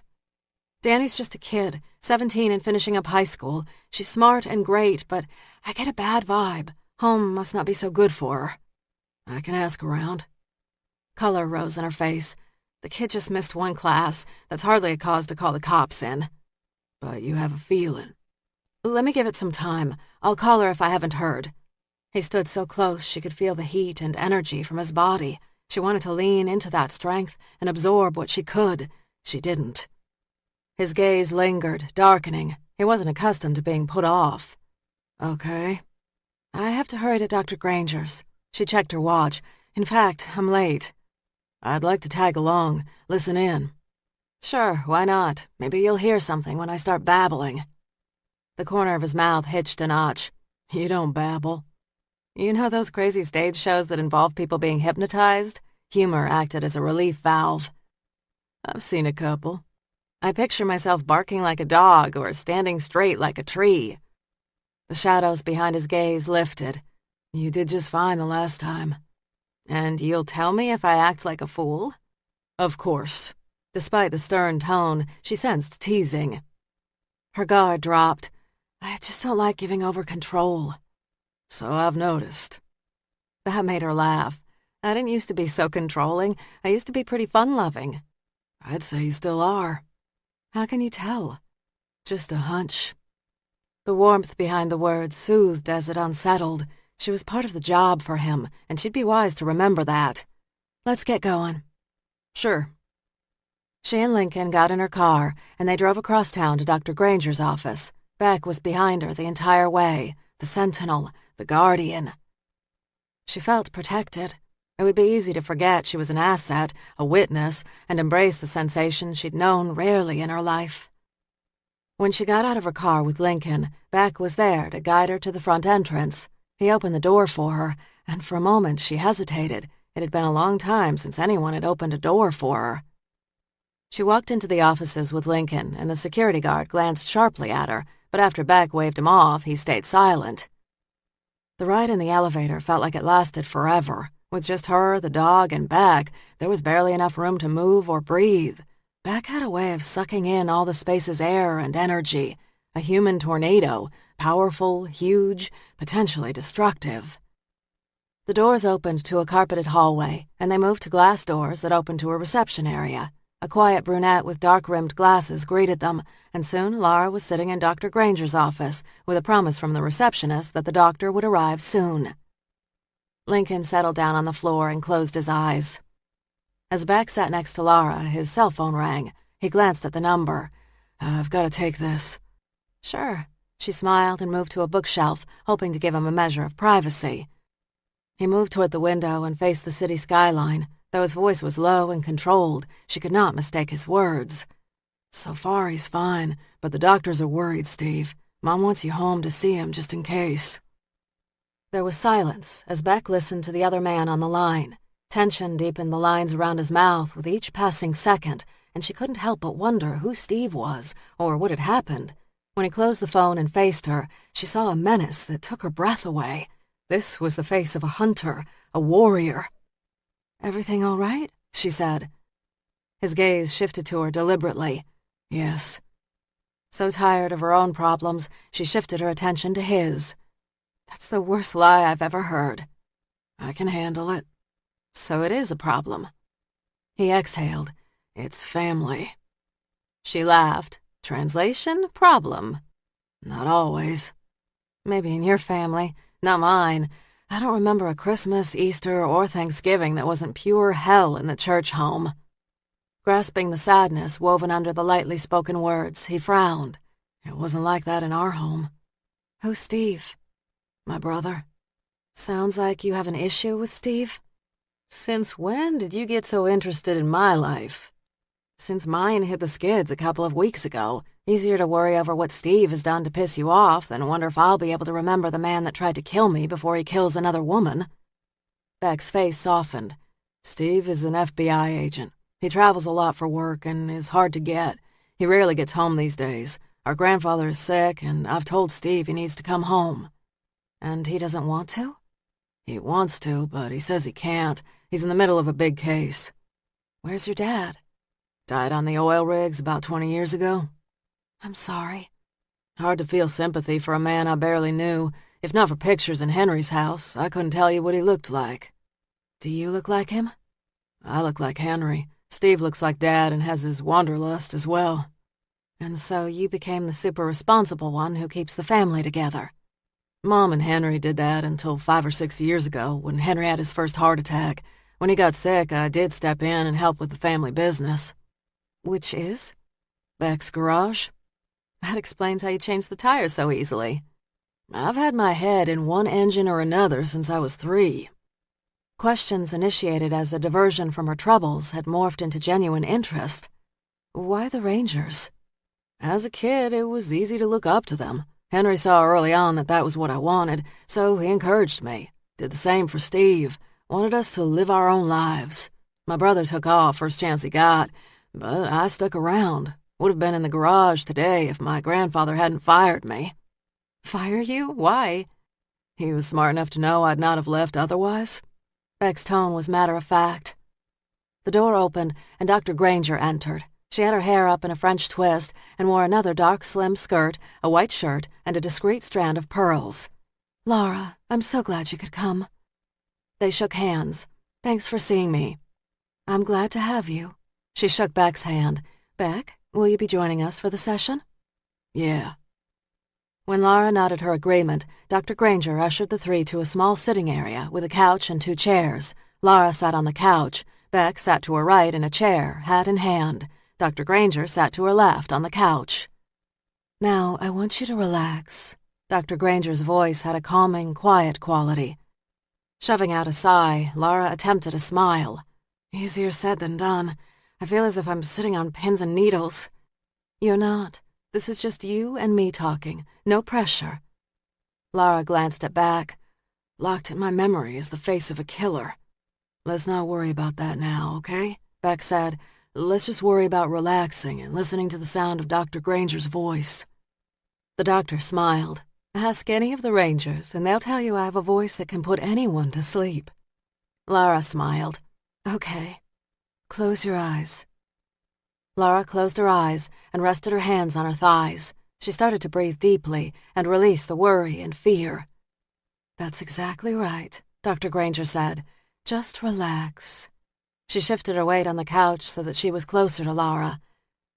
Danny's just a kid, 17 and finishing up high school. She's smart and great, but I get a bad vibe. Home must not be so good for her. I can ask around. Color rose in her face. The kid just missed one class. That's hardly a cause to call the cops in. But you have a feeling. Let me give it some time. I'll call her if I haven't heard. He stood so close she could feel the heat and energy from his body. She wanted to lean into that strength and absorb what she could. She didn't. His gaze lingered, darkening. He wasn't accustomed to being put off. Okay. I have to hurry to Dr. Granger's. She checked her watch. In fact, I'm late. I'd like to tag along, listen in. Sure, why not? Maybe you'll hear something when I start babbling. The corner of his mouth hitched a notch. You don't babble. You know those crazy stage shows that involve people being hypnotized? Humor acted as a relief valve. I've seen a couple. I picture myself barking like a dog or standing straight like a tree. The shadows behind his gaze lifted. You did just fine the last time. And you'll tell me if I act like a fool? Of course. Despite the stern tone, she sensed teasing. Her guard dropped. I just don't like giving over control. So I've noticed. That made her laugh. I didn't used to be so controlling. I used to be pretty fun-loving. I'd say you still are. How can you tell? Just a hunch. The warmth behind the words soothed as it unsettled. She was part of the job for him, and she'd be wise to remember that. Let's get going. Sure. She and Lincoln got in her car, and they drove across town to Dr. Granger's office. Beck was behind her the entire way, the sentinel, the guardian. She felt protected. It would be easy to forget she was an asset, a witness, and embrace the sensation she'd known rarely in her life. When she got out of her car with Lincoln, Beck was there to guide her to the front entrance. He opened the door for her, and for a moment she hesitated. It had been a long time since anyone had opened a door for her. She walked into the offices with Lincoln, and the security guard glanced sharply at her, but after Beck waved him off, he stayed silent. The ride in the elevator felt like it lasted forever. With just her, the dog, and Beck, there was barely enough room to move or breathe. Beck had a way of sucking in all the space's air and energy, a human tornado, powerful, huge, potentially destructive. The doors opened to a carpeted hallway, and they moved to glass doors that opened to a reception area. A quiet brunette with dark-rimmed glasses greeted them, and soon Laura was sitting in Dr. Granger's office with a promise from the receptionist that the doctor would arrive soon. Lincoln settled down on the floor and closed his eyes. As Beck sat next to Laura, his cell phone rang. He glanced at the number. I've got to take this. Sure. She smiled and moved to a bookshelf, hoping to give him a measure of privacy. He moved toward the window and faced the city skyline. Though his voice was low and controlled, she could not mistake his words. So far, he's fine, but the doctors are worried, Steve. Mom wants you home to see him just in case. There was silence as Beck listened to the other man on the line. Tension deepened the lines around his mouth with each passing second, and she couldn't help but wonder who Steve was or what had happened. When he closed the phone and faced her, she saw a menace that took her breath away. This was the face of a hunter, a warrior. Everything all right? She said. His gaze shifted to her deliberately. Yes. So tired of her own problems, she shifted her attention to his. That's the worst lie I've ever heard. I can handle it. So it is a problem. He exhaled. It's family. She laughed. Translation? Problem. Not always. Maybe in your family, not mine. I don't remember a Christmas, Easter, or Thanksgiving that wasn't pure hell in the church home. Grasping the sadness woven under the lightly spoken words, he frowned. It wasn't like that in our home. Who's Steve? My brother. Sounds like you have an issue with Steve? Since when did you get so interested in my life? Since mine hit the skids a couple of weeks ago. Easier to worry over what Steve has done to piss you off than wonder if I'll be able to remember the man that tried to kill me before he kills another woman. Beck's face softened. Steve is an FBI agent. He travels a lot for work and is hard to get. He rarely gets home these days. Our grandfather is sick, and I've told Steve he needs to come home. And he doesn't want to? He wants to, but he says he can't. He's in the middle of a big case. Where's your dad? Died on the oil rigs about 20 years ago. I'm sorry. Hard to feel sympathy for a man I barely knew. If not for pictures in Henry's house, I couldn't tell you what he looked like. Do you look like him? I look like Henry. Steve looks like Dad and has his wanderlust as well. And so you became the super responsible one who keeps the family together. Mom and Henry did that until 5 or 6 years ago when Henry had his first heart attack. When he got sick, I did step in and help with the family business. Which is? Beck's garage. That explains how you changed the tires so easily. I've had my head in one engine or another since I was 3. Questions initiated as a diversion from her troubles had morphed into genuine interest. Why the Rangers? As a kid, it was easy to look up to them. Henry saw early on that that was what I wanted, so he encouraged me. Did the same for Steve. Wanted us to live our own lives. My brother took off first chance he got, but I stuck around. Would have been in the garage today if my grandfather hadn't fired me. Fire you? Why? He was smart enough to know I'd not have left otherwise. Beck's tone was matter-of-fact. The door opened, and Dr. Granger entered. She had her hair up in a French twist and wore another dark, slim skirt, a white shirt, and a discreet strand of pearls. Laura, I'm so glad you could come. They shook hands. Thanks for seeing me. I'm glad to have you. She shook Beck's hand. Beck, will you be joining us for the session? Yeah. When Laura nodded her agreement, Dr. Granger ushered the 3 to a small sitting area with a couch and 2 chairs. Laura sat on the couch. Beck sat to her right in a chair, hat in hand. Dr. Granger sat to her left on the couch. Now, I want you to relax. Dr. Granger's voice had a calming, quiet quality. Shoving out a sigh, Laura attempted a smile. Easier said than done. I feel as if I'm sitting on pins and needles. You're not. This is just you and me talking. No pressure. Laura glanced at Beck. Locked in my memory is the face of a killer. Let's not worry about that now, okay? Beck said. Let's just worry about relaxing and listening to the sound of Dr. Granger's voice. The doctor smiled. Ask any of the Rangers, and they'll tell you I have a voice that can put anyone to sleep. Laura smiled. Okay. Close your eyes. Laura closed her eyes and rested her hands on her thighs. She started to breathe deeply and release the worry and fear. That's exactly right, Dr. Granger said. Just relax. She shifted her weight on the couch so that she was closer to Laura.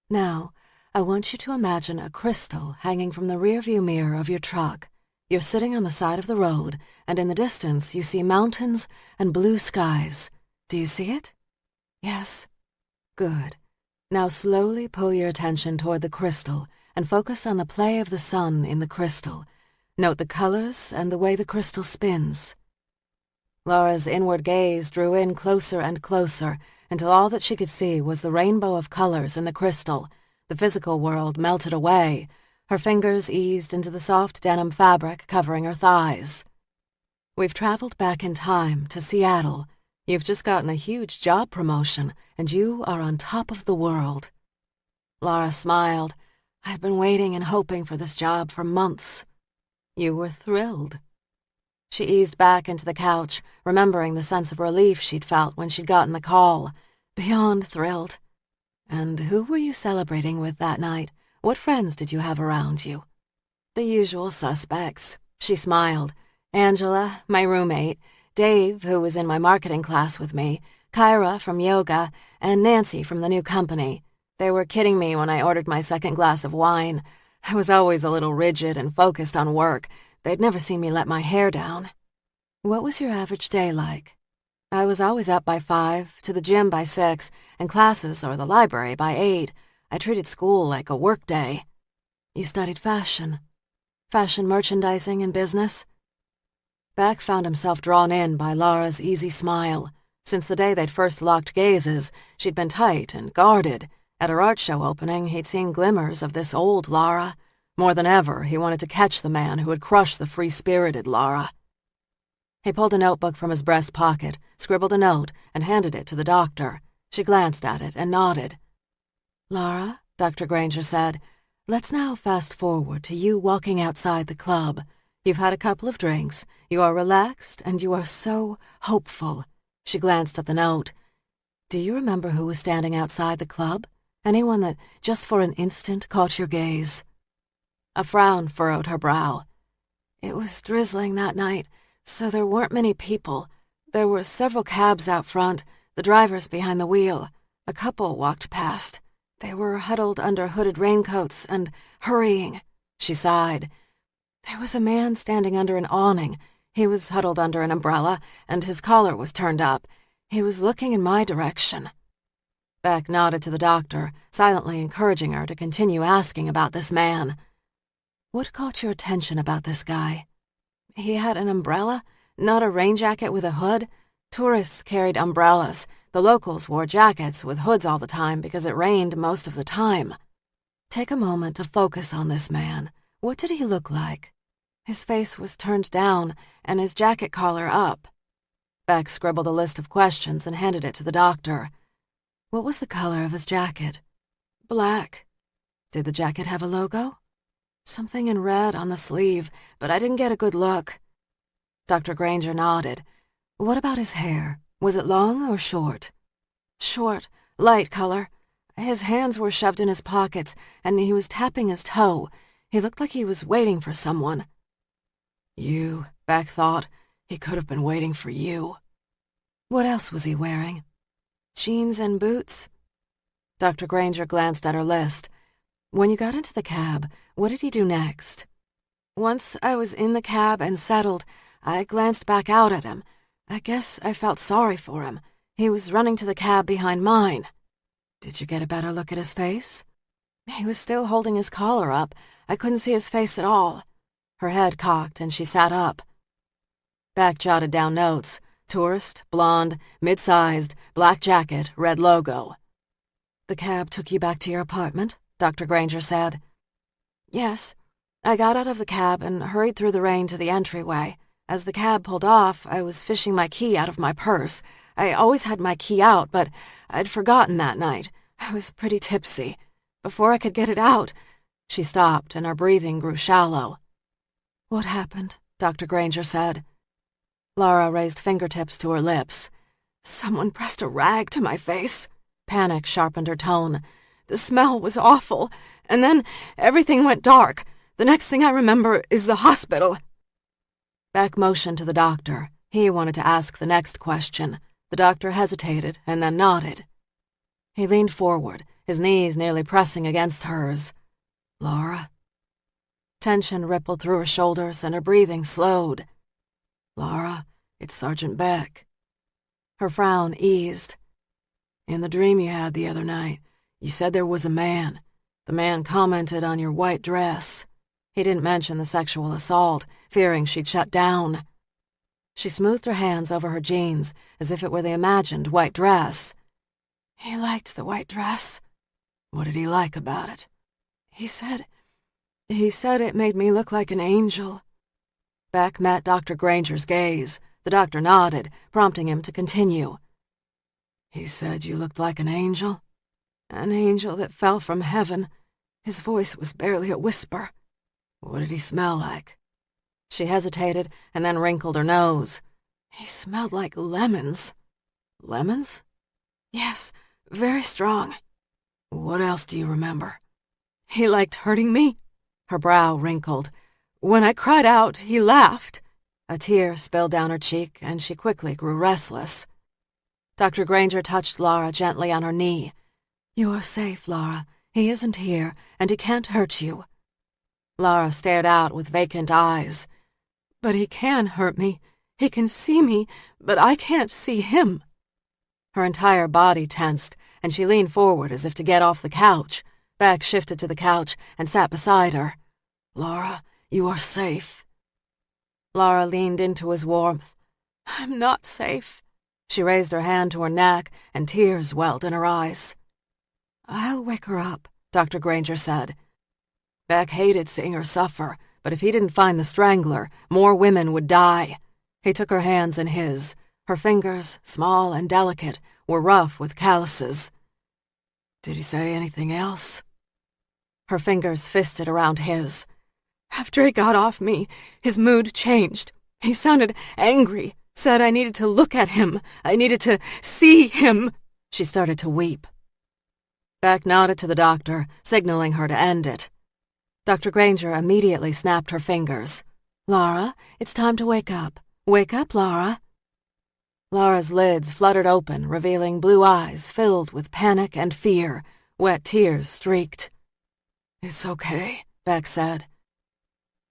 Now, I want you to imagine a crystal hanging from the rearview mirror of your truck. You're sitting on the side of the road, and in the distance you see mountains and blue skies. Do you see it? Yes. Good. Now slowly pull your attention toward the crystal and focus on the play of the sun in the crystal. Note the colors and the way the crystal spins. Laura's inward gaze drew in closer and closer until all that she could see was the rainbow of colors in the crystal. The physical world melted away. Her fingers eased into the soft denim fabric covering her thighs. We've traveled back in time to Seattle. You've just gotten a huge job promotion, and you are on top of the world. Laura smiled. I'd been waiting and hoping for this job for months. You were thrilled. She eased back into the couch, remembering the sense of relief she'd felt when she'd gotten the call. Beyond thrilled. And who were you celebrating with that night? What friends did you have around you? The usual suspects. She smiled. Angela, my roommate, Dave, who was in my marketing class with me, Kyra from yoga, and Nancy from the new company. They were kidding me when I ordered my second glass of wine. I was always a little rigid and focused on work. They'd never seen me let my hair down. What was your average day like? I was always up by 5, to the gym by 6, and classes or the library by 8. I treated school like a work day. You studied fashion. Fashion merchandising and business. Beck found himself drawn in by Laura's easy smile. Since the day they'd first locked gazes, she'd been tight and guarded. At her art show opening, he'd seen glimmers of this old Laura. More than ever, he wanted to catch the man who had crushed the free-spirited Laura. He pulled a notebook from his breast pocket, scribbled a note, and handed it to the doctor. She glanced at it and nodded. Laura, Dr. Granger said, let's now fast forward to you walking outside the club. You've had a couple of drinks, you are relaxed, and you are so hopeful. She glanced at the note. Do you remember who was standing outside the club? Anyone that just for an instant caught your gaze? A frown furrowed her brow. It was drizzling that night, so there weren't many people. There were several cabs out front, the drivers behind the wheel. A couple walked past. They were huddled under hooded raincoats and hurrying. She sighed. There was a man standing under an awning. He was huddled under an umbrella, and his collar was turned up. He was looking in my direction. Beck nodded to the doctor, silently encouraging her to continue asking about this man. What caught your attention about this guy? He had an umbrella, not a rain jacket with a hood. Tourists carried umbrellas. The locals wore jackets with hoods all the time because it rained most of the time. Take a moment to focus on this man. What did he look like? His face was turned down and his jacket collar up. Beck scribbled a list of questions and handed it to the doctor. What was the color of his jacket? Black. Did the jacket have a logo? Something in red on the sleeve, but I didn't get a good look. Dr. Granger nodded. What about his hair? Was it long or short? Short, light color. His hands were shoved in his pockets, and he was tapping his toe. He looked like he was waiting for someone. You, Beck thought. He could have been waiting for you. What else was he wearing? Jeans and boots? Dr. Granger glanced at her list. When you got into the cab, what did he do next? Once I was in the cab and settled, I glanced back out at him. I guess I felt sorry for him. He was running to the cab behind mine. Did you get a better look at his face? He was still holding his collar up. I couldn't see his face at all. Her head cocked and she sat up. Beck jotted down notes. Tourist, blonde, mid-sized, black jacket, red logo. The cab took you back to your apartment? Dr. Granger said. Yes. I got out of the cab and hurried through the rain to the entryway. As the cab pulled off, I was fishing my key out of my purse. I always had my key out, but I'd forgotten that night. I was pretty tipsy. Before I could get it out, she stopped and her breathing grew shallow. What happened? Dr. Granger said. Laura raised fingertips to her lips. Someone pressed a rag to my face. Panic sharpened her tone. The smell was awful, and then everything went dark. The next thing I remember is the hospital. Beck motioned to the doctor. He wanted to ask the next question. The doctor hesitated and then nodded. He leaned forward, his knees nearly pressing against hers. Laura? Tension rippled through her shoulders and her breathing slowed. Laura, it's Sergeant Beck. Her frown eased. In the dream you had the other night, you said there was a man. The man commented on your white dress. He didn't mention the sexual assault, fearing she'd shut down. She smoothed her hands over her jeans, as if it were the imagined white dress. He liked the white dress. What did he like about it? He said it made me look like an angel. Beck met Dr. Granger's gaze. The doctor nodded, prompting him to continue. He said you looked like an angel? An angel that fell from heaven. His voice was barely a whisper. What did he smell like? She hesitated and then wrinkled her nose. He smelled like lemons. Lemons? Yes, very strong. What else do you remember? He liked hurting me. Her brow wrinkled. When I cried out, he laughed. A tear spilled down her cheek, and she quickly grew restless. Dr. Granger touched Laura gently on her knee. You are safe, Laura. He isn't here, and he can't hurt you. Laura stared out with vacant eyes. But he can hurt me. He can see me, but I can't see him. Her entire body tensed, and she leaned forward as if to get off the couch. Beck shifted to the couch and sat beside her. Laura, you are safe. Laura leaned into his warmth. I'm not safe. She raised her hand to her neck, and tears welled in her eyes. I'll wake her up, Dr. Granger said. Beck hated seeing her suffer, but if he didn't find the strangler, more women would die. He took her hands in his. Her fingers, small and delicate, were rough with calluses. Did he say anything else? Her fingers fisted around his. After he got off me, his mood changed. He sounded angry, said I needed to look at him. I needed to see him. She started to weep. Beck nodded to the doctor, signaling her to end it. Dr. Granger immediately snapped her fingers. "Laura, it's time to wake up. Wake up, Laura." Laura's lids fluttered open, revealing blue eyes filled with panic and fear. Wet tears streaked. "It's okay," Beck said.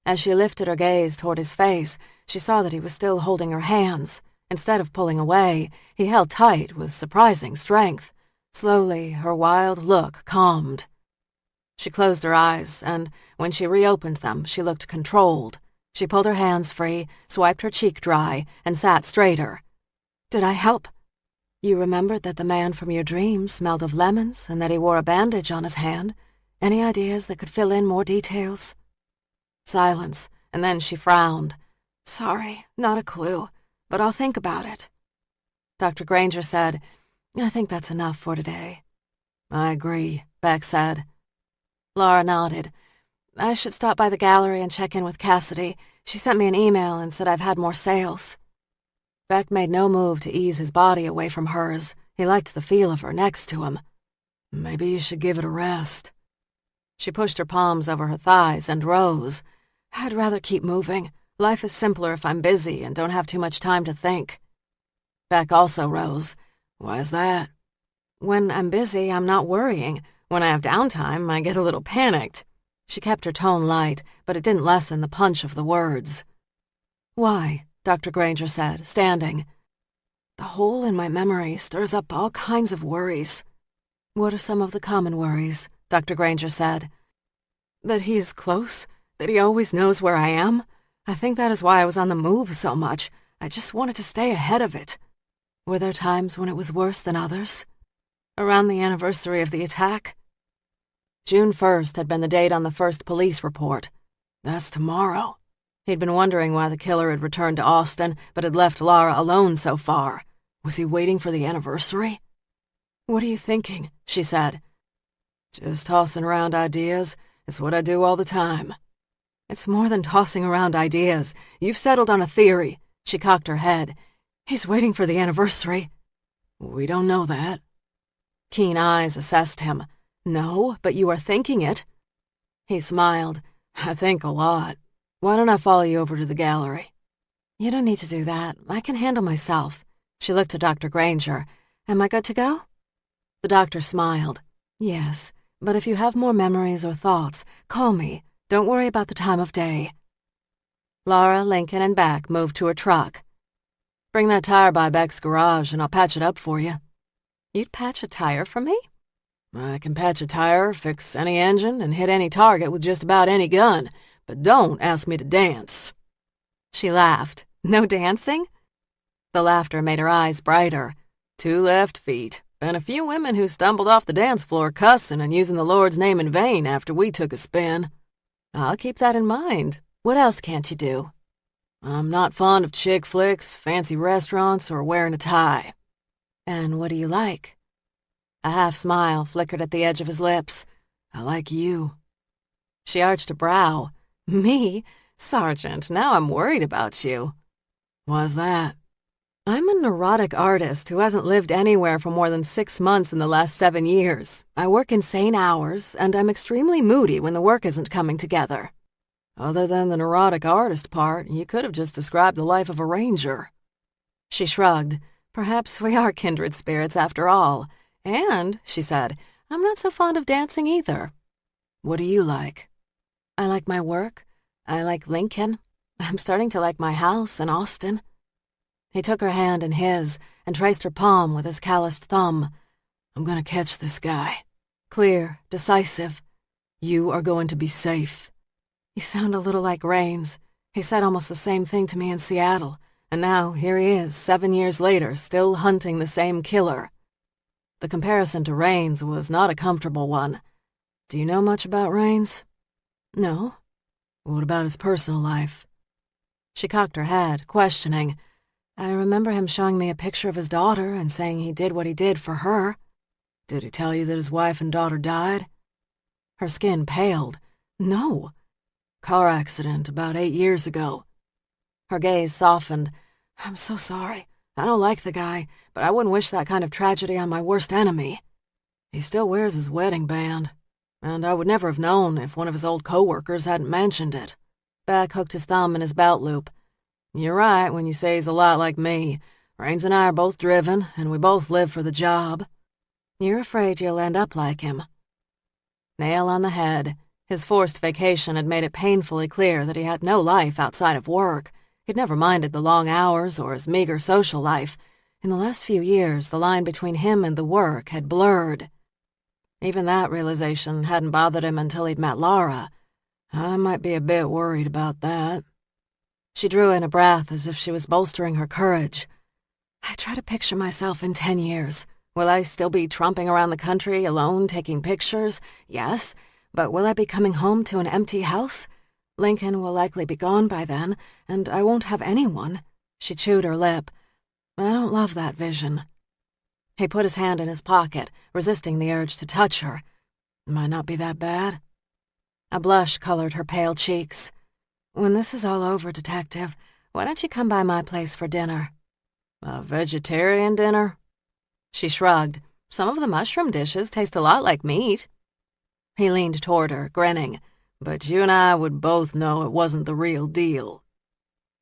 As she lifted her gaze toward his face, she saw that he was still holding her hands. Instead of pulling away, he held tight with surprising strength. Slowly, her wild look calmed. She closed her eyes, and when she reopened them, she looked controlled. She pulled her hands free, swiped her cheek dry, and sat straighter. "Did I help?" "You remembered that the man from your dreams smelled of lemons and that he wore a bandage on his hand. Any ideas that could fill in more details?" Silence, and then she frowned. "Sorry, not a clue, but I'll think about it." Dr. Granger said, "I think that's enough for today." "I agree," Beck said. Laura nodded. "I should stop by the gallery and check in with Cassidy. She sent me an email and said I've had more sales." Beck made no move to ease his body away from hers. He liked the feel of her next to him. "Maybe you should give it a rest." She pushed her palms over her thighs and rose. "I'd rather keep moving. Life is simpler if I'm busy and don't have too much time to think." Beck also rose. "Why's that?" "When I'm busy, I'm not worrying. When I have downtime, I get a little panicked." She kept her tone light, but it didn't lessen the punch of the words. "Why?" Dr. Granger said, standing. "The hole in my memory stirs up all kinds of worries." "What are some of the common worries?" Dr. Granger said. "That he is close, that he always knows where I am. I think that is why I was on the move so much. I just wanted to stay ahead of it." "Were there times when it was worse than others?" "Around the anniversary of the attack." June 1st had been the date on the first police report. That's tomorrow. He'd been wondering why the killer had returned to Austin, but had left Laura alone so far. Was he waiting for the anniversary? "What are you thinking?" she said. "Just tossing around ideas. It's what I do all the time." "It's more than tossing around ideas. You've settled on a theory." She cocked her head. "He's waiting for the anniversary." "We don't know that." Keen eyes assessed him. "No, but you are thinking it." He smiled. "I think a lot. Why don't I follow you over to the gallery?" "You don't need to do that. I can handle myself." She looked to Dr. Granger. "Am I good to go?" The doctor smiled. "Yes, but if you have more memories or thoughts, call me. Don't worry about the time of day." Laura, Lincoln, and Beck moved to her truck. "Bring that tire by Beck's garage and I'll patch it up for you." "You'd patch a tire for me?" "I can patch a tire, fix any engine, and hit any target with just about any gun, but don't ask me to dance." She laughed. "No dancing?" The laughter made her eyes brighter. "Two left feet. Been a few women who stumbled off the dance floor cussing and using the Lord's name in vain after we took a spin." "I'll keep that in mind. What else can't you do?" "I'm not fond of chick flicks, fancy restaurants, or wearing a tie." "And what do you like?" A half smile flickered at the edge of his lips. "I like you." She arched a brow. "Me? Sergeant, now I'm worried about you." "Why's that?" "I'm a neurotic artist who hasn't lived anywhere for more than 6 months in the last 7 years. I work insane hours, and I'm extremely moody when the work isn't coming together." "Other than the neurotic artist part, you could have just described the life of a ranger." She shrugged. "Perhaps we are kindred spirits after all. And," she said, "I'm not so fond of dancing either." "What do you like?" "I like my work. I like Lincoln. I'm starting to like my house in Austin." He took her hand in his and traced her palm with his calloused thumb. "I'm gonna catch this guy." Clear, decisive. "You are going to be safe." You sound a little like Rains. He said almost the same thing to me in Seattle, and now here he is, 7 years later, still hunting the same killer. The comparison to Rains was not a comfortable one. "Do you know much about Rains?" "No." "What about his personal life?" She cocked her head, questioning. "I remember him showing me a picture of his daughter and saying he did what he did for her." "Did he tell you that his wife and daughter died?" Her skin paled. "No." "Car accident about 8 years ago." Her gaze softened. "I'm so sorry. I don't like the guy, but I wouldn't wish that kind of tragedy on my worst enemy." He still wears his wedding band, and I would never have known if one of his old co-workers hadn't mentioned it. Beck hooked his thumb in his belt loop. You're right when you say he's a lot like me. Rains and I are both driven, and we both live for the job. You're afraid you'll end up like him. Nail on the head. His forced vacation had made it painfully clear that he had no life outside of work. He'd never minded the long hours or his meager social life. In the last few years, the line between him and the work had blurred. Even that realization hadn't bothered him until he'd met Laura. I might be a bit worried about that. She drew in a breath as if she was bolstering her courage. I try to picture myself in 10 years. Will I still be tromping around the country alone taking pictures? Yes. But will I be coming home to an empty house? Lincoln will likely be gone by then, and I won't have anyone. She chewed her lip. I don't love that vision. He put his hand in his pocket, resisting the urge to touch her. Might not be that bad. A blush colored her pale cheeks. When this is all over, Detective, why don't you come by my place for dinner? A vegetarian dinner? She shrugged. Some of the mushroom dishes taste a lot like meat. He leaned toward her, grinning. But you and I would both know it wasn't the real deal.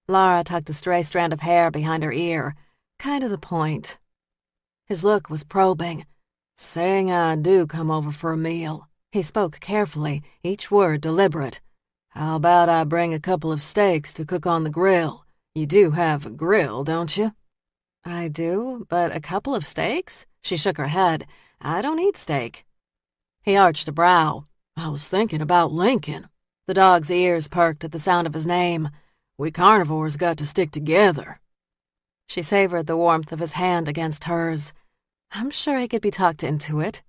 Laura tucked a stray strand of hair behind her ear. Kind of the point. His look was probing. Saying I do come over for a meal. He spoke carefully, each word deliberate. How about I bring a couple of steaks to cook on the grill? You do have a grill, don't you? I do, but a couple of steaks? She shook her head. I don't eat steak. He arched a brow. I was thinking about Lincoln. The dog's ears perked at the sound of his name. We carnivores got to stick together. She savored the warmth of his hand against hers. I'm sure he could be talked into it.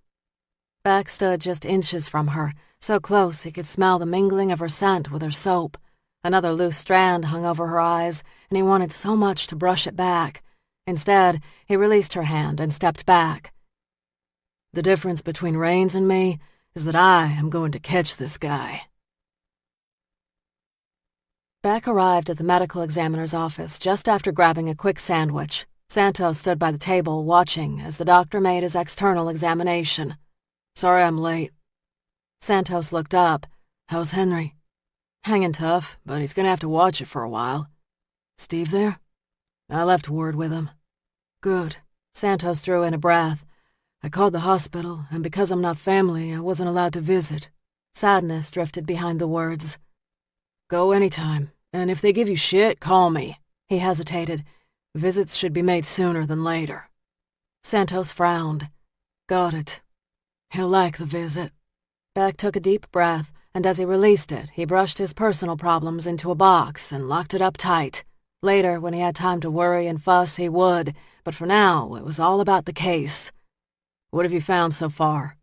Beck stood just inches from her, so close he could smell the mingling of her scent with her soap. Another loose strand hung over her eyes, and he wanted so much to brush it back. Instead, he released her hand and stepped back. The difference between Rains and me is that I am going to catch this guy. Beck arrived at the medical examiner's office just after grabbing a quick sandwich. Santos stood by the table watching as the doctor made his external examination. Sorry I'm late. Santos looked up. How's Henry? Hanging tough, but he's gonna have to watch it for a while. Steve there? I left word with him. Good. Santos drew in a breath. I called the hospital, and because I'm not family, I wasn't allowed to visit. Sadness drifted behind the words. Go anytime, and if they give you shit, call me. He hesitated. Visits should be made sooner than later. Santos frowned. Got it. He'll like the visit. Beck took a deep breath, and as he released it, he brushed his personal problems into a box and locked it up tight. Later, when he had time to worry and fuss, he would, but for now, it was all about the case. What have you found so far?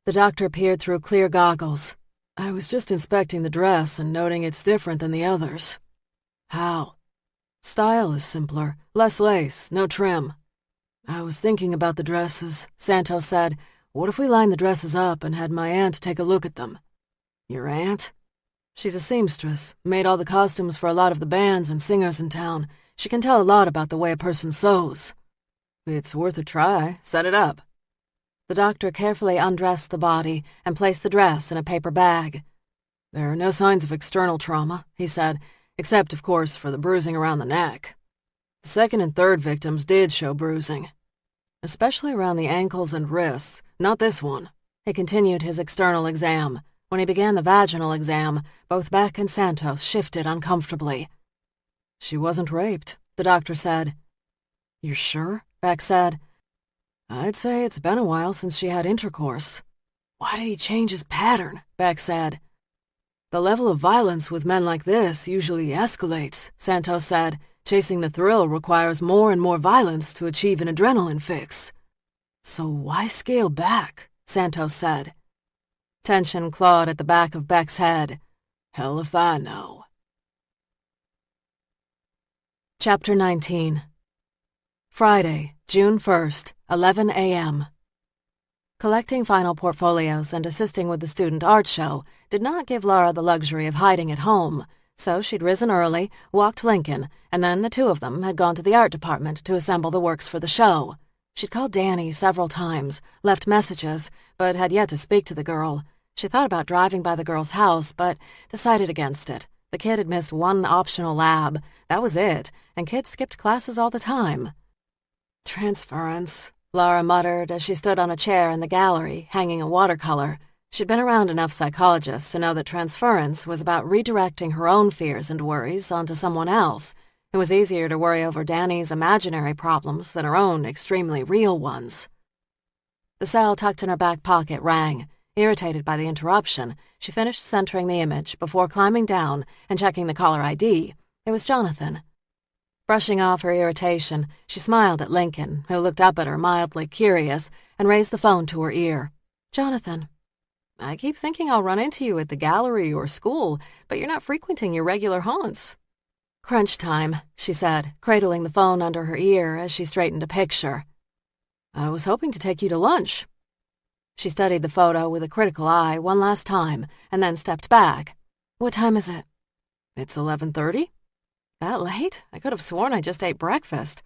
The doctor peered through clear goggles. I was just inspecting the dress and noting it's different than the others. How? Style is simpler, less lace, no trim. I was thinking about the dresses, Santos said. What if we lined the dresses up and had my aunt take a look at them? Your aunt? She's a seamstress, made all the costumes for a lot of the bands and singers in town. She can tell a lot about the way a person sews. It's worth a try. Set it up. The doctor carefully undressed the body and placed the dress in a paper bag. There are no signs of external trauma, he said, except, of course, for the bruising around the neck. The second and third victims did show bruising, especially around the ankles and wrists. Not this one. He continued his external exam. When he began the vaginal exam, both Beck and Santos shifted uncomfortably. She wasn't raped, the doctor said. You're sure? Beck said. I'd say it's been a while since she had intercourse. Why did he change his pattern? Beck said. The level of violence with men like this usually escalates, Santos said. Chasing the thrill requires more and more violence to achieve an adrenaline fix. So why scale back? Santos said. Tension clawed at the back of Beck's head. Hell if I know. Chapter 19. Friday, June 1st, 11 a.m. Collecting final portfolios and assisting with the student art show did not give Laura the luxury of hiding at home, so she'd risen early, walked Lincoln, and then the two of them had gone to the art department to assemble the works for the show. She'd called Danny several times, left messages, but had yet to speak to the girl. She thought about driving by the girl's house, but decided against it. The kid had missed one optional lab. That was it, and kids skipped classes all the time. Transference, Laura muttered as she stood on a chair in the gallery, hanging a watercolor. She'd been around enough psychologists to know that transference was about redirecting her own fears and worries onto someone else. It was easier to worry over Danny's imaginary problems than her own extremely real ones. The cell tucked in her back pocket rang. Irritated by the interruption, she finished centering the image before climbing down and checking the caller ID. It was Jonathan. Brushing off her irritation, she smiled at Lincoln, who looked up at her mildly curious and raised the phone to her ear. "Jonathan, I keep thinking I'll run into you at the gallery or school, but you're not frequenting your regular haunts." "Crunch time," she said, cradling the phone under her ear as she straightened a picture. "I was hoping to take you to lunch." She studied the photo with a critical eye one last time and then stepped back. "What time is it?" "It's 11:30. "That late? I could have sworn I just ate breakfast."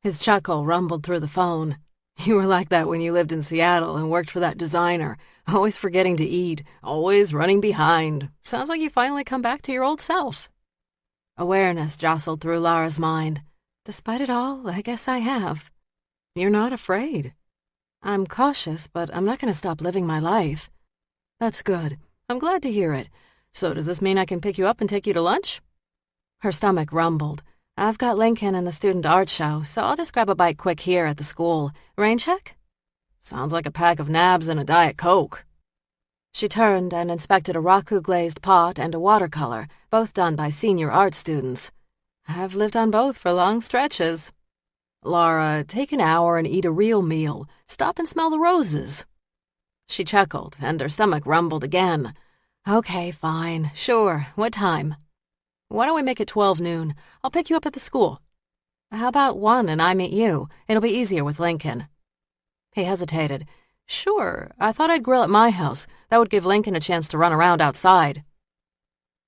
His chuckle rumbled through the phone. "You were like that when you lived in Seattle and worked for that designer. Always forgetting to eat, always running behind. Sounds like you finally come back to your old self." Awareness jostled through Lara's mind. "Despite it all, I guess I have." "You're not afraid." "I'm cautious, but I'm not going to stop living my life." "That's good. I'm glad to hear it. So does this mean I can pick you up and take you to lunch?" Her stomach rumbled. "I've got Lincoln and the student art show, so I'll just grab a bite quick here at the school. Rain check?" "Sounds like a pack of nabs and a Diet Coke." She turned and inspected a raku-glazed pot and a watercolor, both done by senior art students. "I've lived on both for long stretches." "Laura, take an hour and eat a real meal. Stop and smell the roses." She chuckled, and her stomach rumbled again. "Okay, fine. Sure. What time?" "Why don't we make it 12 noon? I'll pick you up at the school." "How about 1 and I meet you? It'll be easier with Lincoln." He hesitated. "Sure, I thought I'd grill at my house. That would give Lincoln a chance to run around outside."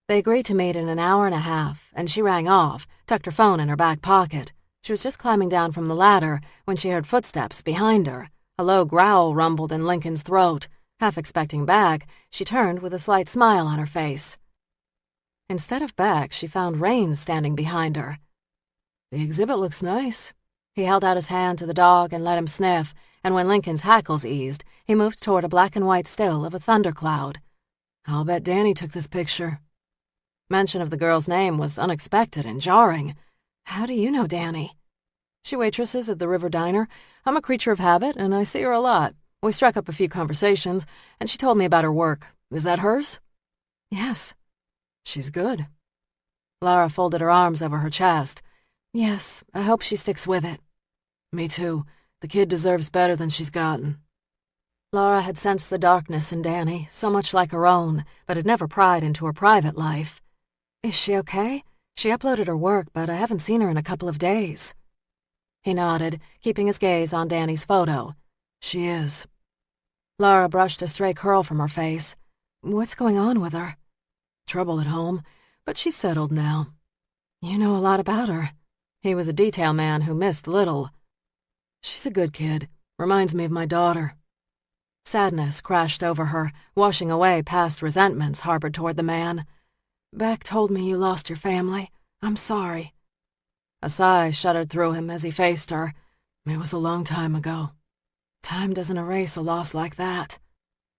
They agreed to meet in an hour and a half, and she rang off, tucked her phone in her back pocket. She was just climbing down from the ladder when she heard footsteps behind her. A low growl rumbled in Lincoln's throat. Half expecting Beck, she turned with a slight smile on her face. Instead of Beck, she found Rain standing behind her. "The exhibit looks nice." He held out his hand to the dog and let him sniff, and when Lincoln's hackles eased, he moved toward a black and white still of a thundercloud. "I'll bet Danny took this picture." Mention of the girl's name was unexpected and jarring. "How do you know Danny?" "She waitresses at the River Diner. I'm a creature of habit, and I see her a lot. We struck up a few conversations, and she told me about her work. Is that hers?" "Yes." "She's good." Lara folded her arms over her chest. "Yes, I hope she sticks with it." "Me too. The kid deserves better than she's gotten." Lara had sensed the darkness in Danny, so much like her own, but had never pried into her private life. "Is she okay? She uploaded her work, but I haven't seen her in a couple of days." He nodded, keeping his gaze on Danny's photo. "She is." Lara brushed a stray curl from her face. "What's going on with her?" "Trouble at home, but she's settled now." "You know a lot about her." He was a detail man who missed little. "She's a good kid. Reminds me of my daughter." Sadness crashed over her, washing away past resentments harbored toward the man. "Beck told me you lost your family. I'm sorry." A sigh shuddered through him as he faced her. "It was a long time ago." "Time doesn't erase a loss like that."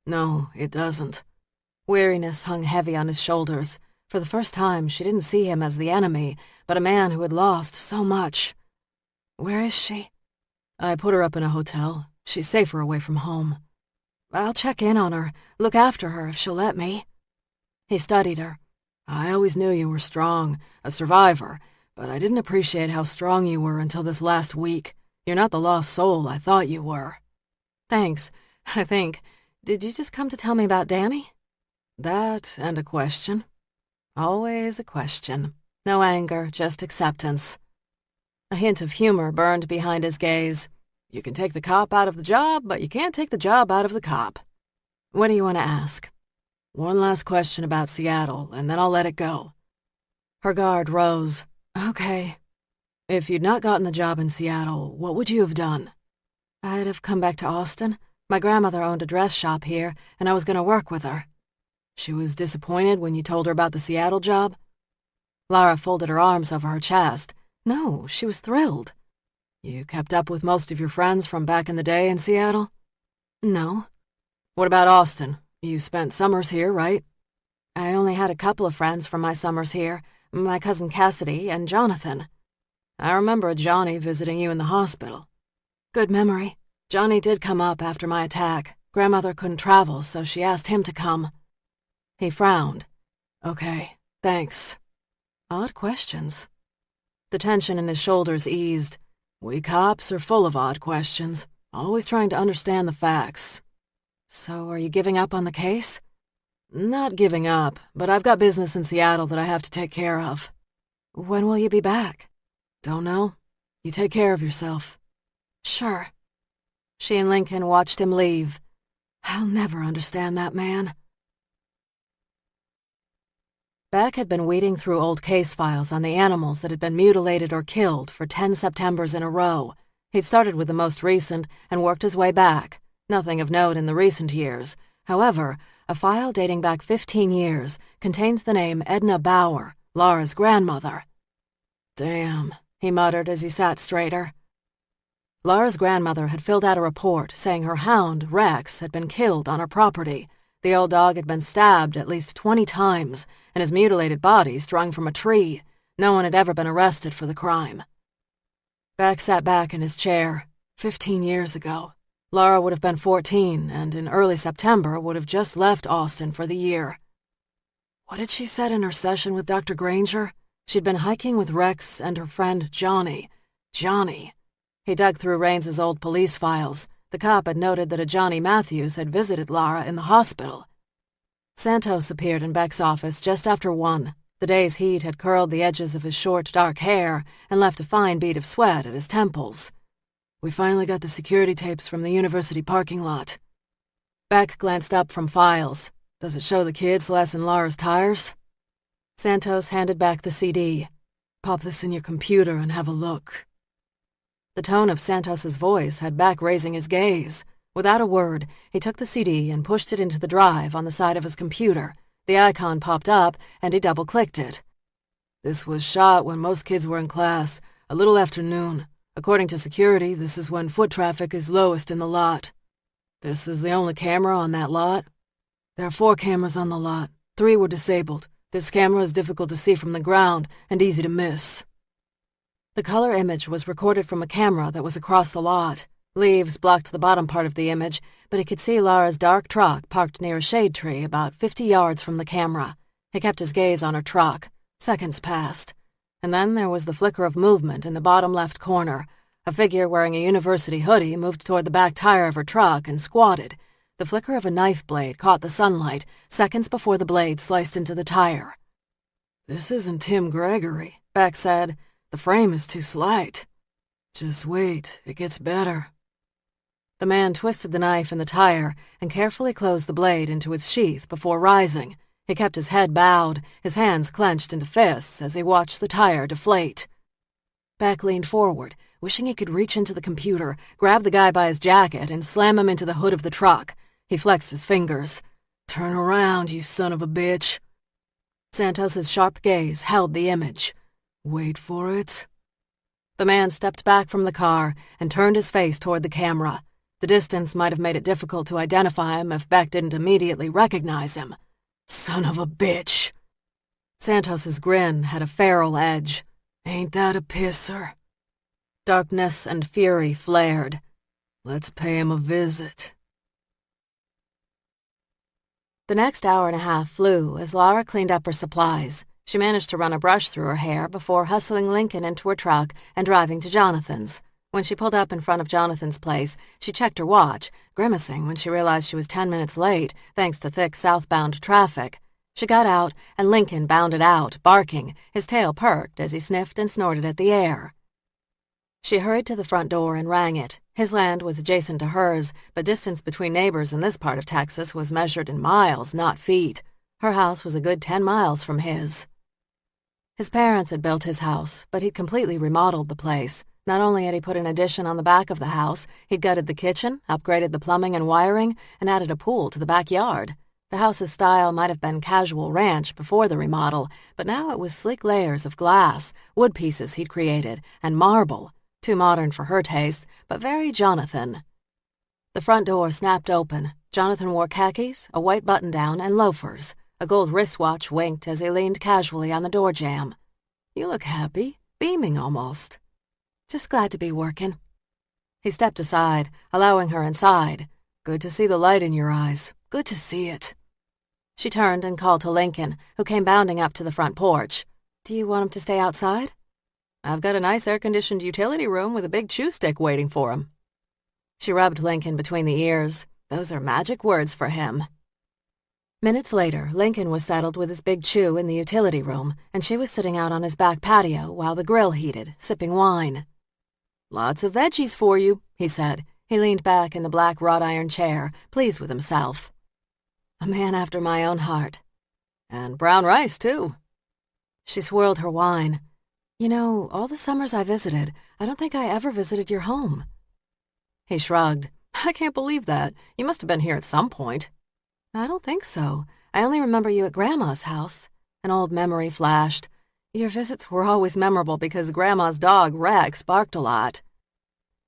"No, it doesn't." Weariness hung heavy on his shoulders. For the first time, she didn't see him as the enemy, but a man who had lost so much. "Where is she?" "I put her up in a hotel. She's safer away from home." "I'll check in on her, look after her if she'll let me." He studied her. "I always knew you were strong, a survivor, but I didn't appreciate how strong you were until this last week. You're not the lost soul I thought you were." "Thanks, I think. Did you just come to tell me about Danny?" "That and a question." Always a question. No anger, just acceptance. A hint of humor burned behind his gaze. "You can take the cop out of the job, but you can't take the job out of the cop." "What do you want to ask?" "One last question about Seattle, and then I'll let it go." Her guard rose. "Okay. If you'd not gotten the job in Seattle, what would you have done?" I'd have come back to Austin. My grandmother owned a dress shop here, and I was going to work with her. She was disappointed when you told her about the Seattle job? Lara folded her arms over her chest. No, she was thrilled. You kept up with most of your friends from back in the day in Seattle? No. What about Austin? You spent summers here, right? I only had a couple of friends from my summers here, my cousin Cassidy and Jonathan. I remember Johnny visiting you in the hospital. Good memory. Johnny did come up after my attack. Grandmother couldn't travel, so she asked him to come. He frowned. Okay, thanks. Odd questions. The tension in his shoulders eased. We cops are full of odd questions, always trying to understand the facts. So are you giving up on the case? Not giving up, but I've got business in Seattle that I have to take care of. When will you be back? Don't know. You take care of yourself. Sure. She and Lincoln watched him leave. I'll never understand that man. Beck had been weeding through old case files on the animals that had been mutilated or killed for 10 Septembers in a row. He'd started with the most recent and worked his way back. Nothing of note in the recent years. However, a file dating back 15 years contained the name Edna Bauer, Lara's grandmother. Damn, he muttered as he sat straighter. Lara's grandmother had filled out a report saying her hound, Rex, had been killed on her property. The old dog had been stabbed at least 20 times, and his mutilated body strung from a tree. No one had ever been arrested for the crime. Beck sat back in his chair. 15 years ago. Lara would have been 14, and in early September would have just left Austin for the year. What had she said in her session with Dr. Granger? She'd been hiking with Rex and her friend Johnny. Johnny. He dug through Raines's old police files. The cop had noted that a Johnny Matthews had visited Lara in the hospital. Santos appeared in Beck's office just after 1. The day's heat had curled the edges of his short, dark hair and left a fine bead of sweat at his temples. We finally got the security tapes from the university parking lot. Beck glanced up from files. Does it show the kids lessing Lara's tires? Santos handed back the CD. Pop this in your computer and have a look. The tone of Santos's voice had Beck raising his gaze. Without a word, he took the CD and pushed it into the drive on the side of his computer. The icon popped up, and he double-clicked it. This was shot when most kids were in class, a little after noon. According to security, this is when foot traffic is lowest in the lot. This is the only camera on that lot? There are 4 cameras on the lot. 3 were disabled. This camera is difficult to see from the ground and easy to miss. The color image was recorded from a camera that was across the lot. Leaves blocked the bottom part of the image, but he could see Lara's dark truck parked near a shade tree about 50 yards from the camera. He kept his gaze on her truck. Seconds passed. And then there was the flicker of movement in the bottom left corner. A figure wearing a university hoodie moved toward the back tire of her truck and squatted. The flicker of a knife blade caught the sunlight, seconds before the blade sliced into the tire. This isn't Tim Gregory, Beck said. The frame is too slight. Just wait, it gets better. The man twisted the knife in the tire and carefully closed the blade into its sheath before rising. He kept his head bowed, his hands clenched into fists as he watched the tire deflate. Beck leaned forward, wishing he could reach into the computer, grab the guy by his jacket, and slam him into the hood of the truck. He flexed his fingers. Turn around, you son of a bitch. Santos's sharp gaze held the image. Wait for it. The man stepped back from the car and turned his face toward the camera. The distance might have made it difficult to identify him if Beck didn't immediately recognize him. Son of a bitch. Santos's grin had a feral edge. Ain't that a pisser? Darkness and fury flared. Let's pay him a visit. The next hour and a half flew as Lara cleaned up her supplies. She managed to run a brush through her hair before hustling Lincoln into her truck and driving to Jonathan's. When she pulled up in front of Jonathan's place, she checked her watch, grimacing when she realized she was 10 minutes late, thanks to thick southbound traffic. She got out, and Lincoln bounded out, barking, his tail perked as he sniffed and snorted at the air. She hurried to the front door and rang it. His land was adjacent to hers, but distance between neighbors in this part of Texas was measured in miles, not feet. Her house was a good 10 miles from his. His parents had built his house, but he'd completely remodeled the place. Not only had he put an addition on the back of the house, he'd gutted the kitchen, upgraded the plumbing and wiring, and added a pool to the backyard. The house's style might have been casual ranch before the remodel, but now it was sleek layers of glass, wood pieces he'd created, and marble. Too modern for her taste, but very Jonathan. The front door snapped open. Jonathan wore khakis, a white button-down, and loafers. A gold wristwatch winked as he leaned casually on the door jamb. "You look happy, beaming almost." "Just glad to be working." He stepped aside, allowing her inside. "Good to see the light in your eyes. Good to see it." She turned and called to Lincoln, who came bounding up to the front porch. "Do you want him to stay outside?" "I've got a nice air-conditioned utility room with a big chew stick waiting for him." She rubbed Lincoln between the ears. Those are magic words for him. Minutes later, Lincoln was settled with his big chew in the utility room, and she was sitting out on his back patio while the grill heated, sipping wine. "Lots of veggies for you," he said. He leaned back in the black wrought-iron chair, pleased with himself. "A man after my own heart. And brown rice, too." She swirled her wine. "You know, all the summers I visited, I don't think I ever visited your home." He shrugged. "I can't believe that. You must have been here at some point." "I don't think so. I only remember you at Grandma's house." An old memory flashed. "Your visits were always memorable because Grandma's dog, Rex, barked a lot."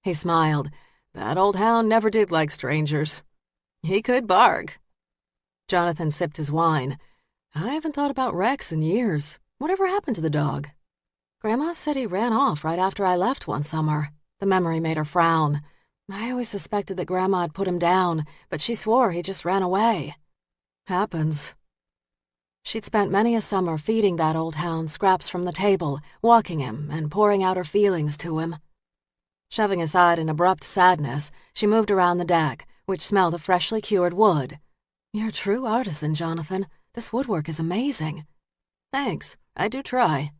He smiled. "That old hound never did like strangers. He could bark." Jonathan sipped his wine. "I haven't thought about Rex in years. Whatever happened to the dog?" "Grandma said he ran off right after I left one summer." The memory made her frown. "I always suspected that Grandma had put him down, but she swore he just ran away." "Happens." She'd spent many a summer feeding that old hound scraps from the table, walking him, and pouring out her feelings to him. Shoving aside an abrupt sadness, she moved around the deck, which smelled of freshly cured wood. "You're a true artisan, Jonathan. This woodwork is amazing." "Thanks. I do try."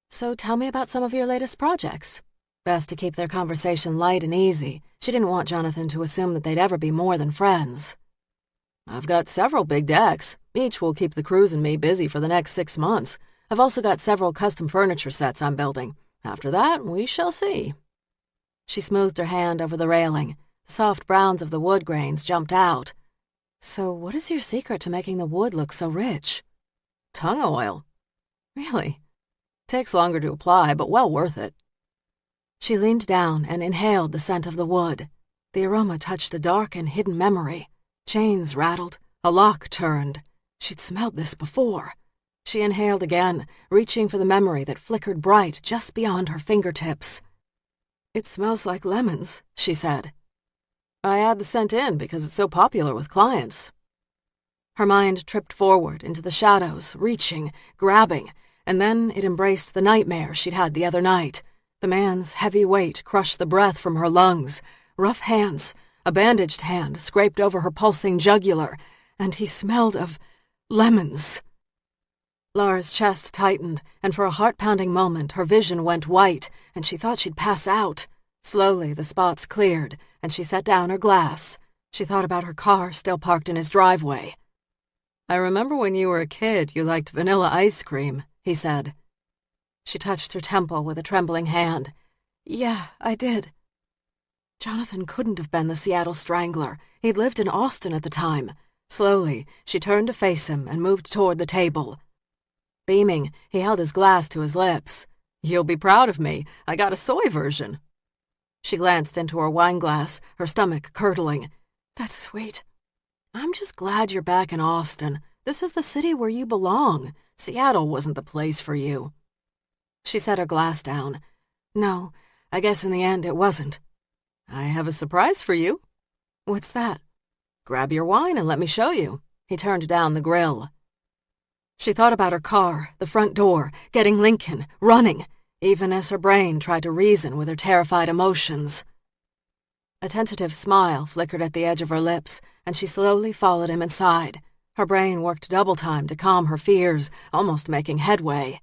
"So tell me about some of your latest projects." Best to keep their conversation light and easy. She didn't want Jonathan to assume that they'd ever be more than friends. "I've got several big decks. Each will keep the crews and me busy for the next 6 months. I've also got several custom furniture sets I'm building. After that, we shall see." She smoothed her hand over the railing. The soft browns of the wood grains jumped out. "So what is your secret to making the wood look so rich?" "Tung oil." "Really? Takes longer to apply, but well worth it." She leaned down and inhaled the scent of the wood. The aroma touched a dark and hidden memory. Chains rattled. A lock turned. She'd smelled this before. She inhaled again, reaching for the memory that flickered bright just beyond her fingertips. "It smells like lemons," she said. "I add the scent in because it's so popular with clients." Her mind tripped forward into the shadows, reaching, grabbing, and then it embraced the nightmare she'd had the other night. The man's heavy weight crushed the breath from her lungs. Rough hands, a bandaged hand scraped over her pulsing jugular, and he smelled of lemons. Lara's chest tightened, and for a heart-pounding moment her vision went white, and she thought she'd pass out. Slowly the spots cleared, and she set down her glass. She thought about her car still parked in his driveway. "I remember when you were a kid you liked vanilla ice cream," he said. She touched her temple with a trembling hand. "Yeah, I did." Jonathan couldn't have been the Seattle Strangler. He'd lived in Austin at the time. Slowly, she turned to face him and moved toward the table. Beaming, he held his glass to his lips. "You'll be proud of me. I got a soy version." She glanced into her wineglass, her stomach curdling. "That's sweet. I'm just glad you're back in Austin. This is the city where you belong. Seattle wasn't the place for you." She set her glass down. "No, I guess in the end it wasn't." "I have a surprise for you." "What's that?" "Grab your wine and let me show you." He turned down the grill. She thought about her car, the front door, getting Lincoln, running, even as her brain tried to reason with her terrified emotions. A tentative smile flickered at the edge of her lips, and she slowly followed him inside. Her brain worked double time to calm her fears, almost making headway.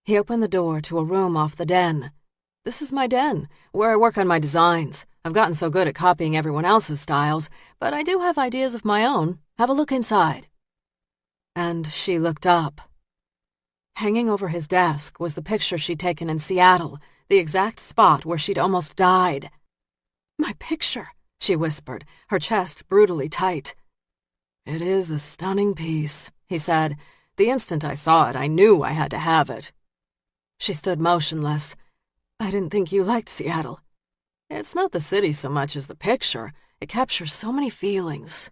He opened the door to a room off the den. "This is my den, where I work on my designs. I've gotten so good at copying everyone else's styles, but I do have ideas of my own. Have a look inside." And she looked up. Hanging over his desk was the picture she'd taken in Seattle, the exact spot where she'd almost died. "My picture," she whispered, her chest brutally tight. "It is a stunning piece," he said. "The instant I saw it, I knew I had to have it." She stood motionless. "I didn't think you liked Seattle." "It's not the city so much as the picture. It captures so many feelings."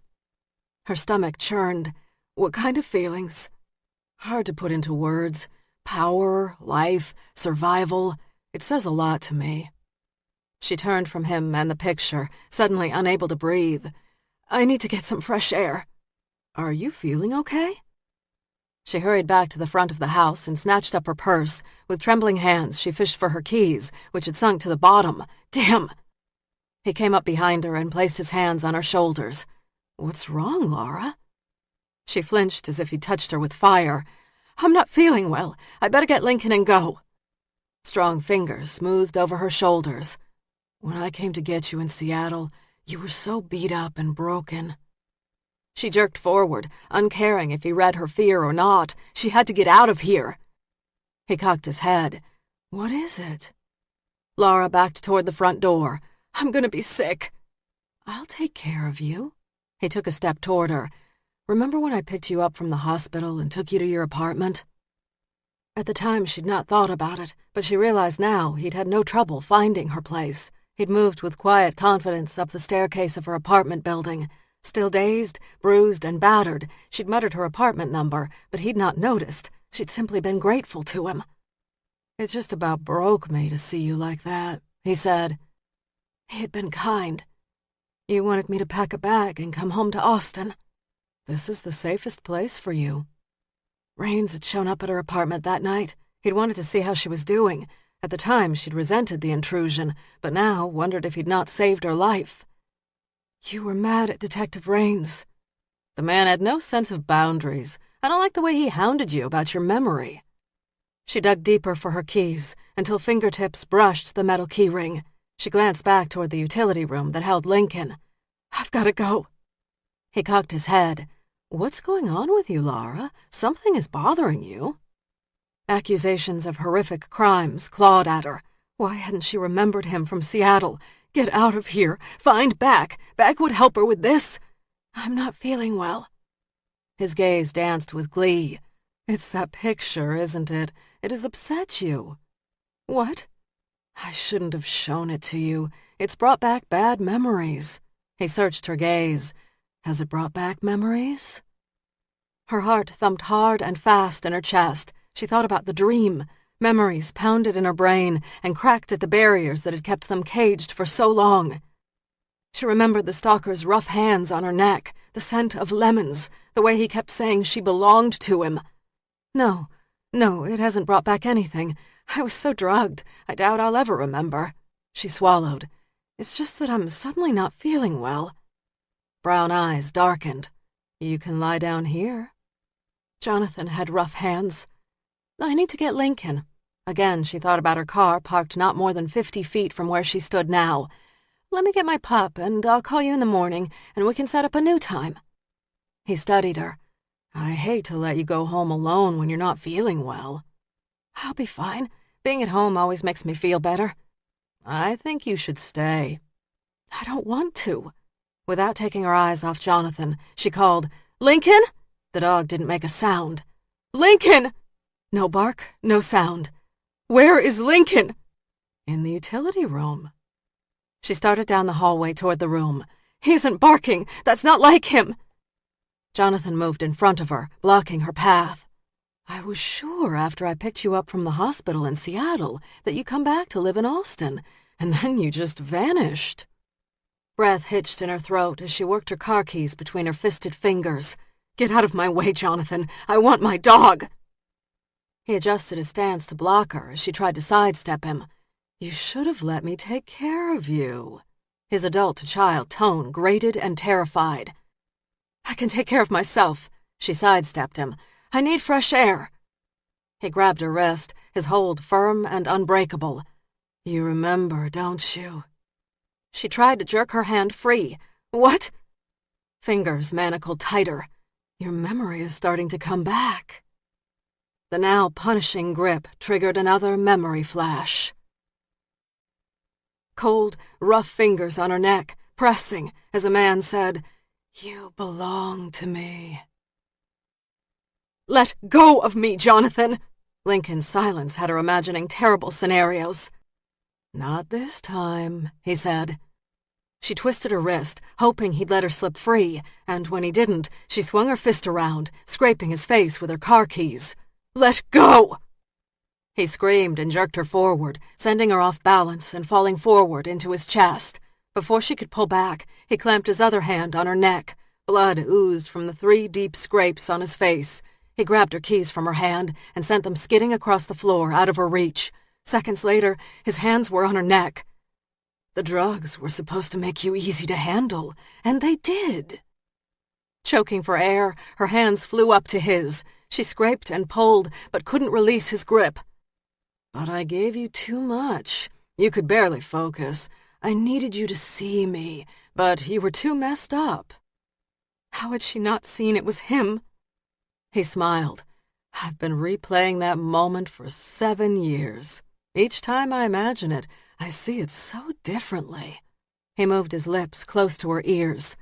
Her stomach churned. "What kind of feelings?" "Hard to put into words. Power, life, survival. It says a lot to me." She turned from him and the picture, suddenly unable to breathe. "I need to get some fresh air." "Are you feeling okay?" She hurried back to the front of the house and snatched up her purse. With trembling hands, she fished for her keys, which had sunk to the bottom. Damn! He came up behind her and placed his hands on her shoulders. "What's wrong, Laura?" She flinched as if he'd touched her with fire. "I'm not feeling well. I better get Lincoln and go." Strong fingers smoothed over her shoulders. "When I came to get you in Seattle, you were so beat up and broken." She jerked forward, uncaring if he read her fear or not. She had to get out of here. He cocked his head. "What is it?" Laura backed toward the front door. "I'm gonna be sick." "I'll take care of you." He took a step toward her. "Remember when I picked you up from the hospital and took you to your apartment?" At the time, she'd not thought about it, but she realized now he'd had no trouble finding her place. He'd moved with quiet confidence up the staircase of her apartment building. Still dazed, bruised, and battered, she'd muttered her apartment number, but he'd not noticed. She'd simply been grateful to him. "It just about broke me to see you like that," he said. He had been kind. "You wanted me to pack a bag and come home to Austin. This is the safest place for you." Rains had shown up at her apartment that night. He'd wanted to see how she was doing. At the time, she'd resented the intrusion, but now wondered if he'd not saved her life. "You were mad at Detective Rains." "The man had no sense of boundaries. I don't like the way he hounded you about your memory." She dug deeper for her keys until fingertips brushed the metal key ring. She glanced back toward the utility room that held Lincoln. "I've got to go." He cocked his head. "What's going on with you, Laura? Something is bothering you." Accusations of horrific crimes clawed at her. Why hadn't she remembered him from Seattle? Get out of here. Find Beck. Beck would help her with this. "I'm not feeling well." His gaze danced with glee. "It's that picture, isn't it? It has upset you." "What?" "I shouldn't have shown it to you. It's brought back bad memories." He searched her gaze. "Has it brought back memories?" Her heart thumped hard and fast in her chest. She thought about the dream. Memories pounded in her brain and cracked at the barriers that had kept them caged for so long. She remembered the stalker's rough hands on her neck, the scent of lemons, the way he kept saying she belonged to him. No, it hasn't brought back anything. I was so drugged, I doubt I'll ever remember." She swallowed. "It's just that I'm suddenly not feeling well." Brown eyes darkened. "You can lie down here." Jonathan had rough hands. "I need to get Lincoln." Again, she thought about her car parked not more than 50 feet from where she stood now. "Let me get my pup, and I'll call you in the morning, and we can set up a new time." He studied her. "I hate to let you go home alone when you're not feeling well." "I'll be fine. Being at home always makes me feel better." "I think you should stay." "I don't want to." Without taking her eyes off Jonathan, she called, "Lincoln?" The dog didn't make a sound. "Lincoln!" No bark, no sound. "Where is Lincoln?" "In the utility room." She started down the hallway toward the room. "He isn't barking. That's not like him." Jonathan moved in front of her, blocking her path. "I was sure after I picked you up from the hospital in Seattle that you'd come back to live in Austin, and then you just vanished." Breath hitched in her throat as she worked her car keys between her fisted fingers. "Get out of my way, Jonathan. I want my dog." He adjusted his stance to block her as she tried to sidestep him. "You should have let me take care of you." His adult-to-child tone grated and terrified. "I can take care of myself." She sidestepped him. "I need fresh air." He grabbed her wrist, his hold firm and unbreakable. "You remember, don't you?" She tried to jerk her hand free. "What?" Fingers manacled tighter. "Your memory is starting to come back." The now punishing grip triggered another memory flash. Cold, rough fingers on her neck, pressing as a man said, "You belong to me." "Let go of me, Jonathan!" Lincoln's silence had her imagining terrible scenarios. "Not this time," he said. She twisted her wrist, hoping he'd let her slip free, and when he didn't, she swung her fist around, scraping his face with her car keys. "Let go!" He screamed and jerked her forward, sending her off balance and falling forward into his chest. Before she could pull back, he clamped his other hand on her neck. Blood oozed from the 3 deep scrapes on his face. He grabbed her keys from her hand and sent them skidding across the floor out of her reach. Seconds later, his hands were on her neck. The drugs were supposed to make you easy to handle, and they did. Choking for air, her hands flew up to his. She scraped and pulled, but couldn't release his grip. "But I gave you too much. You could barely focus. I needed you to see me, but you were too messed up." How had she not seen it was him? He smiled. "I've been replaying that moment for 7 years. Each time I imagine it, I see it so differently." He moved his lips close to her ears.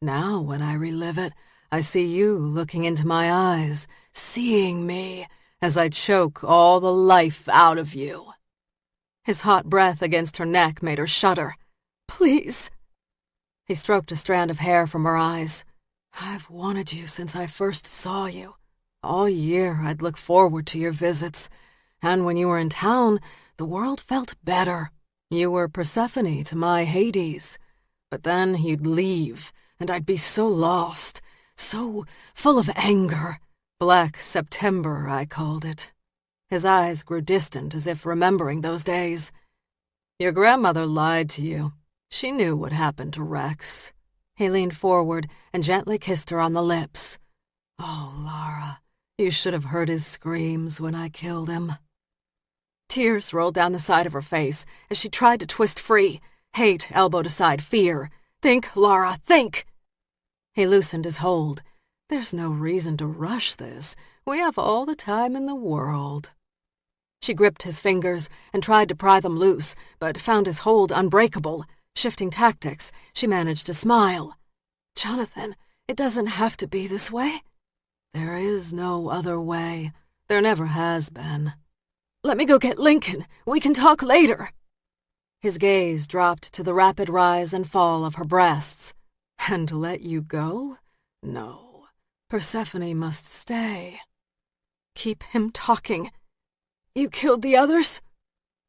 "Now when I relive it, I see you looking into my eyes, seeing me, as I choke all the life out of you." His hot breath against her neck made her shudder. "Please." He stroked a strand of hair from her eyes. "I've wanted you since I first saw you. All year I'd look forward to your visits, and when you were in town, the world felt better. You were Persephone to my Hades. But then you'd leave, and I'd be so lost, so full of anger. Black September, I called it." His eyes grew distant as if remembering those days. "Your grandmother lied to you. She knew what happened to Rex." He leaned forward and gently kissed her on the lips. "Oh, Lara, you should have heard his screams when I killed him." Tears rolled down the side of her face as she tried to twist free. Hate elbowed aside fear. "Think, Lara, think!" He loosened his hold. "There's no reason to rush this. We have all the time in the world." She gripped his fingers and tried to pry them loose, but found his hold unbreakable. Shifting tactics, she managed to smile. "Jonathan, it doesn't have to be this way." "There is no other way. There never has been." "Let me go get Lincoln. We can talk later." His gaze dropped to the rapid rise and fall of her breasts. "And let you go? No. Persephone must stay." "Keep him talking. You killed the others?"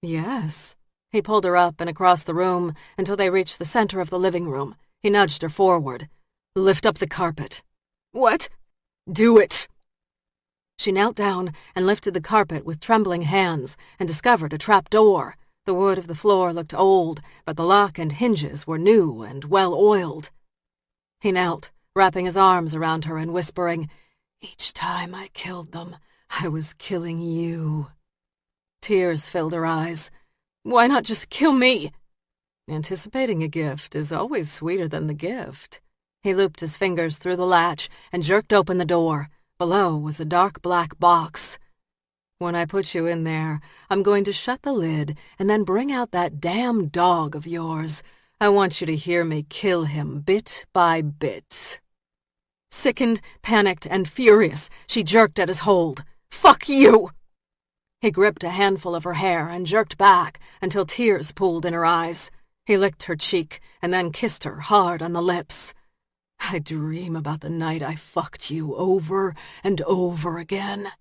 "Yes." He pulled her up and across the room until they reached the center of the living room. He nudged her forward. "Lift up the carpet." "What?" "Do it." She knelt down and lifted the carpet with trembling hands and discovered a trap door. The wood of the floor looked old, but the lock and hinges were new and well-oiled. He knelt, wrapping his arms around her and whispering, "Each time I killed them, I was killing you." Tears filled her eyes. "Why not just kill me?" "Anticipating a gift is always sweeter than the gift." He looped his fingers through the latch and jerked open the door. Below was a dark black box. "When I put you in there, I'm going to shut the lid and then bring out that damn dog of yours. I want you to hear me kill him bit by bit." Sickened, panicked, and furious, she jerked at his hold. "Fuck you!" He gripped a handful of her hair and jerked back until tears pooled in her eyes. He licked her cheek and then kissed her hard on the lips. "I dream about the night I fucked you over and over again."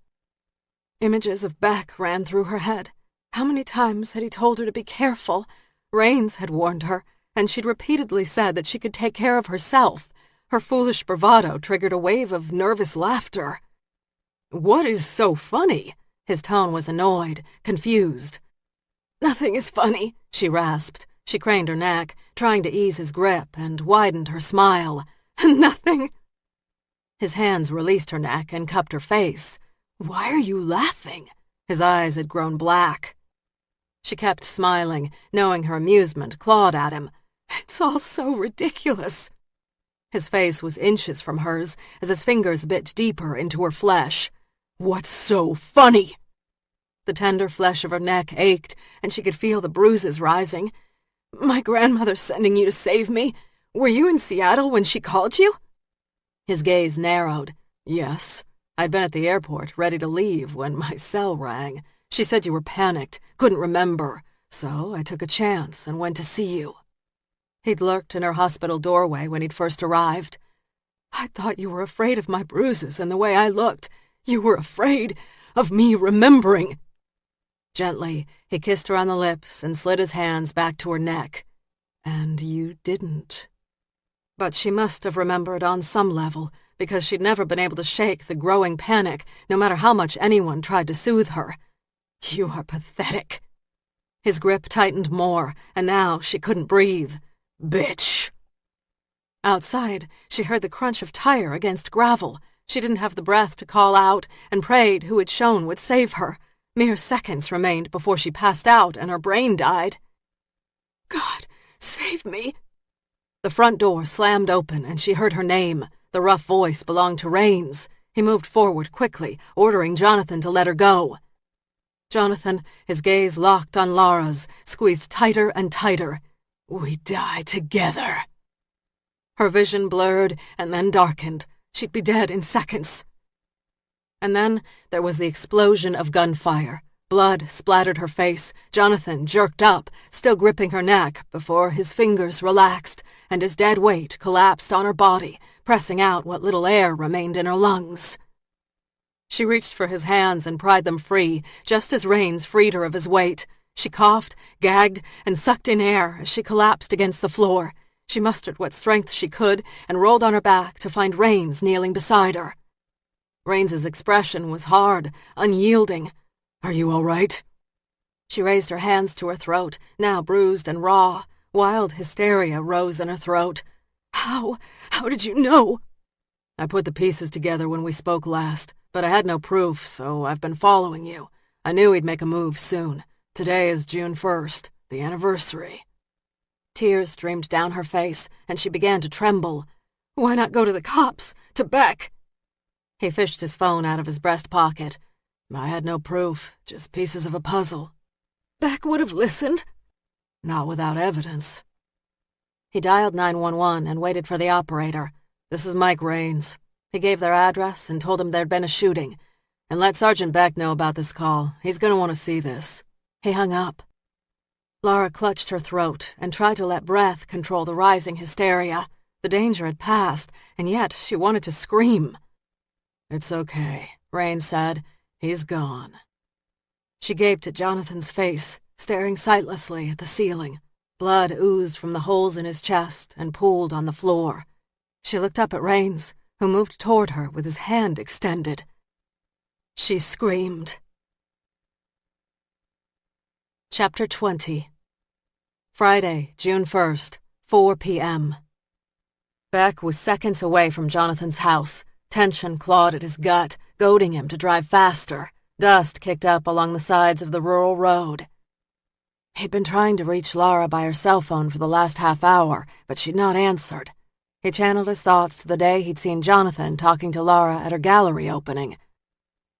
Images of Beck ran through her head. How many times had he told her to be careful? Rains had warned her, and she'd repeatedly said that she could take care of herself. Her foolish bravado triggered a wave of nervous laughter. "What is so funny?" His tone was annoyed, confused. "Nothing is funny," she rasped. She craned her neck, trying to ease his grip, and widened her smile. "Nothing." His hands released her neck and cupped her face. "Why are you laughing?" His eyes had grown black. She kept smiling, knowing her amusement clawed at him. "It's all so ridiculous." His face was inches from hers as his fingers bit deeper into her flesh. What's so funny? The tender flesh of her neck ached, and she could feel the bruises rising. My grandmother's sending you to save me. Were you in Seattle when she called you? His gaze narrowed. Yes. I'd been at the airport, ready to leave, when my cell rang. She said you were panicked, couldn't remember, so I took a chance and went to see you. He'd lurked in her hospital doorway when he'd first arrived. I thought you were afraid of my bruises and the way I looked. You were afraid of me remembering. Gently, he kissed her on the lips and slid his hands back to her neck. And you didn't. But she must have remembered on some level, because she'd never been able to shake the growing panic, no matter how much anyone tried to soothe her. You are pathetic. His grip tightened more, and now she couldn't breathe. Bitch. Outside, she heard the crunch of tire against gravel. She didn't have the breath to call out, and prayed who had shown would save her. Mere seconds remained before she passed out and her brain died. God, save me. The front door slammed open and she heard her name. The rough voice belonged to Rains. He moved forward quickly, ordering Jonathan to let her go. Jonathan, his gaze locked on Laura's, squeezed tighter and tighter. We die together. Her vision blurred and then darkened. She'd be dead in seconds. And then there was the explosion of gunfire. Blood splattered her face. Jonathan jerked up, still gripping her neck, before his fingers relaxed and his dead weight collapsed on her body, pressing out what little air remained in her lungs. She reached for his hands and pried them free, just as Rains freed her of his weight. She coughed, gagged, and sucked in air as she collapsed against the floor. She mustered what strength she could and rolled on her back to find Rains kneeling beside her. Rains's expression was hard, unyielding. Are you all right? She raised her hands to her throat, now bruised and raw. Wild hysteria rose in her throat. How did you know? I put the pieces together when we spoke last, but I had no proof, so I've been following you. I knew he'd make a move soon. Today is June 1st, the anniversary. Tears streamed down her face, and she began to tremble. Why not go to the cops? To Beck? He fished his phone out of his breast pocket. I had no proof, just pieces of a puzzle. Beck would have listened? Not without evidence. He dialed 911 and waited for the operator. This is Mike Rains. He gave their address and told him there'd been a shooting. And let Sergeant Beck know about this call. He's going to want to see this. He hung up. Laura clutched her throat and tried to let breath control the rising hysteria. The danger had passed, and yet she wanted to scream. It's okay, Rains said. He's gone. She gaped at Jonathan's face, staring sightlessly at the ceiling. Blood oozed from the holes in his chest and pooled on the floor. She looked up at Rains, who moved toward her with his hand extended. She screamed. Chapter 20. Friday, June 1st, 4 p.m. Beck was seconds away from Jonathan's house. Tension clawed at his gut, goading him to drive faster. Dust kicked up along the sides of the rural road. He'd been trying to reach Laura by her cell phone for the last half hour, but she'd not answered. He channeled his thoughts to the day he'd seen Jonathan talking to Laura at her gallery opening.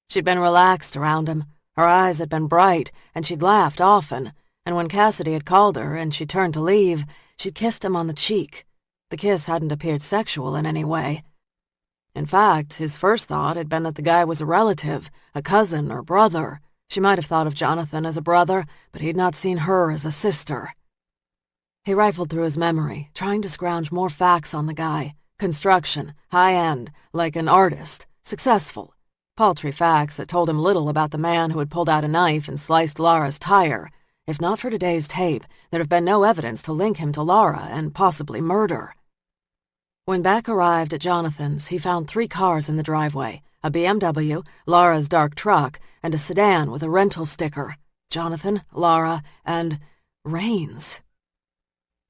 She'd been relaxed around him. Her eyes had been bright, and she'd laughed often, and when Cassidy had called her and she turned to leave, she'd kissed him on the cheek. The kiss hadn't appeared sexual in any way. In fact, his first thought had been that the guy was a relative, a cousin or brother. She might have thought of Jonathan as a brother, but he'd not seen her as a sister. He rifled through his memory, trying to scrounge more facts on the guy. Construction, high-end, like an artist, successful. Paltry facts that told him little about the man who had pulled out a knife and sliced Laura's tire. If not for today's tape, there'd have been no evidence to link him to Laura and possibly murder. When Beck arrived at Jonathan's, he found 3 cars in the driveway, a BMW, Laura's dark truck, and a sedan with a rental sticker. Jonathan, Laura, and Rains.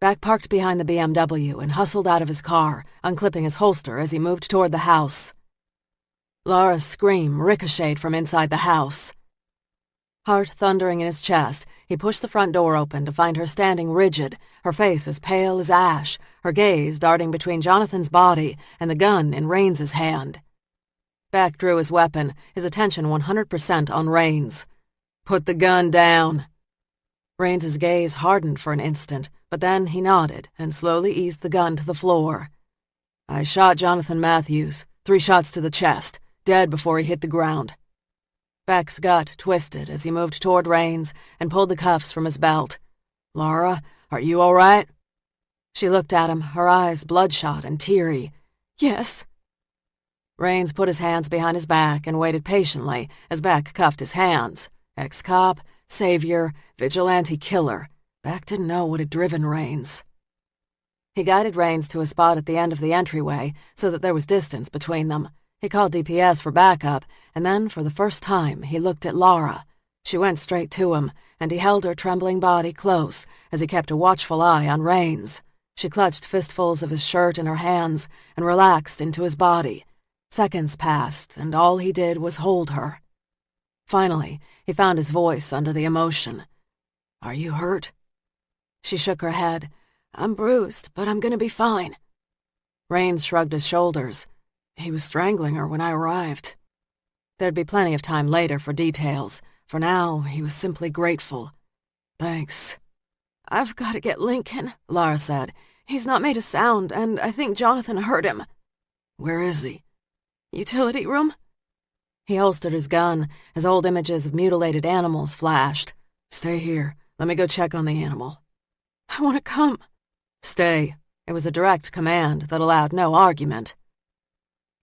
Beck parked behind the BMW and hustled out of his car, unclipping his holster as he moved toward the house. Laura's scream ricocheted from inside the house. Heart thundering in his chest, he pushed the front door open to find her standing rigid, her face as pale as ash, her gaze darting between Jonathan's body and the gun in Rains's hand. Beck drew his weapon, his attention 100% on Rains. "Put the gun down." Rains's gaze hardened for an instant, but then he nodded and slowly eased the gun to the floor. "I shot Jonathan Matthews, 3 shots to the chest, dead before he hit the ground." Beck's gut twisted as he moved toward Rains and pulled the cuffs from his belt. "Laura, are you all right?" She looked at him, her eyes bloodshot and teary. "Yes." Rains put his hands behind his back and waited patiently as Beck cuffed his hands. Ex-cop, savior, vigilante killer. Beck didn't know what had driven Rains. He guided Rains to a spot at the end of the entryway so that there was distance between them. He called DPS for backup, and then, for the first time, he looked at Laura. She went straight to him, and he held her trembling body close as he kept a watchful eye on Rains. She clutched fistfuls of his shirt in her hands and relaxed into his body. Seconds passed, and all he did was hold her. Finally, he found his voice under the emotion. "Are you hurt?" She shook her head. "I'm bruised, but I'm gonna be fine." Rains shrugged his shoulders. He was strangling her when I arrived. There'd be plenty of time later for details. For now, he was simply grateful. "Thanks." "I've got to get Lincoln," Laura said. "He's not made a sound, and I think Jonathan heard him." "Where is he?" "Utility room." He holstered his gun as old images of mutilated animals flashed. "Stay here. Let me go check on the animal." "I want to come." "Stay." It was a direct command that allowed no argument.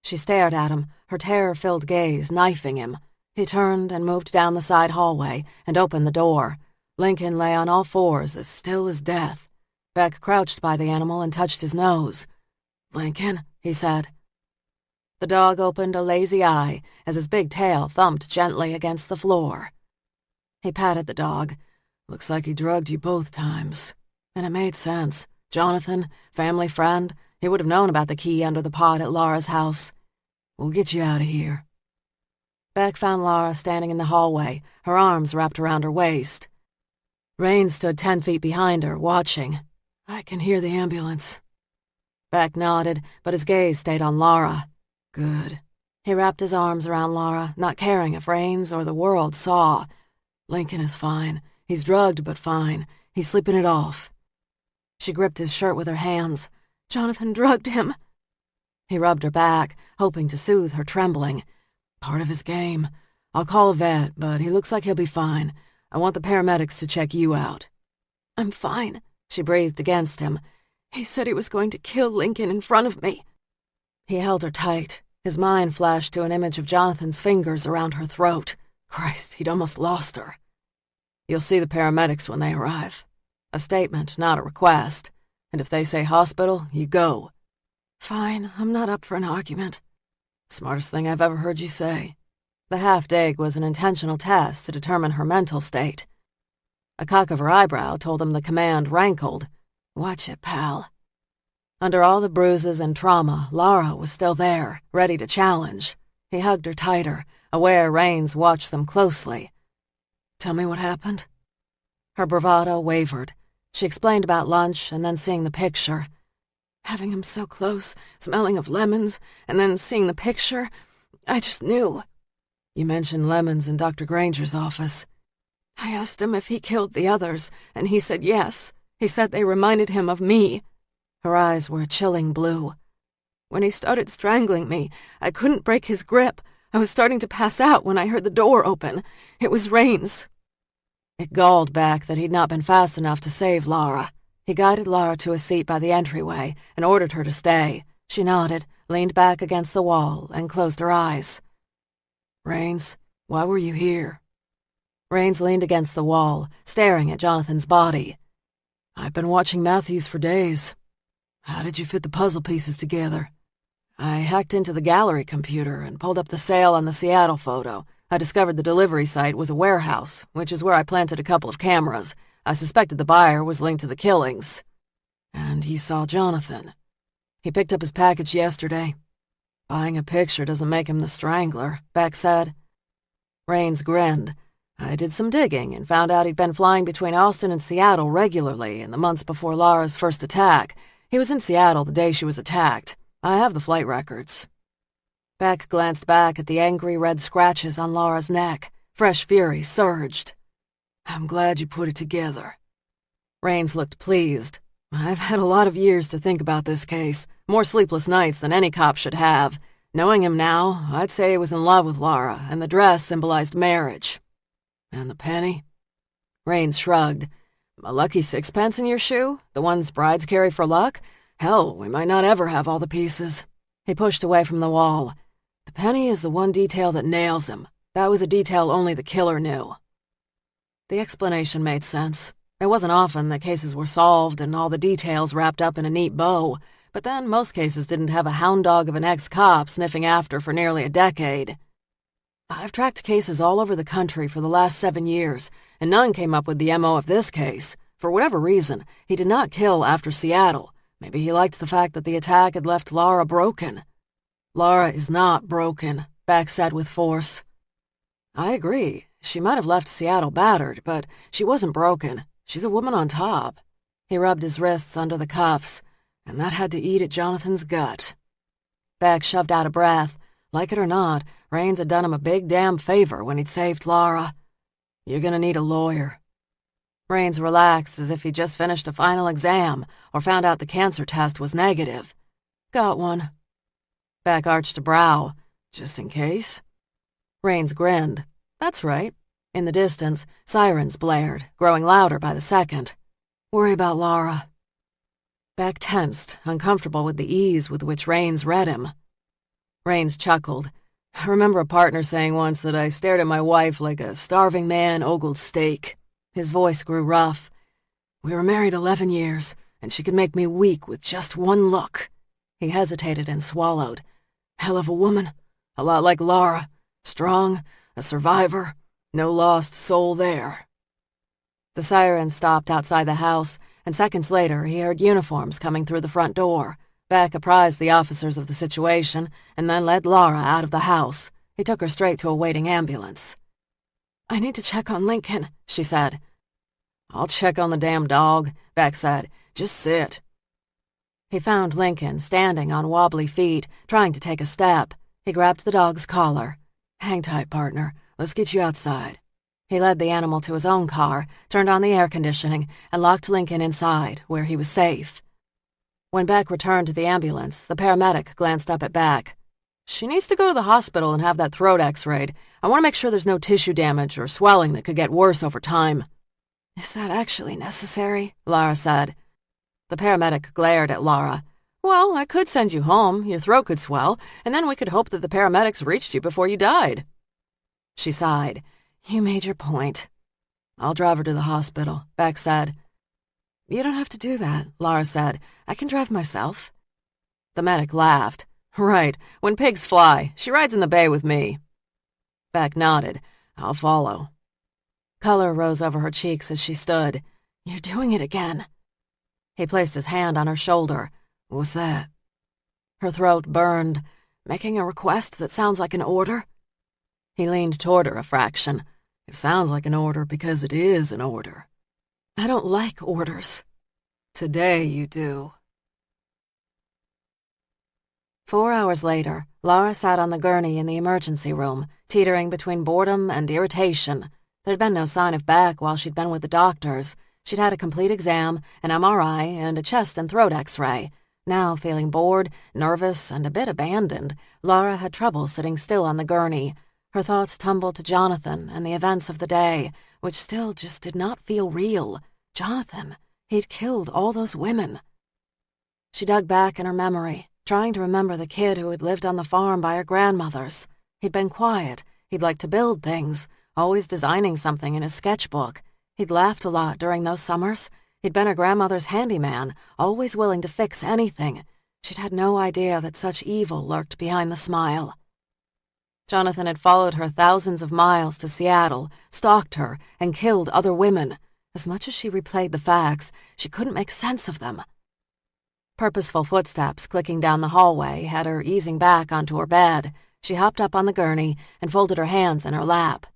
She stared at him, her terror-filled gaze knifing him. He turned and moved down the side hallway and opened the door. Lincoln lay on all fours, as still as death. Beck crouched by the animal and touched his nose. "Lincoln," he said. The dog opened a lazy eye as his big tail thumped gently against the floor. He patted the dog. "Looks like he drugged you both times." And it made sense. Jonathan, family friend, he would have known about the key under the pot at Laura's house. "We'll get you out of here." Beck found Laura standing in the hallway, her arms wrapped around her waist. Rains stood 10 feet behind her, watching. "I can hear the ambulance." Beck nodded, but his gaze stayed on Laura. "Good." He wrapped his arms around Laura, not caring if Rains or the world saw. "Lincoln is fine. He's drugged, but fine. He's sleeping it off." She gripped his shirt with her hands. "Jonathan drugged him." He rubbed her back, hoping to soothe her trembling. "Part of his game. I'll call a vet, but he looks like he'll be fine. I want the paramedics to check you out." "I'm fine," she breathed against him. "He said he was going to kill Lincoln in front of me." He held her tight. His mind flashed to an image of Jonathan's fingers around her throat. Christ, he'd almost lost her. "You'll see the paramedics when they arrive." A statement, not a request. "And if they say hospital, you go." "Fine, I'm not up for an argument." "Smartest thing I've ever heard you say." The half-dig was an intentional test to determine her mental state. A cock of her eyebrow told him the command rankled. "Watch it, pal." Under all the bruises and trauma, Laura was still there, ready to challenge. He hugged her tighter, aware Rains watched them closely. "Tell me what happened." Her bravado wavered. She explained about lunch and then seeing the picture. Having him so close, smelling of lemons, and then seeing the picture, I just knew. "You mentioned lemons in Dr. Granger's office." "I asked him if he killed the others, and he said yes. He said they reminded him of me." Her eyes were a chilling blue. "When he started strangling me, I couldn't break his grip. I was starting to pass out when I heard the door open. It was Rains." It galled Beck that he'd not been fast enough to save Laura. He guided Laura to a seat by the entryway and ordered her to stay. She nodded, leaned back against the wall, and closed her eyes. "Rains, why were you here?" Rains leaned against the wall, staring at Jonathan's body. "I've been watching Matthews for days. How did you fit the puzzle pieces together?" "I hacked into the gallery computer and pulled up the sale on the Seattle photo. I discovered the delivery site was a warehouse, which is where I planted a couple of cameras. I suspected the buyer was linked to the killings." "And you saw Jonathan?" "He picked up his package yesterday." "Buying a picture doesn't make him the strangler," Beck said. Rains grinned. "I did some digging and found out he'd been flying between Austin and Seattle regularly in the months before Laura's first attack. He was in Seattle the day she was attacked. I have the flight records." Beck glanced back at the angry red scratches on Laura's neck. Fresh fury surged. "I'm glad you put it together." Rains looked pleased. "I've had a lot of years to think about this case, more sleepless nights than any cop should have. Knowing him now, I'd say he was in love with Laura, and the dress symbolized marriage." "And the penny?" Rains shrugged. "A lucky sixpence in your shoe? The ones brides carry for luck? Hell, we might not ever have all the pieces." He pushed away from the wall. "The penny is the one detail that nails him. That was a detail only the killer knew." The explanation made sense. It wasn't often that cases were solved and all the details wrapped up in a neat bow, but then most cases didn't have a hound dog of an ex-cop sniffing after for nearly a decade. "I've tracked cases all over the country for the last 7 years, and none came up with the MO of this case. For whatever reason, he did not kill after Seattle. Maybe he liked the fact that the attack had left Laura broken." "Laura is not broken," Beck said with force. "I agree. She might have left Seattle battered, but she wasn't broken. She's a woman on top." He rubbed his wrists under the cuffs, and that had to eat at Jonathan's gut. Beck shoved out a breath. Like it or not, Rains had done him a big damn favor when he'd saved Laura. "You're gonna need a lawyer." Rains relaxed as if he'd just finished a final exam or found out the cancer test was negative. "Got one." Beck arched a brow. "Just in case?" Rains grinned. "That's right." In the distance, sirens blared, growing louder by the second. "Worry about Laura." Beck tensed, uncomfortable with the ease with which Rains read him. Rains chuckled. "I remember a partner saying once that I stared at my wife like a starving man ogled steak." His voice grew rough. "We were married 11 years, and she could make me weak with just one look." He hesitated and swallowed. "Hell of a woman. A lot like Laura. Strong, a survivor. No lost soul there." The siren stopped outside the house, and seconds later he heard uniforms coming through the front door. Beck apprised the officers of the situation, and then led Laura out of the house. He took her straight to a waiting ambulance. "I need to check on Lincoln," she said. "I'll check on the damn dog," Beck said. "Just sit." He found Lincoln standing on wobbly feet, trying to take a step. He grabbed the dog's collar. "Hang tight, partner. Let's get you outside." He led the animal to his own car, turned on the air conditioning, and locked Lincoln inside, where he was safe. When Beck returned to the ambulance, the paramedic glanced up at Beck. "She needs to go to the hospital and have that throat x-rayed. I want to make sure there's no tissue damage or swelling that could get worse over time." "Is that actually necessary?" Laura said. The paramedic glared at Laura. "Well, I could send you home, your throat could swell, and then we could hope that the paramedics reached you before you died." She sighed. "You made your point." "I'll drive her to the hospital," Beck said. "You don't have to do that," Laura said. "I can drive myself." The medic laughed. "Right, when pigs fly. She rides in the bay with me." Beck nodded. "I'll follow." Color rose over her cheeks as she stood. "You're doing it again." He placed his hand on her shoulder. "What's that?" Her throat burned. "Making a request that sounds like an order?" He leaned toward her a fraction. "It sounds like an order because it is an order." "I don't like orders." "Today you do." 4 hours later, Laura sat on the gurney in the emergency room, teetering between boredom and irritation. There'd been no sign of Beck while she'd been with the doctors. She'd had a complete exam, an MRI, and a chest and throat x-ray. Now, feeling bored, nervous, and a bit abandoned, Laura had trouble sitting still on the gurney. Her thoughts tumbled to Jonathan and the events of the day, which still just did not feel real. Jonathan, he'd killed all those women. She dug back in her memory, trying to remember the kid who had lived on the farm by her grandmother's. He'd been quiet. He'd liked to build things, always designing something in his sketchbook. He'd laughed a lot during those summers. He'd been her grandmother's handyman, always willing to fix anything. She'd had no idea that such evil lurked behind the smile. Jonathan had followed her thousands of miles to Seattle, stalked her, and killed other women. As much as she replayed the facts, she couldn't make sense of them. Purposeful footsteps clicking down the hallway had her easing back onto her bed. She hopped up on the gurney and folded her hands in her lap.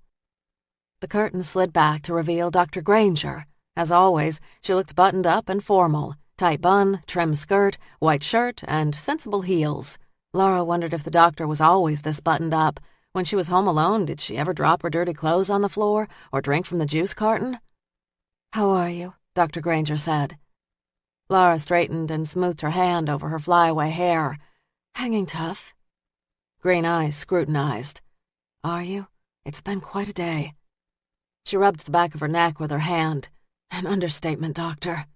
The curtain slid back to reveal Dr. Granger. As always, she looked buttoned up and formal. Tight bun, trim skirt, white shirt, and sensible heels. Laura wondered if the doctor was always this buttoned up. When she was home alone, did she ever drop her dirty clothes on the floor or drink from the juice carton? "How are you?" Dr. Granger said. Laura straightened and smoothed her hand over her flyaway hair. "Hanging tough." Green eyes scrutinized. "Are you? It's been quite a day." She rubbed the back of her neck with her hand. "An understatement, Doctor."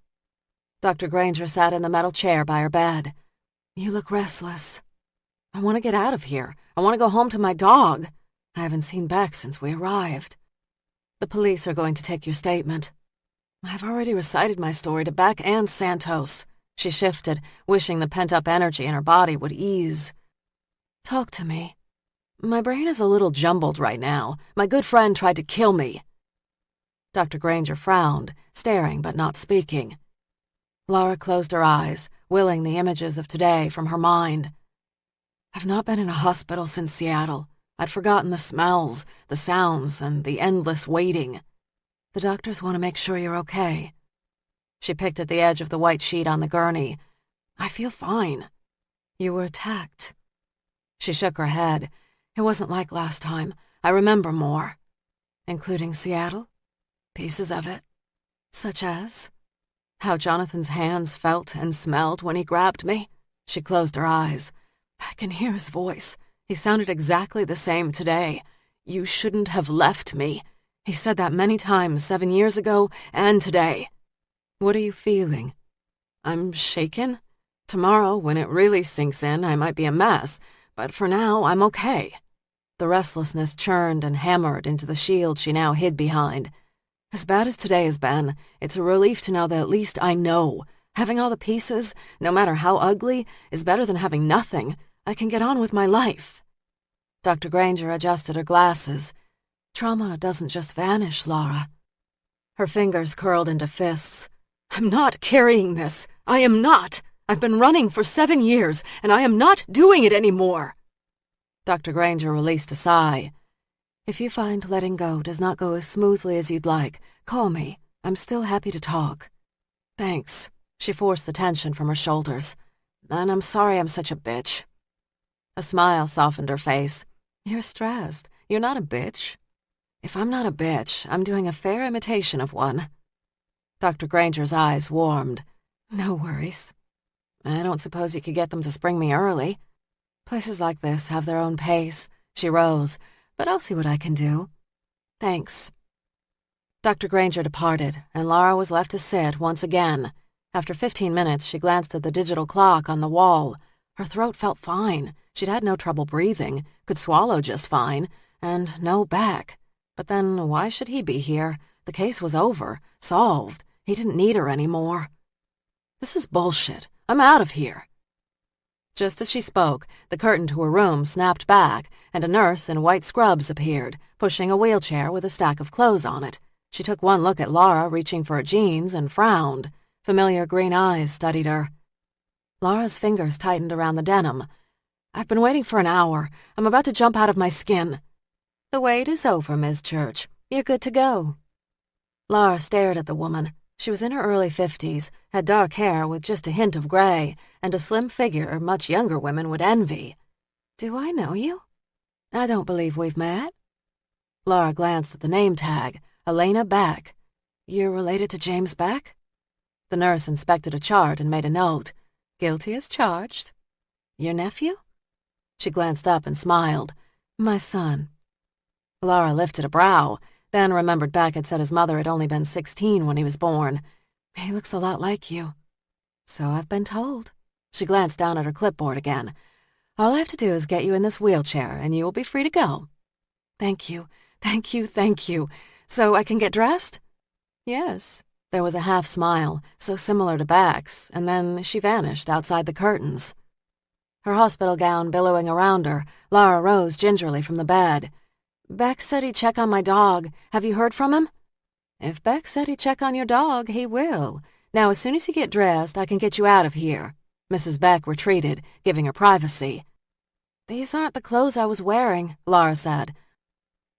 Dr. Granger sat in the metal chair by her bed. "You look restless." "I want to get out of here. I want to go home to my dog. I haven't seen Beck since we arrived." "The police are going to take your statement." "I've already recited my story to Beck and Santos." She shifted, wishing the pent-up energy in her body would ease. "Talk to me. My brain is a little jumbled right now. My good friend tried to kill me." Dr. Granger frowned, staring but not speaking. Laura closed her eyes, willing the images of today from her mind. "I've not been in a hospital since Seattle. I'd forgotten the smells, the sounds, and the endless waiting. The doctors want to make sure you're okay." She picked at the edge of the white sheet on the gurney. "I feel fine." "You were attacked." She shook her head. "It wasn't like last time. I remember more." "Including Seattle?" "Pieces of it." "Such as?" "How Jonathan's hands felt and smelled when he grabbed me." She closed her eyes. "I can hear his voice. He sounded exactly the same today. 'You shouldn't have left me.' He said that many times 7 years ago and today." "What are you feeling?" "I'm shaken. Tomorrow, when it really sinks in, I might be a mess, but for now, I'm okay." The restlessness churned and hammered into the shield she now hid behind. "As bad as today has been, it's a relief to know that at least I know. Having all the pieces, no matter how ugly, is better than having nothing. I can get on with my life." Dr. Granger adjusted her glasses. "Trauma doesn't just vanish, Laura." Her fingers curled into fists. "I'm not carrying this. I am not. I've been running for 7 years, and I am not doing it anymore." Dr. Granger released a sigh. "If you find letting go does not go as smoothly as you'd like, call me. I'm still happy to talk." "Thanks." She forced the tension from her shoulders. "And I'm sorry I'm such a bitch." A smile softened her face. "You're stressed. You're not a bitch." "If I'm not a bitch, I'm doing a fair imitation of one." Dr. Granger's eyes warmed. "No worries. I don't suppose you could get them to spring me early. Places like this have their own pace." She rose. "But I'll see what I can do." "Thanks." Dr. Granger departed, and Laura was left to sit once again. After 15 minutes, she glanced at the digital clock on the wall. Her throat felt fine. She'd had no trouble breathing, could swallow just fine, and no back. But then why should he be here? The case was over, solved. He didn't need her anymore. "This is bullshit. I'm out of here." Just as she spoke, the curtain to her room snapped back, and a nurse in white scrubs appeared, pushing a wheelchair with a stack of clothes on it. She took one look at Laura reaching for her jeans and frowned. Familiar green eyes studied her. Laura's fingers tightened around the denim. "I've been waiting for an hour. I'm about to jump out of my skin." "The wait is over, Miss Church. You're good to go." Laura stared at the woman. She was in her early 50s, had dark hair with just a hint of gray, and a slim figure much younger women would envy. "Do I know you?" "I don't believe we've met." Laura glanced at the name tag, Elena Beck. "You're related to James Beck?" The nurse inspected a chart and made a note. "Guilty as charged." "Your nephew?" She glanced up and smiled. "My son." Laura lifted a brow, then remembered Beck had said his mother had only been 16 when he was born. "He looks a lot like you." "So I've been told." She glanced down at her clipboard again. "All I have to do is get you in this wheelchair, and you will be free to go." "Thank you, thank you, thank you. So I can get dressed?" "Yes." There was a half smile, so similar to Beck's, and then she vanished outside the curtains. Her hospital gown billowing around her, Laura rose gingerly from the bed. "Beck said he'd check on my dog. Have you heard from him?" "If Beck said he'd check on your dog, he will. Now, as soon as you get dressed, I can get you out of here." Mrs. Beck retreated, giving her privacy. "These aren't the clothes I was wearing," Laura said.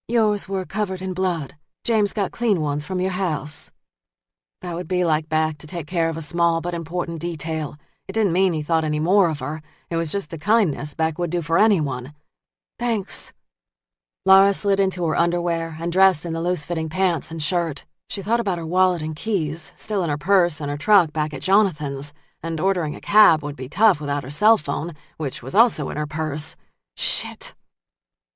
"Yours were covered in blood. James got clean ones from your house." That would be like Beck to take care of a small but important detail. It didn't mean he thought any more of her. It was just a kindness Beck would do for anyone. "Thanks." Laura slid into her underwear and dressed in the loose-fitting pants and shirt. She thought about her wallet and keys, still in her purse and her truck back at Jonathan's, and ordering a cab would be tough without her cell phone, which was also in her purse. Shit.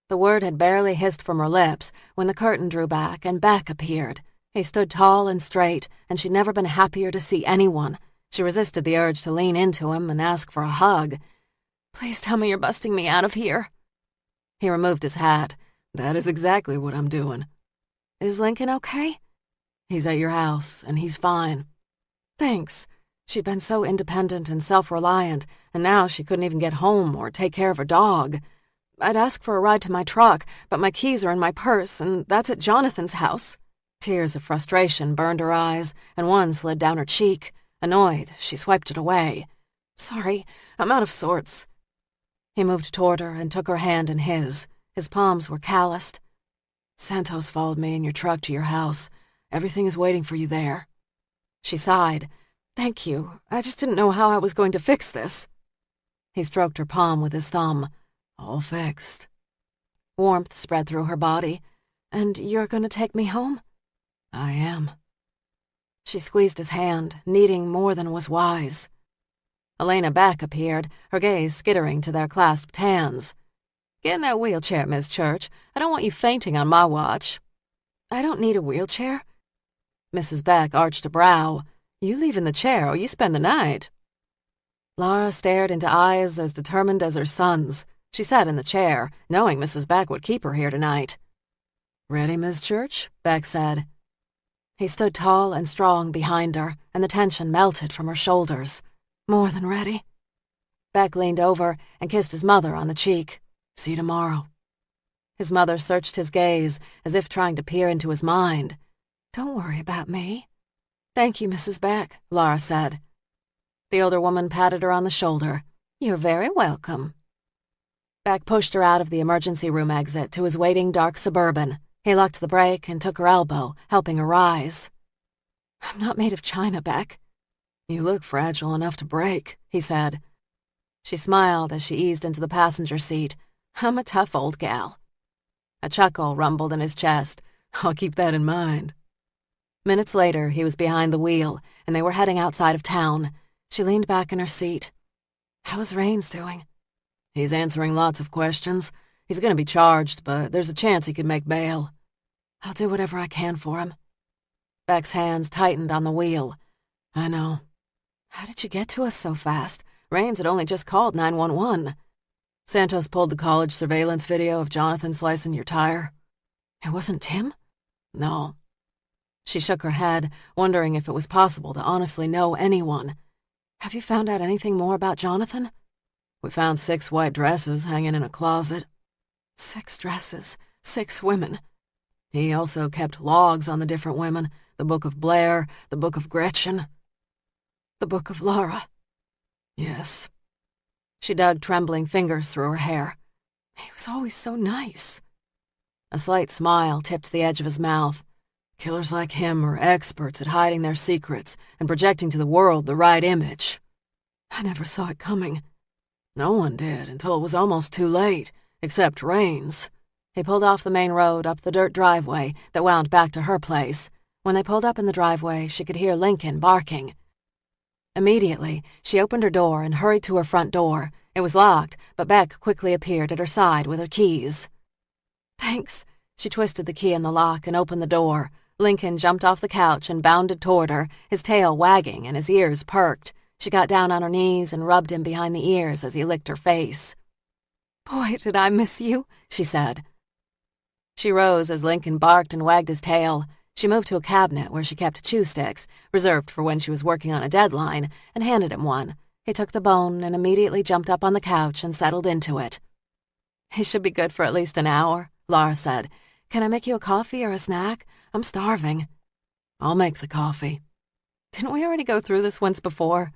The word had barely hissed from her lips when the curtain drew back and Beck appeared. He stood tall and straight, and she'd never been happier to see anyone. She resisted the urge to lean into him and ask for a hug. "Please tell me you're busting me out of here." He removed his hat. "That is exactly what I'm doing." "Is Lincoln okay?" "He's at your house, and he's fine." "Thanks." She'd been so independent and self-reliant, and now she couldn't even get home or take care of her dog. "I'd ask for a ride to my truck, but my keys are in my purse, and that's at Jonathan's house." Tears of frustration burned her eyes, and one slid down her cheek. Annoyed, she swiped it away. "Sorry, I'm out of sorts." He moved toward her and took her hand in his. His palms were calloused. "Santos followed me in your truck to your house. Everything is waiting for you there." She sighed. "Thank you. I just didn't know how I was going to fix this." He stroked her palm with his thumb. "All fixed." Warmth spread through her body. "And you're going to take me home?" "I am." She squeezed his hand, needing more than was wise. Elena Beck appeared, her gaze skittering to their clasped hands. "Get in that wheelchair, Miss Church. I don't want you fainting on my watch." "I don't need a wheelchair." Mrs. Beck arched a brow. "You leave in the chair or you spend the night." Laura stared into eyes as determined as her son's. She sat in the chair, knowing Mrs. Beck would keep her here tonight. "Ready, Miss Church?" Beck said. He stood tall and strong behind her, and the tension melted from her shoulders. "More than ready." Beck leaned over and kissed his mother on the cheek. "See you tomorrow." His mother searched his gaze, as if trying to peer into his mind. "Don't worry about me." "Thank you, Mrs. Beck," Laura said. The older woman patted her on the shoulder. "You're very welcome." Beck pushed her out of the emergency room exit to his waiting dark Suburban. He locked the brake and took her elbow, helping her rise. "I'm not made of china, Beck." "You look fragile enough to break," he said. She smiled as she eased into the passenger seat. "I'm a tough old gal." A chuckle rumbled in his chest. "I'll keep that in mind." Minutes later, he was behind the wheel, and they were heading outside of town. She leaned back in her seat. "How's Raines doing?" "He's answering lots of questions. He's going to be charged, but there's a chance he could make bail." "I'll do whatever I can for him." Beck's hands tightened on the wheel. "I know." "How did you get to us so fast? Raines had only just called 911. "Santos pulled the college surveillance video of Jonathan slicing your tire." "It wasn't Tim?" "No." She shook her head, wondering if it was possible to honestly know anyone. "Have you found out anything more about Jonathan?" "We found 6 white dresses hanging in a closet." 6 dresses, 6 women. He also kept logs on the different women, the Book of Blair, the Book of Gretchen. The Book of Laura. Yes. She dug trembling fingers through her hair. "He was always so nice." A slight smile tipped the edge of his mouth. "Killers like him are experts at hiding their secrets and projecting to the world the right image." "I never saw it coming." "No one did until it was almost too late, except Raines." He pulled off the main road up the dirt driveway that wound back to her place. When they pulled up in the driveway, she could hear Lincoln barking. Immediately, she opened her door and hurried to her front door. It was locked, but Beck quickly appeared at her side with her keys. "Thanks." She twisted the key in the lock and opened the door. Lincoln jumped off the couch and bounded toward her, his tail wagging and his ears perked. She got down on her knees and rubbed him behind the ears as he licked her face. "Boy, did I miss you," she said. She rose as Lincoln barked and wagged his tail. She moved to a cabinet where she kept chew sticks, reserved for when she was working on a deadline, and handed him one. He took the bone and immediately jumped up on the couch and settled into it. "He should be good for at least an hour," Laura said. "Can I make you a coffee or a snack? I'm starving." "I'll make the coffee." "Didn't we already go through this once before?"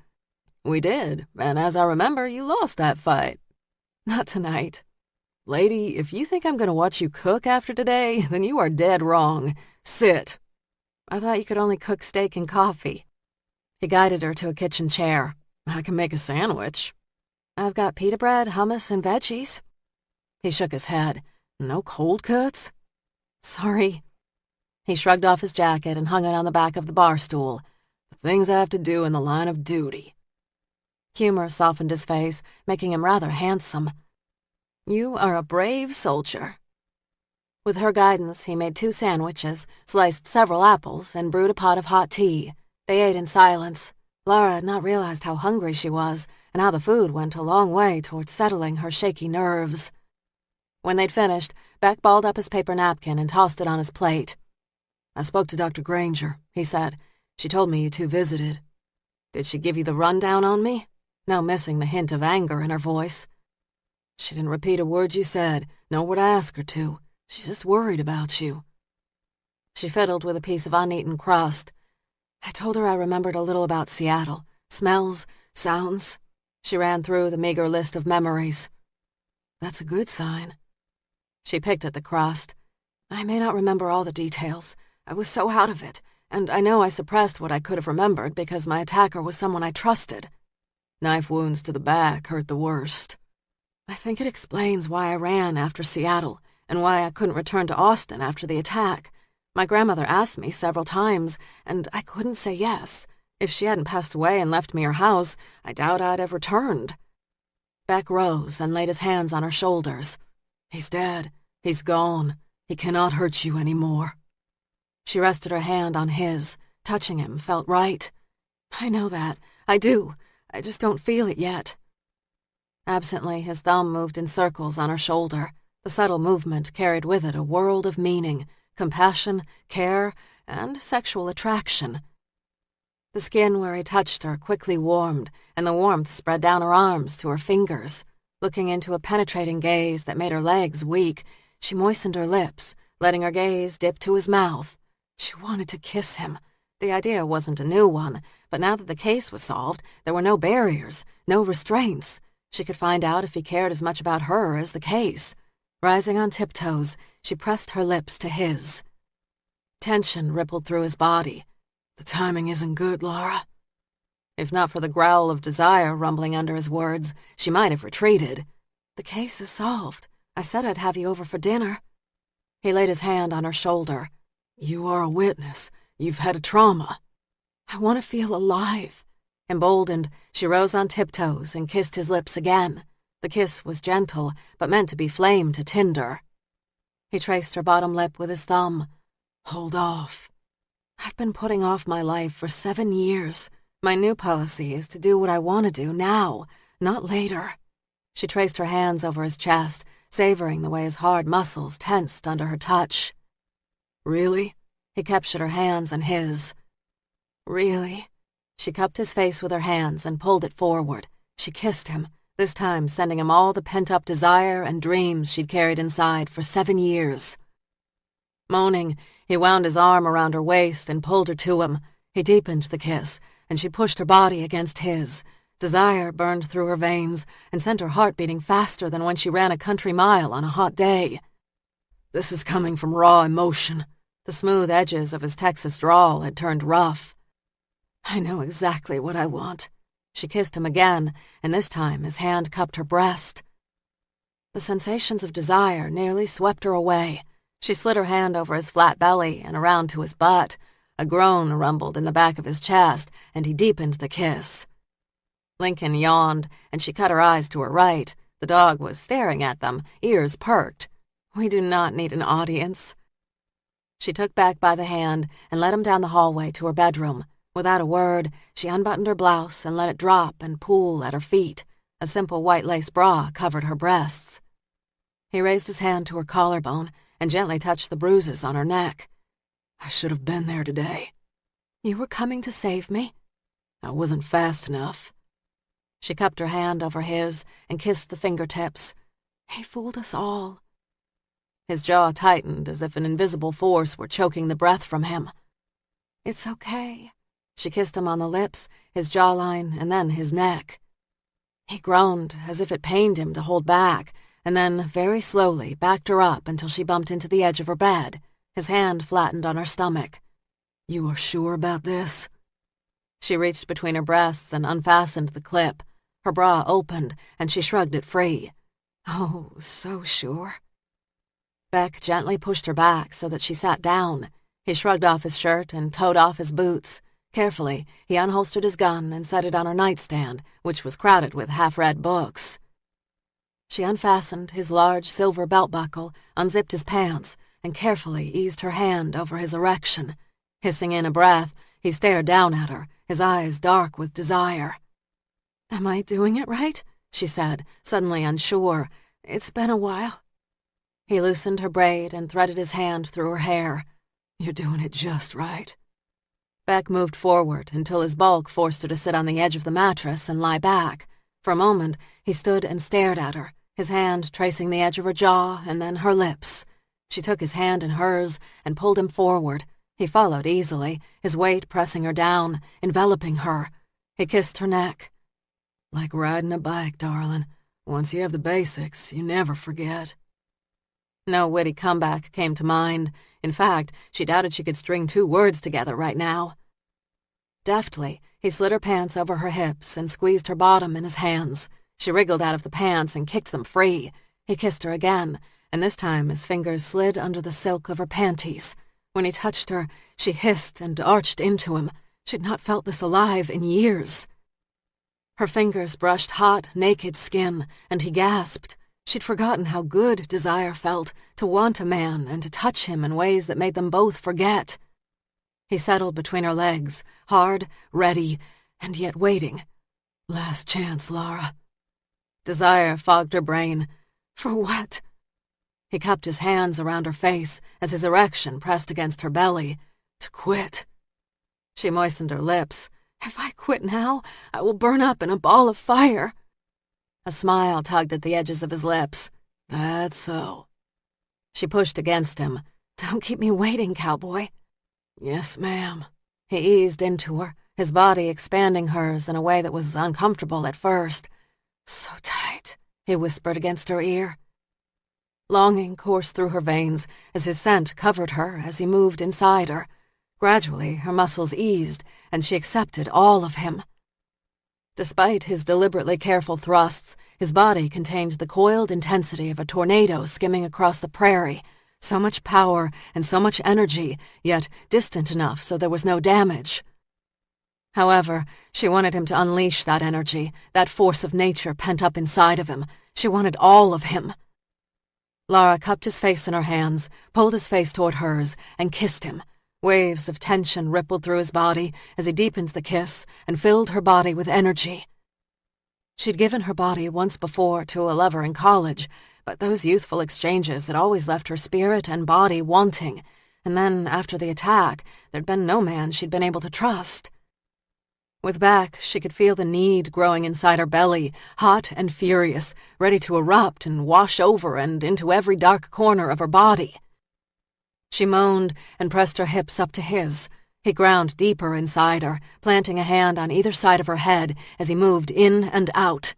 "We did, and as I remember, you lost that fight." "Not tonight." "Lady, if you think I'm going to watch you cook after today, then you are dead wrong. Sit." "I thought you could only cook steak and coffee." He guided her to a kitchen chair. I can make a sandwich. I've got pita bread, hummus, and veggies. He shook his head. No cold cuts? Sorry. He shrugged off his jacket and hung it on the back of the bar stool. The things I have to do in the line of duty. Humor softened his face, making him rather handsome. You are a brave soldier. With her guidance, he made 2 sandwiches, sliced several apples, and brewed a pot of hot tea. They ate in silence. Laura had not realized how hungry she was, and how the food went a long way toward settling her shaky nerves. When they'd finished, Beck balled up his paper napkin and tossed it on his plate. I spoke to Dr. Granger, he said. She told me you 2 visited. Did she give you the rundown on me? Now missing the hint of anger in her voice. She didn't repeat a word you said, nor would I ask her to. She's just worried about you. She fiddled with a piece of uneaten crust. I told her I remembered a little about Seattle. Smells, sounds. She ran through the meager list of memories. That's a good sign. She picked at the crust. I may not remember all the details. I was so out of it, and I know I suppressed what I could have remembered because my attacker was someone I trusted. Knife wounds to the back hurt the worst. I think it explains why I ran after Seattle and why I couldn't return to Austin after the attack. My grandmother asked me several times, and I couldn't say yes. If she hadn't passed away and left me her house, I doubt I'd have returned. Beck rose and laid his hands on her shoulders. He's dead. He's gone. He cannot hurt you anymore. She rested her hand on his. Touching him felt right. I know that. I do. I just don't feel it yet. Absently, his thumb moved in circles on her shoulder. The subtle movement carried with it a world of meaning, compassion, care, and sexual attraction. The skin where he touched her quickly warmed, and the warmth spread down her arms to her fingers. Looking into a penetrating gaze that made her legs weak, she moistened her lips, letting her gaze dip to his mouth. She wanted to kiss him. The idea wasn't a new one, but now that the case was solved, there were no barriers, no restraints. She could find out if he cared as much about her as the case. Rising on tiptoes, she pressed her lips to his. Tension rippled through his body. The timing isn't good, Laura. If not for the growl of desire rumbling under his words, she might have retreated. The case is solved. I said I'd have you over for dinner. He laid his hand on her shoulder. You are a witness. You've had a trauma. I want to feel alive. Emboldened, she rose on tiptoes and kissed his lips again. The kiss was gentle, but meant to be flame to tinder. He traced her bottom lip with his thumb. Hold off. I've been putting off my life for 7 years. My new policy is to do what I want to do now, not later. She traced her hands over his chest, savoring the way his hard muscles tensed under her touch. Really? He captured her hands in his. Really? She cupped his face with her hands and pulled it forward. She kissed him, this time sending him all the pent-up desire and dreams she'd carried inside for 7 years. Moaning, he wound his arm around her waist and pulled her to him. He deepened the kiss, and she pushed her body against his. Desire burned through her veins and sent her heart beating faster than when she ran a country mile on a hot day. This is coming from raw emotion. The smooth edges of his Texas drawl had turned rough. I know exactly what I want. She kissed him again, and this time his hand cupped her breast. The sensations of desire nearly swept her away. She slid her hand over his flat belly and around to his butt. A groan rumbled in the back of his chest, and he deepened the kiss. Lincoln yawned, and she cut her eyes to her right. The dog was staring at them, ears perked. We do not need an audience. She took Beck by the hand and led him down the hallway to her bedroom. Without a word, she unbuttoned her blouse and let it drop and pool at her feet. A simple white lace bra covered her breasts. He raised his hand to her collarbone and gently touched the bruises on her neck. I should have been there today. You were coming to save me? I wasn't fast enough. She cupped her hand over his and kissed the fingertips. He fooled us all. His jaw tightened as if an invisible force were choking the breath from him. It's okay. She kissed him on the lips, his jawline, and then his neck. He groaned as if it pained him to hold back, and then, very slowly, backed her up until she bumped into the edge of her bed. His hand flattened on her stomach. You are sure about this? She reached between her breasts and unfastened the clip. Her bra opened, and she shrugged it free. Oh, so sure. Beck gently pushed her back so that she sat down. He shrugged off his shirt and toed off his boots. Carefully, he unholstered his gun and set it on her nightstand, which was crowded with half-read books. She unfastened his large silver belt buckle, unzipped his pants, and carefully eased her hand over his erection. Hissing in a breath, he stared down at her, his eyes dark with desire. "Am I doing it right?" she said, suddenly unsure. "It's been a while." He loosened her braid and threaded his hand through her hair. "You're doing it just right." Beck moved forward until his bulk forced her to sit on the edge of the mattress and lie back. For a moment, he stood and stared at her, his hand tracing the edge of her jaw and then her lips. She took his hand in hers and pulled him forward. He followed easily, his weight pressing her down, enveloping her. He kissed her neck. "Like riding a bike, darling. Once you have the basics, you never forget." No witty comeback came to mind. In fact, she doubted she could string 2 words together right now. Deftly, he slid her pants over her hips and squeezed her bottom in his hands. She wriggled out of the pants and kicked them free. He kissed her again, and this time his fingers slid under the silk of her panties. When he touched her, she hissed and arched into him. She'd not felt this alive in years. Her fingers brushed hot, naked skin, and he gasped. She'd forgotten how good desire felt, to want a man and to touch him in ways that made them both forget. He settled between her legs, hard, ready, and yet waiting. "Last chance, Lara." Desire fogged her brain. For what? He cupped his hands around her face as his erection pressed against her belly. To quit. She moistened her lips. "If I quit now, I will burn up in a ball of fire." A smile tugged at the edges of his lips. "That's so." She pushed against him. "Don't keep me waiting, cowboy." "Yes, ma'am." He eased into her, his body expanding hers in a way that was uncomfortable at first. "So tight," he whispered against her ear. Longing coursed through her veins as his scent covered her as he moved inside her. Gradually, her muscles eased, and she accepted all of him. Despite his deliberately careful thrusts, his body contained the coiled intensity of a tornado skimming across the prairie. So much power and so much energy, yet distant enough so there was no damage. However, she wanted him to unleash that energy, that force of nature pent up inside of him. She wanted all of him. Lara cupped his face in her hands, pulled his face toward hers, and kissed him. Waves of tension rippled through his body as he deepened the kiss and filled her body with energy. She'd given her body once before to a lover in college, but those youthful exchanges had always left her spirit and body wanting, and then, after the attack, there'd been no man she'd been able to trust. With Beck, she could feel the need growing inside her belly, hot and furious, ready to erupt and wash over and into every dark corner of her body. She moaned and pressed her hips up to his. He ground deeper inside her, planting a hand on either side of her head as he moved in and out.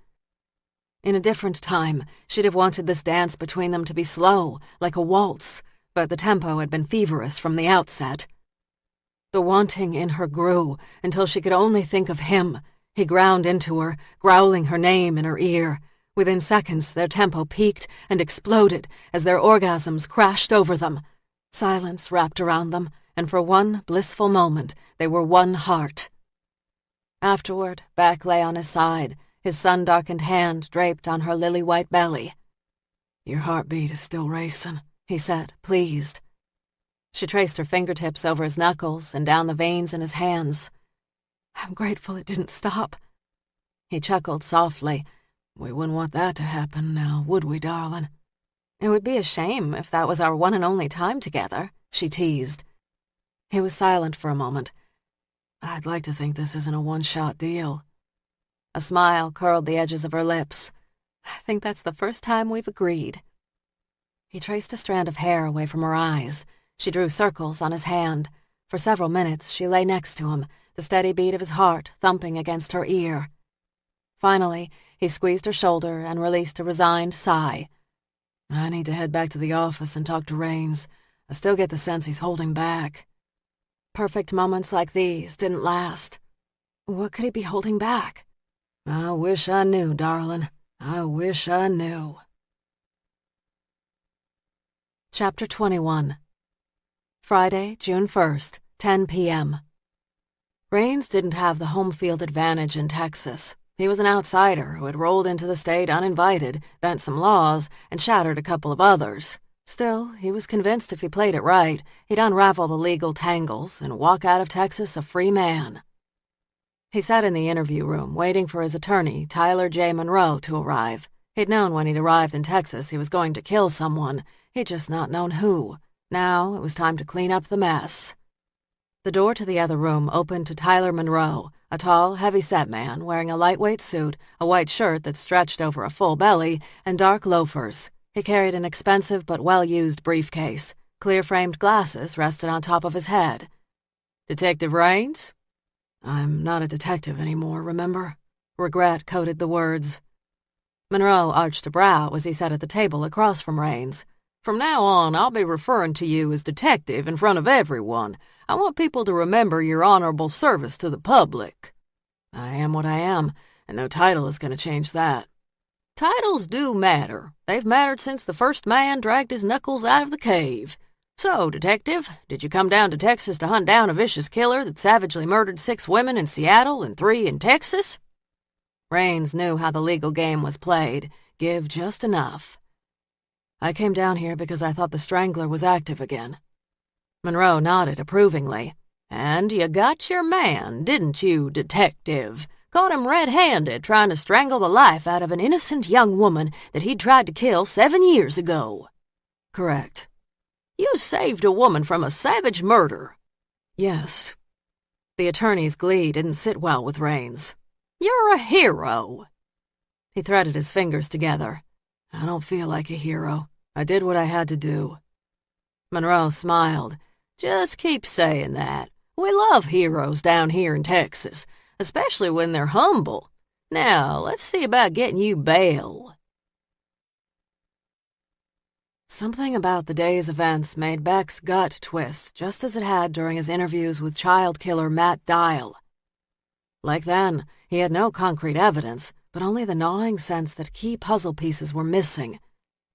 In a different time, she'd have wanted this dance between them to be slow, like a waltz, but the tempo had been feverish from the outset. The wanting in her grew until she could only think of him. He ground into her, growling her name in her ear. Within seconds, their tempo peaked and exploded as their orgasms crashed over them. Silence wrapped around them, and for one blissful moment, they were one heart. Afterward, Beck lay on his side, his sun-darkened hand draped on her lily-white belly. "Your heartbeat is still racing," he said, pleased. She traced her fingertips over his knuckles and down the veins in his hands. "I'm grateful it didn't stop." He chuckled softly. "We wouldn't want that to happen now, would we, darling?" "It would be a shame if that was our one and only time together," she teased. He was silent for a moment. "I'd like to think this isn't a one-shot deal." A smile curled the edges of her lips. "I think that's the first time we've agreed." He traced a strand of hair away from her eyes. She drew circles on his hand. For several minutes she lay next to him, the steady beat of his heart thumping against her ear. Finally, he squeezed her shoulder and released a resigned sigh. "I need to head back to the office and talk to Raines. I still get the sense he's holding back." Perfect moments like these didn't last. What could he be holding back? I wish I knew, darling. I wish I knew. Chapter 21. Friday, June 1st, 10 p.m. Raines didn't have the home field advantage in Texas. He was an outsider who had rolled into the state uninvited, bent some laws, and shattered a couple of others. Still, he was convinced if he played it right, he'd unravel the legal tangles and walk out of Texas a free man. He sat in the interview room waiting for his attorney, Tyler J. Monroe, to arrive. He'd known when he'd arrived in Texas he was going to kill someone. He'd just not known who. Now it was time to clean up the mess. The door to the other room opened to Tyler Monroe, a tall, heavy-set man wearing a lightweight suit, a white shirt that stretched over a full belly, and dark loafers. He carried an expensive but well-used briefcase. Clear-framed glasses rested on top of his head. "Detective Raines?" "I'm not a detective anymore, remember?" Regret coated the words. Monroe arched a brow as he sat at the table across from Raines. "From now on, I'll be referring to you as detective in front of everyone. I want people to remember your honorable service to the public." "I am what I am, and no title is going to change that." "Titles do matter. They've mattered since the first man dragged his knuckles out of the cave. So, detective, did you come down to Texas to hunt down a vicious killer that savagely murdered 6 women in Seattle and 3 in Texas?" Raines knew how the legal game was played. Give just enough. "I came down here because I thought the Strangler was active again." Monroe nodded approvingly. "And you got your man, didn't you, detective? Caught him red-handed trying to strangle the life out of an innocent young woman that he'd tried to kill 7 years ago." "Correct." "You saved a woman from a savage murder." "Yes." The attorney's glee didn't sit well with Raines. "You're a hero." He threaded his fingers together. "I don't feel like a hero. I did what I had to do." Monroe smiled. "Just keep saying that. We love heroes down here in Texas, especially when they're humble. Now, let's see about getting you bail." Something about the day's events made Beck's gut twist just as it had during his interviews with child killer Matt Dial. Like then, he had no concrete evidence, but only the gnawing sense that key puzzle pieces were missing.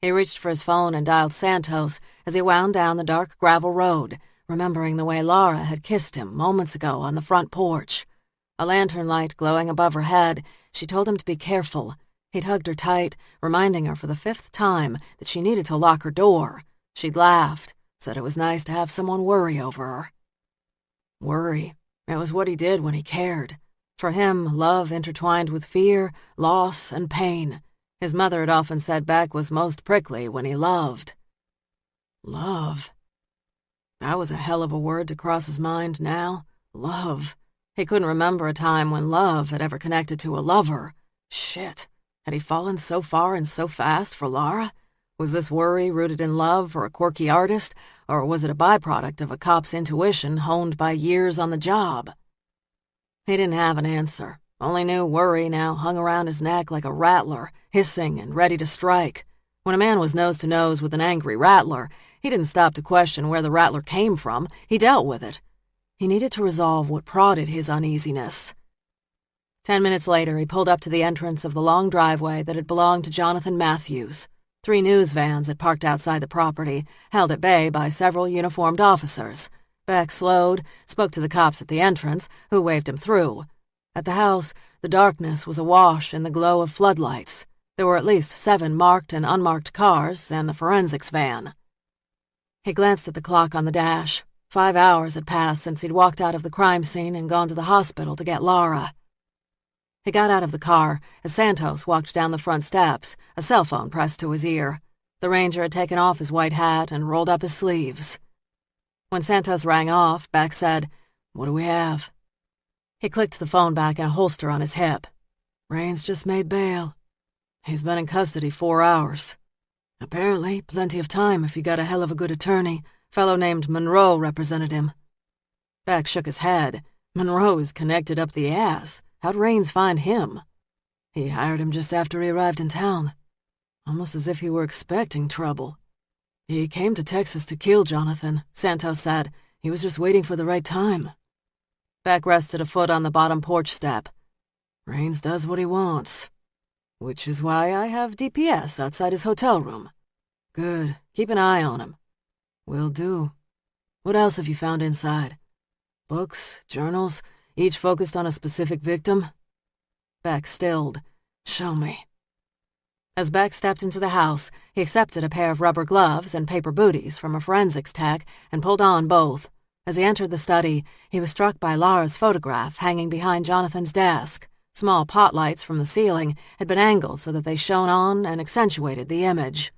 He reached for his phone and dialed Santos as he wound down the dark gravel road, remembering the way Laura had kissed him moments ago on the front porch. A lantern light glowing above her head, she told him to be careful. He'd hugged her tight, reminding her for the 5th time that she needed to lock her door. She'd laughed, said it was nice to have someone worry over her. Worry. It was what he did when he cared. For him, love intertwined with fear, loss, and pain. His mother had often said Beck was most prickly when he loved. Love. That was a hell of a word to cross his mind now. Love. He couldn't remember a time when love had ever connected to a lover. Shit. Had he fallen so far and so fast for Laura? Was this worry rooted in love for a quirky artist, or was it a byproduct of a cop's intuition honed by years on the job? He didn't have an answer, only knew worry now hung around his neck like a rattler, hissing and ready to strike. When a man was nose-to-nose with an angry rattler, he didn't stop to question where the rattler came from. He dealt with it. He needed to resolve what prodded his uneasiness. 10 minutes later, he pulled up to the entrance of the long driveway that had belonged to Jonathan Matthews. 3 news vans had parked outside the property, held at bay by several uniformed officers. Beck slowed, spoke to the cops at the entrance, who waved him through. At the house, the darkness was awash in the glow of floodlights. There were at least 7 marked and unmarked cars and the forensics van. He glanced at the clock on the dash. 5 hours had passed since he'd walked out of the crime scene and gone to the hospital to get Laura. He got out of the car as Santos walked down the front steps, a cell phone pressed to his ear. The ranger had taken off his white hat and rolled up his sleeves. When Santos rang off, Beck said, "What do we have?" He clicked the phone back in a holster on his hip. "Raines just made bail. He's been in custody 4 hours. Apparently, plenty of time if you got a hell of a good attorney. Fellow named Monroe represented him." Beck shook his head. "Monroe's connected up the ass. How'd Raines find him?" "He hired him just after he arrived in town. Almost as if he were expecting trouble. He came to Texas to kill Jonathan," Santos said. "He was just waiting for the right time." Beck rested a foot on the bottom porch step. Raines does what he wants. Which is why I have DPS outside his hotel room. Good. Keep an eye on him. Will do. What else have you found inside? Books, journals, each focused on a specific victim? Beck stilled. Show me. As Beck stepped into the house, he accepted a pair of rubber gloves and paper booties from a forensics tech and pulled on both. As he entered the study, he was struck by Lara's photograph hanging behind Jonathan's desk. Small pot lights from the ceiling had been angled so that they shone on and accentuated the image.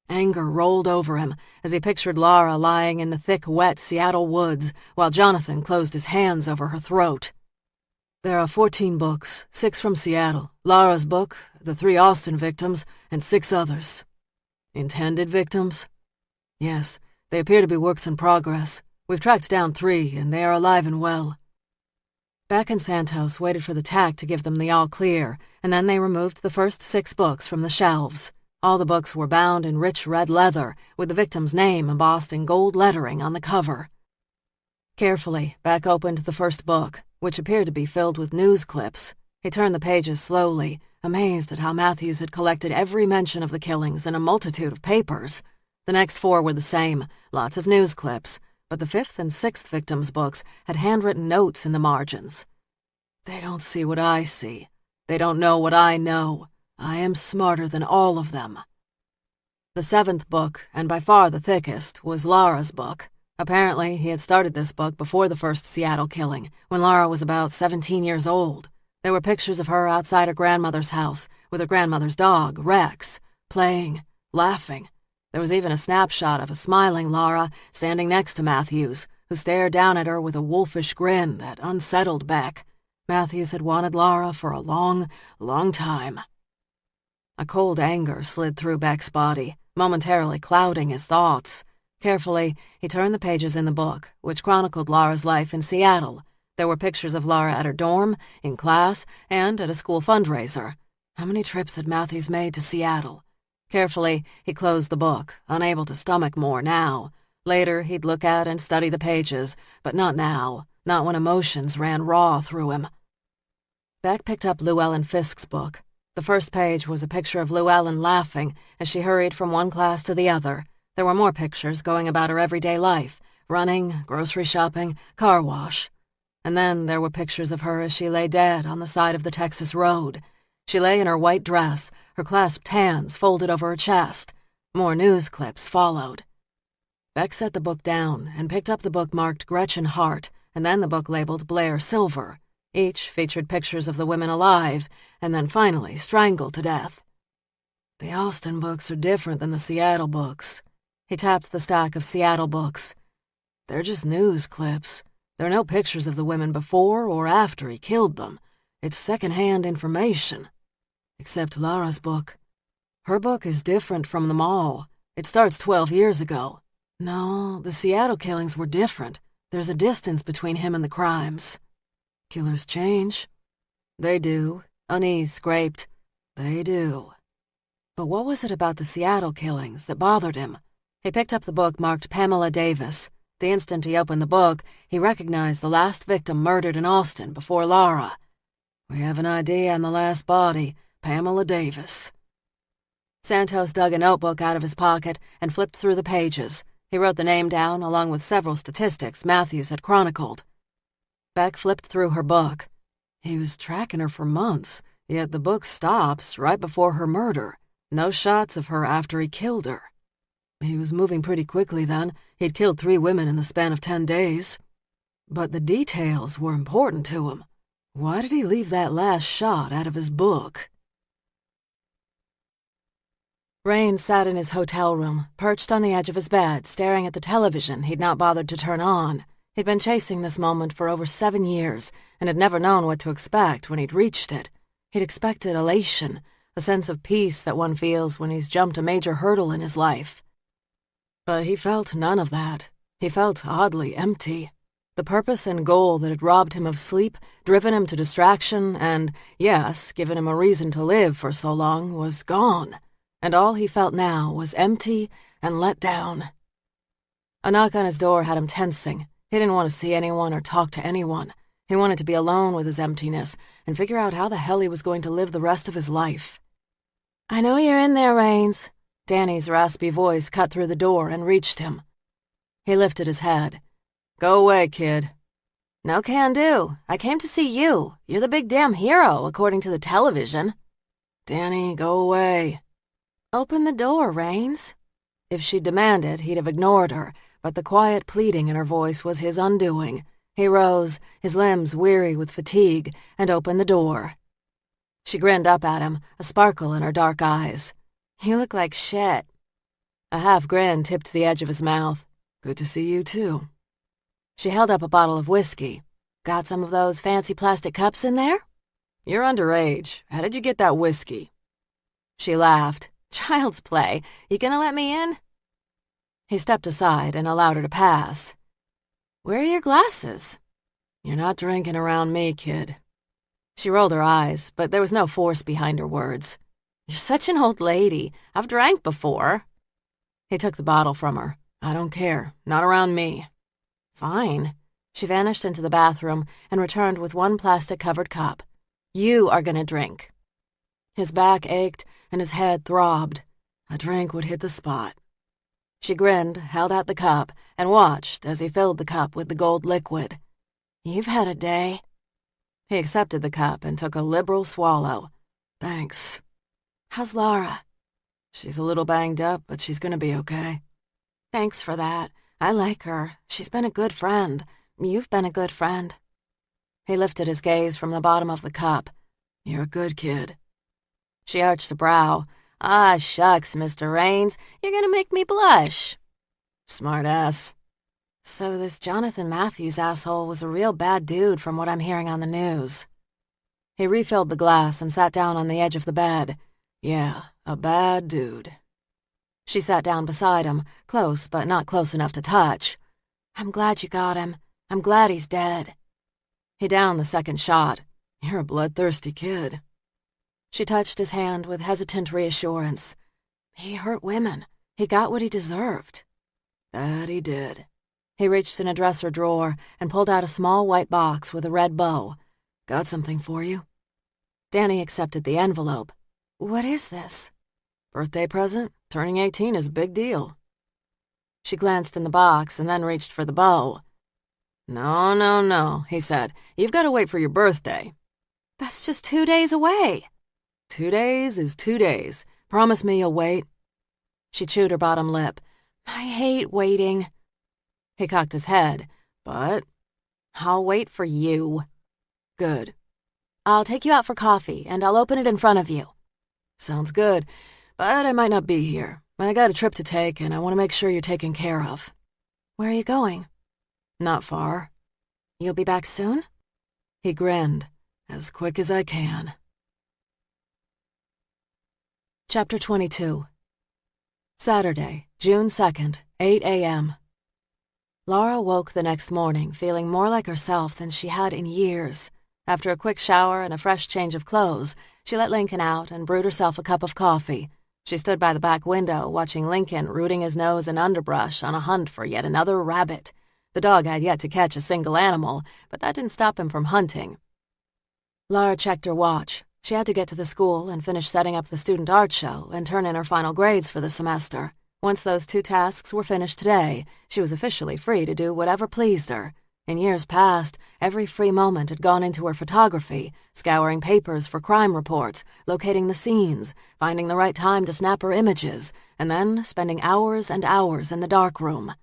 Anger rolled over him as he pictured Lara lying in the thick, wet Seattle woods while Jonathan closed his hands over her throat. There are 14 books, 6 from Seattle, Lara's book, the 3 Austin victims, and 6 others. Intended victims? Yes, they appear to be works in progress. We've tracked down 3, and they are alive and well. Beck and Santos waited for the tech to give them the all-clear, and then they removed the first 6 books from the shelves. All the books were bound in rich red leather, with the victim's name embossed in gold lettering on the cover. Carefully, Beck opened the first book, which appeared to be filled with news clips. He turned the pages slowly, amazed at how Matthews had collected every mention of the killings in a multitude of papers. The next 4 were the same, lots of news clips, but the 5th and 6th victims' books had handwritten notes in the margins. They don't see what I see. They don't know what I know. I am smarter than all of them. The 7th book, and by far the thickest, was Lara's book. Apparently, he had started this book before the first Seattle killing, when Lara was about 17 years old. There were pictures of her outside her grandmother's house, with her grandmother's dog, Rex, playing, laughing. There was even a snapshot of a smiling Lara standing next to Matthews, who stared down at her with a wolfish grin that unsettled Beck. Matthews had wanted Lara for a long, long time. A cold anger slid through Beck's body, momentarily clouding his thoughts. Carefully, he turned the pages in the book, which chronicled Lara's life in Seattle. There were pictures of Lara at her dorm, in class, and at a school fundraiser. How many trips had Matthews made to Seattle? Carefully, he closed the book, unable to stomach more now. Later, he'd look at and study the pages, but not now, not when emotions ran raw through him. Beck picked up Llewellyn Fisk's book. The first page was a picture of Llewellyn laughing as she hurried from one class to the other. There were more pictures going about her everyday life, running, grocery shopping, car wash. And then there were pictures of her as she lay dead on the side of the Texas road. She lay in her white dress, her clasped hands folded over her chest. More news clips followed. Beck set the book down and picked up the book marked Gretchen Hart, and then the book labeled Blair Silver. Each featured pictures of the women alive, and then finally strangled to death. The Austin books are different than the Seattle books. He tapped the stack of Seattle books. They're just news clips. There are no pictures of the women before or after he killed them. It's second-hand information. Except Lara's book. Her book is different from them all. It starts 12 years ago. No, the Seattle killings were different. There's a distance between him and the crimes. Killers change. They do. Unease scraped. They do. But what was it about the Seattle killings that bothered him? He picked up the book marked Pamela Davis. The instant he opened the book, he recognized the last victim murdered in Austin before Lara. We have an ID on the last body, Pamela Davis. Santos dug a notebook out of his pocket and flipped through the pages. He wrote the name down along with several statistics Matthews had chronicled. Beck flipped through her book. He was tracking her for months, yet the book stops right before her murder. No shots of her after he killed her. He was moving pretty quickly then. He'd killed 3 women in the span of 10 days. But the details were important to him. Why did he leave that last shot out of his book? Raines sat in his hotel room, perched on the edge of his bed, staring at the television he'd not bothered to turn on. He'd been chasing this moment for over 7 years, and had never known what to expect when he'd reached it. He'd expected elation, a sense of peace that one feels when he's jumped a major hurdle in his life. But he felt none of that. He felt oddly empty. The purpose and goal that had robbed him of sleep, driven him to distraction, and, yes, given him a reason to live for so long, was gone. And all he felt now was empty and let down. A knock on his door had him tensing. He didn't want to see anyone or talk to anyone. He wanted to be alone with his emptiness and figure out how the hell he was going to live the rest of his life. "I know you're in there, Rains." Danny's raspy voice cut through the door and reached him. He lifted his head. "Go away, kid." "No can do. I came to see you. You're the big damn hero, according to the television." "Danny, go away." "Open the door, Rains." If she'd demanded, he'd have ignored her, but the quiet pleading in her voice was his undoing. He rose, his limbs weary with fatigue, and opened the door. She grinned up at him, a sparkle in her dark eyes. "You look like shit." A half grin tipped the edge of his mouth. "Good to see you, too." She held up a bottle of whiskey. "Got some of those fancy plastic cups in there?" "You're underage. How did you get that whiskey?" She laughed. "Child's play. You gonna let me in?" He stepped aside and allowed her to pass. "Where are your glasses?" "You're not drinking around me, kid." She rolled her eyes, but there was no force behind her words. "You're such an old lady. I've drank before." He took the bottle from her. "I don't care. Not around me." "Fine." She vanished into the bathroom and returned with one plastic-covered cup. "You are gonna drink." His back ached and his head throbbed. A drink would hit the spot. She grinned, held out the cup, and watched as he filled the cup with the gold liquid. "You've had a day." He accepted the cup and took a liberal swallow. "Thanks." "How's Laura?" "She's a little banged up, but she's gonna be okay." "Thanks for that. I like her. She's been a good friend. You've been a good friend." He lifted his gaze from the bottom of the cup. "You're a good kid." She arched a brow. "Ah, shucks, Mr. Rains. You're gonna make me blush." "Smart ass." "So this Jonathan Matthews asshole was a real bad dude from what I'm hearing on the news." He refilled the glass and sat down on the edge of the bed. "Yeah, a bad dude." She sat down beside him, close but not close enough to touch. "I'm glad you got him. I'm glad he's dead." He downed the second shot. "You're a bloodthirsty kid." She touched his hand with hesitant reassurance. "He hurt women. He got what he deserved." "That he did." He reached in a dresser drawer and pulled out a small white box with a red bow. "Got something for you." Danny accepted the envelope. "What is this?" "Birthday present. Turning 18 is a big deal." She glanced in the box and then reached for the bow. No, he said. "You've got to wait for your birthday." "That's just 2 days away." 2 days is 2 days. Promise me you'll wait." She chewed her bottom lip. "I hate waiting." He cocked his head. "But I'll wait for you." Good. "I'll take you out for coffee, and I'll open it in front of you." Sounds good, but I might not be here. I got a trip to take, and I want to make sure you're taken care of." "Where are you going?" "Not far." "You'll be back soon?" He grinned. "As quick as I can." Chapter 22. Saturday, June 2nd, 8 a.m. Laura woke the next morning feeling more like herself than she had in years. After a quick shower and a fresh change of clothes, she let Lincoln out and brewed herself a cup of coffee. She stood by the back window watching Lincoln rooting his nose in underbrush on a hunt for yet another rabbit. The dog had yet to catch a single animal, but that didn't stop him from hunting. Laura checked her watch. She had to get to the school and finish setting up the student art show and turn in her final grades for the semester. Once those 2 tasks were finished today, she was officially free to do whatever pleased her. In years past, every free moment had gone into her photography, scouring papers for crime reports, locating the scenes, finding the right time to snap her images, and then spending hours and hours in the darkroom.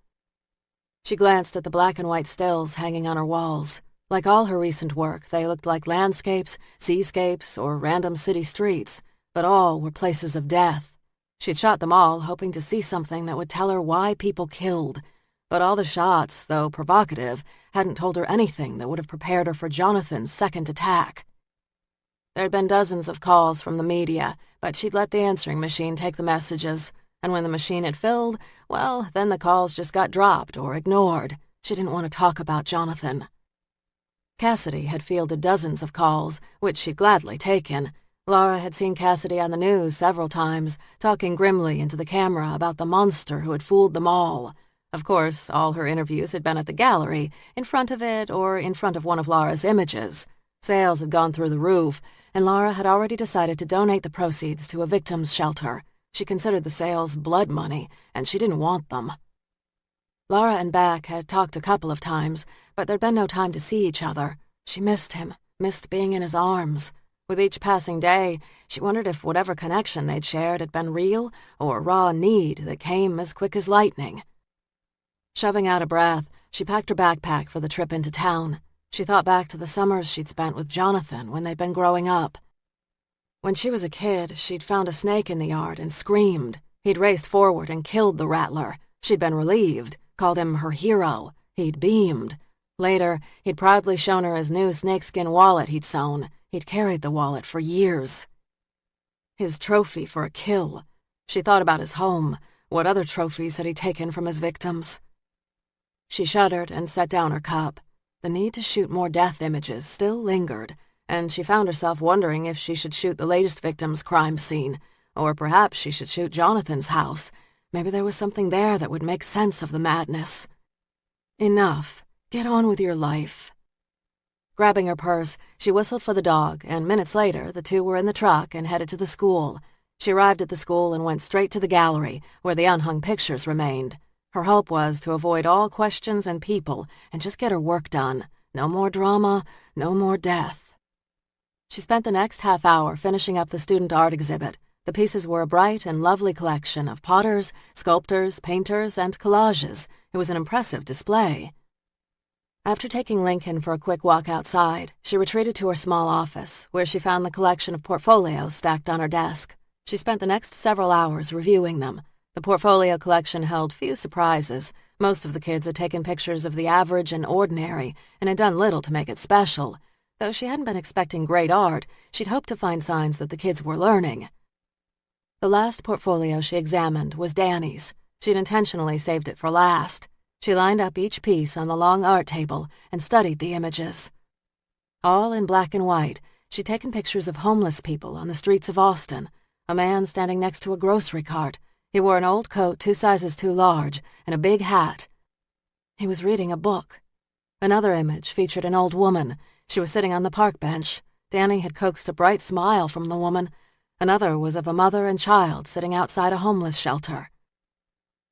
She glanced at the black and white stills hanging on her walls. Like all her recent work, they looked like landscapes, seascapes, or random city streets, but all were places of death. She'd shot them all, hoping to see something that would tell her why people killed. But all the shots, though provocative, hadn't told her anything that would have prepared her for Jonathan's second attack. There had been dozens of calls from the media, but she'd let the answering machine take the messages. And when the machine had filled, well, then the calls just got dropped or ignored. She didn't want to talk about Jonathan. Cassidy had fielded dozens of calls, which she'd gladly taken. Laura had seen Cassidy on the news several times, talking grimly into the camera about the monster who had fooled them all. Of course, all her interviews had been at the gallery, in front of it or in front of one of Laura's images. Sales had gone through the roof, and Laura had already decided to donate the proceeds to a victims' shelter. She considered the sales blood money, and she didn't want them. Laura and Beck had talked a couple of times, but there'd been no time to see each other. She missed him, missed being in his arms. With each passing day, she wondered if whatever connection they'd shared had been real or raw need that came as quick as lightning. Shoving out a breath, she packed her backpack for the trip into town. She thought back to the summers she'd spent with Jonathan when they'd been growing up. When she was a kid, she'd found a snake in the yard and screamed. He'd raced forward and killed the rattler. She'd been relieved, called him her hero. He'd beamed. Later, he'd proudly shown her his new snakeskin wallet he'd sewn. He'd carried the wallet for years. His trophy for a kill. She thought about his home. What other trophies had he taken from his victims? She shuddered and set down her cup. The need to shoot more death images still lingered, and she found herself wondering if she should shoot the latest victim's crime scene, or perhaps she should shoot Jonathan's house. Maybe there was something there that would make sense of the madness. Enough. Get on with your life. Grabbing her purse, she whistled for the dog, and minutes later, the two were in the truck and headed to the school. She arrived at the school and went straight to the gallery, where the unhung pictures remained. Her hope was to avoid all questions and people and just get her work done. No more drama, no more death. She spent the next half hour finishing up the student art exhibit. The pieces were a bright and lovely collection of potters, sculptors, painters, and collages. It was an impressive display. After taking Lincoln for a quick walk outside, she retreated to her small office, where she found the collection of portfolios stacked on her desk. She spent the next several hours reviewing them. The portfolio collection held few surprises. Most of the kids had taken pictures of the average and ordinary and had done little to make it special. Though she hadn't been expecting great art, she'd hoped to find signs that the kids were learning. The last portfolio she examined was Danny's. She'd intentionally saved it for last. She lined up each piece on the long art table and studied the images. All in black and white, she'd taken pictures of homeless people on the streets of Austin, a man standing next to a grocery cart. He wore an old coat 2 sizes too large and a big hat. He was reading a book. Another image featured an old woman. She was sitting on the park bench. Danny had coaxed a bright smile from the woman. Another was of a mother and child sitting outside a homeless shelter.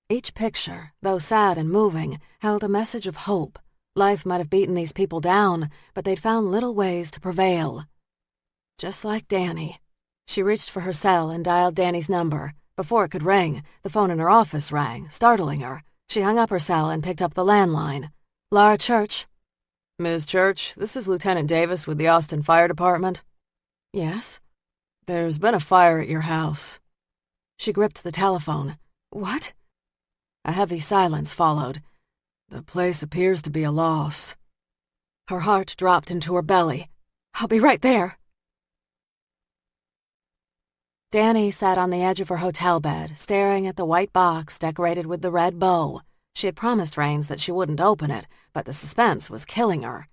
Each picture, though sad and moving, held a message of hope. Life might have beaten these people down, but they'd found little ways to prevail. Just like Danny. She reached for her cell and dialed Danny's number. Before it could ring, the phone in her office rang, startling her. She hung up her cell and picked up the landline. Laura Church. Ms. Church, this is Lieutenant Davis with the Austin Fire Department. Yes? There's been a fire at your house. She gripped the telephone. What? A heavy silence followed. The place appears to be a loss. Her heart dropped into her belly. I'll be right there. Danny sat on the edge of her hotel bed, staring at the white box decorated with the red bow. She had promised Raines that she wouldn't open it, but the suspense was killing her.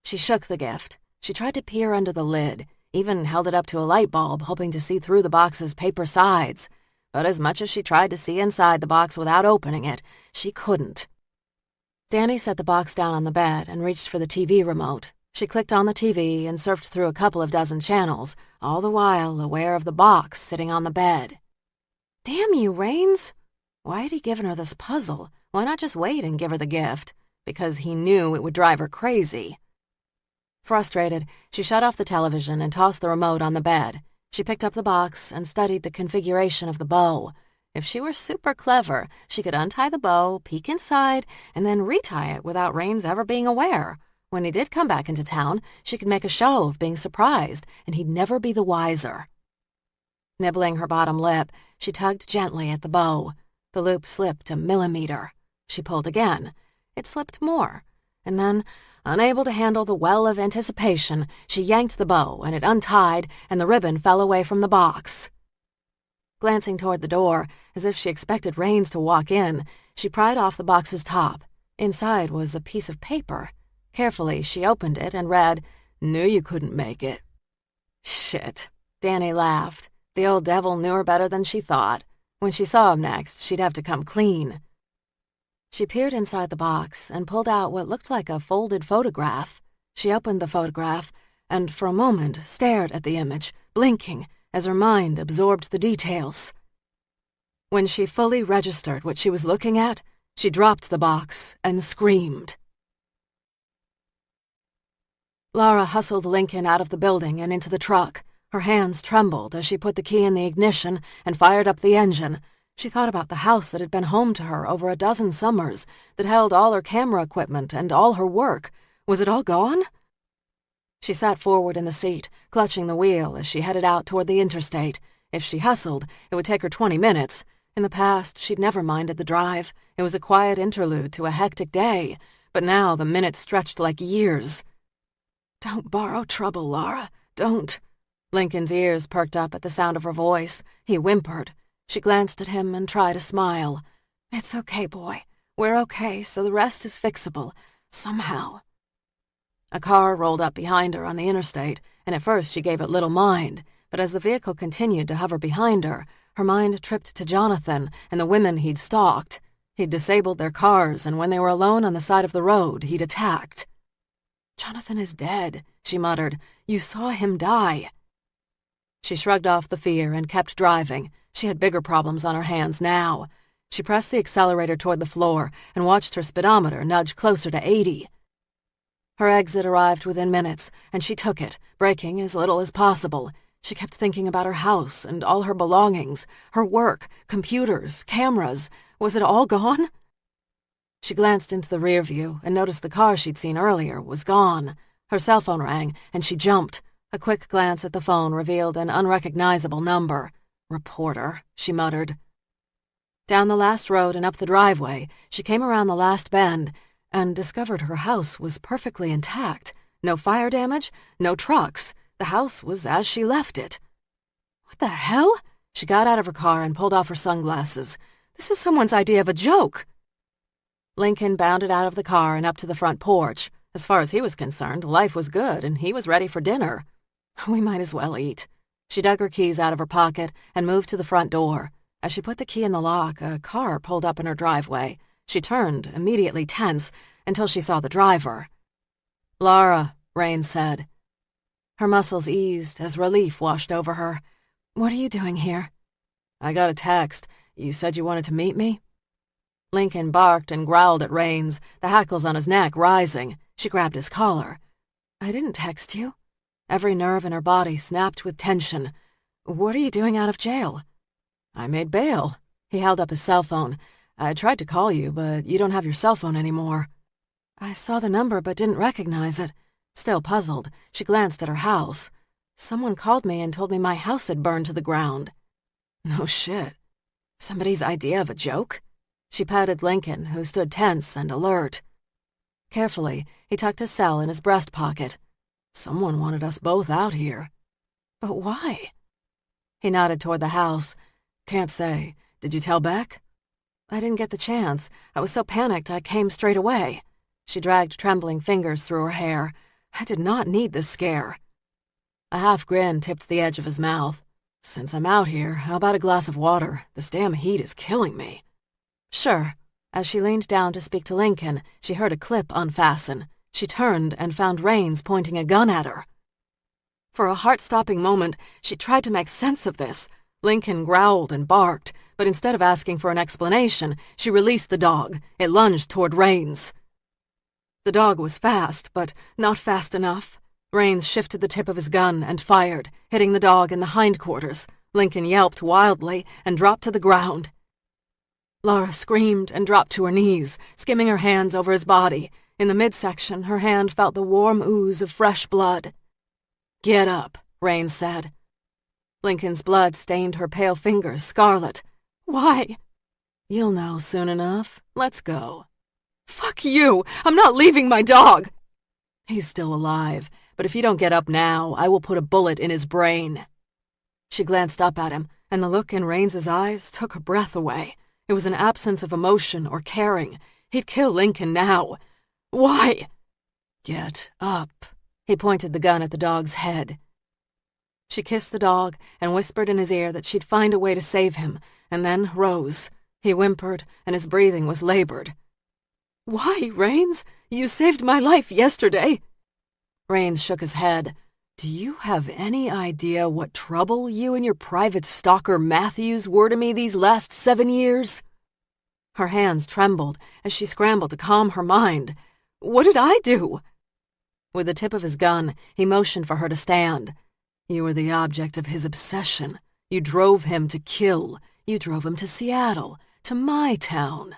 She shook the gift. She tried to peer under the lid, even held it up to a light bulb, hoping to see through the box's paper sides. But as much as she tried to see inside the box without opening it, she couldn't. Danny set the box down on the bed and reached for the TV remote. She clicked on the TV and surfed through a couple of dozen channels, all the while aware of the box sitting on the bed. Damn you, Raines! Why had he given her this puzzle? Why not just wait and give her the gift? Because he knew it would drive her crazy. Frustrated, she shut off the television and tossed the remote on the bed. She picked up the box and studied the configuration of the bow. If she were super clever, she could untie the bow, peek inside, and then retie it without Raines ever being aware. When he did come back into town, she could make a show of being surprised, and he'd never be the wiser. Nibbling her bottom lip, she tugged gently at the bow. The loop slipped a millimeter. She pulled again. It slipped more. And then, unable to handle the well of anticipation, she yanked the bow, and it untied, and the ribbon fell away from the box. Glancing toward the door, as if she expected Raines to walk in, she pried off the box's top. Inside was a piece of paper. Carefully, she opened it and read, "Knew you couldn't make it." Shit. Danny laughed. The old devil knew her better than she thought. When she saw him next, she'd have to come clean. She peered inside the box and pulled out what looked like a folded photograph. She opened the photograph and for a moment stared at the image, blinking as her mind absorbed the details. When she fully registered what she was looking at, she dropped the box and screamed. Laura hustled Lincoln out of the building and into the truck. Her hands trembled as she put the key in the ignition and fired up the engine. She thought about the house that had been home to her over a dozen summers, that held all her camera equipment and all her work. Was it all gone? She sat forward in the seat, clutching the wheel as she headed out toward the interstate. If she hustled, it would take her 20 minutes. In the past, she'd never minded the drive. It was a quiet interlude to a hectic day. But now the minutes stretched like years. "Don't borrow trouble, Laura. Don't." Lincoln's ears perked up at the sound of her voice. He whimpered. She glanced at him and tried a smile. "It's okay, boy. We're okay, so the rest is fixable. Somehow." A car rolled up behind her on the interstate, and at first she gave it little mind. But as the vehicle continued to hover behind her, her mind tripped to Jonathan and the women he'd stalked. He'd disabled their cars, and when they were alone on the side of the road, he'd attacked. "Jonathan is dead," she muttered. "You saw him die." She shrugged off the fear and kept driving. She had bigger problems on her hands now. She pressed the accelerator toward the floor and watched her speedometer nudge closer to 80. Her exit arrived within minutes, and she took it, braking as little as possible. She kept thinking about her house and all her belongings, her work, computers, cameras. Was it all gone? She glanced into the rear view and noticed the car she'd seen earlier was gone. Her cell phone rang, and she jumped. A quick glance at the phone revealed an unrecognizable number. "Reporter," she muttered. Down the last road and up the driveway, she came around the last bend and discovered her house was perfectly intact. No fire damage, no trucks. The house was as she left it. What the hell? She got out of her car and pulled off her sunglasses. This is someone's idea of a joke. Lincoln bounded out of the car and up to the front porch. As far as he was concerned, life was good and he was ready for dinner. We might as well eat. She dug her keys out of her pocket and moved to the front door. As she put the key in the lock, a car pulled up in her driveway. She turned, immediately tense, until she saw the driver. "Laura," Rain said. Her muscles eased as relief washed over her. "What are you doing here?" "I got a text. You said you wanted to meet me?" Lincoln barked and growled at Rains, the hackles on his neck rising. She grabbed his collar. "I didn't text you." Every nerve in her body snapped with tension. "What are you doing out of jail?" "I made bail." He held up his cell phone. "I tried to call you, but you don't have your cell phone anymore." I saw the number but didn't recognize it. Still puzzled, she glanced at her house. Someone called me and told me my house had burned to the ground. No shit. Somebody's idea of a joke? She patted Lincoln, who stood tense and alert. Carefully, he tucked his cell in his breast pocket. Someone wanted us both out here. But why? He nodded toward the house. Can't say. Did you tell Beck? I didn't get the chance. I was so panicked I came straight away. She dragged trembling fingers through her hair. I did not need this scare. A half grin tipped the edge of his mouth. Since I'm out here, how about a glass of water? This damn heat is killing me. Sure. As she leaned down to speak to Lincoln, she heard a clip unfasten. She turned and found Rains pointing a gun at her. For a heart-stopping moment, she tried to make sense of this. Lincoln growled and barked, but instead of asking for an explanation, she released the dog. It lunged toward Rains. The dog was fast, but not fast enough. Rains shifted the tip of his gun and fired, hitting the dog in the hindquarters. Lincoln yelped wildly and dropped to the ground. Laura screamed and dropped to her knees, skimming her hands over his body. In the midsection, her hand felt the warm ooze of fresh blood. Get up, Rains said. Lincoln's blood stained her pale fingers scarlet. Why? You'll know soon enough. Let's go. Fuck you! I'm not leaving my dog! He's still alive, but if you don't get up now, I will put a bullet in his brain. She glanced up at him, and the look in Rains's eyes took her breath away. It was an absence of emotion or caring. He'd kill Lincoln now. Why? Get up. He pointed the gun at the dog's head. She kissed the dog and whispered in his ear that she'd find a way to save him, and then rose. He whimpered, and his breathing was labored. Why, Rains? You saved my life yesterday. Rains shook his head. Do you have any idea what trouble you and your private stalker Matthews were to me these last 7 years? Her hands trembled as she scrambled to calm her mind. What did I do? With the tip of his gun, he motioned for her to stand. You were the object of his obsession. You drove him to kill. You drove him to Seattle, to my town.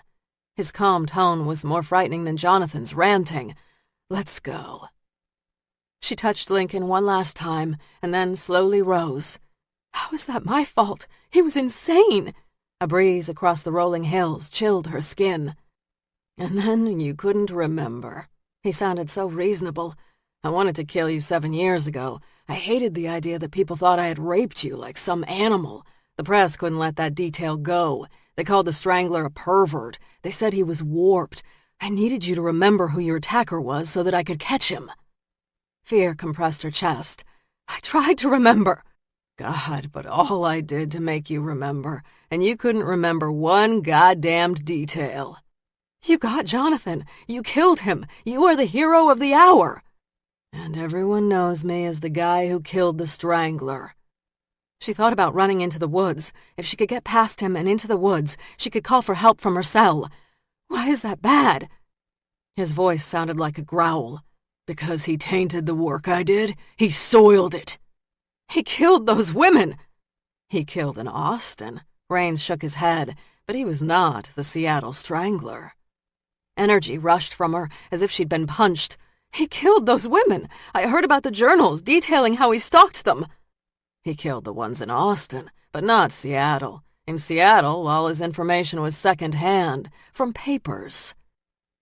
His calm tone was more frightening than Jonathan's ranting. Let's go. She touched Lincoln one last time, and then slowly rose. How is that my fault? He was insane. A breeze across the rolling hills chilled her skin. And then you couldn't remember. He sounded so reasonable. I wanted to kill you 7 years ago. I hated the idea that people thought I had raped you like some animal. The press couldn't let that detail go. They called the strangler a pervert. They said he was warped. I needed you to remember who your attacker was so that I could catch him. Fear compressed her chest. I tried to remember. God, but all I did to make you remember, and you couldn't remember one goddamned detail. You got Jonathan. You killed him. You are the hero of the hour. And everyone knows me as the guy who killed the strangler. She thought about running into the woods. If she could get past him and into the woods, she could call for help from her cell. Why is that bad? His voice sounded like a growl. Because he tainted the work I did. He soiled it. He killed those women. He killed an Austin. Rains shook his head, but he was not the Seattle strangler. Energy rushed from her as if she'd been punched. He killed those women. I heard about the journals detailing how he stalked them. He killed the ones in Austin, but not Seattle. In Seattle, all his information was second-hand, from papers.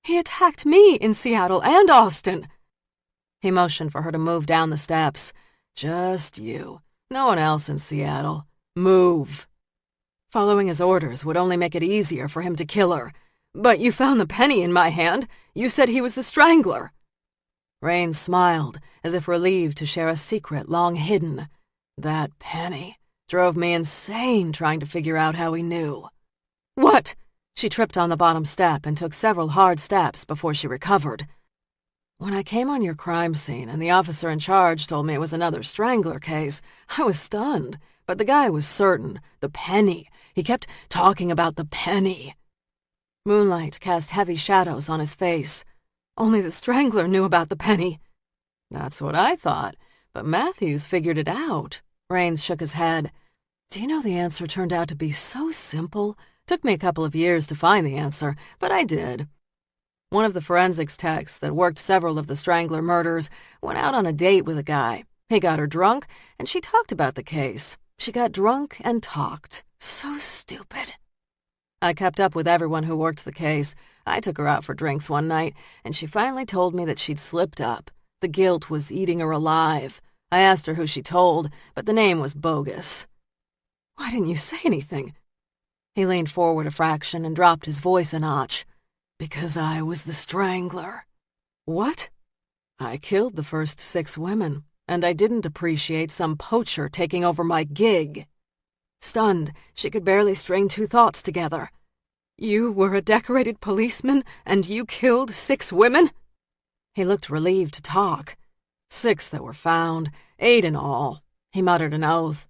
He attacked me in Seattle and Austin. He motioned for her to move down the steps. Just you. No one else in Seattle. Move. Following his orders would only make it easier for him to kill her. But you found the penny in my hand. You said he was the strangler. Rain smiled, as if relieved to share a secret long hidden. That penny drove me insane trying to figure out how he knew. What? She tripped on the bottom step and took several hard steps before she recovered. When I came on your crime scene and the officer in charge told me it was another strangler case, I was stunned. But the guy was certain. The penny. He kept talking about the penny. Moonlight cast heavy shadows on his face. Only the strangler knew about the penny. That's what I thought, but Matthews figured it out. Rains shook his head. Do you know the answer turned out to be so simple? Took me a couple of years to find the answer, but I did. One of the forensics techs that worked several of the strangler murders went out on a date with a guy. He got her drunk, and she talked about the case. She got drunk and talked. So stupid. I kept up with everyone who worked the case. I took her out for drinks one night, and she finally told me that she'd slipped up. The guilt was eating her alive. I asked her who she told, but the name was bogus. Why didn't you say anything? He leaned forward a fraction and dropped his voice a notch. Because I was the strangler. What? I killed the first 6 women, and I didn't appreciate some poacher taking over my gig. Stunned, she could barely string 2 thoughts together. You were a decorated policeman, and you killed 6 women? He looked relieved to talk. 6 that were found, 8 in all. He muttered an oath.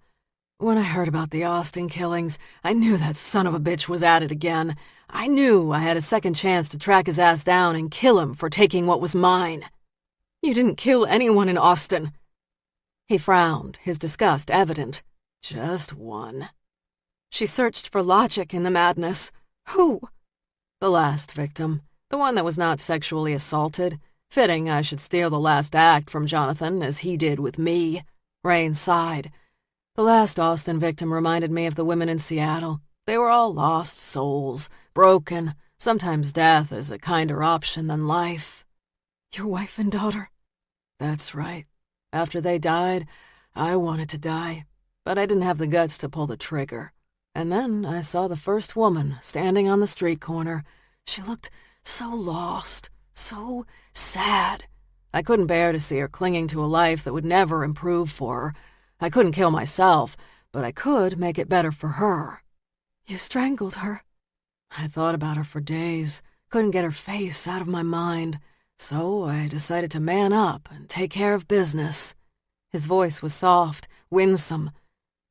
When I heard about the Austin killings, I knew that son of a bitch was at it again. I knew I had a second chance to track his ass down and kill him for taking what was mine. You didn't kill anyone in Austin. He frowned, his disgust evident. Just one. She searched for logic in the madness. Who? The last victim. The one that was not sexually assaulted. Fitting I should steal the last act from Jonathan, as he did with me. Rain sighed. The last Austin victim reminded me of the women in Seattle. They were all lost souls, broken. Sometimes death is a kinder option than life. Your wife and daughter? That's right. After they died, I wanted to die, but I didn't have the guts to pull the trigger. And then I saw the first woman standing on the street corner. She looked so lost, so sad. I couldn't bear to see her clinging to a life that would never improve for her. I couldn't kill myself, but I could make it better for her. You strangled her. I thought about her for days, Couldn't get her face out of my mind, so I decided to man up and take care of business. His voice was soft, winsome.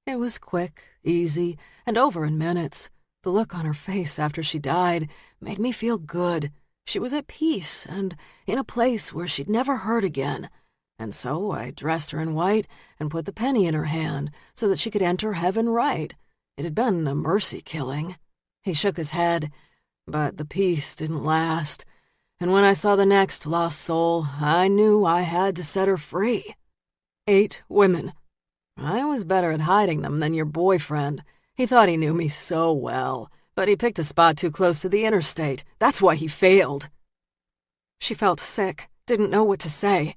It was quick, easy, and over in minutes. The look on her face after she died made me feel good. She was at peace and in a place where she'd never hurt again. And so I dressed her in white and put the penny in her hand so that she could enter heaven right. It had been a mercy killing. He shook his head, but the peace didn't last. And when I saw the next lost soul, I knew I had to set her free. 8 women. I was better at hiding them than your boyfriend. He thought he knew me so well, but he picked a spot too close to the interstate. That's why he failed. She felt sick, didn't know what to say.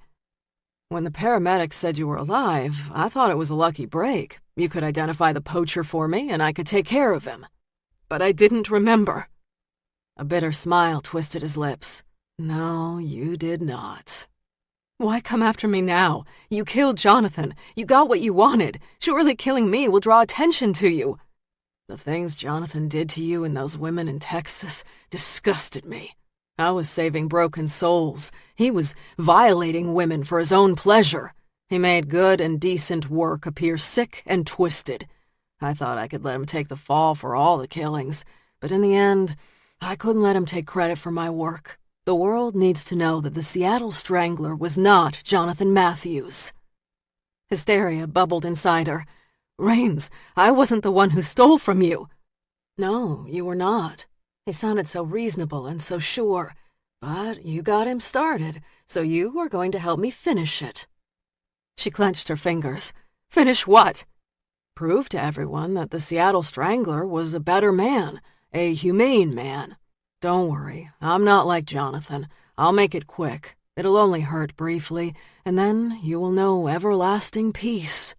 When the paramedics said you were alive, I thought it was a lucky break. You could identify the poacher for me, and I could take care of him. But I didn't remember. A bitter smile twisted his lips. No, you did not. Why come after me now? You killed Jonathan. You got what you wanted. Surely killing me will draw attention to you. The things Jonathan did to you and those women in Texas disgusted me. I was saving broken souls. He was violating women for his own pleasure. He made good and decent work appear sick and twisted. I thought I could let him take the fall for all the killings, but in the end, I couldn't let him take credit for my work. The world needs to know that the Seattle Strangler was not Jonathan Matthews. Hysteria bubbled inside her. Rains, I wasn't the one who stole from you. No, you were not. He sounded so reasonable and so sure. But you got him started, so you are going to help me finish it. She clenched her fingers. Finish what? Prove to everyone that the Seattle Strangler was a better man, a humane man. Don't worry, I'm not like Jonathan. I'll make it quick. It'll only hurt briefly, and then you will know everlasting peace.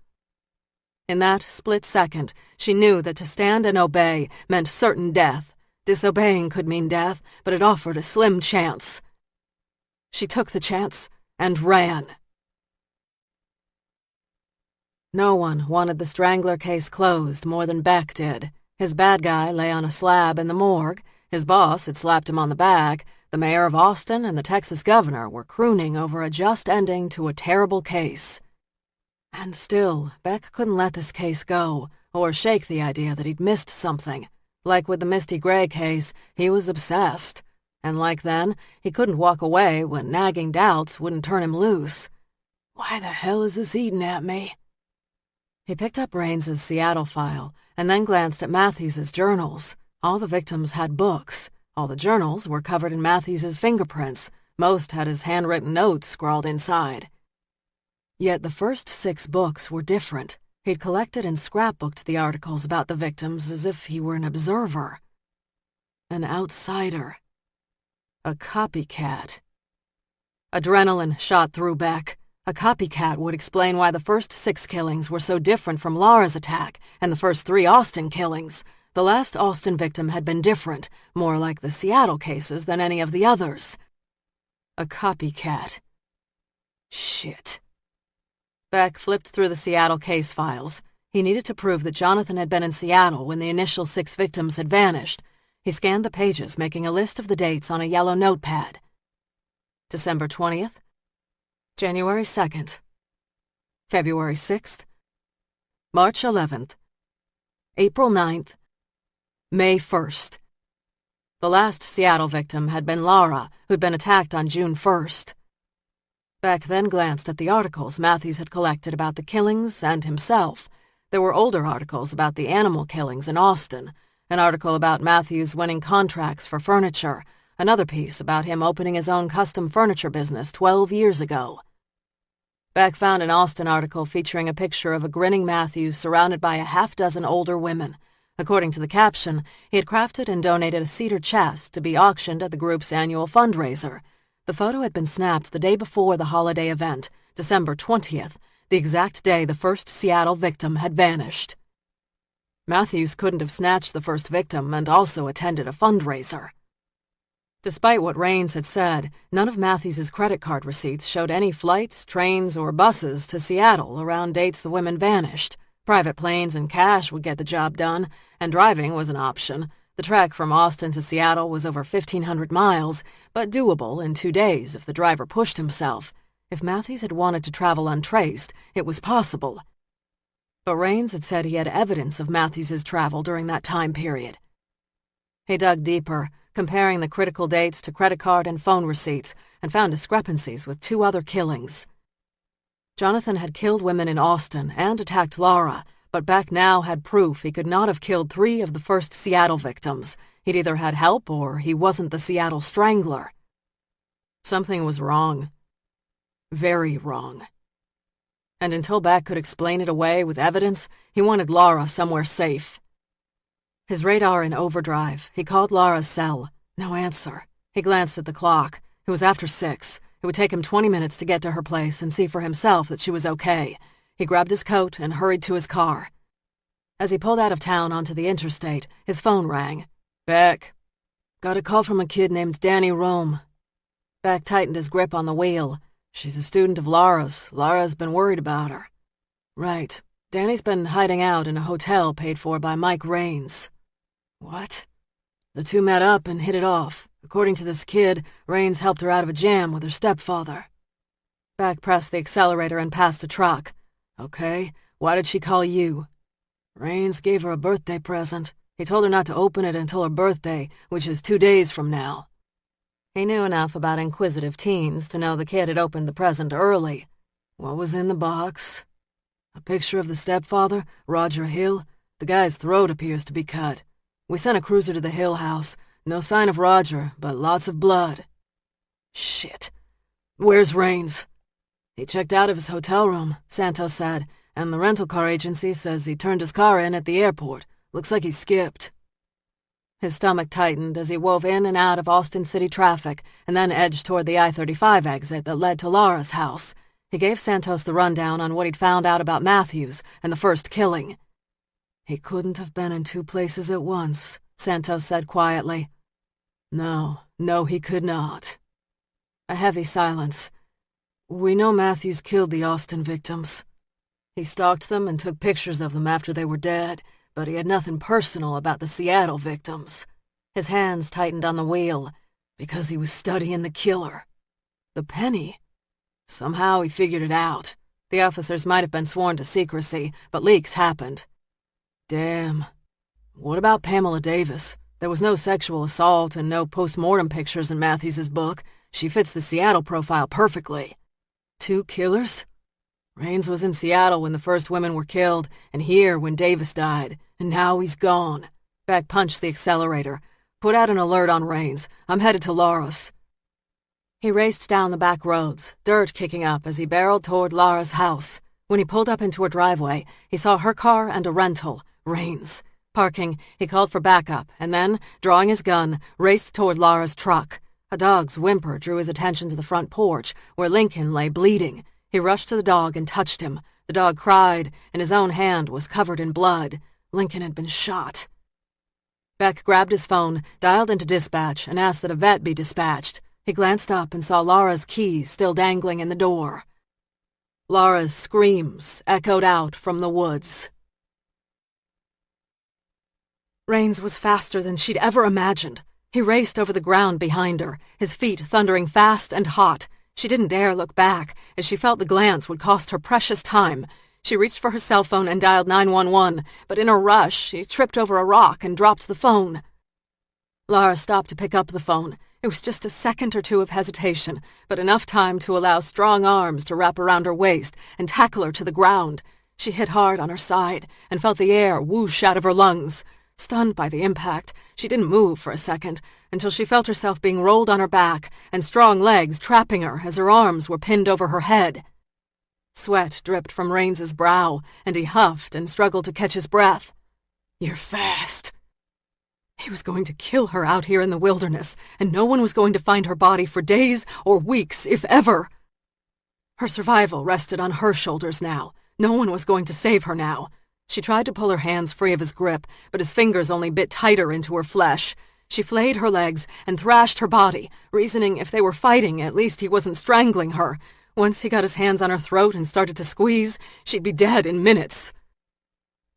In that split second, she knew that to stand and obey meant certain death. Disobeying could mean death, but it offered a slim chance. She took the chance and ran. No one wanted the Strangler case closed more than Beck did. His bad guy lay on a slab in the morgue. His boss had slapped him on the back. The mayor of Austin and the Texas governor were crooning over a just ending to a terrible case. And still, Beck couldn't let this case go, or shake the idea that he'd missed something. Like with the Misty Gray case, he was obsessed. And like then, he couldn't walk away when nagging doubts wouldn't turn him loose. Why the hell is this eating at me? He picked up Raines's Seattle file, and then glanced at Matthews's journals. All the victims had books. All the journals were covered in Matthews's fingerprints. Most had his handwritten notes scrawled inside. Yet the first 6 books were different. He'd collected and scrapbooked the articles about the victims as if he were an observer. An outsider. A copycat. Adrenaline shot through Beck. A copycat would explain why the first 6 killings were so different from Laura's attack and the first 3 Austin killings. The last Austin victim had been different, more like the Seattle cases than any of the others. A copycat. Shit. Beck flipped through the Seattle case files. He needed to prove that Jonathan had been in Seattle when the initial 6 victims had vanished. He scanned the pages, making a list of the dates on a yellow notepad. December 20th, January 2nd, February 6th, March 11th, April 9th, May 1st. The last Seattle victim had been Laura, who'd been attacked on June 1st. Beck then glanced at the articles Matthews had collected about the killings and himself. There were older articles about the animal killings in Austin, an article about Matthews winning contracts for furniture, another piece about him opening his own custom furniture business 12 years ago. Beck found an Austin article featuring a picture of a grinning Matthews surrounded by a half-dozen older women. According to the caption, he had crafted and donated a cedar chest to be auctioned at the group's annual fundraiser. The photo had been snapped the day before the holiday event, December 20th, the exact day the first Seattle victim had vanished. Matthews couldn't have snatched the first victim and also attended a fundraiser. Despite what Raines had said, none of Matthews's credit card receipts showed any flights, trains, or buses to Seattle around dates the women vanished. Private planes and cash would get the job done, and driving was an option. The trek from Austin to Seattle was over 1,500 miles, but doable in 2 days if the driver pushed himself. If Matthews had wanted to travel untraced, it was possible. But Raines had said he had evidence of Matthews's travel during that time period. He dug deeper, comparing the critical dates to credit card and phone receipts, and found discrepancies with 2 other killings. Jonathan had killed women in Austin and attacked Laura, but Beck now had proof he could not have killed 3 of the first Seattle victims. He'd either had help or he wasn't the Seattle Strangler. Something was wrong. Very wrong. And until Beck could explain it away with evidence, he wanted Laura somewhere safe. His radar in overdrive, he called Laura's cell. No answer. He glanced at the clock. It was after 6. It would take him 20 minutes to get to her place and see for himself that she was okay. He grabbed his coat and hurried to his car. As he pulled out of town onto the interstate, his phone rang. "Beck. Got a call from a kid named Danny Rome." Beck tightened his grip on the wheel. "She's a student of Laura's. Laura's been worried about her." "Right. Danny's been hiding out in a hotel paid for by Mike Raines." "What?" "The 2 met up and hit it off. According to this kid, Raines helped her out of a jam with her stepfather." Beck pressed the accelerator and passed a truck. "Okay, why did she call you?" "Raines gave her a birthday present. He told her not to open it until her birthday, which is 2 days from now." He knew enough about inquisitive teens to know the kid had opened the present early. "What was in the box?" "A picture of the stepfather, Roger Hill. The guy's throat appears to be cut. We sent a cruiser to the Hill house. No sign of Roger, but lots of blood." "Shit. Where's Raines?" "He checked out of his hotel room," Santos said, "and the rental car agency says he turned his car in at the airport. Looks like he skipped." His stomach tightened as he wove in and out of Austin City traffic and then edged toward the I-35 exit that led to Laura's house. He gave Santos the rundown on what he'd found out about Matthews and the first killing. "He couldn't have been in 2 places at once," Santos said quietly. No, he could not." A heavy silence. "We know Matthews killed the Austin victims. He stalked them and took pictures of them after they were dead, but he had nothing personal about the Seattle victims." His hands tightened on the wheel. "Because he was studying the killer. The penny. Somehow he figured it out. The officers might have been sworn to secrecy, but leaks happened." "Damn. What about Pamela Davis? There was no sexual assault and no post-mortem pictures in Matthews's book. She fits the Seattle profile perfectly." 2 killers? Raines was in Seattle when the first women were killed, and here when Davis died, and now he's gone. Beck punched the accelerator. "Put out an alert on Raines. I'm headed to Laura's." He raced down the back roads, dirt kicking up as he barreled toward Laura's house. When he pulled up into her driveway, he saw her car and a rental, Raines. Parking, he called for backup, and then, drawing his gun, raced toward Laura's truck. A dog's whimper drew his attention to the front porch, where Lincoln lay bleeding. He rushed to the dog and touched him. The dog cried, and his own hand was covered in blood. Lincoln had been shot. Beck grabbed his phone, dialed into dispatch, and asked that a vet be dispatched. He glanced up and saw Laura's keys still dangling in the door. Laura's screams echoed out from the woods. Raines was faster than she'd ever imagined. He raced over the ground behind her, his feet thundering fast and hot. She didn't dare look back, as she felt the glance would cost her precious time. She reached for her cell phone and dialed 911, but in her rush, she tripped over a rock and dropped the phone. Laura stopped to pick up the phone. It was just a second or 2 of hesitation, but enough time to allow strong arms to wrap around her waist and tackle her to the ground. She hit hard on her side and felt the air whoosh out of her lungs. Stunned by the impact, she didn't move for a second until she felt herself being rolled on her back and strong legs trapping her as her arms were pinned over her head. Sweat dripped from Raines's brow, and he huffed and struggled to catch his breath. "You're fast." He was going to kill her out here in the wilderness, and no one was going to find her body for days or weeks, if ever. Her survival rested on her shoulders now. No one was going to save her now. She tried to pull her hands free of his grip, but his fingers only bit tighter into her flesh. She flayed her legs and thrashed her body, reasoning if they were fighting, at least he wasn't strangling her. Once he got his hands on her throat and started to squeeze, she'd be dead in minutes.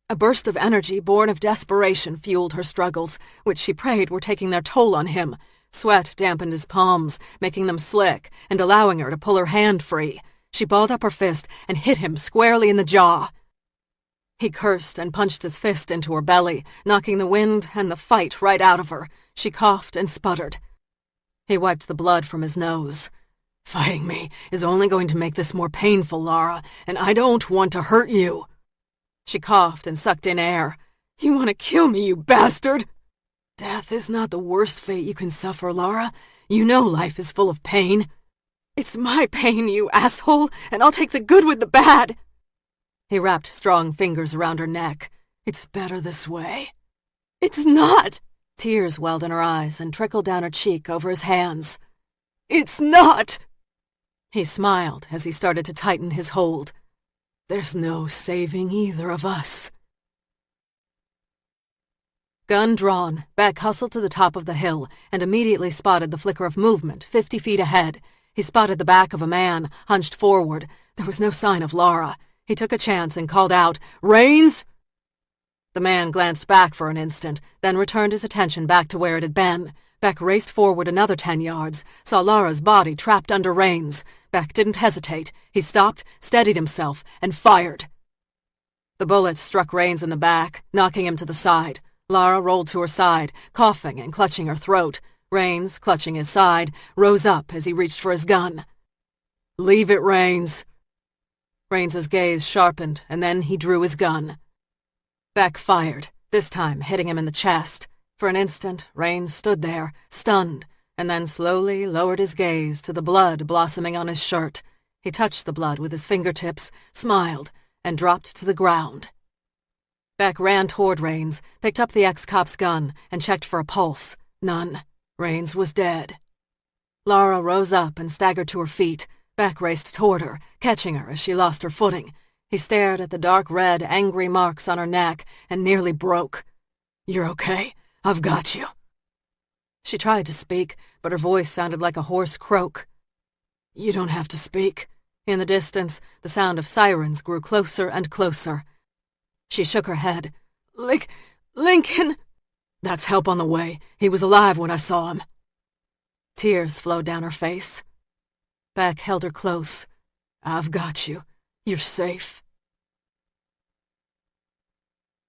A burst of energy born of desperation fueled her struggles, which she prayed were taking their toll on him. Sweat dampened his palms, making them slick and allowing her to pull her hand free. She balled up her fist and hit him squarely in the jaw. He cursed and punched his fist into her belly, knocking the wind and the fight right out of her. She coughed and sputtered. He wiped the blood from his nose. "Fighting me is only going to make this more painful, Lara, and I don't want to hurt you." She coughed and sucked in air. "You want to kill me, you bastard!" "Death is not the worst fate you can suffer, Lara. You know life is full of pain." "It's my pain, you asshole, and I'll take the good with the bad." He wrapped strong fingers around her neck. "It's better this way." "It's not!" Tears welled in her eyes and trickled down her cheek over his hands. "It's not!" He smiled as he started to tighten his hold. "There's no saving either of us." Gun drawn, Beck hustled to the top of the hill and immediately spotted the flicker of movement 50 feet ahead. He spotted the back of a man, hunched forward. There was no sign of Lara. He took a chance and called out, "Rains!" The man glanced back for an instant, then returned his attention back to where it had been. Beck raced forward another 10 yards, saw Lara's body trapped under Rains. Beck didn't hesitate. He stopped, steadied himself, and fired. The bullet struck Rains in the back, knocking him to the side. Lara rolled to her side, coughing and clutching her throat. Rains, clutching his side, rose up as he reached for his gun. "Leave it, Rains." Rains's gaze sharpened, and then he drew his gun. Beck fired, this time hitting him in the chest. For an instant, Rains stood there, stunned, and then slowly lowered his gaze to the blood blossoming on his shirt. He touched the blood with his fingertips, smiled, and dropped to the ground. Beck ran toward Rains, picked up the ex-cop's gun, and checked for a pulse. None. Rains was dead. Lara rose up and staggered to her feet. Beck raced toward her, catching her as she lost her footing. He stared at the dark red, angry marks on her neck and nearly broke. "You're okay. I've got you." She tried to speak, but her voice sounded like a hoarse croak. "You don't have to speak." In the distance, the sound of sirens grew closer and closer. She shook her head. Lincoln! "That's help on the way. He was alive when I saw him." Tears flowed down her face. Beck held her close. "I've got you. You're safe."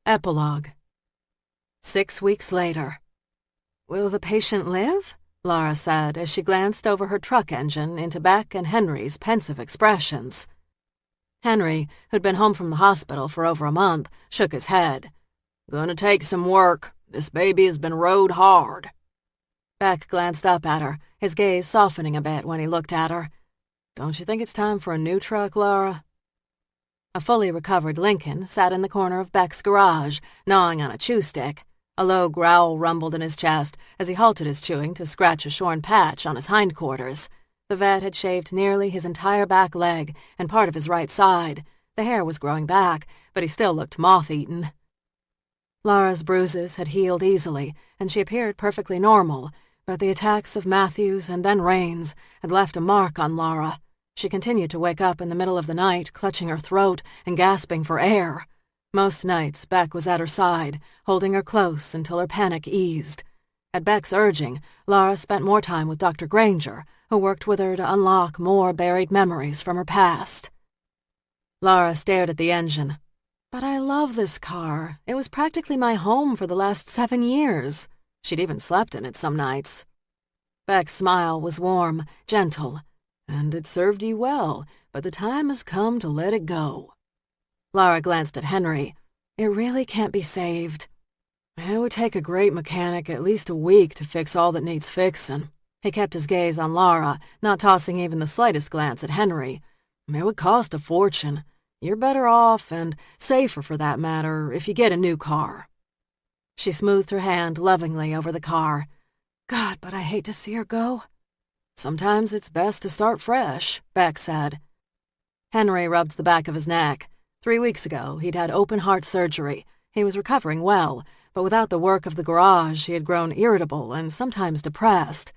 Epilogue. 6 weeks later. "Will the patient live?" Lara said as she glanced over her truck engine into Beck and Henry's pensive expressions. Henry, who'd been home from the hospital for over a month, shook his head. "Gonna take some work. This baby has been rode hard." Beck glanced up at her, his gaze softening a bit when he looked at her. "Don't you think it's time for a new truck, Lara?" A fully recovered Lincoln sat in the corner of Beck's garage, gnawing on a chew stick. A low growl rumbled in his chest as he halted his chewing to scratch a shorn patch on his hindquarters. The vet had shaved nearly his entire back leg and part of his right side. The hair was growing back, but he still looked moth-eaten. Lara's bruises had healed easily, and she appeared perfectly normal, but the attacks of Matthews and then Rains had left a mark on Lara. She continued to wake up in the middle of the night, clutching her throat and gasping for air. Most nights, Beck was at her side, holding her close until her panic eased. At Beck's urging, Lara spent more time with Dr. Granger, who worked with her to unlock more buried memories from her past. Lara stared at the engine. "But I love this car. It was practically my home for the last 7 years. She'd even slept in it some nights." Beck's smile was warm, gentle. "And it served you well, but the time has come to let it go." Lara glanced at Henry. "It really can't be saved." "It would take a great mechanic at least a week to fix all that needs fixing." He kept his gaze on Lara, not tossing even the slightest glance at Henry. "It would cost a fortune. You're better off, and safer for that matter, if you get a new car." She smoothed her hand lovingly over the car. "God, but I hate to see her go." "Sometimes it's best to start fresh," Beck said. Henry rubbed the back of his neck. 3 weeks ago, he'd had open-heart surgery. He was recovering well, but without the work of the garage, he had grown irritable and sometimes depressed.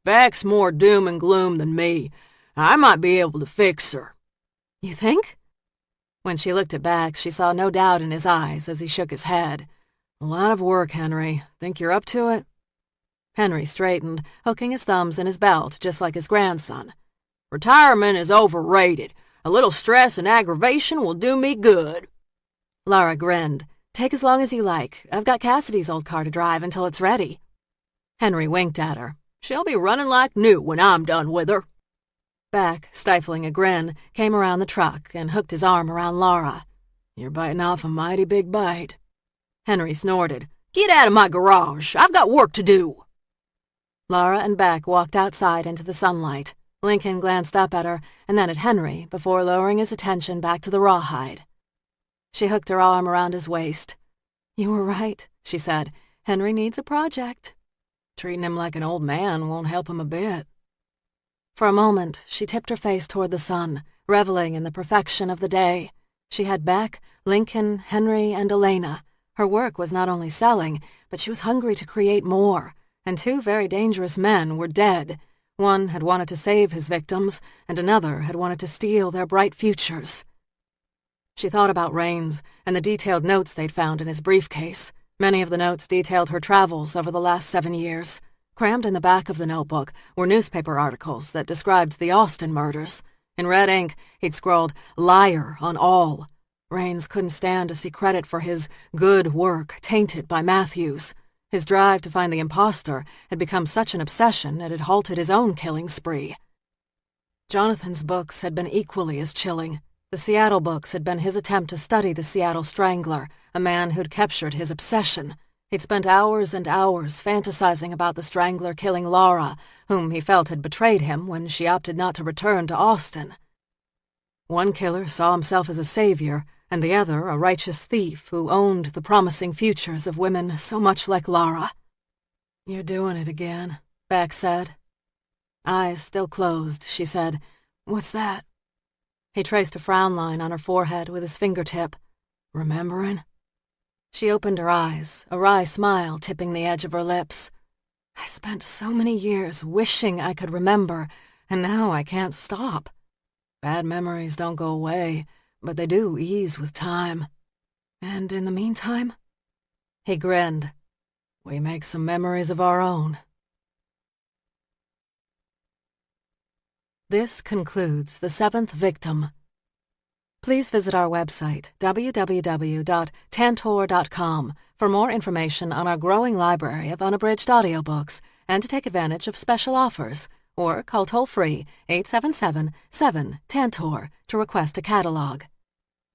"Beck's more doom and gloom than me. I might be able to fix her." "You think?" When she looked at Beck, she saw no doubt in his eyes as he shook his head. "A lot of work, Henry. Think you're up to it?" Henry straightened, hooking his thumbs in his belt just like his grandson. "Retirement is overrated. A little stress and aggravation will do me good." Laura grinned. "Take as long as you like. I've got Cassidy's old car to drive until it's ready." Henry winked at her. "She'll be running like new when I'm done with her." Beck, stifling a grin, came around the truck and hooked his arm around Laura. "You're biting off a mighty big bite." Henry snorted. "Get out of my garage. I've got work to do." Laura and Beck walked outside into the sunlight. Lincoln glanced up at her and then at Henry before lowering his attention back to the rawhide. She hooked her arm around his waist. "You were right," she said. "Henry needs a project." "Treating him like an old man won't help him a bit." For a moment, she tipped her face toward the sun, reveling in the perfection of the day. She had Beck, Lincoln, Henry, and Elena. Her work was not only selling, but she was hungry to create more, and two very dangerous men were dead. One had wanted to save his victims, and another had wanted to steal their bright futures. She thought about Rains and the detailed notes they'd found in his briefcase. Many of the notes detailed her travels over the last 7 years. Crammed in the back of the notebook were newspaper articles that described the Austin murders. In red ink, he'd scrawled, "Liar on all." Rains couldn't stand to see credit for his good work tainted by Matthews. His drive to find the imposter had become such an obsession it had halted his own killing spree. Jonathan's books had been equally as chilling. The Seattle books had been his attempt to study the Seattle Strangler, a man who'd captured his obsession. He'd spent hours and hours fantasizing about the Strangler killing Laura, whom he felt had betrayed him when she opted not to return to Austin. One killer saw himself as a savior, and the other a righteous thief who owned the promising futures of women so much like Laura. "You're doing it again," Beck said. Eyes still closed, she said, "What's that?" He traced a frown line on her forehead with his fingertip. "Remembering?" She opened her eyes, a wry smile tipping the edge of her lips. "I spent so many years wishing I could remember, and now I can't stop. Bad memories don't go away, but they do ease with time. And in the meantime?" He grinned. "We make some memories of our own." This concludes The Seventh Victim. Please visit our website, www.tantor.com, for more information on our growing library of unabridged audiobooks and to take advantage of special offers, or call toll-free 877-7-TANTOR to request a catalog.